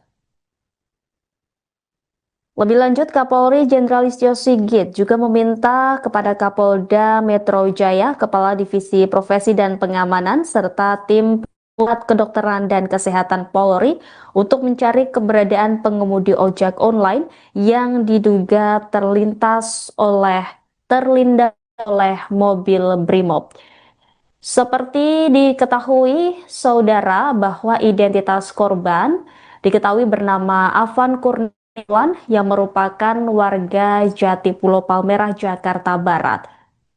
Lebih lanjut, Kapolri Jenderal Listio Sigit juga meminta kepada Kapolda Metro Jaya, Kepala Divisi Profesi dan Pengamanan, serta tim Pusat Kedokteran dan Kesehatan Polri untuk mencari keberadaan pengemudi ojek online yang diduga terlindas oleh mobil Brimob. Seperti diketahui, saudara, bahwa identitas korban diketahui bernama Afan Kurniawan yang merupakan warga Jati Pulau Palmerah, Jakarta Barat.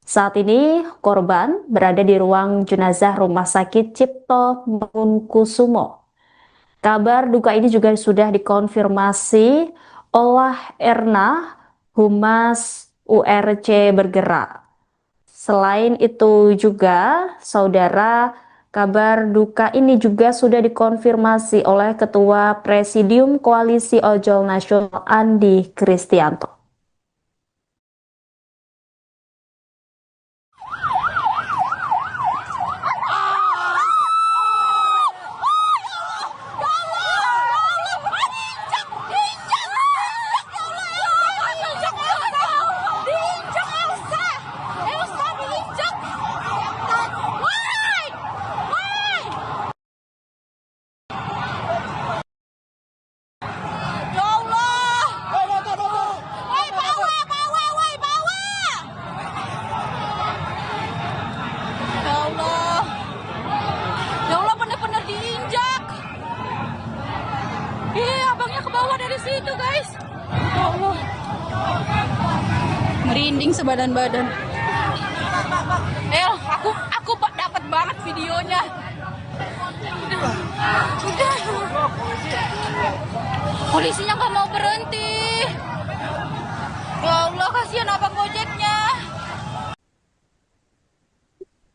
Saat ini korban berada di ruang jenazah Rumah Sakit Cipto Mangunkusumo. Kabar duka ini juga sudah dikonfirmasi oleh Erna, Humas URC Bergerak. Selain itu juga, saudara, kabar duka ini juga sudah dikonfirmasi oleh Ketua Presidium Koalisi Ojol Nasional Andi Kristianto. Dari situ guys, ya Allah, merinding sebadan-badan. Aku dapat banget videonya. Udah. Polisinya nggak mau berhenti. Ya Allah, kasihan abang Gojeknya.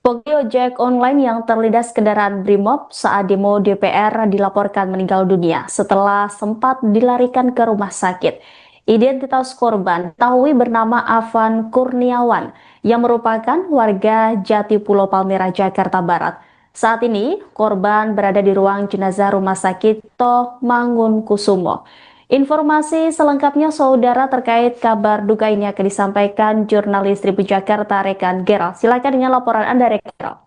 Pengemudi ojek online yang terlindas kendaraan Brimob saat demo DPR dilaporkan meninggal dunia setelah sempat dilarikan ke rumah sakit. Identitas korban diketahui bernama Afan Kurniawan yang merupakan warga Jati Pulau Palmerah, Jakarta Barat. Saat ini korban berada di ruang jenazah Rumah Sakit Cipto Mangunkusumo. Informasi selengkapnya saudara terkait kabar duka ini akan disampaikan jurnalis Tribun Jakarta rekan Gerald. Silakan dengan laporan Anda rekan Gerald.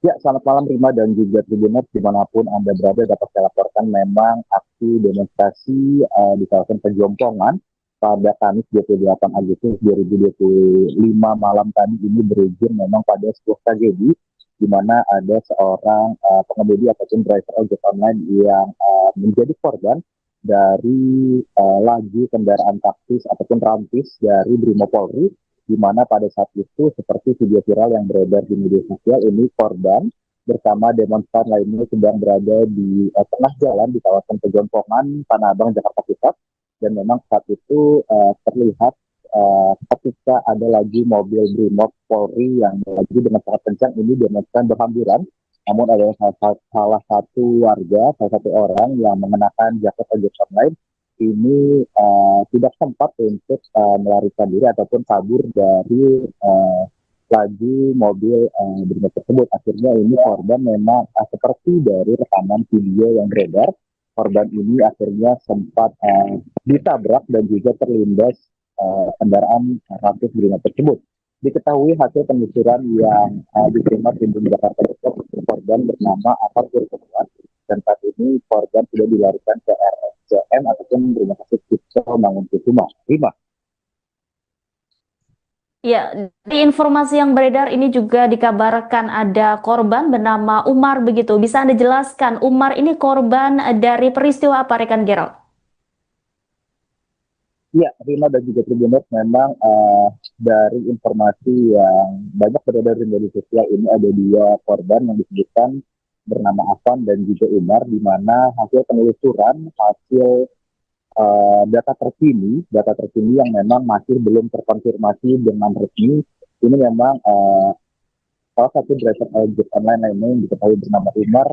Ya, selamat malam Rima dan juga Tribuners dimanapun Anda berada. Dapat saya laporkan memang aksi demonstrasi di kawasan Pejompongan pada Kamis 28 Agustus 2025 malam tadi ini berujung memang pada sebuah tragedi di mana ada seorang pengemudi ataupun driver ojek online yang menjadi korban dari laju kendaraan taktis ataupun rantis dari Brimob Polri, di mana pada saat itu seperti video viral yang beredar di media sosial ini korban bersama demonstran lainnya sedang berada di tengah jalan di kawasan Pejompongan, Tanah Abang, Jakarta Pusat, dan memang saat itu terlihat ketika ada lagi mobil Brimob Polri yang lagi dengan sangat kencang ini demonstran berhamburan, namun ada salah satu warga, salah satu orang yang mengenakan jaket ojek online ini tidak sempat untuk melarikan diri ataupun kabur dari laju mobil Brimob tersebut. Akhirnya ini korban memang seperti dari rekaman video yang beredar, korban ini akhirnya sempat ditabrak dan juga terlindas kendaraan rantis Brimob tersebut. Diketahui hasil penelusuran yang diterima Tribun Jakarta Depok, korban bernama Afan Kurniawan, dan saat ini korban sudah dilarikan ke RSCM ataupun Rumah Sakit Cipto Mangunkusumo. Rima. Ya, di informasi yang beredar ini juga dikabarkan ada korban bernama Umar begitu. Bisa Anda jelaskan Umar ini korban dari peristiwa apa rekan Gerald? Ya, Rima dan juga Tribuners, memang dari informasi yang banyak beredar di media sosial ini ada dua korban yang disebutkan bernama Afan dan juga Umar, di mana hasil penelusuran, hasil data terkini yang memang masih belum terkonfirmasi dengan resmi, ini memang salah satu driver ojek online lainnya yang diketahui bernama Umar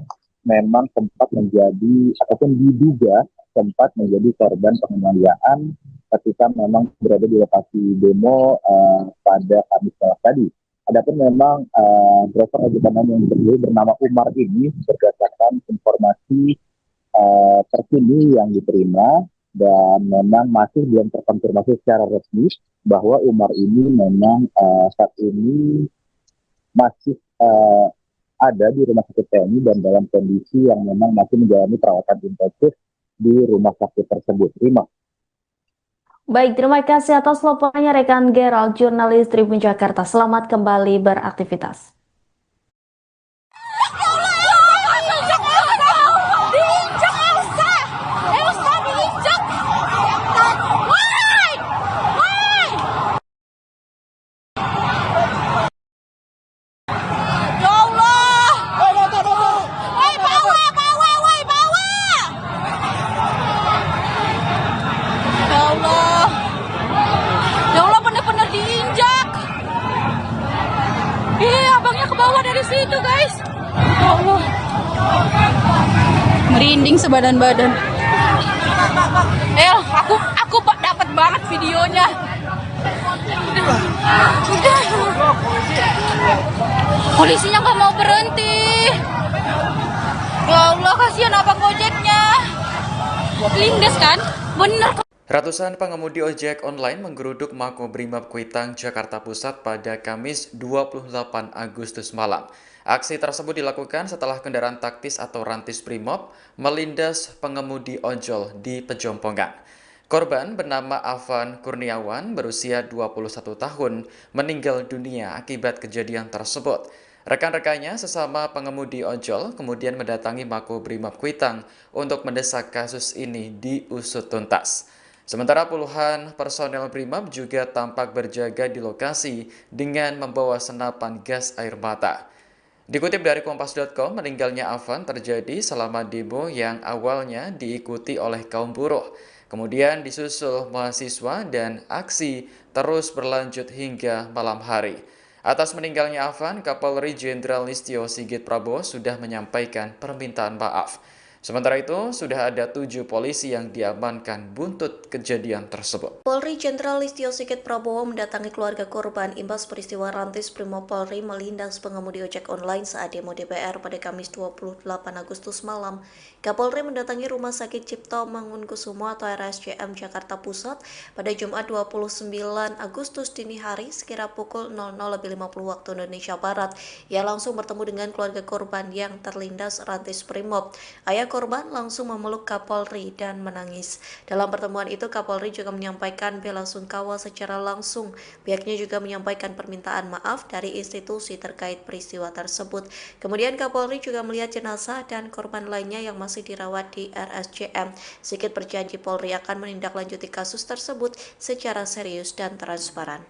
memang sempat menjadi ataupun diduga sempat menjadi korban penganiayaan ketika memang berada di lokasi demo pada Kamis malam tadi. Adapun memang driver ojek online yang bernama Umar ini berdasarkan informasi terkini yang diterima, dan memang masih belum terkonfirmasi secara resmi bahwa Umar ini memang saat ini masih ada di rumah sakit TNI dan dalam kondisi yang memang masih menjalani perawatan intensif di rumah sakit tersebut. Terima. Baik, terima kasih atas laporannya rekan Gerald, jurnalis Tribun Jakarta. Selamat kembali beraktivitas. Dari situ guys, ya Allah, merinding sebadan-badan. Aku dapat banget videonya. Polisinya nggak mau berhenti. Ya Allah, kasihan abang Gojeknya. Lindes kan, bener. Ratusan pengemudi ojek online menggeruduk Makobrimob Kuitang, Jakarta Pusat pada Kamis 28 Agustus malam. Aksi tersebut dilakukan setelah kendaraan taktis atau rantis Brimob melindas pengemudi ojol di Pejompongan. Korban bernama Afan Kurniawan berusia 21 tahun meninggal dunia akibat kejadian tersebut. Rekan-rekannya sesama pengemudi ojol kemudian mendatangi Makobrimob Kuitang untuk mendesak kasus ini diusut tuntas. Sementara puluhan personel Brimob juga tampak berjaga di lokasi dengan membawa senapan gas air mata. Dikutip dari Kompas.com, meninggalnya Afan terjadi selama demo yang awalnya diikuti oleh kaum buruh. Kemudian disusul mahasiswa dan aksi terus berlanjut hingga malam hari. Atas meninggalnya Afan, Kapolri Jenderal Listio Sigit Prabowo sudah menyampaikan permintaan maaf. Sementara itu, sudah ada 7 polisi yang diamankan buntut kejadian tersebut. Polri Jenderal Listio Sigit Prabowo mendatangi keluarga korban imbas peristiwa rantis Brimob Polri melindas pengemudi ojek online saat demo DPR pada Kamis 28 Agustus malam. Kapolri mendatangi Rumah Sakit Cipto Mangunkusumo atau RSCM Jakarta Pusat pada Jumat 29 Agustus dini hari sekira pukul 00.50 waktu Indonesia Barat. Ia langsung bertemu dengan keluarga korban yang terlindas rantis Brimob. Ayah korban langsung memeluk Kapolri dan menangis. Dalam pertemuan itu, Kapolri juga menyampaikan bela sungkawa secara langsung. Pihaknya juga menyampaikan permintaan maaf dari institusi terkait peristiwa tersebut. Kemudian Kapolri juga melihat jenazah dan korban lainnya yang masih dirawat di RSCM. Sigit berjanji Polri akan menindaklanjuti kasus tersebut secara serius dan transparan.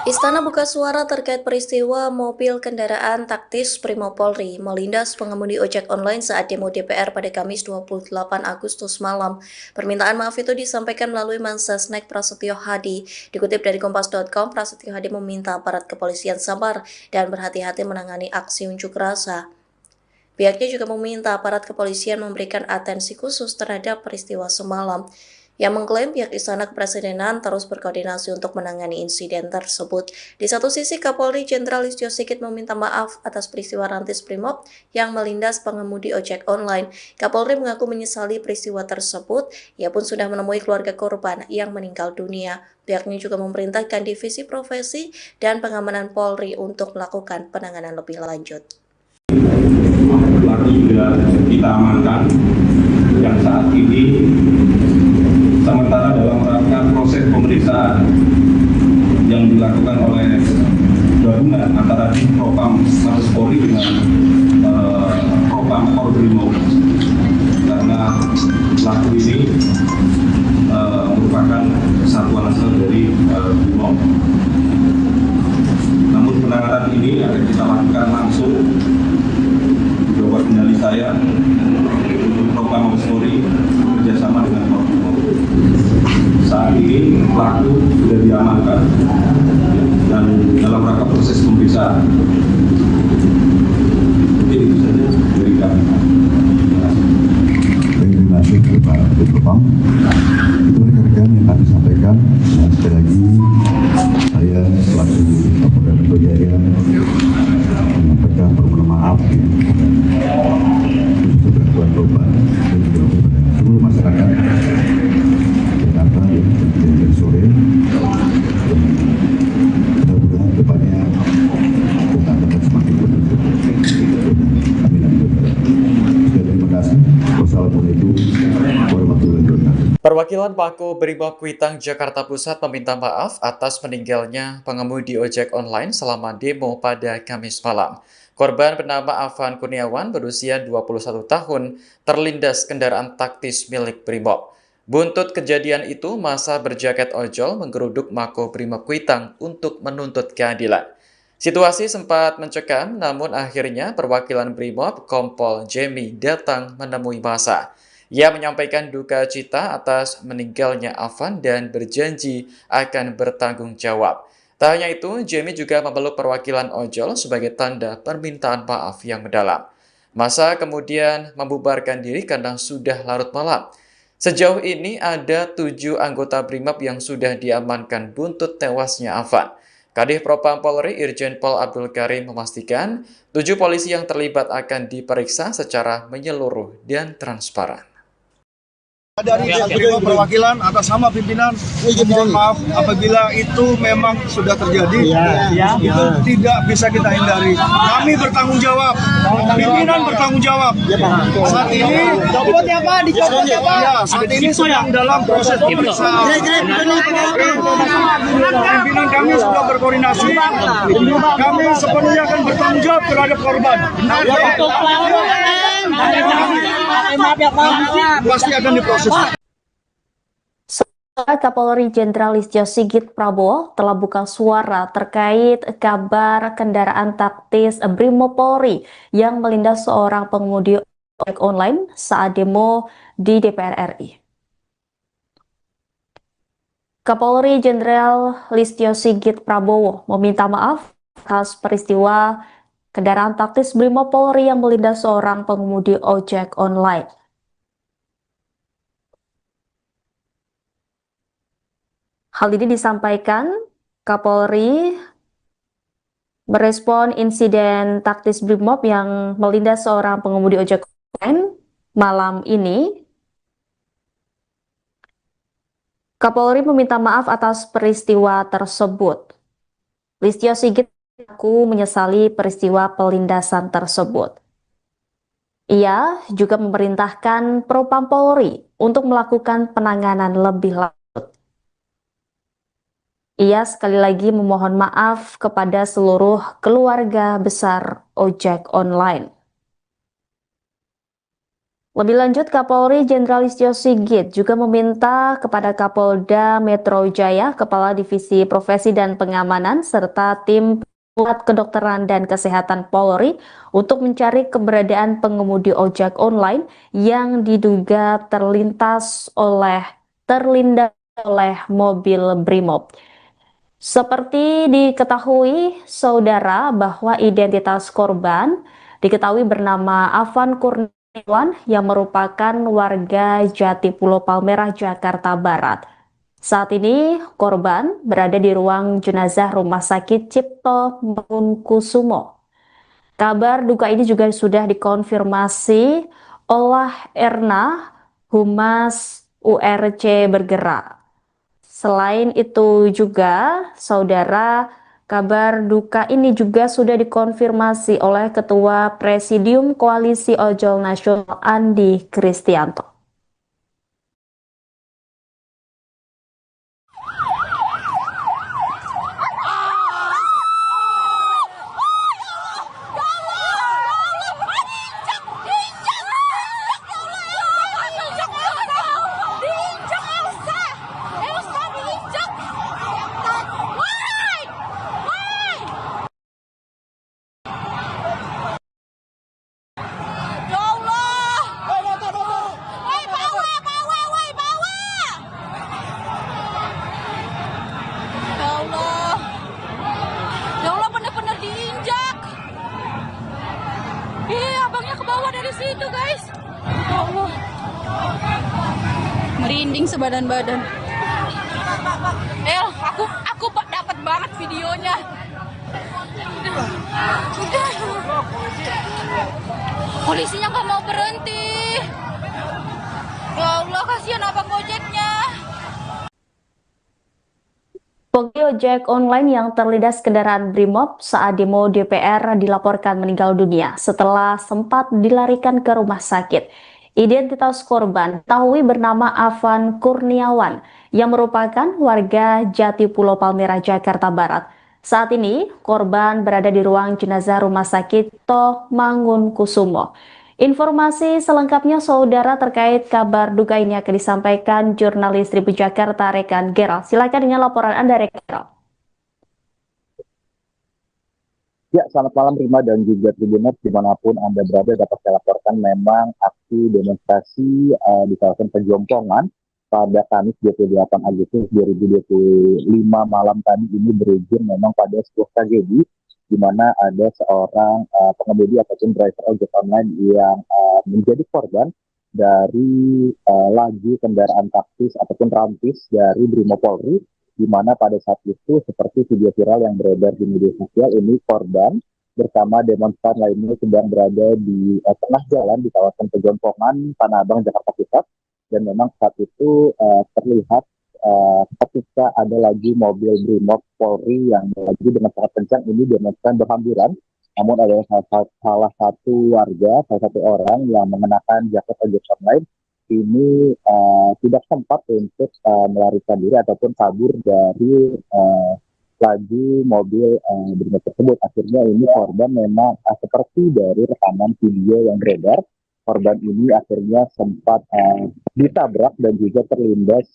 Istana buka suara terkait peristiwa mobil kendaraan taktis Brimob Polri melindas pengemudi ojek online saat demo DPR pada Kamis 28 Agustus malam. Permintaan maaf itu disampaikan melalui Mensesnek Prasetyo Hadi. Dikutip dari Kompas.com, Prasetyo Hadi meminta aparat kepolisian sabar dan berhati-hati menangani aksi unjuk rasa. Pihaknya juga meminta aparat kepolisian memberikan atensi khusus terhadap peristiwa semalam. Yang mengklaim pihak Istana Kepresidenan terus berkoordinasi untuk menangani insiden tersebut. Di satu sisi, Kapolri Jenderal Listio Sigit meminta maaf atas peristiwa rantis Brimob yang melindas pengemudi ojek online. Kapolri mengaku menyesali peristiwa tersebut. Ia pun sudah menemui keluarga korban yang meninggal dunia. Pihaknya juga memerintahkan Divisi Profesi dan Pengamanan Polri untuk melakukan penanganan lebih lanjut. itu sudah kita amankan, yang saat ini sementara dalam rangka proses pemeriksaan yang dilakukan oleh gabungan antara Propam Mabes Polri dengan Propam Korbrimob, karena pelaku ini merupakan satuan asal dari Brimob. Namun penanganan ini akan kita lakukan langsung di bawah kendali saya untuk Propam Mabes Polri bekerjasama dengan Korbrimob. Saat ini pelaku sudah diamankan dan dalam rangka proses pemeriksaan. Mungkin itu saja dari kami. Terima kasih Pak Propam. Itu rekan-rekan yang kami sampaikan. Dan sekali lagi saya selaku Kapolda Metro Jaya menyampaikan permohonan maaf untuk gangguan korban dan juga kepada seluruh masyarakat Jakarta yang terjadi sore. Mudah-mudahan depannya kita dapat semakin beruntung. Amin amin. Terima kasih. Wassalamualaikum warahmatullahi wabarakatuh. Perwakilan Pako Brimob Kuitang Jakarta Pusat meminta maaf atas meninggalnya pengemudi ojek online selama demo pada Kamis malam. Korban bernama Afan Kurniawan berusia 21 tahun terlindas kendaraan taktis milik Brimob. Buntut kejadian itu, massa berjaket ojol menggeruduk Mako Brimob Kuitang untuk menuntut keadilan. Situasi sempat mencekam, namun akhirnya perwakilan Brimob Kompol Jemi datang menemui massa. Ia menyampaikan duka cita atas meninggalnya Afan dan berjanji akan bertanggung jawab. Tak hanya itu, Jemi juga memeluk perwakilan ojol sebagai tanda permintaan maaf yang mendalam. Massa kemudian membubarkan diri karena sudah larut malam. Sejauh ini ada 7 anggota Brimob yang sudah diamankan buntut tewasnya Afan. Kadif Propam Polri Irjen Pol Abdul Karim memastikan 7 polisi yang terlibat akan diperiksa secara menyeluruh dan transparan. Dari kedua perwakilan atas nama pimpinan, mohon maaf apabila itu memang sudah terjadi, itu tidak bisa kita hindari. Kami bertanggung jawab, pimpinan bertanggung jawab. Saat ini, saat ini sedang dalam proses pemeriksaan. Pimpinan kami sudah berkoordinasi. Kami sepenuhnya akan bertanggung jawab terhadap korban. Pasti akan diproses. Kapolri Jenderal Listio Sigit Prabowo telah buka suara terkait kabar kendaraan taktis Brimob Polri yang melindas seorang pengemudi ojek online saat demo di DPR RI. Kapolri Jenderal Listio Sigit Prabowo meminta maaf atas peristiwa kendaraan taktis Brimob Polri yang melindas seorang pengemudi ojek online. Hal ini disampaikan Kapolri merespon insiden taktis Brimob yang melindas seorang pengemudi ojek online malam ini. Kapolri meminta maaf atas peristiwa tersebut. Listio Sigit mengaku menyesali peristiwa pelindasan tersebut. Ia juga memerintahkan Propam Polri untuk melakukan penanganan lebih lanjut. Ia sekali lagi memohon maaf kepada seluruh keluarga besar ojek online. Lebih lanjut, Kapolri Jenderal Listio Sigit juga meminta kepada Kapolda Metro Jaya, Kepala Divisi Profesi dan Pengamanan, serta tim Pusat Kedokteran dan Kesehatan Polri untuk mencari keberadaan pengemudi ojek online yang diduga terlindas oleh mobil Brimob. Seperti diketahui, saudara, bahwa identitas korban diketahui bernama Afan Kurniawan yang merupakan warga Jatipulo Palmerah, Jakarta Barat. Saat ini, korban berada di ruang jenazah Rumah Sakit Cipto Mangunkusumo. Kabar duka ini juga sudah dikonfirmasi oleh Erna, Humas URC Bergerak. Selain itu juga, saudara, Kabar duka ini juga sudah dikonfirmasi oleh Ketua Presidium Koalisi Ojol Nasional Andi Kristianto. Abangnya ke bawah dari situ, guys. Ya Allah. Merinding sebadan-badan. Aku dapat banget videonya. Udah. Polisinya nggak mau berhenti. Ya Allah, kasihan abang Gojeknya. Pengemudi ojek online yang terlindas kendaraan Brimob saat demo DPR dilaporkan meninggal dunia setelah sempat dilarikan ke rumah sakit. Identitas korban diketahui bernama Afan Kurniawan yang merupakan warga Jati Pulau Palmerah, Jakarta Barat. Saat ini, korban berada di ruang jenazah Rumah Sakit Toh Mangunkusumo. Informasi selengkapnya saudara terkait kabar duka ini akan disampaikan jurnalis Tribun Jakarta rekan Gerald. Silakan dengan laporan Anda rekan Gerald. Ya, selamat malam Rima dan juga Tribuners dimanapun Anda berada. Dapat saya laporkan memang aksi demonstrasi di kawasan Pejompongan pada Kamis 28 Agustus 2025 malam tadi ini berujung memang pada sebuah tragedi di mana ada seorang pengemudi ataupun driver ojek online yang menjadi korban dari laju kendaraan taktis ataupun rantis dari Brimopolri, di mana pada saat itu seperti video viral yang beredar di media sosial ini korban bersama demonstran lainnya sedang berada di tengah jalan di kawasan Pejompongan, Tanah Abang, Jakarta Pusat, dan memang saat itu terlihat ketika ada lagi mobil Brimob Polri yang lagi dengan sangat kencang ini demonstran berhamburan, namun ada salah satu warga, salah satu orang yang mengenakan jaket ojek online ini tidak sempat untuk melarikan diri ataupun kabur dari laju mobil Brimob tersebut. Akhirnya ini korban memang seperti dari rekaman video yang beredar, korban ini akhirnya sempat ditabrak dan juga terlindas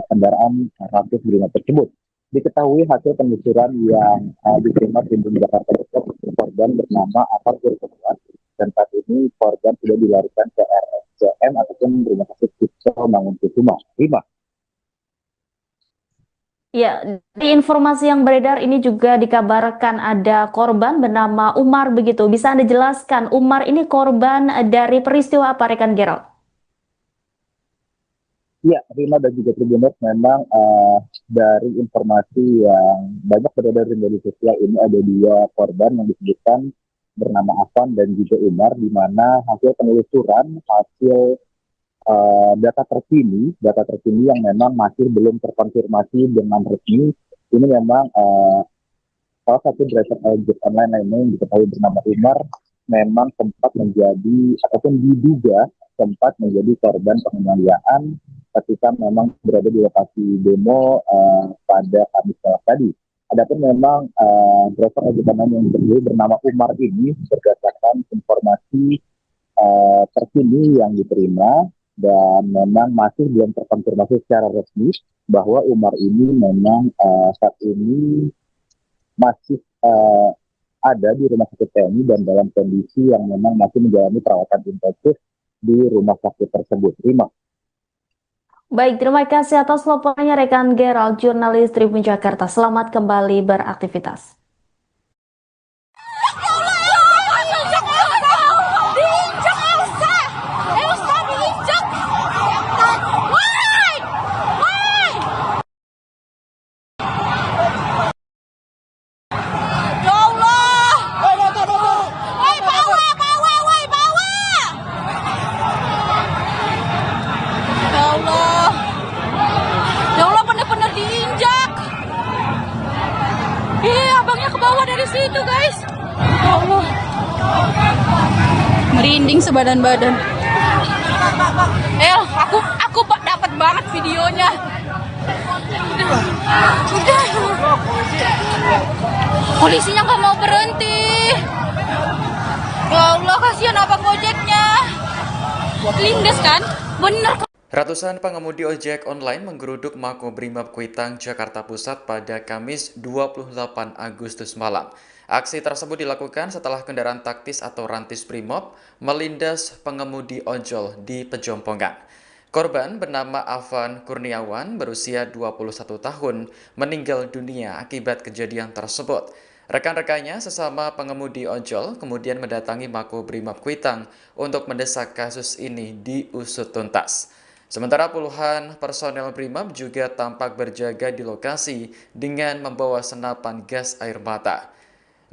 kendaraan rantis Brimob tersebut. Diketahui hasil penelusuran yang diterima Tribun Jakarta Pusat, korban bernama Afan Kurniawan, dan saat ini korban sudah dilarikan ke RSCM ataupun Rumah Sakit Toh Mangunkusumo. Rima. Ya, di informasi yang beredar ini juga dikabarkan ada korban bernama Umar begitu. Bisa Anda jelaskan Umar ini korban dari peristiwa apa rekan Gerald? Ya, Rima dan juga Tribuners, memang dari informasi yang banyak beredar di media sosial ini ada dua korban yang disebutkan bernama Afan dan juga Umar, di mana hasil penelusuran, hasil data terkini yang memang masih belum terkonfirmasi dengan resmi, ini memang salah satu driver ojek online lainnya yang diketahui bernama Umar memang sempat menjadi ataupun diduga sempat menjadi korban penganiayaan ketika memang berada di lokasi demo pada Kamis tadi. Adapun memang driver ojek online yang diketahui bernama Umar ini berdasarkan informasi terkini yang diterima dan memang masih belum terkonfirmasi secara resmi bahwa Umar ini memang saat ini masih ada di rumah sakit TNI dan dalam kondisi yang memang masih menjalani perawatan intensif di rumah sakit tersebut. Rima. Baik, terima kasih atas laporannya rekan Gerald, jurnalis Tribun Jakarta. Selamat kembali beraktivitas. Ya Allah, bener-bener diinjak. Iya, bawa dari situ, guys. Ya Allah. Merinding sebadan-badan. Aku dapat banget videonya. Udah. Polisinya nggak mau berhenti. Ya Allah, kasihan abang Gojeknya. Lindes kan? Bener. Ratusan pengemudi ojek online menggeruduk Makobrimob Kuitang, Jakarta Pusat pada Kamis 28 Agustus malam. Aksi tersebut dilakukan setelah kendaraan taktis atau rantis Brimob melindas pengemudi ojol di Pejompongan. Korban bernama Afan Kurniawan berusia 21 tahun meninggal dunia akibat kejadian tersebut. Rekan-rekannya sesama pengemudi ojol kemudian mendatangi Makobrimob Kuitang untuk mendesak kasus ini diusut tuntas. Sementara puluhan personel Brimob juga tampak berjaga di lokasi dengan membawa senapan gas air mata.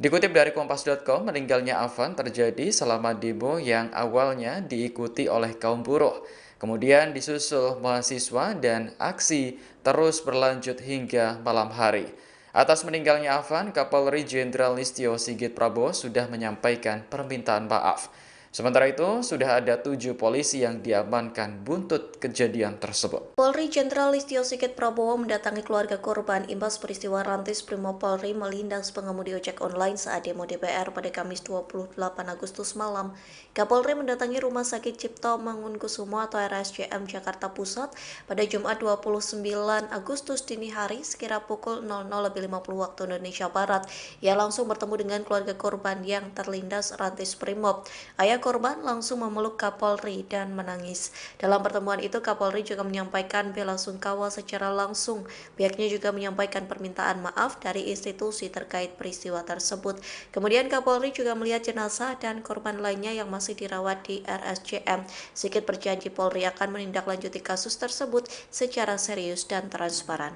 Dikutip dari Kompas.com, meninggalnya Afan terjadi selama demo yang awalnya diikuti oleh kaum buruh. Kemudian disusul mahasiswa dan aksi terus berlanjut hingga malam hari. Atas meninggalnya Afan, Kapolri Jenderal Listio Sigit Prabowo sudah menyampaikan permintaan maaf. Sementara itu, sudah ada 7 polisi yang diamankan buntut kejadian tersebut. Polri Jenderal Listio Sigit Prabowo mendatangi keluarga korban imbas peristiwa rantis Brimob Polri melindas pengemudi ojek online saat demo DPR pada Kamis 28 Agustus malam. Kapolri mendatangi Rumah Sakit Cipto Mangunkusumo atau RSCM Jakarta Pusat pada Jumat 29 Agustus dini hari sekira pukul 00.50 waktu Indonesia Barat. Ia langsung bertemu dengan keluarga korban yang terlindas rantis Brimob. Ayah korban langsung memeluk Kapolri dan menangis. Dalam pertemuan itu, Kapolri juga menyampaikan bela sungkawa secara langsung. Pihaknya juga menyampaikan permintaan maaf dari institusi terkait peristiwa tersebut. Kemudian Kapolri juga melihat jenazah dan korban lainnya yang masih dirawat di RSCM. Sigit berjanji Polri akan menindaklanjuti kasus tersebut secara serius dan transparan.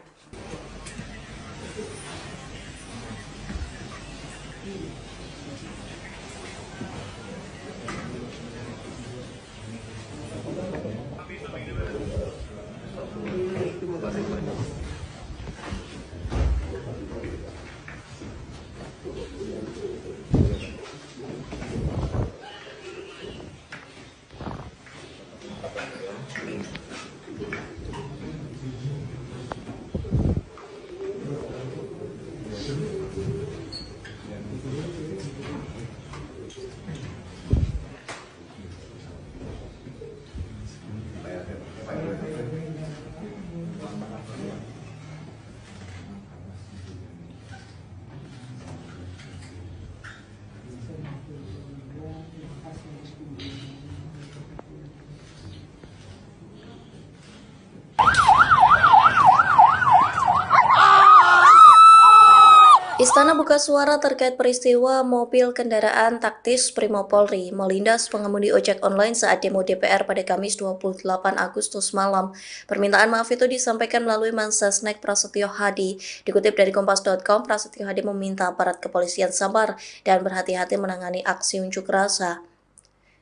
Istana buka suara terkait peristiwa mobil kendaraan taktis Brimob Polri melindas pengemudi ojek online saat demo DPR pada Kamis 28 Agustus malam. Permintaan maaf itu disampaikan melalui Mensesnek Prasetyo Hadi. Dikutip dari Kompas.com, Prasetyo Hadi meminta aparat kepolisian sabar dan berhati-hati menangani aksi unjuk rasa.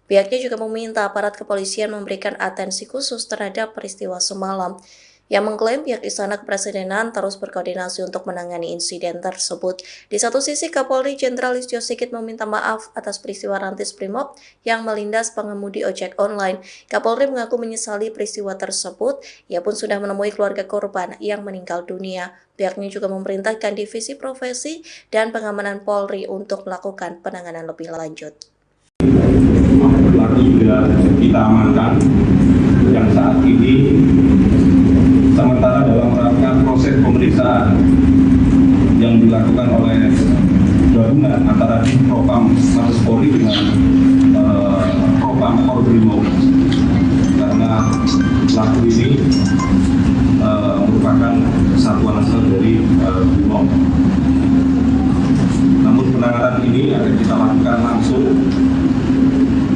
Pihaknya juga meminta aparat kepolisian memberikan atensi khusus terhadap peristiwa semalam. Yang mengklaim pihak Istana Kepresidenan terus berkoordinasi untuk menangani insiden tersebut. Di satu sisi, Kapolri Jenderal Listio Sigit meminta maaf atas peristiwa rantis Brimob yang melindas pengemudi ojek online. Kapolri mengaku menyesali peristiwa tersebut. Ia pun sudah menemui keluarga korban yang meninggal dunia. Pihaknya juga memerintahkan Divisi Profesi dan Pengamanan Polri untuk melakukan penanganan lebih lanjut. Pelaku sudah kita amankan yang saat ini sementara dalam rangka proses pemeriksaan yang dilakukan oleh gabungan antara Propam Mabes Polri dengan Propam Brimob, karena pelaku ini merupakan satuan asal dari Brimob. Namun penanganan ini akan kita lakukan langsung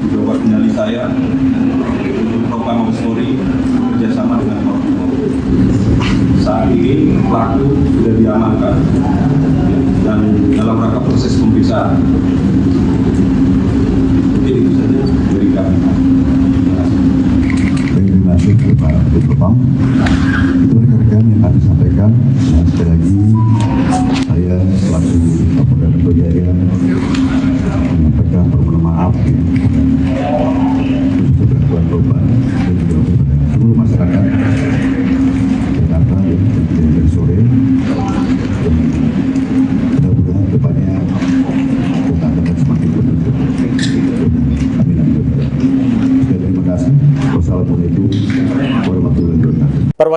di bawah kendali saya untuk Propam Mabes Polri bekerjasama dengan Brimob. Saat ini pelaku sudah diamankan dan dalam rangka proses pemeriksaan. Mungkin itu saja dari kami. Terima kasih Pak Propam. Itu rekan-rekan yang kami sampaikan. Dan sekali lagi saya selaku Kapolda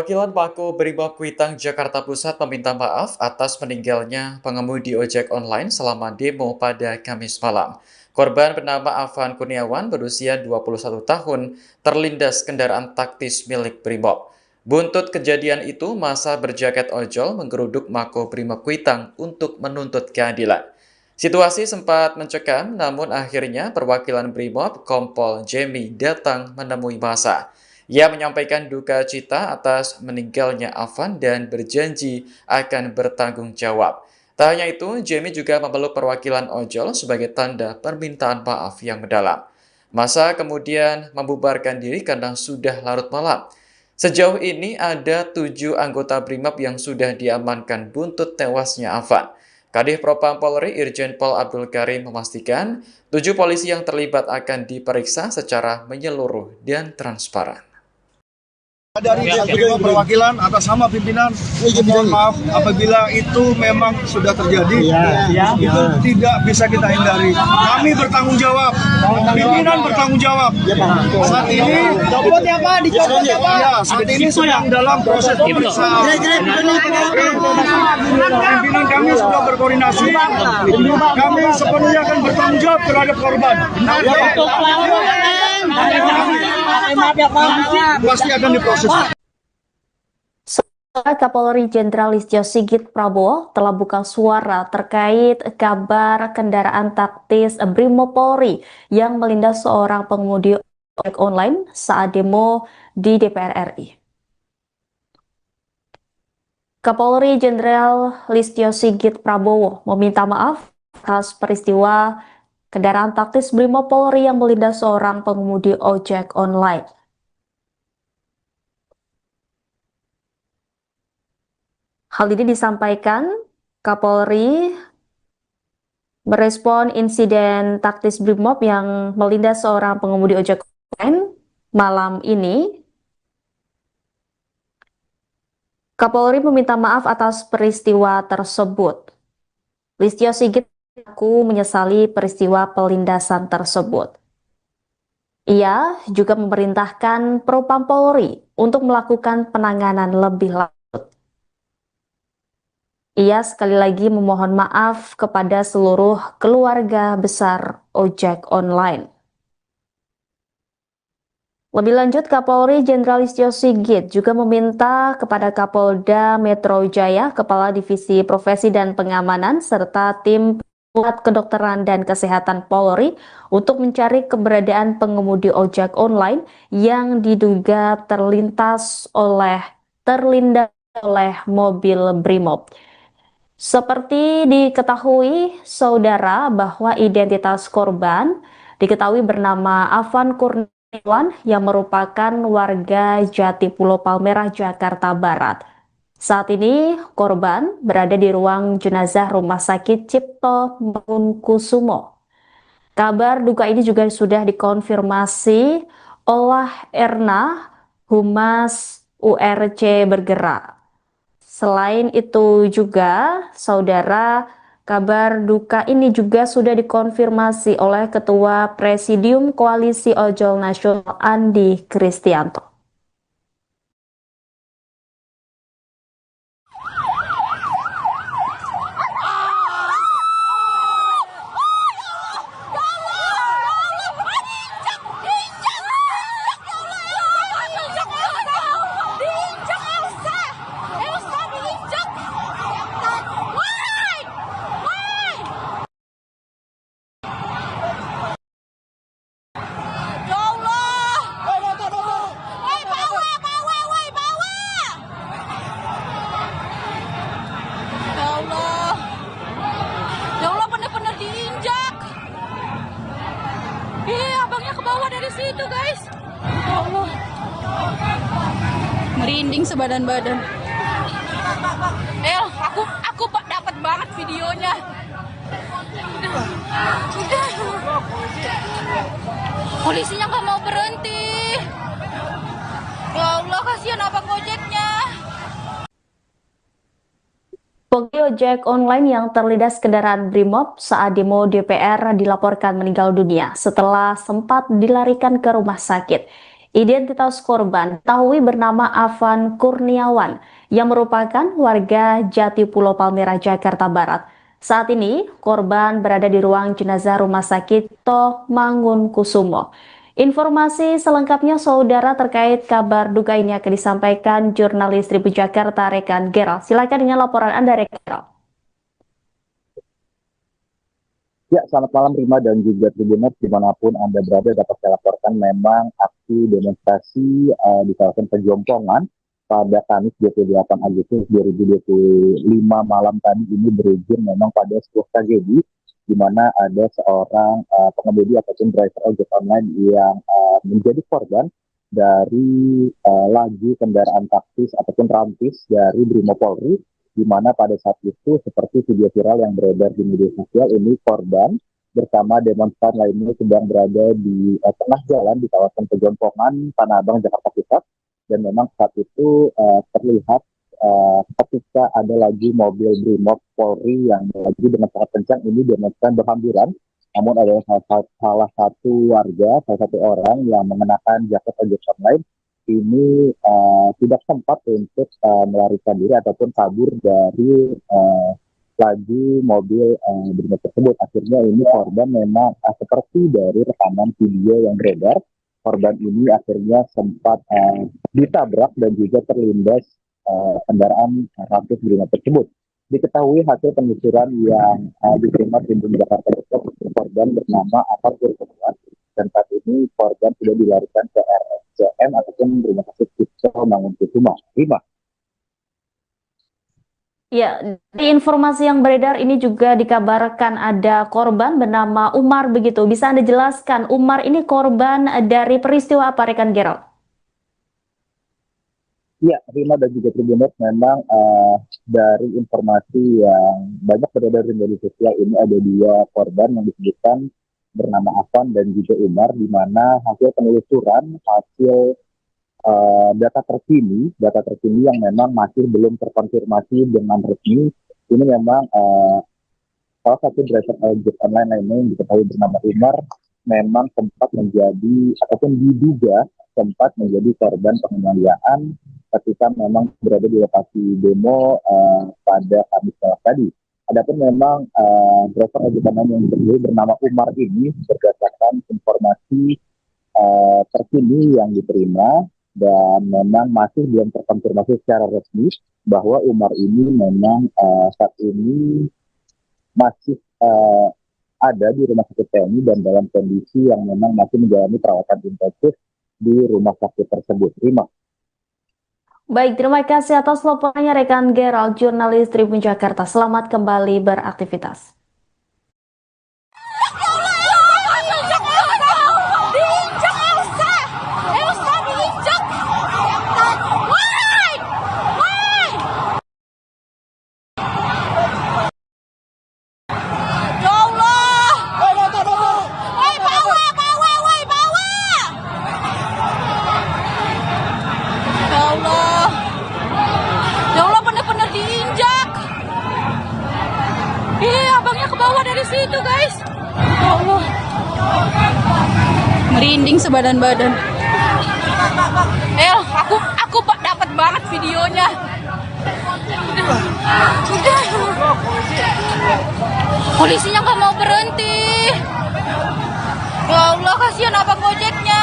Perwakilan Mako Brimob Kuitang Jakarta Pusat meminta maaf atas meninggalnya pengemudi ojek online selama demo pada Kamis malam. Korban bernama Afan Kurniawan berusia 21 tahun terlindas kendaraan taktis milik Brimob. Buntut kejadian itu, massa berjaket ojol menggeruduk Mako Brimob Kuitang untuk menuntut keadilan. Situasi sempat mencekam, namun akhirnya perwakilan Brimob Kompol Jemi datang menemui massa. Ia menyampaikan duka cita atas meninggalnya Afan dan berjanji akan bertanggung jawab. Tak hanya itu, Jemi juga memeluk perwakilan ojol sebagai tanda permintaan maaf yang mendalam. Massa kemudian membubarkan diri karena sudah larut malam. Sejauh ini ada 7 anggota Brimob yang sudah diamankan buntut tewasnya Afan. Kadif Propam Polri Irjen Pol Abdul Karim memastikan 7 polisi yang terlibat akan diperiksa secara menyeluruh dan transparan. Dari perwakilan atas nama pimpinan, mohon maaf apabila itu memang sudah terjadi, itu tidak bisa kita hindari. Kami bertanggung jawab, pimpinan bertanggung jawab. Saat ini, saat ini sedang dalam proses pemeriksaan. Pimpinan kami sudah berkoordinasi, kami sepenuhnya akan bertanggung jawab terhadap korban. Pasti akan diproses. Kapolri Jenderal Listio Sigit Prabowo telah buka suara terkait kabar kendaraan taktis Brimob Polri yang melindas seorang pengemudi ojek online saat demo di DPR RI. Kapolri Jenderal Listio Sigit Prabowo meminta maaf atas peristiwa kendaraan taktis Brimob Polri yang melindas seorang pengemudi ojek online. Hal ini disampaikan Kapolri merespon insiden taktis Brimob yang melindas seorang pengemudi ojek online malam ini. Kapolri meminta maaf atas peristiwa tersebut. Listio Sigit mengaku menyesali peristiwa pelindasan tersebut. Ia juga memerintahkan Propam Polri untuk melakukan penanganan lebih lanjut. Ia sekali lagi memohon maaf kepada seluruh keluarga besar ojek online. Lebih lanjut, Kapolri Jenderal Listio Sigit juga meminta kepada Kapolda Metro Jaya, Kepala Divisi Profesi dan Pengamanan, serta tim Pusat Kedokteran dan Kesehatan Polri untuk mencari keberadaan pengemudi ojek online yang diduga terlindas oleh mobil Brimob. Seperti diketahui, saudara, bahwa identitas korban diketahui bernama Afan Kurniawan yang merupakan warga Jatipulo Palmerah, Jakarta Barat. Saat ini, korban berada di ruang jenazah Rumah Sakit Cipto Mangunkusumo. Kabar duka ini juga sudah dikonfirmasi oleh Erna, Humas URC Bergerak. Selain itu juga, saudara, kabar duka ini juga sudah dikonfirmasi oleh Ketua Presidium Koalisi Ojol Nasional Andi Kristianto. Situ guys, ya Allah, merinding sebadan-badan. Aku dapat banget videonya. Polisinya nggak mau berhenti. Ya Allah, kasihan abang ojeknya. Pengemudi ojek online yang terlindas kendaraan Brimob saat demo DPR dilaporkan meninggal dunia setelah sempat dilarikan ke rumah sakit. Identitas korban diketahui bernama Afan Kurniawan yang merupakan warga Jati Pulau Palmerah, Jakarta Barat. Saat ini, korban berada di ruang jenazah Rumah Sakit Toh Mangunkusumo. Informasi selengkapnya saudara terkait kabar duka ini akan disampaikan jurnalis Tribun Jakarta rekan Gerald. Silakan dengan laporan Anda rekan Gerald. Ya, selamat malam Rima dan juga Tribuners dimanapun Anda berada. Dapat saya laporkan memang aksi demonstrasi di kawasan Pejompongan pada Kamis 28 Agustus 2025 malam tadi ini berujung memang pada sebuah tragedi di mana ada seorang pengemudi ataupun driver ojek online yang menjadi korban dari laju kendaraan taktis ataupun rantis dari Brimopolri, di mana pada saat itu seperti video viral yang beredar di media sosial ini korban bersama demonstran lainnya sedang berada di tengah jalan di kawasan Pejompongan, Tanah Abang, Jakarta Pusat, dan memang saat itu terlihat ketika ada lagi mobil Brimob Polri yang melaju dengan sangat kencang, ini demonstran berhamburan, namun ada salah satu warga, salah satu orang yang mengenakan jaket ojek online ini tidak sempat untuk melarikan diri ataupun kabur dari laju mobil Brimob tersebut. Akhirnya ini korban memang seperti dari rekaman video yang beredar, korban ini akhirnya sempat ditabrak dan juga terlindas kendaraan rantis Brimob tersebut. Diketahui hasil penelusuran yang diterima Tribun Jakarta Pusat, korban bernama Afan Kurniawan, dan saat ini korban sudah dilarikan ke RSCM ataupun Rumah Sakit Toh Mangunkusumo. Rima. Ya, di informasi yang beredar ini juga dikabarkan ada korban bernama Umar begitu. Bisa Anda jelaskan Umar ini korban dari peristiwa apa rekan Gerald? Ya, Rima dan juga Tribuners, memang dari informasi yang banyak beredar di media sosial ini ada dua korban yang disebutkan bernama Afan dan juga Umar, di mana hasil penelusuran, hasil data terkini yang memang masih belum terkonfirmasi dengan resmi, ini memang salah satu driver ojek online lainnya yang diketahui bernama Umar memang sempat menjadi ataupun diduga sempat menjadi korban penganiayaan ketika memang berada di lokasi demo pada Kamis tadi. Adapun memang driver ojek online yang diketahui bernama Umar ini berdasarkan informasi terkini yang diterima dan memang masih belum terkonfirmasi secara resmi bahwa Umar ini memang saat ini masih ada di Rumah Sakit TNI dan dalam kondisi yang memang masih menjalani perawatan intensif di rumah sakit tersebut. Rima. Baik, terima kasih atas laporannya rekan Gerald, jurnalis Tribun Jakarta. Selamat kembali beraktivitas. Dari situ guys, ya Allah, merinding sebadan-badan. Aku dapat banget videonya. Udah. Polisinya nggak mau berhenti. Ya Allah, kasihan abang ojeknya.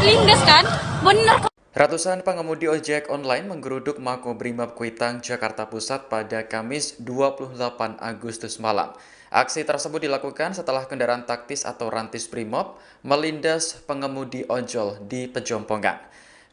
Lindes kan, bener. Ratusan pengemudi ojek online menggeruduk Makobrimob Kuitang, Jakarta Pusat pada Kamis 28 Agustus malam. Aksi tersebut dilakukan setelah kendaraan taktis atau rantis Brimob melindas pengemudi ojol di Pejompongan.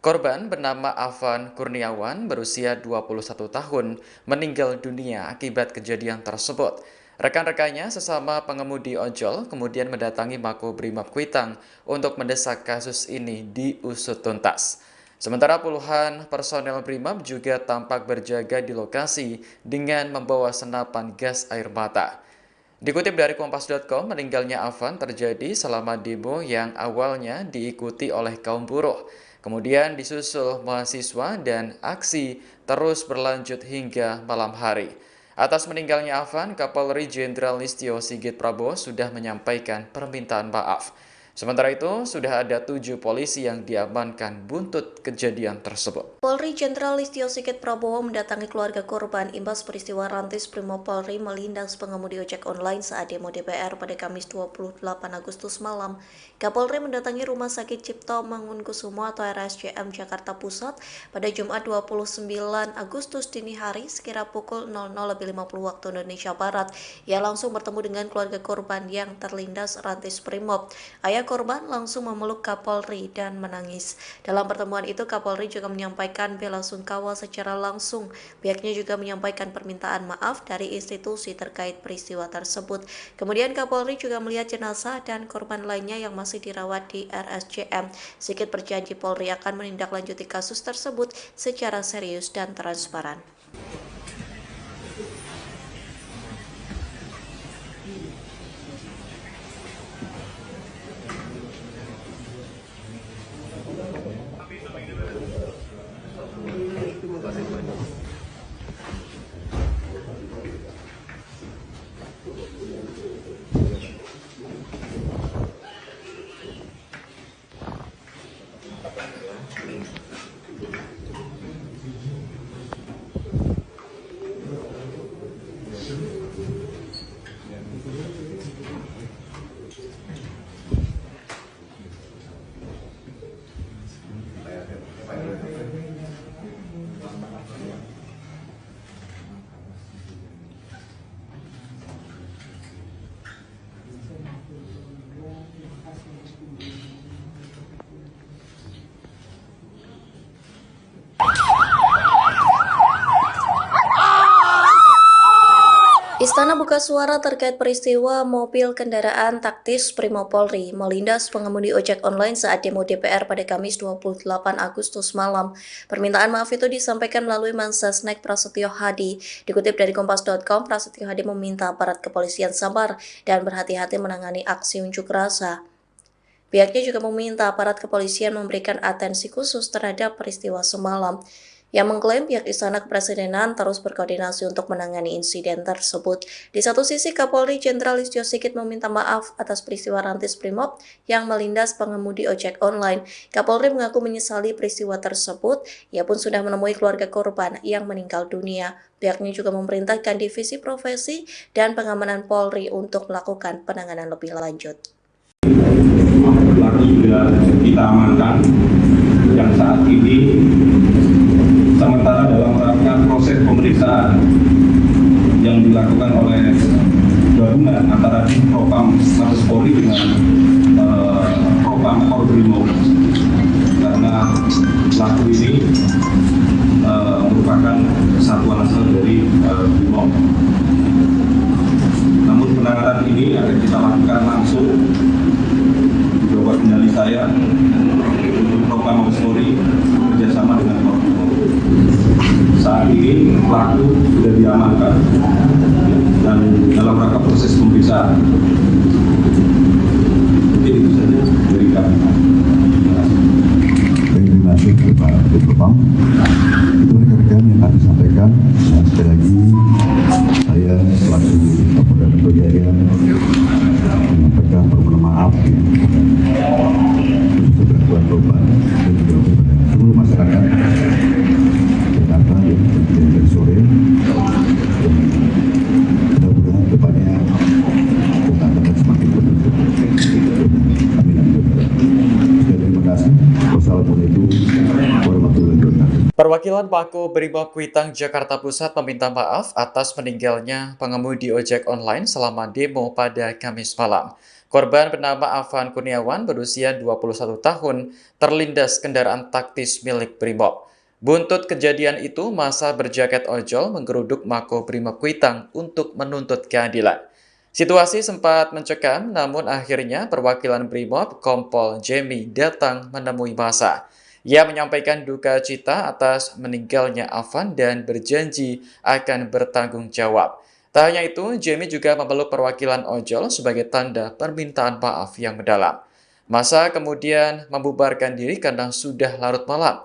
Korban bernama Afan Kurniawan berusia 21 tahun meninggal dunia akibat kejadian tersebut. Rekan-rekannya sesama pengemudi ojol kemudian mendatangi Makobrimob Kuitang untuk mendesak kasus ini diusut tuntas. Sementara puluhan personel Brimob juga tampak berjaga di lokasi dengan membawa senapan gas air mata. Dikutip dari Kompas.com, meninggalnya Afan terjadi selama demo yang awalnya diikuti oleh kaum buruh. Kemudian disusul mahasiswa dan aksi terus berlanjut hingga malam hari. Atas meninggalnya Afan, Kapolri Jenderal Listio Sigit Prabowo sudah menyampaikan permintaan maaf. Sementara itu, sudah ada 7 polisi yang diamankan buntut kejadian tersebut. Polri Jenderal Listio Sigit Prabowo mendatangi keluarga korban imbas peristiwa Rantis Brimopolri melindas pengemudi ojek online saat demo DPR pada Kamis 28 Agustus malam. Kapolri mendatangi Rumah Sakit Cipto Mangunkusumo atau RSCM Jakarta Pusat pada Jumat 29 Agustus dini hari sekira pukul 00.50 waktu Indonesia Barat. Ia langsung bertemu dengan keluarga korban yang terlindas Rantis Brimob. Ayah korban langsung memeluk Kapolri dan menangis. Dalam pertemuan itu, Kapolri juga menyampaikan bela sungkawa secara langsung. Pihaknya juga menyampaikan permintaan maaf dari institusi terkait peristiwa tersebut. Kemudian Kapolri juga melihat jenazah dan korban lainnya yang masih dirawat di RSCM. Sigit berjanji Polri akan menindaklanjuti kasus tersebut secara serius dan transparan. Istana buka suara terkait peristiwa mobil kendaraan taktis Brimopolri melindas pengemudi ojek online saat demo DPR pada Kamis 28 Agustus malam. Permintaan maaf itu disampaikan melalui Mensesnek Prasetyo Hadi. Dikutip dari Kompas.com, Prasetyo Hadi meminta aparat kepolisian sabar dan berhati-hati menangani aksi unjuk rasa. Pihaknya juga meminta aparat kepolisian memberikan atensi khusus terhadap peristiwa semalam. Yang mengklaim pihak Istana Kepresidenan terus berkoordinasi untuk menangani insiden tersebut. Di satu sisi, Kapolri Jenderal Listio Sigit meminta maaf atas peristiwa Rantis Brimob yang melindas pengemudi ojek online. Kapolri mengaku menyesali peristiwa tersebut. Ia pun sudah menemui keluarga korban yang meninggal dunia. Pihaknya juga memerintahkan Divisi Profesi dan Pengamanan Polri untuk melakukan penanganan lebih lanjut. Pelaku sudah kita amankan yang saat ini sementara dalam rangka proses pemeriksaan yang dilakukan oleh gabungan antara Propam Mabes Polri dengan Propam Brimob, karena pelaku ini merupakan satuan asal dari Brimob. Namun penanganan ini akan kita lakukan langsung di bawah kendali saya untuk Propam Mabes Polri bekerjasama dengan Brimob. Saat ini pelaku sudah diamankan dan dalam rangka proses pemeriksaan. Mungkin itu saja dari kami. Terima kasih Pak Propam. Itu rekan-rekan yang kami sampaikan. Dan sekali lagi saya selaku Kapolda Metro Jaya menyampaikan permohonan maaf untuk gangguan korban dan juga kepada seluruh masyarakat Jakarta yang terjadi dari sore. Mudah-mudahan depannya kita akan semakin berbentuk. Amin. Terima kasih. Wassalamualaikum warahmatullahi wabarakatuh. Perwakilan Mako Brimob Kuitang Jakarta Pusat meminta maaf atas meninggalnya pengemudi ojek online selama demo pada Kamis malam. Korban bernama Afan Kurniawan berusia 21 tahun terlindas kendaraan taktis milik Brimob. Buntut kejadian itu, massa berjaket ojol menggeruduk Mako Brimob Kuitang untuk menuntut keadilan. Situasi sempat mencekam, namun akhirnya perwakilan Brimob Kompol Jemi datang menemui massa. Ia menyampaikan duka cita atas meninggalnya Afan dan berjanji akan bertanggung jawab. Tak hanya itu, Jemi juga memeluk perwakilan ojol sebagai tanda permintaan maaf yang mendalam. Massa kemudian membubarkan diri karena sudah larut malam.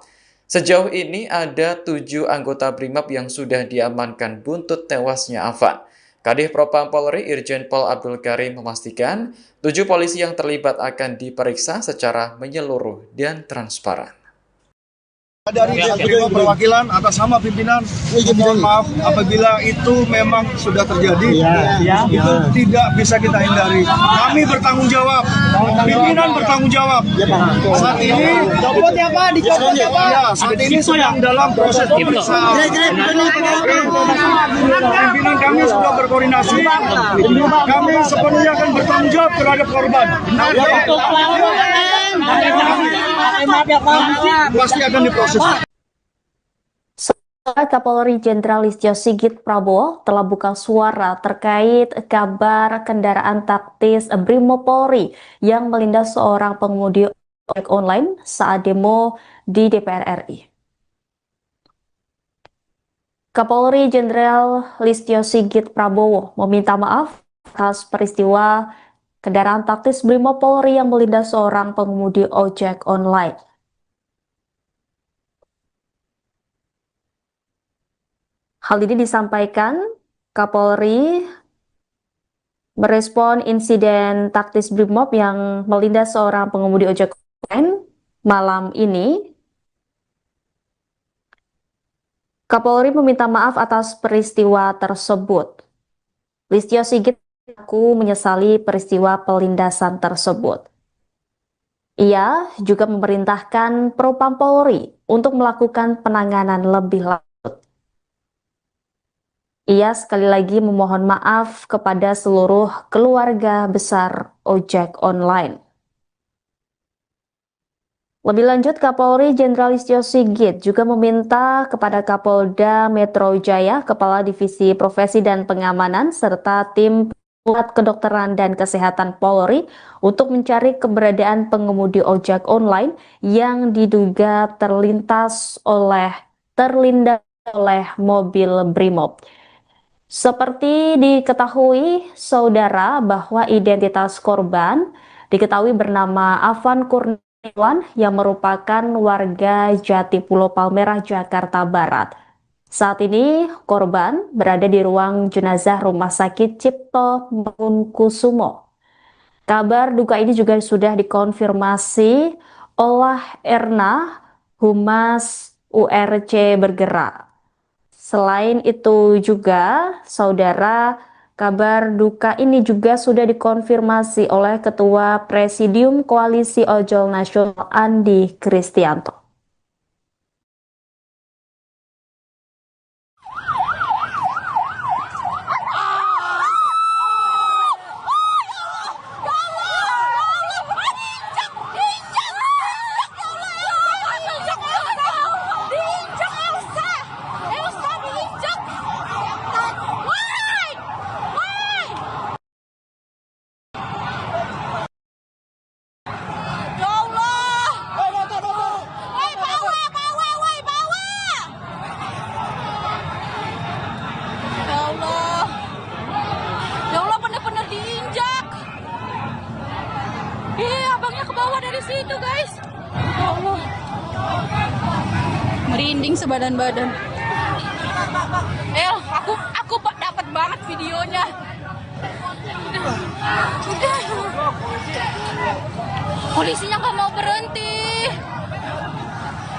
Sejauh ini ada 7 anggota Brimob yang sudah diamankan buntut tewasnya Afan. Kadif Propam Polri Irjen Pol Abdul Karim memastikan 7 polisi yang terlibat akan diperiksa secara menyeluruh dan transparan. Dari Brimo perwakilan atas nama pimpinan, mohon maaf apabila itu memang sudah terjadi, itu tidak bisa kita hindari. Kami bertanggung jawab, pimpinan bertanggung jawab. Saat ini, saat ini sedang dalam proses pemeriksaan. Pimpinan kami sudah berkoordinasi, kami sepenuhnya akan bertanggung jawab terhadap korban. Pasti akan diproses. Kapolri Jenderal Listio Sigit Prabowo telah buka suara terkait kabar kendaraan taktis Brimopolri yang melindas seorang pengemudi ojek online saat demo di DPR RI. Kapolri Jenderal Listio Sigit Prabowo meminta maaf atas peristiwa kendaraan taktis Brimopolri yang melindas seorang pengemudi ojek online. Hal ini disampaikan Kapolri merespon insiden taktis Brimob yang melindas seorang pengemudi ojek online malam ini. Kapolri meminta maaf atas peristiwa tersebut. Listio Sigit mengaku menyesali peristiwa pelindasan tersebut. Ia juga memerintahkan Propam Polri untuk melakukan penanganan lebih lanjut. Ia sekali lagi memohon maaf kepada seluruh keluarga besar ojek online. Lebih lanjut, Kapolri Jenderal Listio Sigit juga meminta kepada Kapolda Metro Jaya, Kepala Divisi Profesi dan Pengamanan, serta tim Pusat Kedokteran dan Kesehatan Polri untuk mencari keberadaan pengemudi ojek online yang diduga terlindas oleh mobil Brimob. Seperti diketahui, saudara, bahwa identitas korban diketahui bernama Afan Kurniawan yang merupakan warga Jatipulo Palmerah, Jakarta Barat. Saat ini, korban berada di ruang jenazah Rumah Sakit Cipto Mangunkusumo. Kabar duka ini juga sudah dikonfirmasi oleh Erna, Humas URC Bergerak. Selain itu juga, saudara, kabar duka ini juga sudah dikonfirmasi oleh Ketua Presidium Koalisi Ojol Nasional Andi Kristianto. Situ guys, ya Allah, merinding sebadan-badan. Aku dapat banget videonya. Polisinya nggak mau berhenti.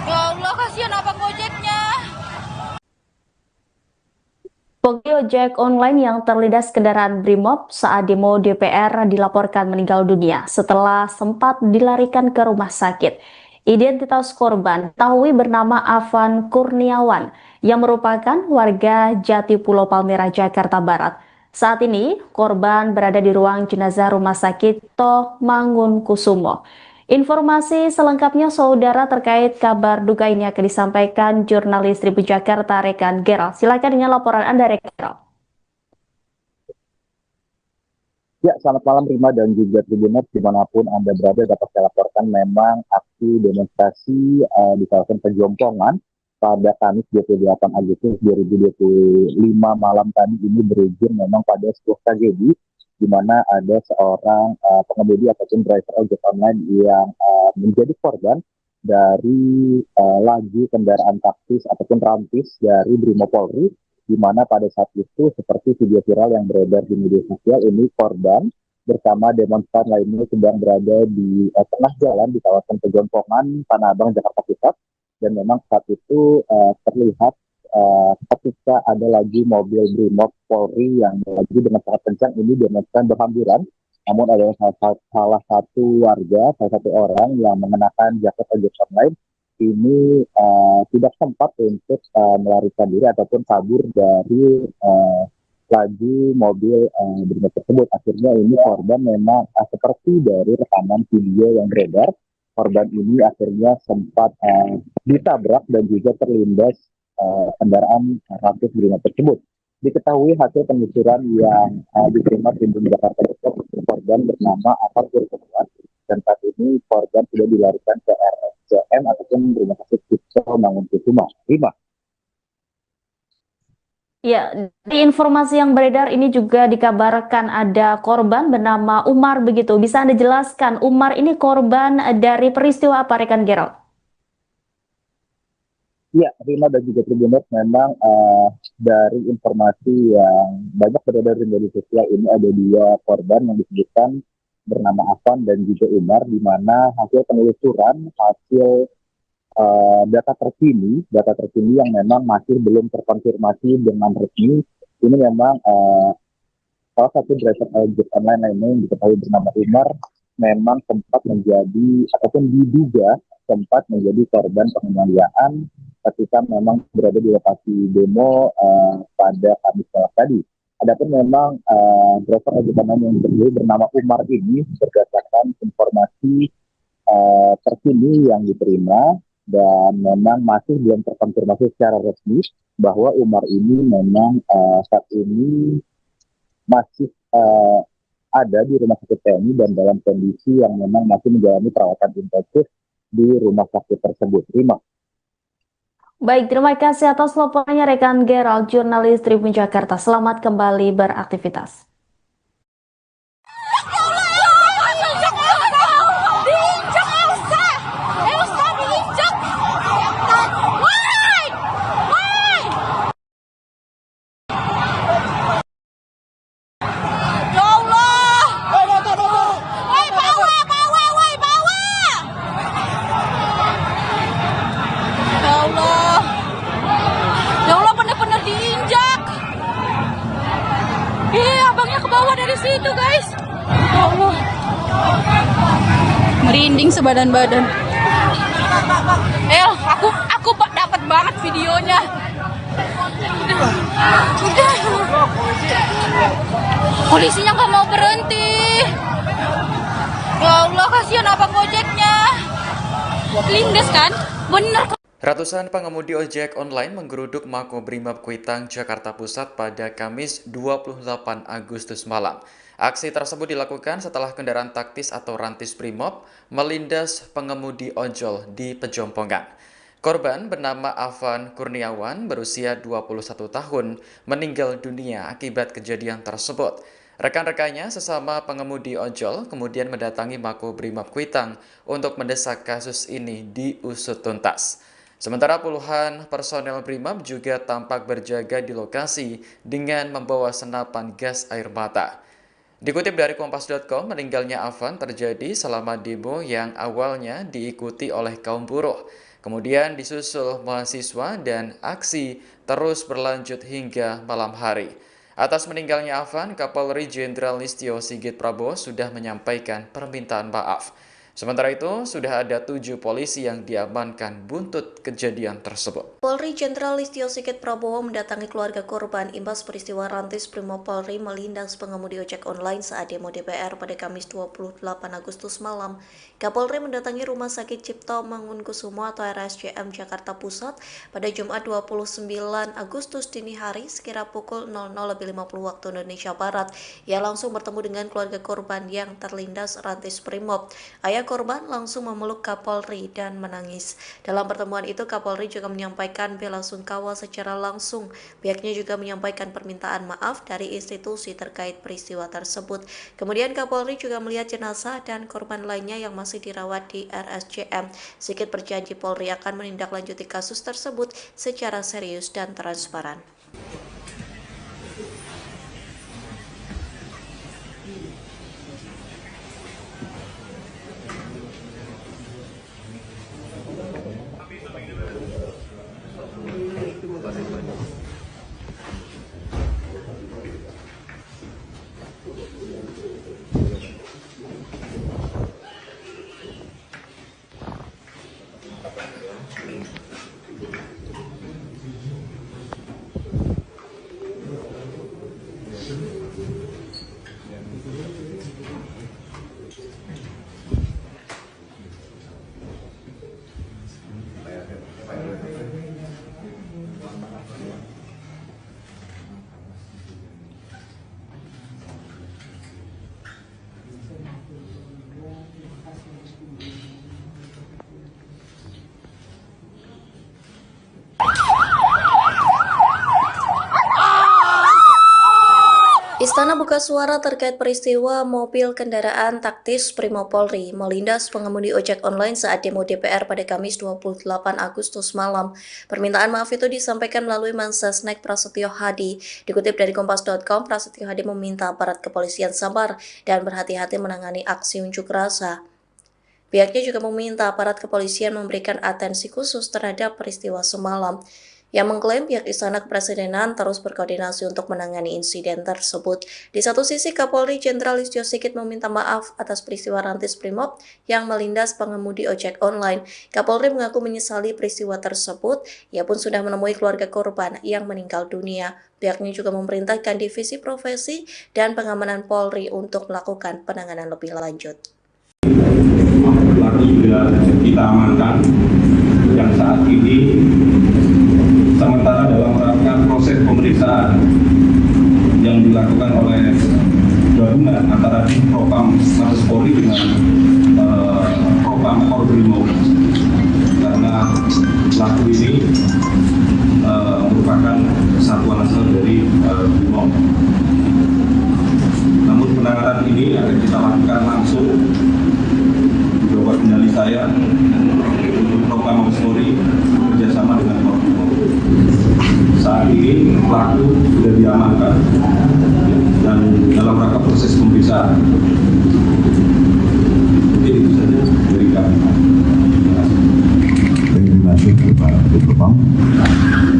Ya Allah, kasihan abang ojeknya. Pengemudi ojek online yang terlindas kendaraan Brimob saat demo DPR dilaporkan meninggal dunia setelah sempat dilarikan ke rumah sakit. Identitas korban diketahui bernama Afan Kurniawan yang merupakan warga Jatipulo Palmerah, Jakarta Barat. Saat ini, korban berada di ruang jenazah Rumah Sakit Cipto Mangunkusumo. Informasi selengkapnya, saudara, terkait kabar duka ini akan disampaikan jurnalis Tribun Jakarta Rekan Gerald. Silakan dengan laporan Anda, Rekan Gerald. Ya, selamat malam Rima dan juga Tribuners dimanapun Anda berada. Dapat saya laporkan memang aksi demonstrasi di kawasan Pejompongan pada Kamis 28 Agustus 2025 malam tadi ini berujung memang pada sebuah tragedi di mana ada seorang pengemudi ataupun driver ojek online yang menjadi korban dari laju kendaraan taktis ataupun rantis dari Brimopolri di mana pada saat itu seperti video viral yang beredar di media sosial ini korban bersama demonstran lainnya sedang berada di tengah jalan di kawasan Pejompongan, Tanah Abang, Jakarta Pusat. Dan memang saat itu terlihat ketika ada lagi mobil Brimob Polri yang lagi dengan sangat kencang ini demonstran berhamburan. Namun ada salah satu warga, salah satu orang yang mengenakan jaket ojek online ini tidak sempat untuk melarikan diri ataupun kabur dari laju mobil Brimob tersebut. Akhirnya ini korban memang seperti dari rekaman video yang beredar, korban ini akhirnya sempat ditabrak dan juga terlindas kendaraan ratus Brimob tersebut. Diketahui hasil penelusuran yang diterima Tribun Jakarta Depok, korban bernama Afan Kurniawan, dan saat ini korban sudah dilarikan ke RSCM ataupun Rumah Sakit Cipto Mangunkusumo. Rima. Ya, di informasi yang beredar ini juga dikabarkan ada korban bernama Umar begitu. Bisa Anda jelaskan, Umar ini korban dari peristiwa apa, rekan Gerald? Ya, Rima dan juga Tribuners, memang dari informasi yang banyak beredar di media sosial ini ada dua korban yang disebutkan bernama Afan dan juga Umar, di mana hasil penelusuran, hasil data terkini yang memang masih belum terkonfirmasi dengan resmi, ini memang salah satu driver ojek online lainnya yang diketahui bernama Umar memang sempat menjadi ataupun diduga sempat menjadi korban penganiayaan ketika memang berada di lokasi demo pada Kamis malam tadi. Adapun memang driver ojek online yang diketahui bernama Umar ini berdasarkan informasi terkini yang diterima dan memang masih belum terkonfirmasi secara resmi bahwa Umar ini memang saat ini masih ada di rumah sakit TNI dan dalam kondisi yang memang masih menjalani perawatan intensif di rumah sakit tersebut. Rima. Baik, terima kasih atas laporannya rekan Gerald, jurnalis Tribun Jakarta. Selamat kembali beraktivitas. Dari situ guys, ya Allah, merinding sebadan-badan. Aku dapat banget videonya. Polisinya nggak mau berhenti. Ya Allah, kasihan abang ojeknya. Lindes kan, bener. Ratusan pengemudi ojek online menggeruduk Makobrimob Kuitang, Jakarta Pusat pada Kamis 28 Agustus malam. Aksi tersebut dilakukan setelah kendaraan taktis atau rantis Brimob melindas pengemudi ojol di Pejompongan. Korban bernama Afan Kurniawan berusia 21 tahun meninggal dunia akibat kejadian tersebut. Rekan-rekannya sesama pengemudi ojol kemudian mendatangi Makobrimob Kuitang untuk mendesak kasus ini diusut tuntas. Sementara puluhan personel Brimob juga tampak berjaga di lokasi dengan membawa senapan gas air mata. Dikutip dari Kompas.com, meninggalnya Afan terjadi selama demo yang awalnya diikuti oleh kaum buruh. Kemudian disusul mahasiswa dan aksi terus berlanjut hingga malam hari. Atas meninggalnya Afan, Kapolri Jenderal Listio Sigit Prabowo sudah menyampaikan permintaan maaf. Sementara itu, sudah ada 7 polisi yang diamankan buntut kejadian tersebut. Polri Jenderal Listio Sigit Prabowo mendatangi keluarga korban imbas peristiwa rantis Brimob Polri melindas pengemudi ojek online saat demo DPR pada Kamis 28 Agustus malam. Kapolri mendatangi Rumah Sakit Cipto Mangunkusumo atau RSCM Jakarta Pusat pada Jumat 29 Agustus dini hari sekira pukul 00.50 waktu Indonesia Barat. Ia langsung bertemu dengan keluarga korban yang terlindas rantis Brimob. Ayah korban langsung memeluk Kapolri dan menangis. Dalam pertemuan itu, Kapolri juga menyampaikan bela sungkawa secara langsung. Pihaknya juga menyampaikan permintaan maaf dari institusi terkait peristiwa tersebut. Kemudian Kapolri juga melihat jenazah dan korban lainnya yang masih dirawat di RSCM. Sigit berjanji Polri akan menindaklanjuti kasus tersebut secara serius dan transparan. Istana buka suara terkait peristiwa mobil kendaraan taktis Brimob Polri melindas pengemudi ojek online saat demo DPR pada Kamis 28 Agustus malam. Permintaan maaf itu disampaikan melalui Mensesnek Prasetyo Hadi. Dikutip dari Kompas.com, Prasetyo Hadi meminta aparat kepolisian sabar dan berhati-hati menangani aksi unjuk rasa. Pihaknya juga meminta aparat kepolisian memberikan atensi khusus terhadap peristiwa semalam. Yang mengklaim pihak Istana Kepresidenan terus berkoordinasi untuk menangani insiden tersebut. Di satu sisi, Kapolri Jenderal Listio Sigit meminta maaf atas peristiwa rantis Brimob yang melindas pengemudi ojek online. Kapolri mengaku menyesali peristiwa tersebut. Ia pun sudah menemui keluarga korban yang meninggal dunia. Pihaknya juga memerintahkan Divisi Profesi dan Pengamanan Polri untuk melakukan penanganan lebih lanjut. Pelaku sudah kita amankan yang saat ini sementara dalam rangka proses pemeriksaan yang dilakukan oleh gabungan antara Propam Mabes Polri dengan Propam Brimob, karena pelaku ini merupakan satuan asal dari Brimob. Namun penanganan ini akan kita lakukan langsung di bawah kendali saya untuk Propam Mabes Polri bekerjasama dengan Brimob. Saat ini pelaku sudah diamankan dan dalam rangka proses pemeriksaan. Mungkin itu saja dari kami. Terima kasih Pak Propam.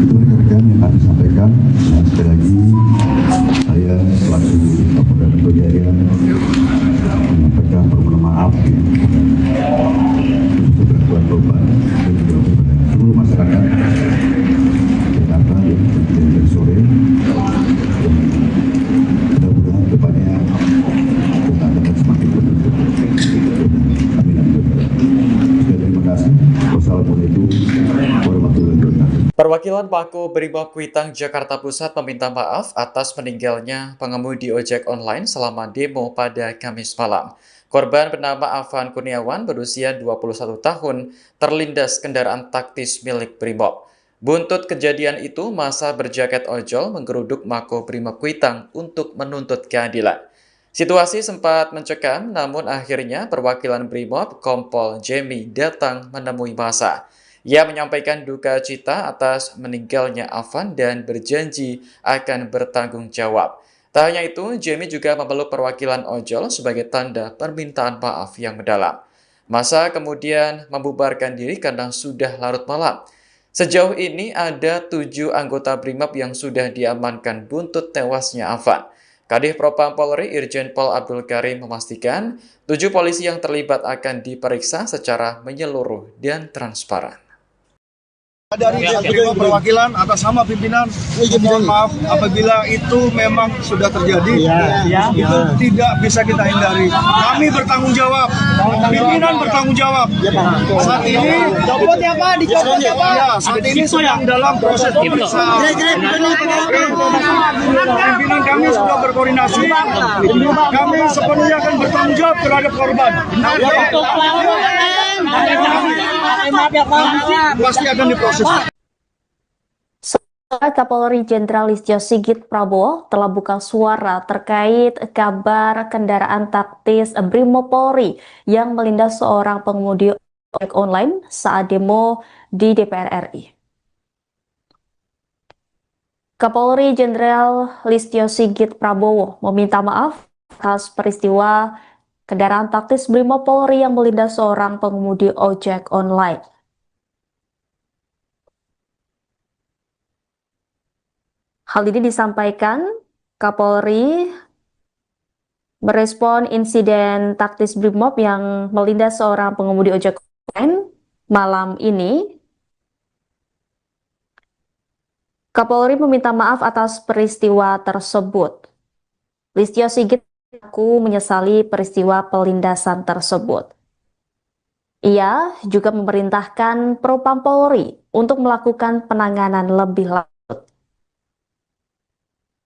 Itu rekan-rekan yang kami sampaikan. Dan sekali lagi saya selaku Kapolda Metro Jaya menyampaikan permohonan maaf untuk gangguan korban dan juga kepada seluruh masyarakat Jakarta yang terjadi dari sore. Mudah-mudahan depannya kita akan semakin beruntung. Amin amin. Terima kasih. Wassalamualaikum warahmatullahi wabarakatuh. Perwakilan Pako Brimob Kuitang Jakarta Pusat meminta maaf atas meninggalnya pengemudi ojek online selama demo pada Kamis malam. Korban bernama Afan Kurniawan berusia 21 tahun terlindas kendaraan taktis milik Brimob. Buntut kejadian itu, massa berjaket ojol menggeruduk Mako Brimob Kuitang untuk menuntut keadilan. Situasi sempat mencekam, namun akhirnya perwakilan Brimob Kompol Jemi datang menemui massa. Ia menyampaikan duka cita atas meninggalnya Afan dan berjanji akan bertanggung jawab. Tak hanya itu, Jemi juga memeluk perwakilan ojol sebagai tanda permintaan maaf yang mendalam. Massa kemudian membubarkan diri karena sudah larut malam. Sejauh ini ada 7 anggota Brimob yang sudah diamankan buntut tewasnya Afan. Kadif Propam Polri Irjen Pol Abdul Karim memastikan 7 polisi yang terlibat akan diperiksa secara menyeluruh dan transparan. Dari perwakilan atas nama pimpinan, mohon maaf apabila itu memang sudah terjadi, itu tidak bisa kita hindari. Kami bertanggung jawab, pimpinan bertanggung jawab. Saat ini, saat ini sedang dalam proses pemeriksaan. Pimpinan kami sudah berkoordinasi, kami sepenuhnya akan bertanggung jawab terhadap korban. Pasti akan diproses. Kapolri Jenderal Listio Sigit Prabowo telah buka suara terkait kabar kendaraan taktis Brimob Polri yang melindas seorang pengemudi ojek online saat demo di DPR RI. Kapolri Jenderal Listio Sigit Prabowo meminta maaf atas peristiwa kendaraan taktis Brimob Polri yang melindas seorang pengemudi ojek online. Hal ini disampaikan Kapolri merespon insiden taktis Brimob yang melindas seorang pengemudi ojek online malam ini. Kapolri meminta maaf atas peristiwa tersebut. Listio Sigit mengaku menyesali peristiwa pelindasan tersebut. Ia juga memerintahkan Propam Polri untuk melakukan penanganan lebih lanjut.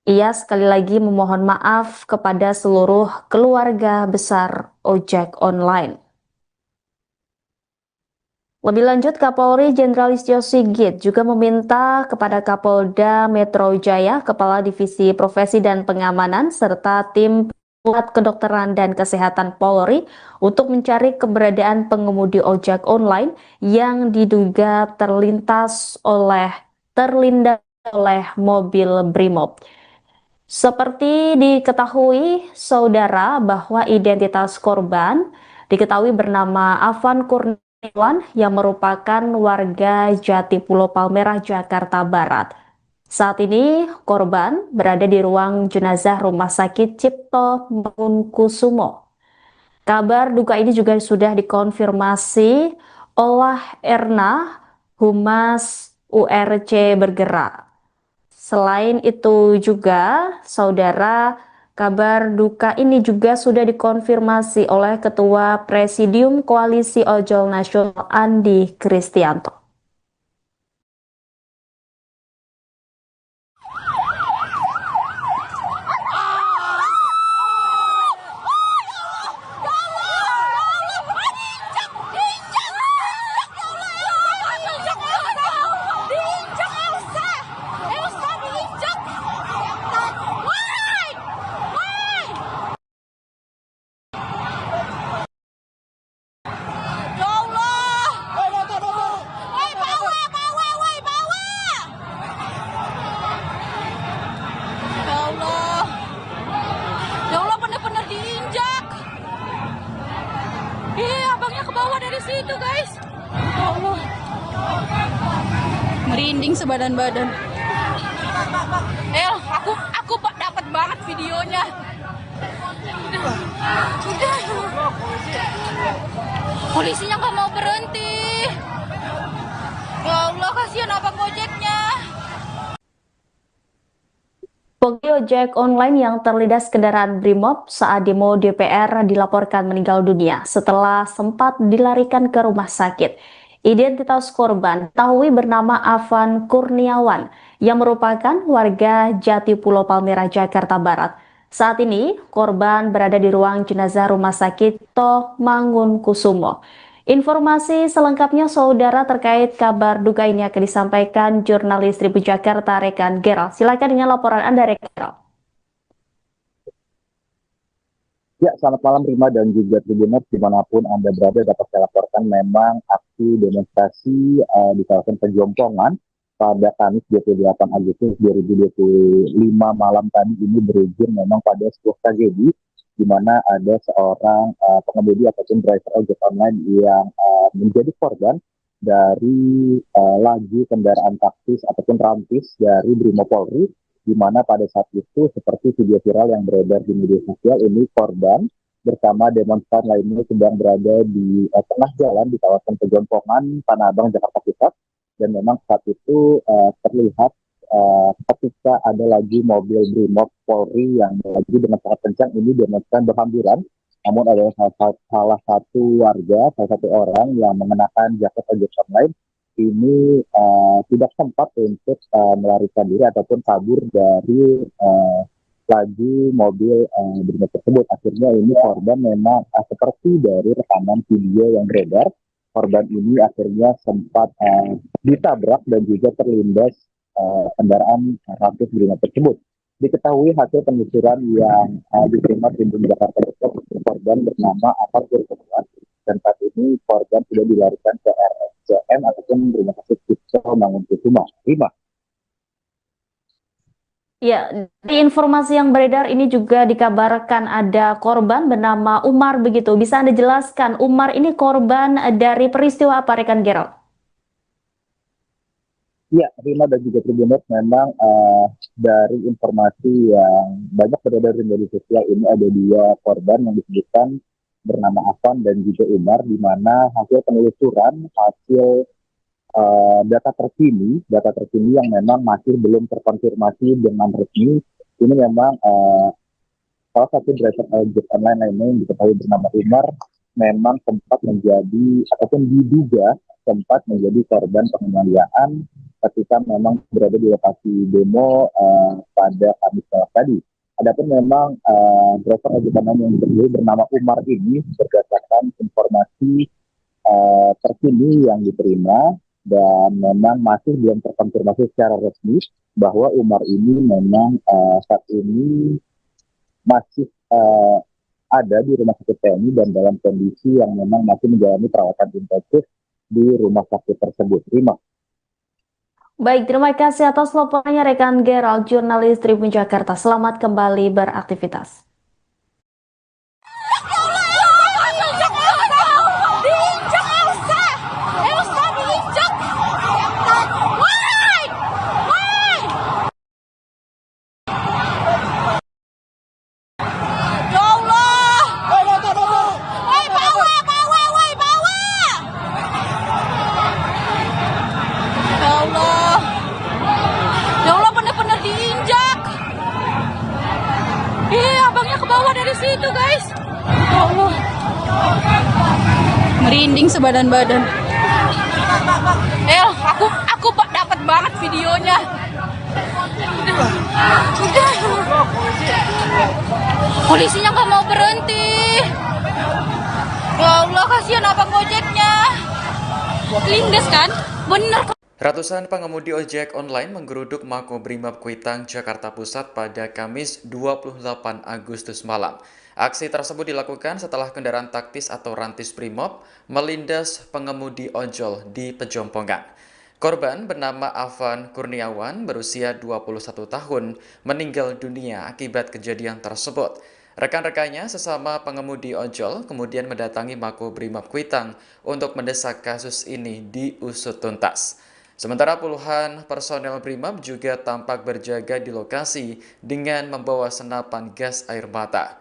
Ia sekali lagi memohon maaf kepada seluruh keluarga besar ojek online. Lebih lanjut, Kapolri Jenderal Listio Sigit juga meminta kepada Kapolda Metro Jaya, Kepala Divisi Profesi dan Pengamanan, serta tim Pusat Kedokteran dan Kesehatan Polri untuk mencari keberadaan pengemudi ojek online yang diduga terlindas oleh mobil Brimob. Seperti diketahui, saudara, bahwa identitas korban diketahui bernama Afan Kurniawan yang merupakan warga Jatipulo Palmerah, Jakarta Barat. Saat ini korban berada di ruang jenazah Rumah Sakit Cipto Mangunkusumo. Kabar duka ini juga sudah dikonfirmasi oleh Erna, Humas URC Bergerak. Selain itu juga, saudara, kabar duka ini juga sudah dikonfirmasi oleh Ketua Presidium Koalisi Ojol Nasional Andi Kristianto. Dari situ guys, ya Allah, merinding sebadan-badan. Aku dapat banget videonya. Udah. Polisinya nggak mau berhenti. Ya Allah, kasihan abang ojeknya. Pengemudi ojek online yang terlindas kendaraan Brimob saat demo DPR dilaporkan meninggal dunia setelah sempat dilarikan ke rumah sakit. Identitas korban diketahui bernama Afan Kurniawan yang merupakan warga Jatipulo Palmerah, Jakarta Barat. Saat ini korban berada di ruang jenazah Rumah Sakit Cipto Mangunkusumo. Informasi selengkapnya saudara terkait kabar duka ini akan disampaikan jurnalis Tribun Jakarta rekan Gerald. Silakan dengan laporan Anda rekan Gerald. Ya, selamat malam Rima dan juga Tribuners dimanapun Anda berada. Dapat saya laporkan memang aksi demonstrasi di kawasan Pejompongan pada Kamis 28 Agustus 2025 malam tadi ini berujung memang pada sebuah tragedi di mana ada seorang pengemudi ataupun driver ojek online yang menjadi korban dari laju kendaraan taktis ataupun rantis dari Brimob Polri, di mana pada saat itu seperti video viral yang beredar di media sosial ini korban bersama demonstran lainnya sedang berada di tengah jalan di kawasan Pejompongan, Tanah Abang, Jakarta Pusat, dan memang saat itu terlihat ketika ada lagi mobil Brimob Polri yang lagi dengan sangat kencang ini demonstran berhamburan, namun ada salah satu warga, salah satu orang yang mengenakan jaket ojek online ini tidak sempat untuk melarikan diri ataupun kabur dari laju mobil Brimob tersebut. Akhirnya ini korban memang seperti dari rekaman video yang beredar, korban ini akhirnya sempat ditabrak dan juga terlindas kendaraan rantis Brimob tersebut. Diketahui hasil penelusuran yang diterima Tribun Jakarta Pusat, korban bernama Afan Kurniawan, dan saat ini korban sudah dilarikan ke RSCM ataupun Rumah Sakit Cipto Mangunkusumo. Rima. Ya, di informasi yang beredar ini juga dikabarkan ada korban bernama Umar begitu. Bisa Anda jelaskan Umar ini korban dari peristiwa apa rekan Gerald? Ya, Rima dan juga Tribuners, memang dari informasi yang banyak beredar di media sosial ini ada dua korban yang disebutkan bernama Afan dan juga Umar, di mana hasil penelusuran, hasil data terkini yang memang masih belum terkonfirmasi dengan resmi, ini memang salah satu driver ojek online lainnya yang diketahui bernama Umar memang sempat menjadi ataupun diduga sempat menjadi korban penganiayaan ketika memang berada di lokasi demo pada Kamis tadi. Adapun memang driver ojek online yang diketahui bernama Umar ini berdasarkan informasi terkini yang diterima, dan memang masih belum terkonfirmasi secara resmi bahwa Umar ini memang saat ini masih ada di rumah sakit TNI dan dalam kondisi yang memang masih menjalani perawatan intensif di rumah sakit tersebut. Rima. Baik, terima kasih atas laporannya rekan Gerald, jurnalis Tribun Jakarta. Selamat kembali beraktivitas. Abangnya ke bawah dari situ, guys. Ya Allah. Merinding sebadan-badan. Aku dapat banget videonya. Udah. Polisinya nggak mau berhenti. Ya Allah, kasihan abang Gojeknya. Lindes kan? Bener. Ratusan pengemudi ojek online menggeruduk Makobrimob Kuitang, Jakarta Pusat pada Kamis 28 Agustus malam. Aksi tersebut dilakukan setelah kendaraan taktis atau rantis Brimob melindas pengemudi ojol di Pejompongan. Korban bernama Afan Kurniawan berusia 21 tahun meninggal dunia akibat kejadian tersebut. Rekan-rekannya sesama pengemudi ojol kemudian mendatangi Makobrimob Kuitang untuk mendesak kasus ini diusut tuntas. Sementara puluhan personel Brimob juga tampak berjaga di lokasi dengan membawa senapan gas air mata.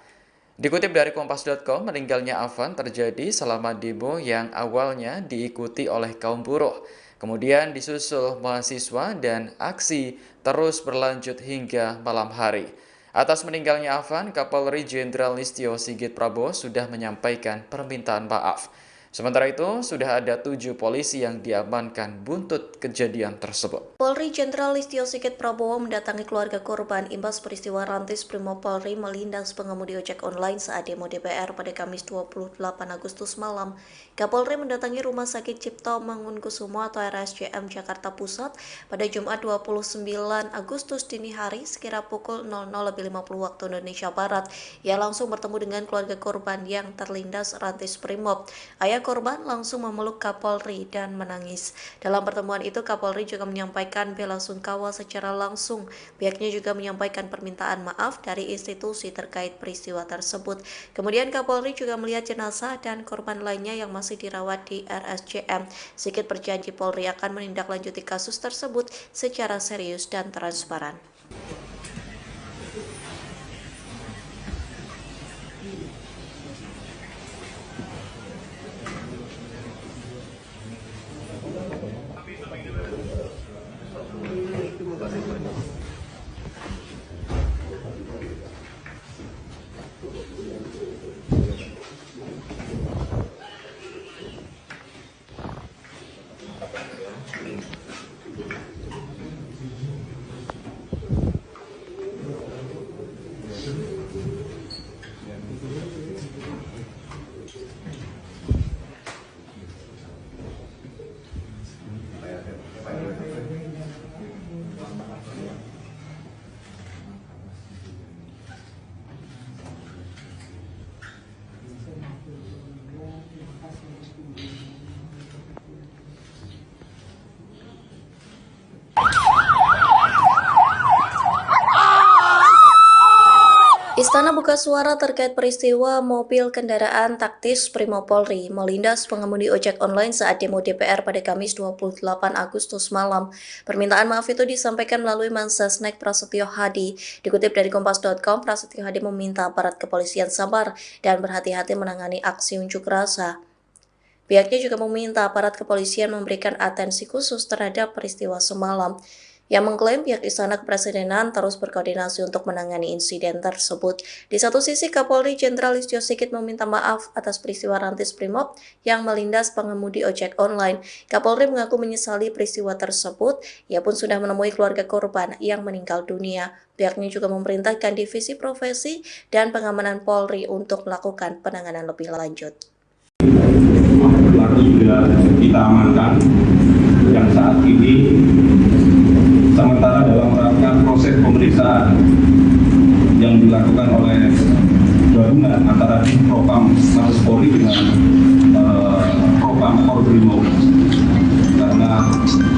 Dikutip dari Kompas.com, meninggalnya Afan terjadi selama demo yang awalnya diikuti oleh kaum buruh. Kemudian disusul mahasiswa dan aksi terus berlanjut hingga malam hari. Atas meninggalnya Afan, Kapolri Jenderal Listio Sigit Prabowo sudah menyampaikan permintaan maaf. Sementara itu, sudah ada 7 polisi yang diamankan buntut kejadian tersebut. Polri Jenderal Listio Sigit Prabowo mendatangi keluarga korban imbas peristiwa rantis Brimob Polri melindas pengemudi ojek online saat demo DPR pada Kamis 28 Agustus malam. Kapolri mendatangi Rumah Sakit Cipto Mangunkusumo atau RSCM Jakarta Pusat pada Jumat 29 Agustus dini hari sekira pukul 00.50 waktu Indonesia Barat. Ia langsung bertemu dengan keluarga korban yang terlindas rantis Brimob. Ayah korban langsung memeluk Kapolri dan menangis. Dalam pertemuan itu, Kapolri juga menyampaikan bela sungkawa secara langsung. Pihaknya juga menyampaikan permintaan maaf dari institusi terkait peristiwa tersebut. Kemudian Kapolri juga melihat jenazah dan korban lainnya yang masih dirawat di RSCM. Sigit berjanji Polri akan menindaklanjuti kasus tersebut secara serius dan transparan. Istana buka suara terkait peristiwa mobil kendaraan taktis Brimob Polri melindas pengemudi ojek online saat demo DPR pada Kamis 28 Agustus malam. Permintaan maaf itu disampaikan melalui Mensesnek Prasetyo Hadi. Dikutip dari Kompas.com, Prasetyo Hadi meminta aparat kepolisian sabar dan berhati-hati menangani aksi unjuk rasa. Pihaknya juga meminta aparat kepolisian memberikan atensi khusus terhadap peristiwa semalam. Yang mengklaim pihak Istana Kepresidenan terus berkoordinasi untuk menangani insiden tersebut. Di satu sisi, Kapolri Jenderal Listio Sigit meminta maaf atas peristiwa rantis Brimob yang melindas pengemudi ojek online. Kapolri mengaku menyesali peristiwa tersebut. Ia pun sudah menemui keluarga korban yang meninggal dunia. Pihaknya juga memerintahkan Divisi Profesi dan Pengamanan Polri untuk melakukan penanganan lebih lanjut. juga kita amankan yang saat ini sementara dalam rangka proses pemeriksaan yang dilakukan oleh gabungan antara Propam Mabes Polri dengan Propam Korbrimob, karena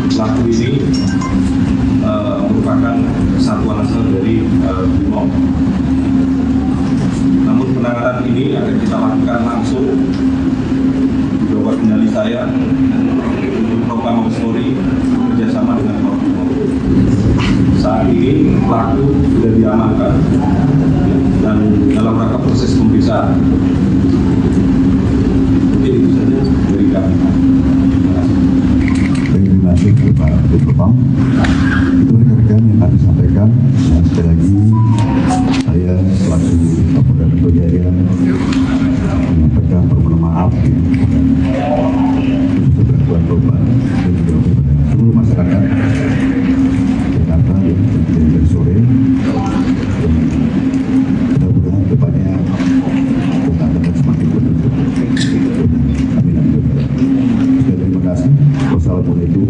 pelaku ini merupakan satuan asal dari Brimob. Namun penanganan ini akan kita lakukan langsung di bawah kendali saya untuk Propam Mabes Polri bekerjasama dengan Korbrimob. Saat ini pelaku sudah diamankan dan dalam rangka proses pemeriksaan. Mungkin itu saja dari kami. Terima kasih Pak Propam. Itu rekan-rekan yang kami sampaikan. Dan sekali lagi saya selaku Kapolda Metro Jaya menyampaikan permohonan maaf atas bantuan korban dan juga kepada seluruh masyarakat Jakarta yang terjadi dari sore. Mudah-mudahan depannya kita akan semakin beruntung. Amin. Terima kasih. Wassalamualaikum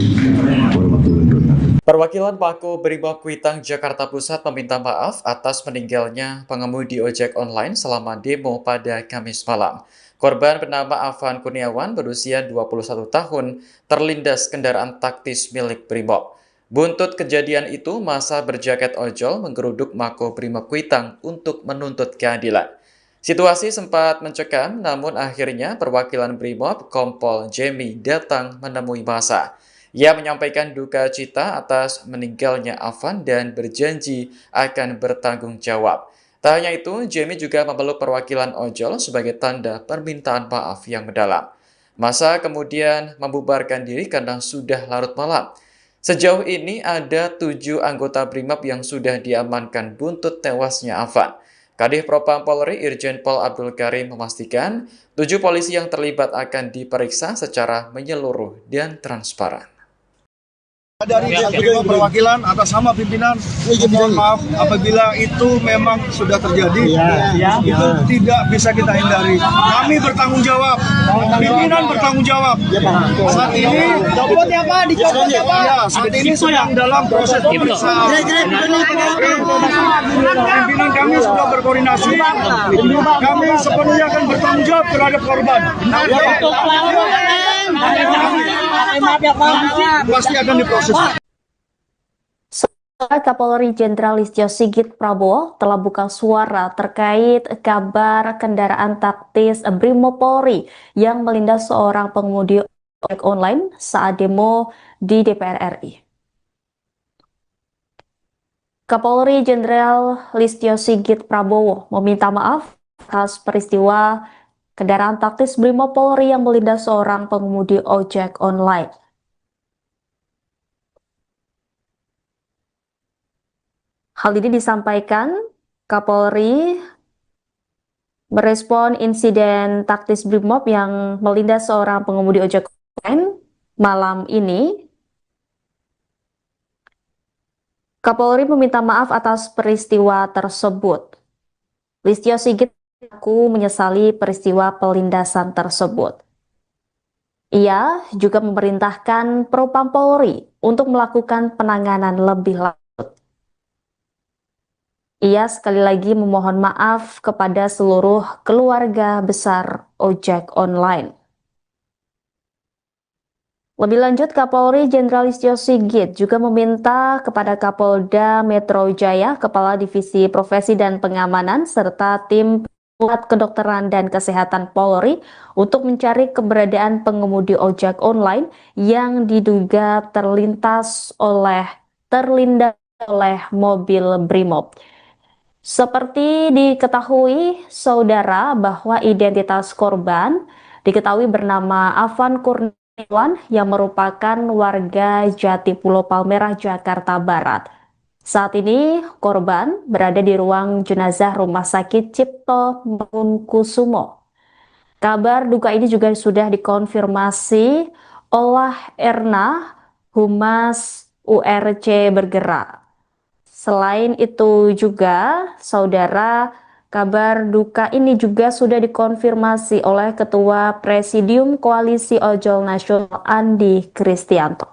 warahmatullahi wabarakatuh. Perwakilan Pako Brimob Kuitang Jakarta Pusat meminta maaf atas meninggalnya pengemudi ojek online selama demo pada Kamis malam. Korban bernama Afan Kurniawan berusia 21 tahun terlindas kendaraan taktis milik Brimob. Buntut kejadian itu, massa berjaket ojol menggeruduk Mako Brimob Kuitang untuk menuntut keadilan. Situasi sempat mencekam, namun akhirnya perwakilan Brimob Kompol Jemi datang menemui massa. Ia menyampaikan duka cita atas meninggalnya Afan dan berjanji akan bertanggung jawab. Tak hanya itu, Jemi juga memeluk perwakilan ojol sebagai tanda permintaan maaf yang mendalam. Massa kemudian membubarkan diri karena sudah larut malam. Sejauh ini ada 7 anggota Brimob yang sudah diamankan buntut tewasnya Afan. Kadif Propam Polri Irjen Pol Abdul Karim memastikan 7 polisi yang terlibat akan diperiksa secara menyeluruh dan transparan. Dari Brimob perwakilan atas nama pimpinan, mohon maaf apabila itu memang sudah terjadi, itu tidak bisa kita hindari. Kami bertanggung jawab, pimpinan bertanggung jawab. Saat ini, saat ini sedang dalam proses pemeriksaan. Pimpinan kami sudah berkoordinasi, kami sepenuhnya akan bertanggung jawab terhadap korban. Pasti akan diproses. Kapolri Jenderal Listio Sigit Prabowo telah buka suara terkait kabar kendaraan taktis Brimob Polri yang melindas seorang pengemudi ojek online saat demo di DPR RI. Kapolri Jenderal Listio Sigit Prabowo meminta maaf atas peristiwa kendaraan taktis Brimob Polri yang melindas seorang pengemudi ojek online. Hal ini disampaikan Kapolri merespon insiden taktis Brimob yang melindas seorang pengemudi ojek online malam ini. Kapolri meminta maaf atas peristiwa tersebut. Listio Sigit mengaku menyesali peristiwa pelindasan tersebut. Ia juga memerintahkan Propam Polri untuk melakukan penanganan lebih lanjut. Ia sekali lagi memohon maaf kepada seluruh keluarga besar ojek online. Lebih lanjut, Kapolri Jenderal Listio Sigit juga meminta kepada Kapolda Metro Jaya, Kepala Divisi Profesi dan Pengamanan, serta tim Pusat Kedokteran dan Kesehatan Polri untuk mencari keberadaan pengemudi ojek online yang diduga terlindas oleh mobil Brimob. Seperti diketahui saudara bahwa identitas korban diketahui bernama Afan Kurniawan yang merupakan warga Jatipulo Palmerah, Jakarta Barat. Saat ini korban berada di ruang jenazah Rumah Sakit Cipto Mangunkusumo. Kabar duka ini juga sudah dikonfirmasi oleh Erna, Humas URC Bergerak. Selain itu juga, saudara, Kabar duka ini juga sudah dikonfirmasi oleh Ketua Presidium Koalisi Ojol Nasional Andi Kristianto.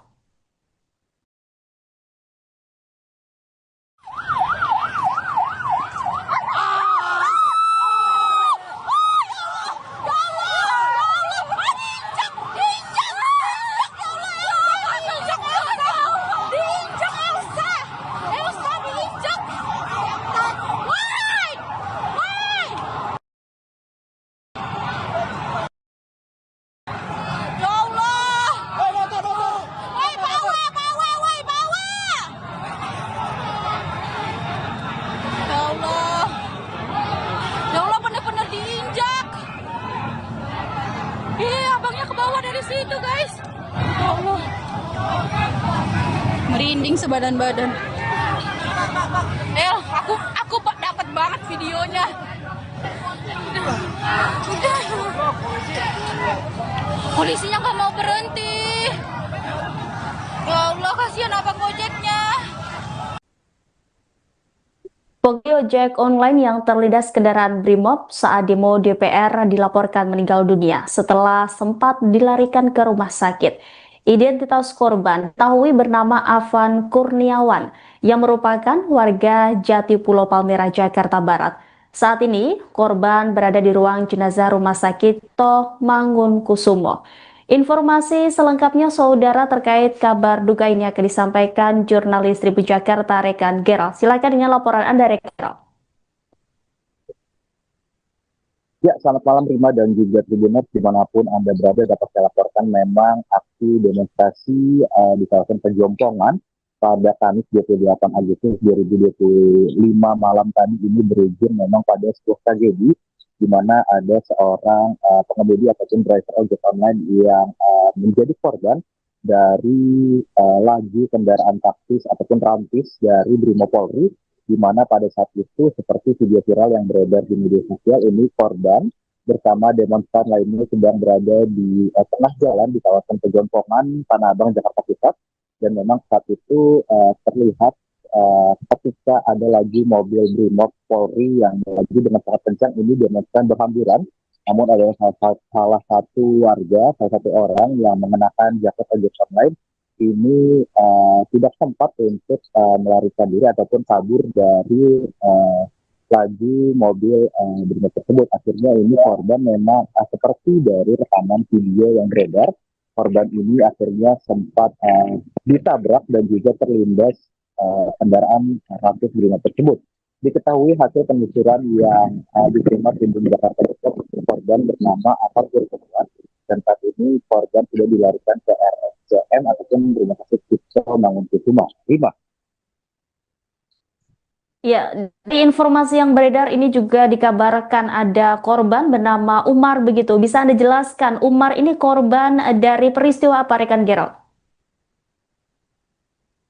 Abangnya ke bawah dari situ, guys. Ya Allah. Merinding sebadan-badan. Aku dapat banget videonya. Udah. Polisinya nggak mau berhenti. Ya Allah, kasihan abang Gojeknya. Pengemudi ojek online yang terlindas kendaraan Brimob saat demo DPR dilaporkan meninggal dunia setelah sempat dilarikan ke rumah sakit. Identitas korban diketahui bernama Afan Kurniawan yang merupakan warga Jati Pulau Palmerah, Jakarta Barat. Saat ini, korban berada di ruang jenazah Rumah Sakit Toh Mangunkusumo. Informasi selengkapnya saudara terkait kabar duka ini akan disampaikan jurnalis Tribun Jakarta Rekan Gerald. Silakan dengan laporan Anda, Rekan. Ya, selamat malam Rima dan juga Tribuners dimanapun Anda berada. Dapat saya laporkan memang aksi demonstrasi di kawasan Pejompongan pada Kamis 28 Agustus 2025 malam tadi ini berujung memang pada sebuah tragedi di mana ada seorang pengemudi ataupun driver ojek online yang menjadi korban dari laju kendaraan taktis ataupun rantis dari Brimopolri, di mana pada saat itu seperti video viral yang beredar di media sosial ini korban bersama demonstran lainnya sedang berada di tengah jalan di kawasan Pejompongan, Tanah Abang, Jakarta Pusat, dan memang saat itu terlihat ketika ada lagi mobil Brimob Polri yang lagi dengan sangat kencang ini demonstran berhamburan, namun ada salah satu warga, salah satu orang yang mengenakan jaket ojek online ini tidak sempat untuk melarikan diri ataupun kabur dari laju mobil Brimob tersebut. Akhirnya ini korban memang seperti dari rekaman video yang beredar, korban ini akhirnya sempat ditabrak dan juga terlindas kendaraan ratus Brimob tersebut. Diketahui hasil penelusuran yang diterima Tribun Jakarta Pusat, korban bernama Afan Kurniawan, dan saat ini korban sudah dilarikan ke RSCM ataupun Rumah Sakit Toh Mangunkusumo. Rima. Ya, di informasi yang beredar ini juga dikabarkan ada korban bernama Umar begitu. Bisa Anda jelaskan Umar ini korban dari peristiwa apa, Rekan Gerald?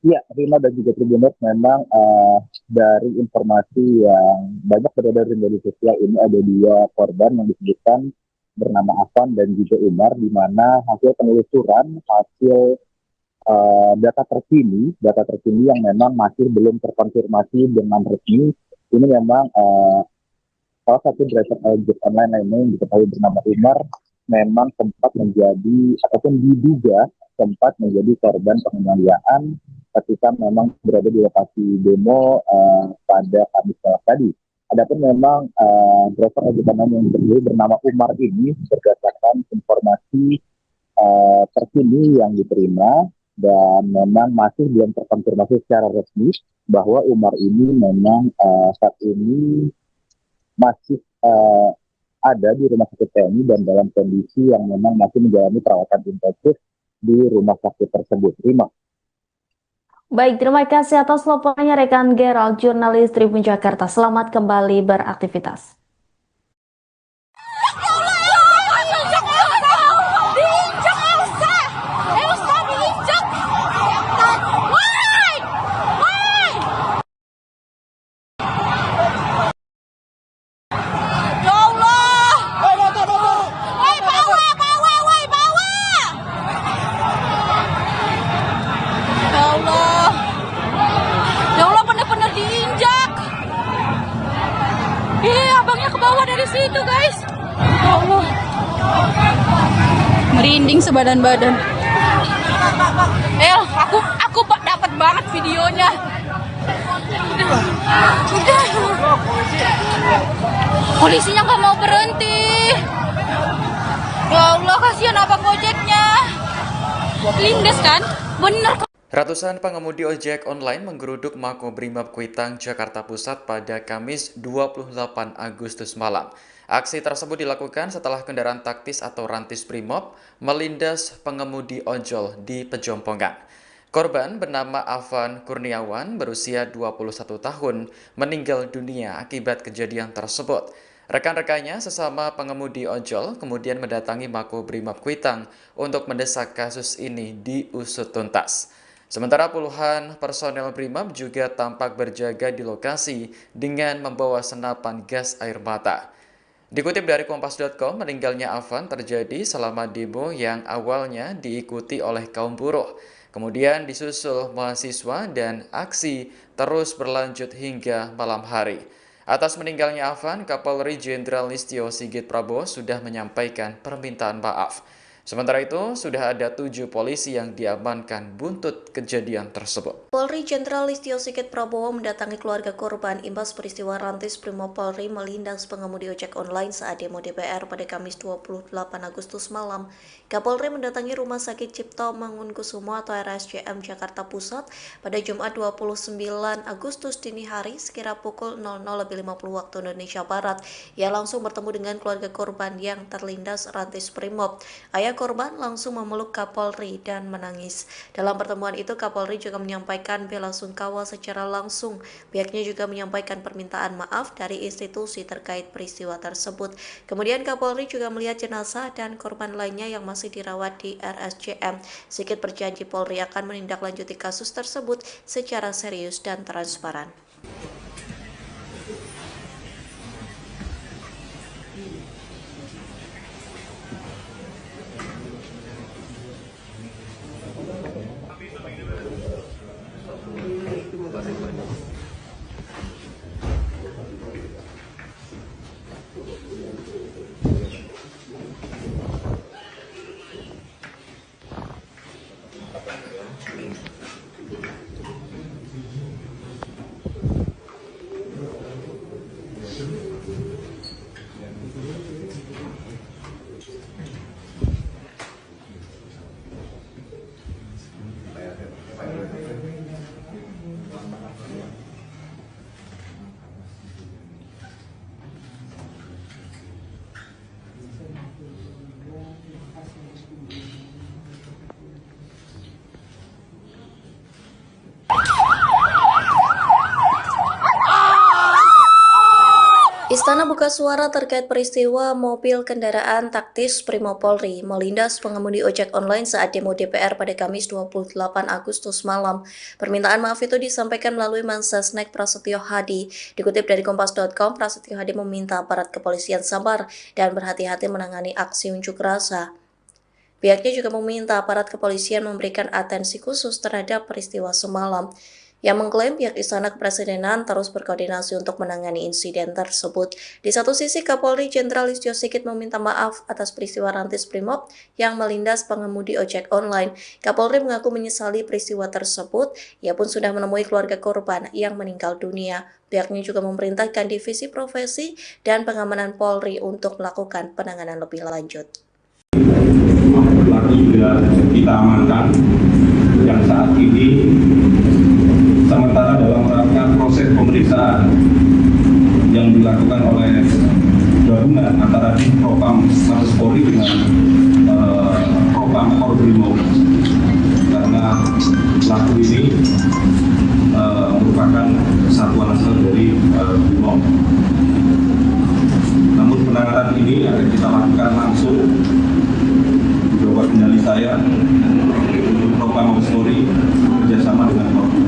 Ya, Rima dan juga Tribuners, memang dari informasi yang banyak beredar di media sosial ini ada dua korban yang disebutkan bernama Afan dan juga Umar, di mana hasil penelusuran, hasil data terkini yang memang masih belum terkonfirmasi dengan resmi, ini memang salah satu driver ojek online lainnya yang diketahui bernama Umar memang sempat menjadi ataupun diduga sempat menjadi korban penganiayaan ketika memang berada di lokasi demo pada Kamis tadi. Adapun memang driver ojek online yang bernama Umar ini berdasarkan informasi terkini yang diterima dan memang masih belum terkonfirmasi secara resmi bahwa Umar ini memang saat ini masih ada di Rumah Sakit TNI dan dalam kondisi yang memang masih menjalani perawatan intensif di rumah sakit tersebut. Rima. Baik, terima kasih atas laporannya rekan Gerald, jurnalis Tribun Jakarta. Selamat kembali beraktivitas. Abangnya ke bawah dari situ, guys. Ya Allah. Merinding sebadan-badan. Aku dapat banget videonya. Udah. Polisinya nggak mau berhenti. Ya Allah, kasihan abang ojeknya. Lindes kan? Bener. Ratusan pengemudi ojek online menggeruduk Makobrimob Kuitang, Jakarta Pusat pada Kamis 28 Agustus malam. Aksi tersebut dilakukan setelah kendaraan taktis atau rantis Brimob melindas pengemudi ojol di Pejompongan. Korban bernama Afan Kurniawan berusia 21 tahun meninggal dunia akibat kejadian tersebut. Rekan-rekannya sesama pengemudi ojol kemudian mendatangi Makobrimob Kuitang untuk mendesak kasus ini diusut tuntas. Sementara puluhan personel Brimob juga tampak berjaga di lokasi dengan membawa senapan gas air mata. Dikutip dari Kompas.com, meninggalnya Afan terjadi selama demo yang awalnya diikuti oleh kaum buruh. Kemudian disusul mahasiswa dan aksi terus berlanjut hingga malam hari. Atas meninggalnya Afan, Kapolri Jenderal Listio Sigit Prabowo sudah menyampaikan permintaan maaf. Sementara itu, sudah ada 7 polisi yang diamankan buntut kejadian tersebut. Polri Jenderal Listio Sigit Prabowo mendatangi keluarga korban imbas peristiwa rantis Brimob Polri melindas pengemudi ojek online saat demo DPR pada Kamis 28 Agustus malam. Kapolri mendatangi Rumah Sakit Cipto Mangunkusumo atau RSCM Jakarta Pusat pada Jumat 29 Agustus dini hari sekira pukul 00.50 waktu Indonesia Barat. Ia langsung bertemu dengan keluarga korban yang terlindas rantis Brimob. Ayah korban langsung memeluk Kapolri dan menangis. Dalam pertemuan itu, Kapolri juga menyampaikan bela sungkawa secara langsung. Pihaknya juga menyampaikan permintaan maaf dari institusi terkait peristiwa tersebut. Kemudian Kapolri juga melihat jenazah dan korban lainnya yang masih dirawat di RSCM. Sigit berjanji Polri akan menindaklanjuti kasus tersebut secara serius dan transparan. Istana buka suara terkait peristiwa mobil kendaraan taktis Brimob Polri melindas pengemudi ojek online saat demo DPR pada Kamis 28 Agustus malam. Permintaan maaf itu disampaikan melalui Mensesnek Prasetyo Hadi. Dikutip dari Kompas.com, Prasetyo Hadi meminta aparat kepolisian sabar dan berhati-hati menangani aksi unjuk rasa. Pihaknya juga meminta aparat kepolisian memberikan atensi khusus terhadap peristiwa semalam. Yang mengklaim pihak Istana Kepresidenan terus berkoordinasi untuk menangani insiden tersebut. Di satu sisi, Kapolri Jenderal Listio Sigit meminta maaf atas peristiwa rantis Brimob yang melindas pengemudi ojek online. Kapolri mengaku menyesali peristiwa tersebut. Ia pun sudah menemui keluarga korban yang meninggal dunia. Pihaknya juga memerintahkan Divisi Profesi dan Pengamanan Polri untuk melakukan penanganan lebih lanjut. Pelaku sudah kita amankan yang saat ini sementara dalam rangka proses pemeriksaan yang dilakukan oleh gabungan antara Propam Mabes Polri dengan Propam Makobrimob, karena pelaku ini merupakan satuan asal dari Brimob. Namun penanganan ini akan kita lakukan langsung di bawah kendali saya Propam Mabes Polri bekerjasama dengan Makobrimob.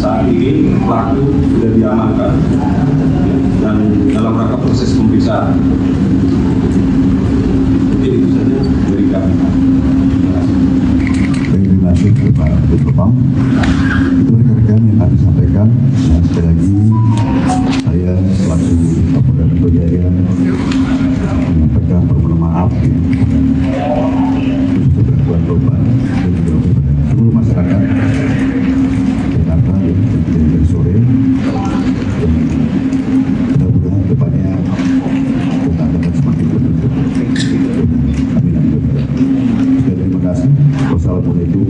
Saat ini pelaku sudah diamankan dan dalam rangka proses pemeriksaan. Mungkin itu saja dari kami. Terima kasih Pak Propam. Itu rekan-rekan yang kami sampaikan. Sekali lagi saya selaku selaku Kapolda Metro Jaya menyampaikan permohonan maaf khususnya berkeluarga korban dan juga kepada seluruh masyarakat Jakarta yang terjadi dari sore. Mudah-mudahan depannya kita dapat semakin beruntung. Amin. Terima kasih. Wassalamualaikum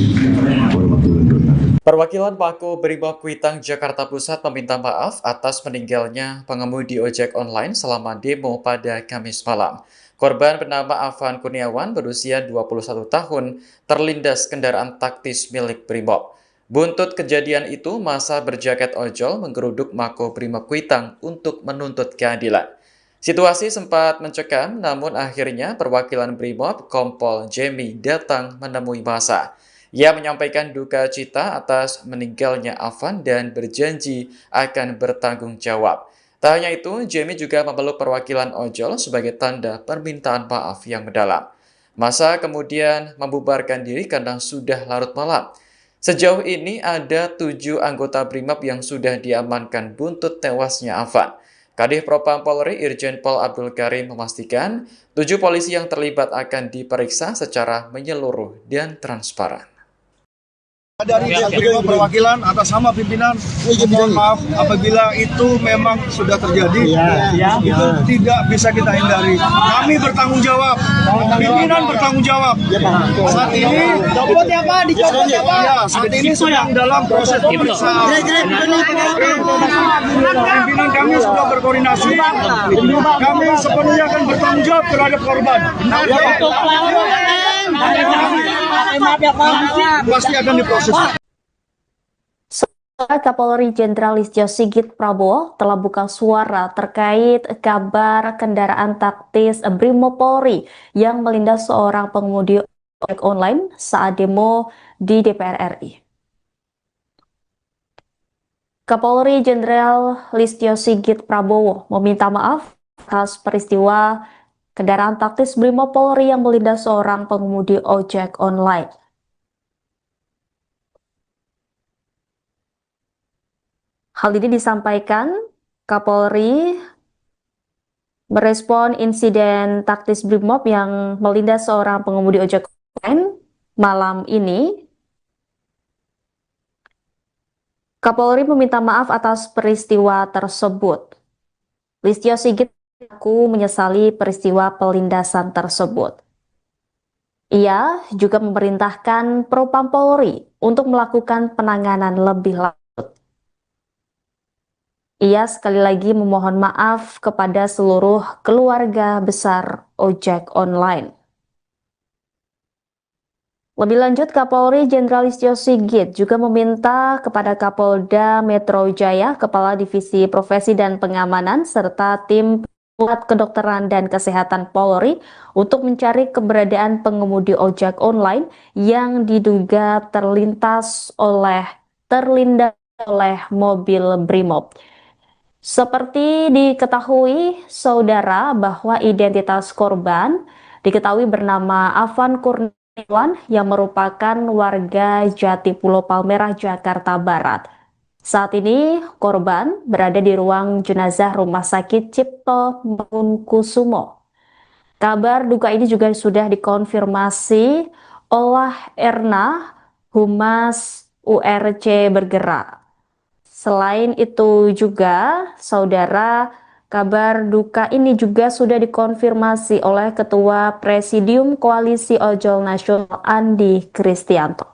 warahmatullahi wabarakatuh. Perwakilan Pako Brimob Kuitang Jakarta Pusat meminta maaf atas meninggalnya pengemudi ojek online selama demo pada Kamis malam. Korban bernama Afan Kurniawan berusia 21 tahun terlindas kendaraan taktis milik Brimob. Buntut kejadian itu, massa berjaket ojol menggeruduk Mako Brimob Kuitang untuk menuntut keadilan. Situasi sempat mencekam, namun akhirnya perwakilan Brimob Kompol Jemi datang menemui massa. Ia menyampaikan duka cita atas meninggalnya Afan dan berjanji akan bertanggung jawab. Tak hanya itu, Jemi juga memeluk perwakilan ojol sebagai tanda permintaan maaf yang mendalam. Massa kemudian membubarkan diri karena sudah larut malam. Sejauh ini ada 7 anggota Brimob yang sudah diamankan buntut tewasnya Afan. Kadif Propam Polri Irjen Pol Abdul Karim memastikan 7 polisi yang terlibat akan diperiksa secara menyeluruh dan transparan. Dari Brimob perwakilan atas nama pimpinan, mohon maaf apabila itu memang sudah terjadi, itu tidak bisa kita hindari. Kami bertanggung jawab, pimpinan bertanggung jawab. Saat ini, saat ini sedang dalam proses pemeriksaan. Pimpinan kami sudah berkoordinasi, kami sepenuhnya akan bertanggung jawab terhadap korban. Pasti akan diproses. Kapolri Jenderal Listio Sigit Prabowo telah buka suara terkait kabar kendaraan taktis Brimob Polri yang melindas seorang pengemudi ojek online saat demo di DPR RI. Kapolri Jenderal Listio Sigit Prabowo meminta maaf atas peristiwa kendaraan taktis Brimob Polri yang melindas seorang pengemudi ojek online. Hal ini disampaikan Kapolri merespon insiden taktis Brimob yang melindas seorang pengemudi ojek online malam ini. Kapolri meminta maaf atas peristiwa tersebut. Listio Sigit mengaku menyesali peristiwa pelindasan tersebut. Ia juga memerintahkan Propam Polri untuk melakukan penanganan lebih lanjut. Ia sekali lagi memohon maaf kepada seluruh keluarga besar ojek online. Lebih lanjut, Kapolri Jenderal Listio Sigit juga meminta kepada Kapolda Metro Jaya, Kepala Divisi Profesi dan Pengamanan, serta tim Pusat Kedokteran dan Kesehatan Polri untuk mencari keberadaan pengemudi ojek online yang diduga terlindas oleh mobil Brimob. Seperti diketahui, saudara, bahwa identitas korban diketahui bernama Afan Kurniawan yang merupakan warga Jatipulo Palmerah, Jakarta Barat. Saat ini, korban berada di ruang jenazah Rumah Sakit Cipto Mangunkusumo. Kabar duka ini juga sudah dikonfirmasi oleh Erna, Humas URC Bergerak. Selain itu juga, saudara, kabar duka ini juga sudah dikonfirmasi oleh Ketua Presidium Koalisi Ojol Nasional Andi Kristianto.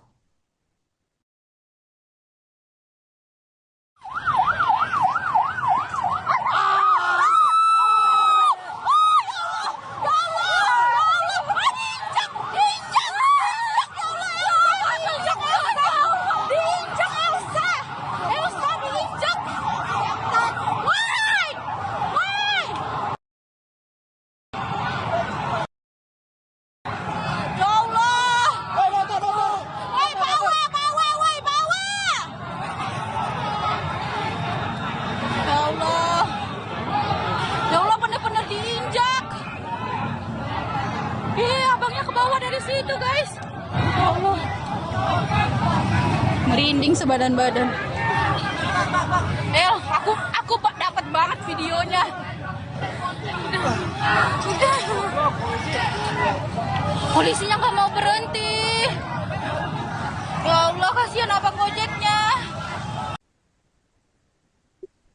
Dari situ guys, ya Allah, merinding sebadan-badan. Aku dapat banget videonya. Udah. Polisinya nggak mau berhenti. Ya Allah, kasihan abang ojeknya.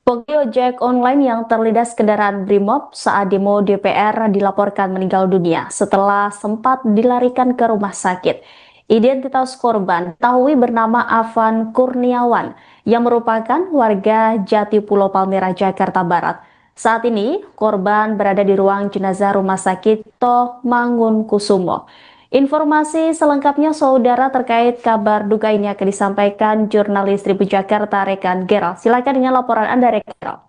Pengemudi ojek online yang terlindas kendaraan Brimob saat demo DPR dilaporkan meninggal dunia setelah sempat dilarikan ke rumah sakit. Identitas korban diketahui bernama Afan Kurniawan yang merupakan warga Jati Pulau Palmerah, Jakarta Barat. Saat ini, korban berada di ruang jenazah Rumah Sakit Toh Mangunkusumo. Informasi selengkapnya saudara terkait kabar duka ini akan disampaikan jurnalis Tribun Jakarta Rekan Gerald. Silakan dengan laporan Anda, Rekan Gerald.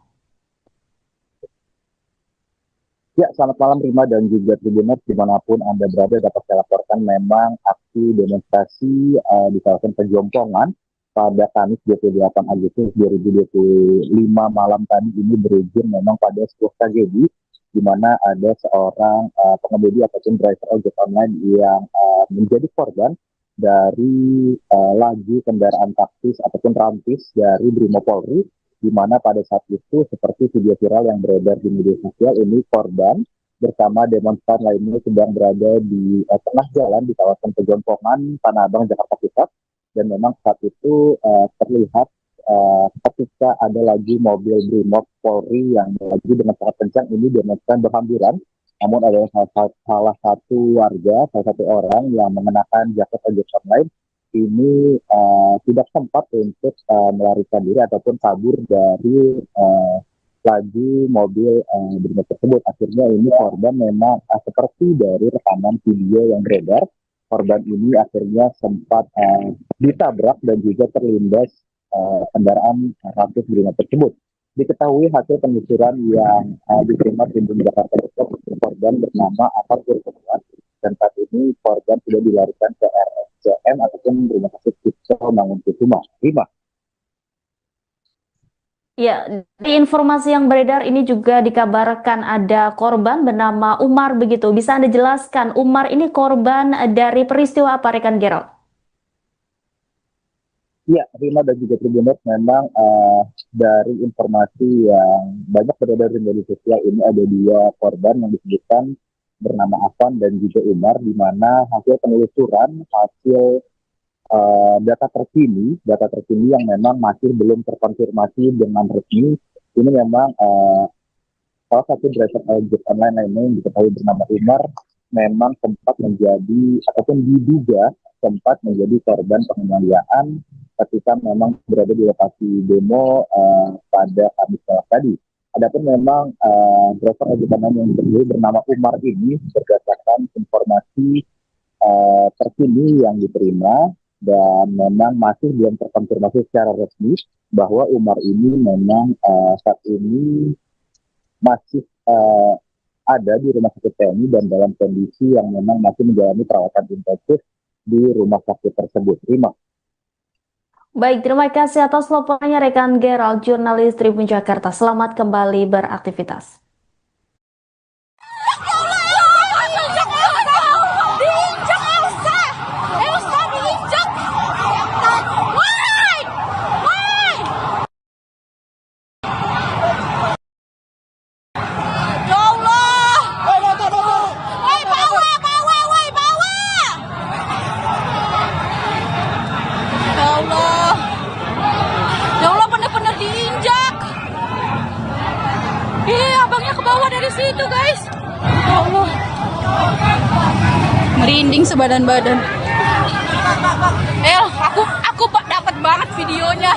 Ya, selamat malam Rima dan juga Tribuners dimanapun Anda berada. Dapat saya laporkan memang aksi demonstrasi di kawasan Pejompongan pada Kamis 28 Agustus 2025 malam tadi ini berujung memang pada sebuah tragedi di mana ada seorang pengemudi ataupun driver ojek online yang menjadi korban dari laju kendaraan taktis ataupun rantis dari Brimopolri, di mana pada saat itu seperti video viral yang beredar di media sosial ini korban bersama demonstran lainnya sedang berada di tengah jalan di kawasan Pejompongan, Tanah Abang, Jakarta Pusat, dan memang saat itu terlihat ketika ada lagi mobil Brimob Polri yang melaju dengan sangat kencang, ini demonstran berhamburan. Namun ada salah satu warga, salah satu orang yang mengenakan jaket ojek online ini tidak sempat untuk melarikan diri ataupun kabur dari laju mobil Brimob tersebut. Akhirnya ini korban memang seperti dari rekaman video yang beredar, korban ini akhirnya sempat ditabrak dan juga terlindas kendaraan ratus Brimob tersebut. Diketahui hasil penelusuran yang diterima Tribun Jakarta Depok, korban bernama Afan Kurniawan, dan saat ini korban sudah dilarikan ke RSCM ataupun Rumah Sakit Toh Mangunkusumo. Rima. Ya, di informasi yang beredar ini juga dikabarkan ada korban bernama Umar begitu. Bisa Anda jelaskan Umar ini korban dari peristiwa apa, Rekan Gerald? Ya, Rima dan juga Tribuners, memang dari informasi yang banyak beredar di media sosial ini ada dua korban yang disebutkan bernama Afan dan juga Umar, di mana hasil penelusuran, hasil data terkini yang memang masih belum terkonfirmasi dengan resmi, ini memang salah satu driver ojek online lainnya yang diketahui bernama Umar memang sempat menjadi ataupun diduga sempat menjadi korban penganiayaan ketika memang berada di lokasi demo pada Kamis malam tadi. Adapun memang driver ojek online yang diketahui bernama Umar ini berdasarkan informasi terkini yang diterima dan memang masih belum terkonfirmasi secara resmi bahwa Umar ini memang saat ini masih ada di rumah sakit TNI dan dalam kondisi yang memang masih menjalani perawatan intensif di rumah sakit tersebut. Rima. Baik, terima kasih atas laporannya Rekan Gerald, jurnalis Tribun Jakarta. Selamat kembali beraktivitas. Abangnya ke bawah dari situ, guys. Ya Allah. Merinding sebadan-badan. Aku dapat banget videonya.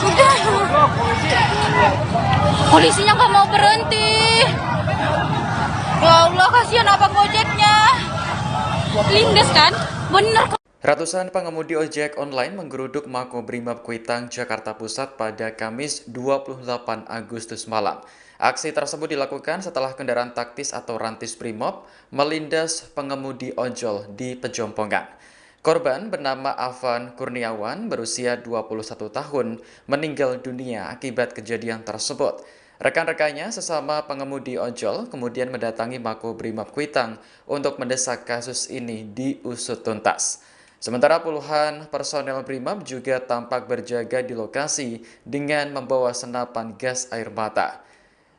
Udah. Polisinya nggak mau berhenti. Ya Allah, kasihan abang ojeknya. Lindes kan? Bener. Ratusan pengemudi ojek online menggeruduk Makobrimob Kuitang, Jakarta Pusat pada Kamis 28 Agustus malam. Aksi tersebut dilakukan setelah kendaraan taktis atau rantis Brimob melindas pengemudi ojol di Pejompongan. Korban bernama Afan Kurniawan berusia 21 tahun meninggal dunia akibat kejadian tersebut. Rekan-rekannya sesama pengemudi ojol kemudian mendatangi Makobrimob Kuitang untuk mendesak kasus ini diusut tuntas. Sementara puluhan personel Brimob juga tampak berjaga di lokasi dengan membawa senapan gas air mata.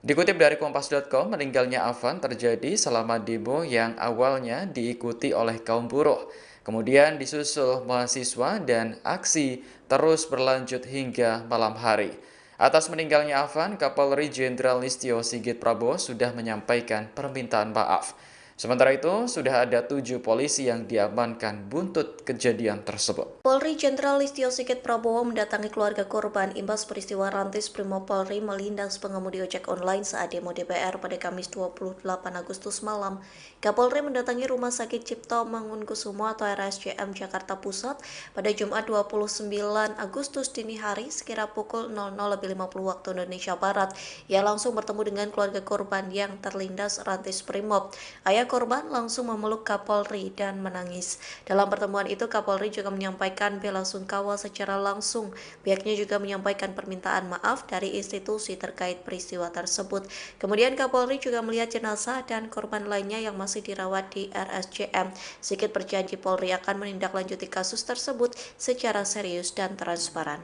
Dikutip dari Kompas.com, meninggalnya Afan terjadi selama demo yang awalnya diikuti oleh kaum buruh. Kemudian disusul mahasiswa dan aksi terus berlanjut hingga malam hari. Atas meninggalnya Afan, Kapolri Jenderal Listio Sigit Prabowo sudah menyampaikan permintaan maaf. Sementara itu, sudah ada 7 polisi yang diamankan buntut kejadian tersebut. Polri Jenderal Listio Sigit Prabowo mendatangi keluarga korban imbas peristiwa Rantis Brimopolri melindas pengemudi ojek online saat demo DPR pada Kamis 28 Agustus malam. Kapolri mendatangi Rumah Sakit Cipto Mangunkusumo atau RSCM Jakarta Pusat pada Jumat 29 Agustus dini hari sekira pukul 00.50 waktu Indonesia Barat. Ia langsung bertemu dengan keluarga korban yang terlindas Rantis Brimob. Ayah korban langsung memeluk Kapolri dan menangis. Dalam pertemuan itu, Kapolri juga menyampaikan bela sungkawa secara langsung. Pihaknya juga menyampaikan permintaan maaf dari institusi terkait peristiwa tersebut. Kemudian Kapolri juga melihat jenazah dan korban lainnya yang masih dirawat di RSCM. Sigit berjanji Polri akan menindaklanjuti kasus tersebut secara serius dan transparan.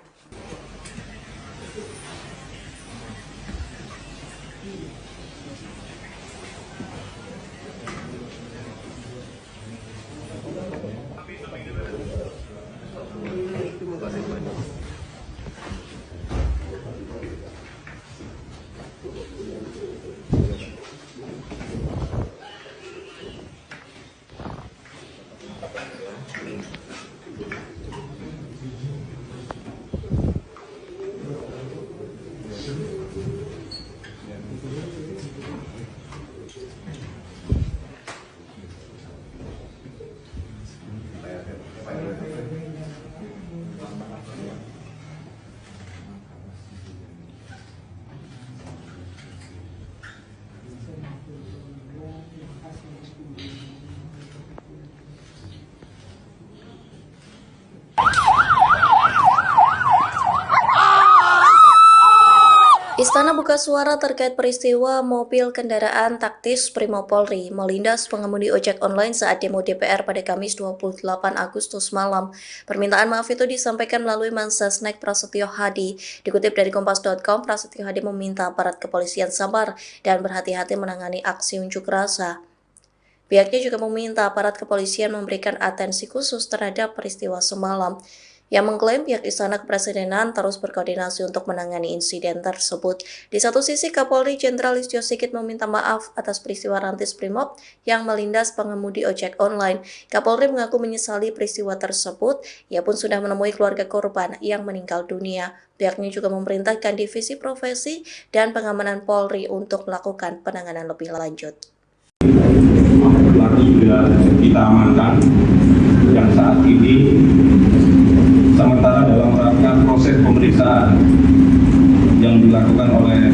Istana buka suara terkait peristiwa mobil kendaraan taktis Brimopolri melindas pengemudi ojek online saat demo DPR pada Kamis 28 Agustus malam. Permintaan maaf itu disampaikan melalui Mensesnek Prasetyo Hadi. Dikutip dari Kompas.com, Prasetyo Hadi meminta aparat kepolisian sabar dan berhati-hati menangani aksi unjuk rasa. Pihaknya juga meminta aparat kepolisian memberikan atensi khusus terhadap peristiwa semalam. Yang mengklaim pihak Istana Kepresidenan terus berkoordinasi untuk menangani insiden tersebut. Di satu sisi, Kapolri Jenderal Listio Sigit meminta maaf atas peristiwa Rantis Brimob yang melindas pengemudi ojek online. Kapolri mengaku menyesali peristiwa tersebut. Ia pun sudah menemui keluarga korban yang meninggal dunia. Pihaknya juga memerintahkan Divisi Profesi dan Pengamanan Polri untuk melakukan penanganan lebih lanjut. Pelaku sudah kita amankan yang saat ini sementara dalam rangka proses pemeriksaan yang dilakukan oleh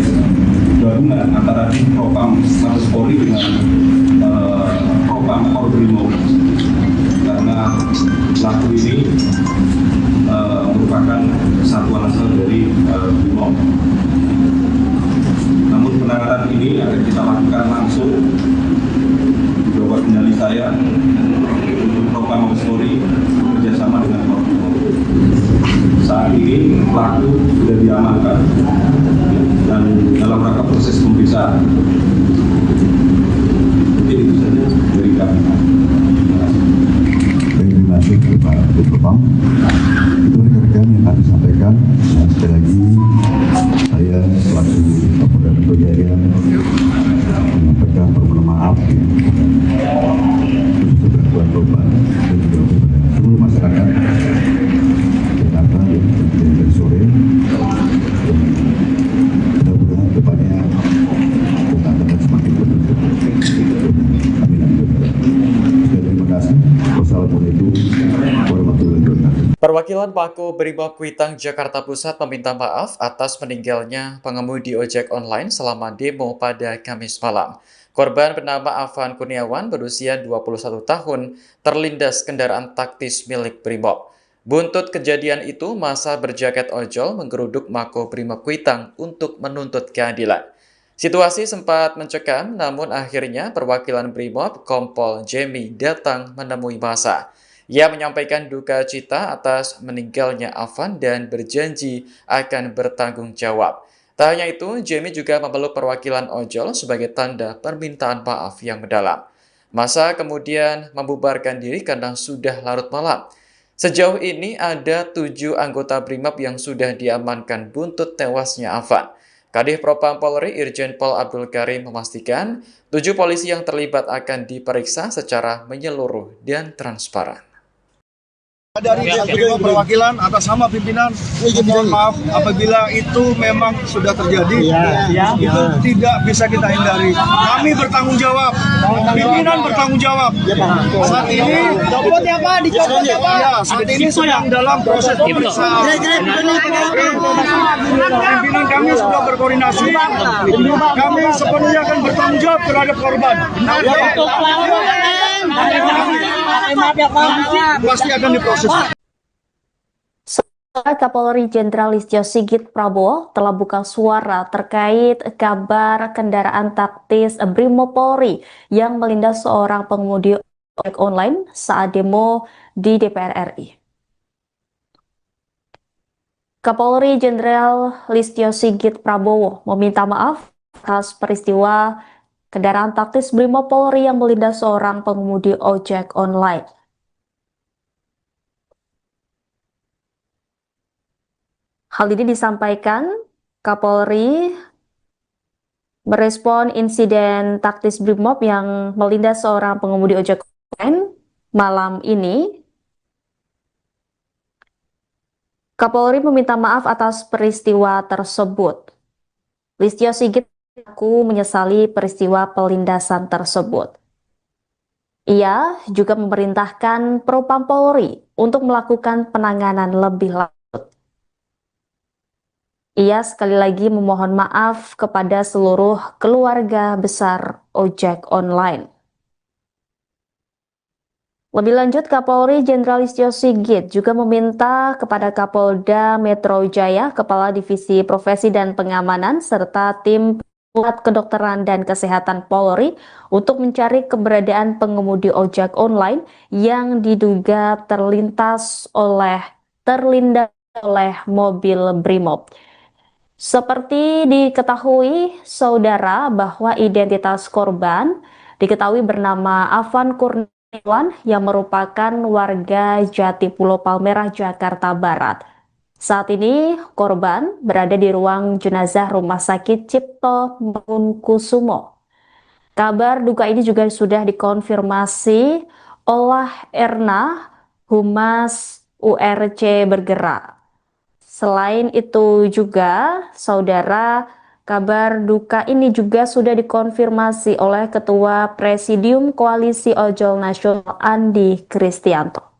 gabungan antara Propam Mabes Polri dengan Propam Brimob, karena pelaku ini merupakan satuan asal dari Brimob. Namun penanganan ini akan kita lakukan langsung di bawah kendali saya untuk Propam Mabes Polri bekerjasama dengan Brimob. Saat ini pelaku sudah diamankan dan dalam rangka proses pemeriksaan. Mungkin itu saja dari kami. Terima kasih Pak Propam. Itu rekan-rekan yang kami sampaikan. Dan sekali lagi saya selaku Kapolda Metro Jaya menyampaikan permohonan maaf untuk bantuan korban dan juga kepada seluruh masyarakat Jakarta yang terjadi dari sore. Mudah-mudahan depannya kita akan semakin berbentuk. Amin. Terima kasih. Wassalamualaikum warahmatullahi wabarakatuh. Perwakilan Pako Brimob Kuitang Jakarta Pusat meminta maaf atas meninggalnya pengemudi ojek online selama demo pada Kamis malam. Korban bernama Afan Kurniawan berusia 21 tahun terlindas kendaraan taktis milik Brimob. Buntut kejadian itu, massa berjaket ojol menggeruduk Mako Brimob Kuitang untuk menuntut keadilan. Situasi sempat mencekam, namun akhirnya perwakilan Brimob Kompol Jemi datang menemui massa. Ia menyampaikan duka cita atas meninggalnya Afan dan berjanji akan bertanggung jawab. Tak hanya itu, Jamie juga memeluk perwakilan ojol sebagai tanda permintaan maaf yang mendalam. Masa kemudian membubarkan diri karena sudah larut malam. Sejauh ini ada 7 anggota BRIMOB yang sudah diamankan buntut tewasnya Afan. Kadif Propam Polri Irjen Pol Abdul Karim memastikan 7 polisi yang terlibat akan diperiksa secara menyeluruh dan transparan. Dari perwakilan atas nama pimpinan, mohon maaf apabila itu memang sudah terjadi, itu tidak bisa kita hindari. Kami bertanggung jawab, pimpinan bertanggung jawab. Saat ini, saat ini sedang dalam proses pemeriksaan. Pimpinan kami sudah berkoordinasi, kami sepenuhnya akan bertanggung jawab terhadap korban. Pasti akan diproses. Kapolri Jenderal Listio Sigit Prabowo telah buka suara terkait kabar kendaraan taktis Brimopolri yang melindas seorang pengemudi ojek online saat demo di DPR RI. Kapolri Jenderal Listio Sigit Prabowo meminta maaf atas peristiwa kendaraan taktis Brimopolri yang melindas seorang pengemudi ojek online. Hal ini disampaikan Kapolri merespon insiden taktis Brimob yang melindas seorang pengemudi ojek online malam ini. Kapolri meminta maaf atas peristiwa tersebut. Listio Sigit mengaku menyesali peristiwa pelindasan tersebut. Ia juga memerintahkan Propam Polri untuk melakukan penanganan lebih lanjut. Ia sekali lagi memohon maaf kepada seluruh keluarga besar ojek online. Lebih lanjut, Kapolri Jenderal Listio Sigit juga meminta kepada Kapolda Metro Jaya, Kepala Divisi Profesi dan Pengamanan, serta tim Pusat Kedokteran dan Kesehatan Polri untuk mencari keberadaan pengemudi ojek online yang diduga terlindas oleh mobil Brimob. Seperti diketahui saudara bahwa identitas korban diketahui bernama Afan Kurniawan yang merupakan warga Jatipulo Palmerah, Jakarta Barat. Saat ini korban berada di ruang jenazah Rumah Sakit Cipto Mangunkusumo. Kabar duka ini juga sudah dikonfirmasi oleh Erna, Humas URC Bergerak. Selain itu juga, saudara, kabar duka ini juga sudah dikonfirmasi oleh Ketua Presidium Koalisi Ojol Nasional Andi Kristianto.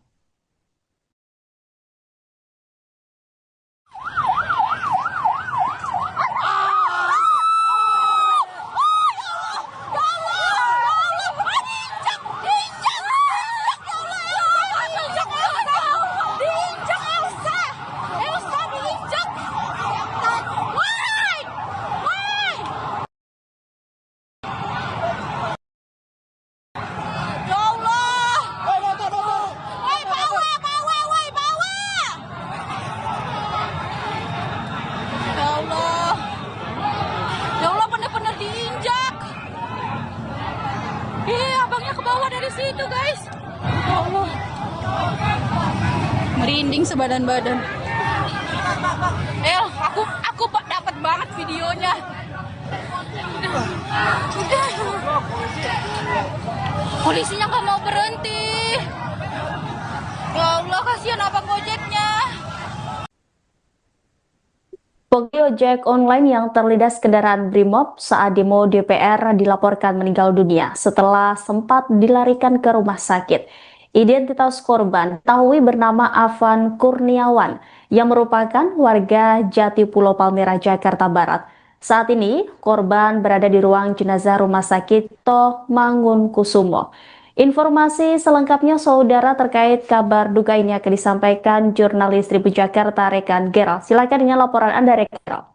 Abangnya ke bawah dari situ, guys. Ya Allah. Merinding sebadan-badan. Aku dapat banget videonya. Polisinya nggak mau berhenti. Ya Allah, kasihan abang ojeknya. Pengemudi ojek online yang terlindas kendaraan Brimob saat demo DPR dilaporkan meninggal dunia setelah sempat dilarikan ke rumah sakit. Identitas korban diketahui bernama Afan Kurniawan yang merupakan warga Jatipulo Palmerah, Jakarta Barat. Saat ini korban berada di ruang jenazah Rumah Sakit Cipto Mangunkusumo. Informasi selengkapnya saudara terkait kabar duka ini akan disampaikan jurnalis Tribun Jakarta rekan Gerald. Silakan dengan laporan Anda rekan Gerald.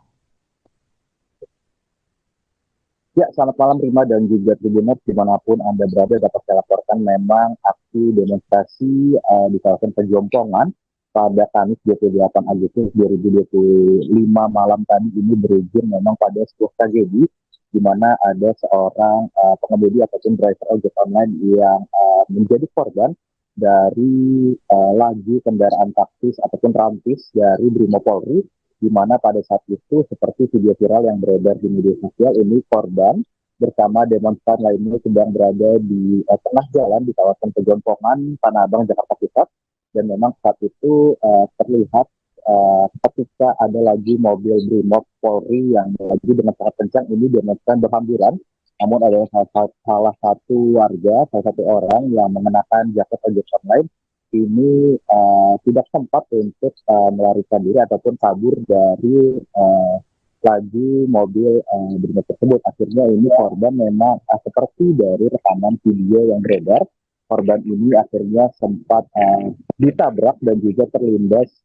Ya, selamat malam Rima dan juga Tribuners dimanapun Anda berada dapat saya laporkan memang aksi demonstrasi di kawasan Pejompongan pada Kamis 28 Agustus 2025 malam tadi ini berujung memang pada sebuah tragedi di mana ada seorang pengemudi ataupun driver ojek online yang menjadi korban dari laju kendaraan taktis ataupun rantis dari Brimopolri, di mana pada saat itu seperti video viral yang beredar di media sosial ini korban bersama demonstran lainnya sedang berada di tengah jalan di kawasan Pejompongan, Tanah Abang, Jakarta Pusat, dan memang saat itu terlihat ketika ada lagi mobil Brimob Polri yang melaju dengan sangat kencang, ini demonstran berhamburan, namun ada salah satu warga, salah satu orang yang mengenakan jaket ojek online ini tidak sempat untuk melarikan diri ataupun kabur dari laju mobil Brimob tersebut. Akhirnya ini korban memang seperti dari rekaman video yang beredar, korban ini akhirnya sempat ditabrak dan juga terlindas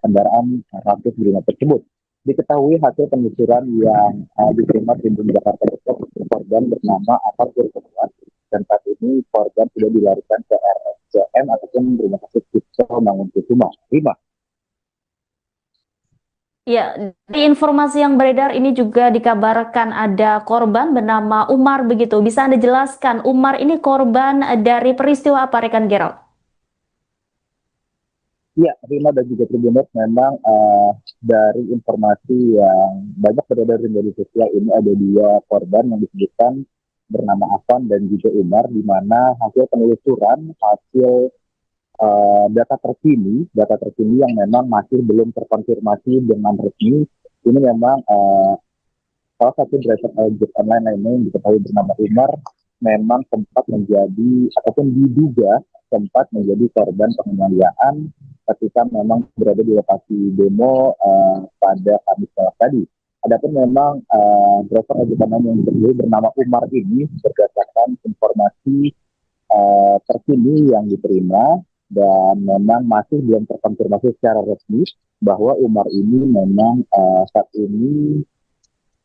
kendaraan rantis Brimob tersebut. Diketahui hasil penelusuran yang diterima Tribun Jakarta Depok, korban bernama Afan Kurniawan, dan saat ini korban sudah dilarikan ke RSCM ataupun Rumah Sakit Cipto Mangunkusuma. Rima. Ya, di informasi yang beredar ini juga dikabarkan ada korban bernama Umar begitu. Bisa Anda jelaskan Umar ini korban dari peristiwa apa, rekan Gerald? Ya, Rima dan juga Tribuners, memang dari informasi yang banyak beredar di media sosial ini ada dua korban yang disebutkan bernama Afan dan juga Umar, di mana hasil penelusuran, hasil data terkini yang memang masih belum terkonfirmasi dengan resmi, ini memang salah satu driver ojek online lainnya yang diketahui bernama Umar memang sempat menjadi ataupun diduga sempat menjadi korban penganiayaan ketika memang berada di lokasi demo pada Kamis tadi. Adapun memang driver ojek online yang bernama Umar ini berdasarkan informasi terkini yang diterima dan memang masih belum terkonfirmasi secara resmi bahwa Umar ini memang saat ini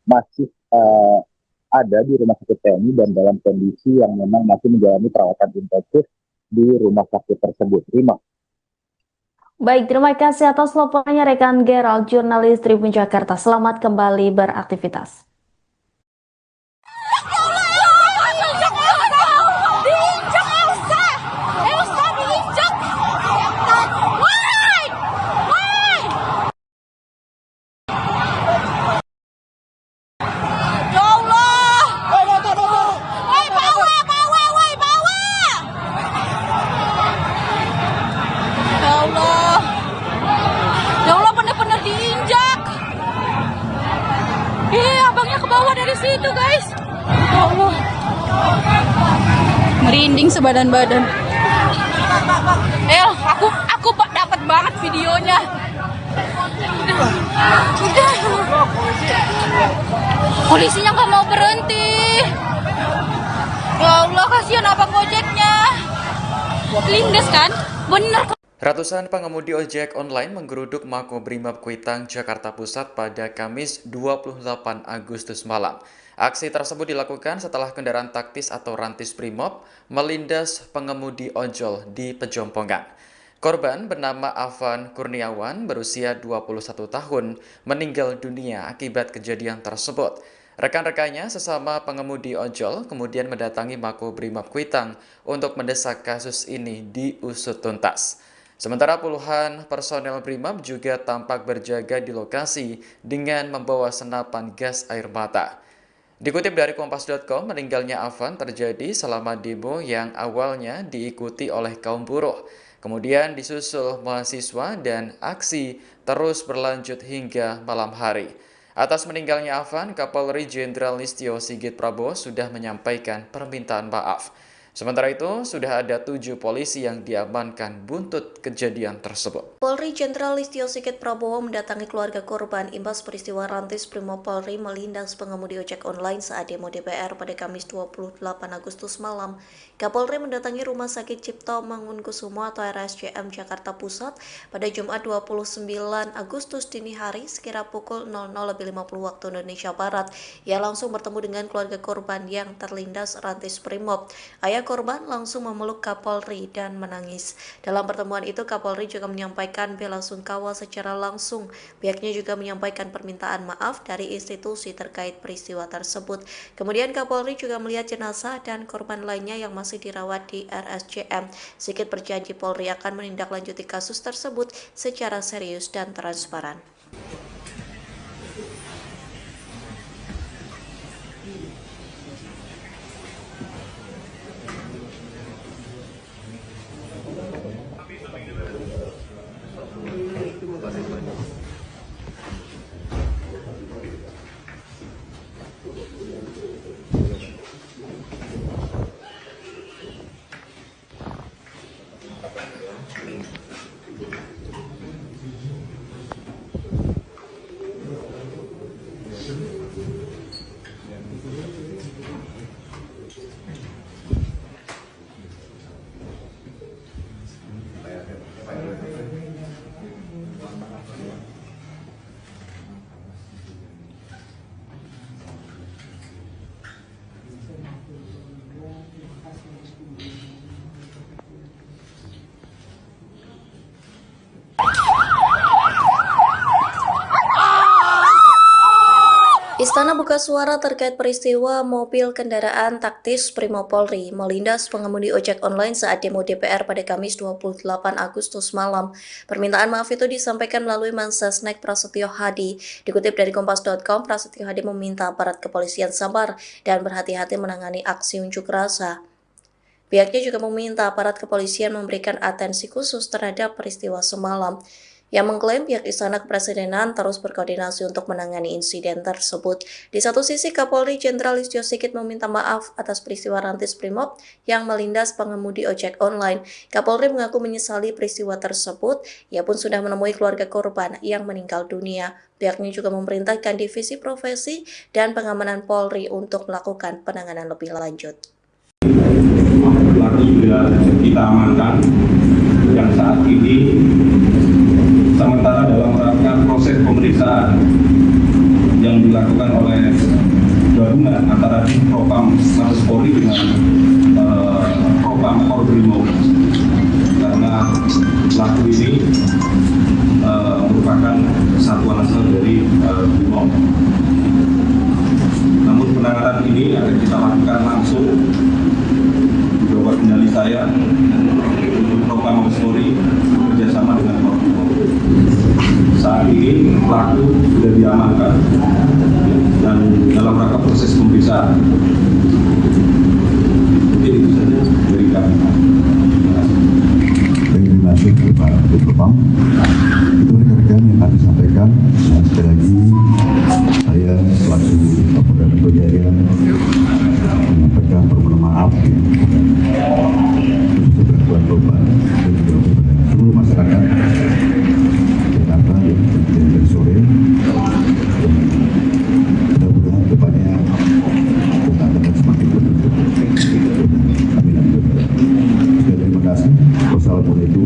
masih ada di rumah sakit TNI dan dalam kondisi yang memang masih menjalani perawatan intensif di rumah sakit tersebut. Terima. Baik, terima kasih atas laporannya rekan Gerald, jurnalis Tribun Jakarta. Selamat kembali beraktivitas. Dari situ guys, ya Allah, merinding sebadan-badan. Aku dapat banget videonya. Udah. Polisinya nggak mau berhenti. Ya Allah, kasihan abang ojeknya. Lindes kan, bener. Ratusan pengemudi ojek online menggeruduk Makobrimob Kuitang, Jakarta Pusat pada Kamis 28 Agustus malam. Aksi tersebut dilakukan setelah kendaraan taktis atau rantis Brimob melindas pengemudi ojol di Pejompongan. Korban bernama Afan Kurniawan berusia 21 tahun meninggal dunia akibat kejadian tersebut. Rekan-rekannya sesama pengemudi ojol kemudian mendatangi Makobrimob Kuitang untuk mendesak kasus ini diusut tuntas. Sementara puluhan personel Brimob juga tampak berjaga di lokasi dengan membawa senapan gas air mata. Dikutip dari Kompas.com, meninggalnya Afan terjadi selama demo yang awalnya diikuti oleh kaum buruh. Kemudian disusul mahasiswa dan aksi terus berlanjut hingga malam hari. Atas meninggalnya Afan, Kapolri Jenderal Listio Sigit Prabowo sudah menyampaikan permintaan maaf. Sementara itu, sudah ada 7 polisi yang diamankan buntut kejadian tersebut. Polri Jenderal Listio Sigit Prabowo mendatangi keluarga korban imbas peristiwa Rantis Brimopolri melindas pengemudi ojek online saat demo DPR pada Kamis 28 Agustus malam. Kapolri mendatangi Rumah Sakit Cipto Mangunkusumo atau RSCM Jakarta Pusat pada Jumat 29 Agustus dini hari sekira pukul 00.50 waktu Indonesia Barat. Ia langsung bertemu dengan keluarga korban yang terlindas Rantis Brimob. Ayah korban langsung memeluk Kapolri dan menangis. Dalam pertemuan itu, Kapolri juga menyampaikan bela sungkawa secara langsung. Pihaknya juga menyampaikan permintaan maaf dari institusi terkait peristiwa tersebut. Kemudian Kapolri juga melihat jenazah dan korban lainnya yang masih dirawat di RSCM. Sigit berjanji Polri akan menindaklanjuti kasus tersebut secara serius dan transparan. Istana buka suara terkait peristiwa mobil kendaraan taktis Brimopolri melindas pengemudi ojek online saat demo DPR pada Kamis 28 Agustus malam. Permintaan maaf itu disampaikan melalui Mensesnek Prasetyo Hadi. Dikutip dari Kompas.com, Prasetyo Hadi meminta aparat kepolisian sabar dan berhati-hati menangani aksi unjuk rasa. Pihaknya juga meminta aparat kepolisian memberikan atensi khusus terhadap peristiwa semalam. Yang mengklaim pihak Istana Kepresidenan terus berkoordinasi untuk menangani insiden tersebut. Di satu sisi, Kapolri Jenderal Listio Sigit meminta maaf atas peristiwa Rantis Brimob yang melindas pengemudi ojek online. Kapolri mengaku menyesali peristiwa tersebut. Ia pun sudah menemui keluarga korban yang meninggal dunia. Pihaknya juga memerintahkan Divisi Profesi dan Pengamanan Polri untuk melakukan penanganan lebih lanjut. Pelaku sudah kita amankan yang saat ini sementara dalam rangka proses pemeriksaan yang dilakukan oleh gabungan antara Propam Mabes Polri dengan Propam Brimob, karena pelaku ini merupakan satuan asal dari Brimob. Namun penanganan ini akan kita lakukan langsung di bawah kendali saya untuk Propam Mabes Polri bekerjasama dengan Brimob. Saat ini pelaku sudah diamankan dan dalam rangka proses pemeriksaan. Mungkin itu saja dari kami. Terima kasih Pak Propam. Itu rekan-rekan yang kami sampaikan. Dan sekali lagi saya selaku Kapolda Metro Jaya menyampaikan permohonan maaf untuk bantuan korban dan juga seluruh masyarakat Jakarta yang terjadi dari sore. Mudah-mudahan depannya kita akan semakin berbentuk. Amin. Terima kasih. Wassalamualaikum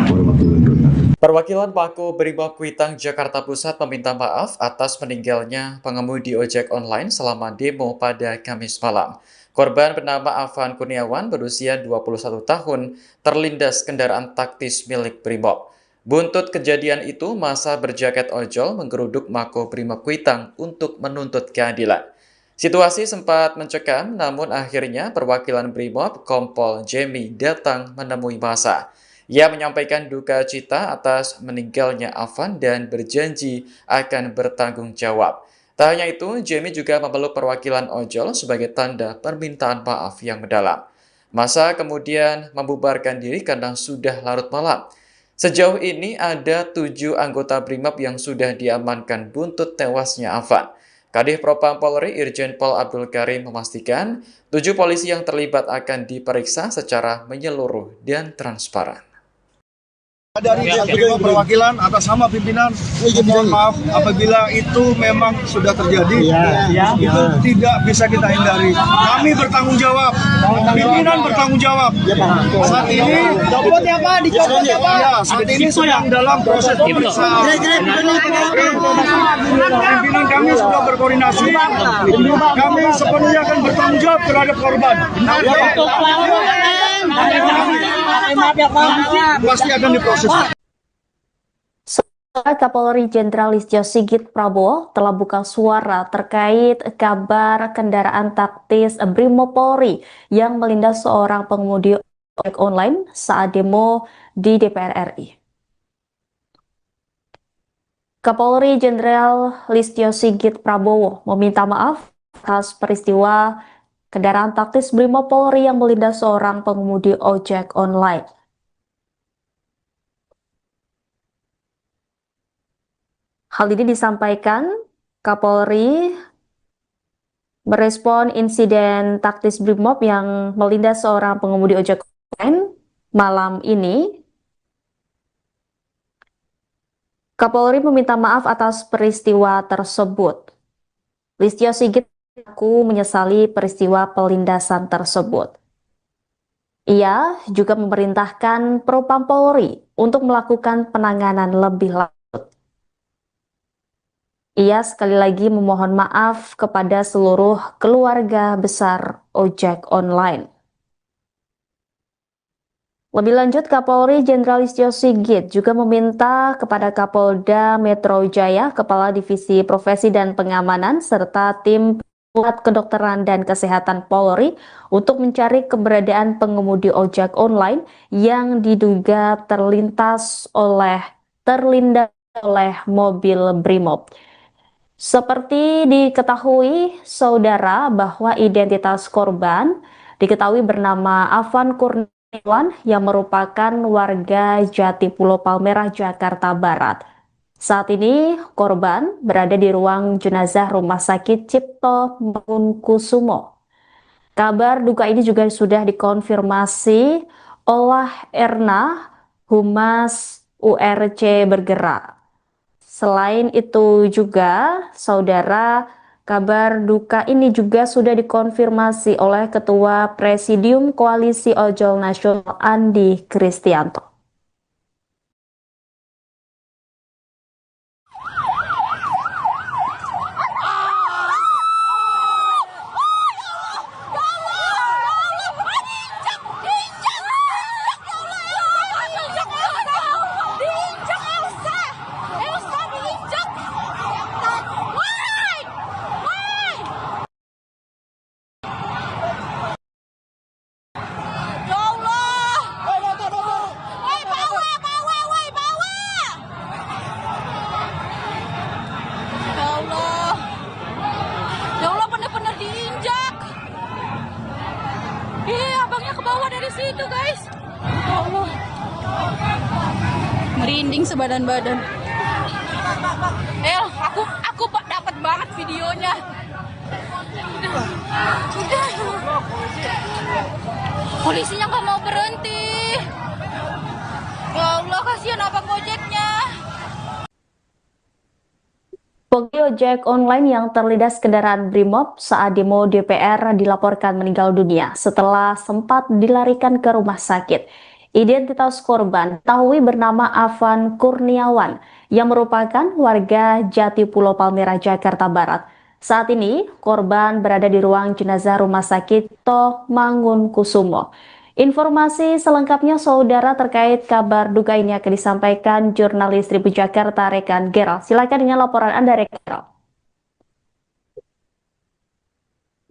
warahmatullahi wabarakatuh. Perwakilan Mako Brimob Kuitang Jakarta Pusat meminta maaf atas meninggalnya pengemudi ojek online selama demo pada Kamis malam. Korban bernama Afan Kurniawan berusia 21 tahun terlindas kendaraan taktis milik Brimob. Buntut kejadian itu, massa berjaket ojol menggeruduk Mako Brimob Kuitang untuk menuntut keadilan. Situasi sempat mencekam, namun akhirnya perwakilan Brimob Kompol Jemi datang menemui massa. Ia menyampaikan duka cita atas meninggalnya Afan dan berjanji akan bertanggung jawab. Tak hanya itu, Jemi juga memeluk perwakilan ojol sebagai tanda permintaan maaf yang mendalam. Massa kemudian membubarkan diri karena sudah larut malam. Sejauh ini ada 7 anggota Brimob yang sudah diamankan buntut tewasnya Afan. Kadif Propam Polri Irjen Pol Abdul Karim memastikan 7 polisi yang terlibat akan diperiksa secara menyeluruh dan transparan. Dari Brimo perwakilan atas nama pimpinan, mohon maaf apabila itu memang sudah terjadi, itu tidak bisa kita hindari. Kami bertanggung jawab, pimpinan bertanggung jawab. Saat ini, saat ini sedang dalam proses pemeriksaan. Pimpinan kami sudah berkoordinasi, kami sepenuhnya akan bertanggung jawab terhadap korban. Pasti akan diproses. Kapolri Jenderal Listio Sigit Prabowo telah buka suara terkait kabar kendaraan taktis Brimopolri yang melindas seorang pengemudi ojek online saat demo di DPR RI. Kapolri Jenderal Listio Sigit Prabowo meminta maaf atas peristiwa kendaraan taktis Brimopolri yang melindas seorang pengemudi ojek online. Hal ini disampaikan Kapolri merespon insiden taktis Brimob yang melindas seorang pengemudi ojek online malam ini. Kapolri meminta maaf atas peristiwa tersebut. Listio Sigit mengaku menyesali peristiwa pelindasan tersebut. Ia juga memerintahkan Propam Polri untuk melakukan penanganan lebih lanjut. Ia sekali lagi memohon maaf kepada seluruh keluarga besar ojek online. Lebih lanjut, Kapolri Jenderal Listio Sigit juga meminta kepada Kapolda Metro Jaya, Kepala Divisi Profesi dan Pengamanan, serta tim Pusat Kedokteran dan Kesehatan Polri untuk mencari keberadaan pengemudi ojek online yang diduga terlindas oleh mobil Brimob. Seperti diketahui saudara bahwa identitas korban diketahui bernama Afan Kurniawan yang merupakan warga Jatipulo Palmerah, Jakarta Barat. Saat ini korban berada di ruang jenazah Rumah Sakit Cipto Mangunkusumo. Kabar duka ini juga sudah dikonfirmasi oleh Erna, Humas URC Bergerak. Selain itu juga, saudara, kabar duka ini juga sudah dikonfirmasi oleh Ketua Presidium Koalisi Ojol Nasional Andi Kristianto. Situ guys, ya Allah, merinding sebadan-badan. Aku dapat banget videonya. Polisinya nggak mau berhenti. Ya Allah, kasihan abang ojeknya. Pengemudi ojek online yang terlindas kendaraan Brimob saat demo DPR dilaporkan meninggal dunia setelah sempat dilarikan ke rumah sakit. Identitas korban diketahui bernama Afan Kurniawan yang merupakan warga Jatipulo Palmerah, Jakarta Barat. Saat ini korban berada di ruang jenazah Rumah Sakit Cipto Mangunkusumo. Informasi selengkapnya saudara terkait kabar duka ini akan disampaikan jurnalis Tribun Jakarta rekan Gerald. Silakan dengan laporan Anda rekan Gerald.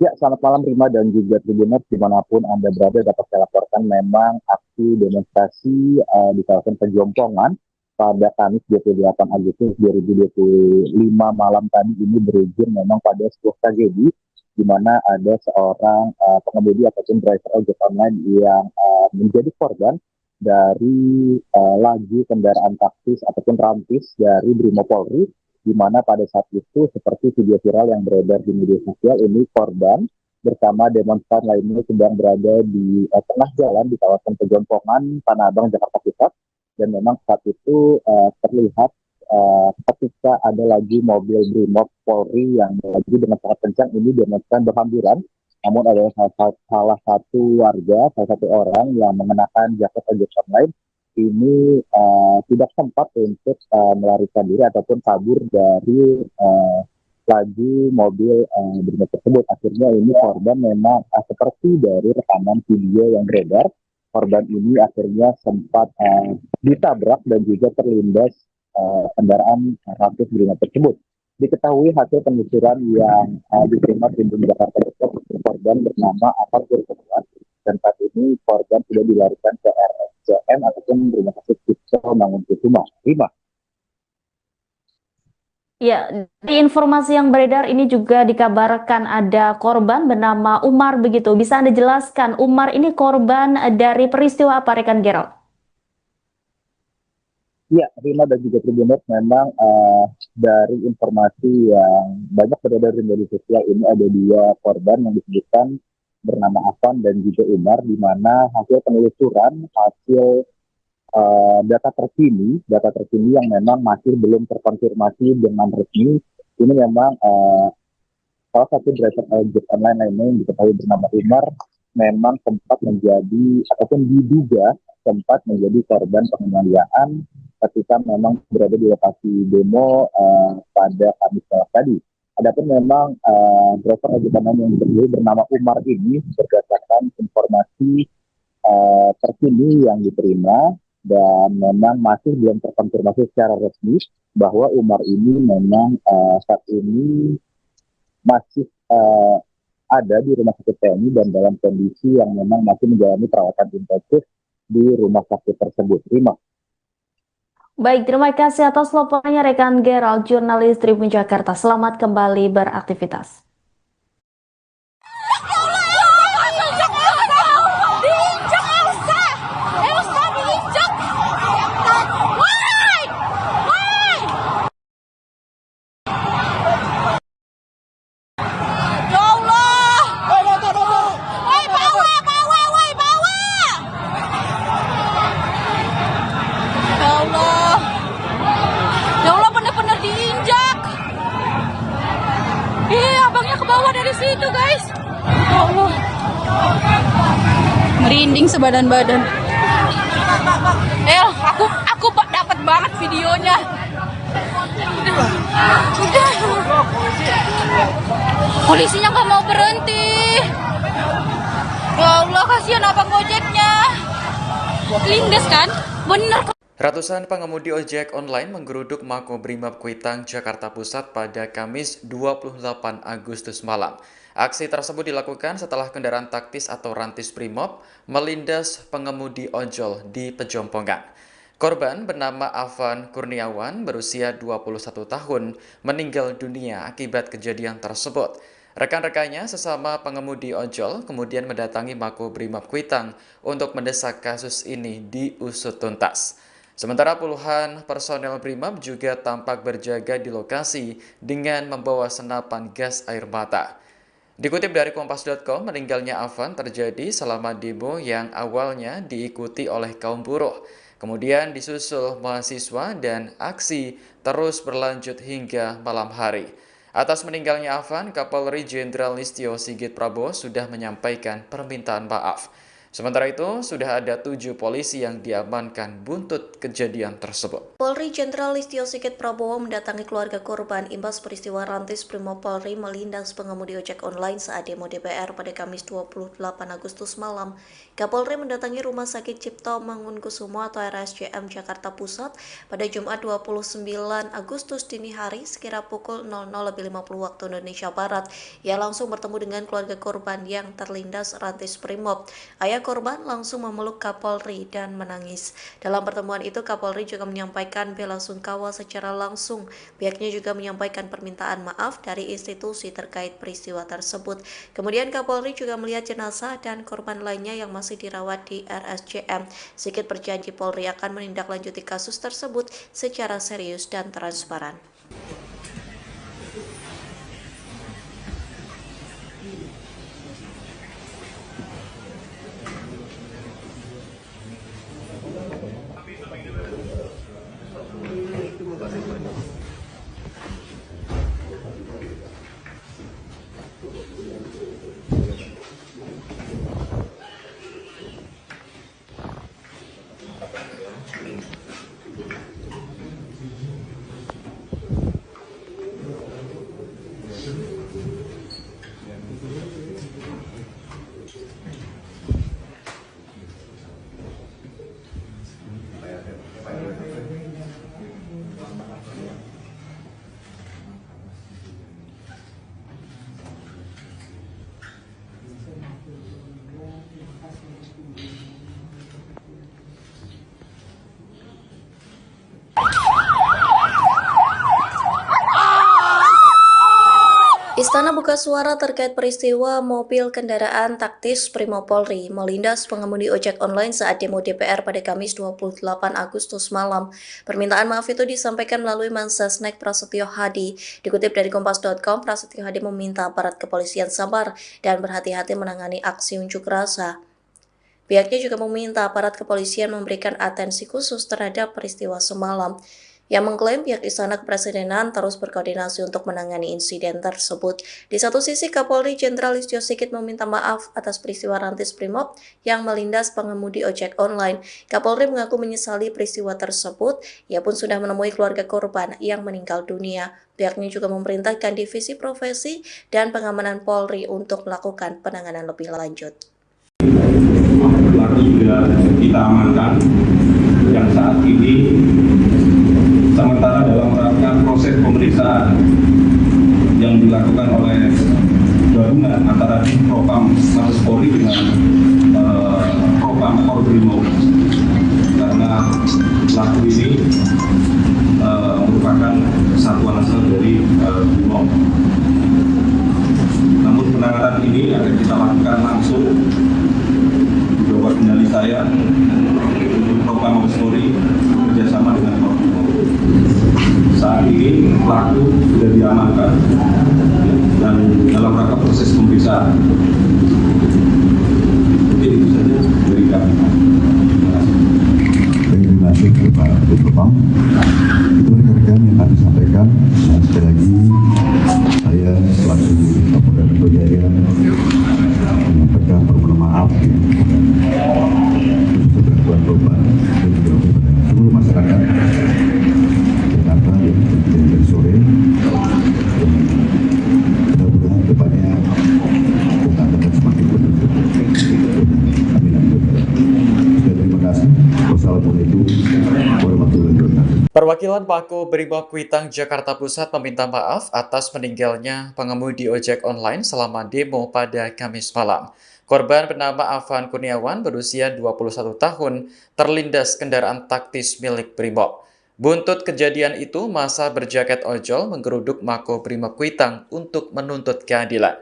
Ya, selamat malam Rima dan juga Tribuners dimanapun Anda berada. Dapat saya laporkan memang aksi demonstrasi di kawasan Pejompongan pada Kamis 28 Agustus 2025 malam tadi ini berujung memang pada sebuah tragedi di mana ada seorang pengemudi ataupun driver ojek online yang menjadi korban dari laju kendaraan taktis ataupun rantis dari Brimopolri di mana pada saat itu seperti video viral yang beredar di media sosial ini korban bersama demonstran lainnya sedang berada di tengah jalan di kawasan Pejompongan, Tanah Abang, Jakarta Pusat. Dan memang saat itu terlihat ketika ada lagi mobil Brimob Polri yang lagi dengan sangat kencang ini demonstran berhamburan. Namun ada salah satu warga, salah satu orang yang mengenakan jaket ojek online ini tidak sempat untuk melarikan diri ataupun kabur dari laju mobil Brimob tersebut. Akhirnya ini korban memang seperti dari rekaman video yang beredar, korban ini akhirnya sempat ditabrak dan juga terlindas kendaraan Rantis Brimob tersebut. Diketahui hasil penelusuran yang diterima Tribun Jakarta Depok, korban bernama Afan Kurniawan, dan saat ini korban sudah dilarikan ke RSCM ataupun Rumah Sakit Cipto Mangunkusumo. Rima. Ya, di informasi yang beredar ini juga dikabarkan ada korban bernama Umar begitu. Bisa Anda jelaskan, Umar ini korban dari peristiwa apa, rekan Gerald? Ya, Rima dan juga Tribuners, memang dari informasi yang banyak beredar di media sosial ini ada dua korban yang disebutkan bernama Afan dan juga Umar, di mana hasil penelusuran, hasil data terkini yang memang masih belum terkonfirmasi dengan resmi, ini memang salah satu driver ojek online lainnya yang diketahui bernama Umar memang sempat menjadi ataupun diduga sempat menjadi korban penganiayaan ketika memang berada di lokasi demo pada Kamis malam tadi. Adapun memang driver ojek online yang bernama Umar ini berdasarkan informasi terkini yang diterima dan memang masih belum terkonfirmasi secara resmi bahwa Umar ini memang saat ini masih ada di Rumah Sakit TNI dan dalam kondisi yang memang masih menjalani perawatan intensif di rumah sakit tersebut. Rima. Baik, terima kasih atas laporannya rekan Gerald, jurnalis Tribun Jakarta. Selamat kembali beraktivitas. Situ guys, ya Allah, merinding sebadan-badan. Aku dapat banget videonya. Polisinya nggak mau berhenti. Ya Allah, kasihan abang ojeknya. Lindes kan, bener. Ratusan pengemudi ojek online menggeruduk Makobrimob Kuitang, Jakarta Pusat pada Kamis 28 Agustus malam. Aksi tersebut dilakukan setelah kendaraan taktis atau rantis Brimob melindas pengemudi ojol di Pejompongan. Korban bernama Afan Kurniawan berusia 21 tahun meninggal dunia akibat kejadian tersebut. Rekan-rekannya sesama pengemudi ojol kemudian mendatangi Makobrimob Kuitang untuk mendesak kasus ini diusut tuntas. Sementara puluhan personel Brimob juga tampak berjaga di lokasi dengan membawa senapan gas air mata. Dikutip dari Kompas.com, meninggalnya Afan terjadi selama demo yang awalnya diikuti oleh kaum buruh. Kemudian disusul mahasiswa dan aksi terus berlanjut hingga malam hari. Atas meninggalnya Afan, Kapolri Jenderal Listio Sigit Prabowo sudah menyampaikan permintaan maaf. Sementara itu, sudah ada 7 polisi yang diamankan buntut kejadian tersebut. Polri Jenderal Listio Sigit Prabowo mendatangi keluarga korban imbas peristiwa rantis Brimob Polri melindas pengemudi ojek online saat demo DPR pada Kamis 28 Agustus malam. Kapolri mendatangi Rumah Sakit Cipto Mangunkusumo atau RSCM Jakarta Pusat pada Jumat 29 Agustus dini hari sekira pukul 00.50 waktu Indonesia Barat. Ia langsung bertemu dengan keluarga korban yang terlindas rantis Brimob. Ayah korban langsung memeluk Kapolri dan menangis. Dalam pertemuan itu, Kapolri juga menyampaikan bela sungkawa secara langsung. Pihaknya juga menyampaikan permintaan maaf dari institusi terkait peristiwa tersebut. Kemudian Kapolri juga melihat jenazah dan korban lainnya yang masih dirawat di RSCM. Sigit berjanji Polri akan menindaklanjuti kasus tersebut secara serius dan transparan. Istana buka suara terkait peristiwa mobil kendaraan taktis Brimob Polri melindas pengemudi ojek online saat demo DPR pada Kamis 28 Agustus malam. Permintaan maaf itu disampaikan melalui Mensesnek Prasetyo Hadi. Dikutip dari Kompas.com, Prasetyo Hadi meminta aparat kepolisian sabar dan berhati-hati menangani aksi unjuk rasa. Pihaknya juga meminta aparat kepolisian memberikan atensi khusus terhadap peristiwa semalam. Yang mengklaim pihak Istana Kepresidenan terus berkoordinasi untuk menangani insiden tersebut. Di satu sisi, Kapolri Jenderal Listio Sigit meminta maaf atas peristiwa rantis Brimob yang melindas pengemudi ojek online. Kapolri mengaku menyesali peristiwa tersebut. Ia pun sudah menemui keluarga korban yang meninggal dunia. Pihaknya juga memerintahkan Divisi Profesi dan Pengamanan Polri untuk melakukan penanganan lebih lanjut. Pelaku sudah kita amankan, yang saat ini sementara dalam rangka proses pemeriksaan yang dilakukan oleh gabungan antara Propam Mabes Polri dengan Propam Brimob, karena pelaku ini merupakan satuan asal dari Brimob. Namun penanganan ini akan kita lakukan langsung di bawah kendali saya untuk Propam Mabes Polri bekerjasama dengan Brimob. Saat ini pelaku sudah diamankan dan dalam rangka proses pemeriksaan. Mungkin itu saja dari kami. Terima kasih Pak Propam. Itu rekan-rekan yang kami sampaikan. Dan sekali lagi saya selaku Kapolda Metro Jaya menyampaikan permohonan maaf untuk gangguan korban dan juga kepada seluruh masyarakat Jakarta yang terjadi dari sore. Mudah-mudahan depannya kita akan semakin beruntung. Amin amin. Terima kasih. Wassalamualaikum warahmatullahi wabarakatuh. Perwakilan Pako Brimob Kuitang Jakarta Pusat meminta maaf atas meninggalnya pengemudi ojek online selama demo pada Kamis malam. Korban bernama Afan Kurniawan berusia 21 tahun terlindas kendaraan taktis milik Brimob. Buntut kejadian itu, massa berjaket ojol menggeruduk Mako Brimob Kuitang untuk menuntut keadilan.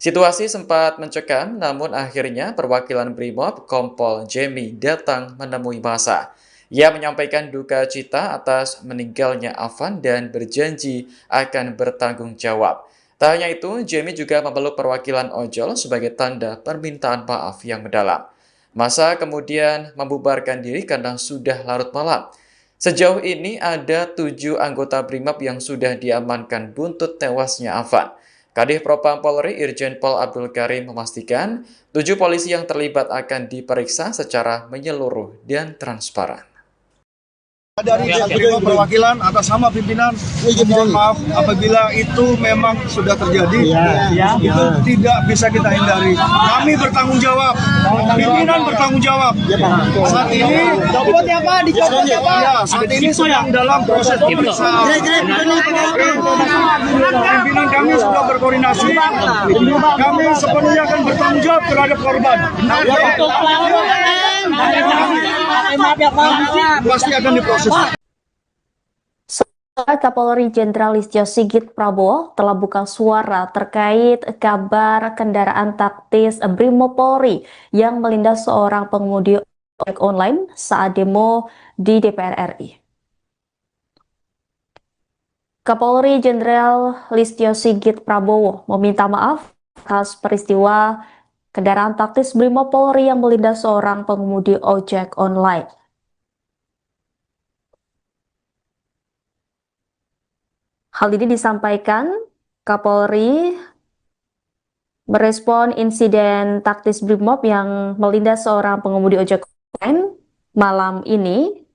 Situasi sempat mencekam, namun akhirnya perwakilan Brimob Kompol Jemi datang menemui massa. Ia menyampaikan duka cita atas meninggalnya Afan dan berjanji akan bertanggung jawab. Tak hanya itu, Jemi juga memeluk perwakilan ojol sebagai tanda permintaan maaf yang mendalam. Massa kemudian membubarkan diri karena sudah larut malam. Sejauh ini ada 7 anggota Brimob yang sudah diamankan buntut tewasnya Afan. Kadif Propam Polri Irjen Pol Abdul Karim memastikan 7 polisi yang terlibat akan diperiksa secara menyeluruh dan transparan. Dari perwakilan atas nama pimpinan, mohon maaf apabila itu memang sudah terjadi, itu tidak bisa kita hindari. Kami bertanggung jawab, pimpinan bertanggung jawab. Saat ini, saat ini sedang dalam proses pemeriksaan. Pimpinan kami sudah berkoordinasi. Kami sepenuhnya akan bertanggung jawab terhadap korban. Pasti akan diproses. Kapolri Jenderal Listio Sigit Prabowo telah buka suara terkait kabar kendaraan taktis Brimob Polri yang melindas seorang pengemudi ojek online saat demo di DPR RI. Kapolri Jenderal Listio Sigit Prabowo meminta maaf atas peristiwa kendaraan taktis Brimob Polri yang melindas seorang pengemudi ojek online. Hal ini disampaikan Kapolri merespon insiden taktis Brimob yang melindas seorang pengemudi ojek online malam ini.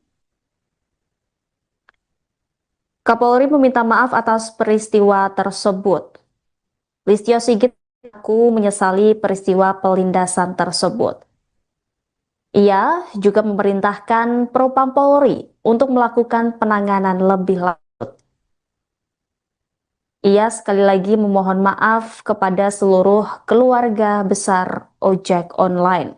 Kapolri meminta maaf atas peristiwa tersebut. Listio Sigit mengaku menyesali peristiwa pelindasan tersebut. Ia juga memerintahkan Propam Polri untuk melakukan penanganan lebih lanjut. Ia sekali lagi memohon maaf kepada seluruh keluarga besar ojek online.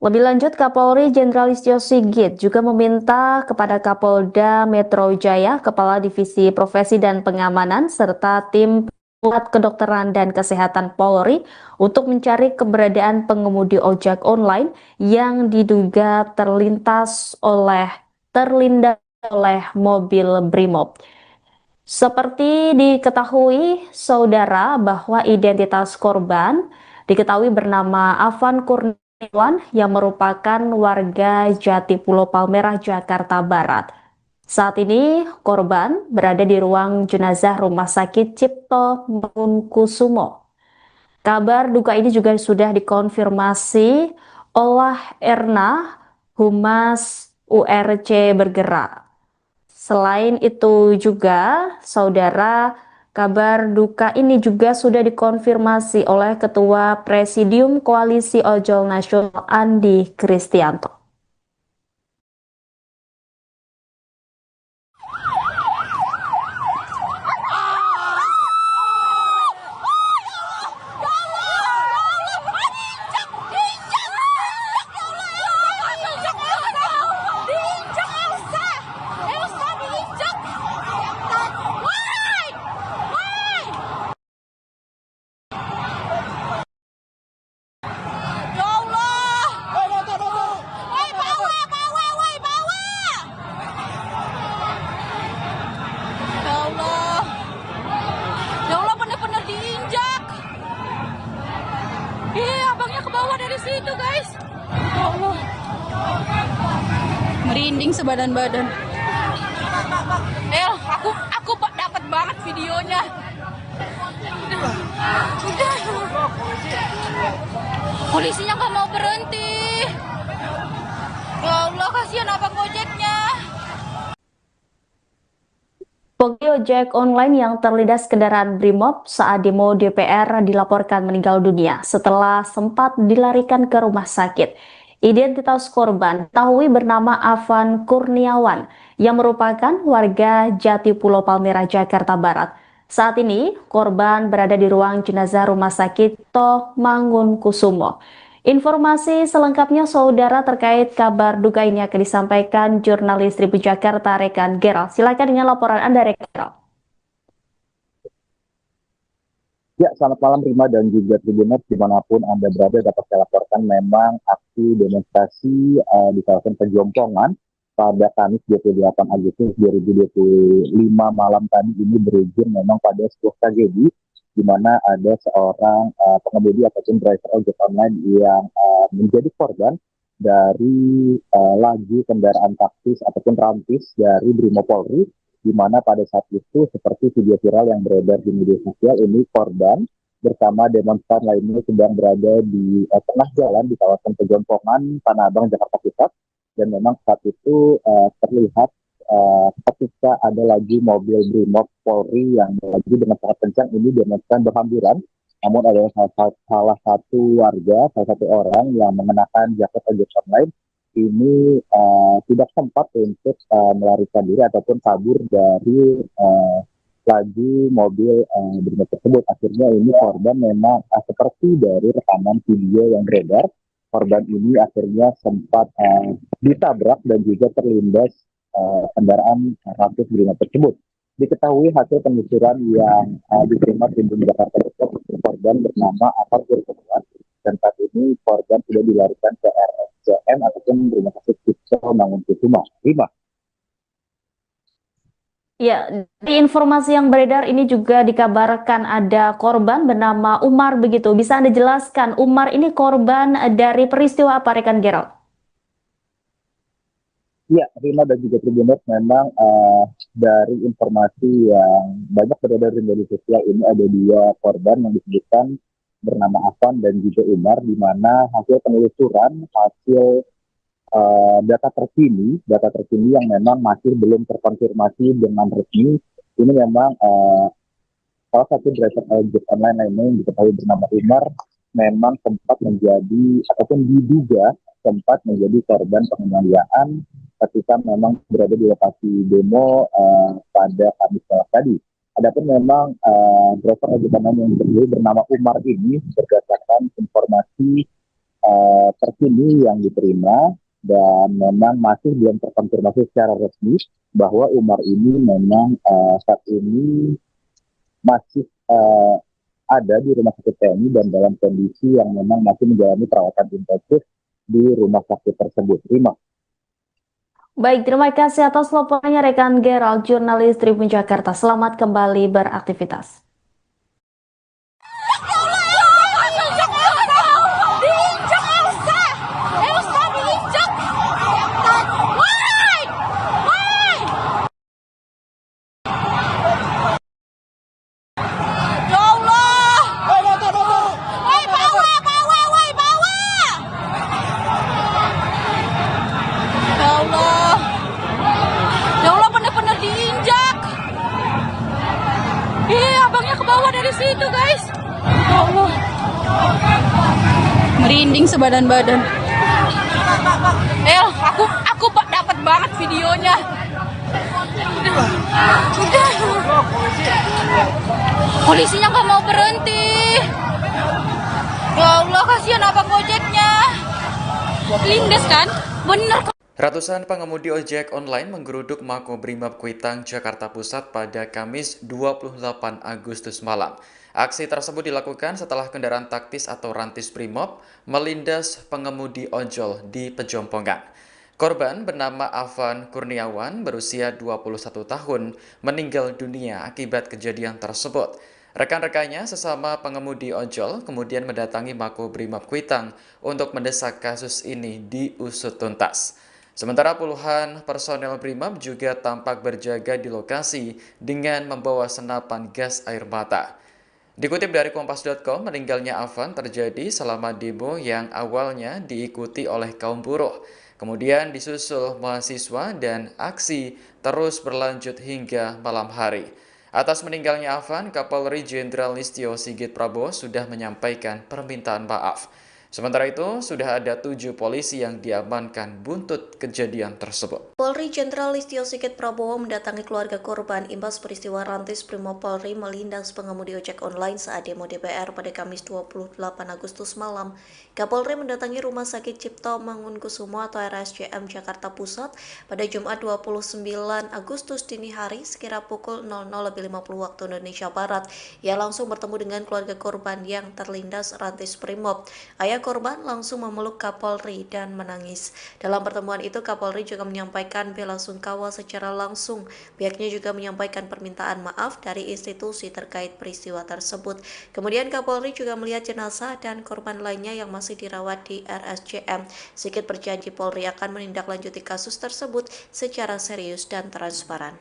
Lebih lanjut, Kapolri Jenderal Listio Sigit juga meminta kepada Kapolda Metro Jaya, Kepala Divisi Profesi dan Pengamanan, serta tim Pusat Kedokteran dan Kesehatan Polri untuk mencari keberadaan pengemudi ojek online yang diduga terlindas oleh mobil Brimob. Seperti diketahui, saudara, bahwa identitas korban diketahui bernama Afan Kurniawan yang merupakan warga Jatipulo Palmerah, Jakarta Barat. Saat ini korban berada di ruang jenazah Rumah Sakit Cipto Mangunkusumo. Kabar duka ini juga sudah dikonfirmasi oleh Erna, Humas URC Bergerak. Selain itu juga, saudara, kabar duka ini juga sudah dikonfirmasi oleh Ketua Presidium Koalisi Ojol Nasional Andi Kristianto. Dari situ guys, ya Allah, merinding sebadan-badan. Aku dapat banget videonya. Polisinya nggak mau berhenti. Ya Allah, kasihan abang ojeknya. Pengemudi ojek online yang terlindas kendaraan Brimob saat demo DPR dilaporkan meninggal dunia setelah sempat dilarikan ke rumah sakit. Identitas korban diketahui bernama Afan Kurniawan yang merupakan warga Jatipulo Palmerah, Jakarta Barat. Saat ini korban berada di ruang jenazah Rumah Sakit Cipto Mangunkusumo. Informasi selengkapnya saudara terkait kabar duka ini akan disampaikan jurnalis Tribun Jakarta rekan Gerald. Silakan dengan laporan Anda rekan Gerald. Ya, selamat malam Rima dan juga Tribuners dimanapun Anda berada. Dapat saya laporkan memang aksi demonstrasi di kawasan Pejompongan pada Kamis 28 Agustus 2025 malam tadi ini berujung memang pada sebuah tragedi di mana ada seorang pengemudi ataupun driver ojek online yang menjadi korban dari laju kendaraan taktis ataupun rantis dari Brimob Polri, di mana pada saat itu seperti video viral yang beredar di media sosial ini korban bersama demonstran lainnya sedang berada di tengah jalan di kawasan Pejompongan, Tanah Abang, Jakarta Pusat, dan memang saat itu terlihat ketika ada lagi mobil Brimob Polri yang lagi dengan sangat kencang ini demonstran berhamburan, namun ada salah satu warga, salah satu orang yang mengenakan jaket ojek online ini tidak sempat untuk melarikan diri ataupun kabur dari laju mobil Brimob tersebut. Akhirnya ini korban memang seperti dari rekaman video yang beredar, korban ini akhirnya sempat ditabrak dan juga terlindas kendaraan rantis Brimob tersebut. Diketahui hasil penelusuran yang diterima Tribun Jakarta Pusat, korban bernama Afan Kurniawan, dan saat ini korban sudah dilarikan ke RSCM ataupun Rumah Sakit Cipto Mangunkusumo. Rima. Ya, di informasi yang beredar ini juga dikabarkan ada korban bernama Umar begitu. Bisa Anda jelaskan Umar ini korban dari peristiwa apa rekan Gerald? Ya, Rima dan juga Tribuners, memang dari informasi yang banyak beredar di media sosial ini ada dua korban yang disebutkan bernama Afan dan juga Umar, di mana hasil penelusuran, hasil data terkini yang memang masih belum terkonfirmasi dengan resmi, ini memang salah satu driver ojek online lainnya yang diketahui bernama Umar memang sempat menjadi ataupun diduga sempat menjadi korban penganiayaan ketika memang berada di lokasi demo pada Kamis malam tadi. Adapun memang driver ojek online yang bernama Umar ini berdasarkan informasi terkini yang diterima, dan memang masih belum terkonfirmasi secara resmi bahwa Umar ini memang saat ini masih ada di rumah sakit TNI dan dalam kondisi yang memang masih menjalani perawatan intensif di rumah sakit tersebut. Baik, terima kasih atas laporannya rekan Gerald, jurnalis Tribun Jakarta. Selamat kembali beraktivitas. Abangnya ke bawah dari situ, guys. Ya Allah. Merinding sebadan-badan. Aku dapat banget videonya. Udah. Polisinya nggak mau berhenti. Ya Allah, kasihan abang Gojeknya. Lindes kan? Bener. Ratusan pengemudi ojek online menggeruduk Makobrimob Kuitang, Jakarta Pusat pada Kamis 28 Agustus malam. Aksi tersebut dilakukan setelah kendaraan taktis atau rantis Brimob melindas pengemudi ojol di Pejompongan. Korban bernama Afan Kurniawan berusia 21 tahun meninggal dunia akibat kejadian tersebut. Rekan-rekannya sesama pengemudi ojol kemudian mendatangi Makobrimob Kuitang untuk mendesak kasus ini diusut tuntas. Sementara puluhan personel Brimob juga tampak berjaga di lokasi dengan membawa senapan gas air mata. Dikutip dari Kompas.com, meninggalnya Afan terjadi selama demo yang awalnya diikuti oleh kaum buruh. Kemudian disusul mahasiswa dan aksi terus berlanjut hingga malam hari. Atas meninggalnya Afan, Kapolri Jenderal Listio Sigit Prabowo sudah menyampaikan permintaan maaf. Sementara itu, sudah ada 7 polisi yang diamankan buntut kejadian tersebut. Polri Jenderal Listio Sigit Prabowo mendatangi keluarga korban imbas peristiwa rantis Brimob Polri melindas pengemudi ojek online saat demo DPR pada Kamis 28 Agustus malam. Kapolri mendatangi Rumah Sakit Cipto Mangunkusumo atau RSCM Jakarta Pusat pada Jumat 29 Agustus dini hari sekira pukul 00.50 waktu Indonesia Barat. Ia langsung bertemu dengan keluarga korban yang terlindas rantis Brimob. Ayah korban langsung memeluk Kapolri dan menangis. Dalam pertemuan itu, Kapolri juga menyampaikan bela sungkawa secara langsung. Pihaknya juga menyampaikan permintaan maaf dari institusi terkait peristiwa tersebut. Kemudian Kapolri juga melihat jenazah dan korban lainnya yang masih dirawat di RSCM. Sigit berjanji Polri akan menindaklanjuti kasus tersebut secara serius dan transparan.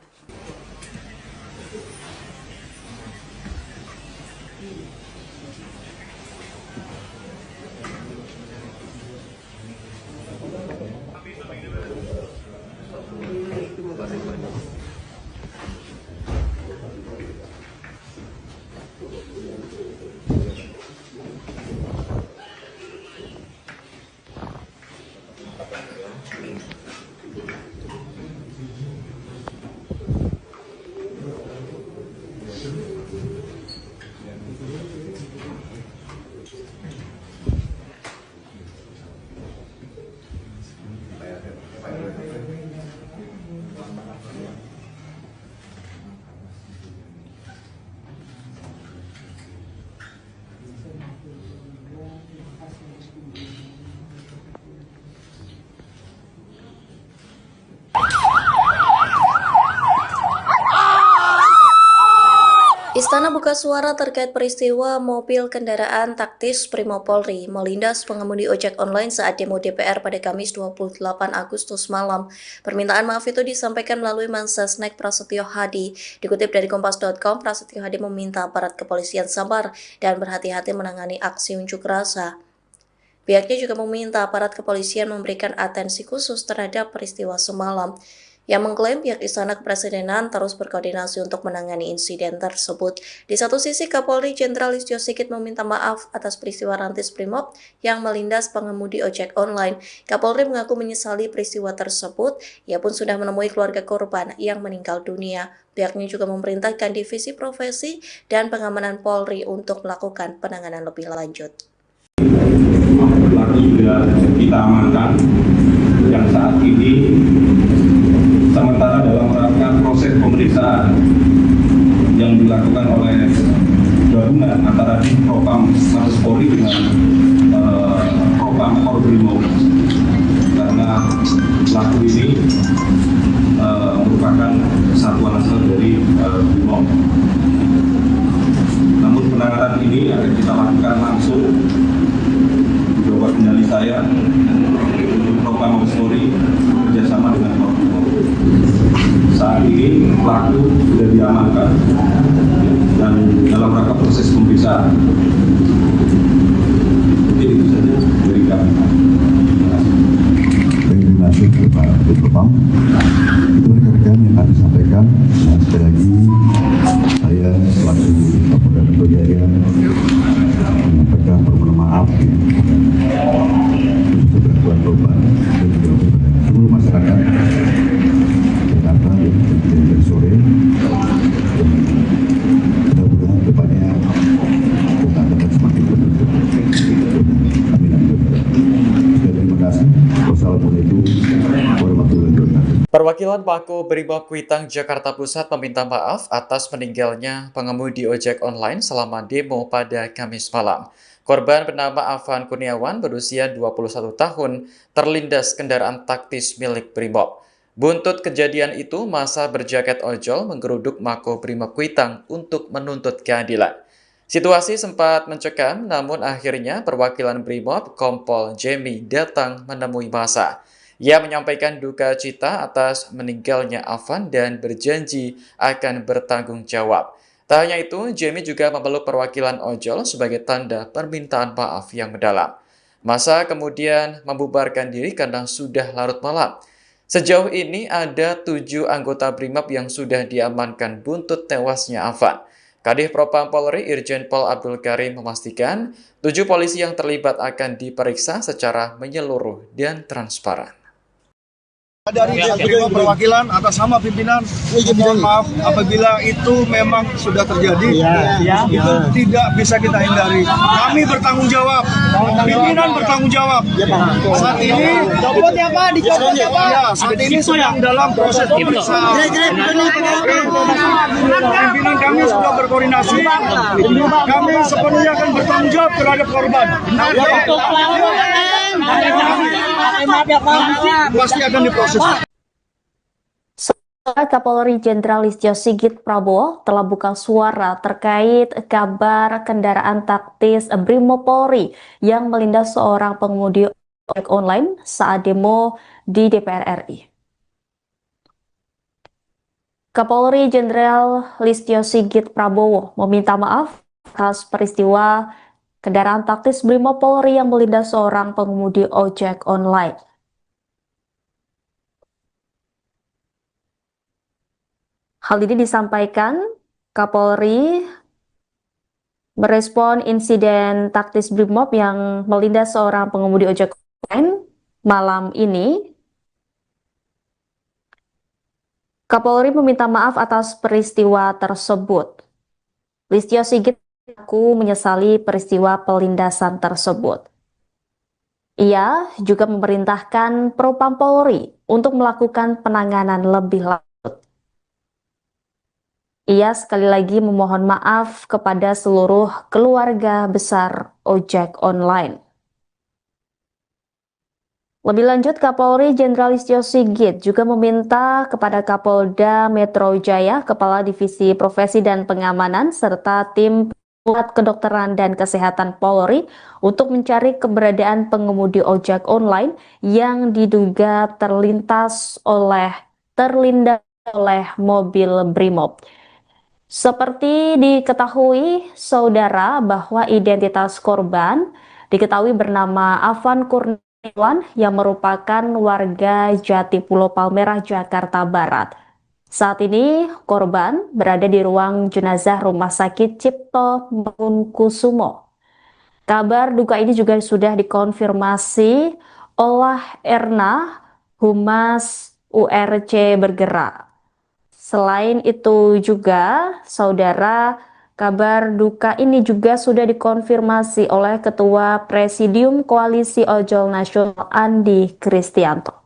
Istana buka suara terkait peristiwa mobil kendaraan taktis Brimob Polri melindas pengemudi ojek online saat demo DPR pada Kamis 28 Agustus malam. Permintaan maaf itu disampaikan melalui Mensesnek Prasetyo Hadi. Dikutip dari Kompas.com, Prasetyo Hadi meminta aparat kepolisian sabar dan berhati-hati menangani aksi unjuk rasa. Pihaknya juga meminta aparat kepolisian memberikan atensi khusus terhadap peristiwa semalam. Yang mengklaim pihak Istana Kepresidenan terus berkoordinasi untuk menangani insiden tersebut. Di satu sisi, Kapolri Jenderal Listio Sigit meminta maaf atas peristiwa rantis Brimob yang melindas pengemudi ojek online. Kapolri mengaku menyesali peristiwa tersebut. Ia pun sudah menemui keluarga korban yang meninggal dunia. Pihaknya juga memerintahkan Divisi Profesi dan Pengamanan Polri untuk melakukan penanganan lebih lanjut. pelaku juga kita amankan yang saat ini sementara dalam rangka proses pemeriksaan yang dilakukan oleh gabungan antara Propam Mabes Polri dengan Propam Korbrimob, karena pelaku ini merupakan satuan asal dari Brimob. Namun penanganan ini akan kita lakukan langsung di bawah kendali saya untuk Propam Mabes Polri bekerjasama dengan Korbrimob. Saat ini pelaku sudah diamankan dan dalam rangka proses pemeriksaan. Mungkin itu saja dari kami. Terima kasih Pak Propam. Itu rekan-rekan yang kami sampaikan. Nah, sekali lagi saya selaku Kapolda Metro Jaya menyampaikan permohonan maaf untuk bantuan korban dan juga kepada seluruh masyarakat Jakarta yang terjadi dari sore. Mudah-mudahan depannya kita akan semakin terbentuk. Amin. Terima kasih. Wassalamualaikum warahmatullahi wabarakatuh. Perwakilan Mako Brimob Kuitang Jakarta Pusat meminta maaf atas meninggalnya pengemudi ojek online selama demo pada Kamis malam. Korban bernama Afan Kurniawan berusia 21 tahun terlindas kendaraan taktis milik Brimob. Buntut kejadian itu, massa berjaket ojol menggeruduk Mako Brimob Kuitang untuk menuntut keadilan. Situasi sempat mencekam, namun akhirnya perwakilan Brimob Kompol Jemi datang menemui massa. Ia menyampaikan duka cita atas meninggalnya Afan dan berjanji akan bertanggung jawab. Tak hanya itu, Jemi juga memeluk perwakilan ojol sebagai tanda permintaan maaf yang mendalam. Massa kemudian membubarkan diri karena sudah larut malam. Sejauh ini ada 7 anggota Brimob yang sudah diamankan buntut tewasnya Afan. Kadif Propam Polri Irjen Pol Abdul Karim memastikan 7 polisi yang terlibat akan diperiksa secara menyeluruh dan transparan. Dari Brimob perwakilan atas nama pimpinan, mohon maaf apabila itu memang sudah terjadi, itu tidak bisa kita hindari. Kami bertanggung jawab, pimpinan bertanggung jawab. Saat ini, saat ini sedang dalam proses pemeriksaan. Pimpinan kami sudah berkoordinasi, kami sepenuhnya akan bertanggung jawab terhadap korban. Pasti akan diproses. Kapolri Jenderal Listio Sigit Prabowo telah buka suara terkait kabar kendaraan taktis Brimob Polri yang melindas seorang pengemudi ojek online saat demo di DPR RI. Kapolri Jenderal Listio Sigit Prabowo meminta maaf atas peristiwa kendaraan taktis Brimob Polri yang melindas seorang pengemudi ojek online. Hal ini disampaikan Kapolri merespon insiden taktis Brimob yang melindas seorang pengemudi ojek online malam ini. Kapolri meminta maaf atas peristiwa tersebut. Listio Sigit mengaku menyesali peristiwa pelindasan tersebut. Ia juga memerintahkan Propam Polri untuk melakukan penanganan lebih lanjut. Ia sekali lagi memohon maaf kepada seluruh keluarga besar ojek online. Lebih lanjut, Kapolri Jenderal Listio Sigit juga meminta kepada Kapolda Metro Jaya, Kepala Divisi Profesi dan Pengamanan, serta tim Pusat Kedokteran dan Kesehatan Polri untuk mencari keberadaan pengemudi ojek online yang diduga terlindas oleh mobil Brimob. Seperti diketahui saudara bahwa identitas korban diketahui bernama Afan Kurniawan yang merupakan warga Jatipulo Palmerah, Jakarta Barat. Saat ini korban berada di ruang jenazah Rumah Sakit Cipto Mangunkusumo. Kabar duka ini juga sudah dikonfirmasi oleh Erna, Humas URC Bergerak. Selain itu juga, saudara, Kabar duka ini juga sudah dikonfirmasi oleh Ketua Presidium Koalisi Ojol Nasional Andi Kristianto.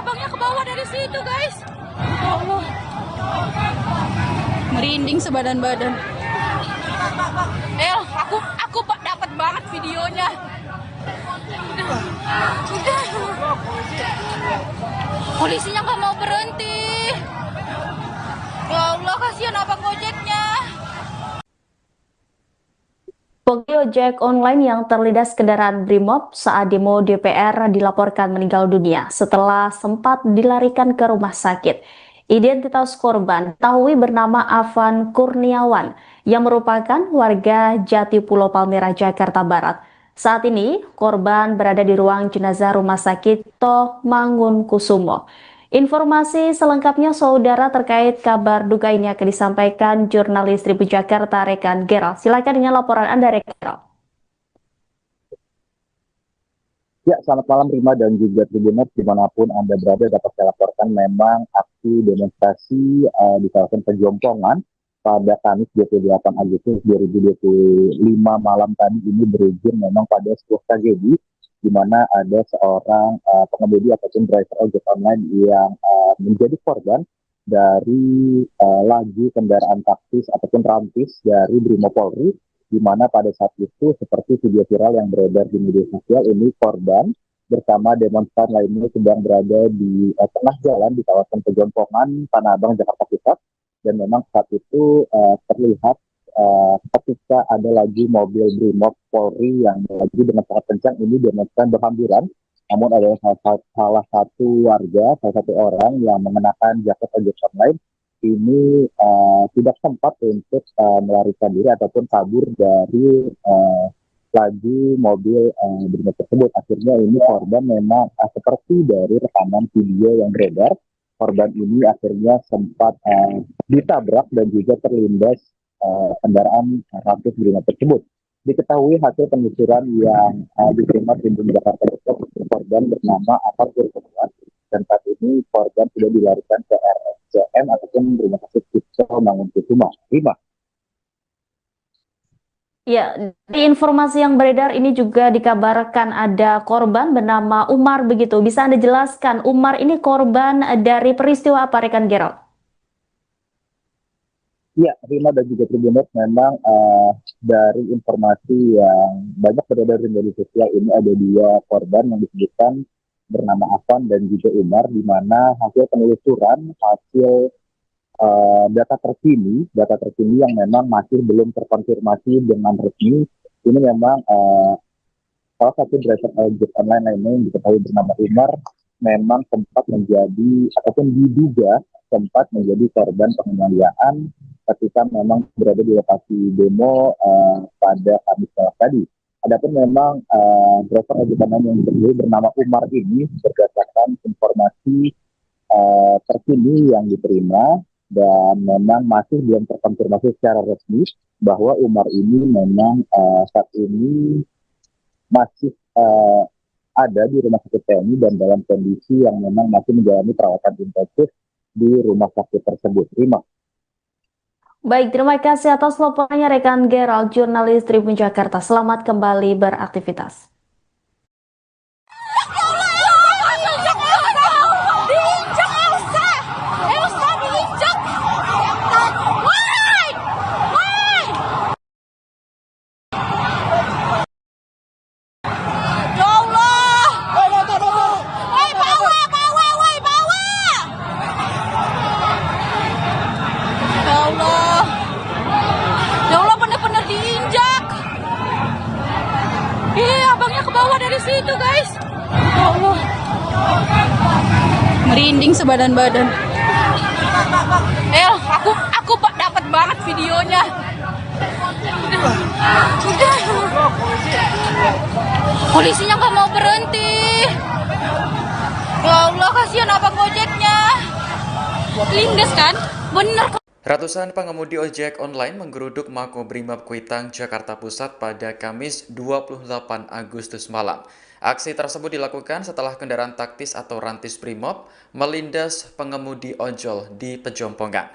Abangnya ke bawah dari situ, guys. Ya Allah. Merinding sebadan-badan. Aku dapat banget videonya. Udah. Polisinya nggak mau berhenti. Ya Allah, kasihan abang Gojeknya. Pengemudi ojek online yang terlindas kendaraan Brimob saat demo DPR dilaporkan meninggal dunia setelah sempat dilarikan ke rumah sakit. Identitas korban diketahui bernama Afan Kurniawan yang merupakan warga Jati Pulau Palmerah, Jakarta Barat. Saat ini korban berada di ruang jenazah Rumah Sakit Toh Mangunkusumo. Informasi selengkapnya saudara terkait kabar duka ini akan disampaikan jurnalis Tribun Jakarta rekan Gerald. Silakan dengan laporan Anda rekan Gerald. Ya, selamat malam Rima dan juga Tribuners dimanapun Anda berada. Dapat saya laporkan memang aksi demonstrasi di kawasan Pejompongan pada Kamis 28 Agustus 2025 malam tadi ini berujung memang pada sebuah tragedi di mana ada seorang pengemudi ataupun driver ojek online yang menjadi korban dari laju kendaraan taktis ataupun rantis dari Brimopolri, di mana pada saat itu seperti video viral yang beredar di media sosial ini korban bersama demonstran lainnya sedang berada di tengah jalan di kawasan Pejompongan, Tanah Abang, Jakarta Pusat, dan memang saat itu terlihat ketika ada lagi mobil Brimob Polri yang lagi dengan sangat kencang ini demonstran berhamburan, namun ada salah satu warga, salah satu orang yang mengenakan jaket ojek online ini tidak sempat untuk melarikan diri ataupun kabur dari laju mobil Brimob tersebut. Akhirnya ini korban memang seperti dari rekaman video yang beredar, korban ini akhirnya sempat ditabrak dan juga terlindas kendaraan rantis Brimob tersebut. Diketahui hasil penelusuran yang diterima Tribun Jakarta Pusat, korban bernama Afan Kurniawan, dan saat ini korban sudah dilarikan ke RSCM ataupun Rumah Sakit Toh Mangunkusumo. Rima. Ya, di informasi yang beredar ini juga dikabarkan ada korban bernama Umar begitu. Bisa Anda jelaskan Umar ini korban dari peristiwa apa rekan Gerald? Ya, Rima dan juga Tribuners, memang dari informasi yang banyak beredar di media sosial ini ada dua korban yang disebutkan bernama Afan dan juga Umar, di mana hasil penelusuran, hasil data terkini yang memang masih belum terkonfirmasi dengan resmi, ini memang salah satu driver ojek online lainnya yang diketahui bernama Umar memang sempat menjadi ataupun diduga sempat menjadi korban penganiayaan ketika memang berada di lokasi demo pada Kamis tadi. Adapun memang driver ojek online yang diketahui bernama Umar ini berdasarkan informasi terkini yang diterima dan memang masih belum terkonfirmasi secara resmi bahwa Umar ini memang saat ini masih ada di Rumah Sakit TNI dan dalam kondisi yang memang masih menjalani perawatan intensif di rumah sakit tersebut. Rima. Baik, terima kasih atas laporannya rekan Gerald, jurnalis Tribun Jakarta. Selamat kembali beraktivitas. Ya Allah, bener-bener diinjak. Iya, merinding sebadan-badan. Aku dapat banget videonya. Udah. Polisinya nggak mau berhenti. Ya Allah, kasihan abang Gojeknya. Lindes kan? Bener. Ratusan pengemudi ojek online menggeruduk Makobrimob Kuitang, Jakarta Pusat pada Kamis 28 Agustus malam. Aksi tersebut dilakukan setelah kendaraan taktis atau rantis Brimob melindas pengemudi ojol di Pejompongan.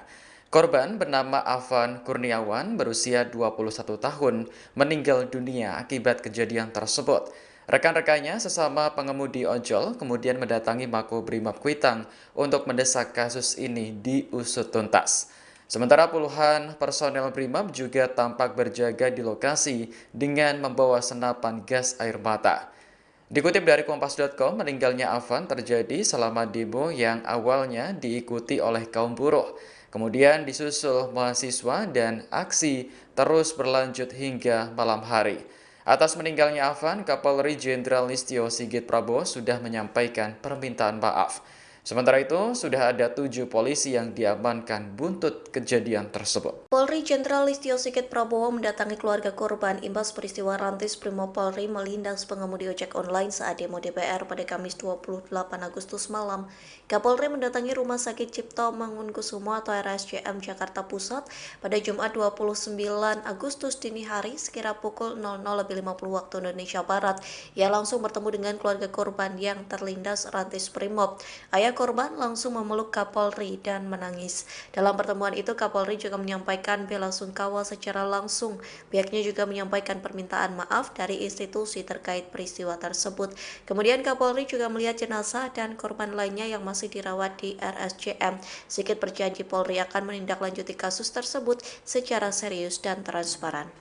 Korban bernama Afan Kurniawan berusia 21 tahun meninggal dunia akibat kejadian tersebut. Rekan-rekannya sesama pengemudi ojol kemudian mendatangi Makobrimob Kuitang untuk mendesak kasus ini diusut tuntas. Sementara puluhan personel Brimob juga tampak berjaga di lokasi dengan membawa senapan gas air mata. Dikutip dari Kompas.com, meninggalnya Afan terjadi selama demo yang awalnya diikuti oleh kaum buruh. Kemudian disusul mahasiswa dan aksi terus berlanjut hingga malam hari. Atas meninggalnya Afan, Kapolri Jenderal Listio Sigit Prabowo sudah menyampaikan permintaan maaf. Sementara itu, sudah ada 7 polisi yang diamankan buntut kejadian tersebut. Polri Jenderal Listio Sigit Prabowo mendatangi keluarga korban imbas peristiwa rantis Brimob Polri melindas pengemudi ojek online saat demo DPR pada Kamis 28 Agustus malam. Kapolri mendatangi Rumah Sakit Cipto Mangunkusumo atau RSCM Jakarta Pusat pada Jumat 29 Agustus dini hari sekira pukul 00.50 waktu Indonesia Barat. Ia langsung bertemu dengan keluarga korban yang terlindas rantis Brimob. Ayah korban langsung memeluk Kapolri dan menangis. Dalam pertemuan itu, Kapolri juga menyampaikan bela sungkawa secara langsung. Pihaknya juga menyampaikan permintaan maaf dari institusi terkait peristiwa tersebut. Kemudian Kapolri juga melihat jenazah dan korban lainnya yang masih dirawat di RSCM. Sigit berjanji Polri akan menindaklanjuti kasus tersebut secara serius dan transparan.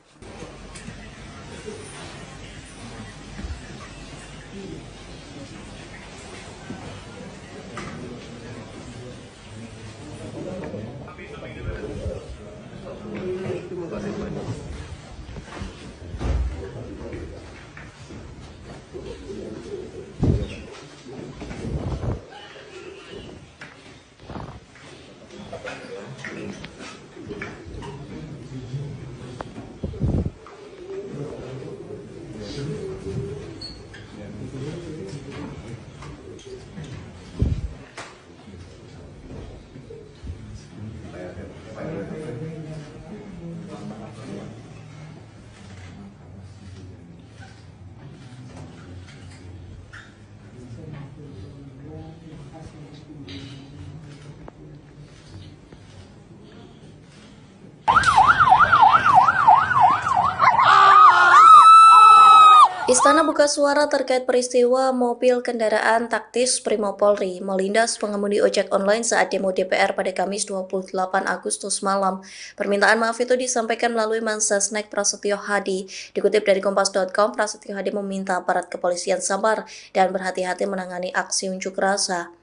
Istana buka suara terkait peristiwa mobil kendaraan taktis Brimob Polri melindas pengemudi ojek online saat demo DPR pada Kamis 28 Agustus malam. Permintaan maaf itu disampaikan melalui Mensesnek Prasetyo Hadi. Dikutip dari Kompas.com, Prasetyo Hadi meminta aparat kepolisian sabar dan berhati-hati menangani aksi unjuk rasa.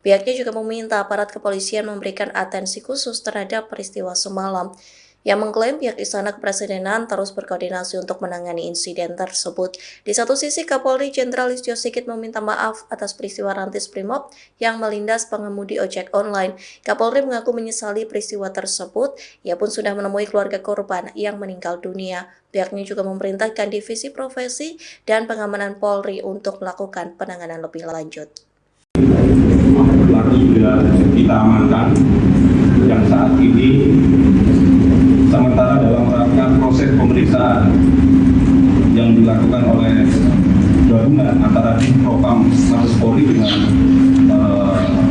Pihaknya juga meminta aparat kepolisian memberikan atensi khusus terhadap peristiwa semalam. Yang mengklaim pihak Istana Kepresidenan terus berkoordinasi untuk menangani insiden tersebut. Di satu sisi, Kapolri Jenderal Listio Sigit meminta maaf atas peristiwa rantis Brimob yang melindas pengemudi ojek online. Kapolri mengaku menyesali peristiwa tersebut. Ia pun sudah menemui keluarga korban yang meninggal dunia. Pihaknya juga memerintahkan Divisi Profesi dan Pengamanan Polri untuk melakukan penanganan lebih lanjut. Pelaku sudah kita amankan dan saat ini sementara dalam rangka proses pemeriksaan yang dilakukan oleh gabungan antara Propam Mabes Polri dengan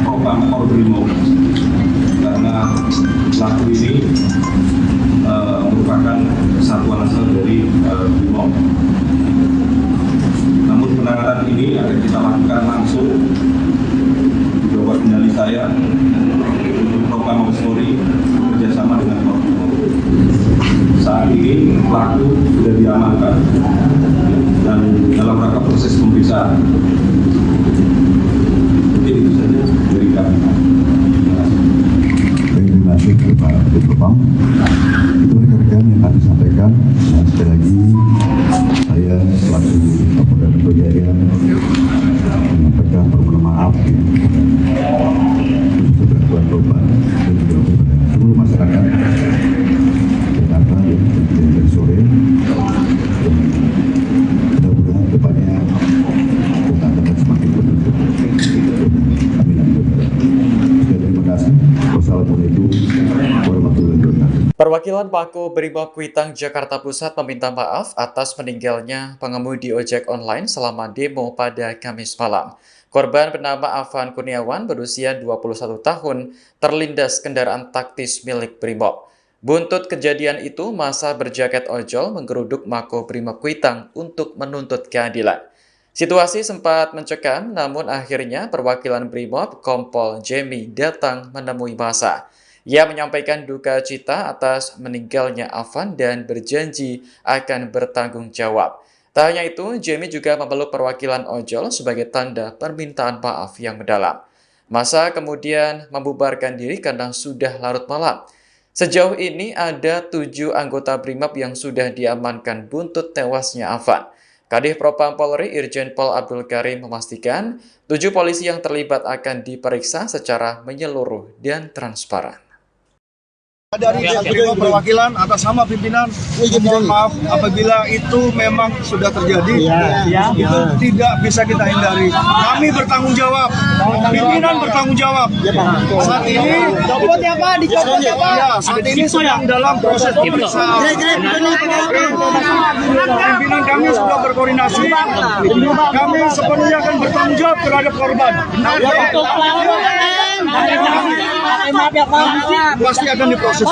Propam Makobrimob, karena pelaku ini merupakan satuan asal dari Brimob. Namun penanganan ini akan kita lakukan langsung di bawah kendali saya untuk Propam Mabes Polri bekerjasama dengan Makobrimob. Saat ini pelaku sudah diamankan dan dalam rangka proses pemeriksaan. Mungkin itu saja dari kami. Terima kasih Pak Propam. Itu rekan-rekan yang kami sampaikan. Dan sekali lagi saya selaku Kapolda Metro Jaya menyampaikan permohonan maaf Perwakilan Mako Brimob Kuitang Jakarta Pusat meminta maaf atas meninggalnya pengemudi ojek online selama demo pada Kamis malam. Korban bernama Afan Kurniawan berusia 21 tahun terlindas kendaraan taktis milik Brimob. Buntut kejadian itu, massa berjaket ojol menggeruduk Mako Brimob Kuitang untuk menuntut keadilan. Situasi sempat mencekam, namun akhirnya perwakilan Brimob Kompol Jemi datang menemui massa. Ia menyampaikan duka cita atas meninggalnya Afan dan berjanji akan bertanggung jawab. Tak hanya itu, Jamie juga memeluk perwakilan ojol sebagai tanda permintaan maaf yang mendalam. Massa kemudian membubarkan diri karena sudah larut malam. Sejauh ini ada 7 anggota Brimob yang sudah diamankan buntut tewasnya Afan. Kadif Propam Polri Irjen Pol Abdul Karim memastikan 7 polisi yang terlibat akan diperiksa secara menyeluruh dan transparan. Dari Brimob perwakilan atas nama pimpinan, mohon maaf apabila itu memang sudah terjadi, itu tidak bisa kita hindari. Kami bertanggung jawab, pimpinan bertanggung jawab. Saat ini, saat ini sedang dalam proses pemeriksaan. Pimpinan kami sudah berkoordinasi, kami sepenuhnya akan bertanggung jawab terhadap korban. Pasti akan diproses.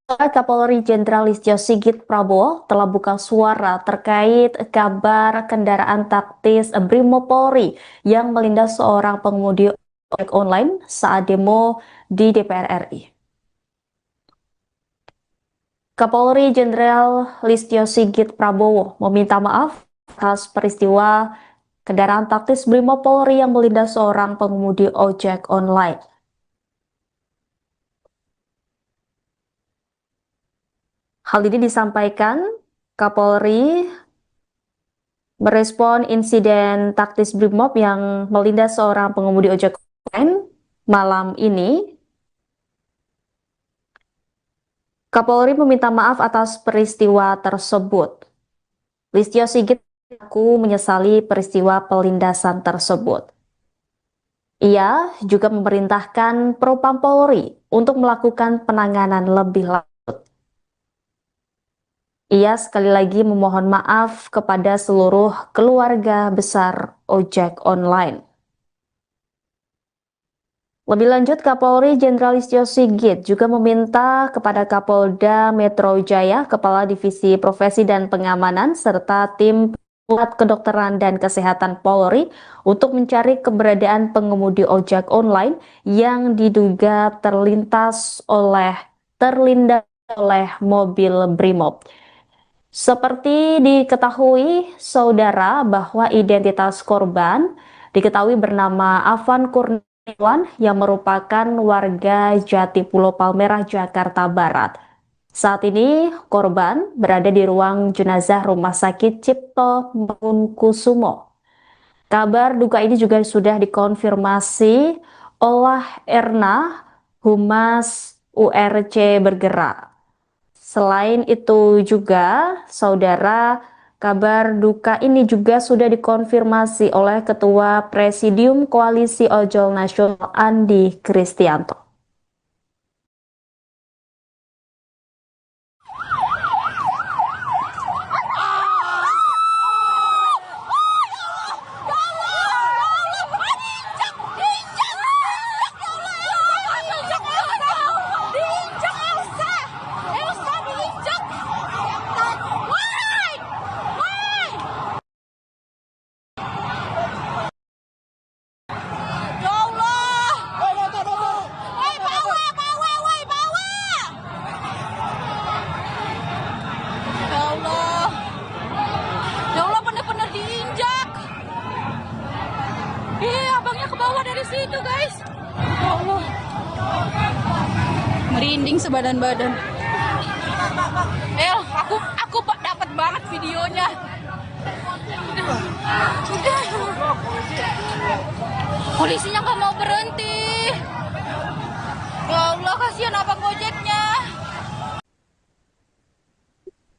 Kapolri Jenderal Listio Sigit Prabowo telah buka suara terkait kabar kendaraan taktis Brimob Polri yang melindas seorang pengemudi ojek online saat demo di DPR RI. Kapolri Jenderal Listio Sigit Prabowo meminta maaf atas peristiwa kendaraan taktis Brimob Polri yang melindas seorang pengemudi ojek online. Hal ini disampaikan Kapolri merespon insiden taktis Brimob yang melindas seorang pengemudi ojek online malam ini. Kapolri meminta maaf atas peristiwa tersebut. Listio Sigit mengaku menyesali peristiwa pelindasan tersebut. Ia juga memerintahkan Propam Polri untuk melakukan penanganan lebih lanjut. Ia sekali lagi memohon maaf kepada seluruh keluarga besar ojek online. Lebih lanjut, Kapolri Jenderal Listio Sigit juga meminta kepada Kapolda Metro Jaya, Kepala Divisi Profesi dan Pengamanan, serta tim Pusat Kedokteran dan Kesehatan Polri untuk mencari keberadaan pengemudi ojek online yang diduga terlindas oleh mobil Brimob. Seperti diketahui, saudara, bahwa identitas korban diketahui bernama Afan Kurniawan yang merupakan warga Jatipulo Palmerah, Jakarta Barat. Saat ini, korban berada di ruang jenazah Rumah Sakit Cipto Mangunkusumo. Kabar duka ini juga sudah dikonfirmasi oleh Erna, Humas URC Bergerak. Selain itu juga, saudara, kabar duka ini juga sudah dikonfirmasi oleh Ketua Presidium Koalisi Ojol Nasional Andi Kristianto. Abangnya ke bawah dari situ, guys. Ya Allah. Merinding sebadan-badan. Aku dapat banget videonya. Polisinya nggak mau berhenti. Ya Allah, kasihan abang ojeknya.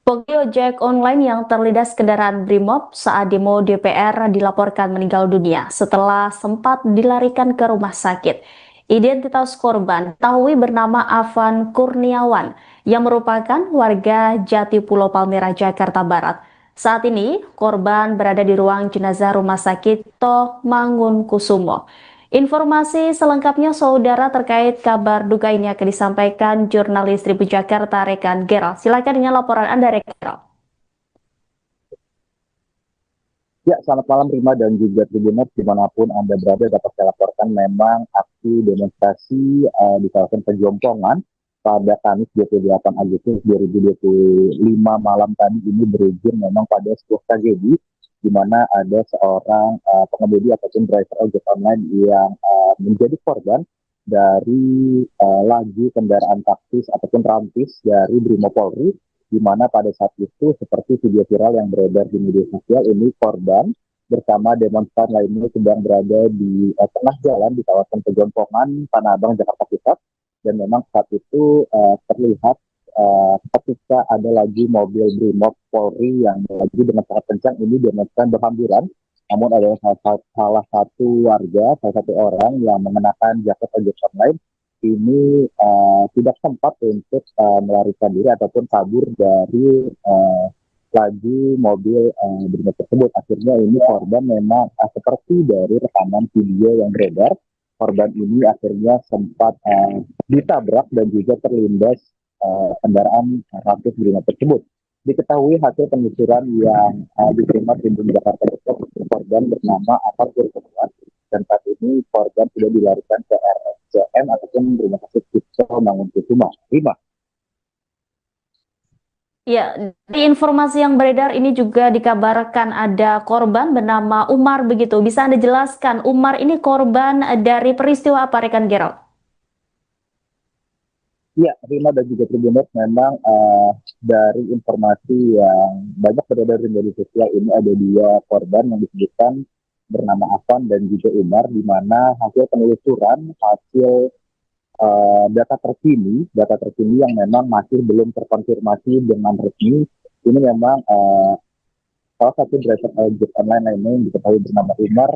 Pengemudi ojek online yang terlindas kendaraan Brimob saat demo DPR dilaporkan meninggal dunia setelah sempat dilarikan ke rumah sakit. Identitas korban diketahui bernama Afan Kurniawan yang merupakan warga Jati Pulau Palmerah, Jakarta Barat. Saat ini, korban berada di ruang jenazah Rumah Sakit Toh Mangunkusumo. Informasi selengkapnya saudara terkait kabar duka ini akan disampaikan jurnalis Tribun Jakarta rekan Gerald. Silakan dengan laporan Anda rekan Gerald. Ya, selamat malam Rima dan juga Tribuners dimanapun Anda berada. Dapat saya laporkan memang aksi demonstrasi di kawasan Pejompongan pada Kamis 28 Agustus 2025 malam tadi ini berujung memang pada sebuah tragedi di mana ada seorang pengemudi ataupun driver ojek online yang menjadi korban dari laju kendaraan taktis ataupun rantis dari Brimopolri, di mana pada saat itu seperti video viral yang beredar di media sosial ini korban bersama demonstran lainnya sedang berada di tengah jalan di kawasan Pejompongan, Tanah Abang, Jakarta Pusat, dan memang saat itu terlihat ketika ada lagi mobil Brimob Polri yang melaju dengan sangat kencang, ini demonstran berhamburan, namun ada salah satu warga, salah satu orang yang mengenakan jaket ojek online ini tidak sempat untuk melarikan diri ataupun kabur dari laju mobil Brimob tersebut. Akhirnya ini korban memang seperti dari rekaman video yang beredar, korban ini akhirnya sempat ditabrak dan juga terlindas kendaraan rantis Brimob tersebut. Diketahui hasil penelusuran yang diterima Tribun Jakarta Depok, korban bernama Afan Kurniawan, dan saat ini korban sudah dilarikan ke RSCM ataupun Rumah Sakit Toh Mangunkusumo. Rima. Ya, di informasi yang beredar ini juga dikabarkan ada korban bernama Umar begitu. Bisa Anda jelaskan Umar ini korban dari peristiwa apa rekan Gerald? Ya, Rima dan juga Tribuners, memang dari informasi yang banyak beredar di media sosial ini ada dua korban yang disebutkan bernama Afan dan juga Umar, di mana hasil penelusuran, hasil data terkini yang memang masih belum terkonfirmasi dengan resmi, ini memang salah satu driver ojek online lainnya yang diketahui bernama Umar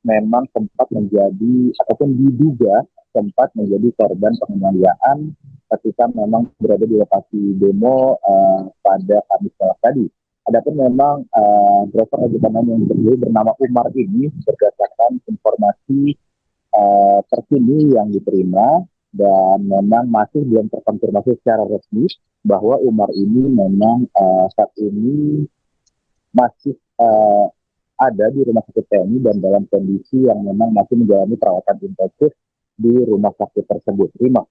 memang sempat menjadi ataupun diduga sempat menjadi korban penganiayaan ketika memang berada di lokasi demo pada Kamis malam tadi. Adapun memang driver ojek online yang diketahui bernama Umar ini berdasarkan informasi terkini yang diterima dan memang masih belum terkonfirmasi secara resmi bahwa Umar ini memang saat ini masih ada di rumah sakit TNI dan dalam kondisi yang memang masih menjalani perawatan intensif di rumah sakit tersebut. Rima.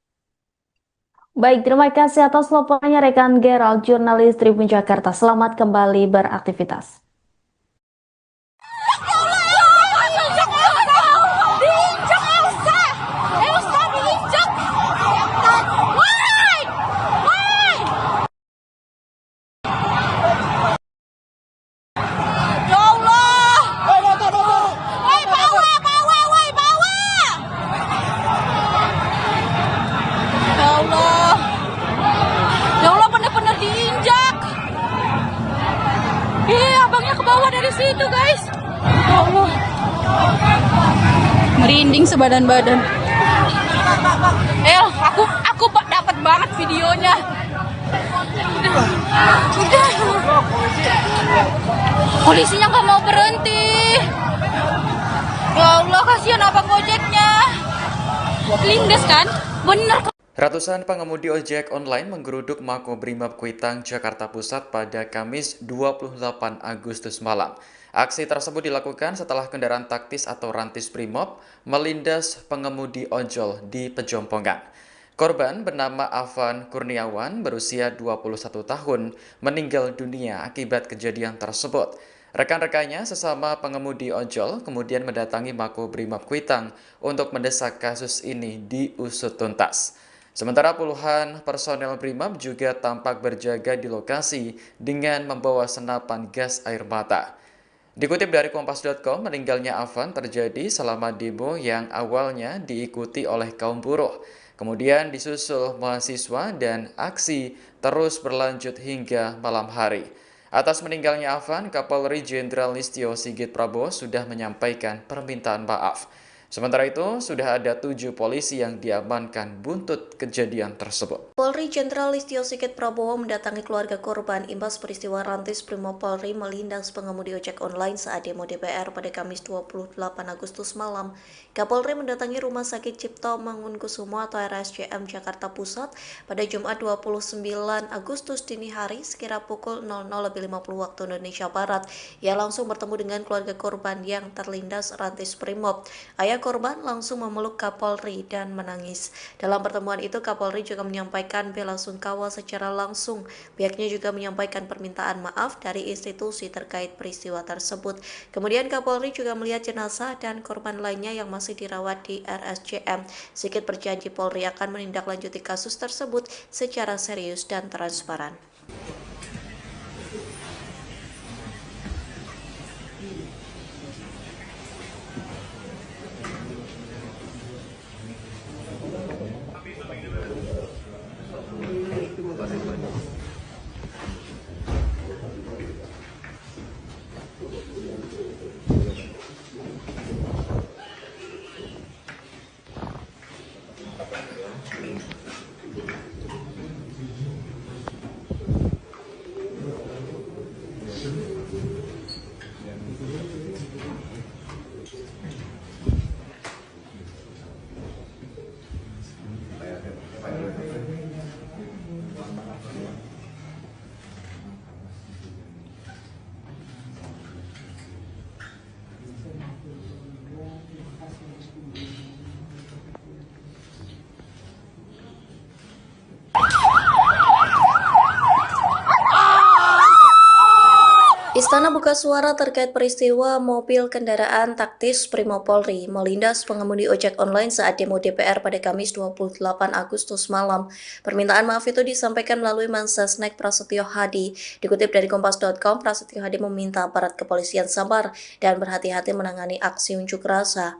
Baik, terima kasih atas laporannya rekan Gerald, jurnalis Tribun Jakarta. Selamat kembali beraktivitas. Situ guys, ya Allah, merinding sebadan-badan. Aku dapat banget videonya. Udah. Polisinya nggak mau berhenti. Ya Allah, kasihan abang gojeknya. Lindes kan, bener. Ratusan pengemudi ojek online menggeruduk Makobrimob Kuitang, Jakarta Pusat pada Kamis 28 Agustus malam. Aksi tersebut dilakukan setelah kendaraan taktis atau rantis Brimob melindas pengemudi ojol di Pejompongan. Korban bernama Afan Kurniawan berusia 21 tahun meninggal dunia akibat kejadian tersebut. Rekan-rekannya sesama pengemudi ojol kemudian mendatangi Makobrimob Kuitang untuk mendesak kasus ini diusut tuntas. Sementara puluhan personel Brimob juga tampak berjaga di lokasi dengan membawa senapan gas air mata. Dikutip dari Kompas.com, meninggalnya Afan terjadi selama demo yang awalnya diikuti oleh kaum buruh. Kemudian disusul mahasiswa dan aksi terus berlanjut hingga malam hari. Atas meninggalnya Afan, Kapolri Jenderal Listio Sigit Prabowo sudah menyampaikan permintaan maaf. Sementara itu, sudah ada 7 polisi yang diamankan buntut kejadian tersebut. Polri Jenderal Listio Sigit Prabowo mendatangi keluarga korban imbas peristiwa Rantis Brimopolri melindas pengemudi ojek online saat demo DPR pada Kamis 28 Agustus malam. Kapolri mendatangi Rumah Sakit Cipto Mangunkusumo atau RSCM Jakarta Pusat pada Jumat 29 Agustus dini hari sekira pukul 00.50 waktu Indonesia Barat. Ia langsung bertemu dengan keluarga korban yang terlindas Rantis Brimob. Ayah korban langsung memeluk Kapolri dan menangis. Dalam pertemuan itu, Kapolri juga menyampaikan bela sungkawa secara langsung. Pihaknya juga menyampaikan permintaan maaf dari institusi terkait peristiwa tersebut. Kemudian Kapolri juga melihat jenazah dan korban lainnya yang masih dirawat di RSCM. Sigit berjanji Polri akan menindaklanjuti kasus tersebut secara serius dan transparan. Istana buka suara terkait peristiwa mobil kendaraan taktis Brimopolri melindas pengemudi ojek online saat demo DPR pada Kamis 28 Agustus malam. Permintaan maaf itu disampaikan melalui Mensesnek Prasetyo Hadi. Dikutip dari Kompas.com, Prasetyo Hadi meminta aparat kepolisian sabar dan berhati-hati menangani aksi unjuk rasa.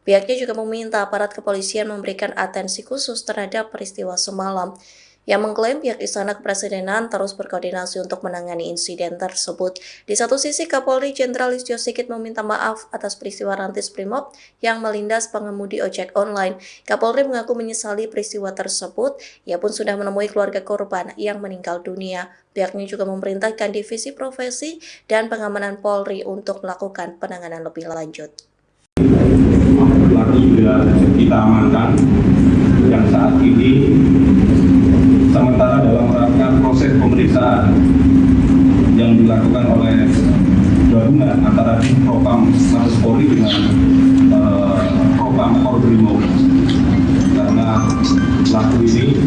Pihaknya juga meminta aparat kepolisian memberikan atensi khusus terhadap peristiwa semalam. Yang mengklaim pihak Istana Kepresidenan terus berkoordinasi untuk menangani insiden tersebut. Di satu sisi, Kapolri Jenderal Listio Sigit meminta maaf atas peristiwa Rantis Brimob yang melindas pengemudi ojek online. Kapolri mengaku menyesali peristiwa tersebut. Ia pun sudah menemui keluarga korban yang meninggal dunia. Pihaknya juga memerintahkan Divisi Profesi dan Pengamanan Polri untuk melakukan penanganan lebih lanjut. Pelaku sudah kita amankan yang saat ini sementara dalam rangka proses pemeriksaan yang dilakukan oleh gabungan antara Propam Mabes Polri dengan Propam Brimob, karena pelaku ini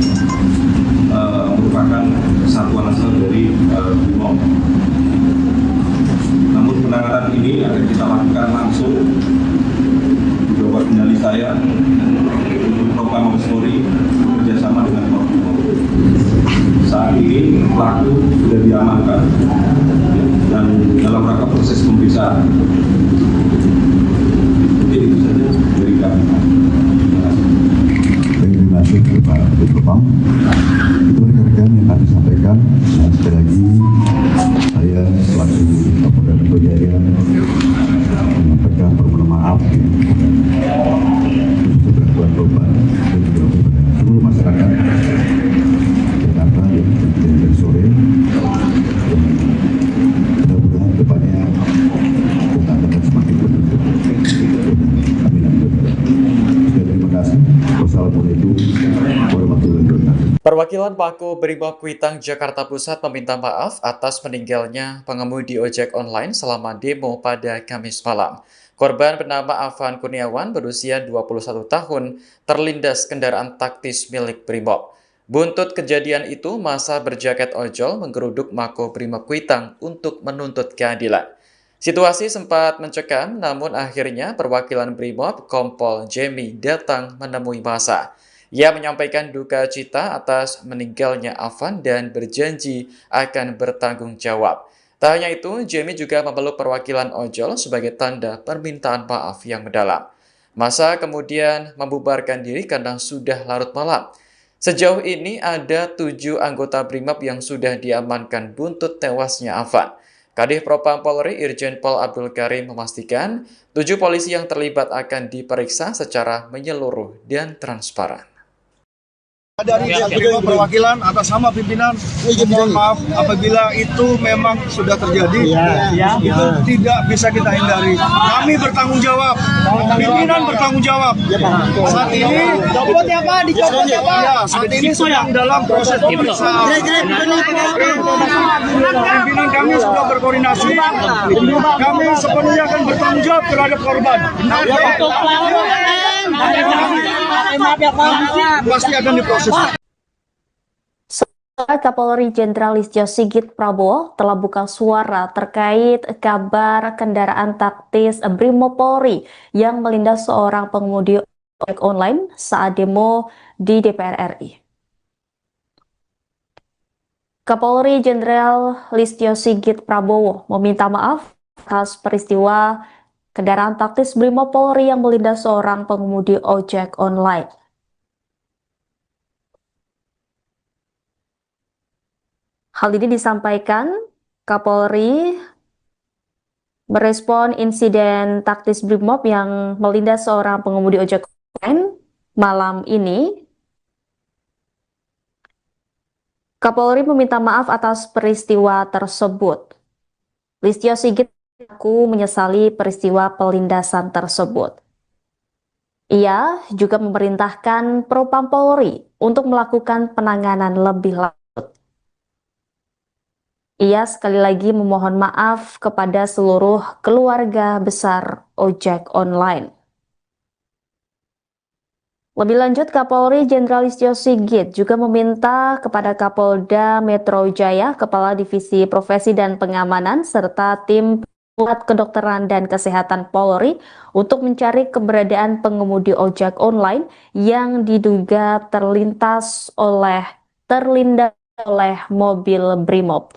merupakan satuan asal dari Brimob. Namun penanganan ini akan kita lakukan langsung di bawah kendali saya untuk Propam Mabes Polri bekerjasama dengan Brimob. Saat ini pelaku sudah diamankan dan dalam rangka proses pemeriksaan. Mungkin itu saja dari kami. Terima kasih Pak Propam. Itu rekan-rekan yang kami sampaikan. Dan sekali lagi saya selaku Kapolda Metro Jaya menyampaikan permohonan maaf untuk kepada korban dan juga kepada seluruh masyarakat Jakarta yang terjadi dari sore. Mudah-mudahan depannya kita akan semakin berbentuk. Terima kasih. Wassalamualaikum warahmatullahi wabarakatuh. Perwakilan Mako Brimob Kuitang Jakarta Pusat meminta maaf atas meninggalnya pengemudi ojek online selama demo pada Kamis malam. Korban bernama Afan Kurniawan berusia 21 tahun terlindas kendaraan taktis milik Brimob. Buntut kejadian itu, massa berjaket ojol menggeruduk Mako Brimob Kuitang untuk menuntut keadilan. Situasi sempat mencekam, namun akhirnya perwakilan Brimob Kompol Jemi datang menemui massa. Ia menyampaikan duka cita atas meninggalnya Afan dan berjanji akan bertanggung jawab. Tak hanya itu, Jemi juga memeluk perwakilan ojol sebagai tanda permintaan maaf yang mendalam. Massa kemudian membubarkan diri karena sudah larut malam. Sejauh ini ada 7 anggota Brimob yang sudah diamankan buntut tewasnya Afan. Kadif Propam Polri Irjen Pol Abdul Karim memastikan 7 polisi yang terlibat akan diperiksa secara menyeluruh dan transparan. Dari perwakilan atas nama pimpinan, mohon maaf apabila itu memang sudah terjadi, itu tidak bisa kita hindari. Kami bertanggung jawab, pimpinan bertanggung jawab. Saat ini, saat ini sedang dalam proses pemeriksaan. Pimpinan kami sudah berkoordinasi, kami sepenuhnya akan bertanggung jawab terhadap korban. Pasti akan diproses. Kapolri Jenderal Listio Sigit Prabowo telah buka suara terkait kabar kendaraan taktis Brimopolri yang melindas seorang pengemudi ojek online saat demo di DPR RI. Kapolri Jenderal Listio Sigit Prabowo meminta maaf atas peristiwa kendaraan taktis Brimopolri yang melindas seorang pengemudi ojek online. Hal ini disampaikan Kapolri merespon insiden taktis Brimob yang melindas seorang pengemudi ojek online malam ini. Kapolri meminta maaf atas peristiwa tersebut. Listio Sigit mengaku menyesali peristiwa pelindasan tersebut. Ia juga memerintahkan Propam Polri untuk melakukan penanganan lebih lanjut. Ia sekali lagi memohon maaf kepada seluruh keluarga besar ojek online. Lebih lanjut, Kapolri Jenderal Listio Sigit juga meminta kepada Kapolda Metro Jaya, Kepala Divisi Profesi dan Pengamanan, serta tim Pusat Kedokteran dan Kesehatan Polri untuk mencari keberadaan pengemudi ojek online yang diduga terlindas oleh mobil Brimob.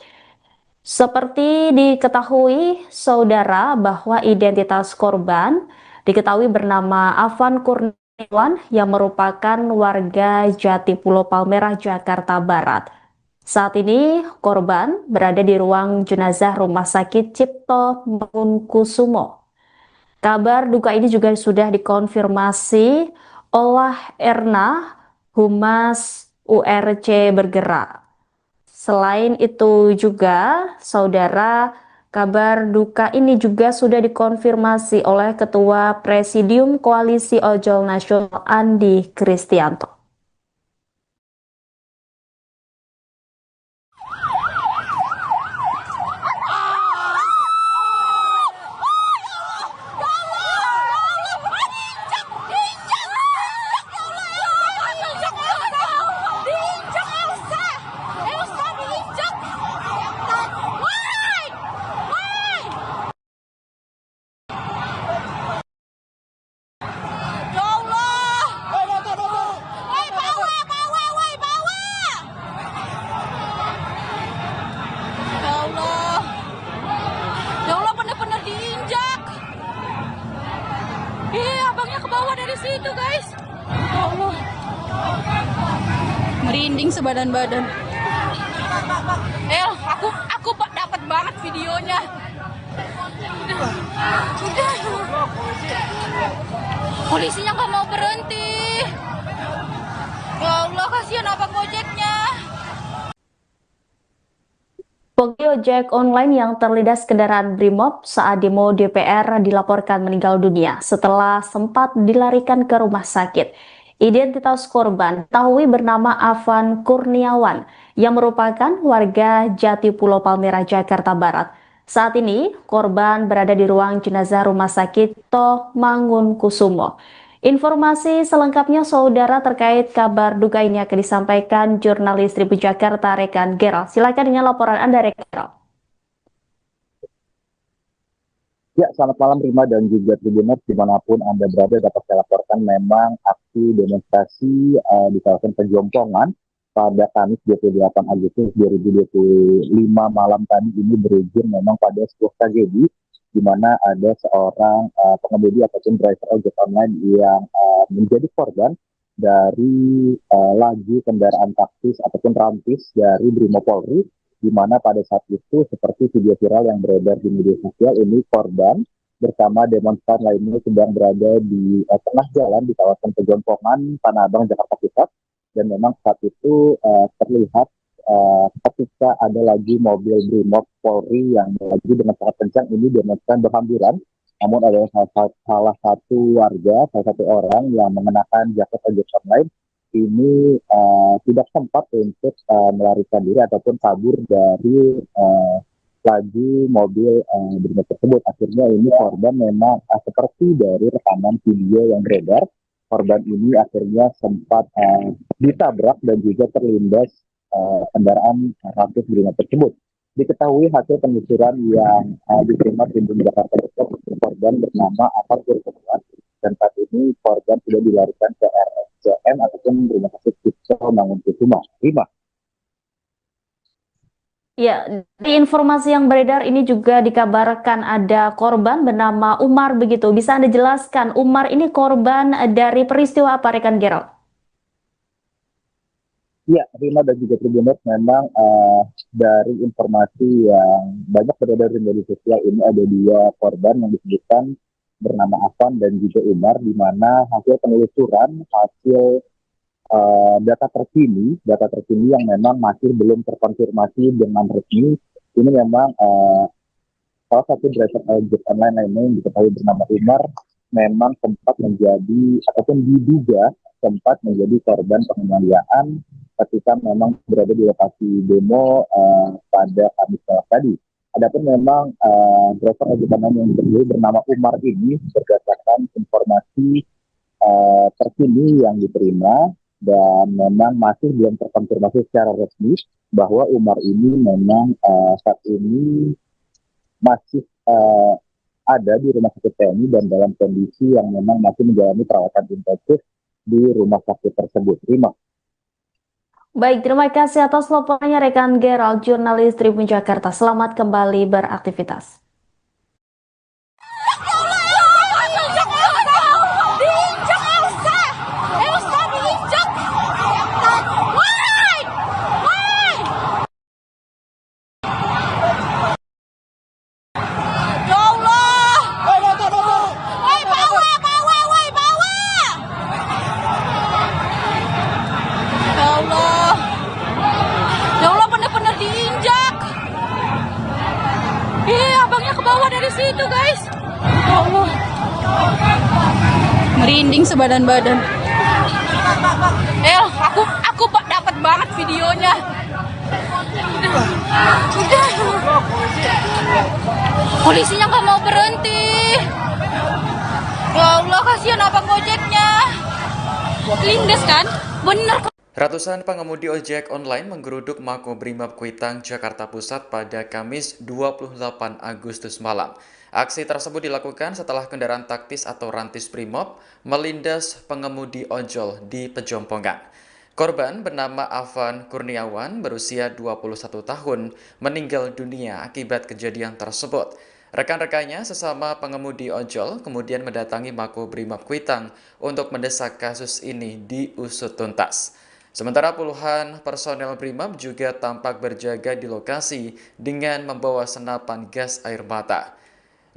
Seperti diketahui saudara bahwa identitas korban diketahui bernama Afan Kurniawan yang merupakan warga Jatipulo Palmerah, Jakarta Barat. Saat ini korban berada di ruang jenazah Rumah Sakit Cipto Mangunkusumo. Kabar duka ini juga sudah dikonfirmasi oleh Erna, Humas URC Bergerak. Selain itu juga, saudara, kabar duka ini juga sudah dikonfirmasi oleh Ketua Presidium Koalisi Ojol Nasional Andi Kristianto. Situ guys, Allah, merinding sebadan-badan. Aku dapat banget videonya. Polisinya nggak mau berhenti. Ya Allah, kasihan abang ojeknya. Pengemudi ojek online yang terlindas kendaraan Brimob saat demo DPR dilaporkan meninggal dunia setelah sempat dilarikan ke rumah sakit. Identitas korban diketahui bernama Afan Kurniawan yang merupakan warga Jatipulo Palmerah, Jakarta Barat. Saat ini korban berada di ruang jenazah Rumah Sakit Cipto Mangunkusumo. Informasi selengkapnya saudara terkait kabar duka ini akan disampaikan jurnalis Tribun Jakarta rekan Gerald. Silakan dengan laporan Anda rekan Gerald. Ya, selamat malam Rima dan juga Tribuners dimanapun Anda berada. Dapat saya laporkan memang aksi demonstrasi di kawasan Pejompongan pada Kamis 28 Agustus 2025 malam tadi ini berujung memang pada sebuah tragedi di mana ada seorang pengemudi ataupun driver ojek online yang menjadi korban dari laju kendaraan taktis ataupun rantis dari Brimopolri di mana pada saat itu seperti video viral yang beredar di media sosial ini korban bersama demonstran lainnya sedang berada di tengah jalan di kawasan Pejompongan, Tanah Abang, Jakarta Pusat. Dan memang saat itu terlihat ketika ada lagi mobil Brimob Polri yang lagi dengan sangat kencang ini demonstran berhamburan. Namun ada salah satu warga, salah satu orang yang mengenakan jaket ojek online ini tidak sempat untuk melarikan diri ataupun kabur dari laju mobil Brimob tersebut. Akhirnya ini korban memang seperti dari rekaman video yang beredar, korban ini akhirnya sempat ditabrak dan juga terlindas kendaraan Rantis Brimob tersebut. Diketahui hasil penelusuran yang diterima tim Jakarta Pusat, korban bernama Afan Kurniawan, dan saat ini korban sudah dilarikan ke RSCM ataupun Rumah Sakit Cipto Mangunkusumo. Ya, di informasi yang beredar ini juga dikabarkan ada korban bernama Umar begitu. Bisa Anda jelaskan, Umar ini korban dari peristiwa apa, rekan Gerald? Ya, Rima dan juga Tribuners, memang dari informasi yang banyak beredar di media sosial ini ada dua korban yang disebutkan bernama Afan dan juga Umar, di mana hasil penelusuran, hasil data terkini yang memang masih belum terkonfirmasi dengan resmi, ini memang salah satu driver ojek online lainnya yang diketahui bernama Umar memang sempat menjadi ataupun diduga sempat menjadi korban penganiayaan ketika memang berada di lokasi demo pada Kamis tadi. Adapun memang driver ojek online yang bernama Umar ini berdasarkan informasi terkini yang diterima dan memang masih belum terkonfirmasi secara resmi bahwa Umar ini memang saat ini masih ada di rumah sakit TNI dan dalam kondisi yang memang masih menjalani perawatan intensif di rumah sakit tersebut. Terima. Baik, terima kasih atas laporannya rekan Gerald, jurnalis Tribun Jakarta. Selamat kembali beraktivitas. Situ guys, ya Allah, merinding sebadan-badan. Aku dapat banget videonya. Udah. Polisinya nggak mau berhenti. Ya Allah, kasihan abang ojeknya. Lindes kan, bener. Ratusan pengemudi ojek online menggeruduk Makobrimob Kuitang, Jakarta Pusat pada Kamis 28 Agustus malam. Aksi tersebut dilakukan setelah kendaraan taktis atau rantis Brimob melindas pengemudi ojol di Pejompongan. Korban bernama Afan Kurniawan berusia 21 tahun meninggal dunia akibat kejadian tersebut. Rekan-rekannya sesama pengemudi ojol kemudian mendatangi Makobrimob Kuitang untuk mendesak kasus ini diusut tuntas. Sementara puluhan personel Brimob juga tampak berjaga di lokasi dengan membawa senapan gas air mata.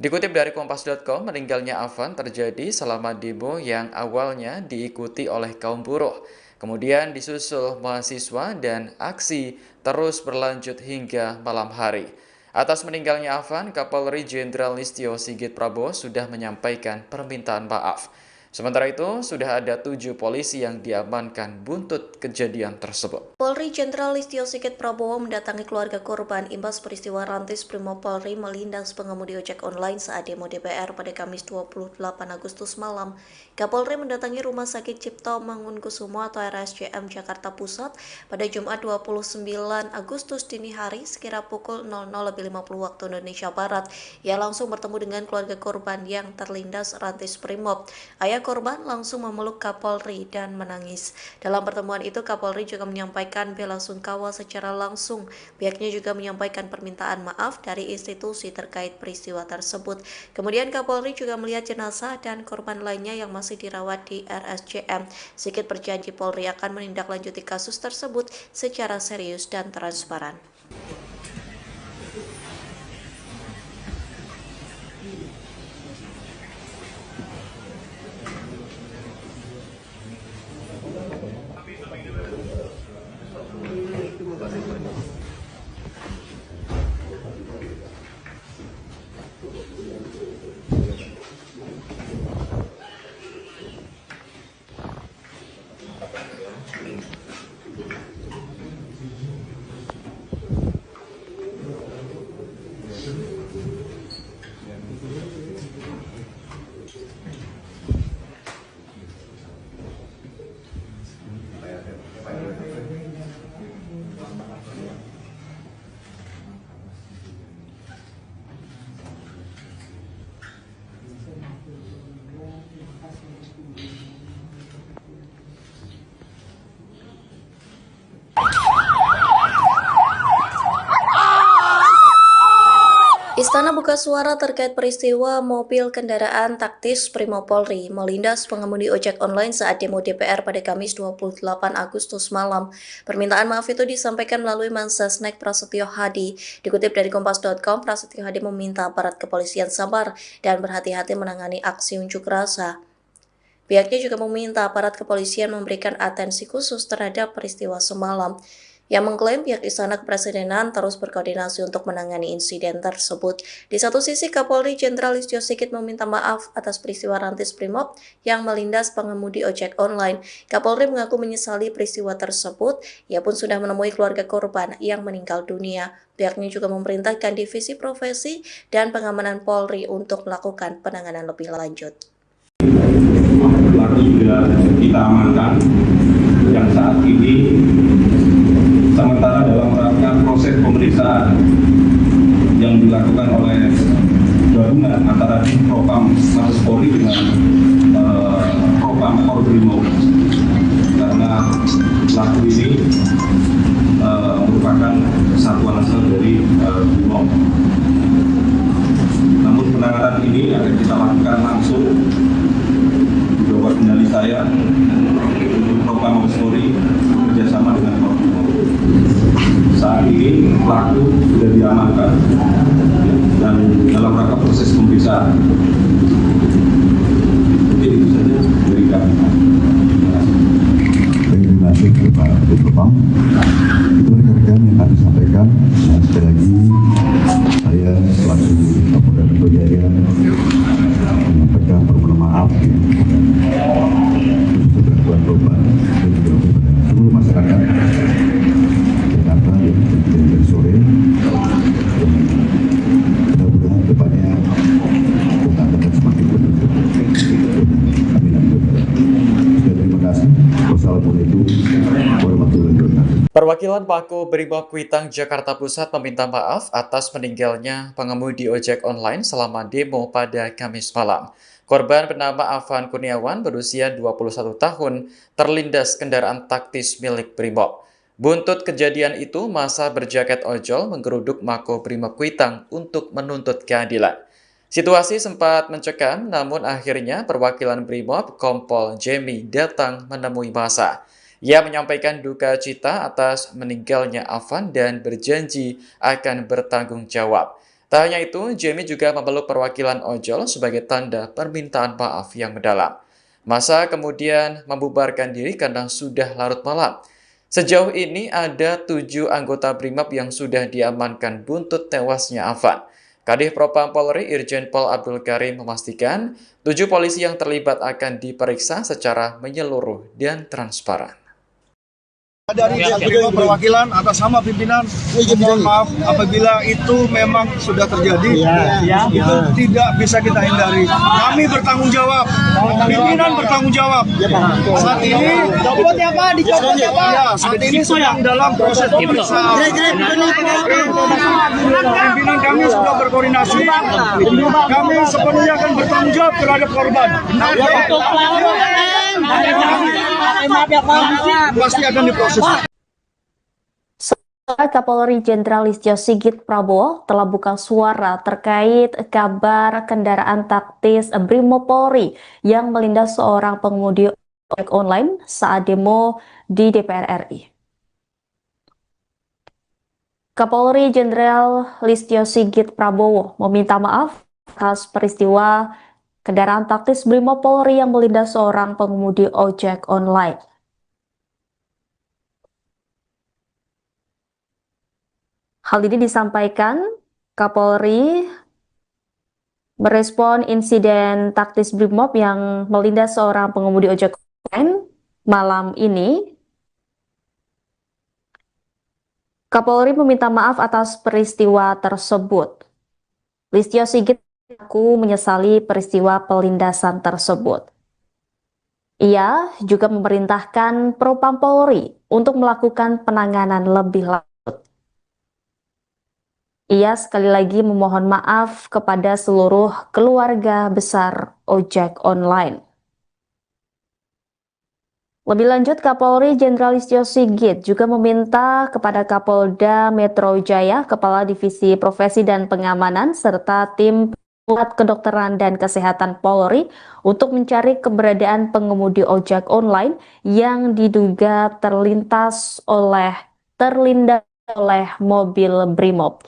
Dikutip dari Kompas.com, meninggalnya Afan terjadi selama demo yang awalnya diikuti oleh kaum buruh. Kemudian disusul mahasiswa dan aksi terus berlanjut hingga malam hari. Atas meninggalnya Afan, Kapolri Jenderal Listio Sigit Prabowo sudah menyampaikan permintaan maaf. Sementara itu, sudah ada 7 polisi yang diamankan buntut kejadian tersebut. Polri Jenderal Listio Sigit Prabowo mendatangi keluarga korban imbas peristiwa rantis Brimob Polri melindas pengemudi ojek online saat demo DPR pada Kamis 28 Agustus malam. Kapolri mendatangi Rumah Sakit Cipto Mangunkusumo atau RSCM Jakarta Pusat pada Jumat 29 Agustus dini hari sekira pukul 00.50 waktu Indonesia Barat. Ia langsung bertemu dengan keluarga korban yang terlindas rantis Brimob. Ayah korban langsung memeluk Kapolri dan menangis. Dalam pertemuan itu, Kapolri juga menyampaikan bela sungkawa secara langsung. Pihaknya juga menyampaikan permintaan maaf dari institusi terkait peristiwa tersebut. Kemudian Kapolri juga melihat jenazah dan korban lainnya yang masih dirawat di RSCM. Sigit berjanji Polri akan menindaklanjuti kasus tersebut secara serius dan transparan. Istana buka suara terkait peristiwa mobil kendaraan taktis Brimopolri melindas pengemudi ojek online saat demo DPR pada Kamis 28 Agustus malam. Permintaan maaf itu disampaikan melalui Mensesnek Prasetyo Hadi. Dikutip dari Kompas.com, Prasetyo Hadi meminta aparat kepolisian sabar dan berhati-hati menangani aksi unjuk rasa. Pihaknya juga meminta aparat kepolisian memberikan atensi khusus terhadap peristiwa semalam. Yang mengklaim pihak Istana Kepresidenan terus berkoordinasi untuk menangani insiden tersebut. Di satu sisi, Kapolri Jenderal Listio Sigit meminta maaf atas peristiwa Rantis Brimob yang melindas pengemudi ojek online. Kapolri mengaku menyesali peristiwa tersebut. Ia pun sudah menemui keluarga korban yang meninggal dunia. Pihaknya juga memerintahkan Divisi Profesi dan Pengamanan Polri untuk melakukan penanganan lebih lanjut. Pelaku juga kita amankan yang saat ini sementara dalam rangka proses pemeriksaan yang dilakukan oleh gabungan antara Propam Mabes Polri dengan Propam Korbrimob, karena pelaku ini merupakan satuan asal dari Brimob. Namun penanganan ini akan kita lakukan langsung di bawah kendali saya untuk Propam Mabes Polri bekerjasama dengan Korbrimob. Saat ini pelaku sudah diamankan dan dalam rangka proses pemeriksaan. Mungkin itu saja dari kami. Terima kasih Pak Propam. Itu rekan-rekan yang kami sampaikan. Dan sekali lagi saya selaku Kapolda Metro Jaya menyampaikan permohonan maaf untuk gangguan korban dan juga kepada seluruh masyarakat Jakarta yang terjadi dari sore. Mudah-mudahan depannya kita akan semakin beruntung. Amin. Terima kasih. Wassalamualaikum warahmatullahi wabarakatuh. Perwakilan Pako Brimob Kuitang Jakarta Pusat meminta maaf atas meninggalnya pengemudi ojek online selama demo pada Kamis malam. Korban bernama Afan Kurniawan berusia 21 tahun terlindas kendaraan taktis milik Brimob. Buntut kejadian itu, massa berjaket ojol menggeruduk Mako Brimob Kuitang untuk menuntut keadilan. Situasi sempat mencekam, namun akhirnya perwakilan Brimob Kompol Jemi datang menemui massa. Ia menyampaikan duka cita atas meninggalnya Afan dan berjanji akan bertanggung jawab. Tak hanya itu, Jemi juga memeluk perwakilan ojol sebagai tanda permintaan maaf yang mendalam. Massa kemudian membubarkan diri karena sudah larut malam. Sejauh ini ada 7 anggota Brimob yang sudah diamankan buntut tewasnya Afan. Kadif Propam Polri Irjen Pol Abdul Karim memastikan 7 polisi yang terlibat akan diperiksa secara menyeluruh dan transparan. Dari Brimob perwakilan atas nama pimpinan, mohon maaf apabila itu memang sudah terjadi. Itu tidak bisa kita hindari. Kami bertanggung jawab, pimpinan bertanggung jawab. Saat ini saat ini sedang dalam proses pemeriksaan. Pimpinan kami sudah berkoordinasi. Kami sepenuhnya akan bertanggung jawab terhadap korban. Pasti akan diproses. Kapolri Jenderal Listio Sigit Prabowo telah buka suara terkait kabar kendaraan taktis Brimopolri yang melindas seorang pengemudi ojek online saat demo di DPR RI. Kapolri Jenderal Listio Sigit Prabowo meminta maaf atas peristiwa kendaraan taktis Brimopolri yang melindas seorang pengemudi ojek online. Hal ini disampaikan Kapolri merespon insiden taktis Brimob yang melindas seorang pengemudi ojek online malam ini. Kapolri meminta maaf atas peristiwa tersebut. Listio Sigit mengaku menyesali peristiwa pelindasan tersebut. Ia juga memerintahkan Propam Polri untuk melakukan penanganan lebih lanjut. Ia sekali lagi memohon maaf kepada seluruh keluarga besar ojek online. Lebih lanjut, Kapolri Jenderal Listio Sigit juga meminta kepada Kapolda Metro Jaya, Kepala Divisi Profesi dan Pengamanan, serta tim Pusat Kedokteran dan Kesehatan Polri untuk mencari keberadaan pengemudi ojek online yang diduga terlindas oleh mobil Brimob.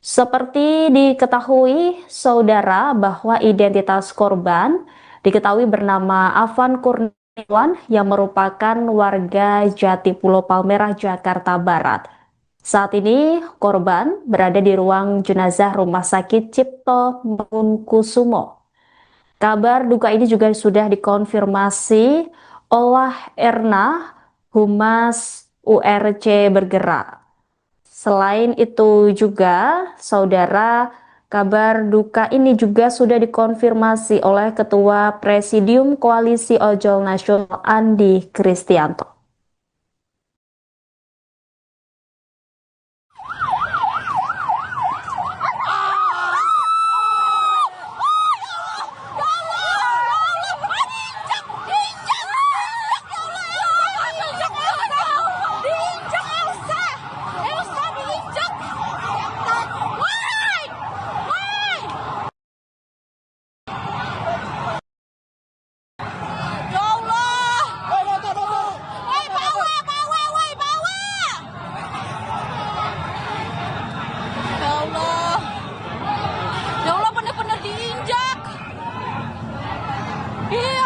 Seperti diketahui, saudara, bahwa identitas korban diketahui bernama Afan Kurniawan yang merupakan warga Jati Pulau Palmerah, Jakarta Barat. Saat ini korban berada di ruang jenazah Rumah Sakit Cipto Mangunkusumo. Kabar duka ini juga sudah dikonfirmasi oleh Erna, Humas URC Bergerak. Selain itu juga, saudara, kabar duka ini juga sudah dikonfirmasi oleh Ketua Presidium Koalisi Ojol Nasional Andi Kristianto.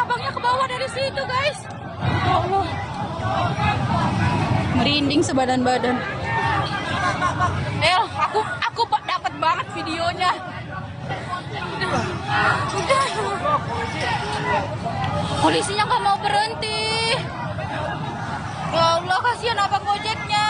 Abangnya ke bawah dari situ, guys. Ya Allah. Merinding sebadan-badan. Aku dapat banget videonya. Udah. Polisinya nggak mau berhenti. Ya Allah, kasihan abang ojeknya.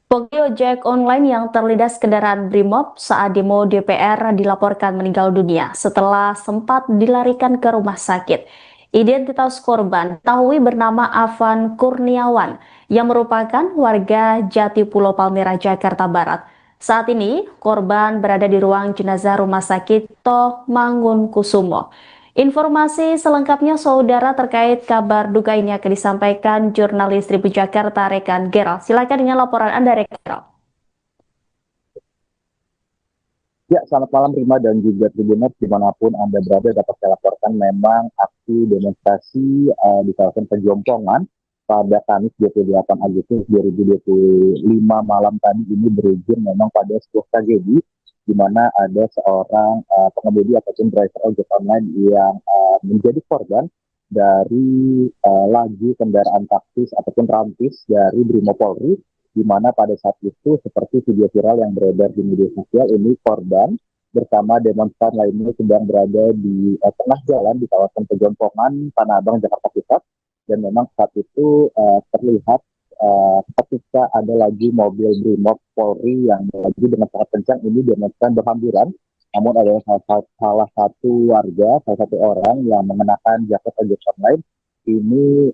Pengemudi ojek online yang terlindas kendaraan Brimob saat demo DPR dilaporkan meninggal dunia setelah sempat dilarikan ke rumah sakit. Identitas korban diketahui bernama Afan Kurniawan yang merupakan warga Jati Pulau Palmerah, Jakarta Barat. Saat ini korban berada di ruang jenazah Rumah Sakit Cipto Mangunkusumo. Informasi selengkapnya, saudara, terkait kabar duka ini akan disampaikan jurnalis Tribun Jakarta rekan Gerald. Silakan dengan laporan Anda, rekan Gerald. Ya, selamat malam Rima dan juga Tribuners dimanapun Anda berada. Dapat saya laporkan memang aksi demonstrasi di kawasan Pejompongan pada Kamis 28 Agustus 2025 malam tadi ini berujung memang pada sebuah tragedi di mana ada seorang pengemudi ataupun driver ojek online yang menjadi korban dari laju kendaraan taktis ataupun rantis dari Brimob Polri, di mana pada saat itu seperti video viral yang beredar di media sosial ini korban bersama demonstran lainnya sedang berada di tengah jalan di kawasan Pejompongan, Tanah Abang, Jakarta Pusat, dan memang saat itu terlihat ketika ada lagi mobil Brimob Polri yang lagi dengan sangat kencang ini demonstran berhamburan, namun ada salah satu warga, salah satu orang yang mengenakan jaket ojek online ini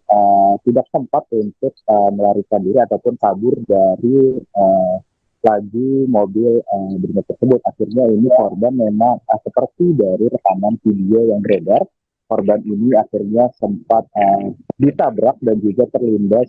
tidak sempat untuk melarikan diri ataupun kabur dari laju mobil Brimob tersebut. Akhirnya ini korban memang seperti dari rekaman video yang beredar, korban ini akhirnya sempat ditabrak dan juga terlindas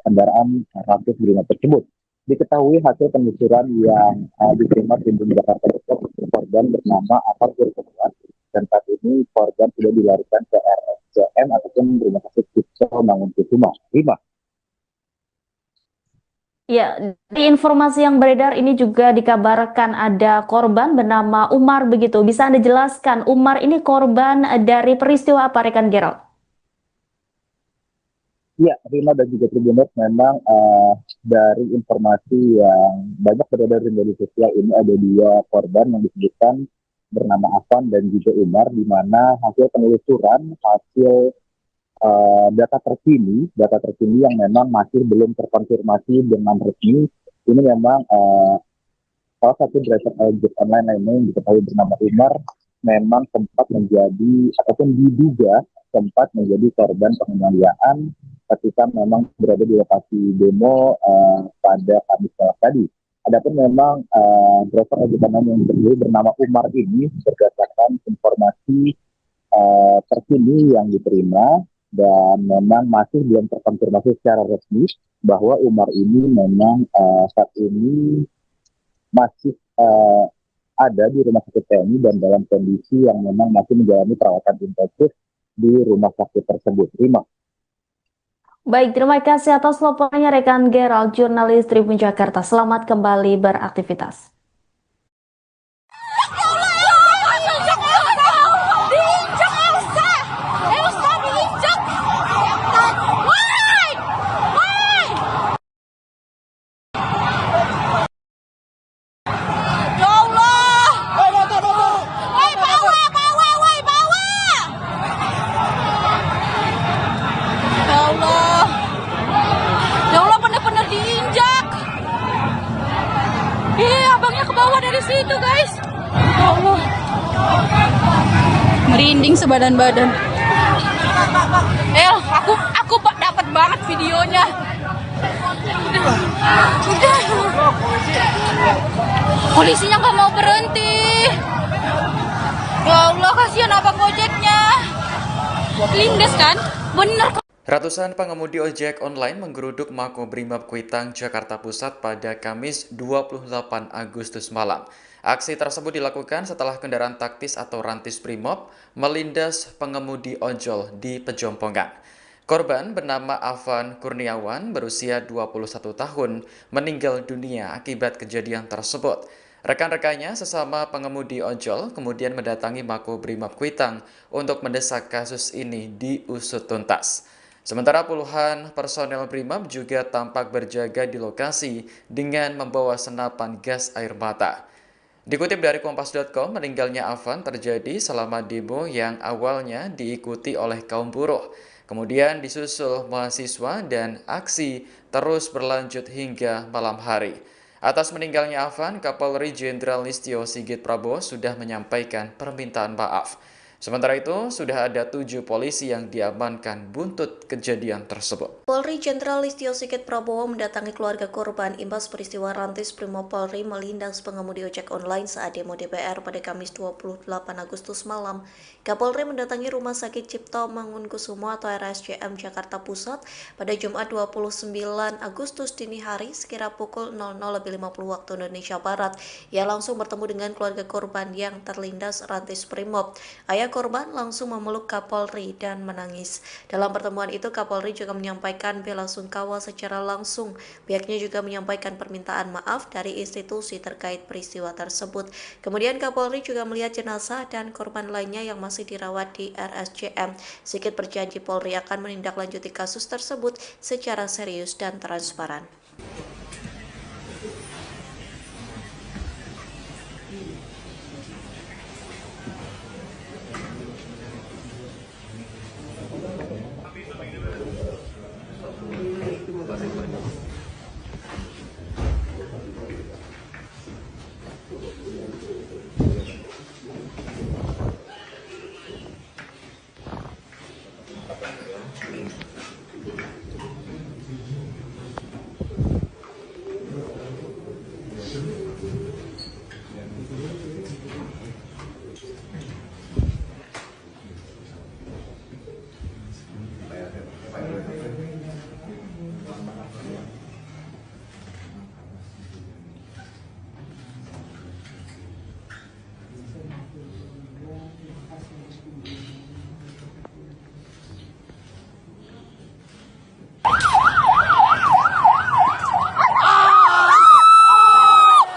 kendaraan rantis Brimob tersebut. Diketahui hasil penelusuran yang diterima Tribun Jakarta Depok, korban bernama Afan Kurniawan, dan saat ini korban sudah dilarikan ke RSCM ataupun Rumah Sakit Cipto Mangunkusumo. Rima. Ya, di informasi yang beredar ini juga dikabarkan ada korban bernama Umar begitu. Bisa Anda jelaskan, Umar ini korban dari peristiwa apa, rekan Gerald? Ya, Rima dan juga Tribuners, memang dari informasi yang banyak beredar di media sosial ini ada dua korban yang disebutkan bernama Afan dan juga Umar, di mana hasil penelusuran, hasil data terkini yang memang masih belum terkonfirmasi dengan resmi, ini memang salah satu driver ojek online lainnya yang diketahui bernama Umar memang sempat menjadi ataupun diduga sempat menjadi korban penganiayaan ketika memang berada di lokasi demo pada Kamis malam tadi. Adapun memang driver ojek online yang bernama Umar ini berdasarkan informasi terkini ini yang diterima dan memang masih belum terkonfirmasi secara resmi bahwa Umar ini memang saat ini masih ada di rumah sakit TNI dan dalam kondisi yang memang masih menjalani perawatan intensif di rumah sakit tersebut. Baik, terima kasih atas laporannya rekan Gerald, jurnalis Tribun Jakarta. Selamat kembali beraktivitas. Abangnya ke bawah dari situ, guys. Ya Allah. Merinding sebadan-badan. Aku dapat banget videonya. Udah. Polisinya nggak mau berhenti. Ya Allah, kasihan abang ojeknya. Lindes kan? Bener. Ratusan pengemudi ojek online menggeruduk Makobrimob Kuitang, Jakarta Pusat pada Kamis 28 Agustus malam. Aksi tersebut dilakukan setelah kendaraan taktis atau rantis Brimob melindas pengemudi ojol di Pejompongan. Korban bernama Afan Kurniawan berusia 21 tahun meninggal dunia akibat kejadian tersebut. Rekan-rekannya sesama pengemudi ojol kemudian mendatangi Makobrimob Kuitang untuk mendesak kasus ini diusut tuntas. Sementara puluhan personel Brimob juga tampak berjaga di lokasi dengan membawa senapan gas air mata. Dikutip dari Kompas.com, meninggalnya Afan terjadi selama demo yang awalnya diikuti oleh kaum buruh. Kemudian disusul mahasiswa dan aksi terus berlanjut hingga malam hari. Atas meninggalnya Afan, Kapolri Jenderal Listio Sigit Prabowo sudah menyampaikan permintaan maaf. Sementara itu, sudah ada 7 polisi yang diamankan buntut kejadian tersebut. Polri Jenderal Listio Sigit Prabowo mendatangi keluarga korban imbas peristiwa rantis Brimob Polri melindas pengemudi ojek online saat demo DPR pada Kamis 28 Agustus malam. Kapolri mendatangi Rumah Sakit Cipto Mangunkusumo atau RSCM Jakarta Pusat pada Jumat 29 Agustus dini hari sekira pukul 00.50 waktu Indonesia Barat. Ia langsung bertemu dengan keluarga korban yang terlindas rantis Brimob. Ayah korban langsung memeluk Kapolri dan menangis. Dalam pertemuan itu, Kapolri juga menyampaikan bela sungkawa secara langsung. Pihaknya juga menyampaikan permintaan maaf dari institusi terkait peristiwa tersebut. Kemudian Kapolri juga melihat jenazah dan korban lainnya yang masih dirawat di RSCM. Sigit berjanji Polri akan menindaklanjuti kasus tersebut secara serius dan transparan.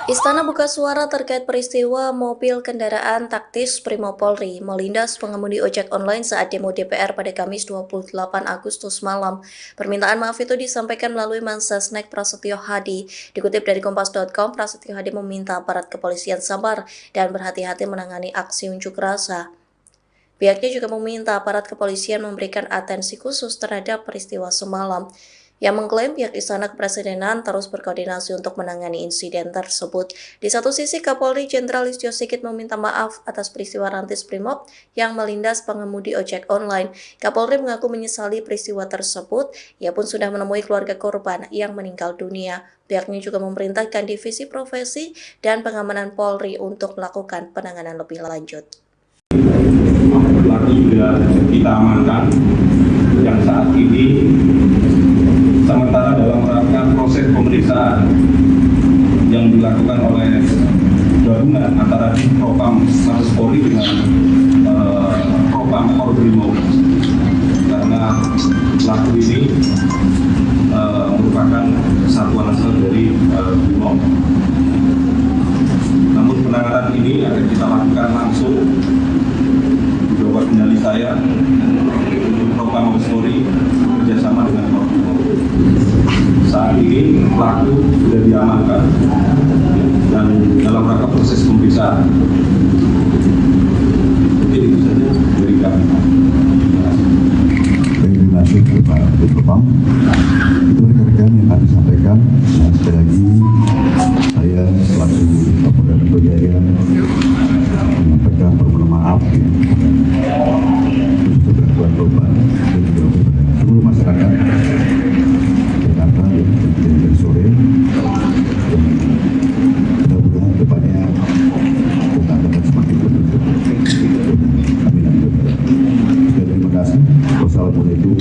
Istana buka suara terkait peristiwa mobil kendaraan taktis Brimob Polri melindas pengemudi ojek online saat demo DPR pada Kamis 28 Agustus malam. Permintaan maaf itu disampaikan melalui Mensesnek Prasetyo Hadi. Dikutip dari Kompas.com, Prasetyo Hadi meminta aparat kepolisian sabar dan berhati-hati menangani aksi unjuk rasa. Pihaknya juga meminta aparat kepolisian memberikan atensi khusus terhadap peristiwa semalam. Yang mengklaim pihak Istana Kepresidenan terus berkoordinasi untuk menangani insiden tersebut. Di satu sisi, Kapolri Jenderal Listio Sigit meminta maaf atas peristiwa rantis Brimob yang melindas pengemudi ojek online. Kapolri mengaku menyesali peristiwa tersebut. Ia pun sudah menemui keluarga korban yang meninggal dunia. Pihaknya juga memerintahkan Divisi Profesi dan Pengamanan Polri untuk melakukan penanganan lebih lanjut. juga kita amankan yang saat ini sementara dalam rangka proses pemeriksaan yang dilakukan oleh gabungan antara Propam Mabes Polri dengan Propam Korbrimob, karena pelaku ini merupakan satuan asal dari Brimob. Namun penanganan ini akan kita lakukan langsung di bawah kendali saya untuk Propam Mabes Polri bekerjasama dengan Korbrimob. Saat ini pelaku sudah diamankan dan dalam rangka proses pemeriksaan. Mungkin itu saja dari kami. Terima kasih Pak Propam. Itu rekan-rekan yang kami sampaikan. Dan sekali lagi saya selaku Kapolda Metro Jaya menyampaikan permohonan maaf untuk keraguan korban dan juga kepada seluruh masyarakat Jakarta yang terjadi dari sore. Mudah-mudahan depannya kita akan semakin tertutup. Amin amin. Terima kasih. Wassalamualaikum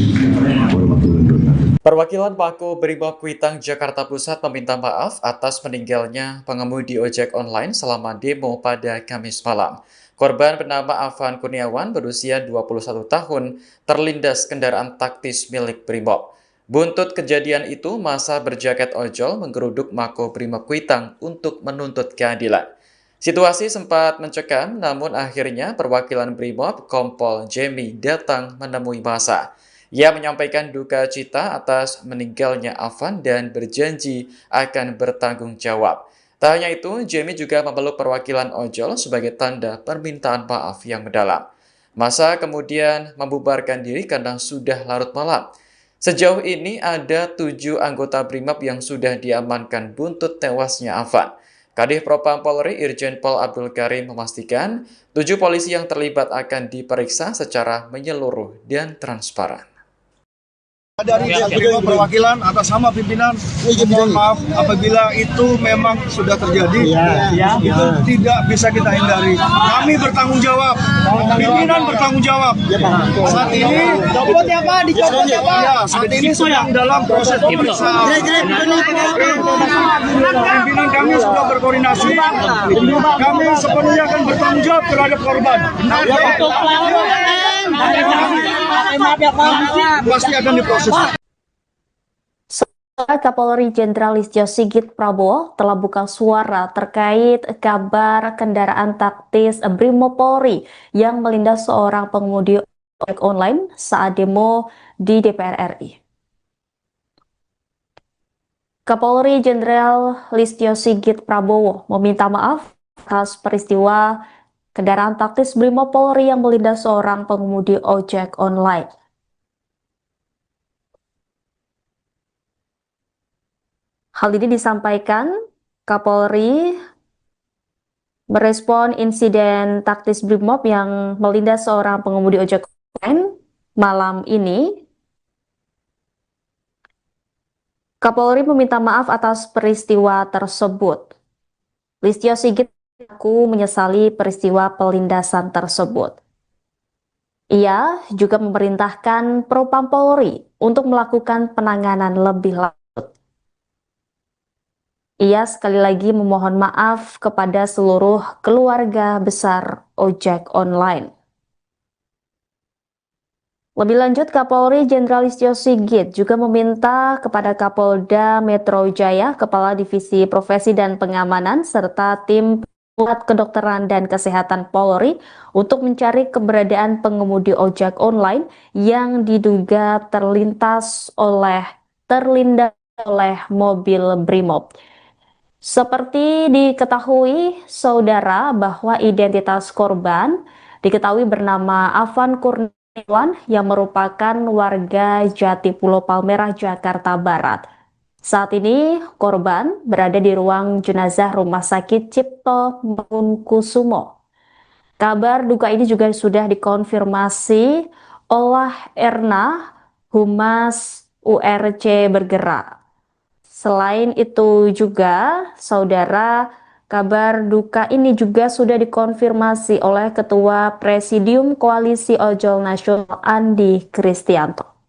warahmatullahi wabarakatuh. Perwakilan Pako Brimob Kuitang Jakarta Pusat meminta maaf atas meninggalnya pengemudi ojek online selama demo pada Kamis malam. Korban bernama Afan Kurniawan berusia 21 tahun terlindas kendaraan taktis milik Brimob. Buntut kejadian itu, massa berjaket ojol menggeruduk Mako Brimob Kuitang untuk menuntut keadilan. Situasi sempat mencekam, namun akhirnya perwakilan Brimob Kompol Jemi datang menemui massa. Ia menyampaikan duka cita atas meninggalnya Afan dan berjanji akan bertanggung jawab. Tak hanya itu, Jemi juga memeluk perwakilan ojol sebagai tanda permintaan maaf yang mendalam. Massa kemudian membubarkan diri karena sudah larut malam. Sejauh ini ada 7 anggota Brimob yang sudah diamankan buntut tewasnya Afan. Kadif Propam Polri Irjen Pol Abdul Karim memastikan 7 polisi yang terlibat akan diperiksa secara menyeluruh dan transparan. Dari perwakilan atas nama pimpinan, mohon maaf apabila itu memang sudah terjadi, itu tidak bisa kita hindari. Kami bertanggung jawab, pimpinan bertanggung jawab. Saat ini, saat ini sedang dalam proses pemeriksaan. Pimpinan kami sudah berkoordinasi. Kami sepenuhnya akan bertanggung jawab terhadap korban. Pasti akan diproses. Kapolri Jenderal Listio Sigit Prabowo telah buka suara terkait kabar kendaraan taktis Brimob Polri yang melindas seorang pengemudi ojek online saat demo di DPR RI. Kapolri Jenderal Listio Sigit Prabowo meminta maaf atas peristiwa kendaraan taktis Brimob Polri yang melindas seorang pengemudi ojek online. Hal ini disampaikan Kapolri merespon insiden taktis Brimob yang melindas seorang pengemudi ojek online malam ini. Kapolri meminta maaf atas peristiwa tersebut. Listio Sigit mengaku menyesali peristiwa pelindasan tersebut. Ia juga memerintahkan Propam Polri untuk melakukan penanganan lebih lanjut. Ia sekali lagi memohon maaf kepada seluruh keluarga besar ojek online. Lebih lanjut, Kapolri Jenderal Listio Sigit juga meminta kepada Kapolda Metro Jaya, Kepala Divisi Profesi dan Pengamanan, serta tim Pusat Kedokteran dan Kesehatan Polri untuk mencari keberadaan pengemudi ojek online yang diduga terlindas oleh mobil Brimob. Seperti diketahui, saudara, bahwa identitas korban diketahui bernama Afan Kurniawan yang merupakan warga Jatipulo Palmerah, Jakarta Barat. Saat ini, korban berada di ruang jenazah Rumah Sakit Cipto Mangunkusumo. Kabar duka ini juga sudah dikonfirmasi oleh Erna, Humas URC Bergerak. Selain itu juga, saudara, Kabar duka ini juga sudah dikonfirmasi oleh Ketua Presidium Koalisi Ojol Nasional Andi Kristianto.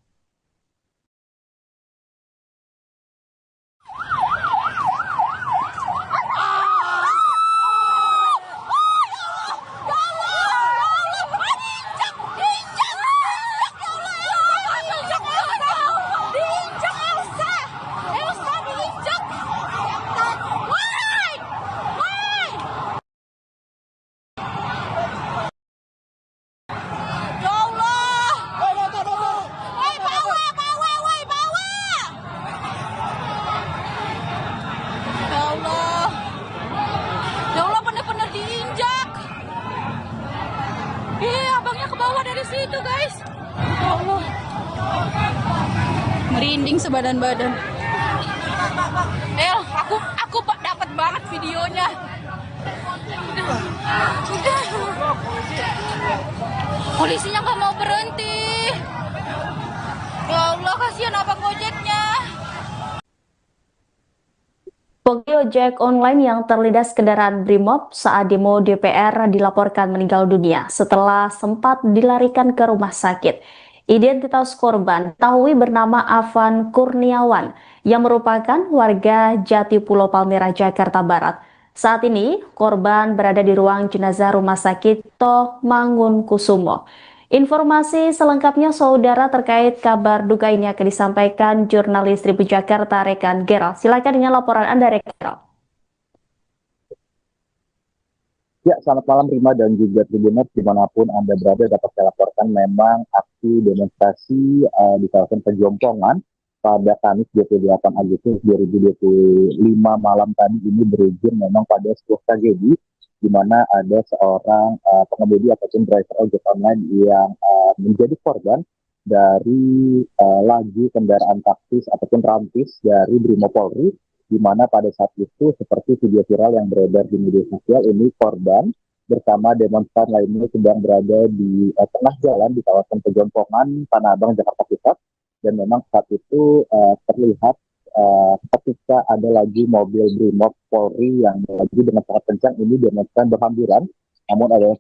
Abangnya ke bawah dari situ, guys. Ya Allah. Merinding sebadan-badan. Aku dapat banget videonya. Polisinya nggak mau berhenti. Ya Allah, kasihan abang ojeknya. Pengemudi ojek online yang terlindas kendaraan Brimob saat demo DPR dilaporkan meninggal dunia setelah sempat dilarikan ke rumah sakit. Identitas korban diketahui bernama Afan Kurniawan yang merupakan warga Jati Pulau Palmerah, Jakarta Barat. Saat ini, korban berada di ruang jenazah Rumah Sakit Toh Mangunkusumo. Informasi selengkapnya saudara terkait kabar duka ini akan disampaikan jurnalis Tribun Jakarta rekan Gerald. Silakan dengan laporan Anda rekan Gerald. Ya, selamat malam Rima dan juga Tribuners dimanapun Anda berada. Dapat saya laporkan memang aksi demonstrasi di kawasan Pejompongan pada Kamis 28 Agustus 2025 malam tadi ini berujung memang pada sebuah tragedi di mana ada seorang pengemudi ataupun driver ojek online yang menjadi korban dari laju kendaraan taktis ataupun rantis dari Brimopolri, di mana pada saat itu seperti video viral yang beredar di media sosial ini korban bersama demonstran lainnya sedang berada di tengah jalan di kawasan Pejompongan, Tanah Abang, Jakarta Pusat, dan memang saat itu terlihat ketika ada lagi mobil Brimob Polri yang lagi dengan sangat kencang ini demonstran berhamburan, namun ada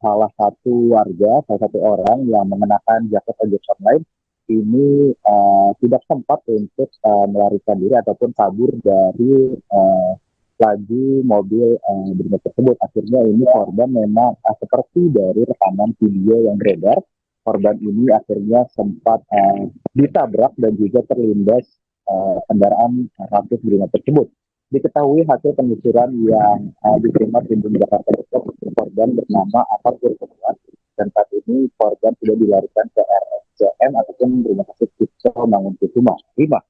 salah satu warga, salah satu orang yang mengenakan jaket ojek online ini tidak sempat untuk melarikan diri ataupun kabur dari laju mobil Brimob tersebut. Akhirnya ini korban memang seperti dari rekaman video yang beredar, korban ini akhirnya sempat ditabrak dan juga terlindas kendaraan rantis Brimob tersebut. Diketahui hasil penelusuran yang diterima Tribun Jakarta Pusat, korban bernama Afan Kurniawan, dan saat ini korban sudah dilarikan ke RSCM ataupun Rumah Sakit Toh Mangunkusumo. Rima.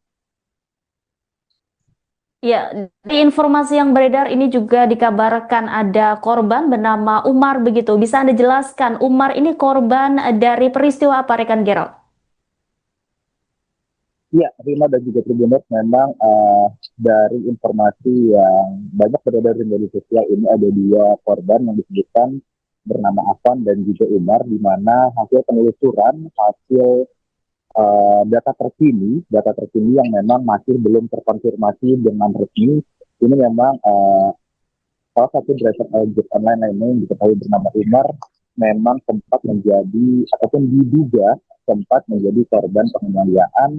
Ya, di informasi yang beredar ini juga dikabarkan ada korban bernama Umar begitu. Bisa Anda jelaskan Umar ini korban dari peristiwa apa rekan Gerald? Ya, Rima dan juga Tribuners, memang dari informasi yang banyak beredar di media sosial ini ada dua korban yang disebutkan bernama Afan dan juga Umar, di mana hasil penelusuran, hasil data terkini yang memang masih belum terkonfirmasi dengan resmi, ini memang salah satu driver ojek online lainnya yang diketahui bernama Umar memang sempat menjadi ataupun diduga sempat menjadi korban penganiayaan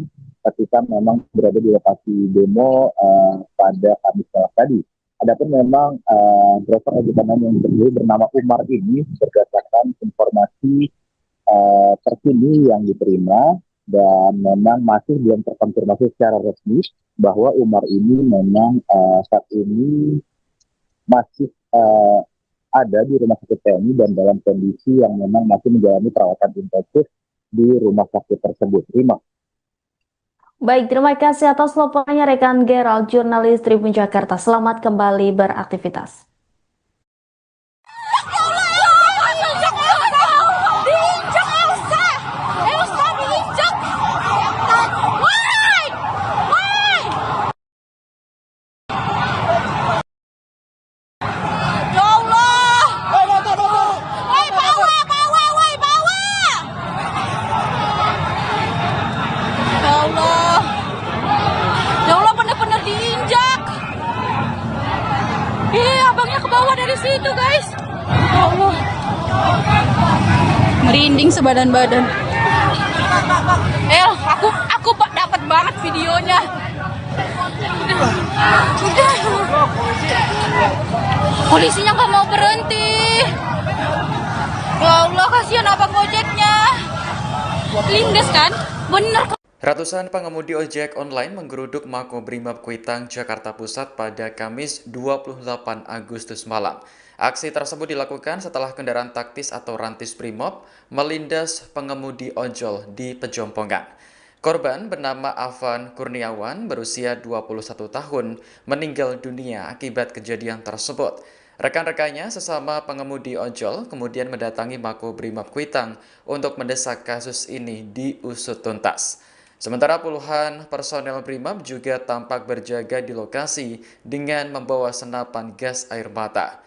ketika memang berada di lokasi demo pada Kamis malam tadi. Adapun memang driver ojek online yang diketahui bernama Umar ini berdasarkan informasi terkini yang diterima dan memang masih belum terkonfirmasi secara resmi bahwa Umar ini memang saat ini masih ada di rumah sakit TNI dan dalam kondisi yang memang masih menjalani perawatan intensif di rumah sakit tersebut. Rima. Baik, terima kasih atas laporannya rekan Gerald, jurnalis Tribun Jakarta. Selamat kembali beraktivitas. Ya Allah, bener-bener diinjak. Iya, merinding sebadan-badan. Aku dapat banget videonya. Polisinya nggak mau berhenti. Ya Allah, kasihan abang Gojeknya. Lindes kan? Bener. Ratusan pengemudi ojek online menggeruduk Makobrimob Kuitang, Jakarta Pusat pada Kamis 28 Agustus malam. Aksi tersebut dilakukan setelah kendaraan taktis atau rantis Brimob melindas pengemudi ojol di Pejompongan. Korban bernama Afan Kurniawan berusia 21 tahun meninggal dunia akibat kejadian tersebut. Rekan-rekannya sesama pengemudi ojol kemudian mendatangi Makobrimob Kuitang untuk mendesak kasus ini diusut tuntas. Sementara puluhan personel Brimob juga tampak berjaga di lokasi dengan membawa senapan gas air mata.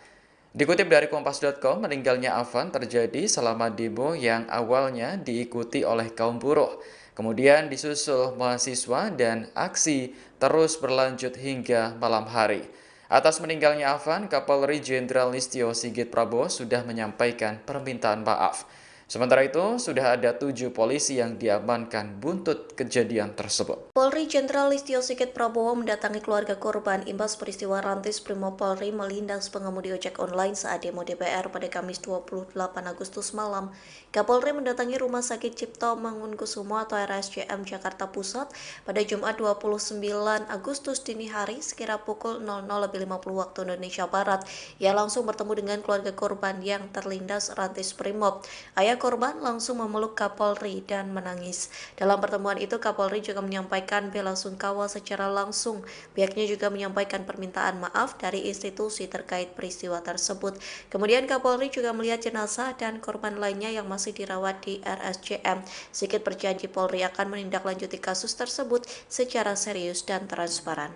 Dikutip dari Kompas.com, meninggalnya Afan terjadi selama demo yang awalnya diikuti oleh kaum buruh. Kemudian disusul mahasiswa dan aksi terus berlanjut hingga malam hari. Atas meninggalnya Afan, Kapolri Jenderal Listio Sigit Prabowo sudah menyampaikan permintaan maaf. Sementara itu, sudah ada 7 polisi yang diamankan buntut kejadian tersebut. Polri Jenderal Listio Sigit Prabowo mendatangi keluarga korban imbas peristiwa rantis Brimob Polri melindas pengemudi ojek online saat demo DPR pada Kamis 28 Agustus malam. Kapolri mendatangi Rumah Sakit Cipto Mangunkusumo atau RSCM Jakarta Pusat pada Jumat 29 Agustus dini hari sekira pukul 00.50 waktu Indonesia Barat. Ia langsung bertemu dengan keluarga korban yang terlindas rantis Brimob. Ayah korban langsung memeluk Kapolri dan menangis. Dalam pertemuan itu, Kapolri juga menyampaikan bela sungkawa secara langsung. Pihaknya juga menyampaikan permintaan maaf dari institusi terkait peristiwa tersebut. Kemudian Kapolri juga melihat jenazah dan korban lainnya yang masih dirawat di RSCM. Sigit berjanji Polri akan menindaklanjuti kasus tersebut secara serius dan transparan.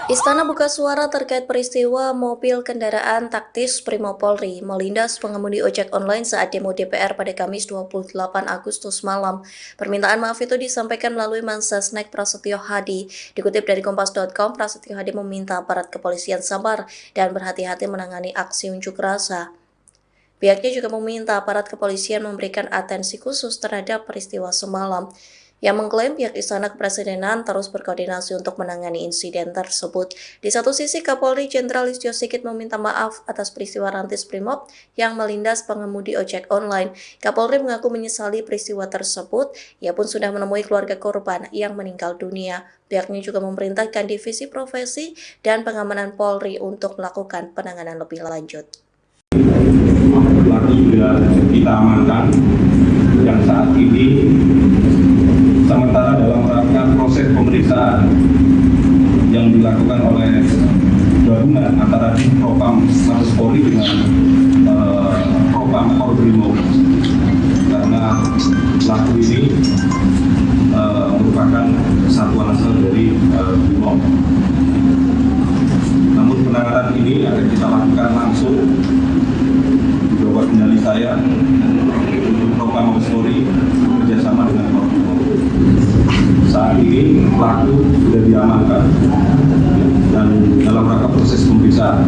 Istana buka suara terkait peristiwa mobil kendaraan taktis Brimob Polri melindas pengemudi ojek online saat demo DPR pada Kamis 28 Agustus malam. Permintaan maaf itu disampaikan melalui Mensesnek Prasetyo Hadi. Dikutip dari Kompas.com, Prasetyo Hadi meminta aparat kepolisian sabar dan berhati-hati menangani aksi unjuk rasa. Pihaknya juga meminta aparat kepolisian memberikan atensi khusus terhadap peristiwa semalam. Yang mengklaim pihak Istana Kepresidenan terus berkoordinasi untuk menangani insiden tersebut. Di satu sisi, Kapolri Jenderal Listio Sigit meminta maaf atas peristiwa rantis Brimob yang melindas pengemudi ojek online. Kapolri mengaku menyesali peristiwa tersebut. Ia pun sudah menemui keluarga korban yang meninggal dunia. Pihaknya juga memerintahkan Divisi Profesi dan Pengamanan Polri untuk melakukan penanganan lebih lanjut. Pelaku sudah kita amankan yang saat ini sementara dalam rangka proses pemeriksaan yang dilakukan oleh gabungan antara Propam Mabes Polri dengan Propam Kobrimob, karena pelaku ini merupakan satuan asal dari Brimob. Namun penanganan ini akan kita lakukan langsung di bawah kendali saya untuk Propam Mabes Polri bekerjasama dengan Kobrimob. Saat ini pelaku sudah diamankan dan dalam rangka proses pemeriksaan.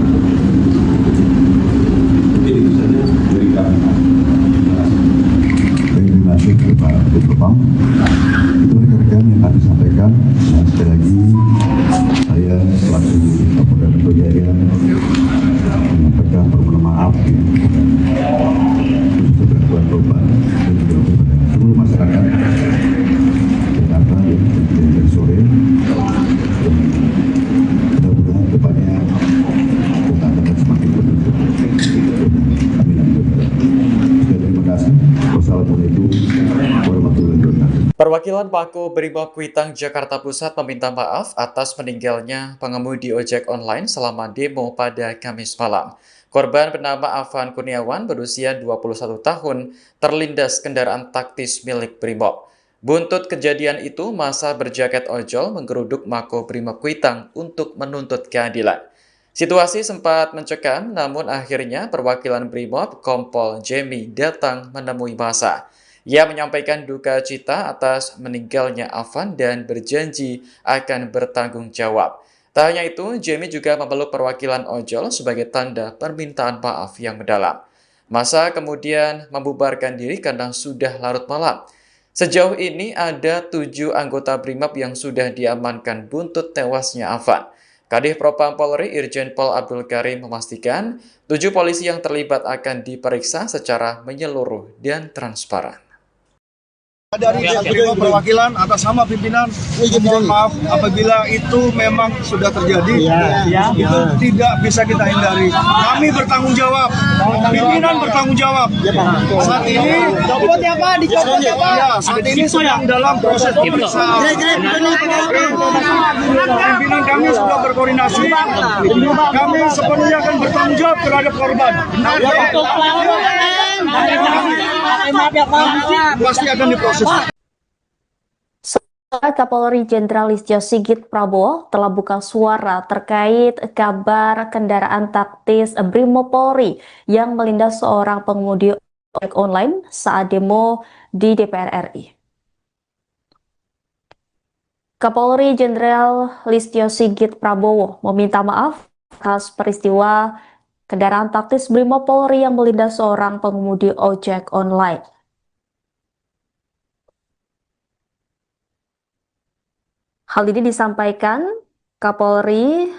Mungkin itu saja dari kami. Terima kasih Pak Propam. Itu rekan-rekan yang kami sampaikan. Nah, sekali lagi saya selaku Kapolda Metro Jaya menyampaikan permohonan maaf Perwakilan Pako Brimob Kuitang Jakarta Pusat meminta maaf atas meninggalnya pengemudi ojek online selama demo pada Kamis malam. Korban bernama Afan Kurniawan berusia 21 tahun terlindas kendaraan taktis milik Brimob. Buntut kejadian itu, massa berjaket ojol menggeruduk Mako Brimob Kuitang untuk menuntut keadilan. Situasi sempat mencekam, namun akhirnya perwakilan Brimob Kompol Jemi datang menemui massa. Ia menyampaikan duka cita atas meninggalnya Afan dan berjanji akan bertanggung jawab. Tak hanya itu, Jamie juga memeluk perwakilan ojol sebagai tanda permintaan maaf yang mendalam. Massa kemudian membubarkan diri karena sudah larut malam. Sejauh ini ada 7 anggota Brimob yang sudah diamankan buntut tewasnya Afan. Kadif Propam Polri Irjen Pol Abdul Karim memastikan 7 polisi yang terlibat akan diperiksa secara menyeluruh dan transparan. Dari Brimob perwakilan atas nama pimpinan, mohon maaf apabila itu memang sudah terjadi, itu tidak bisa kita hindari. Kami bertanggung jawab, pimpinan bertanggung jawab. Saat ini, saat ini sedang dalam proses pemeriksaan. Pimpinan kami sudah berkoordinasi, kami sepenuhnya akan bertanggung jawab terhadap korban. Pasti akan diproses. Kapolri Jenderal Listio Sigit Prabowo telah buka suara terkait kabar kendaraan taktis Brimob Polri yang melindas seorang pengemudi ojek online saat demo di DPR RI. Kapolri Jenderal Listio Sigit Prabowo meminta maaf atas peristiwa kendaraan taktis Brimob Polri yang melindas seorang pengemudi ojek online. Hal ini disampaikan Kapolri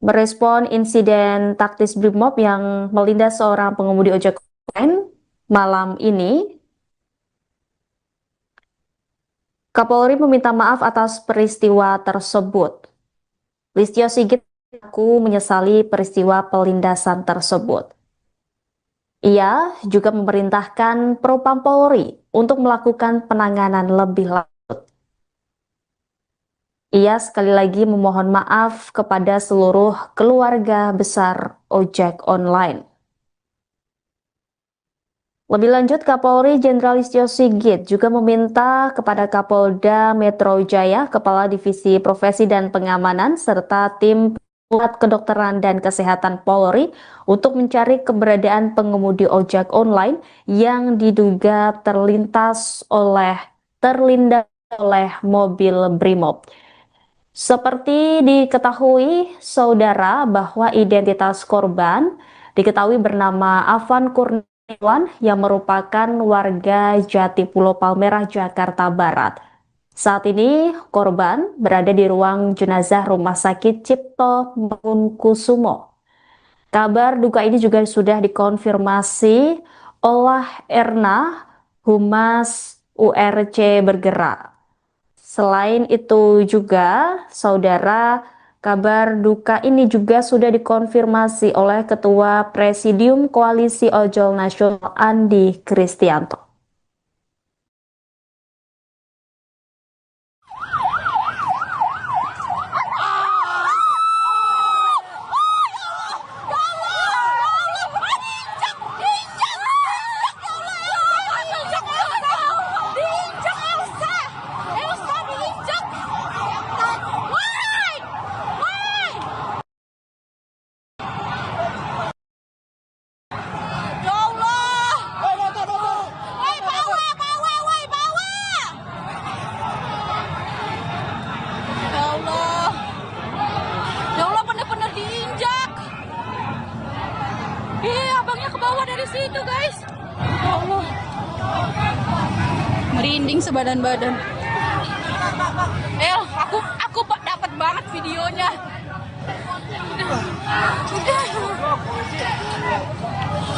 merespon insiden taktis Brimob yang melindas seorang pengemudi ojek online malam ini. Kapolri meminta maaf atas peristiwa tersebut. Listio Sigit mengaku menyesali peristiwa pelindasan tersebut. Ia juga memerintahkan Propam Polri untuk melakukan penanganan lebih lanjut. Ia sekali lagi memohon maaf kepada seluruh keluarga besar ojek online. Lebih lanjut, Kapolri Jenderal Listio Sigit juga meminta kepada Kapolda Metro Jaya, Kepala Divisi Profesi dan Pengamanan, serta tim Pusat Kedokteran dan Kesehatan Polri untuk mencari keberadaan pengemudi ojek online yang diduga terlindas oleh mobil Brimob. Seperti diketahui saudara bahwa identitas korban diketahui bernama Afan Kurniawan yang merupakan warga Jatipulo Palmerah, Jakarta Barat. Saat ini korban berada di ruang jenazah Rumah Sakit Cipto Mangunkusumo. Kabar duka ini juga sudah dikonfirmasi oleh Erna, Humas URC Bergerak. Selain itu juga, saudara, kabar duka ini juga sudah dikonfirmasi oleh Ketua Presidium Koalisi Ojol Nasional Andi Kristianto. Situ guys, ya Allah, merinding sebadan-badan. Aku dapat banget videonya.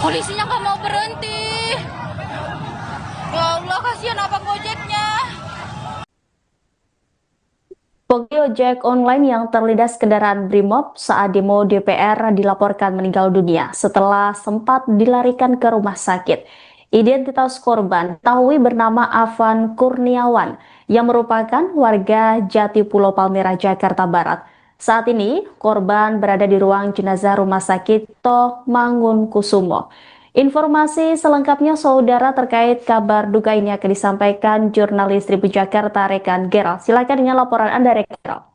Polisinya nggak mau berhenti. Ya Allah, kasihan abang gojeknya. Pengemudi ojek online yang terlindas kendaraan Brimob saat demo DPR dilaporkan meninggal dunia setelah sempat dilarikan ke rumah sakit. Identitas korban diketahui bernama Afan Kurniawan yang merupakan warga Jati Pulau Palmerah, Jakarta Barat. Saat ini, korban berada di ruang jenazah Rumah Sakit Toh Mangunkusumo. Informasi selengkapnya saudara terkait kabar duka ini akan disampaikan jurnalis Tribun Jakarta rekan Gerald. Silakan dengan laporan Anda rekan Gerald.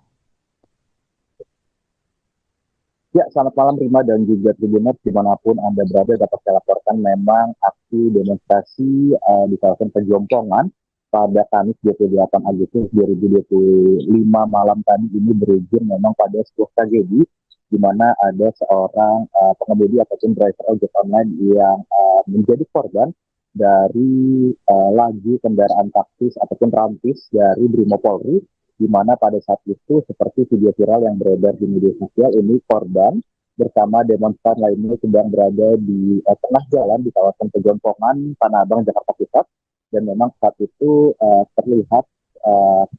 Ya, selamat malam Rima dan juga Tribuners dimanapun Anda berada. Dapat saya laporkan memang aksi demonstrasi di kawasan Pejompongan pada Kamis 28 Agustus 2025 malam tadi ini berujung memang pada sebuah tragedi di mana ada seorang pengemudi ataupun driver ojek online yang menjadi korban dari laju kendaraan taktis ataupun rantis dari Brimopolri, di mana pada saat itu seperti video viral yang beredar di media sosial ini korban bersama demonstran lainnya sedang berada di tengah jalan di kawasan Pejompongan, Tanah Abang, Jakarta Pusat, dan memang saat itu terlihat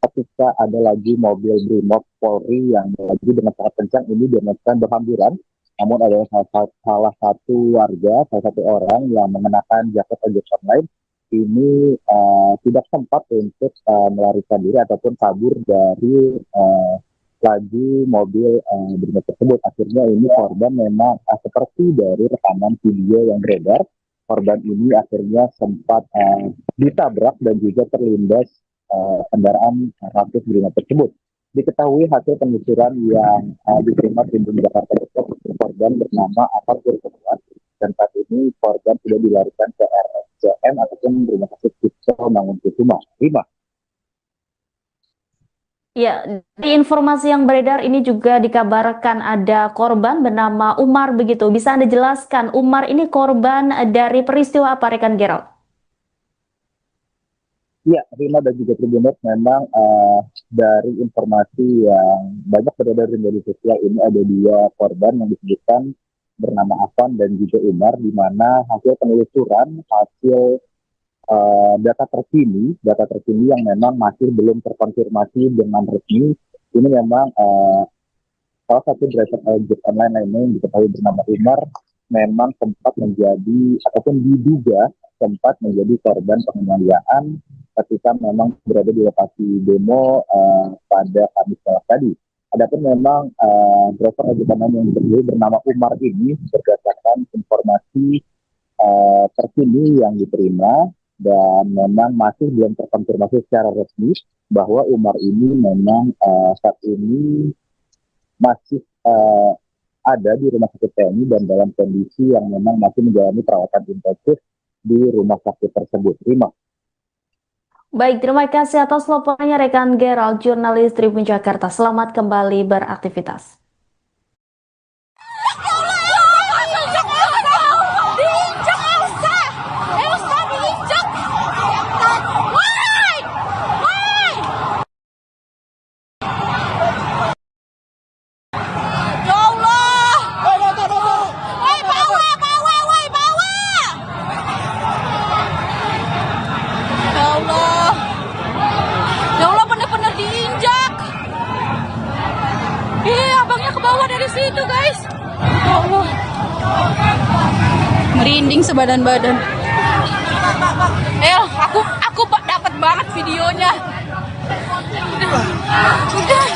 ketika ada lagi mobil Brimob Polri yang melaju dengan sangat kencang, ini demonstran berhamburan, namun ada salah satu warga, salah satu orang yang mengenakan jaket ojek online ini tidak sempat untuk melarikan diri ataupun kabur dari laju mobil Brimob tersebut. Akhirnya ini korban memang seperti dari rekaman video yang beredar, korban ini akhirnya sempat ditabrak dan juga terlindas kendaraan rantis Brimob tersebut. Diketahui hasil penelusuran yang diterima Tribun Jakarta Depok, korban bernama Afan Kurniawan, dan saat ini korban sudah dilarikan ke RSCM ataupun Rumah Sakit Toh Mangunkusumo. Rima. Ya, di informasi yang beredar ini juga dikabarkan ada korban bernama Umar begitu. Bisa Anda jelaskan Umar ini korban dari peristiwa apa rekan Gerald? Ya, Rima dan juga Tribuners, memang dari informasi yang banyak beredar di media sosial ini ada dua korban yang disebutkan bernama Afan dan juga Umar, di mana hasil penelusuran, hasil data terkini yang memang masih belum terkonfirmasi dengan resmi, ini memang salah satu driver ojek online lainnya yang diketahui bernama Umar memang sempat menjadi ataupun diduga sempat menjadi korban penganiayaan ketika memang berada di lokasi demo pada Kamis malam tadi. Adapun memang driver ojek online yang diketahui bernama Umar ini berdasarkan informasi terkini yang diterima dan memang masih belum terkonfirmasi secara resmi bahwa Umar ini memang saat ini masih ada di Rumah Sakit TNI dan dalam kondisi yang memang masih menjalani perawatan intensif di rumah sakit tersebut. Terima. Baik, terima kasih atas laporannya rekan Gerald, jurnalis Tribun Jakarta. Selamat kembali beraktivitas. Dari situ guys, ya Allah, merinding sebadan-badan. Aku dapat banget videonya. Udah.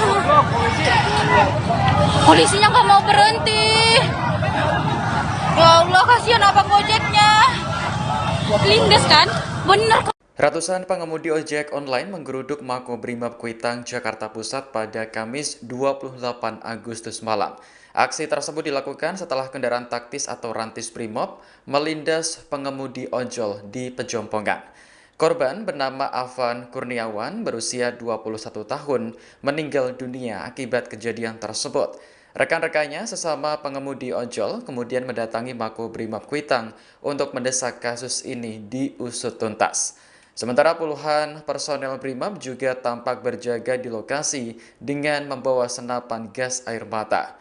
Polisinya nggak mau berhenti. Ya Allah, kasihan abang ojeknya. Lindes kan, bener. Ratusan pengemudi ojek online menggeruduk Makobrimob Kuitang, Jakarta Pusat pada Kamis 28 Agustus malam. Aksi tersebut dilakukan setelah kendaraan taktis atau rantis Brimob melindas pengemudi ojol di Pejompongan. Korban bernama Afan Kurniawan berusia 21 tahun meninggal dunia akibat kejadian tersebut. Rekan-rekannya sesama pengemudi ojol kemudian mendatangi Makobrimob Kuitang untuk mendesak kasus ini diusut tuntas. Sementara puluhan personel Brimob juga tampak berjaga di lokasi dengan membawa senapan gas air mata.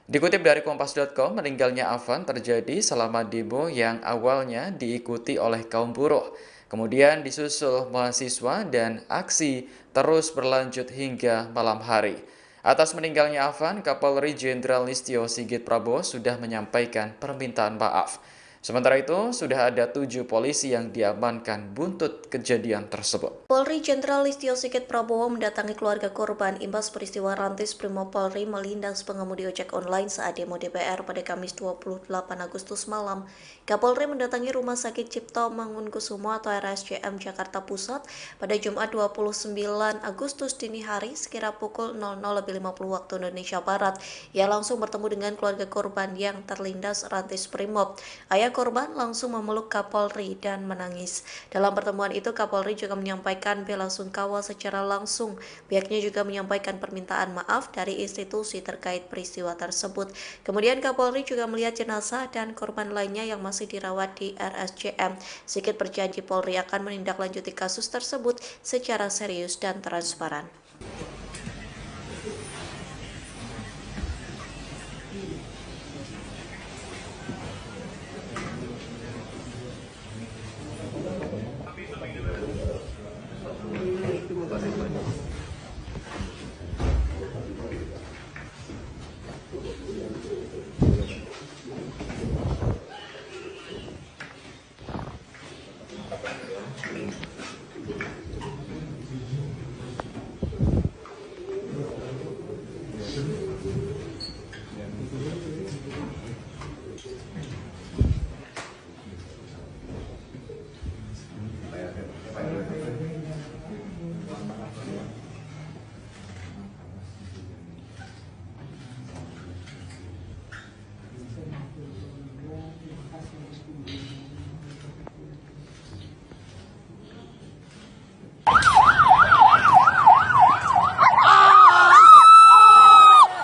Dikutip dari Kompas.com, meninggalnya Afan terjadi selama demo yang awalnya diikuti oleh kaum buruh. Kemudian disusul mahasiswa dan aksi terus berlanjut hingga malam hari. Atas meninggalnya Afan, Kapolri Jenderal Listio Sigit Prabowo sudah menyampaikan permintaan maaf. Sementara itu, sudah ada 7 polisi yang diamankan buntut kejadian tersebut. Polri Jenderal Listio Sigit Prabowo mendatangi keluarga korban imbas peristiwa Rantis Brimopolri melindas pengemudi ojek online saat demo DPR pada Kamis 28 Agustus malam. Kapolri mendatangi Rumah Sakit Cipto Mangunkusumo atau RSCM Jakarta Pusat pada Jumat 29 Agustus dini hari sekira pukul 00.50 waktu Indonesia Barat. Ia langsung bertemu dengan keluarga korban yang terlindas Rantis Brimob. Ayah korban langsung memeluk Kapolri dan menangis. Dalam pertemuan itu, Kapolri juga menyampaikan bela sungkawa secara langsung. Pihaknya juga menyampaikan permintaan maaf dari institusi terkait peristiwa tersebut. Kemudian Kapolri juga melihat jenazah dan korban lainnya yang masih dirawat di RSCM. Sigit berjanji Polri akan menindaklanjuti kasus tersebut secara serius dan transparan.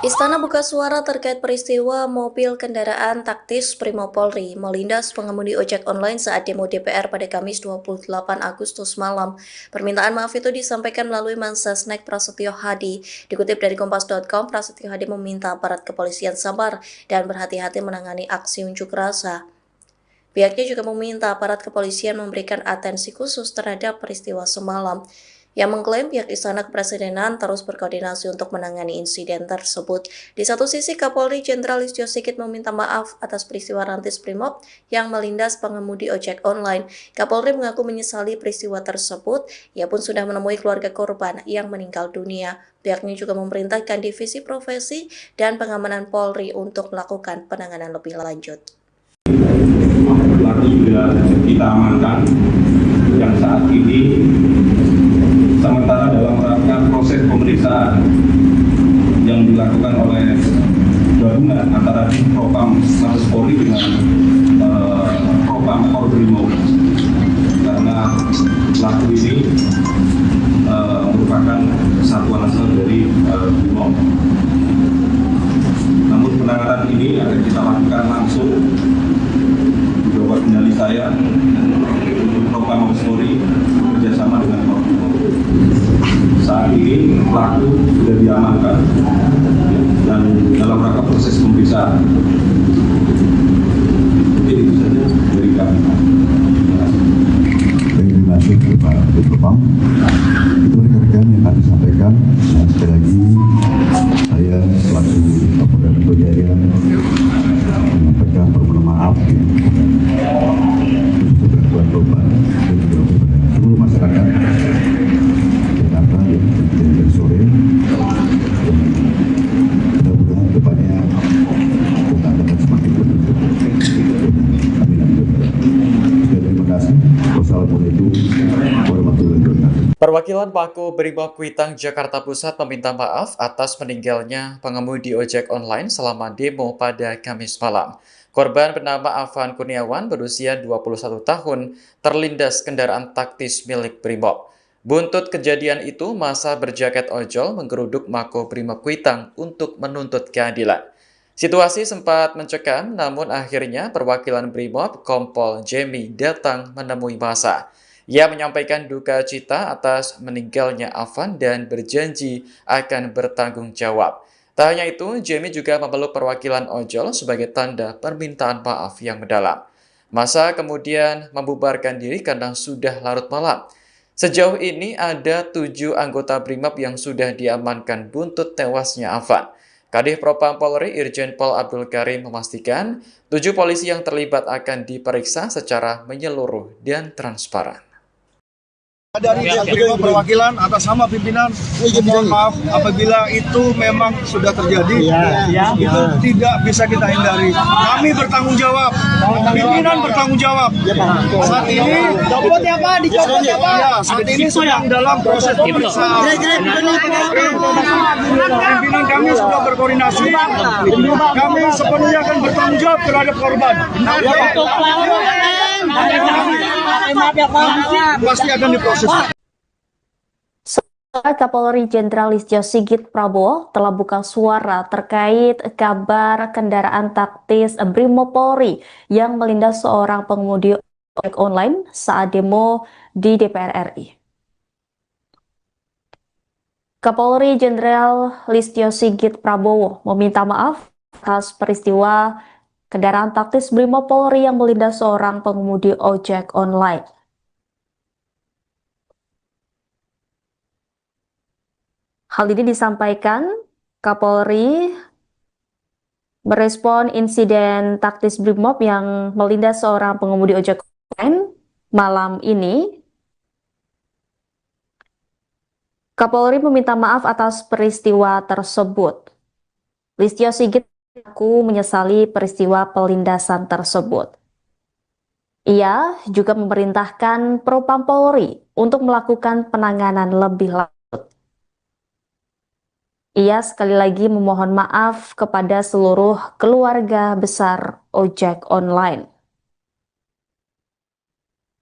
Istana buka suara terkait peristiwa mobil kendaraan taktis Brimopolri melindas pengemudi ojek online saat demo DPR pada Kamis 28 Agustus malam. Permintaan maaf itu disampaikan melalui Mensesnek Prasetyo Hadi. Dikutip dari Kompas.com, Prasetyo Hadi meminta aparat kepolisian sabar dan berhati-hati menangani aksi unjuk rasa. Pihaknya juga meminta aparat kepolisian memberikan atensi khusus terhadap peristiwa semalam. Yang mengklaim pihak Istana Kepresidenan terus berkoordinasi untuk menangani insiden tersebut. Di satu sisi, Kapolri Jenderal Listio Sigit meminta maaf atas peristiwa Rantis Brimob yang melindas pengemudi ojek online. Kapolri mengaku menyesali peristiwa tersebut. Ia pun sudah menemui keluarga korban yang meninggal dunia. Pihaknya juga memerintahkan Divisi Profesi dan Pengamanan Polri untuk melakukan penanganan lebih lanjut. Pelaku sudah kita amankan yang saat ini sementara dalam rangka proses pemeriksaan yang dilakukan oleh gabungan antara Propam Mabes Polri dengan Propam Brimob, karena pelaku ini merupakan satuan asal dari Brimob. Namun penanganan ini akan kita lakukan langsung di bawah kendali saya untuk Propam Mabes Polri bekerjasama dengan Brimob. Saat ini pelaku sudah diamankan dan dalam rangka proses pemeriksaan. Jadi itu saja dari kami. Terima kasih Pak Propam. Itu rekan-rekan yang kami sampaikan. Dan sekali lagi saya selaku Kapolda Metro Jaya menyampaikan permohonan maaf untuk bantuan korban dan juga kepada seluruh masyarakat Jakarta yang terjadi sore. Mudah-mudahan depannya kita dapat semakin beruntung. Amin. Terima kasih. Wassalamualaikum warahmatullahi wabarakatuh. Perwakilan Pako Brimob Kuitang Jakarta Pusat meminta maaf atas meninggalnya pengemudi ojek online selama demo pada Kamis malam. Korban bernama Afan Kurniawan berusia 21 tahun terlindas kendaraan taktis milik Brimob. Buntut kejadian itu, massa berjaket ojol menggeruduk Mako Brimob Kuitang untuk menuntut keadilan. Situasi sempat mencekam, namun akhirnya perwakilan Brimob Kompol Jemi datang menemui massa. Ia menyampaikan duka cita atas meninggalnya Afan dan berjanji akan bertanggung jawab. Tak hanya itu, Jemi juga memeluk perwakilan ojol sebagai tanda permintaan maaf yang mendalam. Massa kemudian membubarkan diri karena sudah larut malam. Sejauh ini ada 7 anggota Brimob yang sudah diamankan buntut tewasnya Afan. Kadif Propam Polri Irjen Pol Abdul Karim memastikan 7 polisi yang terlibat akan diperiksa secara menyeluruh dan transparan. Dari terima perwakilan atas nama pimpinan, mohon maaf apabila itu memang sudah terjadi, itu tidak bisa kita hindari. Kami bertanggung jawab, pimpinan bertanggung jawab. Saat ini, saat ini sedang dalam proses pemeriksaan. Pimpinan kami sudah berkoordinasi, kami sepenuhnya akan bertanggung jawab terhadap korban. Pasti akan diproses. Kapolri Jenderal Listio Sigit Prabowo telah buka suara terkait kabar kendaraan taktis Brimopolri yang melindas seorang pengemudi ojek online saat demo di DPR RI. Kapolri Jenderal Listio Sigit Prabowo meminta maaf atas peristiwa kendaraan taktis Brimopolri yang melindas seorang pengemudi ojek online. Hal ini disampaikan Kapolri merespon insiden taktis Brimob yang melindas seorang pengemudi ojek online malam ini. Kapolri meminta maaf atas peristiwa tersebut. Listio Sigit mengaku menyesali peristiwa pelindasan tersebut. Ia juga memerintahkan Propam Polri untuk melakukan penanganan lebih lanjut. Ia sekali lagi memohon maaf kepada seluruh keluarga besar ojek online.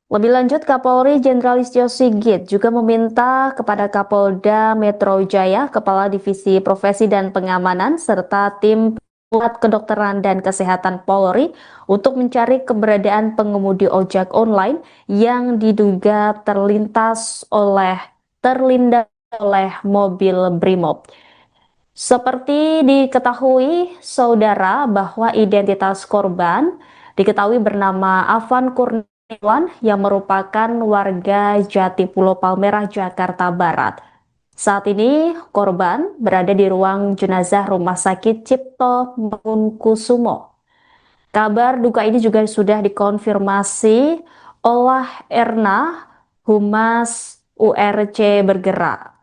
Lebih lanjut, Kapolri Jenderal Listio Sigit juga meminta kepada Kapolda Metro Jaya, Kepala Divisi Profesi dan Pengamanan, serta tim Pusat Kedokteran dan Kesehatan Polri untuk mencari keberadaan pengemudi ojek online yang diduga terlindas oleh mobil Brimob. Seperti diketahui, saudara, bahwa identitas korban diketahui bernama Afan Kurniawan yang merupakan warga Jatipulo Palmerah, Jakarta Barat. Saat ini, korban berada di ruang jenazah Rumah Sakit Cipto Mangunkusumo. Kabar duka ini juga sudah dikonfirmasi oleh Erna, Humas URC Bergerak.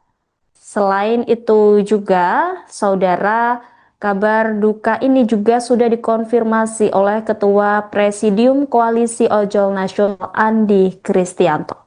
Selain itu juga, saudara, kabar duka ini juga sudah dikonfirmasi oleh Ketua Presidium Koalisi Ojol Nasional Andi Kristianto.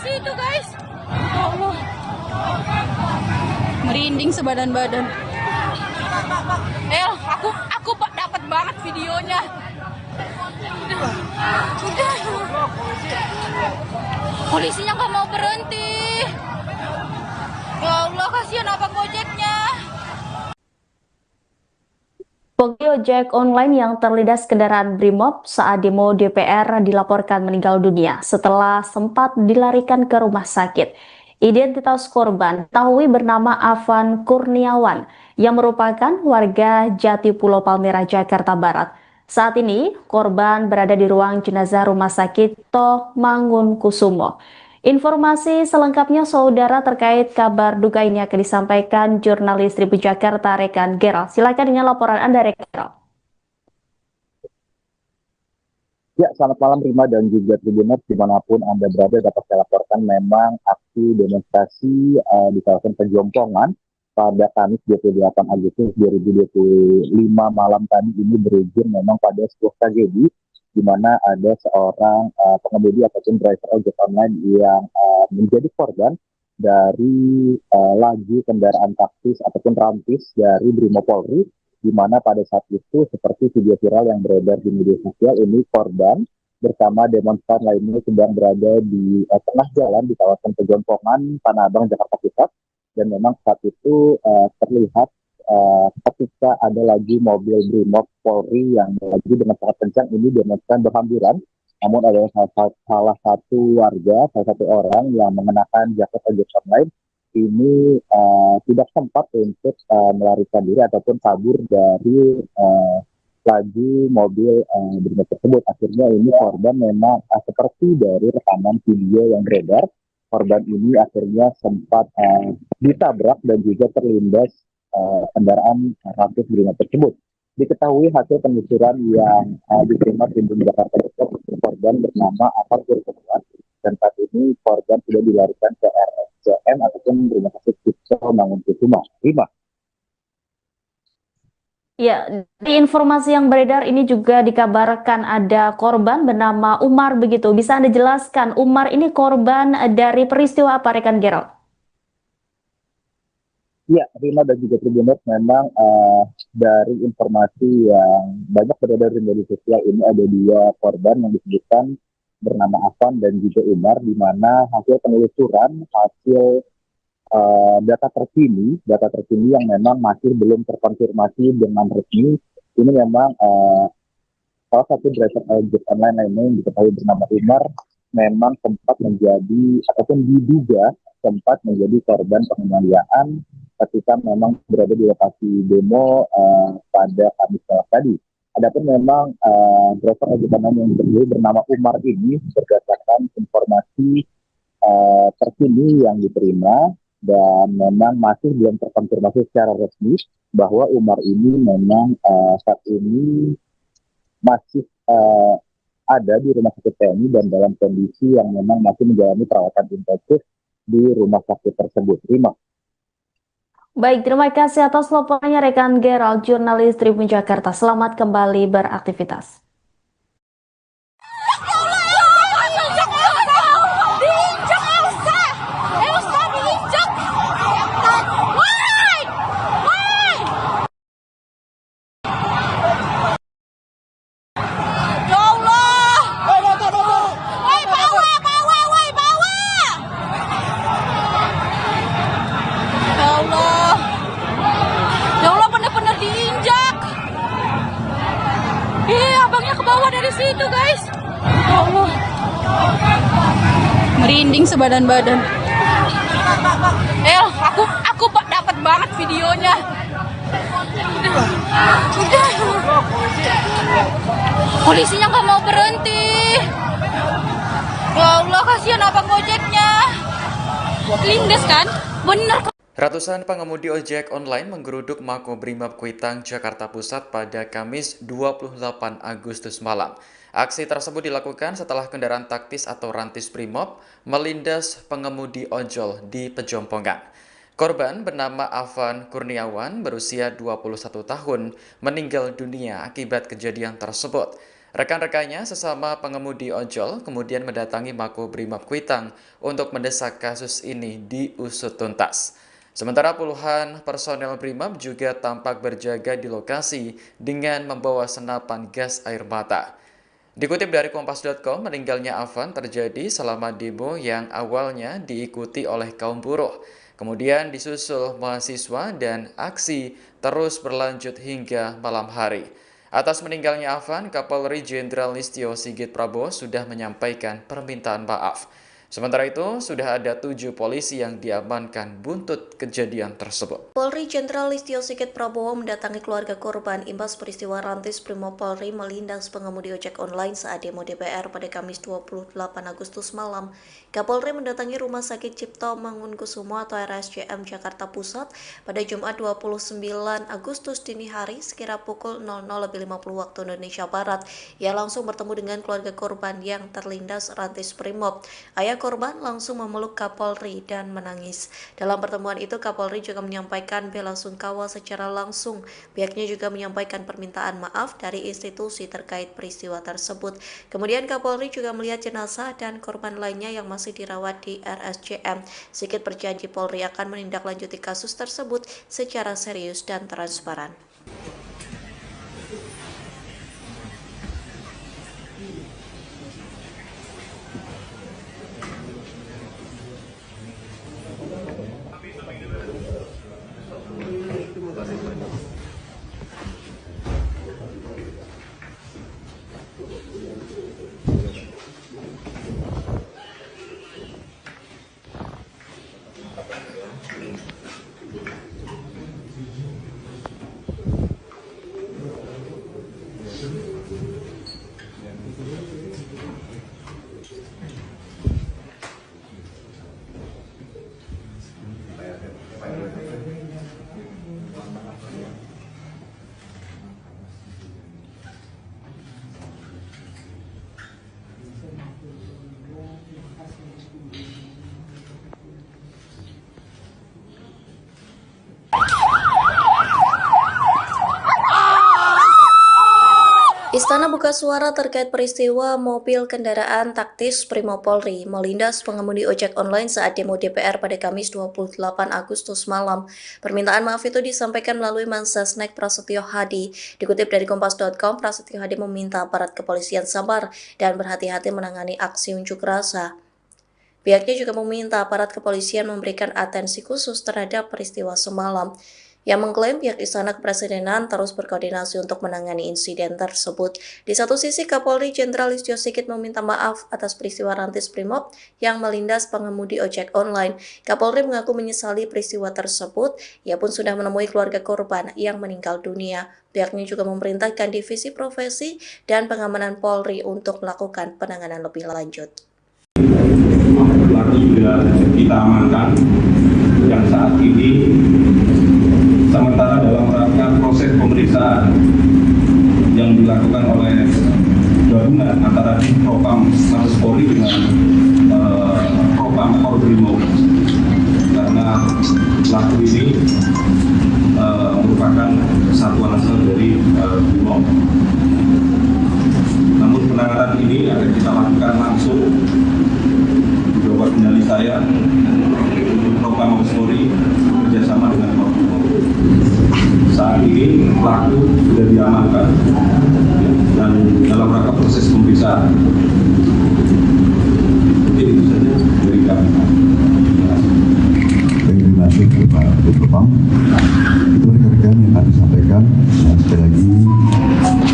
Situ guys, ya Allah, merinding sebadan-badan. Aku dapat banget videonya. Polisinya nggak mau berhenti. Ya Allah, kasihan abang ojeknya. Pengemudi ojek online yang terlindas kendaraan Brimob saat demo DPR dilaporkan meninggal dunia setelah sempat dilarikan ke rumah sakit. Identitas korban diketahui bernama Afan Kurniawan yang merupakan warga Jatipulo Palmerah, Jakarta Barat. Saat ini, korban berada di ruang jenazah Rumah Sakit Cipto Mangunkusumo. Informasi selengkapnya, saudara, terkait kabar duka ini akan disampaikan jurnalis Tribun Jakarta Rekan Gerald. Silakan dengan laporan Anda, Rekan Gerald. Ya, selamat malam Rima dan juga Tribuners dimanapun Anda berada. Dapat saya laporkan memang aksi demonstrasi di kawasan Pejompongan pada Kamis 28 Agustus 2025 malam tadi ini berujung memang pada sebuah tragedi di mana ada seorang pengemudi ataupun driver ojek online yang menjadi korban dari laju kendaraan taktis ataupun rantis dari Brimopolri di mana pada saat itu seperti video viral yang beredar di media sosial ini korban bersama demonstran lainnya sedang berada di tengah jalan di kawasan Pejompongan, Tanah Abang, Jakarta Pusat. Dan memang saat itu terlihat ketika ada lagi mobil Brimob Polri yang lagi dengan sangat kencang ini demonstran berhamburan. Namun ada salah satu warga, salah satu orang yang mengenakan jaket ojek online ini tidak sempat untuk melarikan diri ataupun kabur dari laju mobil Brimob tersebut. Akhirnya ini korban memang seperti dari rekaman video yang beredar, korban ini akhirnya sempat ditabrak dan juga terlindas kendaraan Rantis Brimob tersebut. Diketahui hasil penelusuran yang diterima Tribun Jakarta Depok, korban bernama Afan Kurniawan, dan saat ini korban sudah dilarikan ke RSCM ataupun Rumah Sakit Cipto Mangunkusumo. Rima. Ya, di informasi yang beredar ini juga dikabarkan ada korban bernama Umar begitu. Bisa Anda jelaskan, Umar ini korban dari peristiwa apa, rekan Gerald? Ya, Rima dan juga Tribuners, memang dari informasi yang banyak beredar di media sosial ini ada dua korban yang disebutkan bernama Afan dan juga Umar, di mana hasil penelusuran, hasil data terkini yang memang masih belum terkonfirmasi dengan resmi, ini memang salah satu driver ojek online lainnya yang diketahui bernama Umar memang sempat menjadi ataupun diduga sempat menjadi korban penganiayaan ketika memang berada di lokasi demo pada Kamis malam tadi. Adapun memang driver ojek online yang diketahui bernama Umar ini berdasarkan informasi terkini yang diterima dan memang masih belum terkonfirmasi secara resmi bahwa Umar ini memang saat ini masih ada di rumah sakit TNI dan dalam kondisi yang memang masih menjalani perawatan intensif di rumah sakit tersebut. Rima. Baik, terima kasih atas laporannya rekan Gerald, jurnalis Tribun Jakarta. Selamat kembali beraktivitas. Situ guys, ya Allah, merinding sebadan-badan. Aku dapat banget videonya. Polisinya nggak mau berhenti. Ya Allah, kasihan abang gojeknya. Lindes kan, bener. Ratusan pengemudi ojek online menggeruduk Makobrimob Kuitang, Jakarta Pusat pada Kamis 28 Agustus malam. Aksi tersebut dilakukan setelah kendaraan taktis atau rantis Brimob melindas pengemudi ojol di Pejompongan. Korban bernama Afan Kurniawan berusia 21 tahun meninggal dunia akibat kejadian tersebut. Rekan-rekannya sesama pengemudi ojol kemudian mendatangi Makobrimob Kuitang untuk mendesak kasus ini diusut tuntas. Sementara puluhan personel Brimob juga tampak berjaga di lokasi dengan membawa senapan gas air mata. Dikutip dari Kompas.com, meninggalnya Afan terjadi selama demo yang awalnya diikuti oleh kaum buruh. Kemudian disusul mahasiswa dan aksi terus berlanjut hingga malam hari. Atas meninggalnya Afan, Kapolri Jenderal Listio Sigit Prabowo sudah menyampaikan permintaan maaf. Sementara itu, sudah ada 7 polisi yang diamankan buntut kejadian tersebut. Polri Jenderal Listio Sigit Prabowo mendatangi keluarga korban imbas peristiwa rantis Brimob Polri melindas pengemudi ojek online saat demo DPR pada Kamis 28 Agustus malam. Kapolri mendatangi Rumah Sakit Cipto Mangunkusumo atau RSCM Jakarta Pusat pada Jumat 29 Agustus dini hari sekira pukul 00.50 waktu Indonesia Barat. Ia langsung bertemu dengan keluarga korban yang terlindas rantis Brimob. Ayah korban langsung memeluk Kapolri dan menangis. Dalam pertemuan itu, Kapolri juga menyampaikan bela sungkawa secara langsung. Pihaknya juga menyampaikan permintaan maaf dari institusi terkait peristiwa tersebut. Kemudian Kapolri juga melihat jenazah dan korban lainnya yang masih dirawat di RSCM. Sigit berjanji Polri akan menindaklanjuti kasus tersebut secara serius dan transparan. buka suara terkait peristiwa mobil kendaraan taktis Brimob Polri melindas pengemudi ojek online saat demo DPR pada Kamis 28 Agustus malam. Permintaan maaf itu disampaikan melalui Mensesnek Prasetyo Hadi. Dikutip dari Kompas.com, Prasetyo Hadi meminta aparat kepolisian sabar dan berhati-hati menangani aksi unjuk rasa. Pihaknya juga meminta aparat kepolisian memberikan atensi khusus terhadap peristiwa semalam. Yang mengklaim pihak Istana Kepresidenan terus berkoordinasi untuk menangani insiden tersebut. Di satu sisi, Kapolri Jenderal Listio Sigit meminta maaf atas peristiwa rantis Brimob yang melindas pengemudi ojek online. Kapolri mengaku menyesali peristiwa tersebut. Ia pun sudah menemui keluarga korban yang meninggal dunia. Pihaknya juga memerintahkan Divisi Profesi dan Pengamanan Polri untuk melakukan penanganan lebih lanjut. Pelaku sudah kita amankan yang saat ini sementara dalam rangka proses pemeriksaan yang dilakukan oleh gabungan antara Propam Mabes Polri dengan Propam Brimob, karena pelaku ini merupakan satuan asal dari Brimob. Namun penanganan ini akan kita lakukan langsung di bawah kendali saya Propam Mabes Polri bekerjasama dengan Brimob. Saat ini pelaku sudah diamankan dan dalam rangka proses pemeriksaan. Mungkin itu saja dari kami. Terima kasih Pak Propam. Itu rekan-rekan yang kami sampaikan. Dan sekali lagi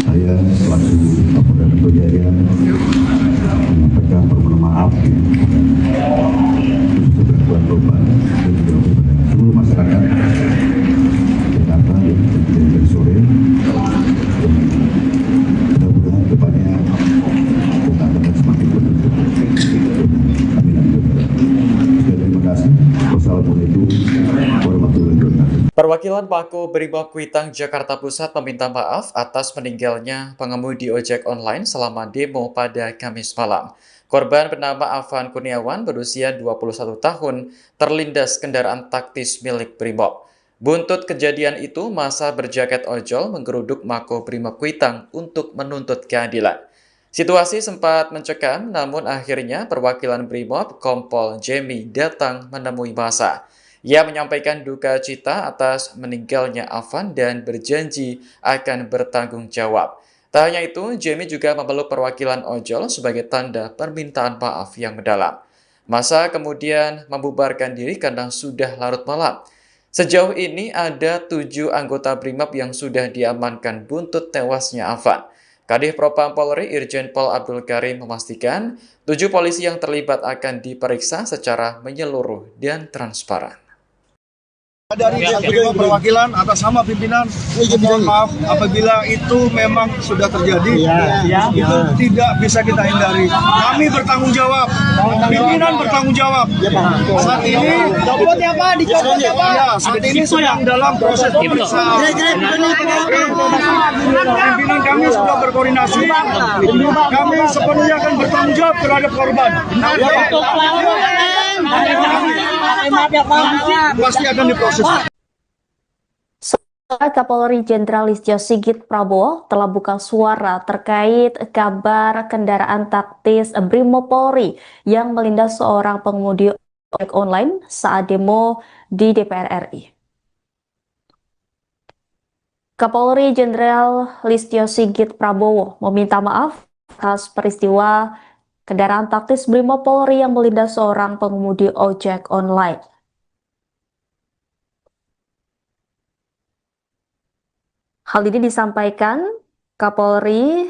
saya selaku Kapolda Metro Jaya menyampaikan permohonan maaf untuk bantuan korban dan juga kepada seluruh masyarakat Jakarta yang terjadi dari sore. Mudah-mudahan depannya kita akan semakin beruntung. Amin amin. Terima kasih. Wassalamualaikum warahmatullahi wabarakatuh. Perwakilan Pako Brimob Kuitang Jakarta Pusat meminta maaf atas meninggalnya pengemudi ojek online selama demo pada Kamis malam. Korban bernama Afan Kurniawan berusia 21 tahun terlindas kendaraan taktis milik Brimob. Buntut kejadian itu, massa berjaket ojol menggeruduk Mako Brimob Kuitang untuk menuntut keadilan. Situasi sempat mencekam, namun akhirnya perwakilan Brimob Kompol Jemi datang menemui massa. Ia menyampaikan duka cita atas meninggalnya Afan dan berjanji akan bertanggung jawab. Tak hanya itu, Jemi juga memeluk perwakilan ojol sebagai tanda permintaan maaf yang mendalam. Massa kemudian membubarkan diri karena sudah larut malam. Sejauh ini ada 7 anggota Brimob yang sudah diamankan buntut tewasnya Afan. Kadif Propam Polri Irjen Pol Abdul Karim memastikan 7 polisi yang terlibat akan diperiksa secara menyeluruh dan transparan. Dari perwakilan atas nama pimpinan, mohon maaf apabila itu memang sudah terjadi, itu tidak bisa kita hindari. Kami bertanggung jawab, pimpinan bertanggung jawab. Saat ini, saat ini sedang dalam proses pemeriksaan. Pimpinan kami sudah berkoordinasi. Kami sepenuhnya akan bertanggung jawab terhadap korban. Pasti akan diproses. Kapolri Jenderal Listio Sigit Prabowo telah buka suara terkait kabar kendaraan taktis Brimob Polri yang melindas seorang pengemudi ojek online saat demo di DPR RI. Kapolri Jenderal Listio Sigit Prabowo meminta maaf atas peristiwa kendaraan taktis Brimob Polri yang melindas seorang pengemudi ojek online. Hal ini disampaikan Kapolri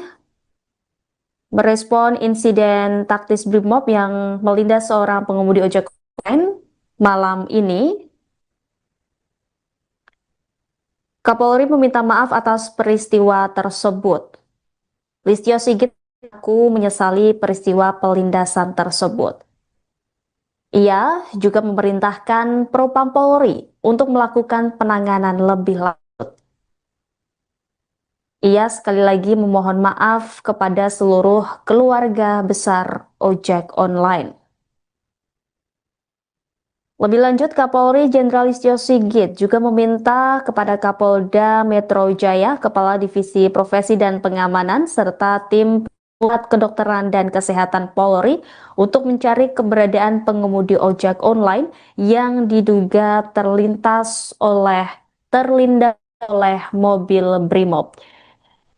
merespon insiden taktis Brimob yang melindas seorang pengemudi ojek online malam ini. Kapolri meminta maaf atas peristiwa tersebut. Listio Sigit mengaku menyesali peristiwa pelindasan tersebut. Ia juga memerintahkan Propam Polri untuk melakukan penanganan lebih lanjut. Ia sekali lagi memohon maaf kepada seluruh keluarga besar ojek online. Lebih lanjut, Kapolri Jenderal Listio Sigit juga meminta kepada Kapolda Metro Jaya, Kepala Divisi Profesi dan Pengamanan, serta tim Pusat Kedokteran dan Kesehatan Polri untuk mencari keberadaan pengemudi ojek online yang diduga terlindas oleh mobil Brimob.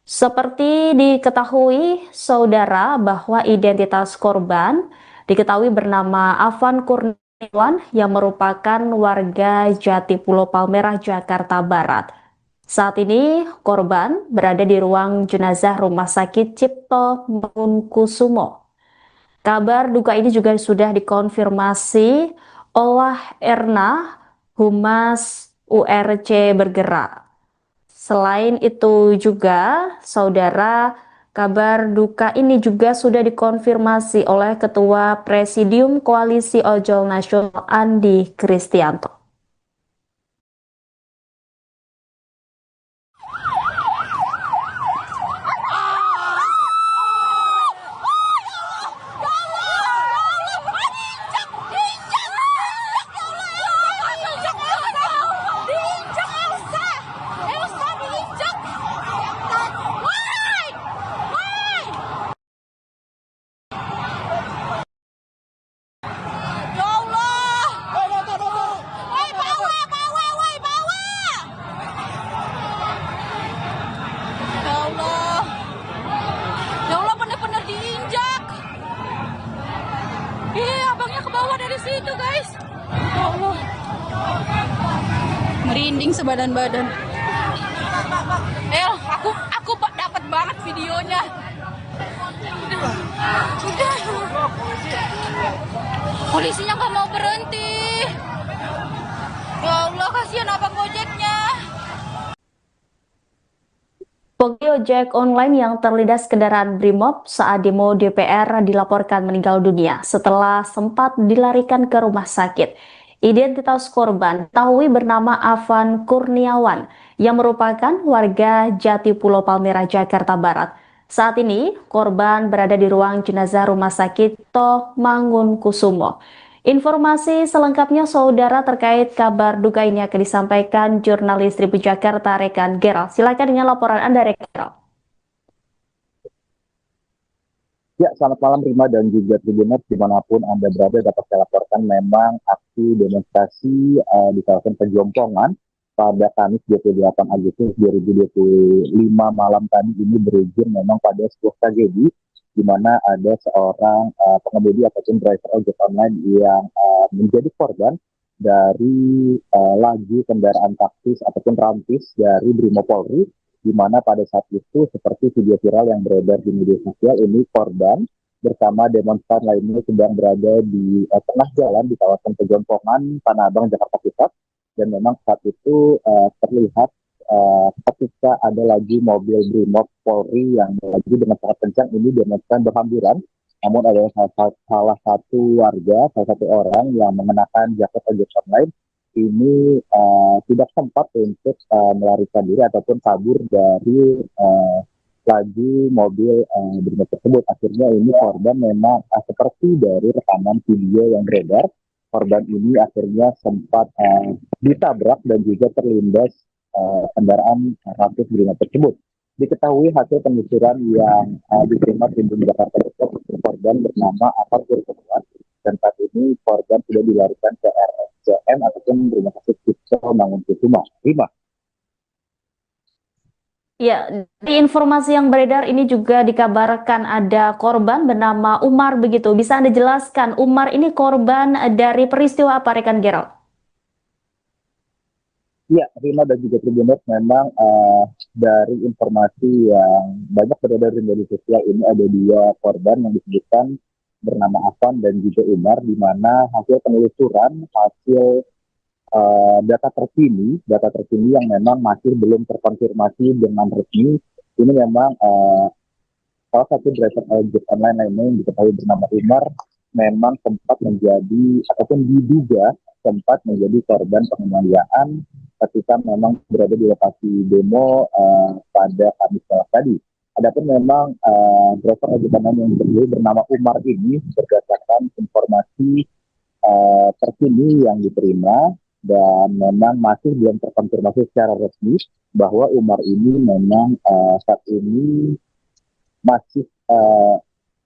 Seperti diketahui, saudara, bahwa identitas korban diketahui bernama Afan Kurniawan yang merupakan warga Jatipulo Palmerah, Jakarta Barat. Saat ini korban berada di ruang jenazah Rumah Sakit Cipto Mangunkusumo. Kabar duka ini juga sudah dikonfirmasi oleh Erna, Humas URC Bergerak. Selain itu juga, saudara, kabar duka ini juga sudah dikonfirmasi oleh Ketua Presidium Koalisi Ojol Nasional Andi Kristianto. Dari situ guys, ya Allah, merinding sebadan-badan. Aku dapat banget videonya. Udah. Polisinya nggak mau berhenti. Ya Allah, kasihan abang Gojeknya. Pengemudi ojek online yang terlindas kendaraan Brimob saat demo DPR dilaporkan meninggal dunia setelah sempat dilarikan ke rumah sakit. Identitas korban diketahui bernama Afan Kurniawan yang merupakan warga Jatipulo Palmerah, Jakarta Barat. Saat ini korban berada di ruang jenazah Rumah Sakit Cipto Mangunkusumo. Informasi selengkapnya saudara terkait kabar duka ini akan disampaikan jurnalis Tribun Jakarta rekan Gerald. Silakan dengan laporan Anda rekan Gerald. Ya, selamat malam Rima dan juga Tribuners dimanapun Anda berada. Dapat saya laporkan memang aksi demonstrasi di kawasan Pejompongan pada Kamis 28 Agustus 2025 malam tadi ini berujung memang pada sebuah tragedi di mana ada seorang pengemudi ataupun driver ojek online yang menjadi korban dari laju kendaraan taktis ataupun rantis dari Brimob Polri, di mana pada saat itu seperti video viral yang beredar di media sosial ini korban bersama demonstran lainnya sedang berada di tengah jalan di kawasan Pejompongan, Tanah Abang, Jakarta Pusat, dan memang saat itu terlihat ketika ada lagi mobil Brimob Polri yang lagi dengan sangat kencang ini demonstran berhamburan, namun ada salah satu warga, salah satu orang yang mengenakan jaket ojek online ini tidak sempat untuk melarikan diri ataupun kabur dari laju mobil Brimob tersebut. Akhirnya ini korban memang seperti dari rekaman video yang beredar, korban ini akhirnya sempat ditabrak dan juga terlindas kendaraan rantis Brimob tersebut. Diketahui hasil penelusuran yang diterima Tribun Jakarta Depok, korban bernama Afan Kurniawan, dan saat ini korban sudah dilarikan ke RSCM ataupun Rumah Sakit Cipto Mangunkusumo. Rima. Ya, di informasi yang beredar ini juga dikabarkan ada korban bernama Umar begitu. Bisa Anda jelaskan Umar ini korban dari peristiwa apa rekan Gerald? Ya, Rima dan juga Tribuners, memang dari informasi yang banyak beredar di media sosial ini ada dua korban yang disebutkan bernama Afan dan juga Umar, di mana hasil penelusuran, hasil data terkini yang memang masih belum terkonfirmasi dengan resmi, ini memang salah satu driver ojek online lainnya yang diketahui bernama Umar memang sempat menjadi ataupun diduga sempat menjadi korban penganiayaan ketika memang berada di lokasi demo pada Kamis malam tadi. Adapun memang driver ojek online yang bernama Umar ini berdasarkan informasi terkini yang diterima, dan memang masih belum terkonfirmasi secara resmi bahwa Umar ini memang saat ini masih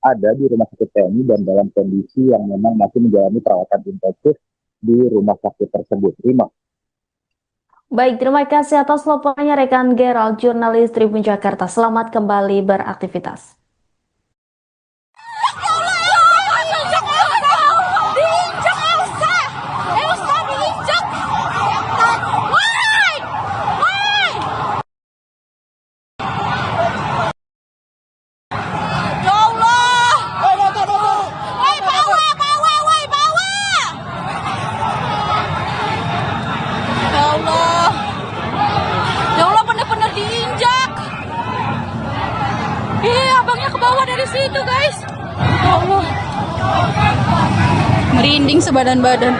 ada di rumah sakit TNI dan dalam kondisi yang memang masih menjalani perawatan intensif di rumah sakit tersebut. Rima. Baik, terima kasih atas laporannya rekan Gerald, jurnalis Tribun Jakarta. Selamat kembali beraktivitas. Dari situ guys, ya Allah, merinding sebadan-badan.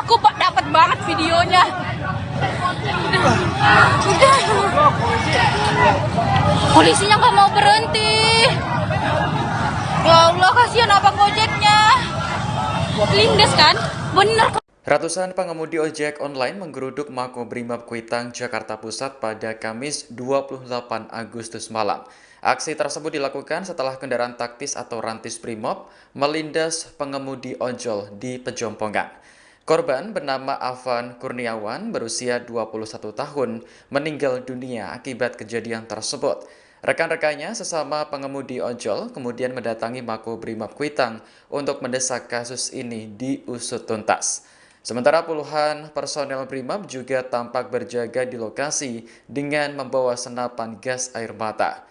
Aku dapat banget videonya. Udah. Polisinya nggak mau berhenti. Ya Allah, kasihan abang Gojeknya. Lindes kan, bener. Ratusan pengemudi ojek online menggeruduk Makobrimob Kuitang, Jakarta Pusat pada Kamis 28 Agustus malam. Aksi tersebut dilakukan setelah kendaraan taktis atau rantis Brimob melindas pengemudi ojol di Pejompongan. Korban bernama Afan Kurniawan berusia 21 tahun meninggal dunia akibat kejadian tersebut. Rekan-rekannya sesama pengemudi ojol kemudian mendatangi Makobrimob Kuitang untuk mendesak kasus ini diusut tuntas. Sementara puluhan personel Brimob juga tampak berjaga di lokasi dengan membawa senapan gas air mata.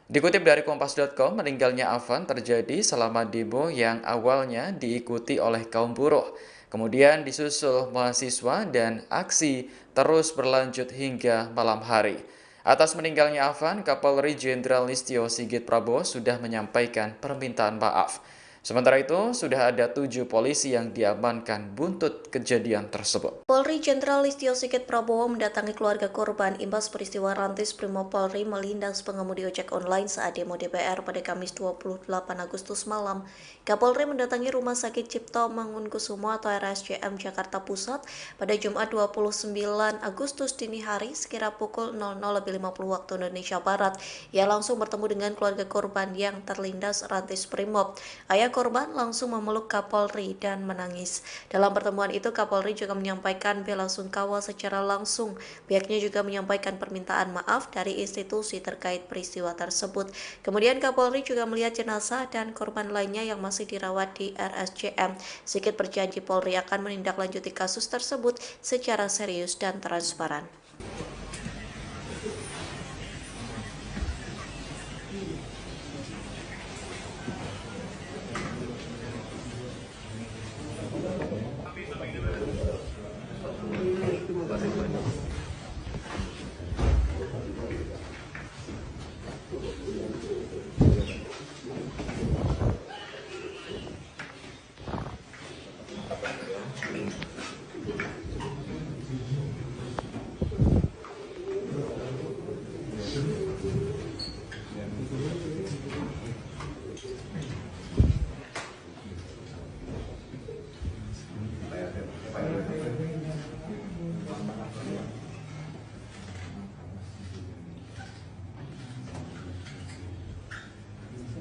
Dikutip dari Kompas.com, meninggalnya Afan terjadi selama demo yang awalnya diikuti oleh kaum buruh. Kemudian disusul mahasiswa dan aksi terus berlanjut hingga malam hari. Atas meninggalnya Afan, Kapolri Jenderal Listio Sigit Prabowo sudah menyampaikan permintaan maaf. Sementara itu, sudah ada 7 polisi yang diamankan buntut kejadian tersebut. Polri Jenderal Listio Sigit Prabowo mendatangi keluarga korban imbas peristiwa rantis Brimob Polri melindas pengemudi ojek online saat demo DPR pada Kamis 28 Agustus malam. Kapolri mendatangi Rumah Sakit Cipto Mangunkusumo atau RSCM Jakarta Pusat pada Jumat 29 Agustus dini hari sekira pukul 00.50 waktu Indonesia Barat. Ia langsung bertemu dengan keluarga korban yang terlindas rantis Brimob. Ayah korban langsung memeluk Kapolri dan menangis. Dalam pertemuan itu, Kapolri juga menyampaikan bela sungkawa secara langsung. Pihaknya juga menyampaikan permintaan maaf dari institusi terkait peristiwa tersebut. Kemudian Kapolri juga melihat jenazah dan korban lainnya yang masih dirawat di RSCM. Sigit berjanji Polri akan menindaklanjuti kasus tersebut secara serius dan transparan.